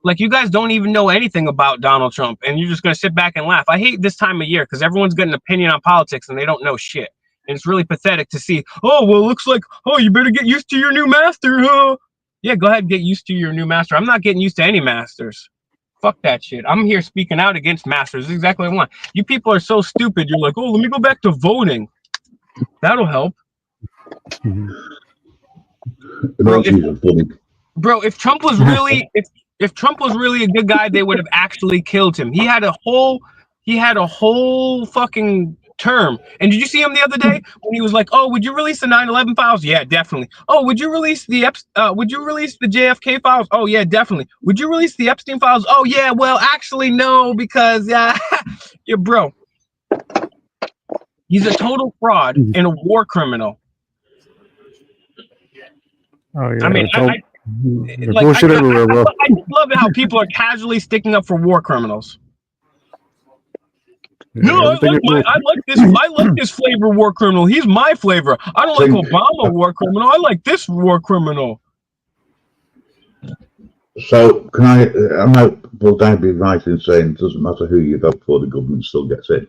Like, you guys don't even know anything about Donald Trump, and you're just going to sit back and laugh. I hate this time of year because everyone's got an opinion on politics and they don't know shit. And it's really pathetic to see, oh, well, it looks like, oh, you better get used to your new master, huh? Yeah, go ahead and get used to your new master. I'm not getting used to any masters. Fuck that shit. I'm here speaking out against masters. This is exactly what I want. You people are so stupid. You're like, oh, let me go back to voting. That'll help. Bro, if Trump was really, if Trump was really a good guy, they would have actually killed him. He had a whole fucking term. And did you see him the other day when he was like, "Oh, would you release the 9/11 files?" Yeah, definitely. Oh, would you release the JFK files? Oh, yeah, definitely. Would you release the Epstein files? Oh, yeah, well, actually, no, because yeah, bro, he's a total fraud and a war criminal. Oh yeah. I mean, There's like, bullshit everywhere, bro. I just love it how people are casually sticking up for war criminals. Yeah, No, I like this flavor war criminal. He's my flavor. I don't like Obama war criminal. I like this war criminal. So can I might be right in saying it doesn't matter who you vote for, the government still gets in.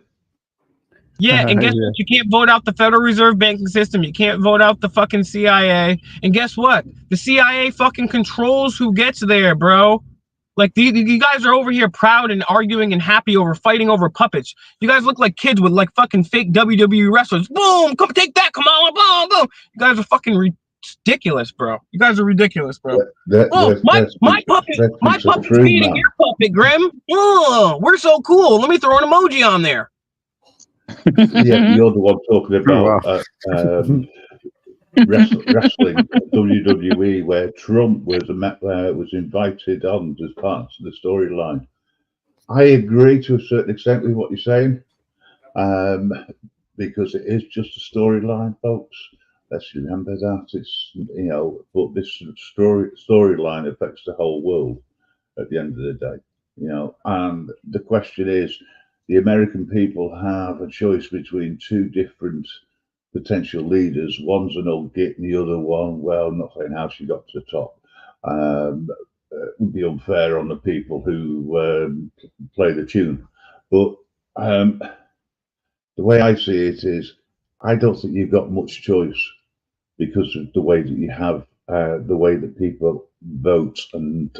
Yeah, and guess what? You can't vote out the Federal Reserve banking system. You can't vote out the fucking CIA. And guess what? The CIA fucking controls who gets there, bro. Like, you guys are over here proud and arguing and happy over fighting over puppets. You guys look like kids with like fucking fake WWE wrestlers. Boom, come take that, come on, boom, boom. You guys are fucking ridiculous, bro. You guys are ridiculous, bro. My puppet's beating your puppet, Grim. Oh, we're so cool. Let me throw an emoji on there. Yeah, you're the one talking about wrestling, WWE, where Trump was invited on as part of the storyline. I agree to a certain extent with what you're saying, because it is just a storyline, folks. Let's remember that. It's, you know, but this storyline affects the whole world at the end of the day, you know. And the question is, the American people have a choice between two different potential leaders. One's an old git, and the other one, well, not saying how she got to the top. Would be unfair on the people who play the tune. But the way I see it is, I don't think you've got much choice because of the way that you have, the way that people vote, and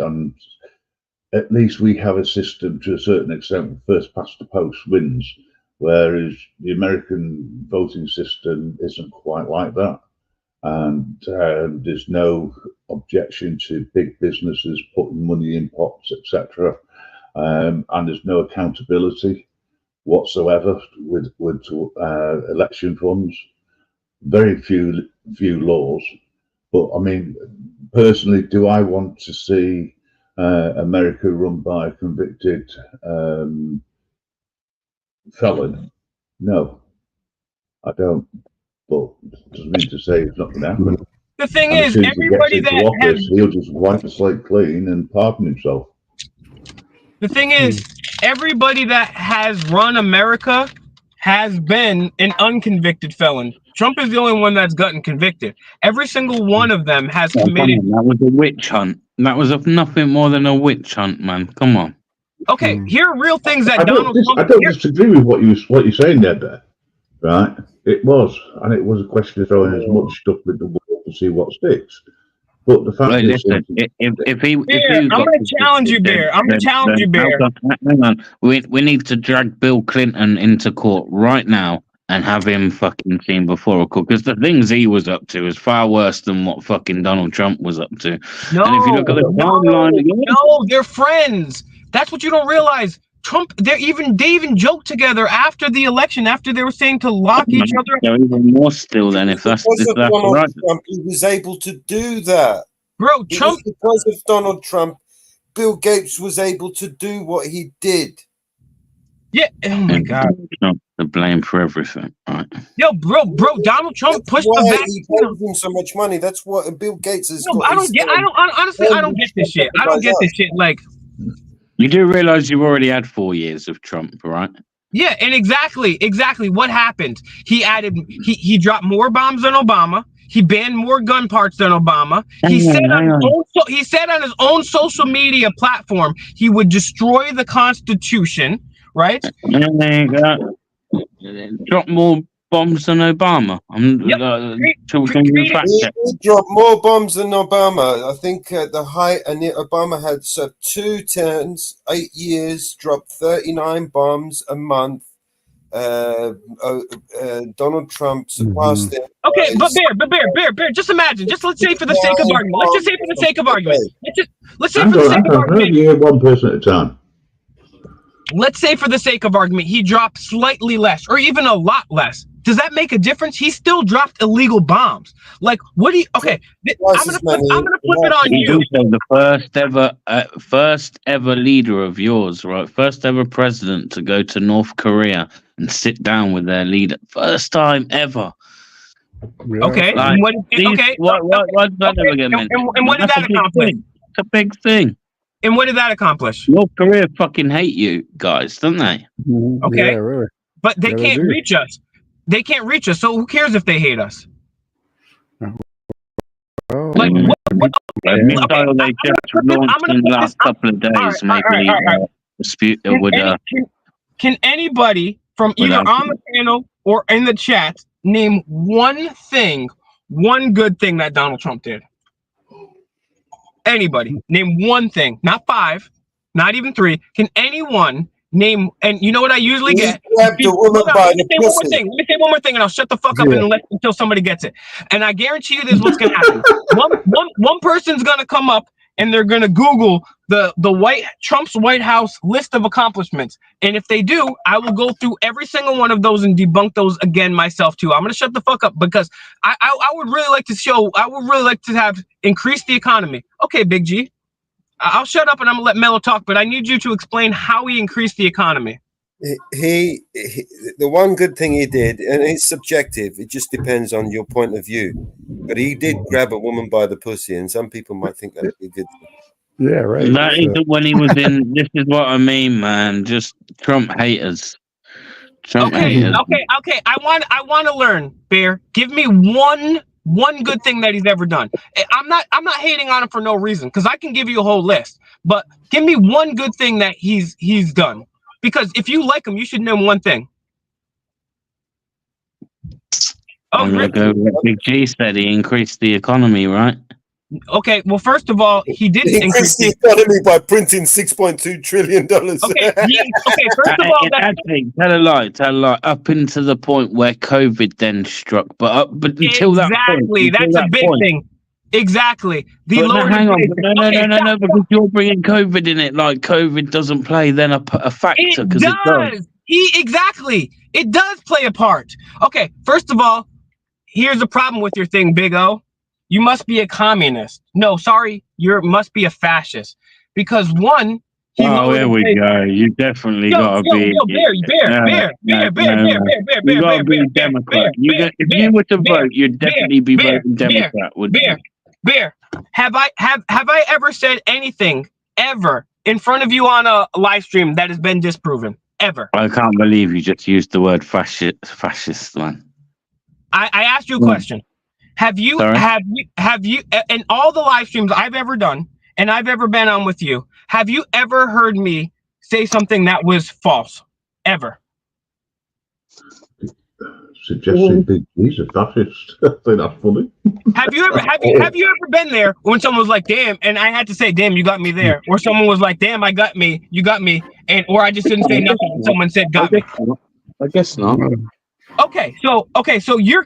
at least we have a system to a certain extent, first past the post wins, whereas the American voting system isn't quite like that. And there's no objection to big businesses putting money in pots, etc. And there's no accountability whatsoever with election funds. Very few laws. But I mean, personally, do I want to see America run by a convicted felon? No, I don't. But it doesn't mean to say it's not going to happen. The thing is, everybody that office, he'll just wipe the slate clean and pardon himself. The thing is, everybody that has run America has been an unconvicted felon. Trump is the only one that's gotten convicted. Every single one of them has committed. That was a witch hunt. That was nothing more than a witch hunt, man. Come on. Okay, here are real things that I don't disagree with what you're saying there, right? It was, and it was a question of throwing as much stuff with the wall to see what sticks. But the fact is, listen, if he I'm going to challenge you, Bear. I'm going to challenge you, Bear. Hang on. We need to drag Bill Clinton into court right now and have him fucking seen before a court, because the things he was up to is far worse than what fucking Donald Trump was up to. No, and if you look at the timeline, no, they're friends. That's what you don't realize. Trump, they even joked together after the election, after they were saying to lock each other up. Even more still then, if that's right. Trump, he was able to do that. Bro, Trump, because of Donald Trump, Bill Gates was able to do what he did. Yeah, oh my God. Trump to blame for everything, right? Yo, bro, Donald Trump pushed the vaccine. He gave him so much money. That's what Bill Gates has got. Honestly, I don't get this shit. I don't get this shit. Like, you do realize you already had 4 years of Trump, right? Yeah, and exactly what happened. He dropped more bombs than Obama. He banned more gun parts than Obama. He said on his own social media platform he would destroy the Constitution, right? Drop more bombs than Obama. He dropped more bombs than Obama. I think at the height, and Obama had 2 terms, 8 years, dropped 39 bombs a month. Donald Trump surpassed it. Okay, but Bear, just imagine. Let's say for the sake of argument. Let's say for the sake of argument. One person at a time. let's say for the sake of argument, he dropped slightly less or even a lot less. Does that make a difference? He still dropped illegal bombs. Like, what do you? Okay, I'm gonna flip it on He's you. also the first ever leader of yours, right? First ever president to go to North Korea and sit down with their leader. First time ever. Okay. Like, And what did that accomplish? It's a big thing. And what did that accomplish? North Korea fucking hate you guys, don't they? Okay. Yeah, really. But they Yeah, can't do. reach us. They can't reach us. So who cares if they hate us? Oh, Like, A missile they just launched in the last couple of days, maybe dispute with Can anybody from either on the panel or in the chat name one good thing that Donald Trump did? Anybody name one thing, not 5, not even 3. Can anyone name? And you know what I usually get? Let me say one more thing, and I'll shut the fuck up until somebody gets it. And I guarantee you, this is what's gonna happen. One person's gonna come up and they're gonna Google the Trump's White House list of accomplishments. And if they do, I will go through every single one of those and debunk those again myself too. I'm gonna shut the fuck up because I would really like to have increased the economy. Okay, Big G. I'll shut up and I'm gonna let Mello talk, but I need you to explain how he increased the economy. He the one good thing he did, and it's subjective, it just depends on your point of view, but he did grab a woman by the pussy, and some people might think that'd be a good thing. Yeah, right. That isn't when he was in. This is what I mean, man. Just Trump haters. Trump haters. Okay. I want to learn, Bear. Give me one good thing that he's ever done. I'm not hating on him for no reason, because I can give you a whole list. But give me one good thing that he's done. Because if you like him, you should name one thing. I'm gonna go with Big G said he increased the economy, right? Okay, well, first of all, he did increase the economy by printing $6.2 trillion. Okay, first of all, actually, tell a lie. Up until the point where COVID then struck, but until that point, that's a big thing. Exactly. Hang on, no, because you're bringing COVID in it. Like COVID doesn't play then a factor because it does. It does play a part. Okay, first of all, here's the problem with your thing, Big O. You must be a communist. No, sorry, you must be a fascist. Because one, here we go. You definitely gotta be. Bear. You gotta be Democrat. If you were to vote, you'd definitely be voting Democrat. Bear. Have I ever said anything ever in front of you on a live stream that has been disproven? Ever? I can't believe you just used the word fascist, man. I asked you a question. Have you in all the live streams I've ever done and I've ever been on with you, have you ever heard me say something that was false? Ever? Suggesting Big G's a fascist. I think that's funny. Have you ever been there when someone was like, damn, and I had to say, damn, you got me there, or someone was like, damn, I got me, you got me, or I just didn't say nothing and someone said got me? I guess not. Okay, so you're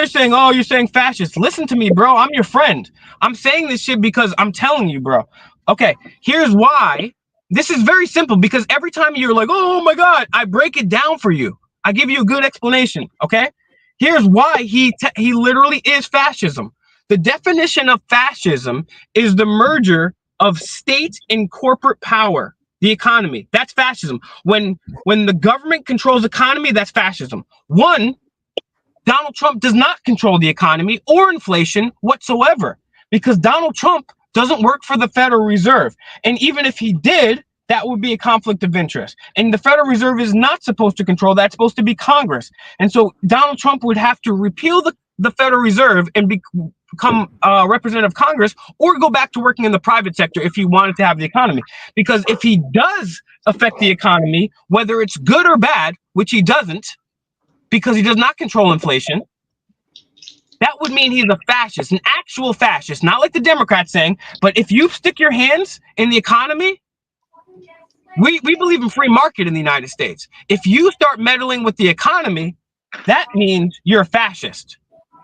saying, oh, you're saying fascist. Listen to me, bro. I'm your friend. I'm saying this shit because I'm telling you, bro. Okay, here's why. This is very simple, because every time you're like, oh my God, I break it down for you. I give you a good explanation, okay? Here's why he literally is fascism. The definition of fascism is the merger of state and corporate power. The economy, that's fascism. When the government controls the economy, that's fascism. One, Donald Trump does not control the economy or inflation whatsoever, because Donald Trump doesn't work for the Federal Reserve. And even if he did, that would be a conflict of interest. And the Federal Reserve is not supposed to control that. It's supposed to be Congress. And so Donald Trump would have to repeal the Federal Reserve and become representative of Congress, or go back to working in the private sector if he wanted to have the economy. Because if he does affect the economy, whether it's good or bad, which he doesn't, because he does not control inflation, that would mean he's a fascist, an actual fascist, not like the Democrats saying. But if you stick your hands in the economy, we believe in free market in the United States. If you start meddling with the economy, that means you're a fascist.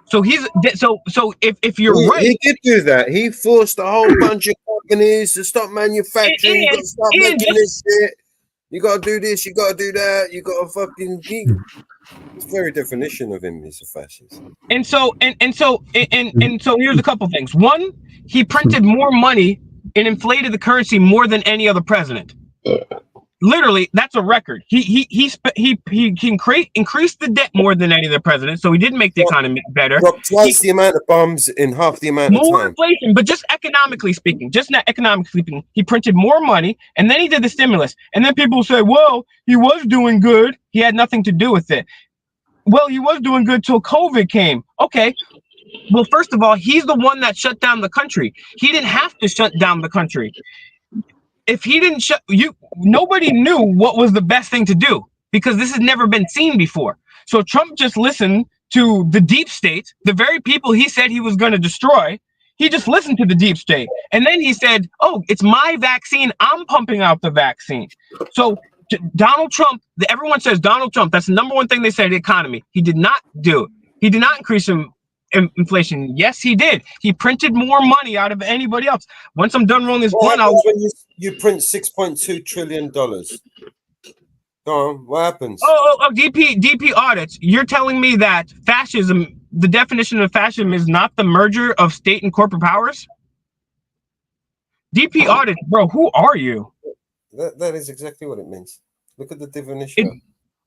So if you're right, he did do that. He forced a whole bunch of companies to stop manufacturing, stop making this shit. You got to do this. You got to do that. You got to fucking. It's very definition of him is a fascist. And so here's a couple things. One, he printed more money and inflated the currency more than any other president. Literally, that's a record. He increased the debt more than any other president, so he didn't make the economy better. Dropped twice the amount of bombs in half the amount of More time. inflation, but just economically speaking, he printed more money, and then he did the stimulus. And then people say, well, he was doing good. He had nothing to do with it. Well, he was doing good till COVID came. Okay. Well, first of all, he's the one that shut down the country. He didn't have to shut down the country. If he didn't nobody knew what was the best thing to do because this has never been seen before. So Trump just listened to the deep state, the very people he said he was going to destroy. He just listened to the deep state. And then he said, oh, it's my vaccine. I'm pumping out the vaccine. So Donald Trump, everyone says Donald Trump, that's the number one thing they say, the economy. He did not do it. He did not increase inflation. Yes, he did. He printed more money out of anybody else. Once I'm done rolling this blunt, when you print $6.2 trillion. Go on, what happens? DP audits. You're telling me that fascism, the definition of fascism is not the merger of state and corporate powers? DP audits, bro, who are you? That is exactly what it means. Look at the definition.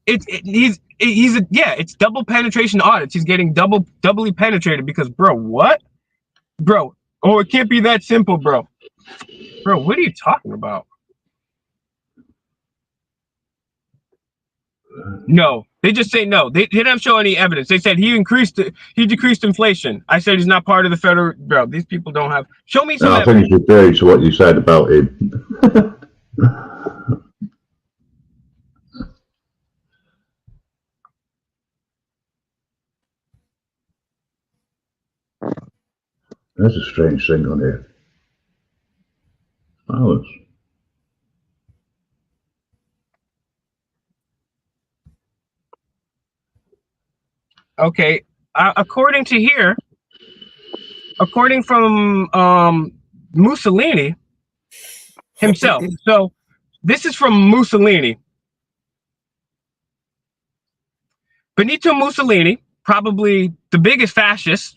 It's double penetration audits. He's getting doubly penetrated because, bro, what? Bro, it can't be that simple, bro. Bro, what are you talking about? No, they just say no. They didn't show any evidence. They said he decreased inflation. I said he's not part of the federal. Bro, these people don't have. Show me some. I think it's referring to what you said about him. There's a strange thing on here. Balance. Okay, according from Mussolini himself. So this is from Mussolini. Benito Mussolini, probably the biggest fascist,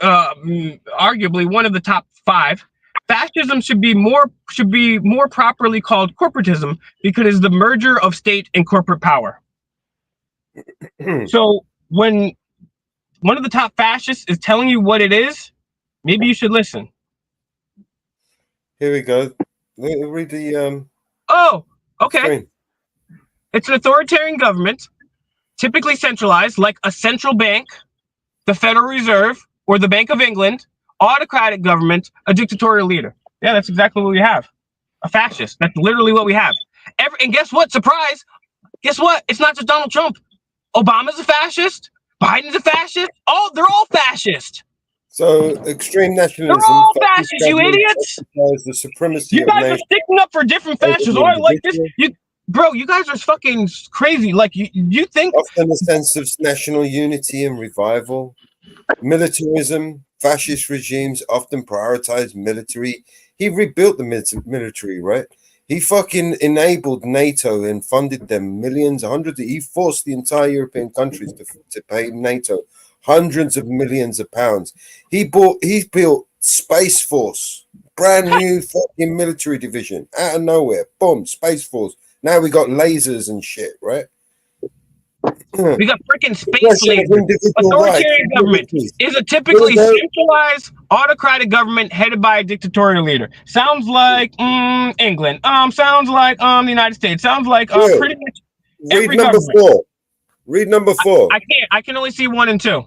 arguably one of the top 5. Fascism should be more properly called corporatism because it's the merger of state and corporate power. So when one of the top fascists is telling you what it is, maybe you should listen. Here we go. Read the okay. Screen. It's an authoritarian government, typically centralized, like a central bank, the Federal Reserve, or the Bank of England, autocratic government, a dictatorial leader. Yeah, that's exactly what we have. A fascist. That's literally what we have. And guess what? Surprise! Guess what? It's not just Donald Trump. Obama's a fascist. Biden's a fascist. They're all fascist. So extreme nationalism. They're all fascists, you idiots. The supremacy you guys are sticking up for different fascists. Oh, I like this. Bro, you guys are fucking crazy. Like you think often a sense of national unity and revival. Militarism, fascist regimes often prioritize military. He rebuilt the military, right? He fucking enabled NATO and funded them millions, hundreds. He forced the entire European countries to pay NATO hundreds of millions of pounds. He built Space Force, brand new fucking military division out of nowhere. Boom, Space Force. Now we got lasers and shit, right? We got freaking space lasers. Authoritarian government is a typically centralized autocratic government headed by a dictatorial leader. Sounds like England. Sounds like the United States. Sounds like pretty much every government. Read number 4. I can't. I can only see 1 and 2.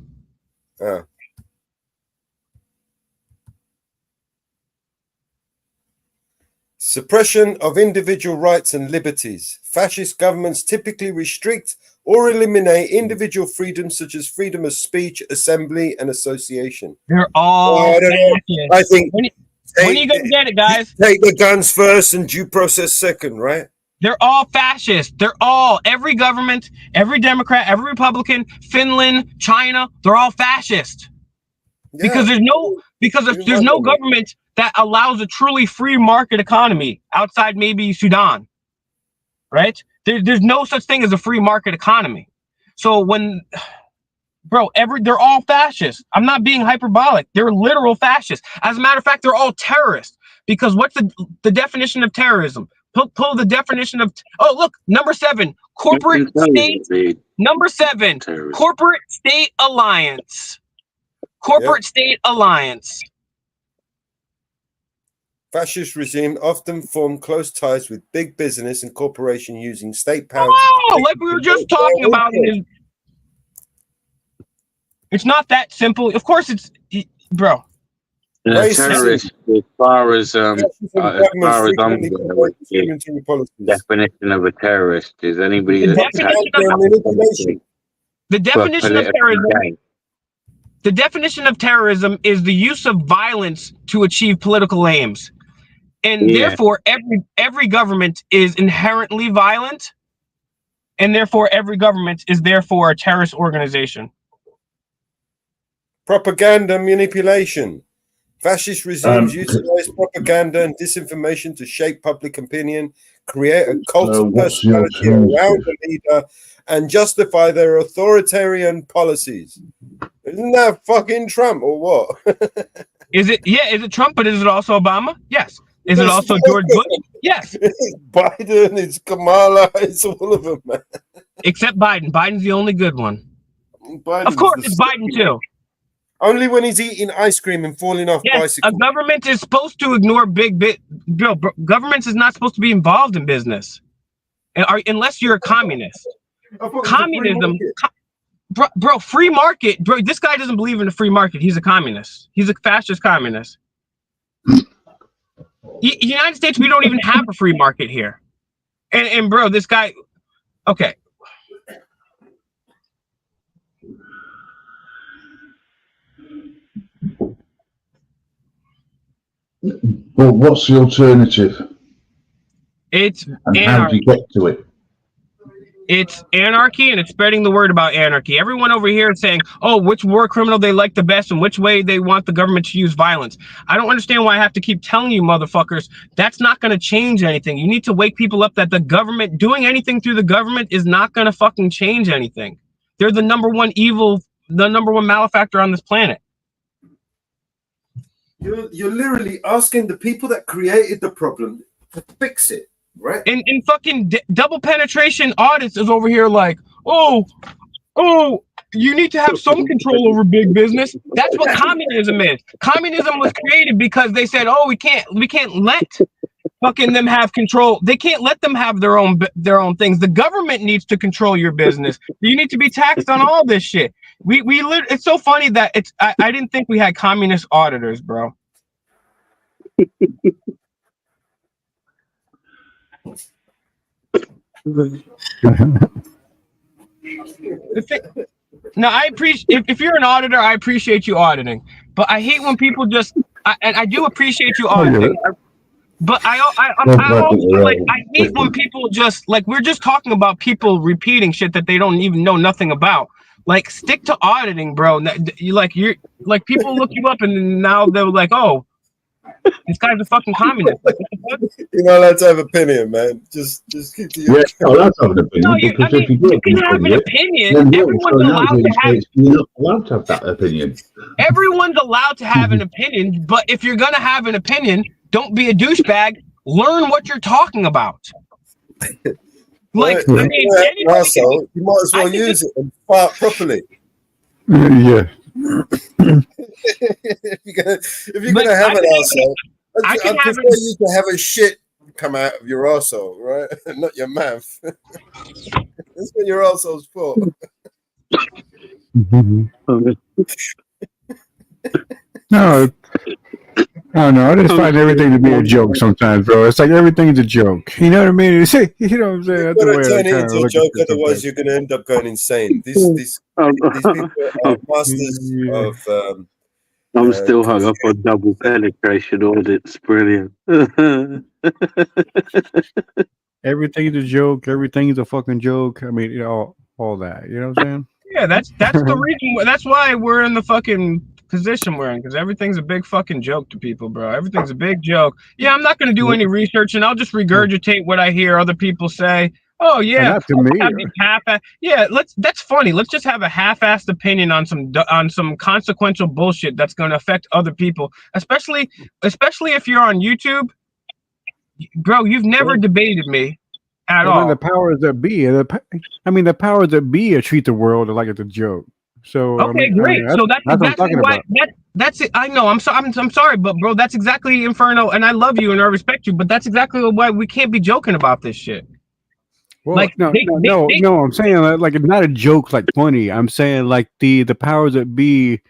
Suppression of individual rights and liberties. Fascist governments typically restrict or eliminate individual freedoms such as freedom of speech, assembly, and association. They're all I think when are you gonna get it, guys? Take the guns first and due process second, right? They're all fascist. They're all, every government, every Democrat, every Republican, Finland, China, they're all fascist. Yeah. Because there's no government that allows a truly free market economy outside maybe Sudan. right? There's no such thing as a free market economy. So when, bro, they're all fascists. I'm not being hyperbolic. They're literal fascists. As a matter of fact, they're all terrorists. Because what's the definition of terrorism? Pull the definition of. Oh, look, number 7, corporate state. Number 7, corporate state alliance. Corporate state alliance. Fascist regime often form close ties with big business and corporation using state power. Oh, like we were just talking about. It's not that simple. Of course, it's bro. Terrorist, as far as I'm aware, the definition of a terrorist is anybody that the definition of terrorism. The definition of terrorism is the use of violence to achieve political aims, and therefore every government is inherently violent, and therefore every government is therefore a terrorist organization. Propaganda manipulation. Fascist regimes utilize propaganda and disinformation to shape public opinion, create a cult of personality around the leader, and justify their authoritarian policies. Isn't that fucking Trump or what? Is it? Yeah, is it Trump? But is it also Obama? Yes. Is it also George Bush? Yes. It's Biden, it's Kamala, it's all of them, man. Except Biden. Biden's the only good one. Of course, it's Biden too. Only when he's eating ice cream and falling off bicycles. A government is supposed to ignore government is not supposed to be involved in business, unless you're a communist. Communism, bro, free market, bro. This guy doesn't believe in the free market. He's a communist. He's a fascist communist. United States, we don't even have a free market here, and bro, this guy, okay. But what's the alternative? It's and how do you get to it? It's anarchy, and it's spreading the word about anarchy. Everyone over here is saying, oh, which war criminal they like the best and which way they want the government to use violence. I don't understand why I have to keep telling you motherfuckers that's not going to change anything. You need to wake people up that the government, doing anything through the government is not going to fucking change anything. They're the number one evil, the number one malefactor on this planet. You're literally asking the people that created the problem to fix it, right? And fucking double penetration audits is over here like, oh, you need to have some control over big business. That's what communism is. Communism was created because they said, oh, we can't let fucking them have control. They can't let them have their own things. The government needs to control your business. You need to be taxed on all this shit. It's so funny that I didn't think we had communist auditors, bro. Now I appreciate if you're an auditor, I appreciate you auditing, but I hate when people just and I do appreciate you auditing. But I also like I hate when people just like we're just talking about people repeating shit that they don't even know nothing about. Like stick to auditing, bro. You're like people look you up and now they're like, oh, this guy's a fucking communist. Like, you're not allowed to have opinion, man. Just keep to your. Yeah, allowed to have an opinion. No, you can have an opinion. Everyone's allowed to have. You're not allowed to have that opinion. Everyone's allowed to have an opinion, but if you're gonna have an opinion, don't be a douchebag. Learn what you're talking about. Like, I mean, also, you might as well use it and fart properly. Yeah. if you're gonna have an arsehole, I prefer you to have a shit come out of your arsehole, right? Not your mouth. That's what your arsehole's for. No, I just find everything to be a joke sometimes, bro. It's like everything's a joke. You know what I mean? You know what I'm saying? You've got to turn it into a joke, otherwise you're going to end up going insane. These people are masters of. I'm still hung up on double penetration audits. Brilliant. Everything's a joke. Everything's a fucking joke. I mean, all that. You know what I'm saying? Yeah, that's the reason. That's why we're in the fucking position we're in, because everything's a big fucking joke to people, bro. Everything's a big joke. Yeah, I'm not gonna do any research, and I'll just regurgitate what I hear other people say. Oh yeah, not to me. Yeah, that's funny. Let's just have a half-assed opinion on some consequential bullshit that's going to affect other people, especially if you're on YouTube, bro. You've never debated me at all. Then the powers that be, the powers that be treat the world like it's a joke. So okay, great. So that's exactly why. That's it. I know. I'm sorry, but bro, that's exactly Inferno, and I love you and I respect you, but that's exactly why we can't be joking about this shit. Well, like, no, I'm saying like it's not a joke, like funny. I'm saying like the powers that be,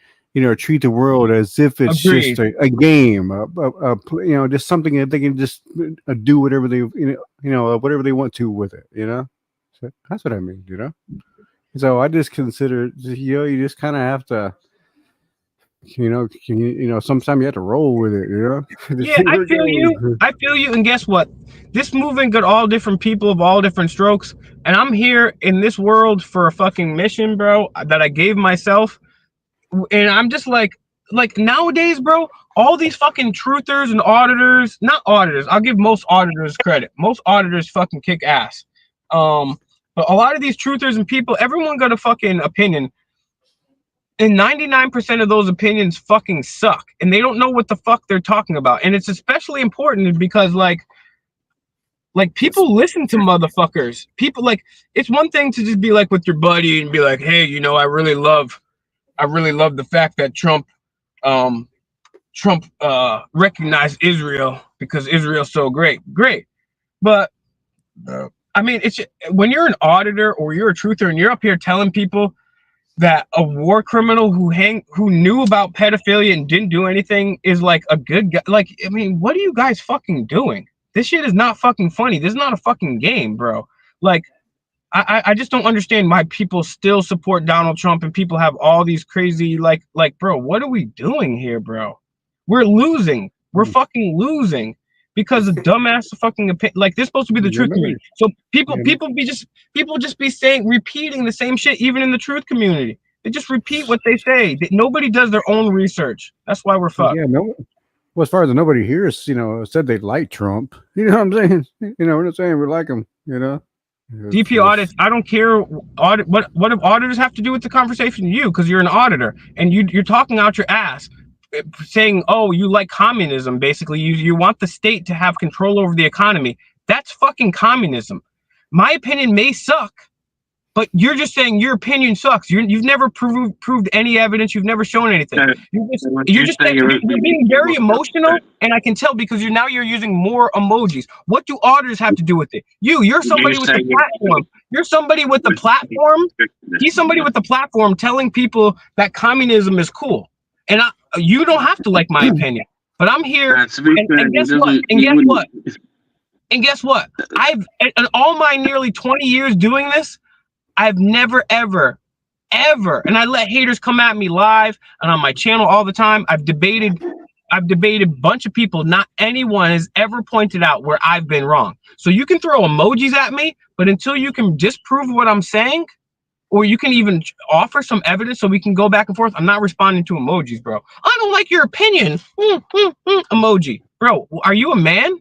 treat the world as if it's just a game, just something that they can just do whatever they, whatever they want to with it, So that's what I mean, So I just consider, you just kind of have to, sometimes you have to roll with it, Yeah, I feel you. And guess what? This movement got all different people of all different strokes. And I'm here in this world for a fucking mission, bro, that I gave myself. And I'm just like nowadays, bro, all these fucking truthers and auditors, not auditors. I'll give most auditors credit. Most auditors fucking kick ass. But a lot of these truthers and people, everyone got a fucking opinion. And 99% of those opinions fucking suck. And they don't know what the fuck they're talking about. And it's especially important because like people listen to motherfuckers. People it's one thing to just be like with your buddy and be like, hey, I really love the fact that Trump recognized Israel because Israel's so great. Great. But I mean, it's when you're an auditor or you're a truther and you're up here telling people that a war criminal who knew about pedophilia and didn't do anything is like a good guy. Like, I mean, what are you guys fucking doing? This shit is not fucking funny. This is not a fucking game, bro. Like, I just don't understand why people still support Donald Trump and people have all these crazy like, bro, what are we doing here, bro? We're losing. We're fucking losing because of dumbass fucking opinion. Like, this is supposed to be the truth community. So people just be repeating the same shit even in the truth community. They just repeat what they say. Nobody does their own research. That's why we're fucked. Yeah, no. Well, as far as nobody here is, said they like Trump. You know what I'm saying? We're not saying we like him. DP audits. I don't care. What do auditors have to do with the conversation? You, because you're an auditor and you're talking out your ass, saying, "Oh, you like communism." Basically, you want the state to have control over the economy. That's fucking communism. My opinion may suck, but you're just saying your opinion sucks. You've never proved any evidence. You've never shown anything. You're just being very emotional, and I can tell because you're using more emojis. What do auditors have to do with it? You're somebody with the platform. You're somebody with the platform. He's somebody with the platform telling people that communism is cool. And you don't have to like my opinion, but I'm here. And guess what? And guess what? In all my nearly 20 years doing this, I've never, ever, and I let haters come at me live and on my channel all the time. I've debated a bunch of people. Not anyone has ever pointed out where I've been wrong. So you can throw emojis at me, but until you can disprove what I'm saying, or you can even offer some evidence so we can go back and forth, I'm not responding to emojis, bro. I don't like your opinion. Emoji. Bro, are you a man?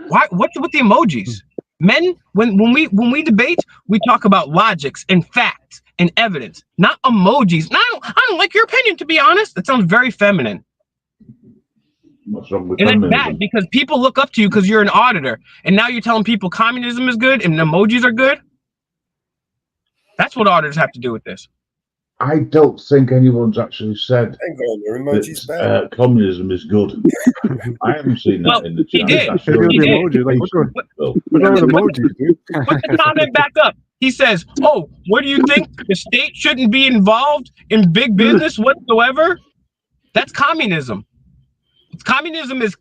Why? What's with the emojis? Men, when we debate, we talk about logics and facts and evidence, not emojis. No, I don't like your opinion, to be honest. That sounds very feminine. What's wrong with and feminism? It's bad because people look up to you because you're an auditor. And now you're telling people communism is good and emojis are good? That's what auditors have to do with this. I don't think anyone's actually said that communism is good. I haven't seen that in the chat. He did. Put the comment back up. He says, "Oh, what do you think? The state shouldn't be involved in big business whatsoever." That's communism. Communism is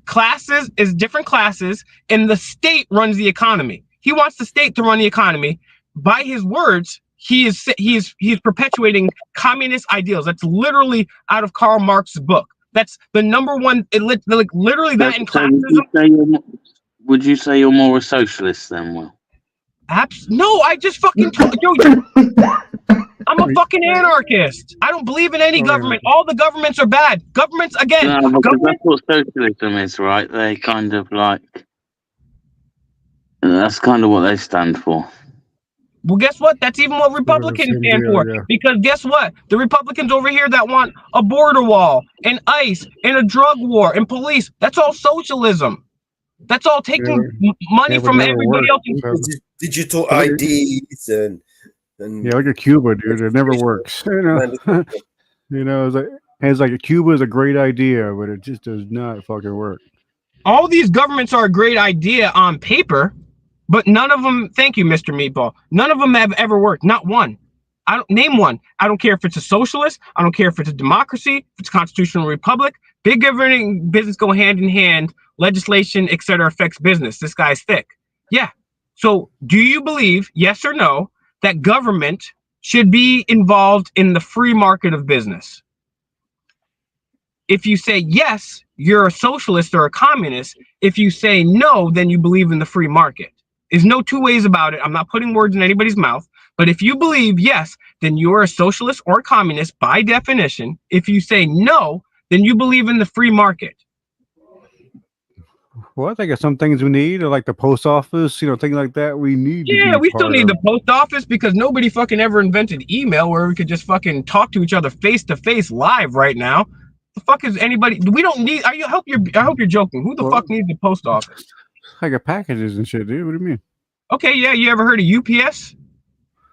classes, is different classes, and the state runs the economy. He wants the state to run the economy. By his words, he is perpetuating communist ideals. That's literally out of Karl Marx's book. That's the number one. Literally that in classism. Would you say you're more a socialist then, Will? No, I just fucking told you. I'm a fucking anarchist. I don't believe in any government. All the governments are bad. Governments, again, No, because government. that's what socialism is, right? They kind of like. That's kind of what they stand for. Well, guess what? That's even what Republicans stand for. yeah. Because guess what? The Republicans over here that want a border wall and ICE and a drug war and police, that's all socialism. That's all taking money from everybody else. Digital IDs and yeah, like a Cuba, dude. It never works. You know, it's like Cuba is a great idea, but it just does not fucking work. All these governments are a great idea on paper, but none of them, thank you, Mr. Meatball, none of them have ever worked. Not one. I don't name one. I don't care if it's a socialist. I don't care if it's a democracy, if it's a constitutional republic. Big governing business go hand in hand. Legislation, etc., affects business. This guy's thick. Yeah. So do you believe, yes or no, that government should be involved in the free market of business? If you say yes, you're a socialist or a communist. If you say no, then you believe in the free market. There's no two ways about it. I'm not putting words in anybody's mouth. But if you believe yes, then you're a socialist or a communist by definition. If you say no, then you believe in the free market. Well, I think of some things we need, like the post office, you know, things like that. We need. Yeah, we still need the post office because nobody fucking ever invented email where we could just fucking talk to each other face to face live right now. The fuck is anybody? We don't need. I hope you're joking. Who the fuck needs the post office? I got packages and shit, dude. What do you mean? Okay, yeah. You ever heard of UPS?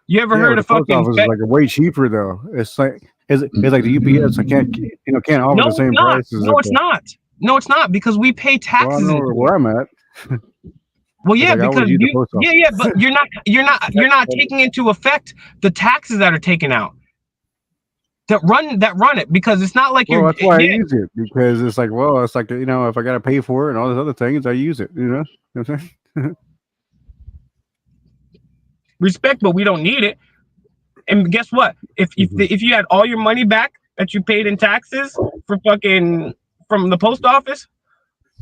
You ever heard of fucking? Post office is like way cheaper though. It's like it's like the UPS. I can't offer the same prices. No, it's not. No, it's not because we pay taxes. Well, I know where I'm at. Well, yeah, like, because but you're not taking into effect the taxes that are taken out. That run it because it's not like you're. Well, that's why I use it because it's like, well, it's like, you know, if I got to pay for it and all those other things, I use it. You know what I'm saying? Respect, but we don't need it. And guess what? If you had all your money back that you paid in taxes for fucking from the post office,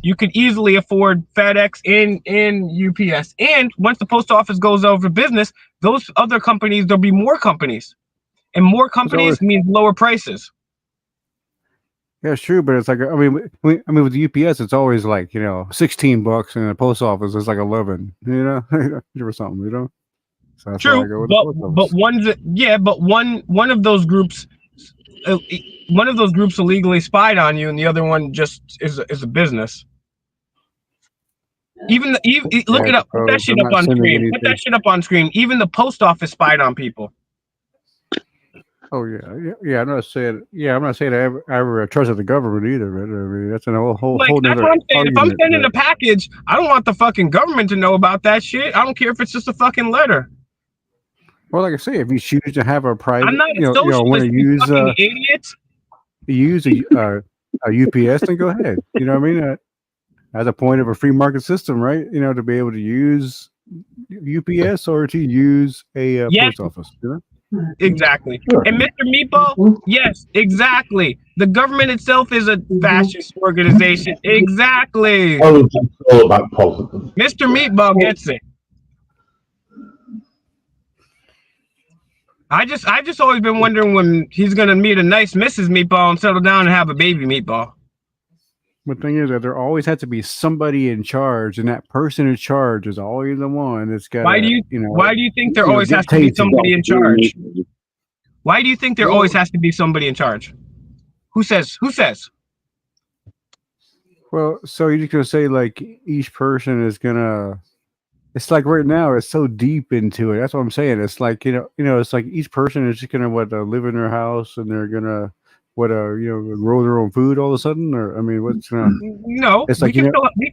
you could easily afford FedEx and UPS. And once the post office goes over business, those other companies, there'll be more companies. And more companies means lower prices. Yeah, it's true, but it's like, I mean, with the UPS, it's always like, you know, $16, and the post office is like 11, you know, or something, you know. So that's true, but one of those groups, illegally spied on you, and the other one just is a business. Look it up. Put that shit up on screen. Put that shit up on screen. Even the post office spied on people. Oh yeah. I'm not saying I ever trusted the government either. But I mean, that's a whole that's nother what I'm saying. If I'm argument, sending a package, I don't want the fucking government to know about that shit. I don't care if it's just a fucking letter. Well, like I say, if you choose to have a private, I'm not a socialist. Want to use idiots. Use a UPS, then go ahead. You know what I mean? As a point of a free market system, right? You know, to be able to use UPS or to use a post office. You know? Exactly. Sure. And Mr. Meatball, yes, exactly. The government itself is a fascist organization. Exactly. Oh, it's all about positive. Mr. Meatball gets it. I just always been wondering when he's gonna meet a nice Mrs. Meatball and settle down and have a baby Meatball. The thing is that there always has to be somebody in charge, and that person in charge is always the one that's got. Why do you think there always has to be somebody in charge? Why do you think there always has to be somebody in charge? Who says? Well, so you're just gonna say like each person is gonna. It's like right now it's so deep into it. That's what I'm saying. It's like it's like each person is just gonna live in their house and they're gonna grow their own food all of a sudden, or I mean, what's no? It's like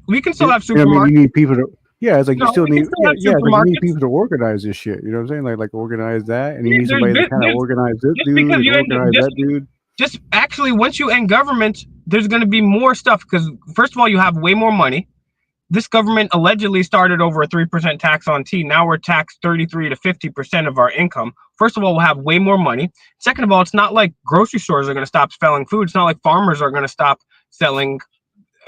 we can still have supermarkets. I mean, you need people to. Yeah, it's like you still need. You need people to organize this shit. You know what I'm saying? Like organize that, and you need somebody to kind of organize this dude, and organize that dude. Just actually, once you end government, there's going to be more stuff because first of all, you have way more money. This government allegedly started over a 3% tax on tea. Now we're taxed 33 to 50% of our income. First of all, we'll have way more money. Second of all, it's not like grocery stores are going to stop selling food. It's not like farmers are going to stop selling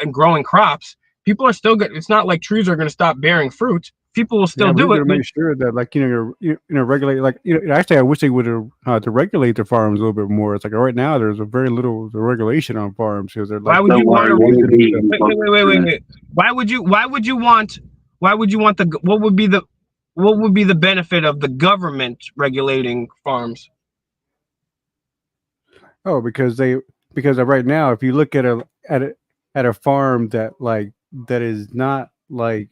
and growing crops. People are still good. It's not like trees are going to stop bearing fruit. people will still we do it. got to make sure that, like, regulate, like, actually, I wish they would have to regulate the farms a little bit more. It's like right now, there's a very little regulation on farms because they're like, why would you want to wait? Why would you want what would be the benefit of the government regulating farms? Oh, because right now, if you look at a farm that is not like,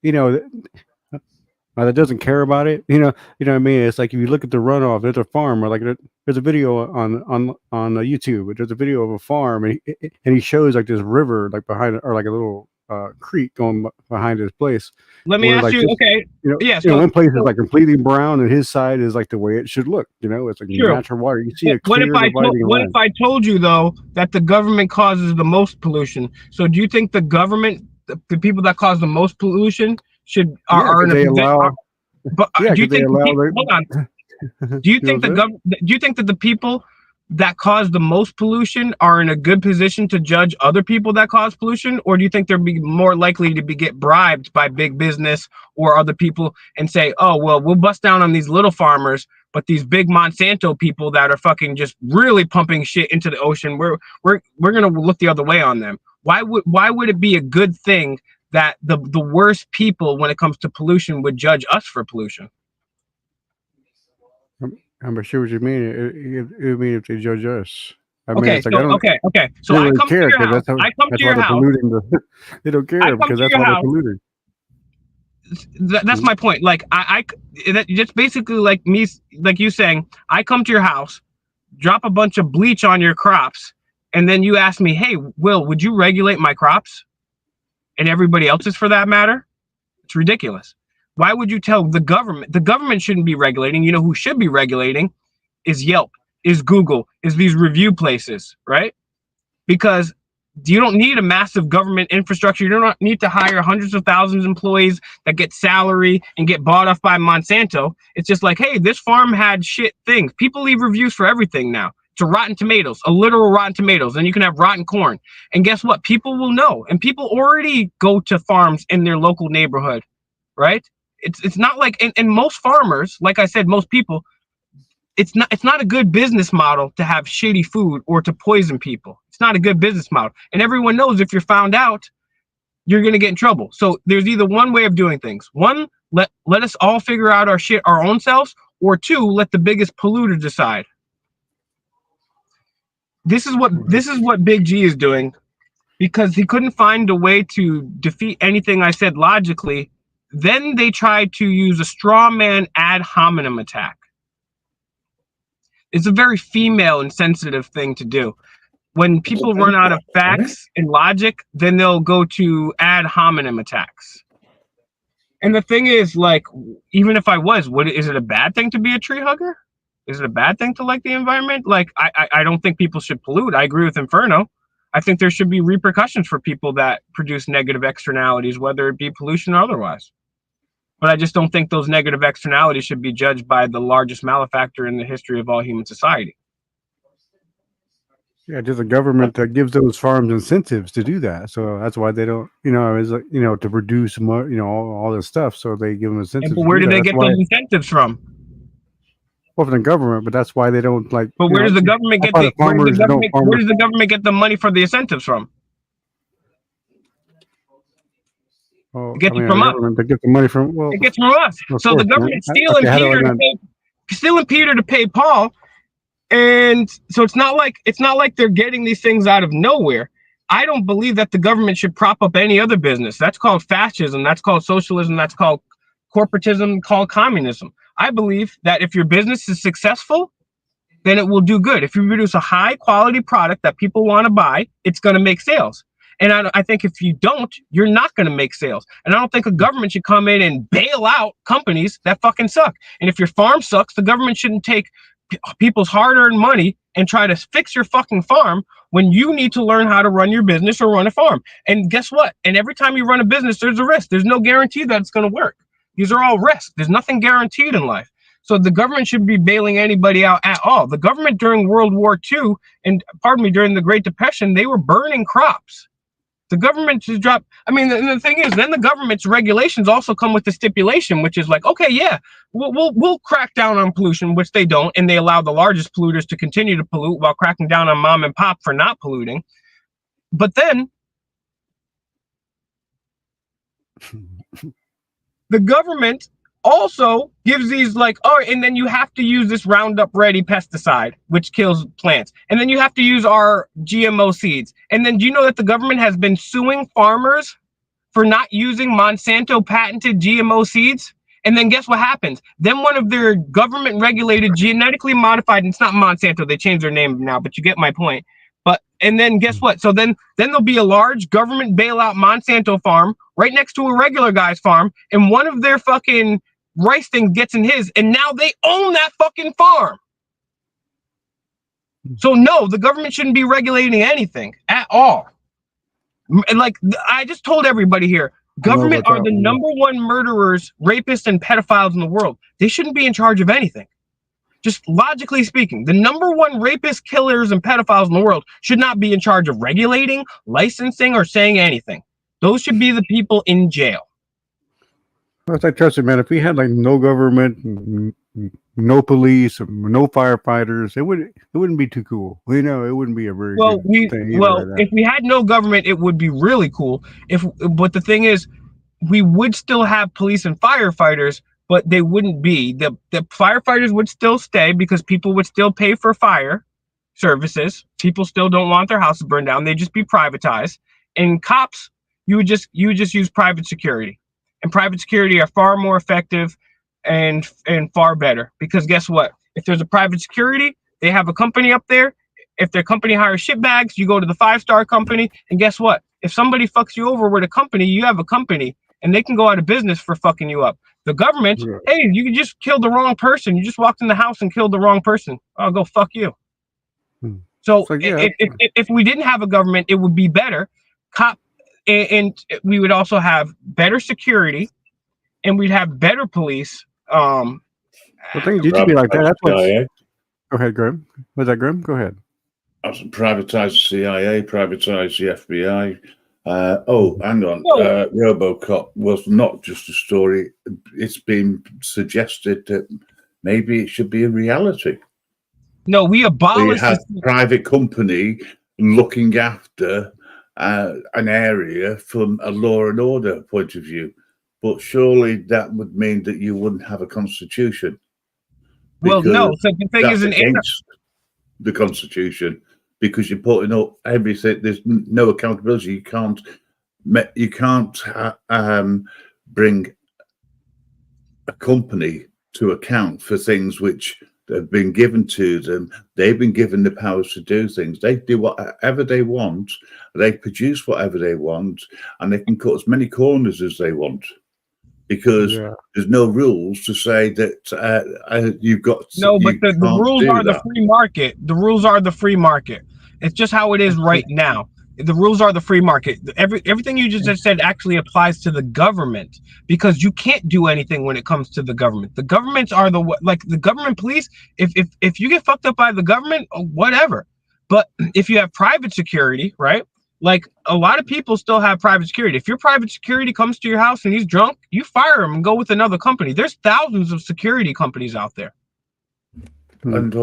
that doesn't care about it, you know what I mean? It's like if you look at the runoff, there's a farm, or like there's a video on YouTube. There's a video of a farm, and he shows like this river like behind, or like a little creek going behind his place. Let me ask you, okay, one place is like completely brown, and his side is like the way it should look. It's like natural water. You see a clear dividing line. What if I told you though that the government causes the most pollution? So do you think the government, the people that cause the most pollution, are in a position? Do you think hold on? Do you think do you think that the people that cause the most pollution are in a good position to judge other people that cause pollution, or do you think they'll be more likely to get bribed by big business or other people and say, oh well, we'll bust down on these little farmers, but these big Monsanto people that are fucking just really pumping shit into the ocean, we're gonna look the other way on them? Why would it be a good thing that the worst people when it comes to pollution would judge us for pollution? I'm sure what you mean. It mean if they judge us. I mean, okay, it's like, okay. So I come to your house. I come to your house. They don't care because that's why they're polluting. That's my point. Like that's basically like me, like you saying, I come to your house, drop a bunch of bleach on your crops, and then you ask me, hey, Will, would you regulate my crops? And everybody else's for that matter? It's ridiculous. Why would you tell the government? The government shouldn't be regulating. You know who should be regulating is Yelp, is Google, is these review places, right? Because you don't need a massive government infrastructure. You don't need to hire hundreds of thousands of employees that get salary and get bought off by Monsanto. It's just like, hey, this farm had shit things. People leave reviews for everything now. To Rotten Tomatoes, a literal Rotten Tomatoes, and you can have rotten corn. And guess what? People will know, and people already go to farms in their local neighborhood, right? It's not like, and most farmers, like I said, most people, it's not a good business model to have shitty food or to poison people. It's not a good business model, and everyone knows if you're found out, you're gonna get in trouble. So there's either one way of doing things: one, let us all figure out our shit our own selves, or two, let the biggest polluter decide. This is what Big G is doing, because he couldn't find a way to defeat anything I said logically. Then they tried to use a straw man ad hominem attack. It's a very female and sensitive thing to do. When people run out of facts and logic, then they'll go to ad hominem attacks. And the thing is, like, even if I was, is it a bad thing to be a tree hugger? Is it a bad thing to like the environment? Like, I don't think people should pollute. I agree with Inferno. I think there should be repercussions for people that produce negative externalities, whether it be pollution or otherwise. But I just don't think those negative externalities should be judged by the largest malefactor in the history of all human society. Yeah, just a government that gives those farms incentives to do that. So that's why they don't, it's like, to produce more, all this stuff. So they give them incentives. But where do they get those incentives from? Well, from the government, but that's why they don't like. But where does the government get where does the government get the money for the incentives from? Well, it gets from us. They get the money from. Well, it gets from us. So the government's stealing Peter to pay Paul, and so it's not like they're getting these things out of nowhere. I don't believe that the government should prop up any other business. That's called fascism. That's called socialism. That's called corporatism. Called communism. I believe that if your business is successful, then it will do good. If you produce a high quality product that people want to buy, it's going to make sales. And I think if you don't, you're not going to make sales. And I don't think a government should come in and bail out companies that fucking suck. And if your farm sucks, the government shouldn't take people's hard-earned money and try to fix your fucking farm when you need to learn how to run your business or run a farm. And guess what? And every time you run a business, there's a risk. There's no guarantee that it's going to work. These are all risks. There's nothing guaranteed in life. So the government should be bailing anybody out at all. The government during World War II and during the Great Depression, they were burning crops. The government should drop. I mean, the thing is, then the government's regulations also come with the stipulation, which is like, okay, yeah, we'll crack down on pollution, which they don't, and they allow the largest polluters to continue to pollute while cracking down on mom and pop for not polluting. But then the government also gives these like, oh, and then you have to use this Roundup Ready pesticide, which kills plants. And then you have to use our GMO seeds. And then do you know that the government has been suing farmers for not using Monsanto patented GMO seeds? And then guess what happens? Then one of their government regulated genetically modified, and it's not Monsanto, they changed their name now, but you get my point. But, and then guess what? So then there'll be a large government bailout Monsanto farm right next to a regular guy's farm, and one of their fucking rice thing gets in his, and now they own that fucking farm. So no, the government shouldn't be regulating anything at all. Like I just told everybody here, government are the number one murderers, rapists, and pedophiles in the world. They shouldn't be in charge of anything. Just logically speaking, the number one rapists, killers, and pedophiles in the world should not be in charge of regulating, licensing, or saying anything. Those should be the people in jail. Well, I trust it, man. If we had like no government, no police, no firefighters, it wouldn't be too cool. You know, it wouldn't be a very good thing either like if we had no government, it would be really cool. But the thing is, we would still have police and firefighters, but they wouldn't be. The firefighters would still stay because people would still pay for fire services. People still don't want their houses burned down. They'd just be privatized. And cops, you would just use private security. And private security are far more effective and far better, because guess what? If there's a private security, they have a company up there. If their company hires shitbags, you go to the 5-star company, and guess what? If somebody fucks you over with a company, you have a company, and they can go out of business for fucking you up. The government, hey, you just killed the wrong person. You just walked in the house and killed the wrong person. I'll go fuck you. So if we didn't have a government, it would be better. And we would also have better security, and we'd have better police. Well, things used to be like that. That's what. Go ahead, Grim. Was that Grim? Go ahead. Privatize the CIA, privatize the FBI. Hang on. RoboCop was not just a story. It's been suggested that maybe it should be a reality. No, we abolished. We have a private company looking after an area from a law and order point of view, but surely that would mean that you wouldn't have a constitution. Well, no. So the thing is, against the constitution, because you're putting up everything. There's no accountability. You can't bring a company to account for things which have been given to them. They've been given the powers to do things. They do whatever they want. They produce whatever they want, and they can cut as many corners as they want, because there's no rules to say that you've got. No, but the rules are the free market. The rules are the free market. It's just how it is right now. The rules are the free market. Everything you just said actually applies to the government, because you can't do anything when it comes to the government. The governments are the government police. If you get fucked up by the government, whatever. But if you have private security, right? Like a lot of people still have private security. If your private security comes to your house and he's drunk, you fire him and go with another company. There's thousands of security companies out there, and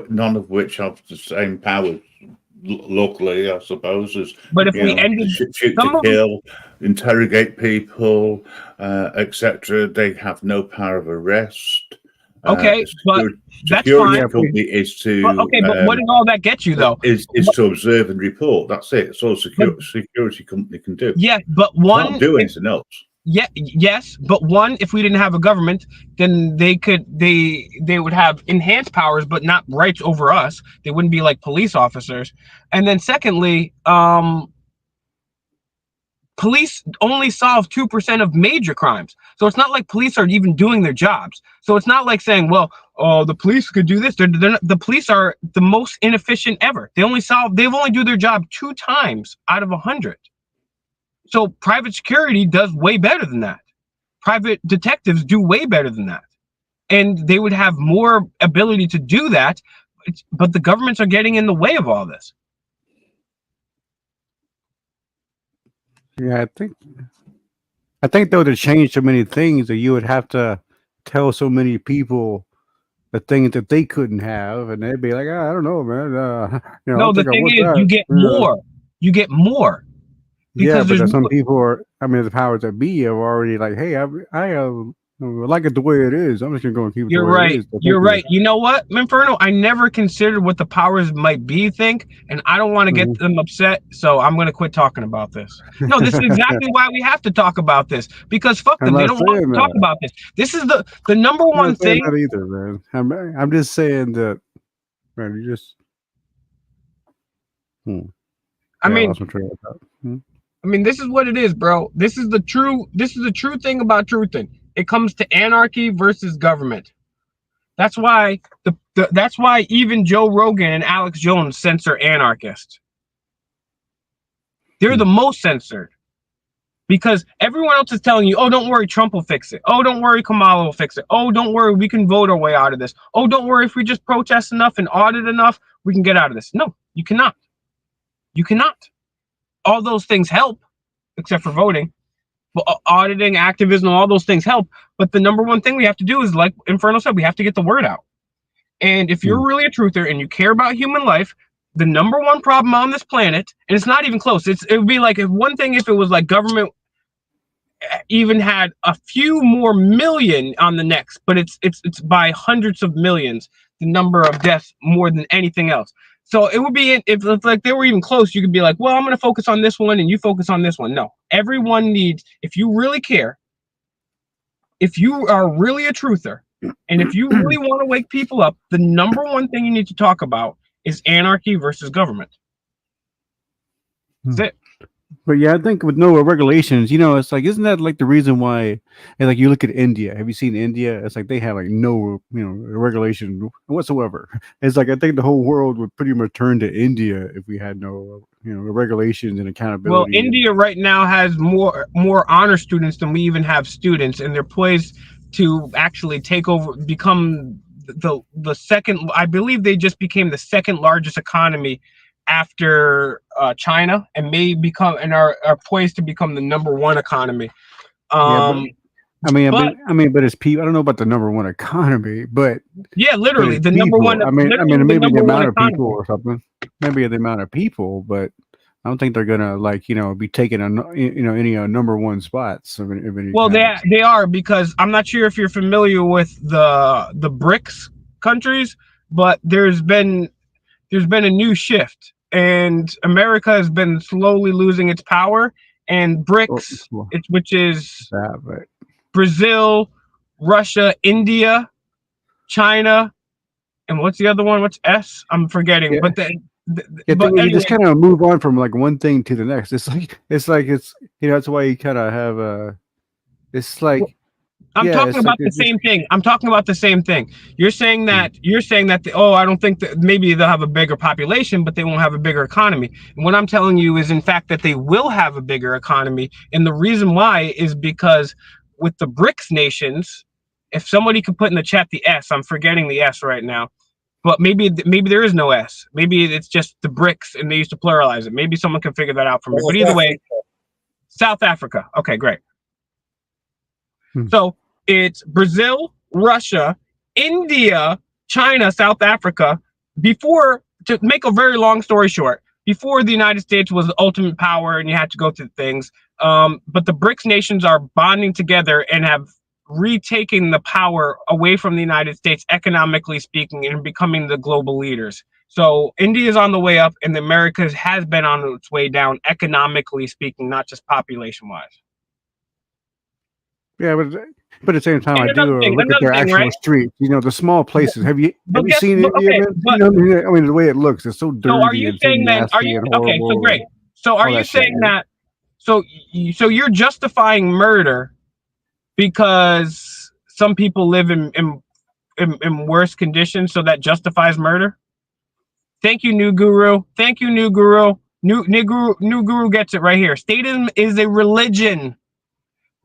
none of which have the same powers. Locally, I suppose, but if we ended shoot to kill, interrogate people, etc., they have no power of arrest. Okay, but that's fine. Is to but what does all that get you though? Is to observe and report. That's it. It's all security company can do. Yeah, but one can't do anything else. Yeah, yes, but one, if we didn't have a government, then they would have enhanced powers, but not rights over us. They wouldn't be like police officers. And then secondly, police only solve 2% of major crimes. So it's not like police are even doing their jobs. So it's not like saying, well, the police could do this. The police are the most inefficient ever. They've only do their job 2 times out of 100. So private security does way better than that. Private detectives do way better than that. And they would have more ability to do that, but the governments are getting in the way of all this. Yeah, I think though to change so many things that you would have to tell so many people the things that they couldn't have, and they'd be like, I don't know, man. I No, don't the think I thing want is, you that. get Yeah. more. You get more Yeah, because but there's some more. people are. I mean, the powers that be are already like, hey, I like it the way it is. I'm just gonna go and keep it the You're way it right. is. So thank You're you. right. You know what, Inferno? I never considered what the powers might be think, and I don't want to get Mhm. them upset, so I'm going to quit talking about this. No, this is exactly why we have to talk about this, because fuck I'm them. They not don't want saying to talk that. about this. This is the number I'm one not saying thing. that either, man. I'm just saying that, man. You just. I Yeah, I mean, lost my train of thought. this is what it is, bro. This is the true thing about truthing. It comes to anarchy versus government. That's why that's why even Joe Rogan and Alex Jones censor anarchists. They're the most censored because everyone else is telling you, oh, don't worry, Trump will fix it. Oh, don't worry, Kamala will fix it. Oh, don't worry, we can vote our way out of this. Oh, don't worry, if we just protest enough and audit enough, we can get out of this. No, you cannot. You cannot. All those things help, except for voting. But auditing, activism, all those things help. But the number one thing we have to do is, like Inferno said, we have to get the word out. And if you're really a truther and you care about human life, the number one problem on this planet, and it's not even close. It would be like if it was like government even had a few more million on the next, but it's by hundreds of millions, the number of deaths more than anything else. So it would be, if like they were even close, you could be like, well, I'm going to focus on this one and you focus on this one. No, everyone needs, if you really care, if you are really a truther, and if you really want to wake people up, the number one thing you need to talk about is anarchy versus government. That's it. But yeah, I think with no regulations, it's like, isn't that like the reason why? And like you look at India. Have you seen India? It's like they have like no, regulation whatsoever. It's like I think the whole world would pretty much turn to India if we had no, regulations and accountability. Well, India right now has more honor students than we even have students, and they're poised to actually take over, become the second. I believe they just became the second largest economy after China, and may become and are poised to become the number one economy. But it's people. I don't know about the number one economy, but yeah, literally but the people. number one. Maybe the amount of people or something. Maybe the amount of people, but I don't think they're gonna be taking any number one spots. Well, they are, because I'm not sure if you're familiar with the BRICS countries, but there's been a new shift, and America has been slowly losing its power. And BRICS, which is Brazil, Russia, India, China, and what's the other one? What's S? I'm forgetting. Yeah. But anyway, you just kind of move on from like one thing to the next. It's that's why you kind of have it's like I'm talking about the same thing. I'm talking about the same thing. You're saying that I don't think that maybe they'll have a bigger population, but they won't have a bigger economy. And what I'm telling you is, in fact, that they will have a bigger economy. And the reason why is because with the BRICS nations, if somebody could put in the chat the S, I'm forgetting the S right now, but maybe there is no S. Maybe it's just the BRICS and they used to pluralize it. Maybe someone can figure that out for me. But either way, South Africa. Okay, great. So it's Brazil, Russia, India, China, South Africa. To make a very long story short, before the United States was the ultimate power and you had to go through things, but the BRICS nations are bonding together and have retaken the power away from the United States, economically speaking, and becoming the global leaders. So India is on the way up, and the Americas has been on its way down, economically speaking, not just population-wise. Yeah, but at the same time, I do look at their actual streets. The small places. Have you seen India? The way it looks, it's so dirty. So are you saying that? Are you okay? So great. So are you saying that? So you're justifying murder because some people live in worse conditions, so that justifies murder? Thank you, New Guru. Thank you, New Guru. New Guru gets it right here. Statism is a religion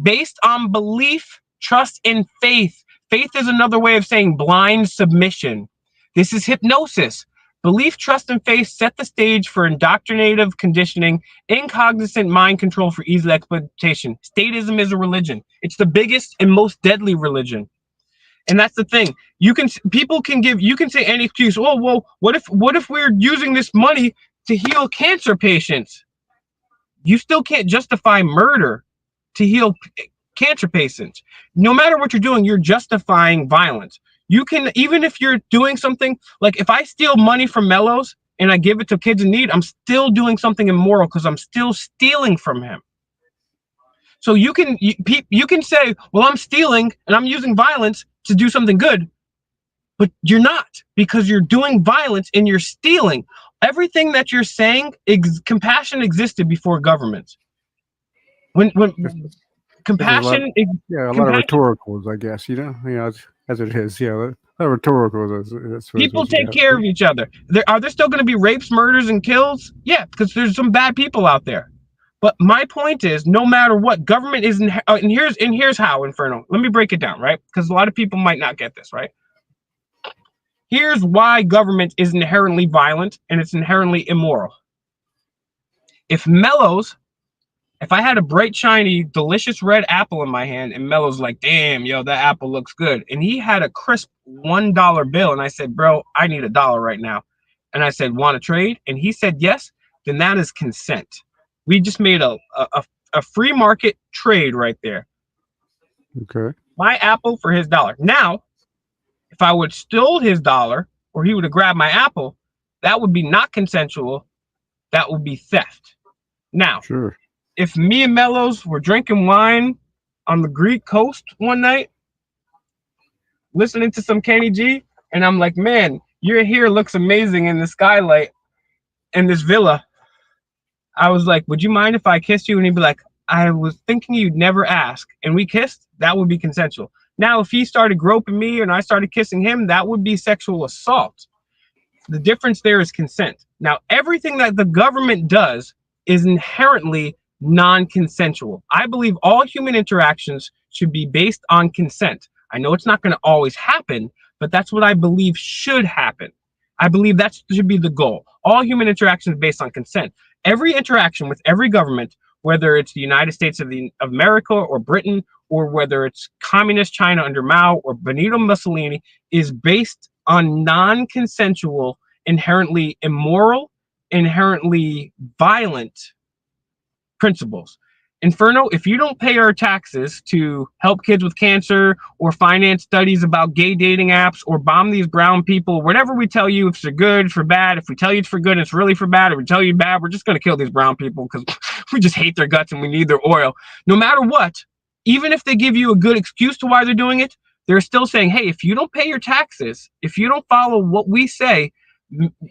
based on belief, trust, and faith. Faith is another way of saying blind submission. This is hypnosis. Belief, trust, and faith set the stage for indoctrinative conditioning, incognizant mind control for easy exploitation. Statism is a religion. It's the biggest and most deadly religion. And that's the thing. You can say any excuse. Oh, well, what if we're using this money to heal cancer patients? You still can't justify murder to heal cancer patients. No matter what you're doing, you're justifying violence. You can, even if you're doing something, like if I steal money from Mellows and I give it to kids in need, I'm still doing something immoral because I'm still stealing from him. So you can say, well, I'm stealing and I'm using violence to do something good, but you're not, because you're doing violence and you're stealing. Everything that you're saying, compassion existed before government. When compassion, a lot of rhetoricals, I guess, as it is. Yeah, a lot of rhetoricals. That's people take care of each other. Are there still going to be rapes, murders, and kills? Yeah, because there's some bad people out there. But my point is, no matter what, government is, and here's how, Inferno. Let me break it down, right? Because a lot of people might not get this, right? Here's why government is inherently violent and it's inherently immoral. If I had a bright, shiny, delicious red apple in my hand and Mello's like, damn, yo, that apple looks good. And he had a crisp $1 bill. And I said, bro, I need $1 right now. And I said, want to trade? And he said, yes. Then that is consent. We just made a free market trade right there. Okay. My apple for his $1. Now, if I would stole his $1 or he would have grabbed my apple, that would be not consensual. That would be theft. Now, sure. If me and Mellows were drinking wine on the Greek coast one night, listening to some Kenny G, and I'm like, man, your hair looks amazing in the skylight in this villa. I was like, would you mind if I kissed you? And he'd be like, I was thinking you'd never ask. And we kissed, that would be consensual. Now, if he started groping me and I started kissing him, that would be sexual assault. The difference there is consent. Now, everything that the government does is inherently non-consensual. I believe all human interactions should be based on consent. I know it's not going to always happen, but that's what I believe should happen. I believe that should be the goal. All human interactions based on consent. Every interaction with every government, whether it's the United States of America or Britain, or whether it's communist China under Mao or Benito Mussolini, is based on non-consensual, inherently immoral, inherently violent principles. Inferno, if you don't pay our taxes to help kids with cancer or finance studies about gay dating apps or bomb these brown people, whatever we tell you, if it's for good, for bad, if we tell you it's for good, it's really for bad, if we tell you bad, we're just going to kill these brown people because we just hate their guts and we need their oil. No matter what, even if they give you a good excuse to why they're doing it, they're still saying, hey, if you don't pay your taxes, if you don't follow what we say,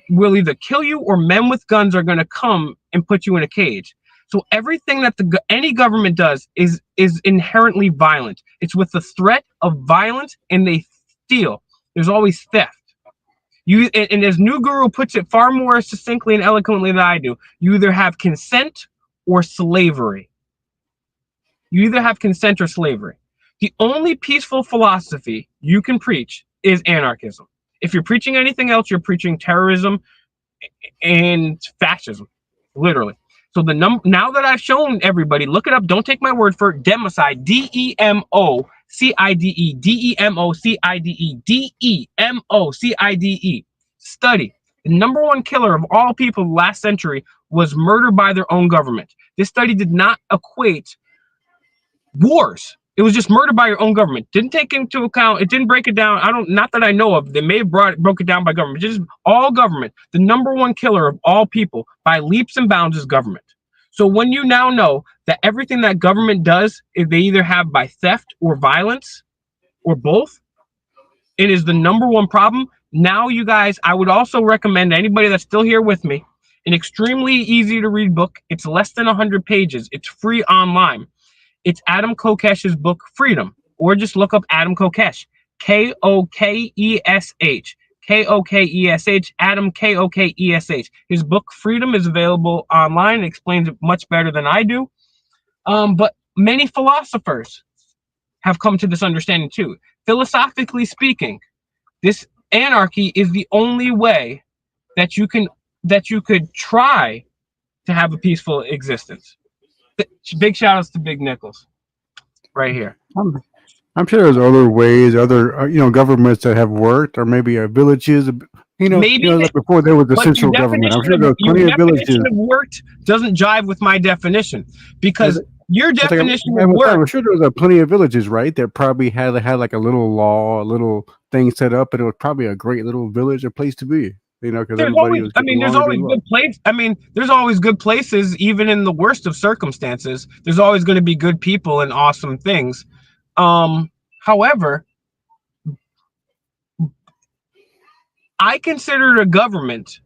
we'll either kill you or men with guns are going to come and put you in a cage. So everything that any government does is inherently violent. It's with the threat of violence, and they steal. There's always theft. And as New Guru puts it far more succinctly and eloquently than I do, you either have consent or slavery. You either have consent or slavery. The only peaceful philosophy you can preach is anarchism. If you're preaching anything else, you're preaching terrorism and fascism, literally. So now that I've shown everybody, look it up. Don't take my word for it. Democide, D-E-M-O-C-I-D-E, D-E-M-O-C-I-D-E, D-E-M-O-C-I-D-E. Study. The #1 killer of all people last century was murder by their own government. This study did not equate wars. It was just murder by your own government. Didn't take into account, it didn't break it down. Not that I know of. They may have broke it down by government. Just all government. The #1 killer of all people by leaps and bounds is government. So when you now know that everything that government does, is they either have by theft or violence or both, it is the #1 problem. Now, you guys, I would also recommend anybody that's still here with me, an extremely easy to read book. It's less than 100 pages. It's free online. It's Adam Kokesh's book, Freedom, or just look up Adam Kokesh, K-O-K-E-S-H, K-O-K-E-S-H, Adam K-O-K-E-S-H. His book, Freedom, is available online. It explains it much better than I do. But many philosophers have come to this understanding too. Philosophically speaking, this anarchy is the only way that you could try to have a peaceful existence. Big shout outs to Big Nichols right here. I'm sure there's other ways, other governments that have worked, or maybe villages. Maybe, like before there was the but central government. I'm sure there's your plenty of villages. definition of worked doesn't jive with my definition, because your definition of I'm work. sure there was plenty of villages, right? That probably had like a little law, a little thing set up, and it was probably a great little village, a place to be. Because everybody was. There's always good place. There's always good places, even in the worst of circumstances. There's always going to be good people and awesome things. However, I consider a government.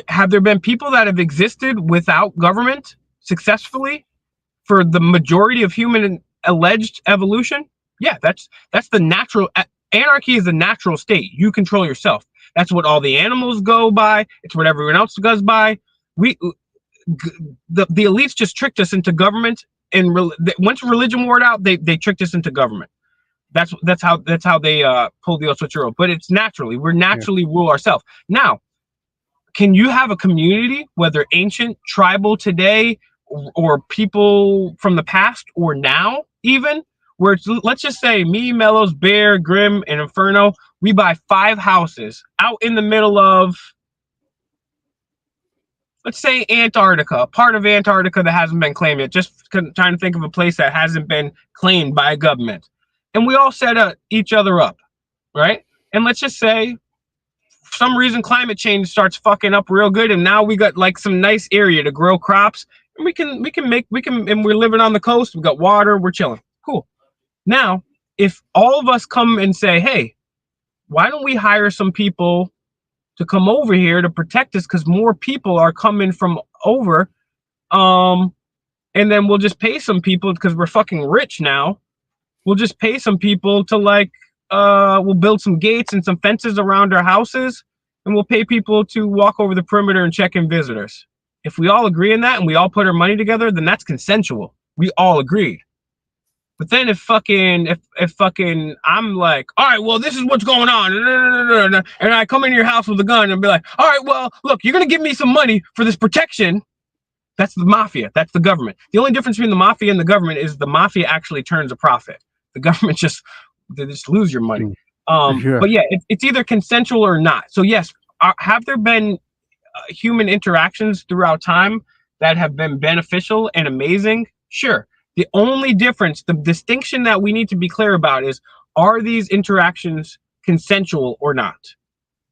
Have there been people that have existed without government successfully for the majority of human alleged evolution? Yeah, that's the natural. Anarchy is the natural state. You control yourself. That's what all the animals go by. It's what everyone else goes by. The elites just tricked us into government, and once religion wore out, they tricked us into government. That's how they pull the old switcheroo. But it's we're naturally rule ourselves. Now, can you have a community, whether ancient, tribal today, or people from the past or now, even where it's, let's just say me, Mellows, Bear, Grim, and Inferno, we buy 5 houses out in the middle of, let's say, Antarctica, part of Antarctica that hasn't been claimed yet. Just trying to think of a place that hasn't been claimed by a government. And we all set each other up, right? And let's just say, for some reason, climate change starts fucking up real good, and now we got like some nice area to grow crops, and we can, and we're living on the coast. We got water. We're chilling. Cool. Now, if all of us come and say, hey, why don't we hire some people to come over here to protect us, because more people are coming from over, and then we'll just pay some people because we're fucking rich now. We'll just pay some people to we'll build some gates and some fences around our houses, and we'll pay people to walk over the perimeter and check in visitors. If we all agree on that and we all put our money together, then that's consensual. We all agreed. But then if I'm like, all right, well, this is what's going on, and I come into your house with a gun and be like, all right, well, look, you're gonna give me some money for this protection. That's the mafia. That's the government. The only difference between the mafia and the government is the mafia actually turns a profit. The government they just lose your money. But yeah, it's either consensual or not. So yes, have there been human interactions throughout time that have been beneficial and amazing? Sure. The only difference, the distinction that we need to be clear about is, are these interactions consensual or not?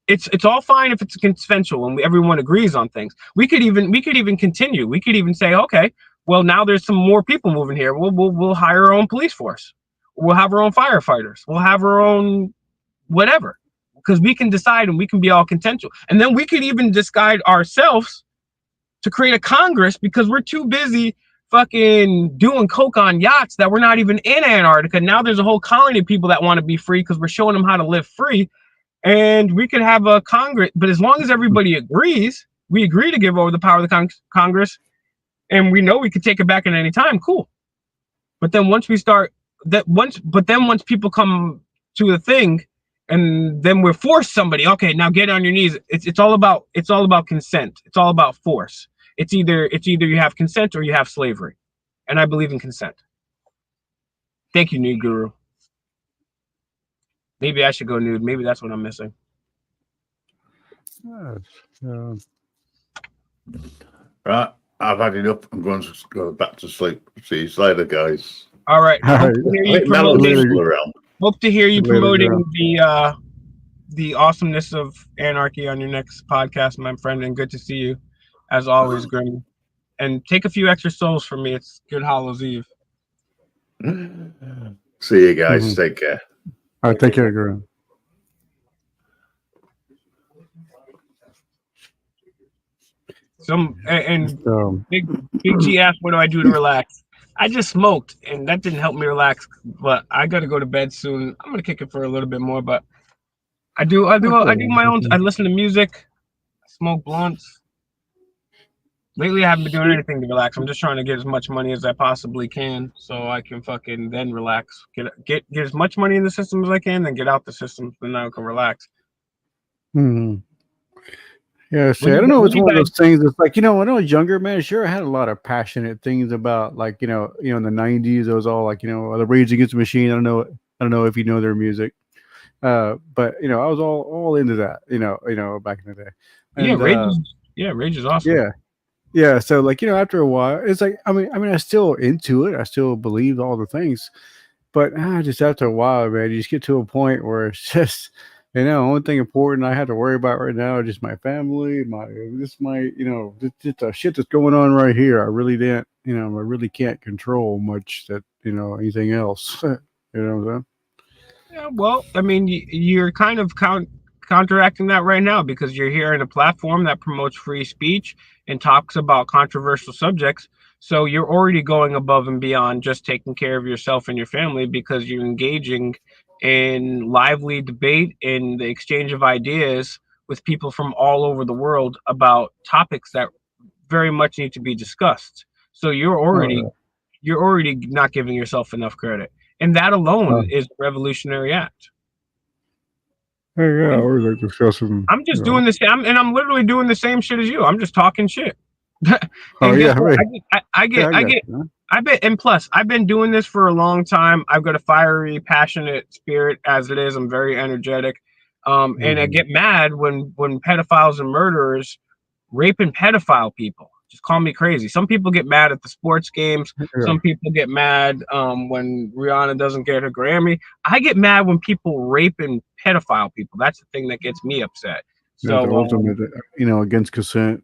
It's all fine if it's consensual and everyone agrees on things. We could even continue. We could even say, okay, well, now there's some more people moving here. We'll hire our own police force. We'll have our own firefighters. We'll have our own whatever, because we can decide and we can be all consensual. And then we could even decide ourselves to create a Congress, because we're too busy fucking doing coke on yachts that we're not even in Antarctica. Now there's a whole colony of people that want to be free because we're showing them how to live free. And we could have a Congress, but as long as everybody agrees, we agree to give over the power of the Congress, and we know we could take it back at any time, cool. But then once once people come to a thing, and then we're forced somebody, okay, now get on your knees. It's all about consent. It's all about force. It's either you have consent or you have slavery. And I believe in consent. Thank you, Nude Guru. Maybe I should go nude. Maybe that's what I'm missing. Right, I've had enough. I'm going to go back to sleep. See you later, guys. All right. Hope to hear you promoting the awesomeness of anarchy on your next podcast, my friend. And good to see you, as always, Grim. And take a few extra souls from me. It's Good Hallows Eve. See you guys. Take care. All right, take care, Guru. Big G asked, "What do I do to relax?" I just smoked, and that didn't help me relax. But I got to go to bed soon. I'm gonna kick it for a little bit more, but I do my own. I listen to music, I smoke blunts. Lately, I haven't been doing anything to relax. I'm just trying to get as much money as I possibly can, so I can fucking then relax. Get as much money in the system as I can, then get out the system, and then I can relax. Yeah, Yeah, see, I don't know. It's one of those things. It's like, when I was younger, man, sure, I had a lot of passionate things about, like, in the '90s, it was all like, the Rage Against the Machine. I don't know if you know their music, but I was all into that, back in the day. And, Rage is awesome. yeah. So, like, after a while, it's like, I mean, I'm still into it. I still believe all the things, but just after a while, man, you just get to a point where it's just. Only thing important I have to worry about right now is just my family, just the shit that's going on right here. I really can't control much that, anything else. You know what I'm saying? Yeah, well, I mean, you're kind of counteracting that right now because you're here in a platform that promotes free speech and talks about controversial subjects. So you're already going above and beyond just taking care of yourself and your family because you're engaging in lively debate and the exchange of ideas with people from all over the world about topics that very much need to be discussed. So you're already not giving yourself enough credit. And that alone is a revolutionary act. Hey, yeah, I always like discussing. I'm just doing this, I'm literally doing the same shit as you. I'm just talking shit. Right. I bet, and plus, I've been doing this for a long time. I've got a fiery, passionate spirit as it is. I'm very energetic, and I get mad when pedophiles and murderers rape and pedophile people. Just call me crazy. Some people get mad at the sports games. Some people get mad when Rihanna doesn't get her Grammy. I get mad when people rape and pedophile people. That's the thing that gets me upset. So the ultimate, against consent,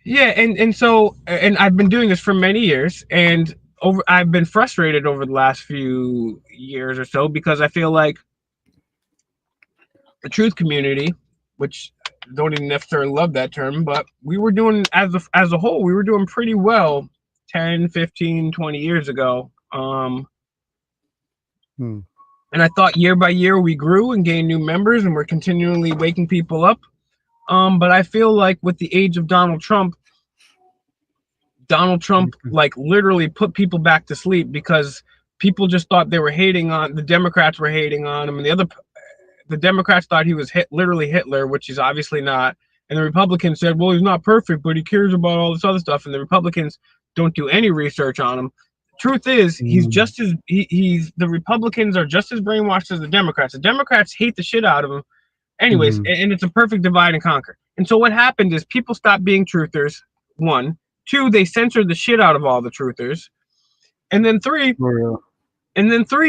Yeah, and I've been doing this for many years, and I've been frustrated over the last few years or so because I feel like the truth community, which don't even necessarily love that term, but we were doing as a whole, we were doing pretty well 10, 15, 20 years ago. And I thought year by year we grew and gained new members and we're continually waking people up. But I feel like with the age of Donald Trump like literally put people back to sleep because people just thought they were hating on the Democrats were hating on him, and the Democrats thought he was literally Hitler, which he's obviously not. And the Republicans said, well, he's not perfect, but he cares about all this other stuff. And the Republicans don't do any research on him. Truth is, the Republicans are just as brainwashed as the Democrats. The Democrats hate the shit out of him. Anyways, and it's a perfect divide and conquer. And so what happened is people stopped being truthers, one. Two, they censored the shit out of all the truthers. And then three,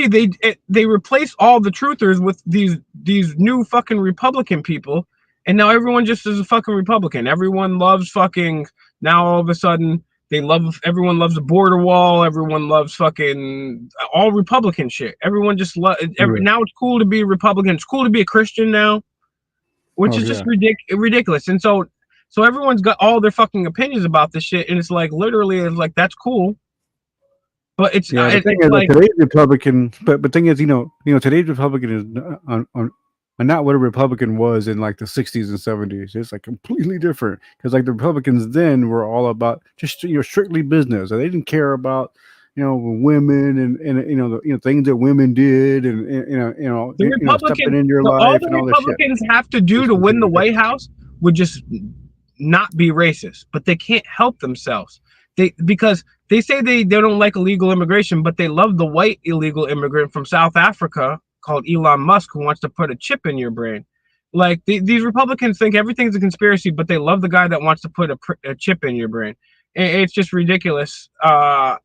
they replaced all the truthers with these new fucking Republican people. And now everyone just is a fucking Republican. Everyone loves fucking, now all of a sudden everyone loves a border wall. Everyone loves fucking all Republican shit. Everyone just now it's cool to be Republican. It's cool to be a Christian now, which is just ridiculous. And so everyone's got all their fucking opinions about this shit. And it's like, literally, it's like, that's cool. But it's not. The thing is, like, today's Republican, but the thing is, today's Republican is not what a Republican was in like the 60s and 70s. It's like completely different because like the Republicans then were all about just strictly business. They didn't care about women and things that women did and stepping in your life. All the Republicans have to do to win the White House would just not be racist, but they can't help themselves. Because they say they don't like illegal immigration, but they love the white illegal immigrant from South Africa called Elon Musk who wants to put a chip in your brain. Like these Republicans think everything's a conspiracy, but they love the guy that wants to put a chip in your brain. It's just ridiculous. And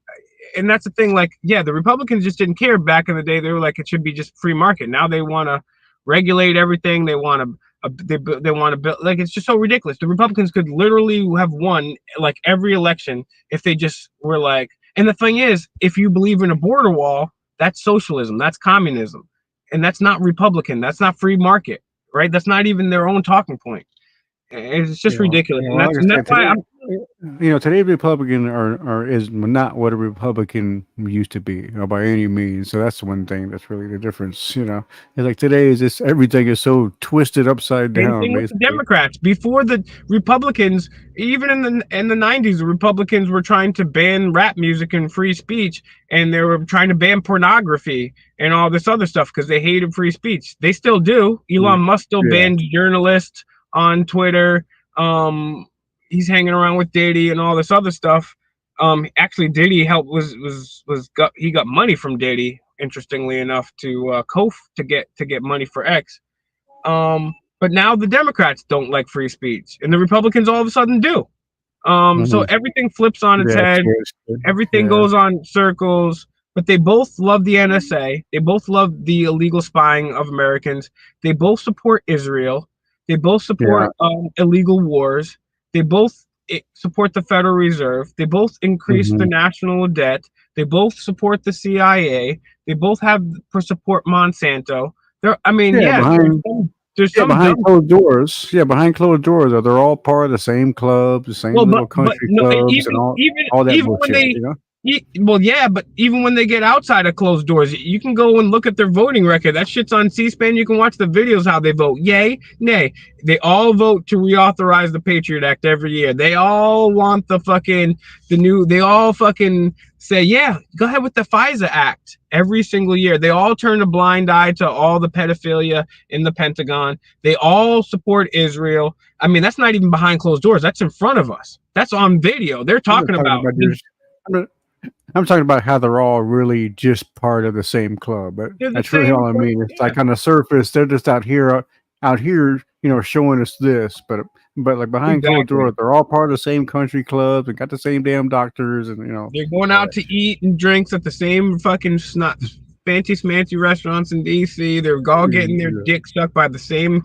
that's the thing. Like, yeah, the Republicans just didn't care back in the day. They were like, it should be just free market. Now they want to regulate everything. They want to. They want to build, like, it's just so ridiculous. The Republicans could literally have won like every election if they just were like. And the thing is, if you believe in a border wall, that's socialism, that's communism, and that's not Republican. That's not free market, right? That's not even their own talking point. It's just ridiculous. And that's why I'm. Today's Republican is not what a Republican used to be, by any means. So that's one thing that's really the difference. It's like today is just everything is so twisted upside down. Same thing with the Democrats. Before the Republicans, even in the 90s, the Republicans were trying to ban rap music and free speech, and they were trying to ban pornography and all this other stuff because they hated free speech. They still do. Elon Musk still bans journalists. on Twitter. He's hanging around with Diddy and all this other stuff. Actually, Diddy helped he got money from Diddy, interestingly enough, to get money for X. But now the Democrats don't like free speech, and the Republicans all of a sudden do. So everything flips on its head. Everything goes on circles. But they both love the NSA. They both love the illegal spying of Americans. They both support Israel. They both support illegal wars. They both support the Federal Reserve. They both increase the national debt. They both support the CIA. They both support Monsanto. Behind closed doors. Yeah, behind closed doors, they're all part of the same club, the same little country clubs, and all that bullshit. But even when they get outside of closed doors, you can go and look at their voting record. That shit's on C-SPAN. You can watch the videos how they vote. Yay, nay. They all vote to reauthorize the Patriot Act every year. They all want they all fucking say, yeah, go ahead with the FISA Act every single year. They all turn a blind eye to all the pedophilia in the Pentagon. They all support Israel. I mean, that's not even behind closed doors. That's in front of us. That's on video. They're talking about I'm talking about how they're all really just part of the same club. But that's really all I mean. It's like on the surface, they're just out here, showing us this. But like behind closed doors, they're all part of the same country clubs and got the same damn doctors, and they're going out to eat and drinks at the same fucking fancy smancy restaurants in DC. They're all getting their dick sucked by the same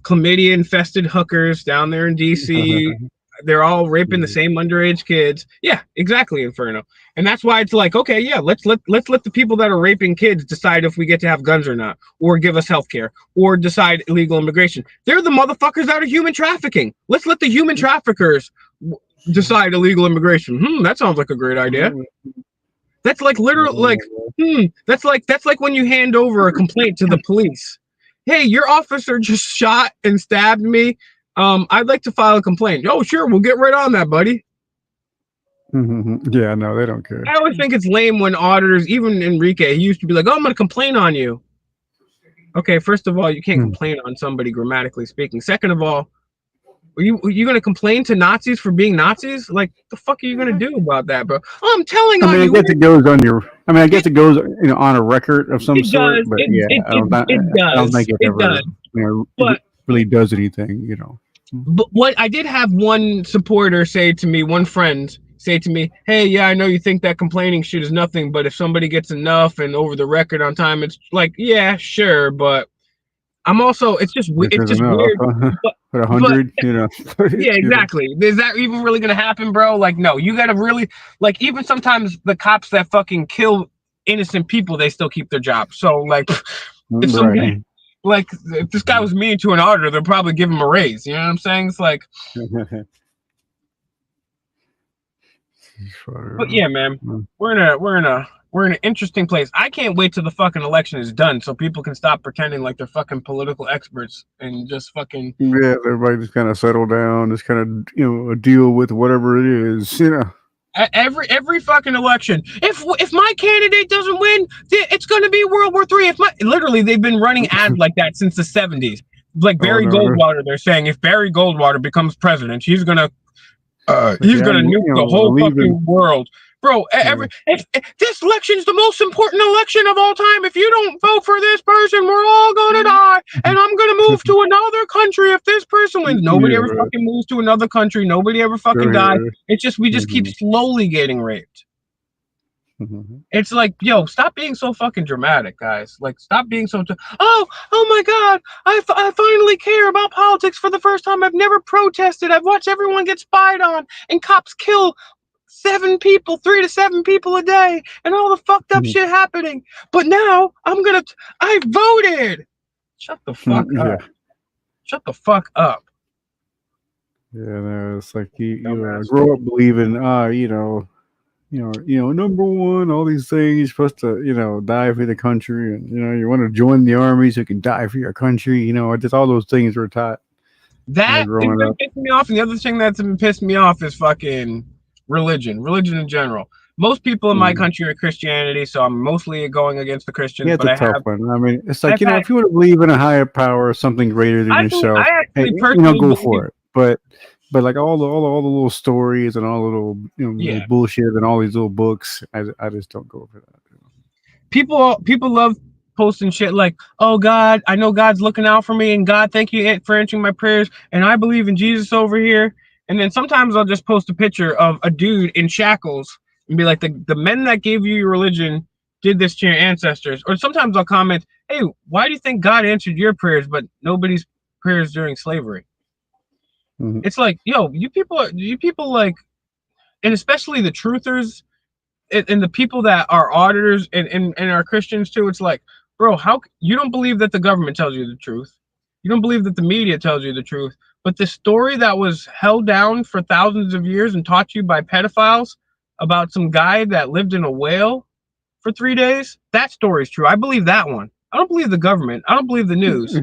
chlamydia infested hookers down there in DC. They're all raping the same underage kids. Yeah, exactly, Inferno. And that's why it's like, okay, yeah, let's let the people that are raping kids decide if we get to have guns or not, or give us health care, or decide illegal immigration. They're the motherfuckers that are human trafficking. Let's let the human traffickers decide illegal immigration. That sounds like a great idea. That's like literally that's like when you hand over a complaint to the police. Hey, your officer just shot and stabbed me. I'd like to file a complaint. Oh, sure, we'll get right on that, buddy. Yeah, no, they don't care. I always think it's lame when auditors, even Enrique, he used to be like, oh, I'm going to complain on you. Okay, first of all, you can't complain on somebody grammatically speaking. Second of all, are you going to complain to Nazis for being Nazis? Like, the fuck are you going to do about that, bro? Oh, I'm telling I you. guess it goes on your. I guess it goes, on a record of some sort. But I don't think it ever really does anything, But what I did have one supporter say to me, one friend say to me, hey, yeah, I know you think that complaining shit is nothing, but if somebody gets enough and over the record on time, it's like, yeah, sure, but I'm also, it's just weird. But 100, Yeah, exactly. Is that even really gonna happen, bro? Like, no, you gotta really, like, even sometimes the cops that fucking kill innocent people, they still keep their job. So, like, if somebody, like, if this guy was mean to an auditor, they'll probably give him a raise. You know what I'm saying? It's like, but yeah, man, we're in an interesting place. I can't wait till the fucking election is done so people can stop pretending like they're fucking political experts and just fucking everybody just kind of settle down, just kind of deal with whatever it is, Every fucking election. If my candidate doesn't win, it's going to be World War III. Literally, they've been running ads like that since the 70s. Like Barry Goldwater, they're saying if Barry Goldwater becomes president, he's gonna nuke the whole fucking world. Bro, if this election is the most important election of all time. If you don't vote for this person, we're all gonna die. And I'm gonna move to another country if this person wins. Nobody ever fucking moves to another country. Nobody ever fucking dies. It's just we just keep slowly getting raped. It's like, yo, stop being so fucking dramatic, guys. Like, stop being so. Oh my God! I finally care about politics for the first time. I've never protested. I've watched everyone get spied on, and cops kill 3 to 7 people a day, and all the fucked up shit happening. But now I voted. Shut the fuck up. Shut the fuck up. Yeah, no, it's like you grow up believing, number one, all these things, you're supposed to, die for the country, and you want to join the army so you can die for your country. Just all those things were taught. That has been pissing me off, and the other thing that's been pissing me off is fucking religion in general. Most people in my country are Christianity, so I'm mostly going against the Christians. Yeah, it's a tough one. I mean, it's like, if you want to believe in a higher power or something greater than yourself, hey, personally go believe, for it. But like all the little stories and all the little little bullshit and all these little books, I just don't go for that. people love posting shit like, oh God, I know God's looking out for me, and God, thank you for answering my prayers, and I believe in Jesus over here. And then sometimes I'll just post a picture of a dude in shackles and be like, the men that gave you your religion did this to your ancestors. Or sometimes I'll comment, hey, why do you think God answered your prayers but nobody's prayers during slavery? Mm-hmm. It's like, yo, you people like, and especially the truthers and the people that are auditors and are Christians too. It's like, bro, how you don't believe that the government tells you the truth? You don't believe that the media tells you the truth? But the story that was held down for thousands of years and taught you by pedophiles about some guy that lived in a whale for 3 days, that story is true. I believe that one. I don't believe the government. I don't believe the news.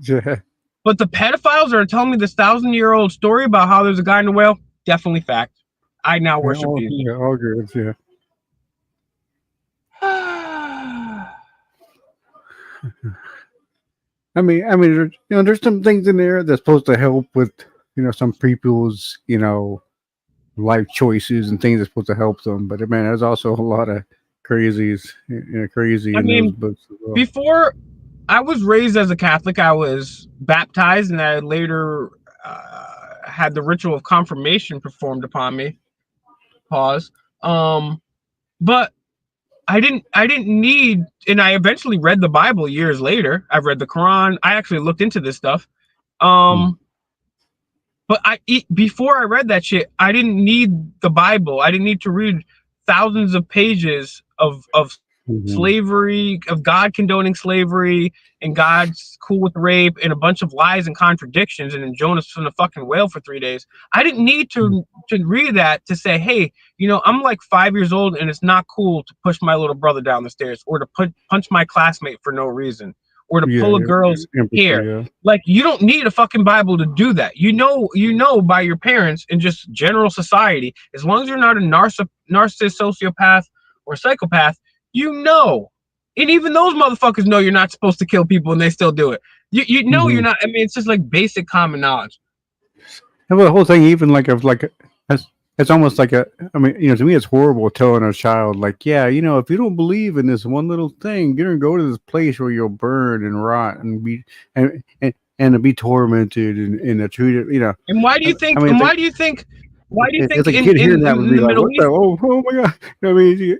Yeah. But the pedophiles are telling me this 1,000-year-old story about how there's a guy in a whale. Definitely fact. I now worship Jesus. Yeah, all good. Yeah. I mean, there's some things in there that's supposed to help with, some people's, life choices and things that's supposed to help them. But man, there's also a lot of crazy in those books as well. Before I was raised as a Catholic, I was baptized, and I later had the ritual of confirmation performed upon me. Pause. But I didn't need, and I eventually read the Bible years later. I've read the Quran. I actually looked into this stuff. But before I read that shit, I didn't need the Bible. I didn't need to read thousands of pages of slavery, of God condoning slavery, and God's cool with rape, and a bunch of lies and contradictions, and then Jonas from the fucking whale for 3 days. I didn't need to read that to say, hey, I'm like 5 years old, and it's not cool to push my little brother down the stairs, or to punch my classmate for no reason, or to pull a girl's hair. Like, you don't need a fucking Bible to do that. You know by your parents and just general society, as long as you're not a narcissist, sociopath, or psychopath, and even those motherfuckers know you're not supposed to kill people, and they still do it. You're not. I mean, it's just like basic common knowledge. And the whole thing, even it's almost like to me, it's horrible telling a child, like, yeah, if you don't believe in this one little thing, you're gonna go to this place where you'll burn and rot and be and be tormented and treated, And why do you think? Why do you think it's like kid hearing that would be like, what the? Oh my god! I mean, you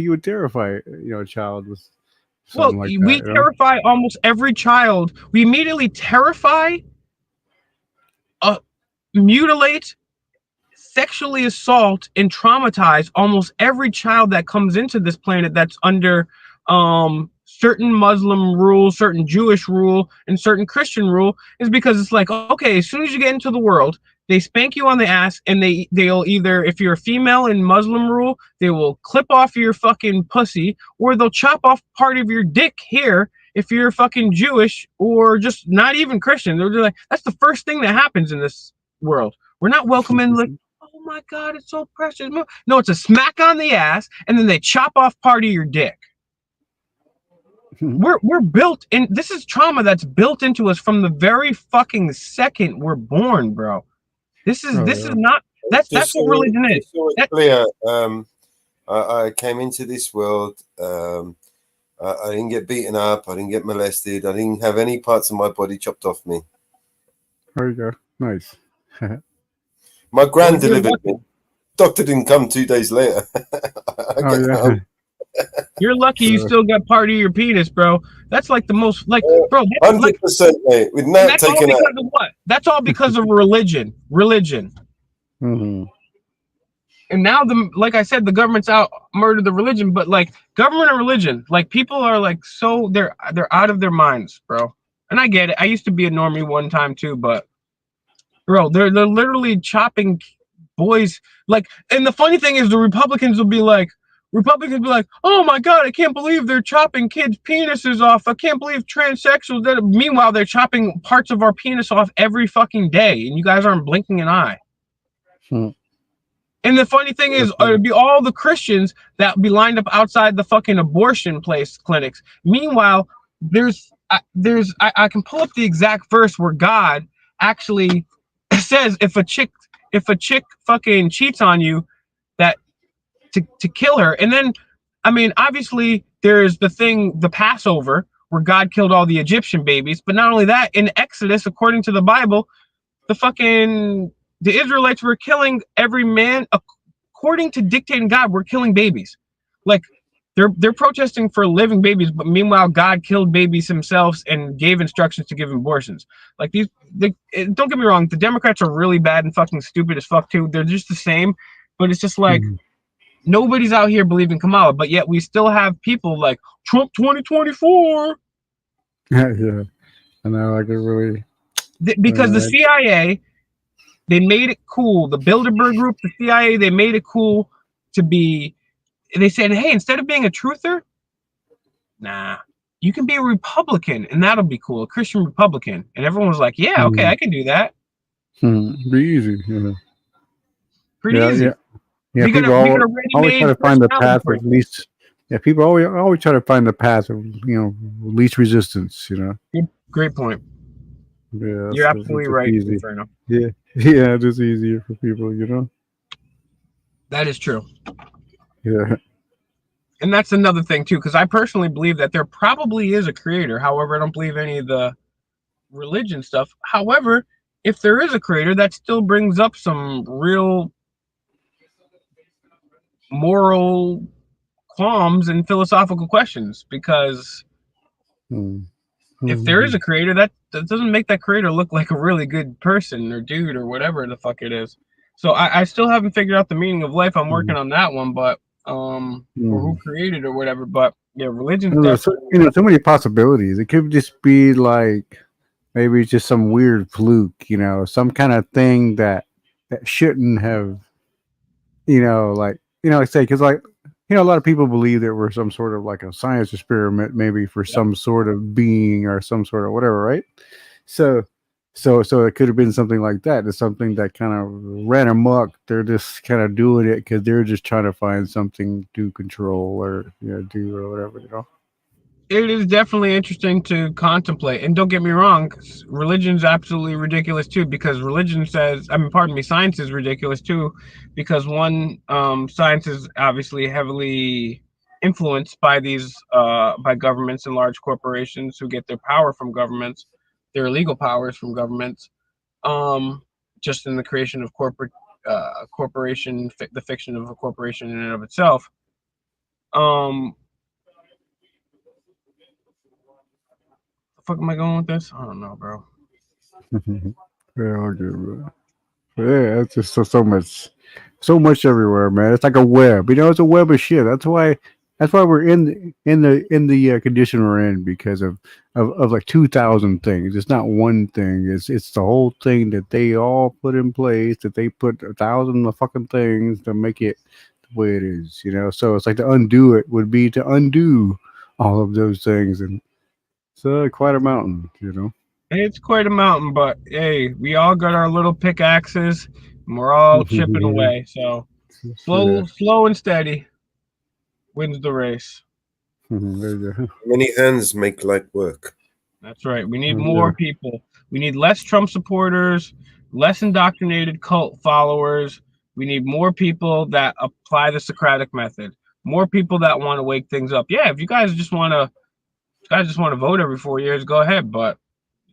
would terrify a child with something like that. We terrify almost every child. We immediately terrify, mutilate, sexually assault, and traumatize almost every child that comes into this planet that's under certain Muslim rule, certain Jewish rule, and certain Christian rule, is because it's like, okay, as soon as you get into the world, they spank you on the ass, and they'll either, if you're a female in Muslim rule, they will clip off your fucking pussy, or they'll chop off part of your dick here if you're fucking Jewish, or just not even Christian. They're like, that's the first thing that happens in this world. We're not welcoming, like, oh my God, it's so precious. No, it's a smack on the ass, and then they chop off part of your dick. We're built in. This is trauma that's built into us from the very fucking second we're born, bro. This is not. That's what religion is. Clear. I came into this world. I didn't get beaten up. I didn't get molested. I didn't have any parts of my body chopped off me. There you go. Nice. My gran delivered me. Doctor didn't come 2 days later. You're lucky you still got part of your penis, bro. That's like the most, like, bro. 100%, mate. With that taken out. Of what? That's all because of religion. Mm-hmm. And now, like I said, the government's out murdered the religion. But like government and religion, like people are like they're out of their minds, bro. And I get it. I used to be a normie one time too, but bro, they're literally chopping boys. Like, and the funny thing is, the Republicans will be like, oh my God, I can't believe they're chopping kids' penises off. I can't believe transsexuals. Meanwhile, they're chopping parts of our penis off every fucking day, and you guys aren't blinking an eye. And the funny thing is, it'd be all the Christians that would be lined up outside the fucking abortion clinics. Meanwhile, I can pull up the exact verse where God actually says if a chick fucking cheats on you, that to kill her. And then, I mean, obviously there's the Passover, where God killed all the Egyptian babies. But not only that, in Exodus, according to the Bible, the Israelites were killing every man according to dictating God. We're killing babies. Like, they're protesting for living babies, but meanwhile God killed babies himself and gave instructions to give abortions. Like, don't get me wrong, the Democrats are really bad and fucking stupid as fuck too. They're just the same, but it's just like nobody's out here believing Kamala, but yet we still have people like Trump 2024. Yeah, yeah. I know, like it really. Because the CIA, they made it cool. The Bilderberg Group, the CIA, they made it cool to be. They said, hey, instead of being a truther, nah, you can be a Republican, and that'll be cool, a Christian Republican. And everyone was like, yeah, okay, I can do that. Be easy, you know. Pretty easy. Yeah, people always try to find the path of least. Yeah, people always try to find the path of least resistance. You know. Great point. Yeah, you're absolutely right, Inferno. Yeah, yeah, just easier for people, you know. That is true. Yeah. And that's another thing too, because I personally believe that there probably is a creator. However, I don't believe any of the religion stuff. However, if there is a creator, that still brings up some real moral qualms and philosophical questions, because if there is a creator, that doesn't make that creator look like a really good person or dude or whatever the fuck it is. So I still haven't figured out the meaning of life. I'm working on that one, but or who created or whatever. But yeah, religion. So many possibilities. It could just be like maybe it's just some weird fluke, some kind of thing that shouldn't have, like say, because like a lot of people believe that we're some sort of like a science experiment, maybe for some sort of being or some sort of whatever, right? So it could have been something like that. It's something that kind of ran amok. They're just kind of doing it because they're just trying to find something to control or do or whatever. It is definitely interesting to contemplate. And don't get me wrong, religion's absolutely ridiculous too, because science is ridiculous too, because one, science is obviously heavily influenced by these by governments and large corporations who get their power from governments, their illegal powers from governments, just in the creation of corporation, the fiction of a corporation in and of itself. Fuck am I going with this? I don't know, bro. Yeah, all good, bro. Yeah, it's just so much everywhere, man. It's like a web. It's a web of shit. That's why we're in the condition we're in, because of like 2,000 things. It's not one thing. It's the whole thing that they all put in place. That they put 1,000 of fucking things to make it the way it is. So it's like to undo it would be to undo all of those things, and it's quite a mountain. It's quite a mountain, but hey, we all got our little pickaxes and we're all chipping away. So slow and steady wins the race. Many hands make light work. That's right. We need more people. We need less Trump supporters, less indoctrinated cult followers. We need more people that apply the Socratic method. More people that want to wake things up. Yeah, if you guys just want to vote every 4 years, go ahead, but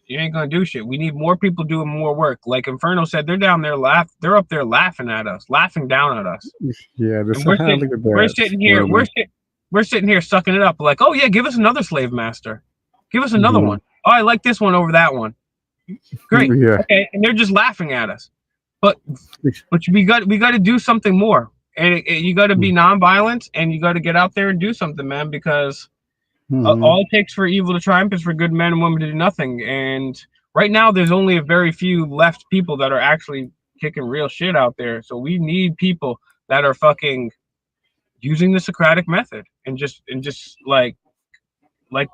you ain't gonna do shit. We need more people doing more work. Like Inferno said, they're down there they're up there laughing at us, laughing down at us. Yeah, we're sitting here sucking it up, like, oh yeah, give us another slave master. Give us another one. Oh, I like this one over that one. Great. Yeah. Okay, and they're just laughing at us. But we got to do something more. And you got to be nonviolent, and you got to get out there and do something, man, because all it takes for evil to triumph is for good men and women to do nothing. And right now, there's only a very few left people that are actually kicking real shit out there. So we need people that are fucking using the Socratic method and just like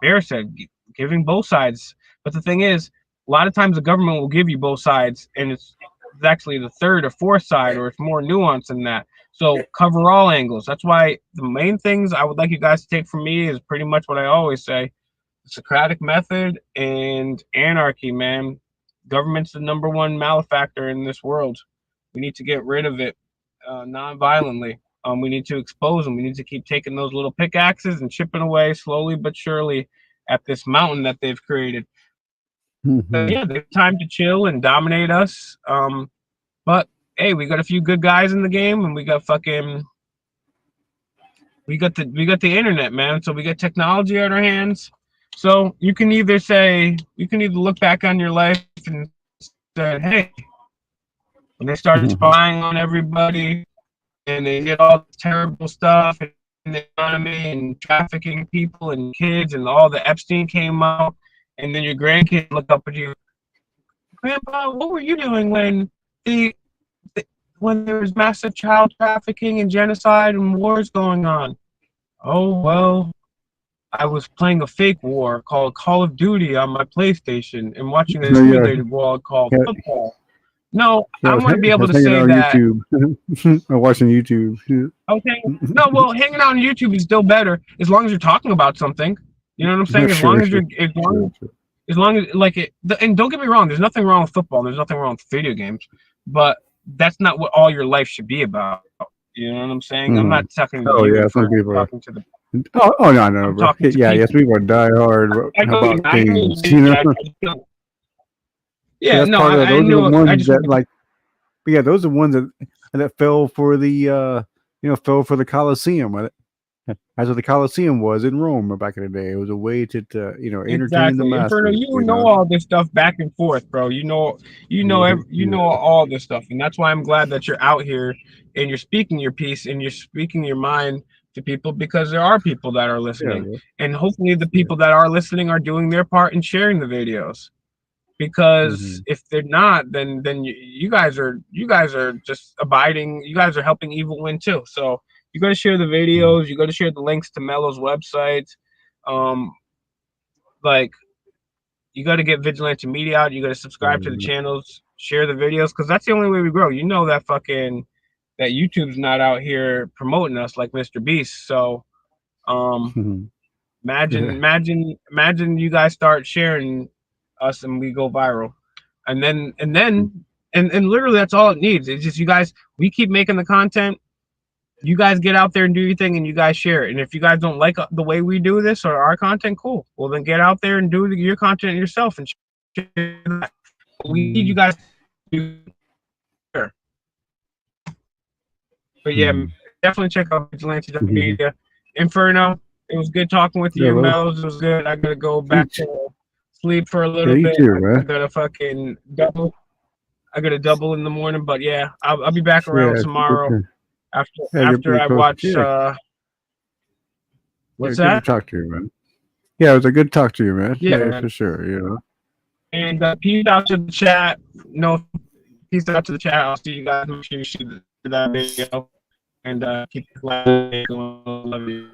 Bear said, giving both sides. But the thing is, a lot of times the government will give you both sides, and it's actually the third or fourth side, or it's more nuanced than that. So cover all angles. That's why the main things I would like you guys to take from me is pretty much what I always say: the Socratic method and anarchy, man. Government's the #1 malefactor in this world. We need to get rid of it non-violently. We need to expose them. We need to keep taking those little pickaxes and chipping away slowly but surely at this mountain that they've created. Yeah, they have time to chill and dominate us. But hey, we got a few good guys in the game, and we got the internet, man. So we got technology at our hands. So you can either look back on your life and say, hey, when they started spying on everybody and they did all this terrible stuff in the economy and trafficking people and kids and all the Epstein came out, and then your grandkids look up at you, Grandpa, what were you doing when there was massive child trafficking and genocide and wars going on? Oh, well, I was playing a fake war called Call of Duty on my PlayStation and watching a simulated war called football. No, I want to be able to say that. YouTube. I'm watching YouTube. Okay. No, well, hanging out on YouTube is still better as long as you're talking about something. You know what I'm saying? As long as like it. And don't get me wrong, there's nothing wrong with football. There's nothing wrong with video games, but that's not what all your life should be about. You know what I'm saying? I'm not talking to you. Some people talking to the. Oh no, bro. Yeah, yes, people are diehard about things. You know. Yeah, that's no, part of I those know. are the ones that like. But yeah, those are the ones that fell for the fell for the Colosseum. As the Colosseum was in Rome back in the day, it was a way to entertain the masses. Inferno, you know all this stuff back and forth, bro. You know all this stuff, and that's why I'm glad that you're out here and you're speaking your piece and you're speaking your mind to people, because there are people that are listening, and hopefully the people that are listening are doing their part in sharing the videos. Because if they're not, then you guys are just abiding. You guys are helping evil win too. So you got to share the videos. You got to share the links to Mello's website. Like you got to get Vigilante Media out. You got to subscribe to the channels, share the videos, because that's the only way we grow. You know that that YouTube's not out here promoting us like Mr. Beast. So imagine you guys start sharing us and we go viral, and literally that's all it needs. It's just you guys, we keep making the content, you guys get out there and do your thing, and you guys share it. And if you guys don't like the way we do this or our content, cool, well then get out there and do your content yourself and share that. We need you guys to share. But yeah, definitely check out Vigilante Media. Inferno, it was good talking with you. Mellows, it was good. I gotta go back to sleep for a little bit. Too, right? I gotta fucking double. I gotta double in the morning, but yeah, I'll be back around tomorrow after I watch. What's that? Good to talk to you, man. Yeah, it was a good talk to you, man. Yeah, for sure. You know. And peace out to the chat. No, peace out to the chat. I'll see you guys. Make sure you share that video and keep the live going. Love you.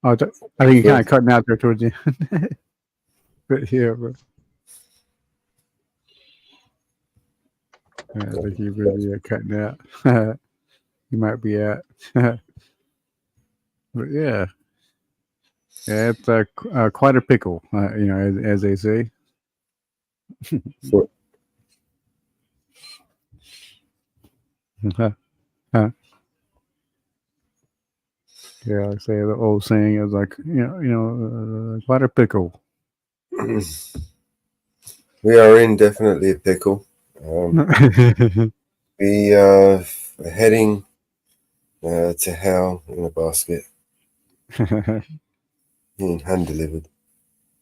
I think you're kind of cutting out there towards the end. But yeah, bro. I think you really are cutting out. You might be at. But yeah. Yeah, it's quite a pickle, as they say. Yeah, I say the old saying is like, quite a pickle. We are in definitely a pickle. We are heading to hell in a basket. Being hand delivered.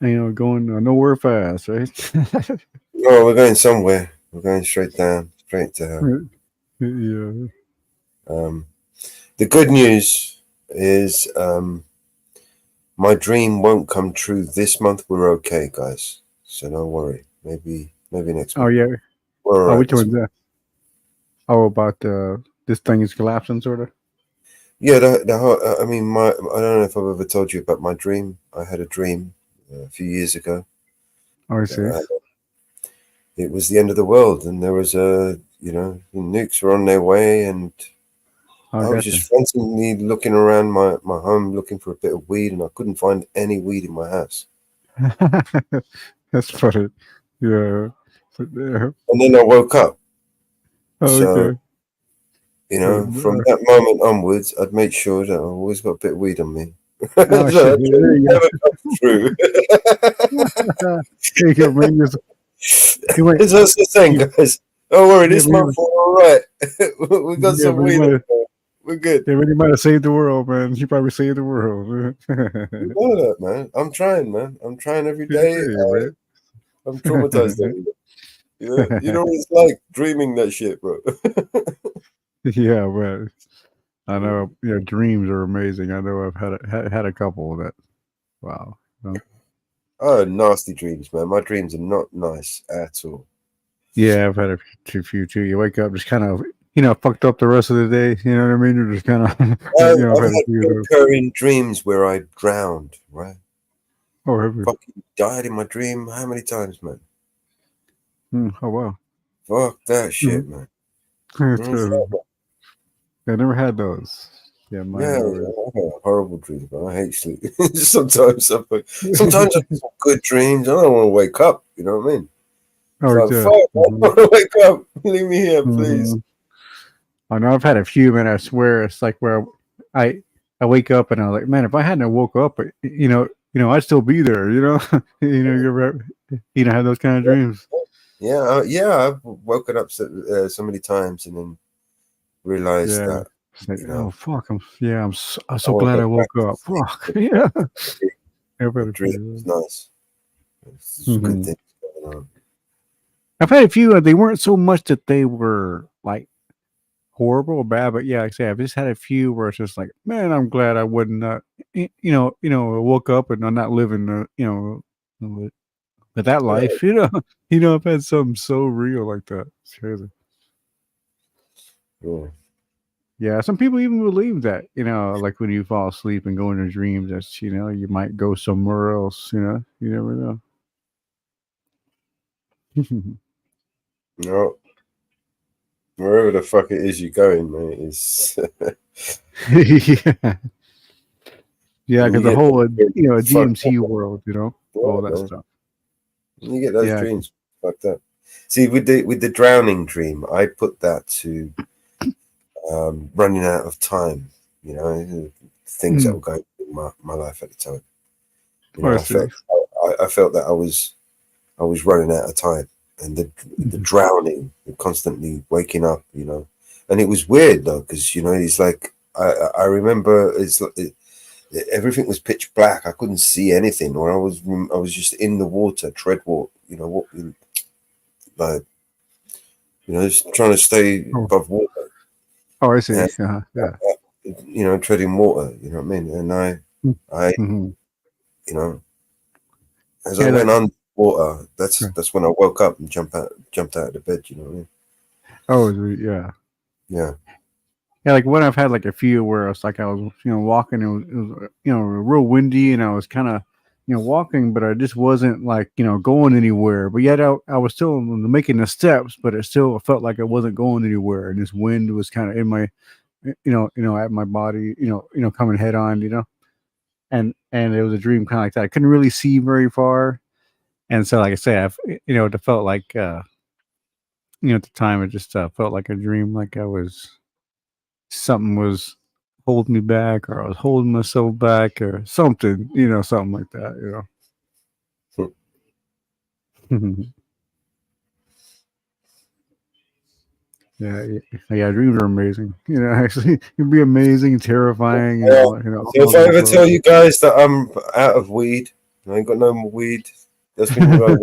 Going nowhere fast, right? No, we're going somewhere. We're going straight to hell. Yeah. The good news is my dream won't come true this month. We're okay, guys. So don't worry. Maybe next month. Oh yeah. We're all right. Which one's that? Oh, about this thing is collapsing, sort of. Yeah, the whole, I mean, I don't know if I've ever told you about my dream. I had a dream a few years ago. Oh, I see. It was the end of the world, and there was nukes were on their way, and I was just frantically looking around my home looking for a bit of weed, and I couldn't find any weed in my house. That's funny. Yeah. And then I woke up. Oh, So, okay. you know, from that moment onwards, I'd make sure that I always got a bit of weed on me. Oh, So shit. There you never comes through. go. There you go, man. You went, That's the thing, guys. Don't worry, yeah, this month we're all right. We got yeah, some but weed. We're good. yeah, but you might have saved the world, man. You probably saved the world. You know that, man. I'm trying, man. I'm trying every Yeah, day. man. I'm traumatized every day. You know what it's like dreaming that shit, bro. Yeah, man. I know. Yeah, dreams are amazing. I know I've had a couple that. Wow. Oh, nasty dreams, man. My dreams are not nice at all. Yeah, I've had a few too. You wake up just kind of, fucked up the rest of the day. You know what I mean? You're just kind of, I've I've had a had few of those. recurring dreams where I drowned, right? Oh, have you? Fucking died in my dream. How many times, man? Oh, wow. Fuck that shit, man. It's, I never had those. Yeah, mine Yeah, always. I have horrible dreams, man. I hate sleep. Sometimes I have some good dreams. I don't want to wake up. You know what I mean? Oh, It's like, yeah. fuck, I don't want to wake up. Leave me here, please. I know I've had a few, man. I swear it's like where I wake up and I'm like, man, if I hadn't woke up, I'd still be there. You have those kind of dreams. Yeah, I've woken up so many times and then realized Yeah. that, It's like, you know, oh fuck! I'm I so want to glad go I woke back up. Fuck yeah. to dream. It's nice. It's good things going on. I've had a few. They weren't so much that they were like horrible or bad, but yeah, like I say, I've just had a few where it's just like, man, I'm glad I wouldn't, woke up and I'm not living, with that life. I've had something so real like that. It's crazy. Yeah. Yeah, some people even believe that, like when you fall asleep and go into dreams, that's, you might go somewhere else, you never know. No. Wherever the fuck it is you're going, mate, is Yeah. Yeah, because the get whole, fucked DMC up. world, Yeah, all that man. stuff. You get those Yeah. dreams fucked up. See, with the drowning dream, I put that to running out of time. Things that were going through my life at the time. I I see. felt that I was running out of time, and the drowning, constantly waking up, and it was weird though, because it's like I remember it's like everything was pitch black. I couldn't see anything, or I was just in the water, tread water, just trying to stay above water. Oh, I see. And, Yeah. Treading water. You know what I mean? And I as I went underwater, that's when I woke up and jumped out of the bed. You know what I mean? Oh, yeah. Yeah. Yeah, like when I've had like a few where it's like I was, walking, it was real windy, and I was kind of, walking, but I just wasn't like, going anywhere. But yet I was still making the steps, but it still felt like I wasn't going anywhere. And this wind was kind of in my, at my body, coming head on, and it was a dream kind of like that. I couldn't really see very far, and so like I say, it felt like, at the time it just felt like a dream, like something was holding me back, or I was holding myself back, or something, something like that, Yeah, dreams are amazing. Actually, it'd be amazing, terrifying, So if I ever tell you guys that I'm out of weed, I ain't got no more weed, that's when you know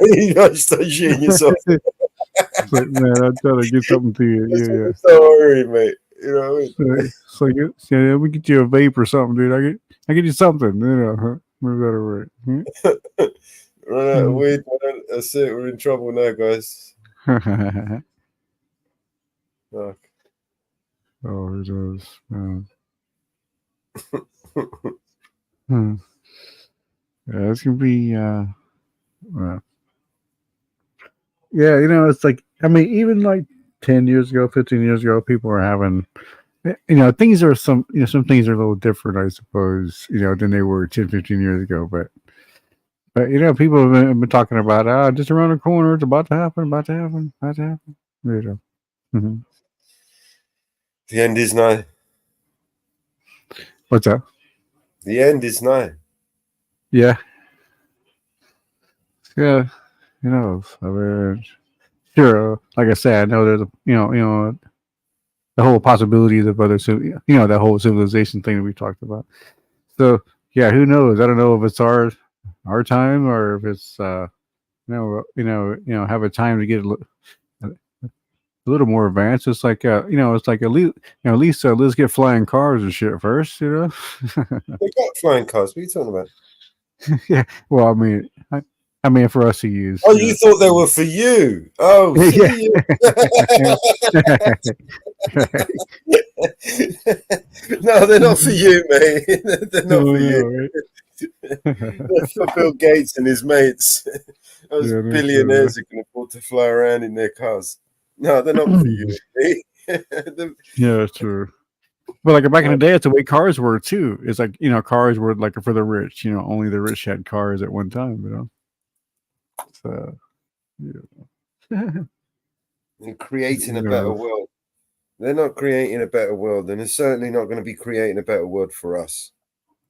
you guys start shitting yourself. It's like, man, I'm trying to get something to you. Yeah. Don't worry, mate. You know what I mean? So we get you a vape or something, dude. I get you something, Move that over. Run out of weed, man. That's it. We're in trouble now, guys. Fuck. Oh, it does. Yeah, it's gonna be. Yeah, it's like, I mean, even like 10 years ago, 15 years ago, people were having, things are some things are a little different, I suppose, than they were 10, 15 years ago. But But you know, people have been talking about just around the corner. It's about to happen. About to happen. About to happen. You know. Mm-hmm. The end is nigh. What's that? The end is nigh. Yeah. Yeah. You know, I mean, sure. Like I said, I know there's a the whole possibilities of other that whole civilization thing that we talked about. So yeah, who knows? I don't know if it's our time or if it's have a time to get a little more advanced. It's like it's like at least let's get flying cars and shit first. You know. They got flying cars. What are you talking about? Yeah. Well, I mean, for us to use. Oh, you thought they were for you? Oh, see you. No, they're not for you, mate. They're not for you. They're for Bill Gates and his mates. Those billionaires who can afford to fly around in their cars. No, they're not for you. Yeah, true. But like back in the day, it's the way cars were too. It's like cars were like for the rich. Only the rich had cars at one time. So, they're creating a better world. They're not creating a better world, and they're certainly not going to be creating a better world for us.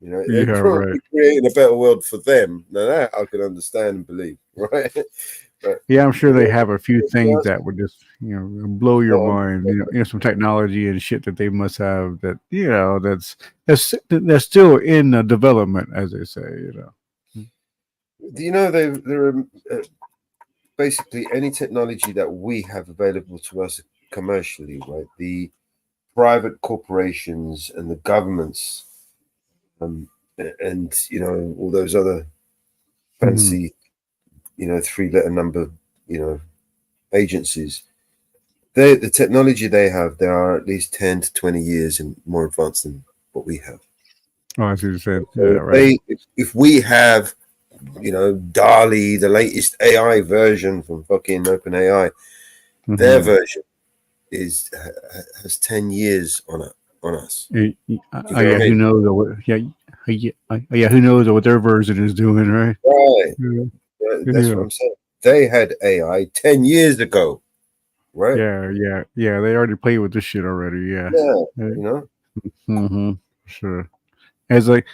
They're probably creating a better world for them. Now that I can understand and believe, right? But, yeah, I'm sure they have a few things that would just blow your mind. Some technology and shit that they must have that that's still in development, as they say. There are basically any technology that we have available to us commercially, right? The private corporations and the governments, and all those other fancy, 3-letter number, agencies. The technology they have, they are at least 10 to 20 years and more advanced than what we have. Oh, I see what you're saying. So yeah, right. If we have, DALI, the latest AI version from fucking OpenAI, their version has 10 years on us. Who knows? Who knows what their version is doing, right? Right. That's what I'm saying. They had AI 10 years ago, right? Yeah. They already played with this shit already. Yeah. Sure. It's like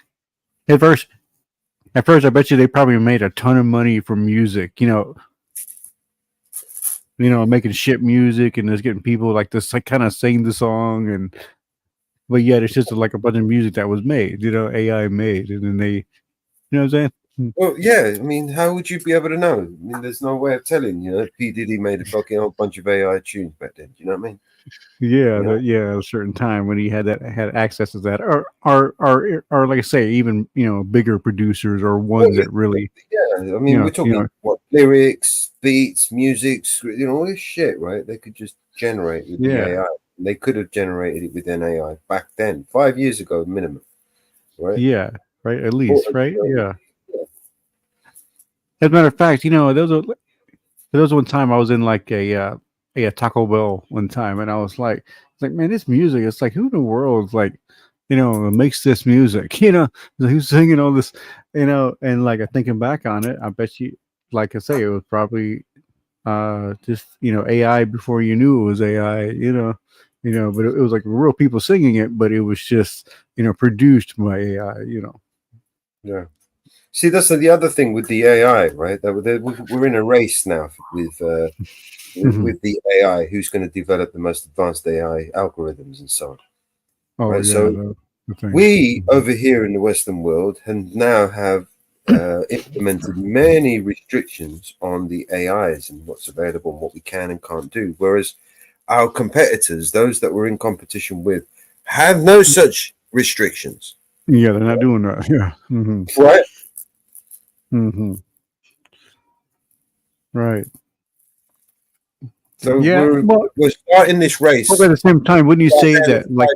at first, I bet you they probably made a ton of money from music. Making shit music and just getting people like this, like kind of sing the song, but yet it's just like a bunch of music that was made, AI made, and then they, you know what I'm saying? Well, yeah. I mean, how would you be able to know? I mean, there's no way of telling. P Diddy made a fucking whole bunch of AI tunes back then. Do you know what I mean? Yeah, a certain time when he had access to that, or like I say, even bigger producers or ones that really. Yeah, I mean, we're talking lyrics, beats, music, all this shit, right? They could just generate with the AI. They could have generated it with an AI back then, 5 years ago minimum, right? Yeah, right. At least, right? Yeah. As a matter of fact, there was one time I was in like a Taco Bell one time, and I was like, man, this music. It's like, who in the world makes this music? Who's singing all this? And like thinking back on it, I bet you, like I say, it was probably just AI before you knew it was AI. But it was like real people singing it, but it was just produced by AI. Yeah. See, that's the other thing with the AI, right? That we're in a race now with the AI, who's going to develop the most advanced AI algorithms and so on. Oh, right? Yeah. So we over here in the Western world now have implemented many restrictions on the AIs and what's available and what we can and can't do. Whereas our competitors, those that we're in competition with, have no such restrictions. Yeah, they're not doing that. Yeah. Right. Right. So we're starting this race. But at the same time, wouldn't you say that like?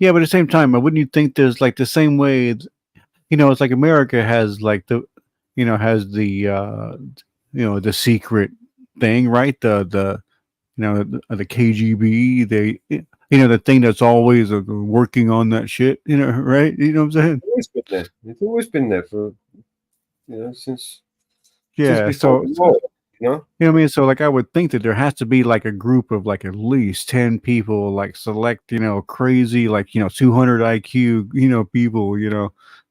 Yeah, but at the same time, wouldn't you think there's like the same way? It's like America has like the secret thing, right? The KGB. the thing that's always working on that shit, right? You know what I'm saying? It's always been there. It's always been there for since Yeah. before the war. You know what I mean? So like I would think that there has to be like a group of like at least 10 people, like select, crazy, like 200 IQ, people,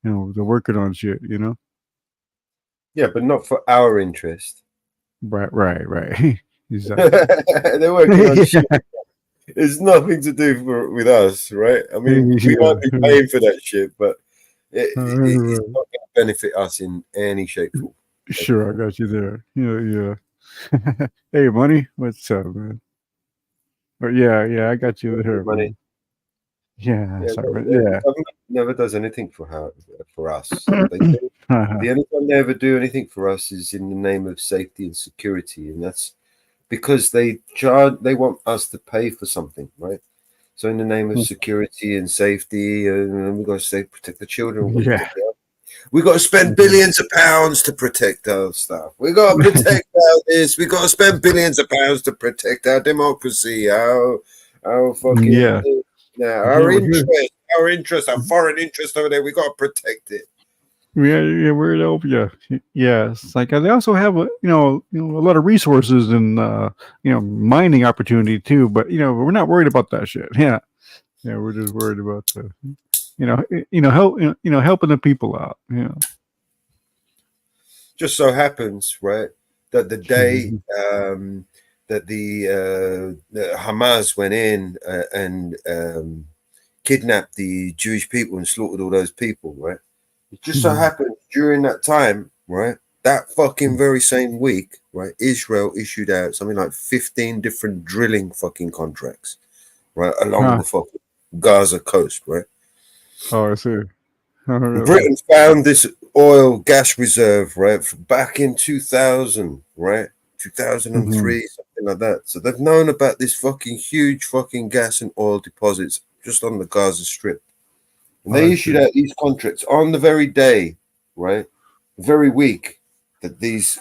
they're working on shit, Yeah, but not for our interest. Right. Exactly. They're working on shit. It's nothing to do with us, right? I mean, we might be paying for that shit, but it's not going to benefit us in any shape. Sure, I got you there. Yeah. Hey, money, what's up, man? But yeah, I got you there, Money. man. Yeah, sorry, man. The Yeah. government never does anything for us. The only time they ever do anything for us is in the name of safety and security, and that's because they want us to pay for something, right? So in the name of security and safety, and we've got to protect the children. We got to spend billions of pounds to protect our stuff. We got to protect this. We got to spend billions of pounds to protect our democracy, our fucking our interest, our foreign interest over there. We got to protect it. Yeah, we're to help you. Yeah, it's like they also have a lot of resources and mining opportunity too. But we're not worried about that shit. Yeah, we're just worried about the helping the people out. Yeah. Just so happens, right, that the day that the Hamas went in and kidnapped the Jewish people and slaughtered all those people, right? It just so happened during that time, right, that fucking very same week, right, Israel issued out something like 15 different drilling fucking contracts, right, along the fucking Gaza coast, right? Oh, I see. Britain found this oil gas reserve, right, back in 2000, right, 2003, something like that. So they've known about this fucking huge fucking gas and oil deposits just on the Gaza Strip. And they issued out these contracts on the very day, right, the very week that these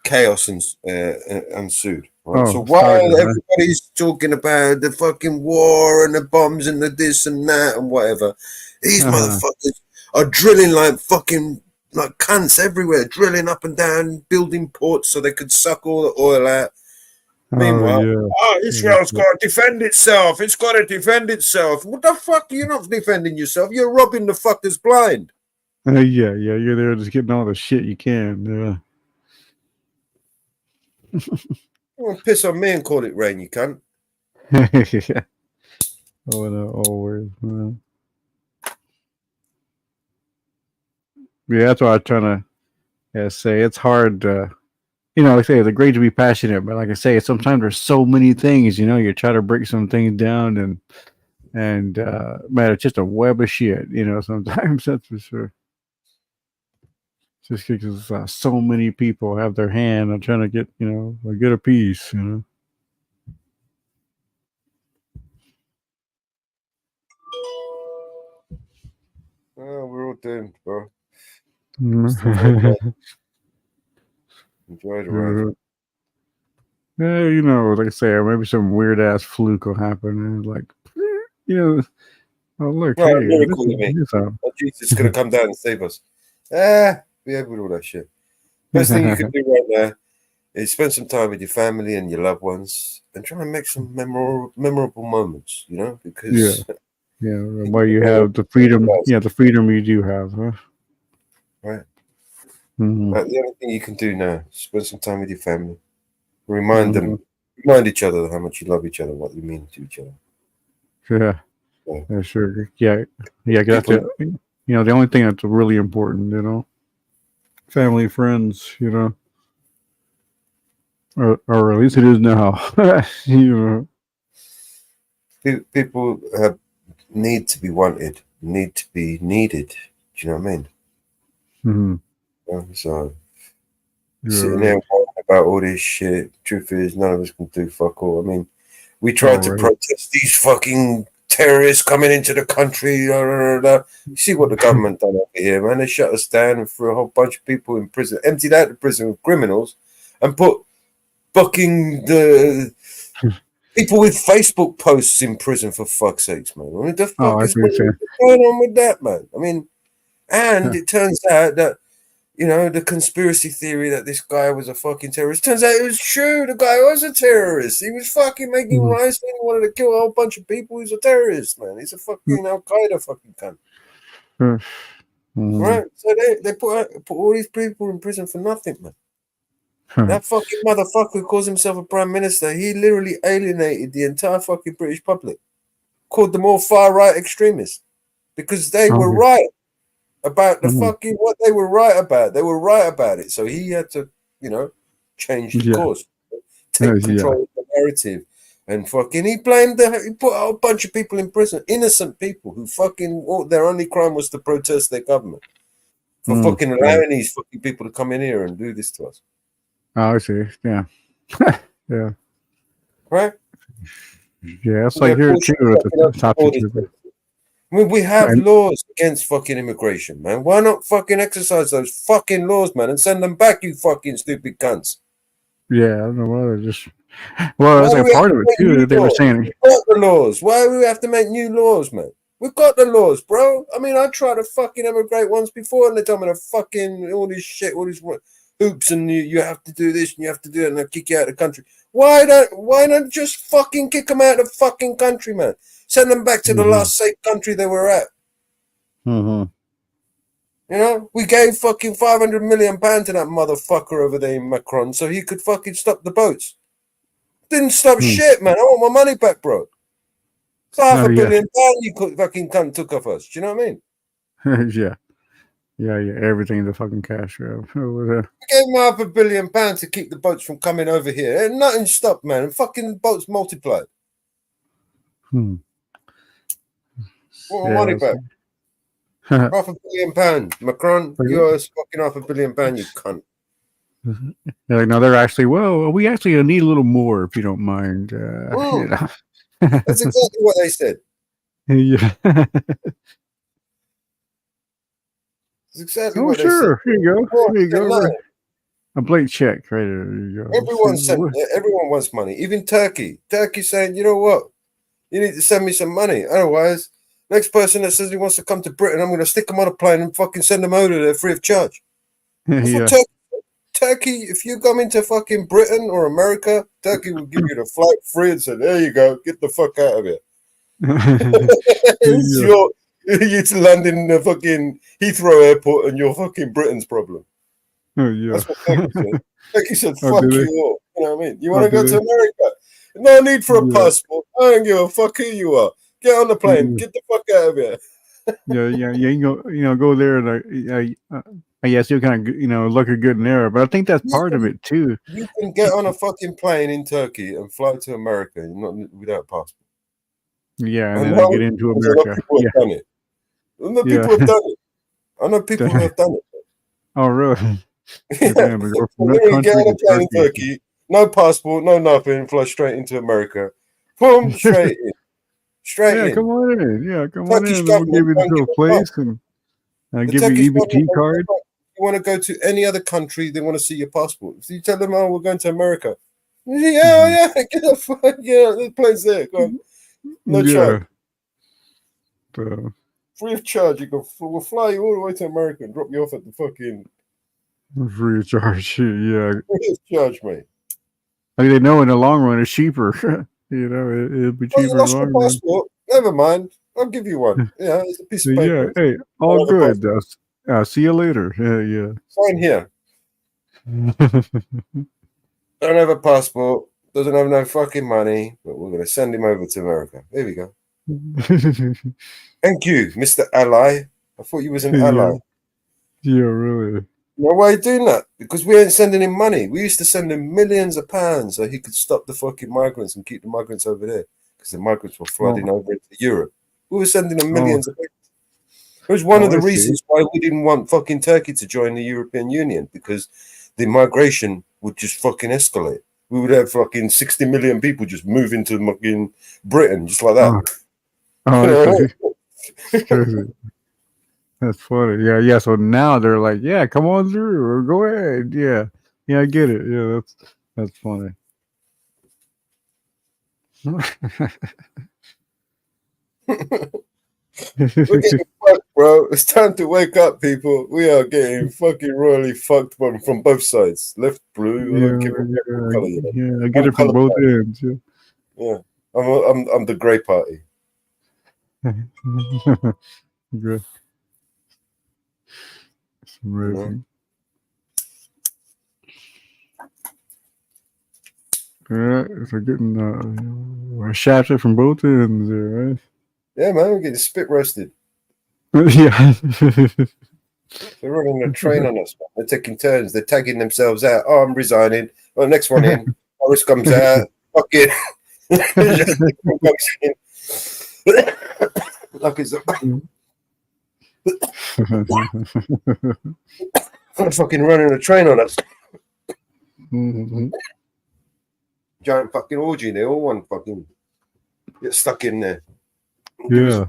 chaos ensued. Right? So while everybody's talking about the fucking war and the bombs and the this and that and whatever, these motherfuckers are drilling like fucking like cunts everywhere, drilling up and down, building ports so they could suck all the oil out. Meanwhile, Israel's got to defend itself. It's got to defend itself. What the fuck? You're not defending yourself. You're robbing the fuckers blind. Yeah. You're there just getting all the shit you can. You want to piss on me and call it rain, you cunt. Yeah. Oh, no, always. Yeah, that's what I'm trying to say. It's hard. Like I say, it's great to be passionate, but like I say, sometimes there's so many things. You try to break some things down, and man, it's just a web of shit. Sometimes that's for sure. Just because so many people have their hand on trying to get a piece. Oh, we're all doomed, bro. Enjoy the ride. Yeah, like I say, maybe some weird ass fluke will happen, and oh look, right, hey, miracle, Jesus is going to come down and save us. Be able with all that shit. Best thing you can do right now is spend some time with your family and your loved ones, and try and make some memorable moments. Because while you have the freedom, the freedom you do have, huh? Right. The only thing you can do now is spend some time with your family. Remind each other how much you love each other, what you mean to each other. Yeah, sure. Yeah. That's it. The only thing that's really important, family, friends, or at least it is now. People need to be wanted, need to be needed. Do you know what I mean? So sitting there about all this shit. Truth is, none of us can do fuck all. I mean, we tried to protest these fucking terrorists coming into the country. You see what the government done over here, man? They shut us down and threw a whole bunch of people in prison, emptied out the prison with criminals, and put fucking the People with Facebook posts in prison for fuck's sakes, man. What the fuck I is see what you're saying. going on with that, man? I mean, and it turns out that, you know, the conspiracy theory that this guy was a fucking terrorist, turns out it was true. The guy was a terrorist. He was fucking making Mhm. rhymes saying he wanted to kill a whole bunch of people. He's a terrorist, man. He's a fucking Al Qaeda fucking cunt. Mhm. Right? So they put all these people in prison for nothing, man. That fucking motherfucker who calls himself a prime minister, he literally alienated the entire fucking British public. Called them all far right extremists. Because they were right about the fucking what they were right about. They were right about it. So he had to, you know, change the course. Take control of the narrative. And fucking he put a whole bunch of people in prison, innocent people who fucking their only crime was to protest their government. For fucking allowing these fucking people to come in here and do this to us. Oh, I see. Yeah. Yeah. Right? Yeah, it's like here too at the top secret. I mean, we have laws against fucking immigration, man. Why not fucking exercise those fucking laws, man, and send them back, you fucking stupid cunts? Yeah, I don't know why they're just. Well, that's like part of it too. That they were saying. We've got the laws. Why do we have to make new laws, man? We've got the laws, bro. I mean, I tried to fucking immigrate once before, and they told me to fucking all this shit, all these hoops, and you have to do this and you have to do it, and they'll kick you out of the country. Why not just fucking kick them out of the fucking country, man? Send them back to the last safe country they were at. Mm-hmm. You know, we gave fucking £500 million to that motherfucker over there in Macron so he could fucking stop the boats. Didn't stop shit, man. I want my money back, bro. It's £500 million you fucking cunt took off us. Do you know what I mean? Yeah. Everything in the fucking cash over there. We gave him £500 million to keep the boats from coming over here. And nothing stopped, man. And fucking boats multiplied. Want my money back. £500 million. Macron, you're fucking £500 million, you cunt. They're like, no, they're actually, we actually need a little more if you don't mind. You know. That's exactly what they said. Yeah. That's exactly what they said. Sure. Here you go. Here you go. A blank check right there. There you go. Everyone wants money. Even Turkey. Turkey's saying, you know what? You need to send me some money. Otherwise, next person that says he wants to come to Britain, I'm going to stick them on a plane and fucking send them over there free of charge. That's what Turkey, if you come into fucking Britain or America, Turkey will give you the flight free and say, there you go, get the fuck out of here. It's landing in the fucking Heathrow airport and you're fucking Britain's problem. That's what Turkey said. Turkey said, fuck you all. You know what I mean? You want to go to America? No need for a passport. I don't give a fuck who you are. Get on the plane. Get the fuck out of here. You go there and I guess you're kind of looking good in there, but I think that's part of it too. You can get on a fucking plane in Turkey and fly to America without a passport. Yeah, and then get into America. People have done it. I know people have done it. I know people who have done it. Oh, really? Yeah. Get on a plane in Turkey, no passport, no nothing, fly straight into America. Boom, straight in. Straight in. Come on in. Yeah, come on in. We'll give you to a place and give you EBT card. You want to go to any other country, they want to see your passport. So you tell them, oh, we're going to America. Yeah, get the fuck, the plane's there. Go on. No charge. Free of charge. We'll fly you all the way to America and drop you off at the fucking free of charge. Yeah. Free of charge, mate. I mean, they know in the long run it's cheaper. It'll be cheaper in the long run. Passport. Never mind. I'll give you one. Yeah, it's a piece of paper. Yeah, hey, all good. See you later. Yeah. Sign here. Don't have a passport. Doesn't have no fucking money. But we're going to send him over to America. There we go. Thank you, Mr. Ally. I thought you was an ally. Yeah, really. You know why are you doing that? Because we ain't sending him money. We used to send him millions of pounds so he could stop the fucking migrants and keep the migrants over there. Because the migrants were flooding over into Europe. We were sending them millions of pounds. It was one of the reasons why we didn't want fucking Turkey to join the European Union, because the migration would just fucking escalate. We would have fucking 60 million people just move into fucking Britain, just like that. That's funny. Yeah. So now they're like, yeah, come on through or go ahead. Yeah, I get it. Yeah, that's funny. We're getting fucked, bro. It's time to wake up, people. We are getting fucking royally fucked from both sides. Left, blue. I don't give a fuck what color you're. Yeah, I get it from both ends. Yeah. Yeah, I'm the grey party. Good. It's amazing. Yeah, it's like getting shafted from both ends there, right? Yeah, man, we're getting spit roasted. Yeah. They're running a train on us, man. They're taking turns. They're tagging themselves out. Oh, I'm resigning. Well, next one in. Boris comes out. Fucking. Like it's fucking running a train on us. Giant fucking orgy. They all want fucking get stuck in there. Yeah.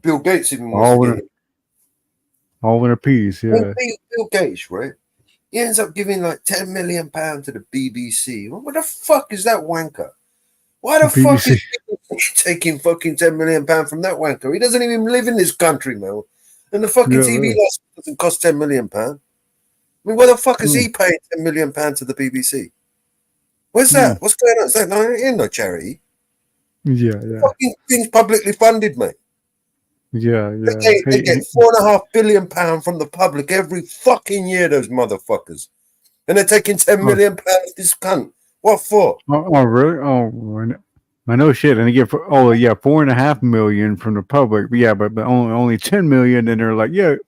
Bill Gates even wants to get it. All in a piece, yeah. Bill Gates, right? He ends up giving like £10 million to the BBC. What the fuck is that wanker? Why the fuck is he taking fucking £10 million from that wanker? He doesn't even live in this country, man. And the fucking TV license doesn't cost £10 million. I mean, why the fuck is he paying £10 million to the BBC? Where's that? What's going on? Is that no charity? Yeah. Fucking thing's publicly funded, mate. Yeah. They get £4.5 billion from the public every fucking year, those motherfuckers. And they're taking £10 million this cunt. What for? Oh, really? Oh, I know shit. And they get $4.5 million from the public. But yeah, but only 10 million. And they're like, yes,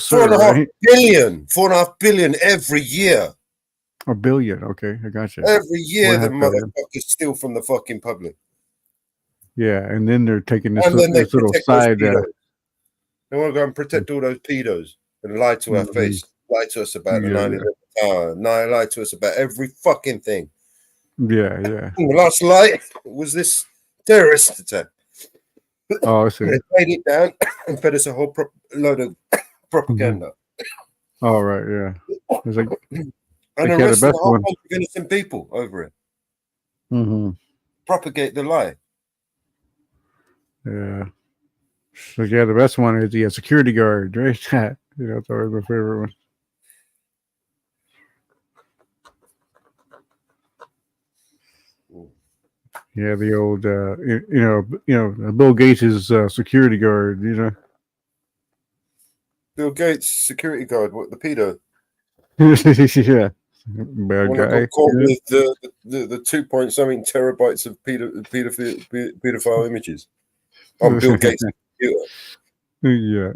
sir. $4.5 billion every year. A billion. Okay, I got you. Every year, the motherfuckers steal from the fucking public. Yeah, and then they're taking this little side. They want to go and protect all those pedos and lie to our face, lie to us about the 9/11 tower, lie to us about every fucking thing. Yeah. The last lie was this terrorist attack. Oh, I see. They laid it down and fed us a whole load of propaganda. Oh, right, yeah. It's like, and arrested a whole bunch of innocent people over it. Propagate the lie. Yeah. So yeah, the best one is the security guard, right? That's always my favorite one. Yeah, the old Bill Gates' security guard, Bill Gates security guard, what the pedo? Yeah. Bad guy. Got caught with the 2-point-something terabytes of pedophile images on Bill Gates' computer.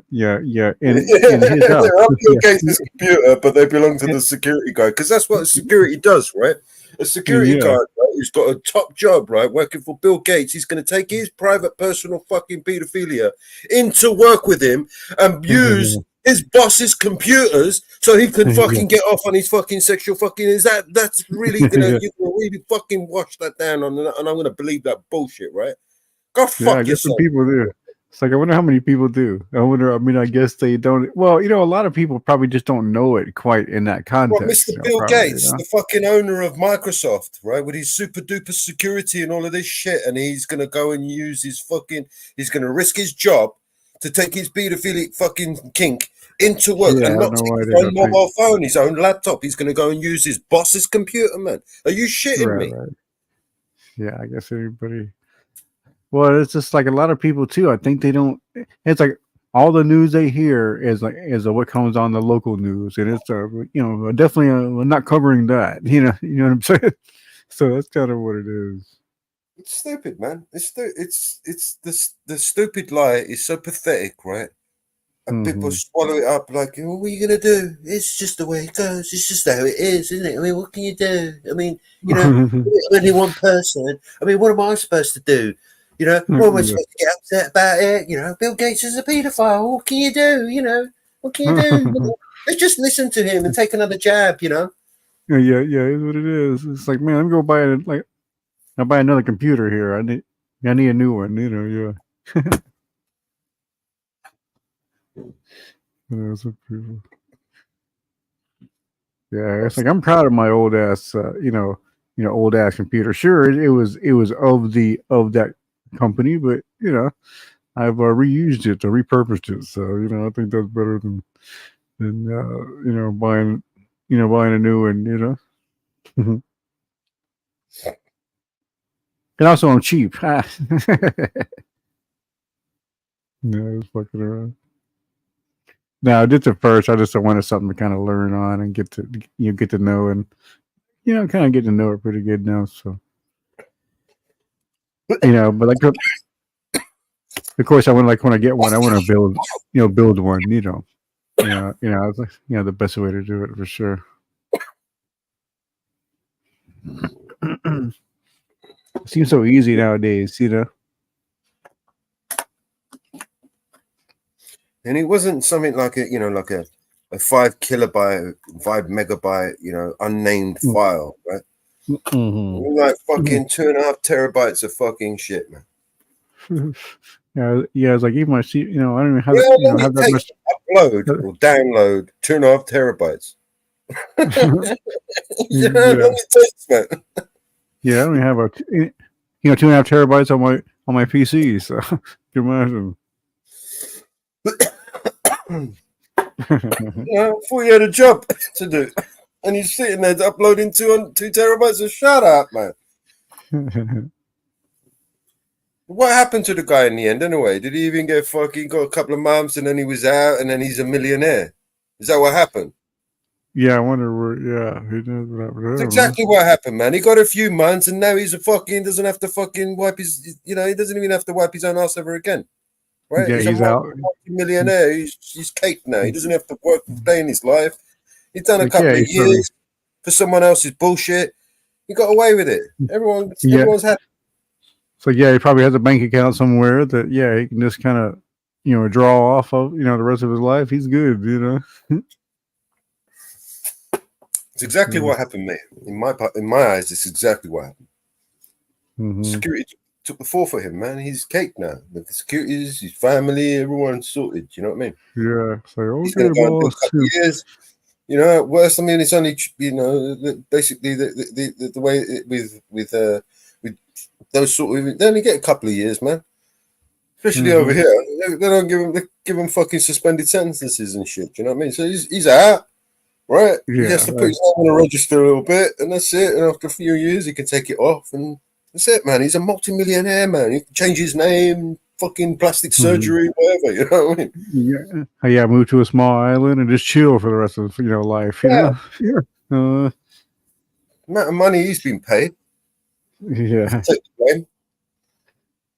Yeah. They're on Bill Gates' computer, but they belong to the security guard because that's what a security does, right? A security guard, right, who's got a top job, right, working for Bill Gates. He's going to take his private, personal fucking pedophilia into work with him and use his boss's computers so he can fucking get off on his fucking sexual fucking. That's really gonna really fucking wash that down and I'm gonna believe that bullshit, right? Go fuck I guess yourself. some people do. It's like I wonder how many people do. I guess they don't. Well, a lot of people probably just don't know it quite in that context. Mr. Bill Gates, the fucking owner of Microsoft, right, with his super duper security and all of this shit, and he's gonna go and use he's gonna risk his job to take his pedophilic fucking kink into work and not take his own mobile phone, his own laptop. He's gonna go and use his boss's computer, man. Are you shitting me? Right. Yeah, I guess everybody. Well, it's just like a lot of people too. I think they don't. It's like all the news they hear is what comes on the local news, and it's definitely not covering that. You know what I'm saying. So that's kind of what it is. It's stupid, man. It's the stupid lie is so pathetic, right? And people swallow it up like, what are you gonna do? It's just the way it goes. It's just how it is, isn't it? I mean, what can you do? I mean, only one person. I mean, what am I supposed to do? What am I supposed to get upset about it? Bill Gates is a paedophile. What can you do? What can you do? Let's just listen to him and take another jab. Yeah, it's what it is. It's like, man, let me go I'll buy another computer here. I need a new one. Yeah. Yeah, it's like I'm proud of my old ass. old ass computer. Sure, it was of that company, but I've reused it, or repurposed it. So I think that's better than buying a new one. And also, I'm cheap. No, it's fucking around. No, I did it first. I just wanted something to kind of learn on and get to know, and kind of get to know it pretty good now. So but like, of course, I want, like, when I get one, I want to build one. It's like, the best way to do it for sure. It seems so easy nowadays, And it wasn't something like a 5 kilobyte, 5 megabyte, unnamed file, right? Mm-hmm. Like fucking 2.5 terabytes of fucking shit, man. Yeah. It's like, even my I don't even have have that much. Upload or download 2.5 terabytes. Yeah. How long it takes, man? Yeah, I don't even have 2.5 terabytes on my PC. So you imagine. I thought you had a job to do, and you're sitting there uploading 2 terabytes of shut up, man. What happened to the guy in the end anyway? Did he even get fucking got a couple of months and then he was out and then he's a millionaire? Is that what happened? Yeah, I wonder where. Yeah, he knows what. That's exactly what happened, man. He got a few months and now he's doesn't have to fucking wipe his. He doesn't even have to wipe his own ass ever again. Right? Yeah, he's out. Millionaire. He's caked now. He doesn't have to work a day in his life. He's done a couple of years for someone else's bullshit. He got away with it. Everyone's happy. So yeah, he probably has a bank account somewhere that he can just kind of draw off of the rest of his life. He's good. It's exactly what happened, mate. In my eyes, it's exactly what happened. Mm-hmm. Security took the fall for him, man. He's cake now. The securities, his family, everyone's sorted. You know what I mean? Yeah. So he's gonna go and do a couple of years. Worse. I mean, it's only basically the way with those sort of, they only get a couple of years, man. Especially over here, they don't give him fucking suspended sentences and shit. You know what I mean? So he's out, right? Yeah, he has to put his name on a register a little bit, and that's it. And after a few years, he can take it off, and that's it, man. He's a multi-millionaire, man. He can change his name, fucking plastic surgery, whatever. You know what I mean? Yeah. Move to a small island and just chill for the rest of life. Yeah. The amount of money he's been paid. Yeah. Take the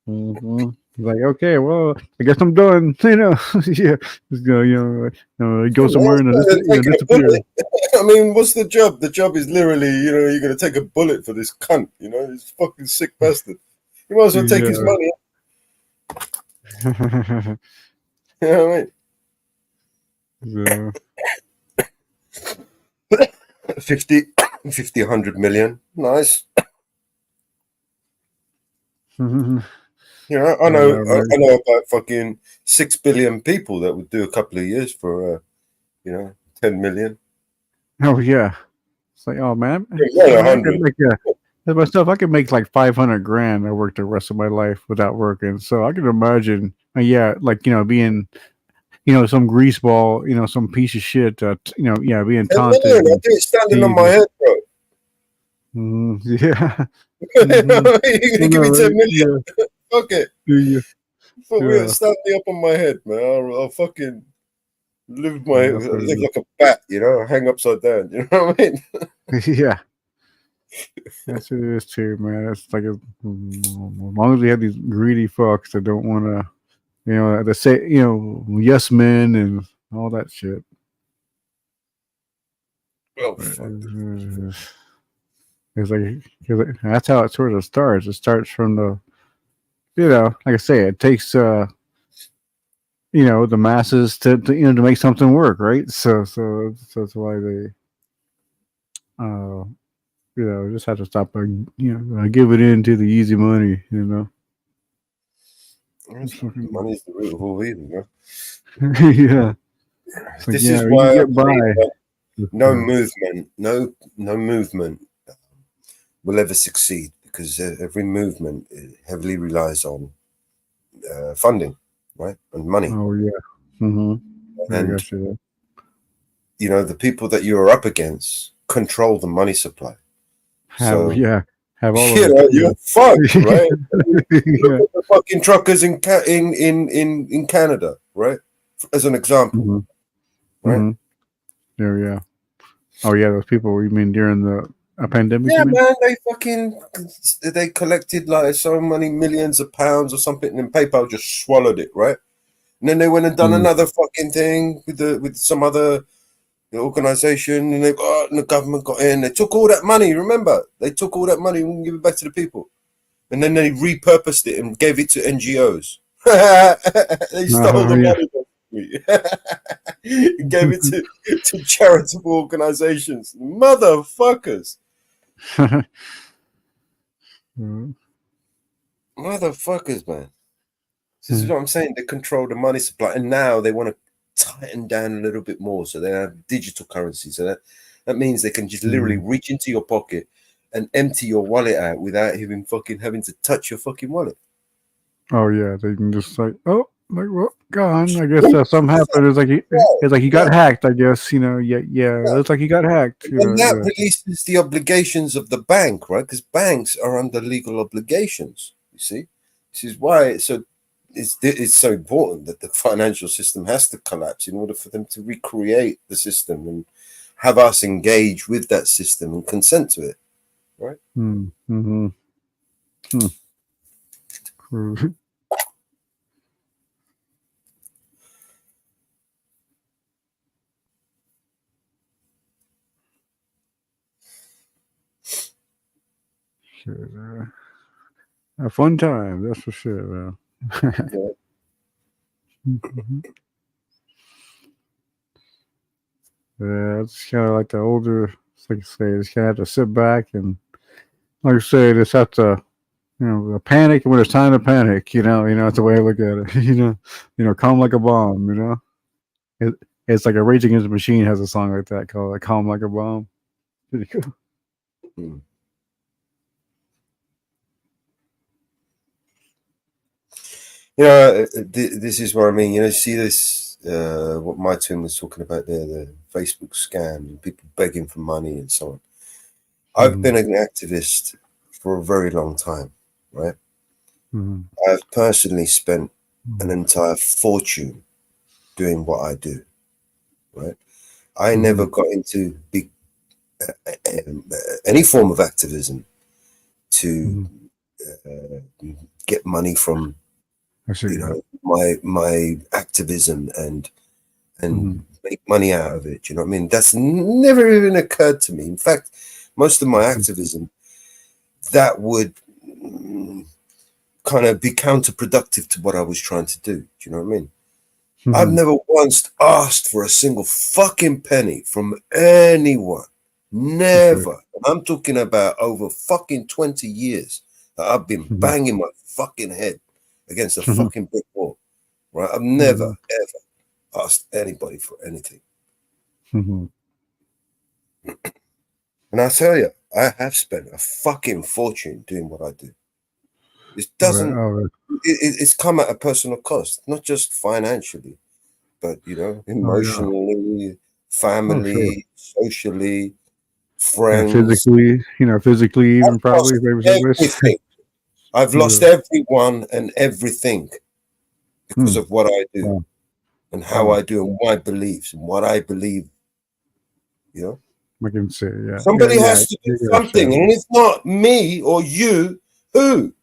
blame. Like, okay, well, I guess I'm done. Yeah, just go, go somewhere and disappear. I mean, what's the job? The job is literally, you're going to take a bullet for this cunt. He's a fucking sick bastard. You might as well take his money. You know what I mean? 50, 100 million. Nice. I know about fucking 6 billion people that would do a couple of years for 10 million. Oh yeah, it's like, oh man, myself, I could make like 500 grand. I worked the rest of my life without working, so I can imagine, being, some greaseball, some piece of shit, being taunted. I do it standing on my head, bro. Yeah. You can give me 10 million. Fuck it. Stand me up on my head, man. I'll fucking live like a bat, hang upside down. You know what I mean? Yeah. That's what it is too, man. It's like, as long as we have these greedy fucks that don't want to, they say, yes men and all that shit. Well, it's like, that's how it sort of starts. It starts from the, like I say, it takes the masses to make something work, right? So that's why they just have to stop giving in to the easy money, Money's the root of all evil, man. Yeah. This is why no movement will ever succeed, because every movement heavily relies on funding, right, and money. Oh yeah. Mm-hmm. I And got you. you know, the people that you are up against control the money supply. Have So have all of you it. know, you're fucked, right? Look Yeah. at the fucking truckers in Canada, right? As an example, Mm-hmm. right? Mm-hmm. Yeah. Oh yeah, those people. You mean during the pandemic? Yeah, You mean? man, they collected like so many millions of pounds or something, and PayPal just swallowed it, right? And then they went and done another fucking thing with some other organization, and and the government got in. They took all that money. Remember, they took all that money and give it back to the people, and then they repurposed it and gave it to NGOs. They stole Oh the yeah. money. Gave it to charitable organizations. Motherfuckers. Motherfuckers, man. This is what I'm saying. They control the money supply, and now they want to tighten down a little bit more, so they have digital currency. So that means they can just literally reach into your pocket and empty your wallet out without even fucking having to touch your fucking wallet. Oh yeah, they can just like, oh, like, well, gone. I guess something happened. It's like he got hacked. I guess, you know. Yeah. It looks like he got hacked. You And know. that Yeah. releases the obligations of the bank, right? Because banks are under legal obligations. You see, this is why it's so important that the financial system has to collapse in order for them to recreate the system and have us engage with that system and consent to it, right? Mm-hmm. Sure. A fun time, that's for sure, man. Yeah, it's kind of like the older, like I say, just kind of have to sit back and, like I say, just have to, panic when it's time to panic. That's the way I look at it. Calm like a bomb. It's like a Rage Against the Machine has a song like that called like, "Calm Like a Bomb." Pretty cool. This is what I mean. See this, what my twin was talking about there, the Facebook scam and people begging for money and so on. I've been an activist for a very long time, right? I've personally spent an entire fortune doing what I do, right? I never got into any form of activism to get money from my activism and make money out of it. You know what I mean? That's never even occurred to me. In fact, most of my activism that would kind of be counterproductive to what I was trying to do. Do you know what I mean? I've never once asked for a single fucking penny from anyone. Never. I'm talking about over fucking 20 years that I've been banging my fucking head against a fucking brick wall. Right? I've never, ever asked anybody for anything. And I tell you, I have spent a fucking fortune doing what I do. It doesn't, it's come at a personal cost, not just financially, but, emotionally, family, socially, friends. Physically, even probably. Everything. I've lost everyone and everything because of what I do and how I do and my beliefs and what I believe. I can say, yeah. Somebody has to do something, and if not me or you, who?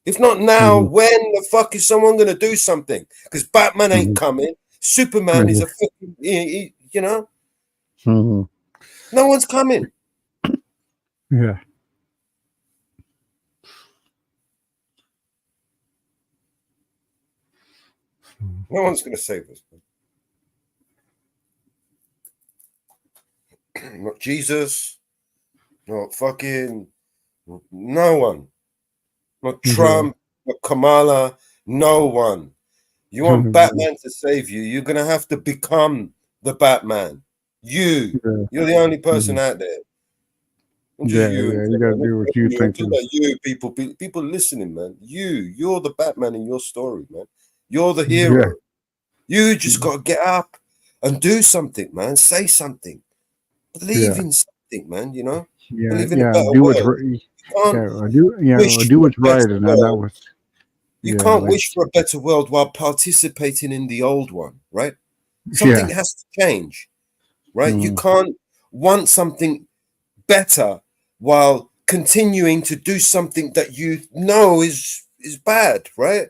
If not now, when the fuck is someone going to do something? Because Batman ain't coming. Superman is a fucking, no one's coming. Yeah. No one's going to save us. Not Jesus. Not fucking. No one. Not Trump. Not Kamala. No one. You want Batman to save you, you're going to have to become the Batman. You're the only person out there. I'm just Yeah, you and yeah, you gotta do what you I'm think talking is. about you, people listening, man. You're the Batman in your story, man. You're the Yeah, hero. You just got to get up and do something, man. Say something. Believe yeah, in something, man. You know, yeah, believe in a yeah. better Do what's world. right. You can't Or wish do for what's a better right, and not world. what's. You Yeah, can't like wish for a better world while participating in the old one, right? Something yeah. has to change, right? You Mm-hmm. can't want something better while continuing to do something that you know is bad, right?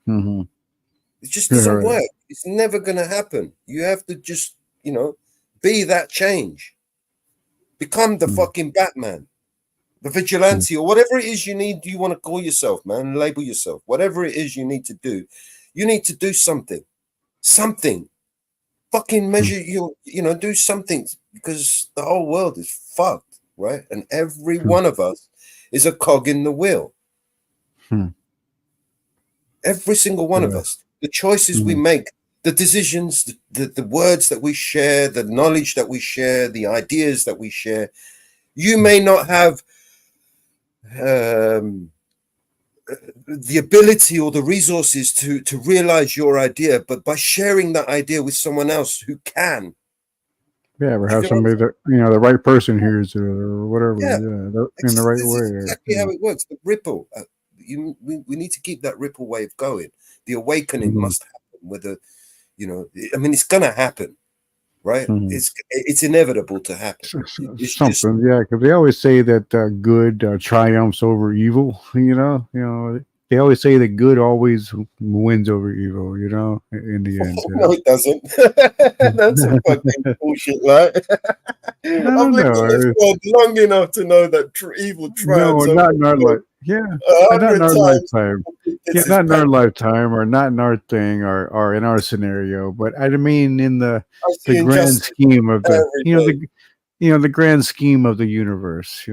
Mm-hmm. It just Yeah, doesn't right. work. It's never going to happen. You have to just, be that change. Become the Mm-hmm. fucking Batman, the vigilante, or whatever it is you want to call yourself, man. Label yourself. Whatever it is you need to do, you need to do something. Something. Fucking measure do something, because the whole world is fucked, right? And every one of us is a cog in the wheel. Hmm. Every single one of Yeah. us. The choices we Mhm. make, the decisions, the words that we share, the knowledge that we share, the ideas that we share. You may not have the ability or the resources to realize your idea, but by sharing that idea with someone else who can. Yeah, or Do you have know what I'm somebody saying? that the right person hears it or whatever. Yeah, Yeah, in the right this is way. exactly how it works. The ripple. We need to keep that ripple wave going. The awakening Mhm. must happen. Whether I mean, it's gonna happen, right? Mhm. It's inevitable to happen. It's just Something, yeah, because they always say that good triumphs over evil. They always say that good always wins over evil. In the end. no, it doesn't. That's a fucking bullshit, right? No, I've lived in this no, world long enough to know that evil no, triumphs over not in our good life. Yeah, not in 100 our times. lifetime. Yeah, This is not in our pain. lifetime, or not in our thing, or in our scenario. But I mean, in I the see grand injustice scheme of every day. the grand scheme of the universe.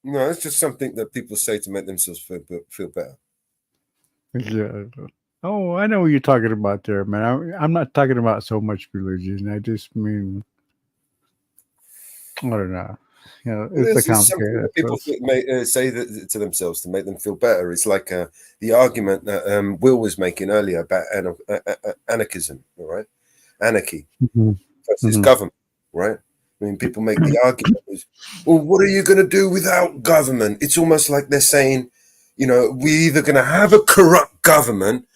No, it's just something that people say to make themselves feel better. Yeah. Oh, I know what you're talking about there, man. I'm not talking about so much religion. I just mean, I don't know. It's a This is something complicated, I that people suppose. say that to themselves to make them feel better. It's like the argument that Will was making earlier about anarchism, all right? Anarchy Mm-hmm. versus Mm-hmm. government, right? I mean, people make the argument, well, what are you going to do without government? It's almost like they're saying, we're either going to have a corrupt government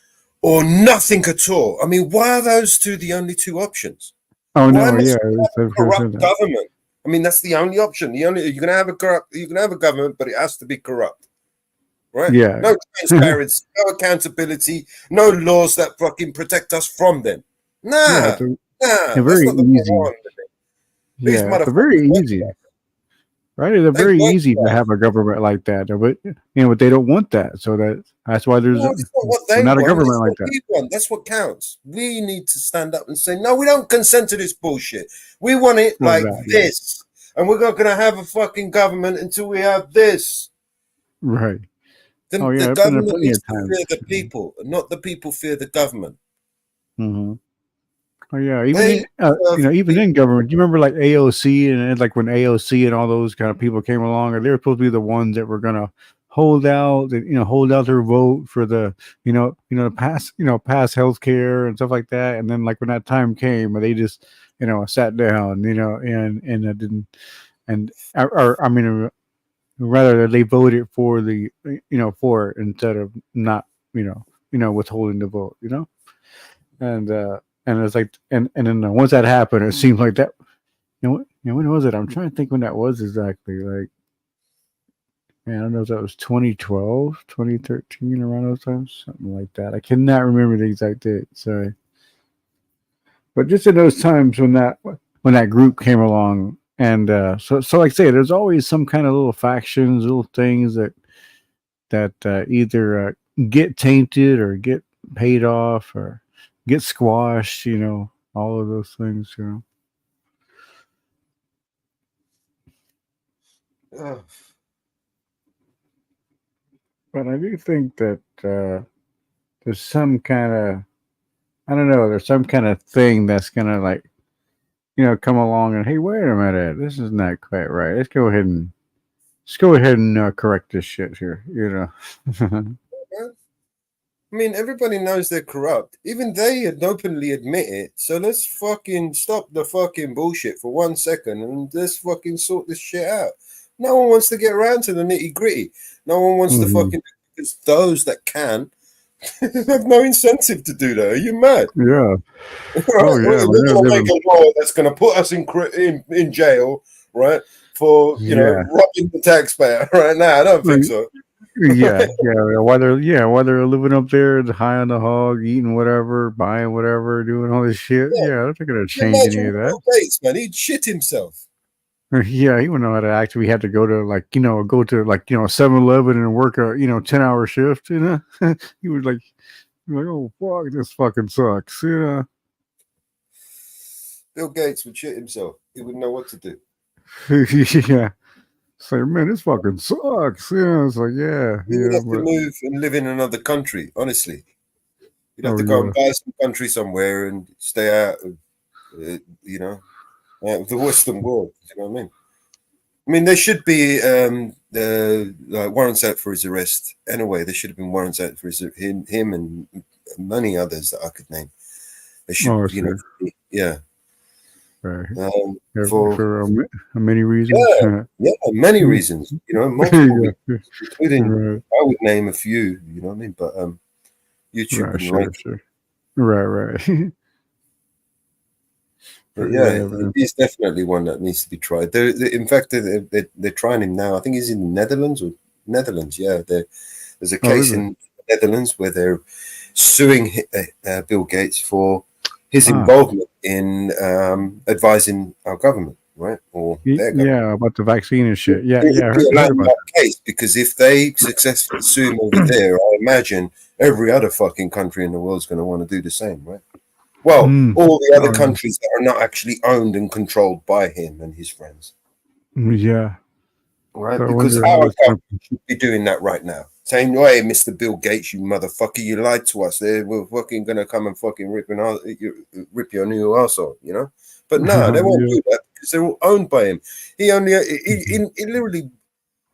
or nothing at all. I mean, why are those the only two options? Oh Why no, yeah, must we have I've a heard corrupt that. government? I mean, that's the only option. You're gonna have a government, but it has to be corrupt, right? Yeah, No transparency, no accountability, no laws that fucking protect us from them. yeah, Nah, that's very not the way I easy. want it. These Yeah, it's a motherfuckers very work easy, for us. right? It's a They very work easy for to us. have a government like that, but they don't want that. So that's why No, it's not what we're they not a want. government It's like what that. we want. That's what counts. We need to stand up and say, no, we don't consent to this bullshit. We want it Well, like that, yeah, this. And we're not going to have a fucking government until we have this. right. Oh The yeah, I've been there government plenty needs of to times. fear the people, not the people fear the government. Mm-hmm. Oh yeah, They serve even in people. government, do you remember like AOC and like when AOC and all those kind of people came along, and they were supposed to be the ones that were gonna hold out their vote for the pass health care and stuff like that, and then like when that time came, they just sat down, and didn't or I mean rather they voted for for it instead of not withholding the vote, and it's like and then once that happened, it seemed like that. When was it? I'm trying to think when that was exactly. Like, man, I don't know if that was 2012, 2013, around those times, something like that. I cannot remember the exact date. Sorry, but just in those times when that group came along, and so like I say, there's always some kind of little factions, little things that either get tainted or get paid off or get squashed. All of those things. Ugh. But I do think that there's some kind of, I don't know, there's some kind of thing that's gonna like come along and, hey, wait a minute, this is not quite right. Let's go ahead and correct this shit here. I mean, everybody knows they're corrupt. Even they openly admit it. So let's fucking stop the fucking bullshit for 1 second and let's fucking sort this shit out. No one wants to get around to the nitty gritty. No one wants to fucking, because those that can have no incentive to do that. Are you mad? Yeah. Right? Oh, yeah. We're going to make a law that's going to put us in jail, right? For, robbing the taxpayer right now. I don't think so. yeah. While they're living up there, high on the hog, eating whatever, buying whatever, doing all this shit. Yeah, they're not gonna change any of that. Bill Gates, man, he'd shit himself. Yeah, he wouldn't know how to act. We had to go to a 7-Eleven and work a 10-hour shift. He was like, oh fuck, this fucking sucks. Bill Gates would shit himself. He wouldn't know what to do. Yeah. It's like, man, this fucking sucks. It's like, yeah. You would have to move and live in another country, honestly. You'd have to go and buy some country somewhere and stay out of, out of the Western world. You know what I mean? I mean, there should be warrants out for his arrest. Anyway, there should have been warrants out for him and many others that I could name. There should, yeah. Right. For many reasons. Yeah, many reasons. Multiple, including I would name a few. You know what I mean? But YouTube, sure. Right. But yeah, he's definitely one that needs to be tried. In fact, they're trying him now. I think he's in the Netherlands. Yeah, there's a case in the Netherlands where they're suing Bill Gates for his involvement in advising our government, right? Or their government. Yeah, about the vaccine and shit. Yeah, I heard about that case, because if they successfully sue him over there, I imagine every other fucking country in the world is going to want to do the same, right? Well, all the other countries that are not actually owned and controlled by him and his friends. Yeah. Right? So because our government should be doing that right now. Saying, hey, Mr. Bill Gates, you motherfucker, you lied to us. We're fucking going to come and fucking rip your new arsehole, But no, they won't do that because they're all owned by him. He literally,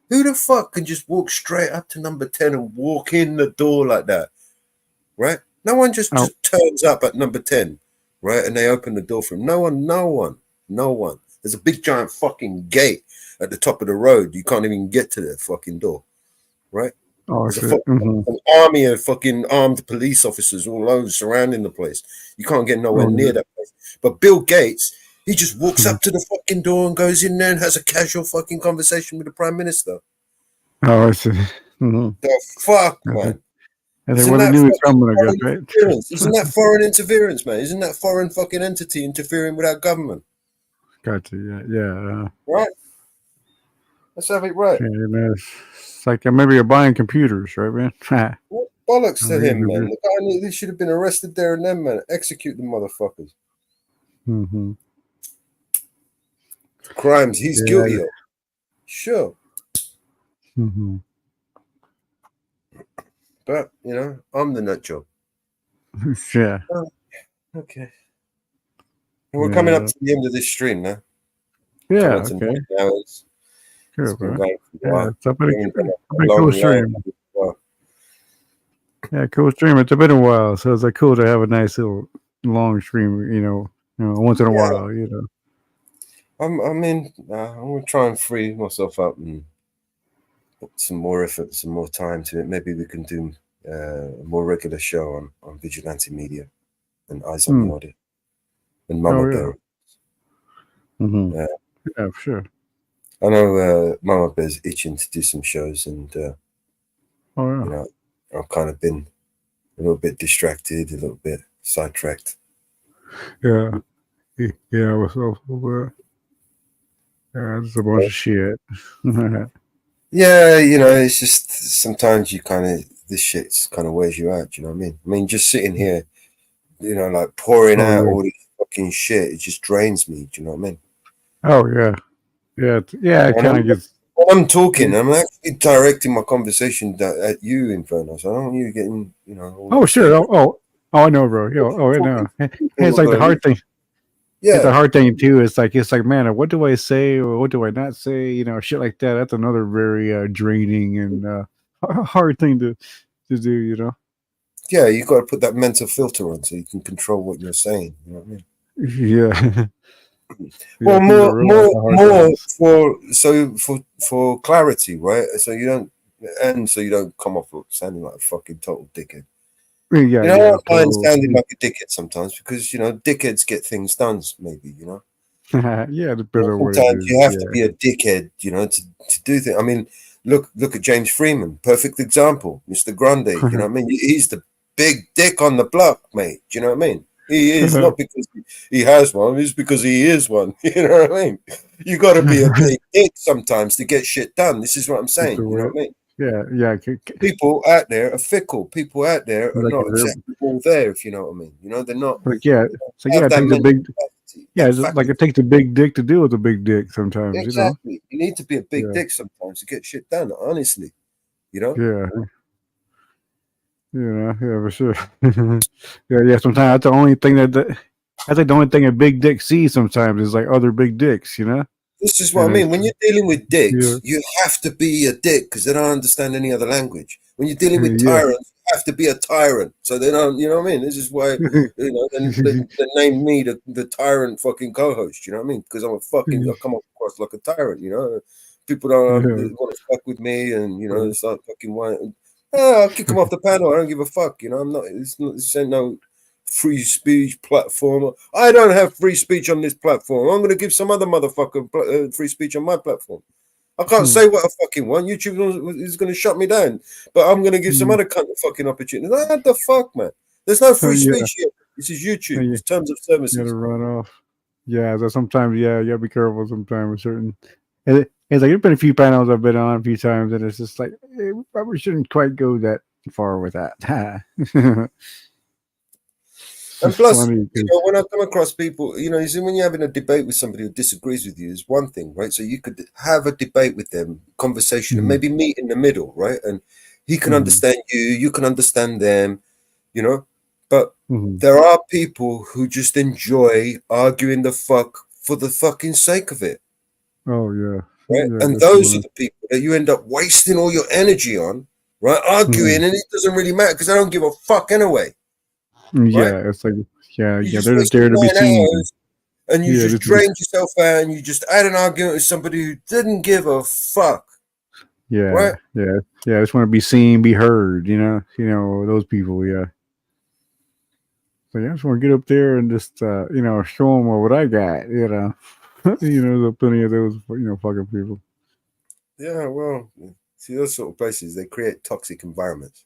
who the fuck can just walk straight up to number 10 and walk in the door like that? Right? No one just turns up at number 10, right? And they open the door for him. No one. There's a big giant fucking gate at the top of the road. You can't even get to the fucking door, right? There's an army of fucking armed police officers all over surrounding the place. You can't get nowhere near that place. But Bill Gates, he just walks up to the fucking door and goes in there and has a casual fucking conversation with the Prime Minister. Oh, I see. The fuck, man. And then what knew it's coming, I guess, right? Isn't that foreign interference, man? Isn't that foreign fucking entity interfering with our government? Gotcha. Yeah. Right. Let's have it right. Yeah, it's like maybe you're buying computers, right, man? What bollocks to him, man? The guy should have been arrested there and then, man. Execute the motherfuckers. Crimes he's guilty of. Sure. But, I'm the nut job. Yeah. Okay. We're coming up to the end of this stream now. Yeah, okay. Hours. Cool, bro. It's a pretty cool stream. Yeah, cool stream. It's been a while, so it's cool to have a nice little long stream, once in a while, I'm going to try and free myself up and put some more effort, some more time to it. Maybe we can do a more regular show on Vigilante Media and Eyes on the Audit and Mama Bear. Yeah, for sure. I know Mama Bear's itching to do some shows, and I've kind of been a little bit distracted, a little bit sidetracked. Yeah, I was also it's a bunch of shit. Yeah, it's just sometimes this shit's kind of wears you out. You know what I mean? I mean, just sitting here, like pouring out all this fucking shit, it just drains me. Do you know what I mean? Oh yeah. It kind of gets. When I'm talking, I'm actually directing my conversation at you, Inferno. So I don't want you getting, Oh sure. Oh, I know, bro. I know. It's like the hard thing. It's a Yeah, hard thing too. It's like man, what do I say or what do I not say? You know, shit like that. That's another very draining and hard thing to do. You know. yeah, you got to put that mental filter on so you can control what you're saying. You know what I mean? Yeah. Yeah, Well, people realize how hard that more is. for clarity, right? So you don't come off sounding like a fucking total dickhead. Yeah, You know, I yeah, don't mind total. sounding like a dickhead sometimes because dickheads get things done. Maybe Yeah, depends on what it sometimes is. you have to Yeah. be a dickhead, to do things. I mean, look at James Freeman, perfect example, Mr. Grande. You know what I mean? He's the big dick on the block, mate. Do you know what I mean? He is not because he has one; it's because he is one. You know what I mean? You got to be a big dick sometimes to get shit done. This is what I'm That's the saying. You know way. what I mean? Yeah, yeah. People out there are fickle. People out there are Like, not exactly all there. If you know what I mean? They're not. like yeah, so yeah, Have it that takes a mental big. capacity, Yeah, that it's like it takes a big dick to deal with a big dick sometimes. You know. Exactly. You need to be a big Yeah. dick sometimes to get shit done. Honestly, you know. Yeah. Yeah, yeah, for sure. Yeah, yeah. Sometimes that's the only thing that's like the only thing a big dick sees. Sometimes is like other big dicks. You know. This is what I And mean. it's When you're dealing with yeah, dicks, you have to be a dick because they don't understand any other language. When you're dealing with yeah. tyrants, you have to be a tyrant. So they don't, you know what I mean? This is why, they named me the tyrant fucking co-host. You know what I mean? Because I come across like a tyrant. People don't Yeah. want to fuck with me, and start fucking whining. I'll kick them off the panel. I don't give a fuck. I'm not. This ain't no free speech platform. I don't have free speech on this platform. I'm going to give some other motherfucker free speech on my platform. I can't say what I fucking want. YouTube is going to shut me down, but I'm going to give some other kind of fucking opportunity. What the fuck, man? There's no free Yeah. speech here. This is YouTube. Yeah. It's terms of You services. gotta run off. Yeah, so sometimes, yeah, you gotta be careful sometimes with certain. It's like there's been a few panels I've been on a few times, and it's just like we probably shouldn't quite go that far with that. It's And just plus, funny 'cause- when I come across people, you see, when you're having a debate with somebody who disagrees with you is one thing, right? So you could have a debate with them, conversation, and maybe meet in the middle, right? And he can understand you can understand them, But there are people who just enjoy arguing the fuck for the fucking sake of it, Oh yeah, right? yeah, And that's those are one. the people that you end up wasting all your energy on, right? Arguing, and it doesn't really matter because I don't give a fuck anyway. Right? Yeah, it's like yeah, You yeah, just they're just wasted there to be 9 seen. hours and you Yeah, just just to be, drained yourself out and you just had an argument with somebody who didn't give a fuck. yeah, Right? yeah, yeah. I just want to be seen, be heard. Those people. Yeah. So yeah, I just want to get up there and just show them what I got. There's plenty of those fucking people. Yeah, well, see, those sort of places, they create toxic environments.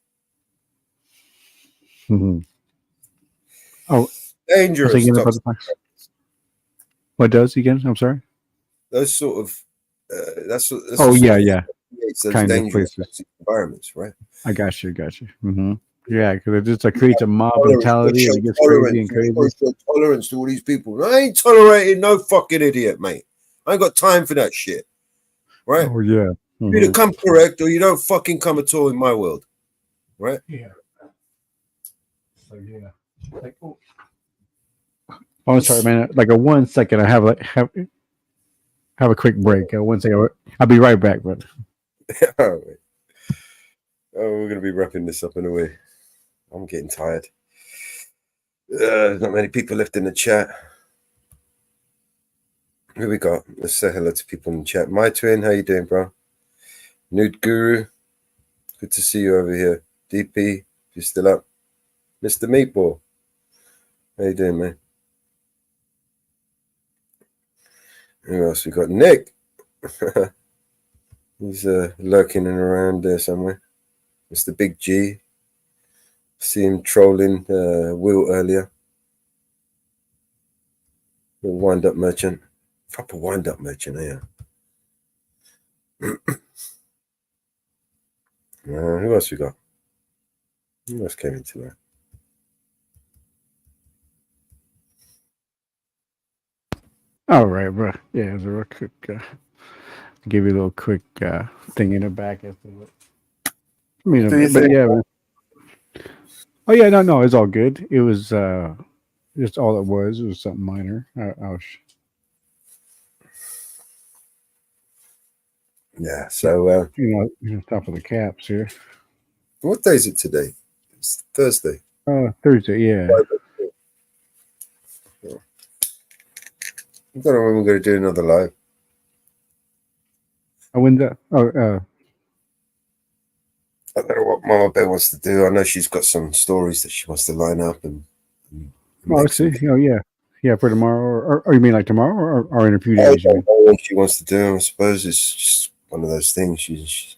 Oh, Dangerous I was thinking about toxic. what does again? I'm sorry. Those sort of that's Oh the sort yeah, of yeah. creates those Kind of dangerous places. toxic environments, right? I got you. Yeah, because it just creates a mob Tolerance, mentality and it gets crazy and crazy. show tolerance to all these people. I ain't tolerating no fucking idiot, mate. I ain't got time for that shit. Right? Oh yeah. You either come correct or you don't fucking come at all in my world. Right? Yeah. So yeah. Like, oh, I'm sorry, man. Like a 1 second, I have a quick break. 1 second. I'll be right back, brother. All right. Oh, we're gonna be wrapping this up in a way. I'm getting tired. Not many people left in the chat. Who we got? Let's say hello to people in the chat. My twin, how you doing, bro? Nude Guru, good to see you over here. DP, if you're still up. Mr. Meatball, how you doing, man? Who else we got? Nick. He's lurking and around there somewhere. Mr. Big G. See him trolling Will earlier. The wind-up merchant. Proper wind-up merchant here. Who else we got? Who else came into that? All right, bro. Yeah, it's a real quick. Give you a little quick thing in the back as to what. I mean, but yeah. Man. Oh yeah, no, it's all good. It was just all it was. It was something minor. Yeah. So top of the caps here. What day is it today? It's Thursday. Thursday. Yeah. I don't know when we're going to do another live. When's that? I don't know what Mama Bear wants to do. I know she's got some stories that she wants to line up and I see. Oh yeah, for tomorrow, or you mean like tomorrow, or in a few I days? don't know what she wants to do. I suppose it's just one of those things. She's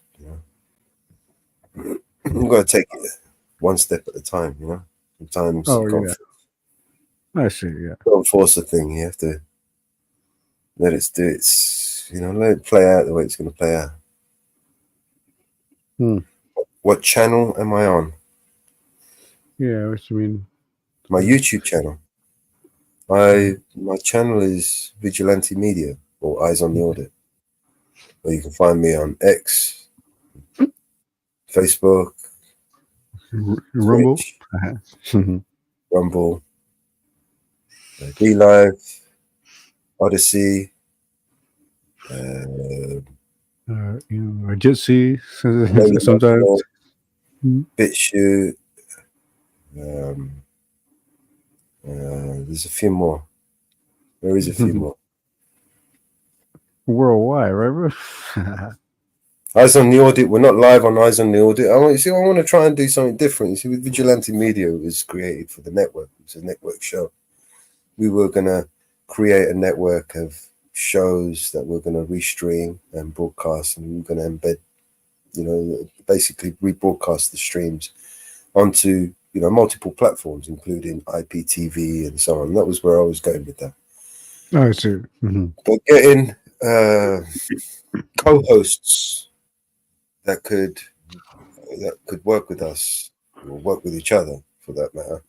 you've got to take it one step at a time. Sometimes you can't. I see. Yeah. Don't force a thing. You have to let it do its. Let it play out the way it's going to play out. What channel am I on? Yeah, what you mean? My YouTube channel. My channel is Vigilante Media or Eyes on the Audit. Or you can find me on X, Facebook, Rumble, Rumble, D Live, Odyssey, Jitsi sometimes. BitChute. There's a few more. There is a few more. Worldwide, right? Eyes on the Audit. We're not live on Eyes on the Audit. I want to try and do something different. You see, with Vigilante Media, it was created for the network. It's a network show. We were going to create a network of shows that we're going to restream and broadcast, and we're going to embed, basically rebroadcast the streams onto, multiple platforms, including IPTV and so on. That was where I was going with that. I see. But getting co-hosts that could work with us, or work with each other, for that matter,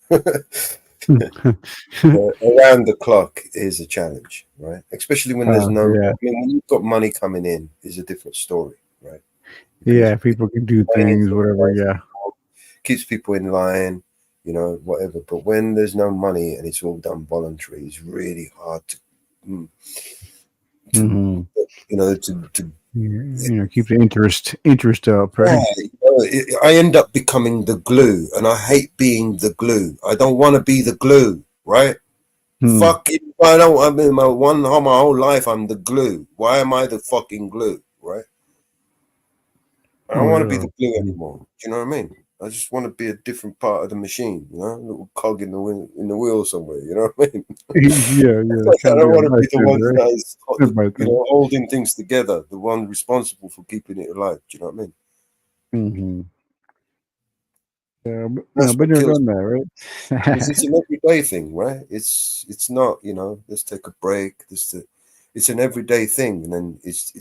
around the clock is a challenge, right? Especially when there's no. Yeah. I mean, when you've got money coming in, is a different story, right? Yeah, people can do things, whatever. Yeah, keeps people in line, whatever. But when there's no money and it's all done voluntary, it's really hard to keep the interest up, right? I end up becoming the glue, and I hate being the glue. I don't want to be the glue, right? Fucking, my whole life I'm the glue. Why am I the fucking glue, right? I don't want to be the glue anymore. Do you know what I mean? I just want to be a different part of the machine, a little cog in the wheel somewhere. You know what I mean? Yeah. I don't want to be the one that is, holding things together, the one responsible for keeping it alive. Do you know what I mean? Yeah, but you're done that, right? Because it's an everyday thing, right? It's not, let's take a break. It's an everyday thing, and then it's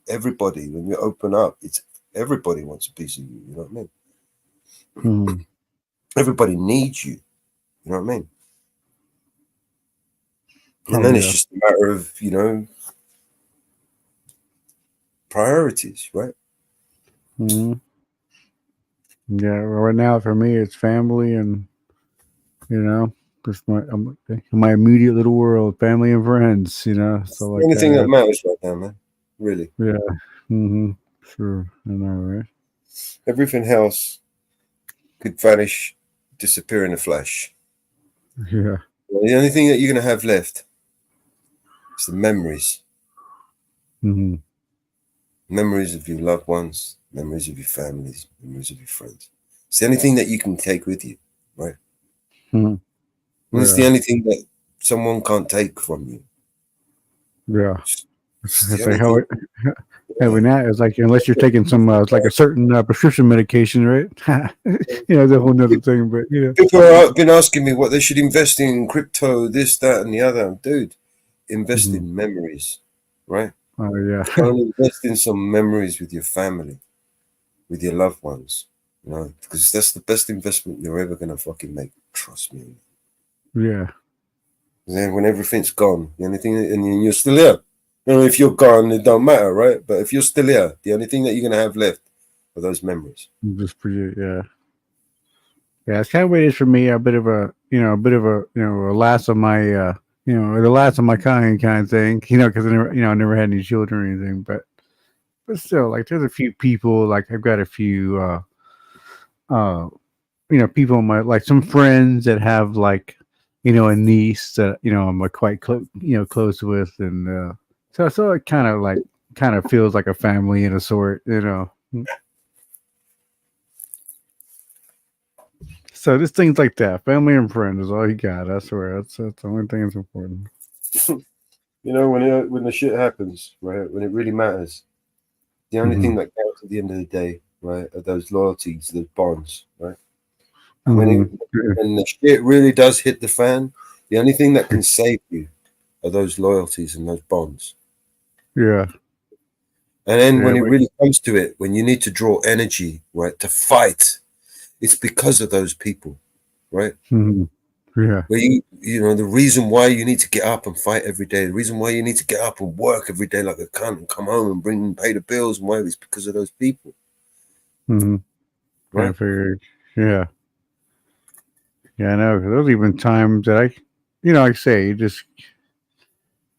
everybody. When you open up, it's everybody wants a piece of you. You know what I mean? Everybody needs you. You know what I mean? And then it's just a matter of, priorities, right? Yeah, right now for me it's family and just my immediate little world, family and friends, so like anything that matters right now, man. Really. Yeah. Sure. I know, right? Everything else could vanish, disappear in a flash. Yeah. The only thing that you're going to have left is the memories. Memories of your loved ones, memories of your families, memories of your friends. It's the only thing that you can take with you, right? And it's the only thing that someone can't take from you. Yeah. It's like how it's like, unless you're taking some it's like a certain prescription medication, right? That's a whole nother thing. But people have been asking me what they should invest in, crypto, this, that, and the other. Dude, invest in memories, right? Oh yeah. Invest in some memories with your family, with your loved ones, because that's the best investment you're ever gonna fucking make. Trust me. Yeah. Then when everything's gone, the only thing, and you're still here. If you're gone, it don't matter, right? But if you're still here, the only thing that you're gonna have left are those memories. Just for you, yeah. that's kind of what it is for me. A bit of a a last of my the last of my kind of thing. Because I never had any children or anything, but still, like, there's a few people. Like, I've got a few people in my, like, some friends that have, like, a niece that I'm, like, quite close with, and so it kind of feels like a family in a sort. So just things like that, family and friends is all you got. I swear, that's the only thing that's important. When the shit happens, right? When it really matters, the only thing Mhm. that counts at the end of the day, right, are those loyalties, those bonds, right? Mhm. When the shit really does hit the fan, the only thing that can save you are those loyalties and those bonds. Yeah. And then Yeah, when it but really comes to it, when you need to draw energy, right, to fight, it's because of those people, right? Mhm. Yeah. Where the reason why you need to get up and fight every day, the reason why you need to get up and work every day like a cunt and come home and pay the bills and why, it's because of those people, Mhm. I right? figured. Yeah. Yeah, I know. 'Cause there's even times that like I say, you just,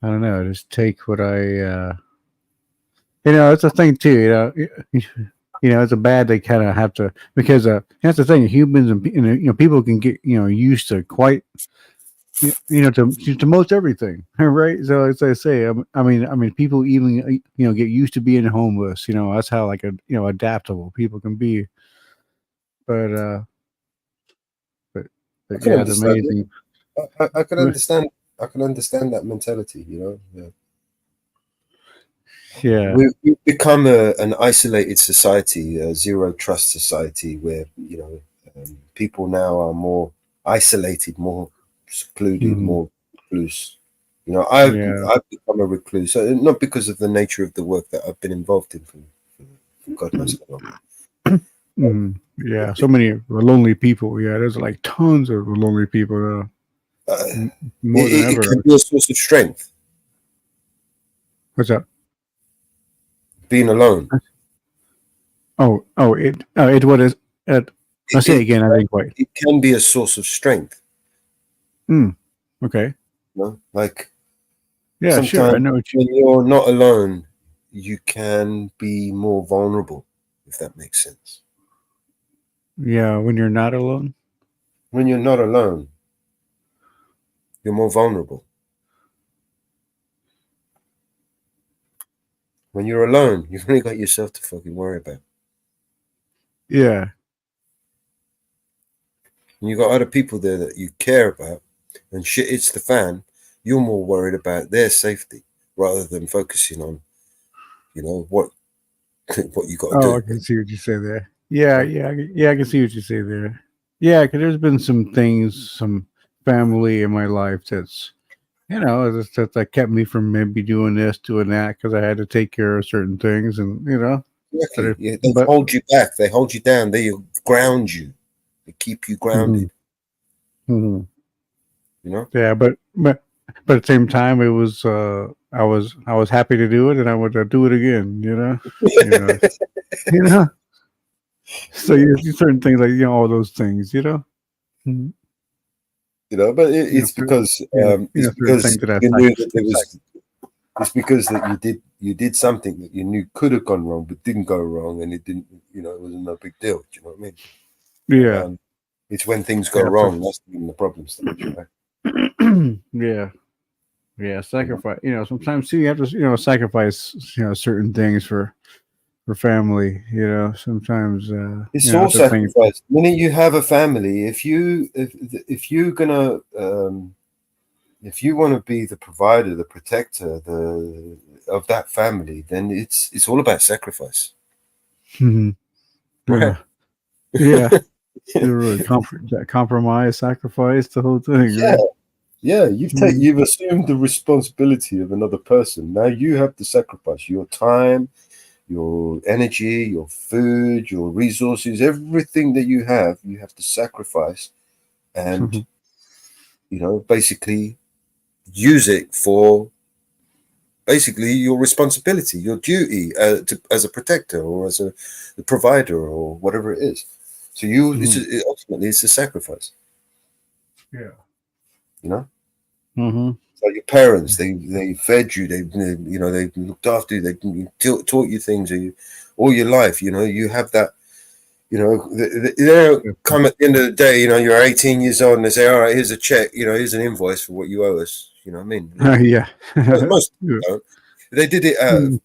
I don't know, just take what it's a thing too. It's a bad they kind of have to, because that's the thing. Humans and people can get used to quite to most everything, right? So as I say, I mean, people even get used to being homeless. That's how, like, adaptable people can be. But but I can yeah, it's understand it. amazing. I can understand. I can understand that mentality. Yeah. Yeah. We've become an isolated society, a zero trust society, where people now are more isolated, more secluded, Mhm. more recluse. I've Yeah. I've become a recluse, not because of the nature of the work that I've been involved in for God knows how long. Yeah, so many lonely people. Yeah, there's like tons of lonely people. More than It can ever. be a source of strength, What's up? being alone. It what is it? I'll say it again. I didn't quite. It can be a source of strength. Okay. Like Yeah, sure. I sometimes know what you. when you're not alone, you can be more vulnerable, if that makes sense. Yeah, when you're not alone. When you're not alone, you're more vulnerable. When you're alone, you've only got yourself to fucking worry about. Yeah. And you've got other people there that you care about, and shit hits the fan, you're more worried about their safety rather than focusing on, what what you got to Oh, I do. can see what you say there. Yeah, yeah, I can see what you say there. Yeah, because there's been some things, some family in my life that kept me from maybe doing this, doing that, because I had to take care of certain things, and but Exactly. Yeah, they hold you back. They hold you down. They ground you. They keep you grounded. Mhm. You know. Yeah, but at the same time, it was I was happy to do it, and I would do it again. You know, you know. So you certain things, like all those things. Mhm. But it's because it's Certain because things that I you knew that there was. It's because that you did something that you knew could have gone wrong, but didn't go wrong, and it didn't. It was no big deal. Do you know what I mean? Yeah. It's when things go Yeah. wrong that's when the problem starts, right? Yeah. Yeah. Sacrifice. Sometimes too, you have to sacrifice certain things for family. Sometimes It's all that's the thing. sacrifice. The minute you have a family, if you're gonna if you want to be the provider, the protector, of that family, then it's all about sacrifice, Mhm. right? Yeah. Yeah. You're really compromise, sacrifice, the whole thing, Yeah, right? yeah. Mhm. You've assumed the responsibility of another person. Now you have to sacrifice your time, your energy, your food, your resources, everything that you have to sacrifice, and basically use it for basically your responsibility, your duty as a protector or as a provider or whatever it is. So ultimately it's a sacrifice. Yeah. You know. Mm-hmm. So your parents, they fed you, they looked after you, they taught you things all your life. You know, you have that. You know, they don't come at the end of the day. You know, you're 18 years old and they say, "All right, here's a check. You know, here's an invoice for what you owe us." You know what I mean? Yeah. Most people don't. They did it out of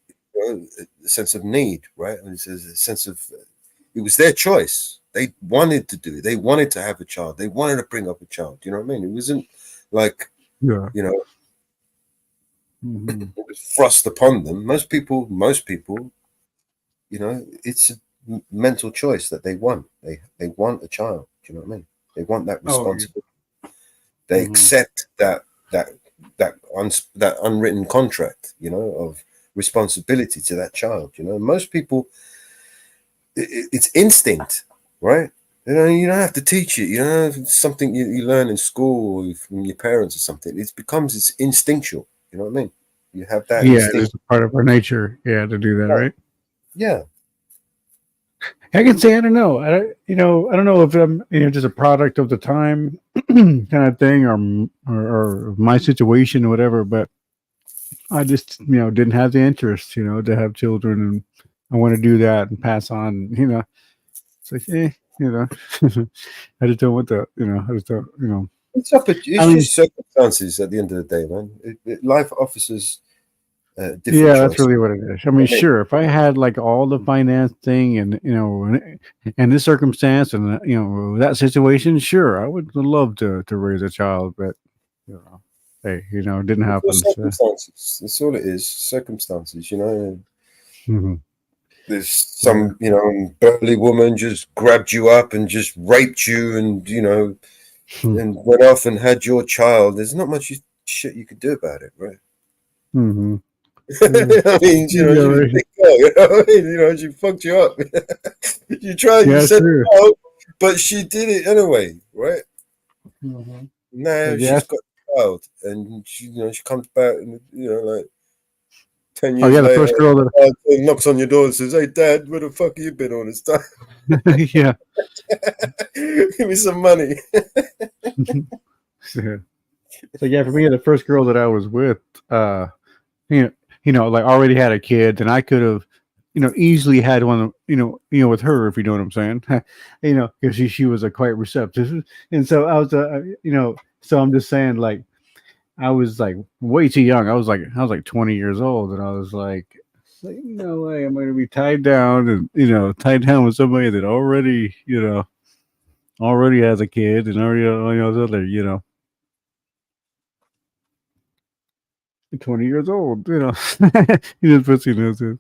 a sense of need, right? And it's a sense of it was their choice. They wanted to do it. They wanted to have a child. They wanted to bring up a child. You know what I mean? It wasn't like you know. It was thrust upon them. Most people, you know, it's a mental choice that they want. They want a child. Do you know what I mean? They want that responsibility. They accept that unwritten contract, you know, of responsibility to that child. You know, most people, it's instinct, right? You know, you don't have to teach it. You know, it's something you learn in school or from your parents or something. It's instinctual. You know what I mean? You have that instinct. It's a part of our nature, to do that, right? Yeah. I can say I don't know. I don't know if I'm just a product of the time kind of thing, or my situation or whatever. But I just didn't have the interest to have children, and I want to do that and pass on. It's like I just don't want to. I just don't. It's just circumstances at the end of the day, man. Life offers us different choices. That's really what it is. I mean, sure, if I had like all the finance thing and and this circumstance and that situation, sure, I would love to raise a child, but hey, it didn't happen. Circumstances. That's all it is. Circumstances, you know. Mm-hmm. There's some, burly woman just grabbed you up and just raped you, and and went off and had your child. There's not much shit you could do about it, right? Mm-hmm. I mean, she fucked you up. You tried, you said no, but she did it anyway, right? Mm-hmm. Now she's got a child, and she comes back, and like 10 years later, the first girl that knocks on your door and says, "Hey, Dad, where the fuck have you been all this time?" Yeah. Give me some money. So for me, the first girl that I was with, like already had a kid, and I could have, easily had one, with her, if you know what I'm saying, because she was quite receptive, and so I was, so I'm just saying, like, I was like way too young. I was like 20 years old, and I was like, no way, I'm going to be tied down, and tied down with somebody that already, already has a kid, and already, other, 20 years old, he just pussy knows it.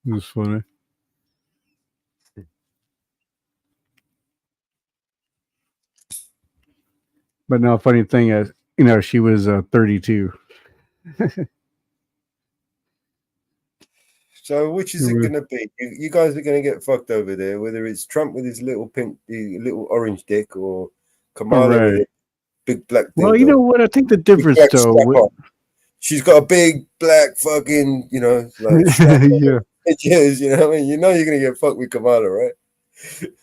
It was funny. But no, funny thing is, she was 32. So which is it going to be? You guys are going to get fucked over there, whether it's Trump with his little little orange dick, or Kamala with a big black dick. Well, you know what? I think the difference, though, she's got a big black fucking, like yeah. Yes, you know what I mean? You're going to get fucked with Kamala, right?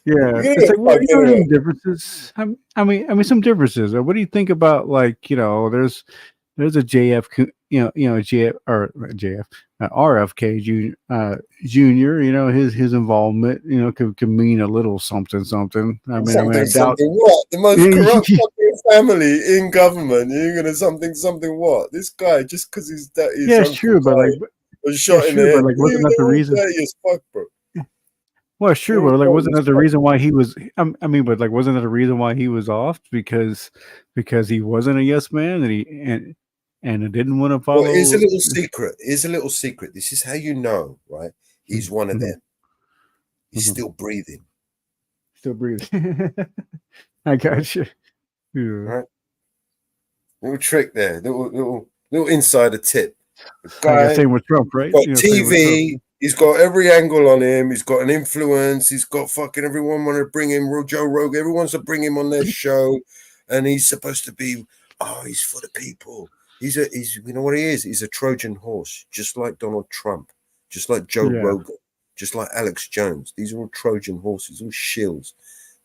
Yeah, it's like, well, any differences. I mean, some differences. What do you think about, like, there's a JF, JF or JF, RFK Junior. His involvement, could mean a little something. I mean, I doubt what the most corrupt fucking family in government. You're gonna something what? This guy, just because he's that, it's true, but like, was shot in the head. But like, wasn't that the reason? As fuck, bro. Well, sure, but like, wasn't that the reason why he was? I mean, but like, wasn't that the reason why he was off? Because he wasn't a yes man, and it didn't want to follow. Well, here's a little secret. This is how you know, right? He's one of them. He's still breathing. Still breathing. I got you. Yeah. Right. Little trick there. Little insider tip. The guy, same with Trump, right? Got TV. He's got every angle on him. He's got an influence. He's got fucking everyone want to bring him. Joe Rogan. Everyone wants to bring him on their show, and he's supposed to be. Oh, he's for the people. He's you know what he is? He's a Trojan horse, just like Donald Trump, just like Joe Rogan, just like Alex Jones. These are all Trojan horses, all shills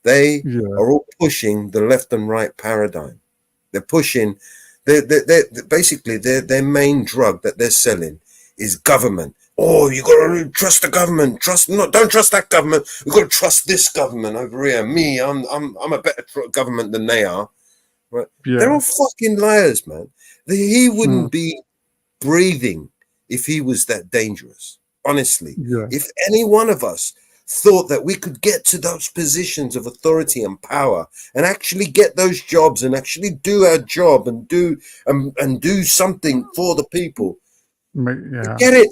They are all pushing the left and right paradigm. They're pushing. They're basically their main drug that they're selling is government. Oh, you gotta trust the government. Don't trust that government. You gotta trust this government over here. Me, I'm a better government than they are. Right? Yeah. They're all fucking liars, man. He wouldn't be breathing if he was that dangerous. Honestly, if any one of us thought that we could get to those positions of authority and power and actually get those jobs and actually do our job and do something for the people, get it?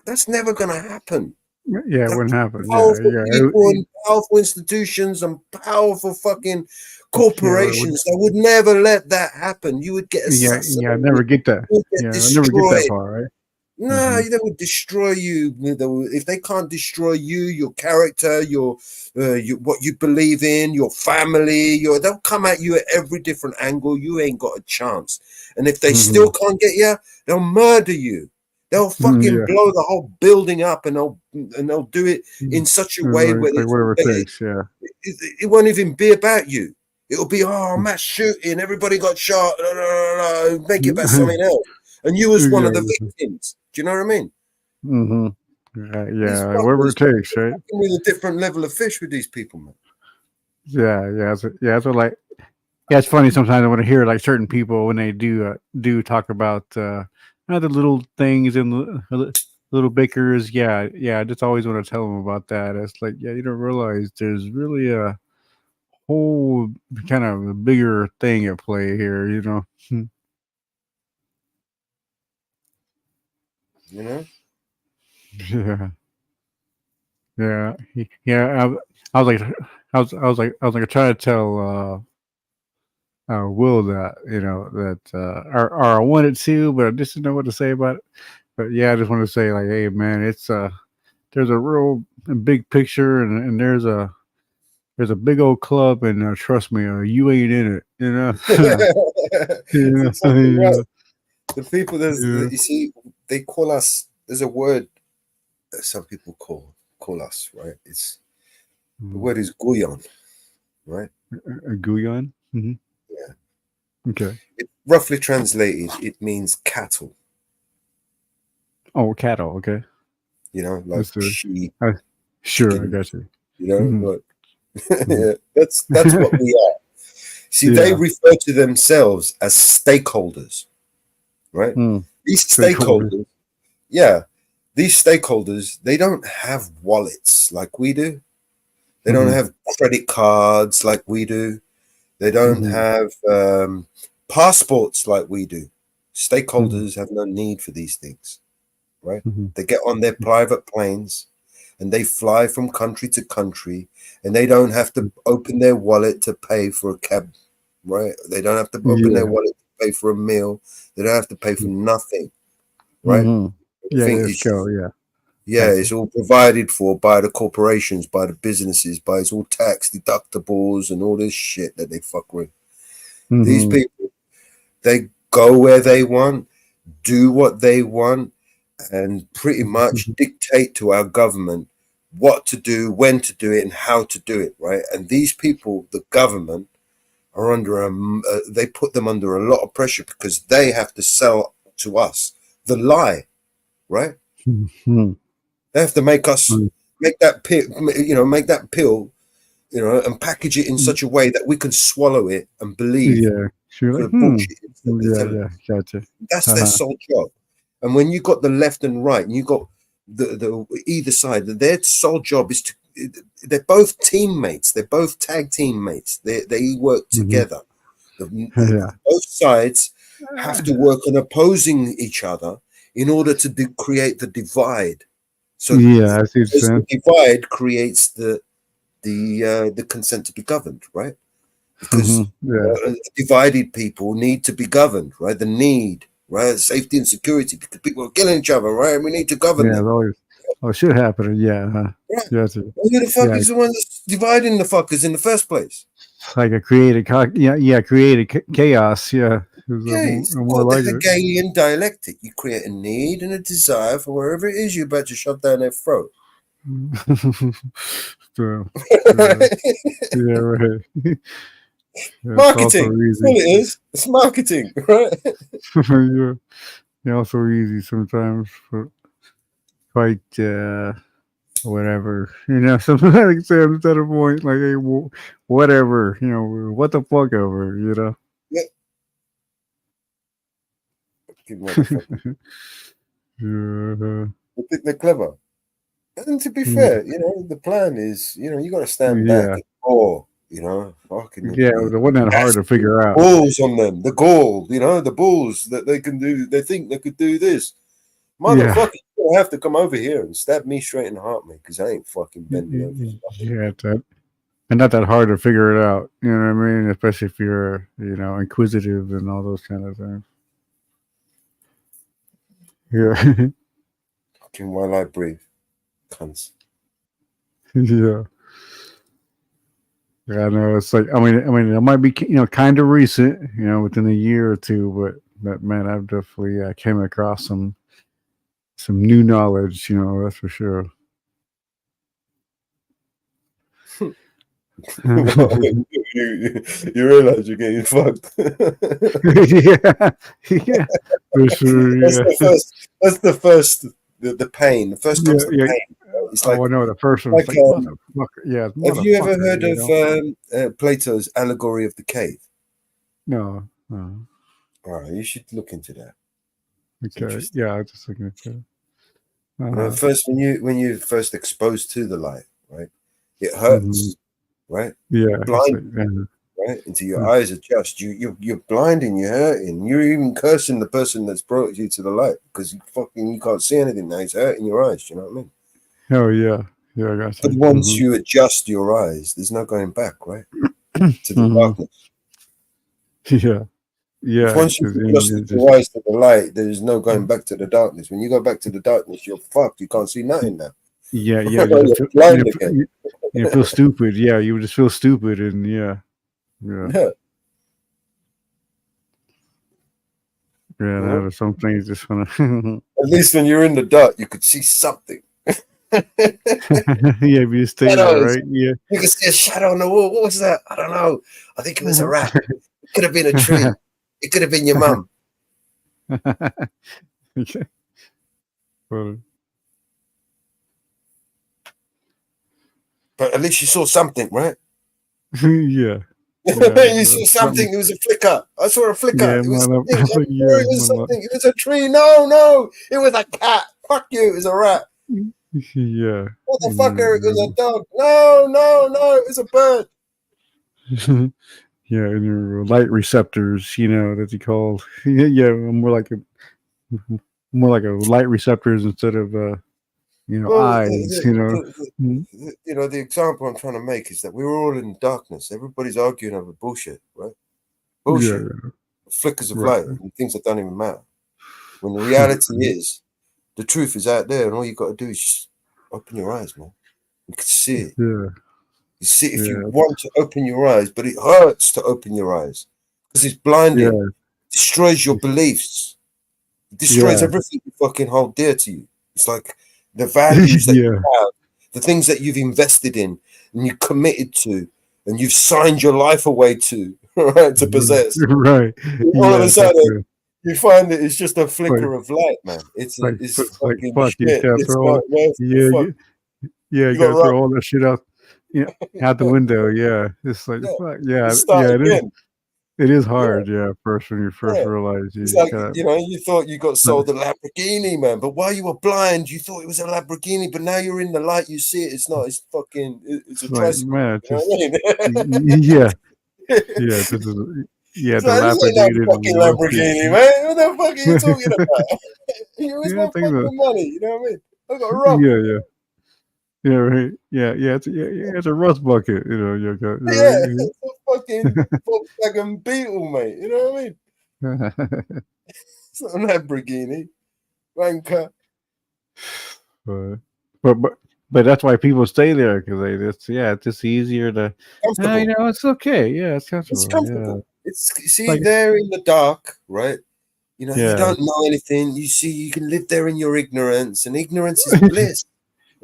That's never gonna happen. Yeah, it wouldn't happen. Powerful Yeah. people and powerful institutions and powerful fucking corporations that would never let that happen. You would get assassinated. Yeah, I never get that. You would get I never get that destroyed. far, right? No, they would destroy you. If they can't destroy you, your character, your what you believe in, your family, they'll come at you at every different angle. You ain't got a chance. And if they still can't get you, they'll murder you. They'll fucking blow the whole building up, and they'll do it in such a way where whatever it takes. Yeah, it won't even be about you. It'll be mass shooting. Everybody got shot. Make it about something else. And you was one of the victims. Do you know what I mean? Yeah, whatever it takes, right? With a different level of fish with these people, man. That's what like. Yeah, it's funny sometimes when I hear like certain people when they do talk about the little things and the little bickers. Yeah. I just always want to tell them about that. It's like, you don't realize there's really a whole kind of a bigger thing at play here, You know? Yeah. I was like trying to tell Will that that I wanted to, but I just didn't know what to say about it. But yeah, I just want to say like, hey man, it's there's a real big picture, and there's a big old club, and trust me, you ain't in it, Exactly right. The people you see, they call us. There's a word that some people call us, right? It's the word is Guyon, right? Guyon. Yeah. Okay. Roughly translated, it means cattle. Oh, cattle. Okay. Like sheep. Sure, chicken, I got you. But that's what we are. See, they refer to themselves as stakeholders, right? These stakeholders, these stakeholders, they don't have wallets like we do. They don't have credit cards like we do. They don't have passports like we do. Stakeholders have no need for these things, right? They get on their private planes and they fly from country to country, and they don't have to open their wallet to pay for a cab, right? They don't have to open their wallet to pay for a meal. They don't have to pay for nothing, right? It's all provided for by the corporations, by the businesses, by it's all tax deductibles and all this shit that they fuck with. These people, they go where they want, do what they want, and pretty much dictate to our government what to do, when to do it, and how to do it, right? And these people, the government, are under they put them under a lot of pressure because they have to sell to us the lie, right? They have to make us make that pill, and package it in such a way that we can swallow it and believe. Gotcha. That's their sole job. And when you got the left and right, and you got the either side, their sole job is to. They're both teammates. They're both tag teammates. They work together. Both sides have to work on opposing each other in order to create the divide. So I see the divide creates the consent to be governed, right? Because divided people need to be governed, right? The need, right? Safety and security, because people are killing each other, right? We need to govern them. It should happen. Who the fuck is the one that's dividing the fuckers in the first place? Like a created chaos. It's called the Hegelian dialectic. You create a need and a desire for wherever it is you're about to shove down their throat. So, yeah, right. It's also Marketing. That's easy. all it is. It's marketing, right? Yeah, also easy sometimes, but quite whatever. Something like Sam said a point, like hey, whatever, what the fuck ever, Yeah. Fucking motherfucker. I think they're clever. And to be fair, the plan is, you got to stand back Yeah. and roar, fucking Yeah, it wasn't that hard to figure out. balls on them, the gall, the balls that they can do. They think they could do this. Motherfucker, you don't have to come over here and stab me straight in the heart, man, because I ain't fucking bending over. Yeah, and not that hard to figure it out. You know what I mean? Especially if you're, inquisitive and all those kind of things. Yeah. Fucking while I breathe, cunts. Yeah. Yeah, I know. It's like I mean, it might be kind of recent, within a year or two, but man, I've definitely came across some new knowledge, that's for sure. you realize you're getting fucked. yeah, for sure. Yeah. That's the first. The pain. The first comes the pain. It's like, I know the first one. Like, Like, motherfucker. Yeah. Have you ever heard of Plato's allegory of the cave? No. All right, you should look into that. Okay. Yeah, I just looking at that. First when you first exposed to the light, right? It hurts, right? Yeah. Blind, right? Until your eyes adjust. You're blind and you're hurting. You're even cursing the person that's brought you to the light because you can't see anything now. It's hurting your eyes. You know what I mean? Oh yeah, yeah, I got you. But once you adjust your eyes, there's no going back, right? To the darkness. Yeah. Yeah. Once you adjust your eyes to the light, there's no going back to the darkness. When you go back to the darkness, you're fucked. You can't see nothing now. Yeah. You're blind again. You feel stupid. Yeah, you would just feel stupid, and yeah. There's some things just wanna. At least when you're in the dark, you could see something. Yeah, if you stay there, right? Yeah. You can see a shadow on the wall. What was that? I don't know. I think it was a rat. It could have been a tree. It could have been your mum. Okay. Well, but at least you saw something, right? Yeah. You saw something. It was a flicker. I saw a flicker. Yeah, it was something. it was something. It was a tree. No. It was a cat. Fuck you. It was a rat. Yeah. Motherfucker, it was a dog. No. It was a bird. Yeah, and your light receptors, that you call. Yeah, more like a light receptors instead of eyes. The example I'm trying to make is that we were all in darkness. Everybody's arguing over bullshit, right? Bullshit. Yeah. Flickers of light and things that don't even matter. When the reality is, the truth is out there, and all you got to do is just open your eyes, man. You can see it. Yeah. You see, if you want to open your eyes, but it hurts to open your eyes because it's blinding. Yeah. Destroys your beliefs. It destroys everything you fucking hold dear to you. It's like the values that you have, the things that you've invested in and you committed to, and you've signed your life away to, right, to possess. Right. All of a sudden, you find that it's just a flicker of light, man. It's fucking shit. It's not worth you gotta throw all that shit out the window. Yeah. It's like fuck. Yeah. It is hard. Yeah. First when you first realize it's like you thought you got sold a Lamborghini, man. But while you were blind, you thought it was a Lamborghini. But now you're in the light, you see it. It's not. It's fucking. It's a tricycle. Man, Yeah. This is the Lamborghini, man. What the fuck are you talking about? You waste my fucking money. You know what I mean? I got robbed. Yeah, right. Yeah. It's a rust bucket. It's a fucking Volkswagen Beetle, mate. You know what I mean? It's not a Lamborghini, wanker. But that's why people stay there because it's just easier to. It's okay. Yeah, it's comfortable. It's comfortable. It's there in the dark, right? You don't know anything. You see, you can live there in your ignorance, and ignorance is bliss.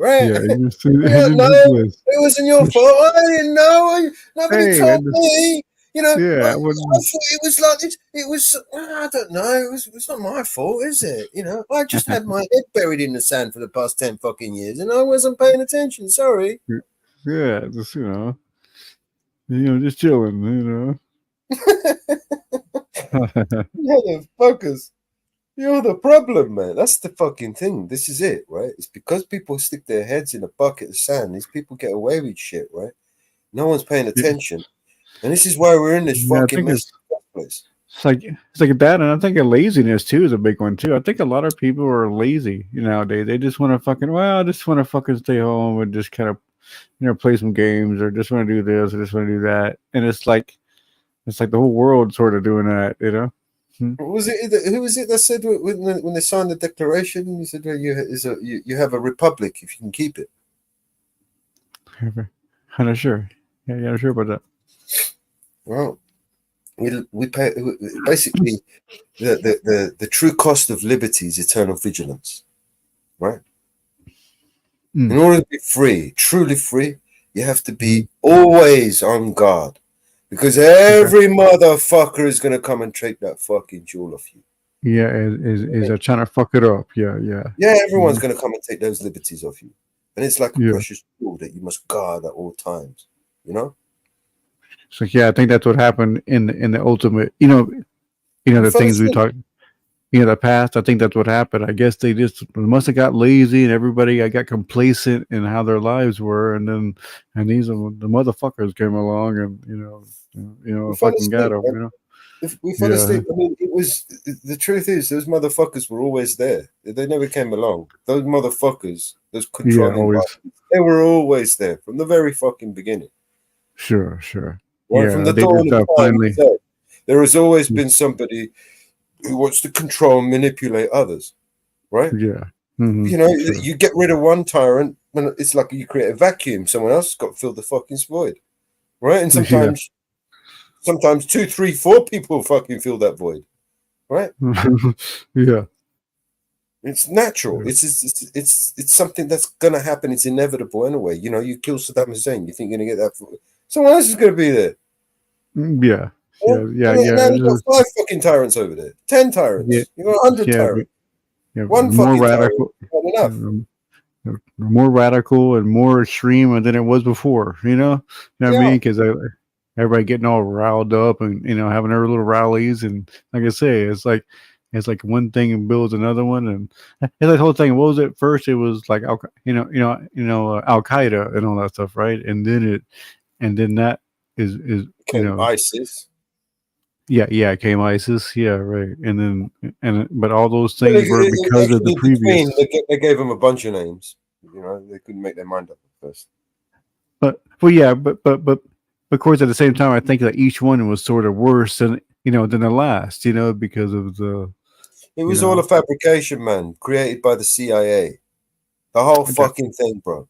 right? Yeah, You don't know. It wasn't your fault. I didn't know. Nobody Hey, told man, me. You know, yeah, I thought it was like this. It was. I don't know. It's not my fault, is it? You know, I just had my head buried in the sand for the past 10 fucking years, and I wasn't paying attention. Sorry. yeah, just just chilling, Motherfuckers. You're the problem, man. That's the fucking thing. This is it, right? It's because people stick their heads in a bucket of sand. These people get away with shit, right? No one's paying attention. And this is why we're in this Yeah, I fucking think mess in the first place. it's like that, and I think laziness too is a big one too. I think a lot of people are lazy nowadays. They just want to I just want to fucking stay home and just kind of play some games, or just want to do this, or just want to do that, and it's like the whole world sort of doing that, Who was it that said when they signed the declaration? You said, well, you have a republic if you can keep it. I'm not sure. Yeah, not sure about that. Well, we pay basically the true cost of liberty is eternal vigilance, right? In order to be free, truly free, you have to be always on guard, because every motherfucker is going to come and take that fucking jewel off you. Yeah, is trying to fuck it up. Yeah. Yeah, everyone's going to come and take those liberties off you, and it's like a precious jewel that you must guard at all times. You know. So yeah, I think that's what happened in the ultimate. The things we talked. The past. I think that's what happened. I guess they must have got lazy, and everybody got complacent in how their lives were, and these the motherfuckers came along, and fucking got them. If we fell asleep, I mean, it was the truth is those motherfuckers were always there. They never came along. Those motherfuckers, those controlling, they were always there from the very fucking beginning. Sure. Right, yeah, from the they dawn just of time, finally. There has always been somebody who wants to control and manipulate others, right? Yeah. Sure. You get rid of one tyrant, and it's like you create a vacuum. Someone else has got to fill the fucking void, right? And sometimes 2, 3, 4 people fucking fill that void, right? Yeah. It's natural. It's something that's gonna happen. It's inevitable anyway. You kill Saddam Hussein, you think you're gonna get that? Someone else is gonna be there. Yeah. Now you've got 5 fucking tyrants over there, 10 tyrants. Yeah. You've got 100 tyrants. One more fucking radical. tyrant, not enough. More radical and more extreme than it was before. You know what I mean? Because everybody getting all riled up and having their little rallies, and like I say, it's like one thing builds another one, and it's like the whole thing. What was it first? It was like Al Qaeda and all that stuff, right? And then that is ISIS. Yeah, it came ISIS. Yeah, right. But all those things were because of the previous. They gave them a bunch of names. They couldn't make their mind up at first. But of course, at the same time, I think that each one was sort of worse than the last. Because of the. It was all a fabrication, man, created by the CIA. The whole fucking thing, bro.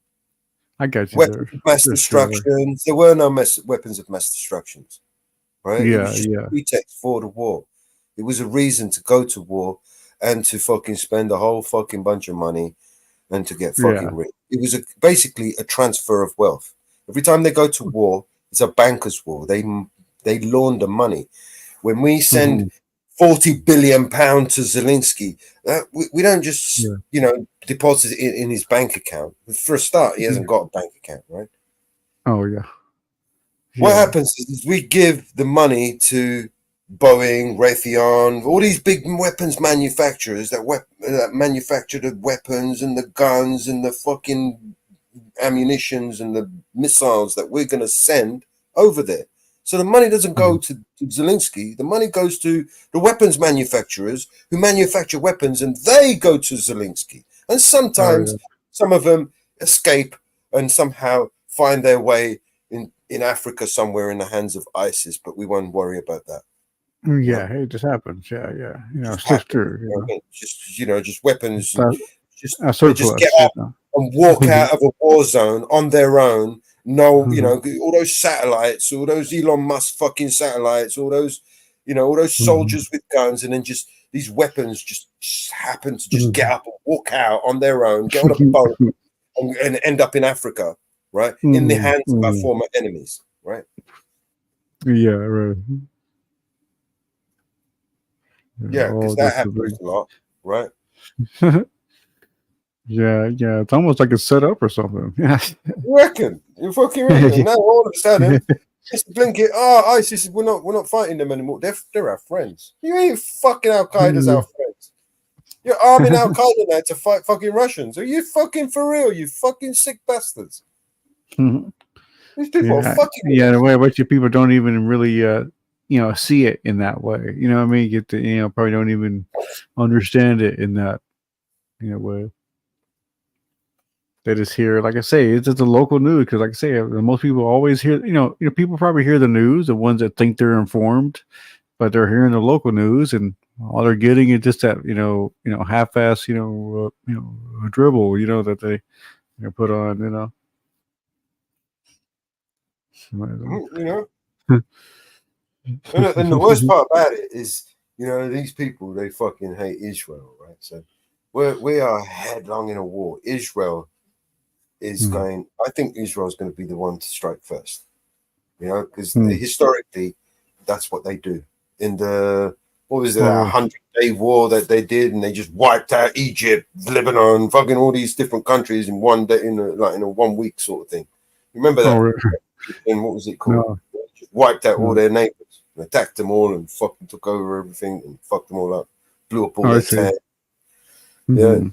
I got you. Weapons of mass destructions. There were no weapons of mass destructions. Right? Yeah, it was just a pretext for the war. It was a reason to go to war and to fucking spend a whole fucking bunch of money and to get fucking rich. It was basically a transfer of wealth. Every time they go to war, it's a banker's war. They launder money. When we send 40 billion pounds to Zelensky, we don't just deposit it in his bank account. For a start, he hasn't got a bank account, right? Oh yeah. What happens is we give the money to Boeing, Raytheon, all these big weapons manufacturers that manufacture the weapons and the guns and the fucking ammunitions and the missiles that we're going to send over there. So the money doesn't go to Zelensky. The money goes to the weapons manufacturers who manufacture weapons, and they go to Zelensky. And sometimes some of them escape and somehow find their way in Africa somewhere in the hands of ISIS, but we won't worry about that. Yeah, it just happens. Yeah. Sister. Just weapons. Just surplus, get up and walk out of a war zone on their own. No, all those satellites, all those Elon Musk fucking satellites, all those soldiers with guns, and then just these weapons just happen to just get up and walk out on their own, get on a boat, and end up in Africa, right? In the hands of our former enemies, right? Yeah, right. Yeah, because that happens a lot, right? Yeah, it's almost like a setup or something. Yeah. You reckon? You fucking reckon? Now all of a sudden, Mr. Blinket, ISIS, we're not fighting them anymore. They're our friends. You ain't fucking Al Qaeda's our friends. You're arming Al Qaeda now to fight fucking Russians. Are you fucking for real? You fucking sick bastards. These people are fucking. Yeah, the way which people don't even really see it in that way. You know what I mean? Get the probably don't even understand it in that way. They just hear, like I say, it's just the local news because, like I say, most people always hear. People probably hear the news, the ones that think they're informed, but they're hearing the local news, and all they're getting is just that half-ass dribble that they put on. And the worst part about it is, these people, they fucking hate Israel, right? So we are headlong in a war. Israel is going. I think Israel is going to be the one to strike first, because historically, that's what they do. In the 100-day war that they did, and they just wiped out Egypt, Lebanon, fucking all these different countries in one day, in a 1 week sort of thing. Remember that? And what was it called? No. Just wiped out all their neighbors, and attacked them all, and fucking took over everything, and fucked them all up, blew up all their towns. Yeah,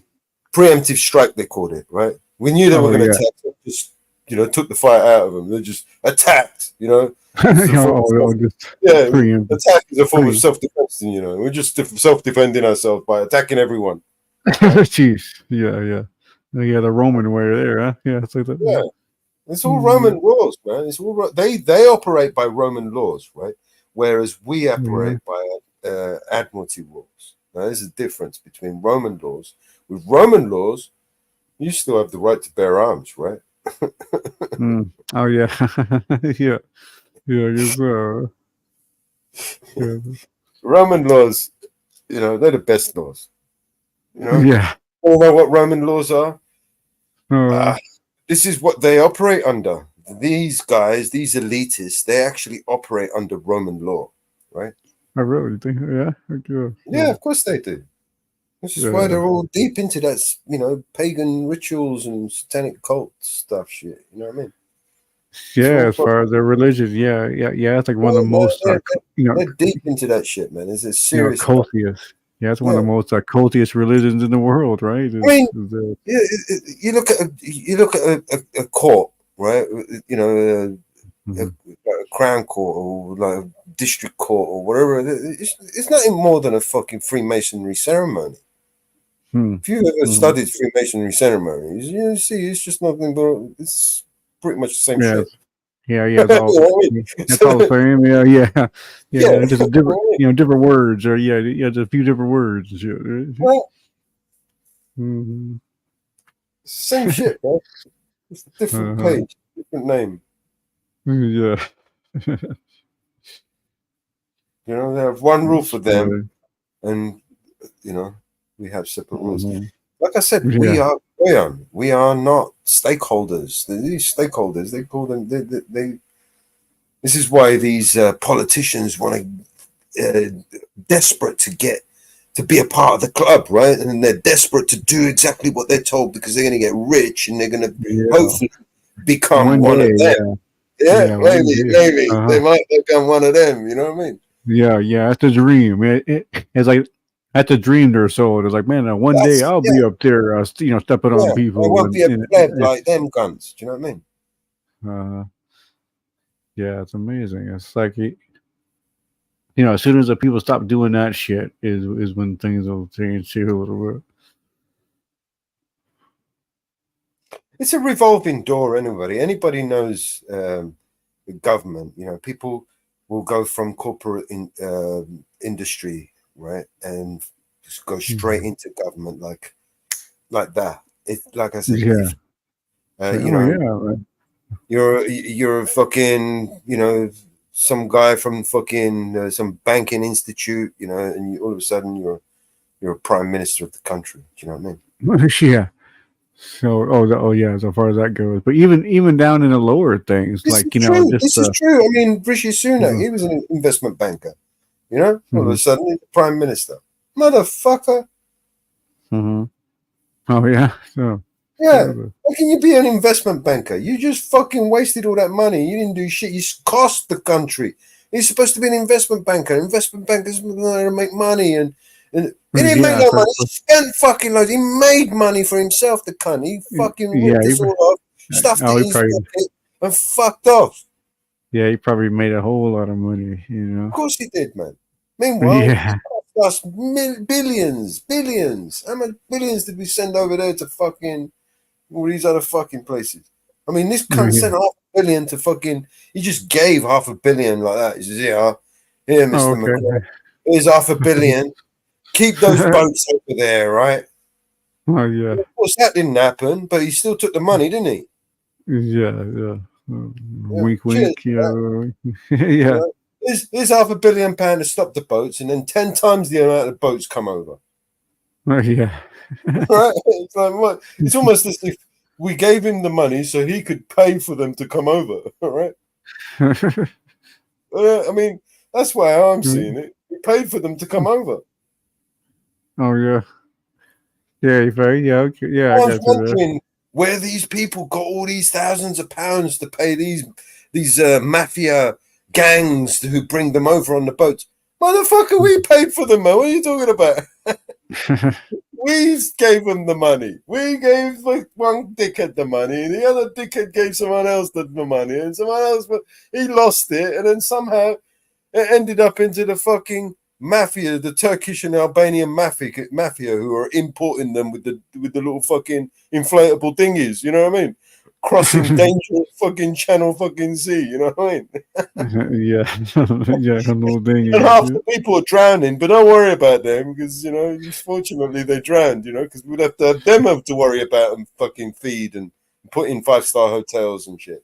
preemptive strike they called it, right? We knew they were going to attack them, just took the fight out of them. They just attacked, attack is a form of self-defense, we're just self-defending ourselves by attacking everyone. Jeez, yeah, the Roman way there, huh? Yeah, it's like that. Yeah, it's all Roman laws, man. It's all they operate by Roman laws, right? Whereas we operate by Admiralty laws. Now, there's a difference between Roman laws. With Roman laws, you still have the right to bear arms, right? Oh yeah, yeah. Yes, yeah. Roman laws, they're the best laws. Yeah. All know what Roman laws are? This is what they operate under. These guys, these elitists, they actually operate under Roman law, right? I really think, yeah. Yeah, of course they do. This is why they're all deep into that, pagan rituals and satanic cult stuff shit. You know what I mean? Yeah, as far as their religion, yeah. It's like one of the most, they're deep into that shit, man. It's a serious cultiest. Yeah, it's one of the most cultiest religions in the world, right? You look at a court, right? A crown court or like a district court or whatever. It's nothing more than a fucking Freemasonry ceremony. If you ever studied Freemasonry ceremonies, you see it's just nothing but it's pretty much the same shit. Yeah, it's all, it's all the same. Yeah. Just a different, different words, or just a few different words. Right. Same shit, bro. It's a different page, different name. Yeah. They have one rule for them, and we have separate rules. Like I said, we are not stakeholders. These stakeholders, they call them. They this is why these politicians want to desperate to be a part of the club, right? And they're desperate to do exactly what they're told because they're going to get rich and they're going to hopefully become one of them. Yeah, maybe they might become one of them. You know what I mean? Yeah, that's the dream. It's like that's a dream they're sold. It's like, man, one day I'll be up there, stepping on people. I won't be a pleb like them guns. Do you know what I mean? Yeah, it's amazing. It's like, as soon as the people stop doing that shit is when things will change too a little bit. It's a revolving door. Anybody knows the government. People will go from corporate industry, right, and just go straight into government like that. It, like I said, right. You're a fucking, some guy from fucking some banking institute, and all of a sudden you're a prime minister of the country. Do you know what I mean? Yeah. So, oh yeah, so far as that goes, but even down in the lower things, This like is true. This just is true. I mean, Rishi Sunak, uh, he was an investment banker. You know, all of a mhm, sudden he's the prime minister. Motherfucker. mhm. Oh yeah, so Yeah. How can you be an investment banker? You just fucking wasted all that money. You didn't do shit. You cost the country. You're supposed to be an investment banker. Investment bankers know how to make money, and he didn't make yeah, no money. He spent fucking loads. He made money for himself. The cunt. He fucking yeah, ripped us all off, stuffed it oh, in he his probably, pocket, and fucked off. yeah, he probably made a whole lot of money, Of course he did, man. Meanwhile, Yeah, it cost us billions. How much billions did we send over there to fucking all these other fucking places? I mean, this cunt yeah. sent $500 million to fucking. He just gave $500 million like that. He says, here, Oh, Mr. McGraw, okay. here's $500 million. Keep those boats over there, right? Oh yeah, Of course, that didn't happen, but he still took the money, didn't he? yeah. Yeah. Wink, Cheers. wink. Yeah, You yeah. know? Here's £500 million to stop the boats, and then 10 times the amount of boats come over. Oh yeah. Right? It's like what? It's almost as if we gave him the money so he could pay for them to come over. All right? I mean, that's why I'm seeing it. We paid for them to come over. Oh yeah. Yeah, yeah, okay, yeah, I I was got you there. wondering where these people got all these thousands of pounds to pay these mafia gangs who bring them over on the boats. Motherfucker, we paid for them, man. What are you talking about? We gave them the money. We gave like one dickhead the money, and the other dickhead gave someone else the money, and someone else, he lost it, and then somehow it ended up into the fucking mafia, the Turkish and Albanian mafia who are importing them with the little fucking inflatable dinghies. You know what I mean? Crossing dangerous fucking Channel fucking Sea. You know what I mean? Yeah, yeah, a little thing. And half the people are drowning, but don't worry about them because, you know, fortunately they drowned, you know, because we'd have to have them to worry about and fucking feed and put in 5-star hotels and shit.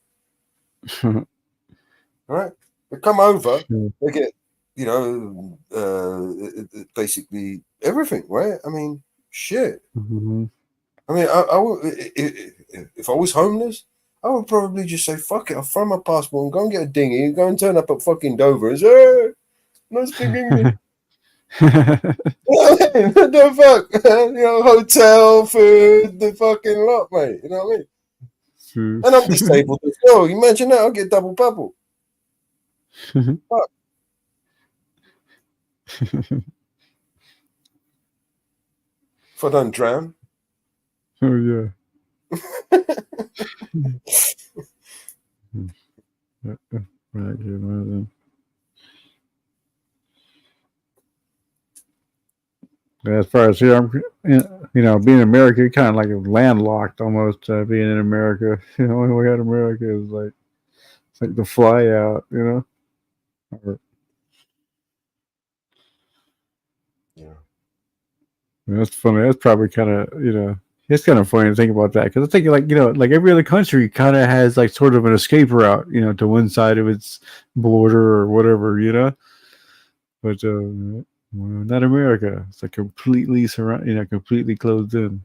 All right? They come over, they get, you know, basically everything, right? I mean, shit. Mm-hmm. I mean, if I was homeless, I would probably just say, fuck it, I'll throw my passport and go and get a dinghy and go and turn up at fucking Dover and say, hey, no speak English. What the fuck? You know, hotel, food, the fucking lot, mate. You know what I mean? And I'm disabled as well. Imagine that, I'll get double bubble. Fuck. If I don't drown. Oh yeah. Right, as far as here, you know, being in America, kind of like landlocked almost. Being in America, you know, the only way out of America is like it's like the fly out, you know. Or, yeah, that's funny. That's probably kind of, you know, it's kind of funny to think about that because I think like, you know, like every other country kind of has like sort of an escape route, you know, to one side of its border or whatever, you know. But well, not America. It's like completely surrounded, you know, completely closed in.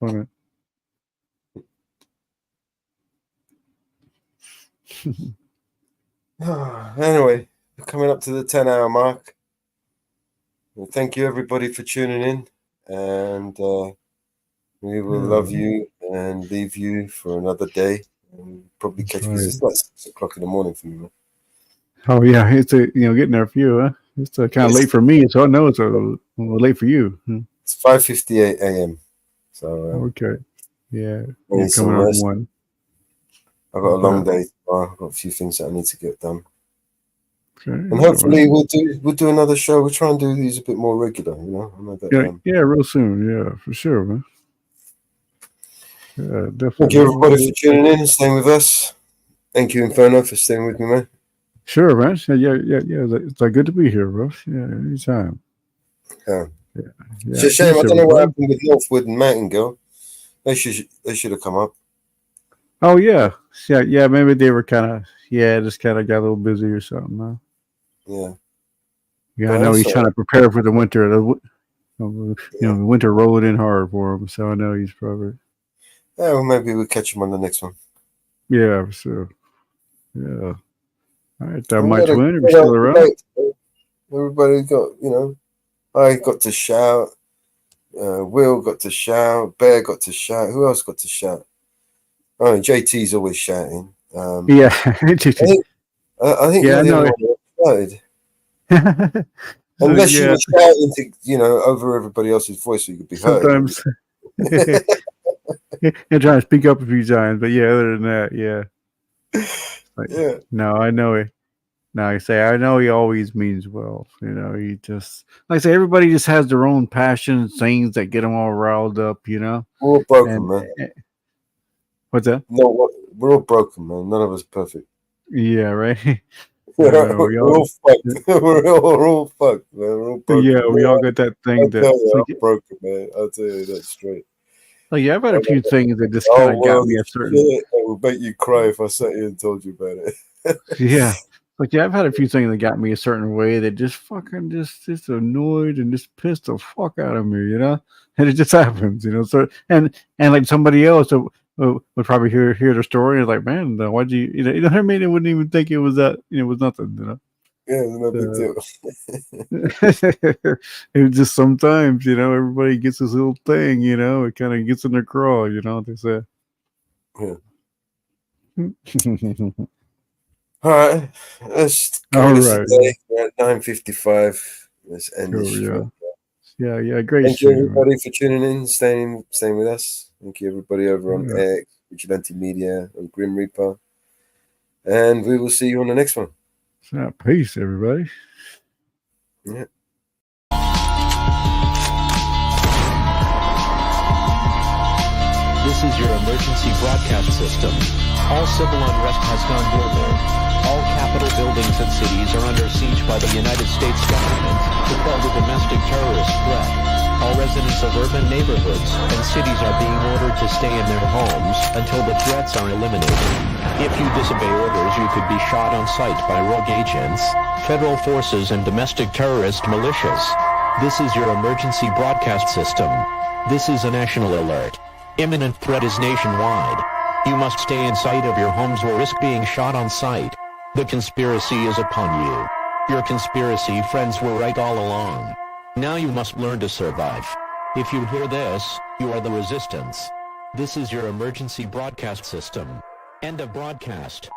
Funny. Anyway, we're coming up to the 10-hour mark. Well, thank you everybody for tuning in, and we will love you and leave you for another day. And probably catch because it's like 6 o'clock in the morning for me, man. Oh yeah, it's you know, getting there for you, huh? It's kind of late for me, so I know it's a little late for you. It's 5:58 a.m. So okay, yeah, need you're some coming on rest. one. I've got a long day tomorrow. I've got a few things that I need to get done. Okay, And hopefully we'll do another show. We'll try and do these a bit more regular, you know. I know that, yeah, real soon, yeah, for sure, man. Yeah, definitely. Thank you everybody for tuning in and staying with us. Thank you, Inferno, for staying with me, man. Sure, man. Yeah. It's like good to be here, bro. Yeah, anytime. Yeah. It's a shame. I don't know what happened with Northwood and Mountain Girl. They should have come up. Oh yeah. Maybe they were just kind of got a little busy or something. Huh? Yeah. Yeah, I know he's trying to prepare for the winter. You know, the winter rolling in hard for him. So I know he's probably. Yeah, well, maybe we'll catch him on the next one. Yeah, so yeah. All right, that We Mike had a Winner good still old around. debate today. Everybody got, I got to shout. Will got to shout. Bear got to shout. Who else got to shout? Oh, JT's always shouting. Yeah, I think yeah, you're I the only know. one that shouted. So Unless you yeah, were shouting to, over everybody else's voice so you could be heard. sometimes you're trying to speak up a few times, but yeah, other than that, yeah. Like, Yeah. no, I know it. Now I say I know he always means well. He just like I say everybody just has their own passions, things that get them all riled up. We're all broken, And man. what's that? No, we're all broken, man. None of us perfect. Yeah, right. I We're know, all fucked. we're all fucked, man. We're all broken. yeah, we all got that thing I'll that tell you, like, I'm broken, man. I'll tell you that straight. like yeah, I've had a few things that just The kind whole of got world me a is certain shit. It will make you cry if I sat here and told you about it. yeah. Like yeah, I've had a few things that got me a certain way that just fucking just annoyed and just pissed the fuck out of me, and it just happens, So and like somebody else would probably hear the story and like, man, why'd you I mean, it wouldn't even think it was that it was nothing, Yeah, it's no big deal. It was just sometimes, everybody gets this little thing, it kind of gets in their craw, they say. Yeah. All right, let's All call this a right. day. We're at 9:55. Let's end this Cool, show. yeah, great Thank show, you, man. everybody, for tuning in, staying with us. Thank you, everybody, over on Yeah. X, Vigilante Media, and Grim Reaper. And we will see you on the next one. So, peace, everybody. Yeah. This is your emergency broadcast system. All civil unrest has gone global. All capital buildings and cities are under siege by the United States government to quell the domestic terrorist threat. All residents of urban neighborhoods and cities are being ordered to stay in their homes until the threats are eliminated. If you disobey orders, you could be shot on sight by rogue agents, federal forces, and domestic terrorist militias. This is your emergency broadcast system. This is a national alert. Imminent threat is nationwide. You must stay in sight of your homes or risk being shot on sight. The conspiracy is upon you. Your conspiracy friends were right all along. Now you must learn to survive. If you hear this, you are the resistance. This is your emergency broadcast system. End of broadcast.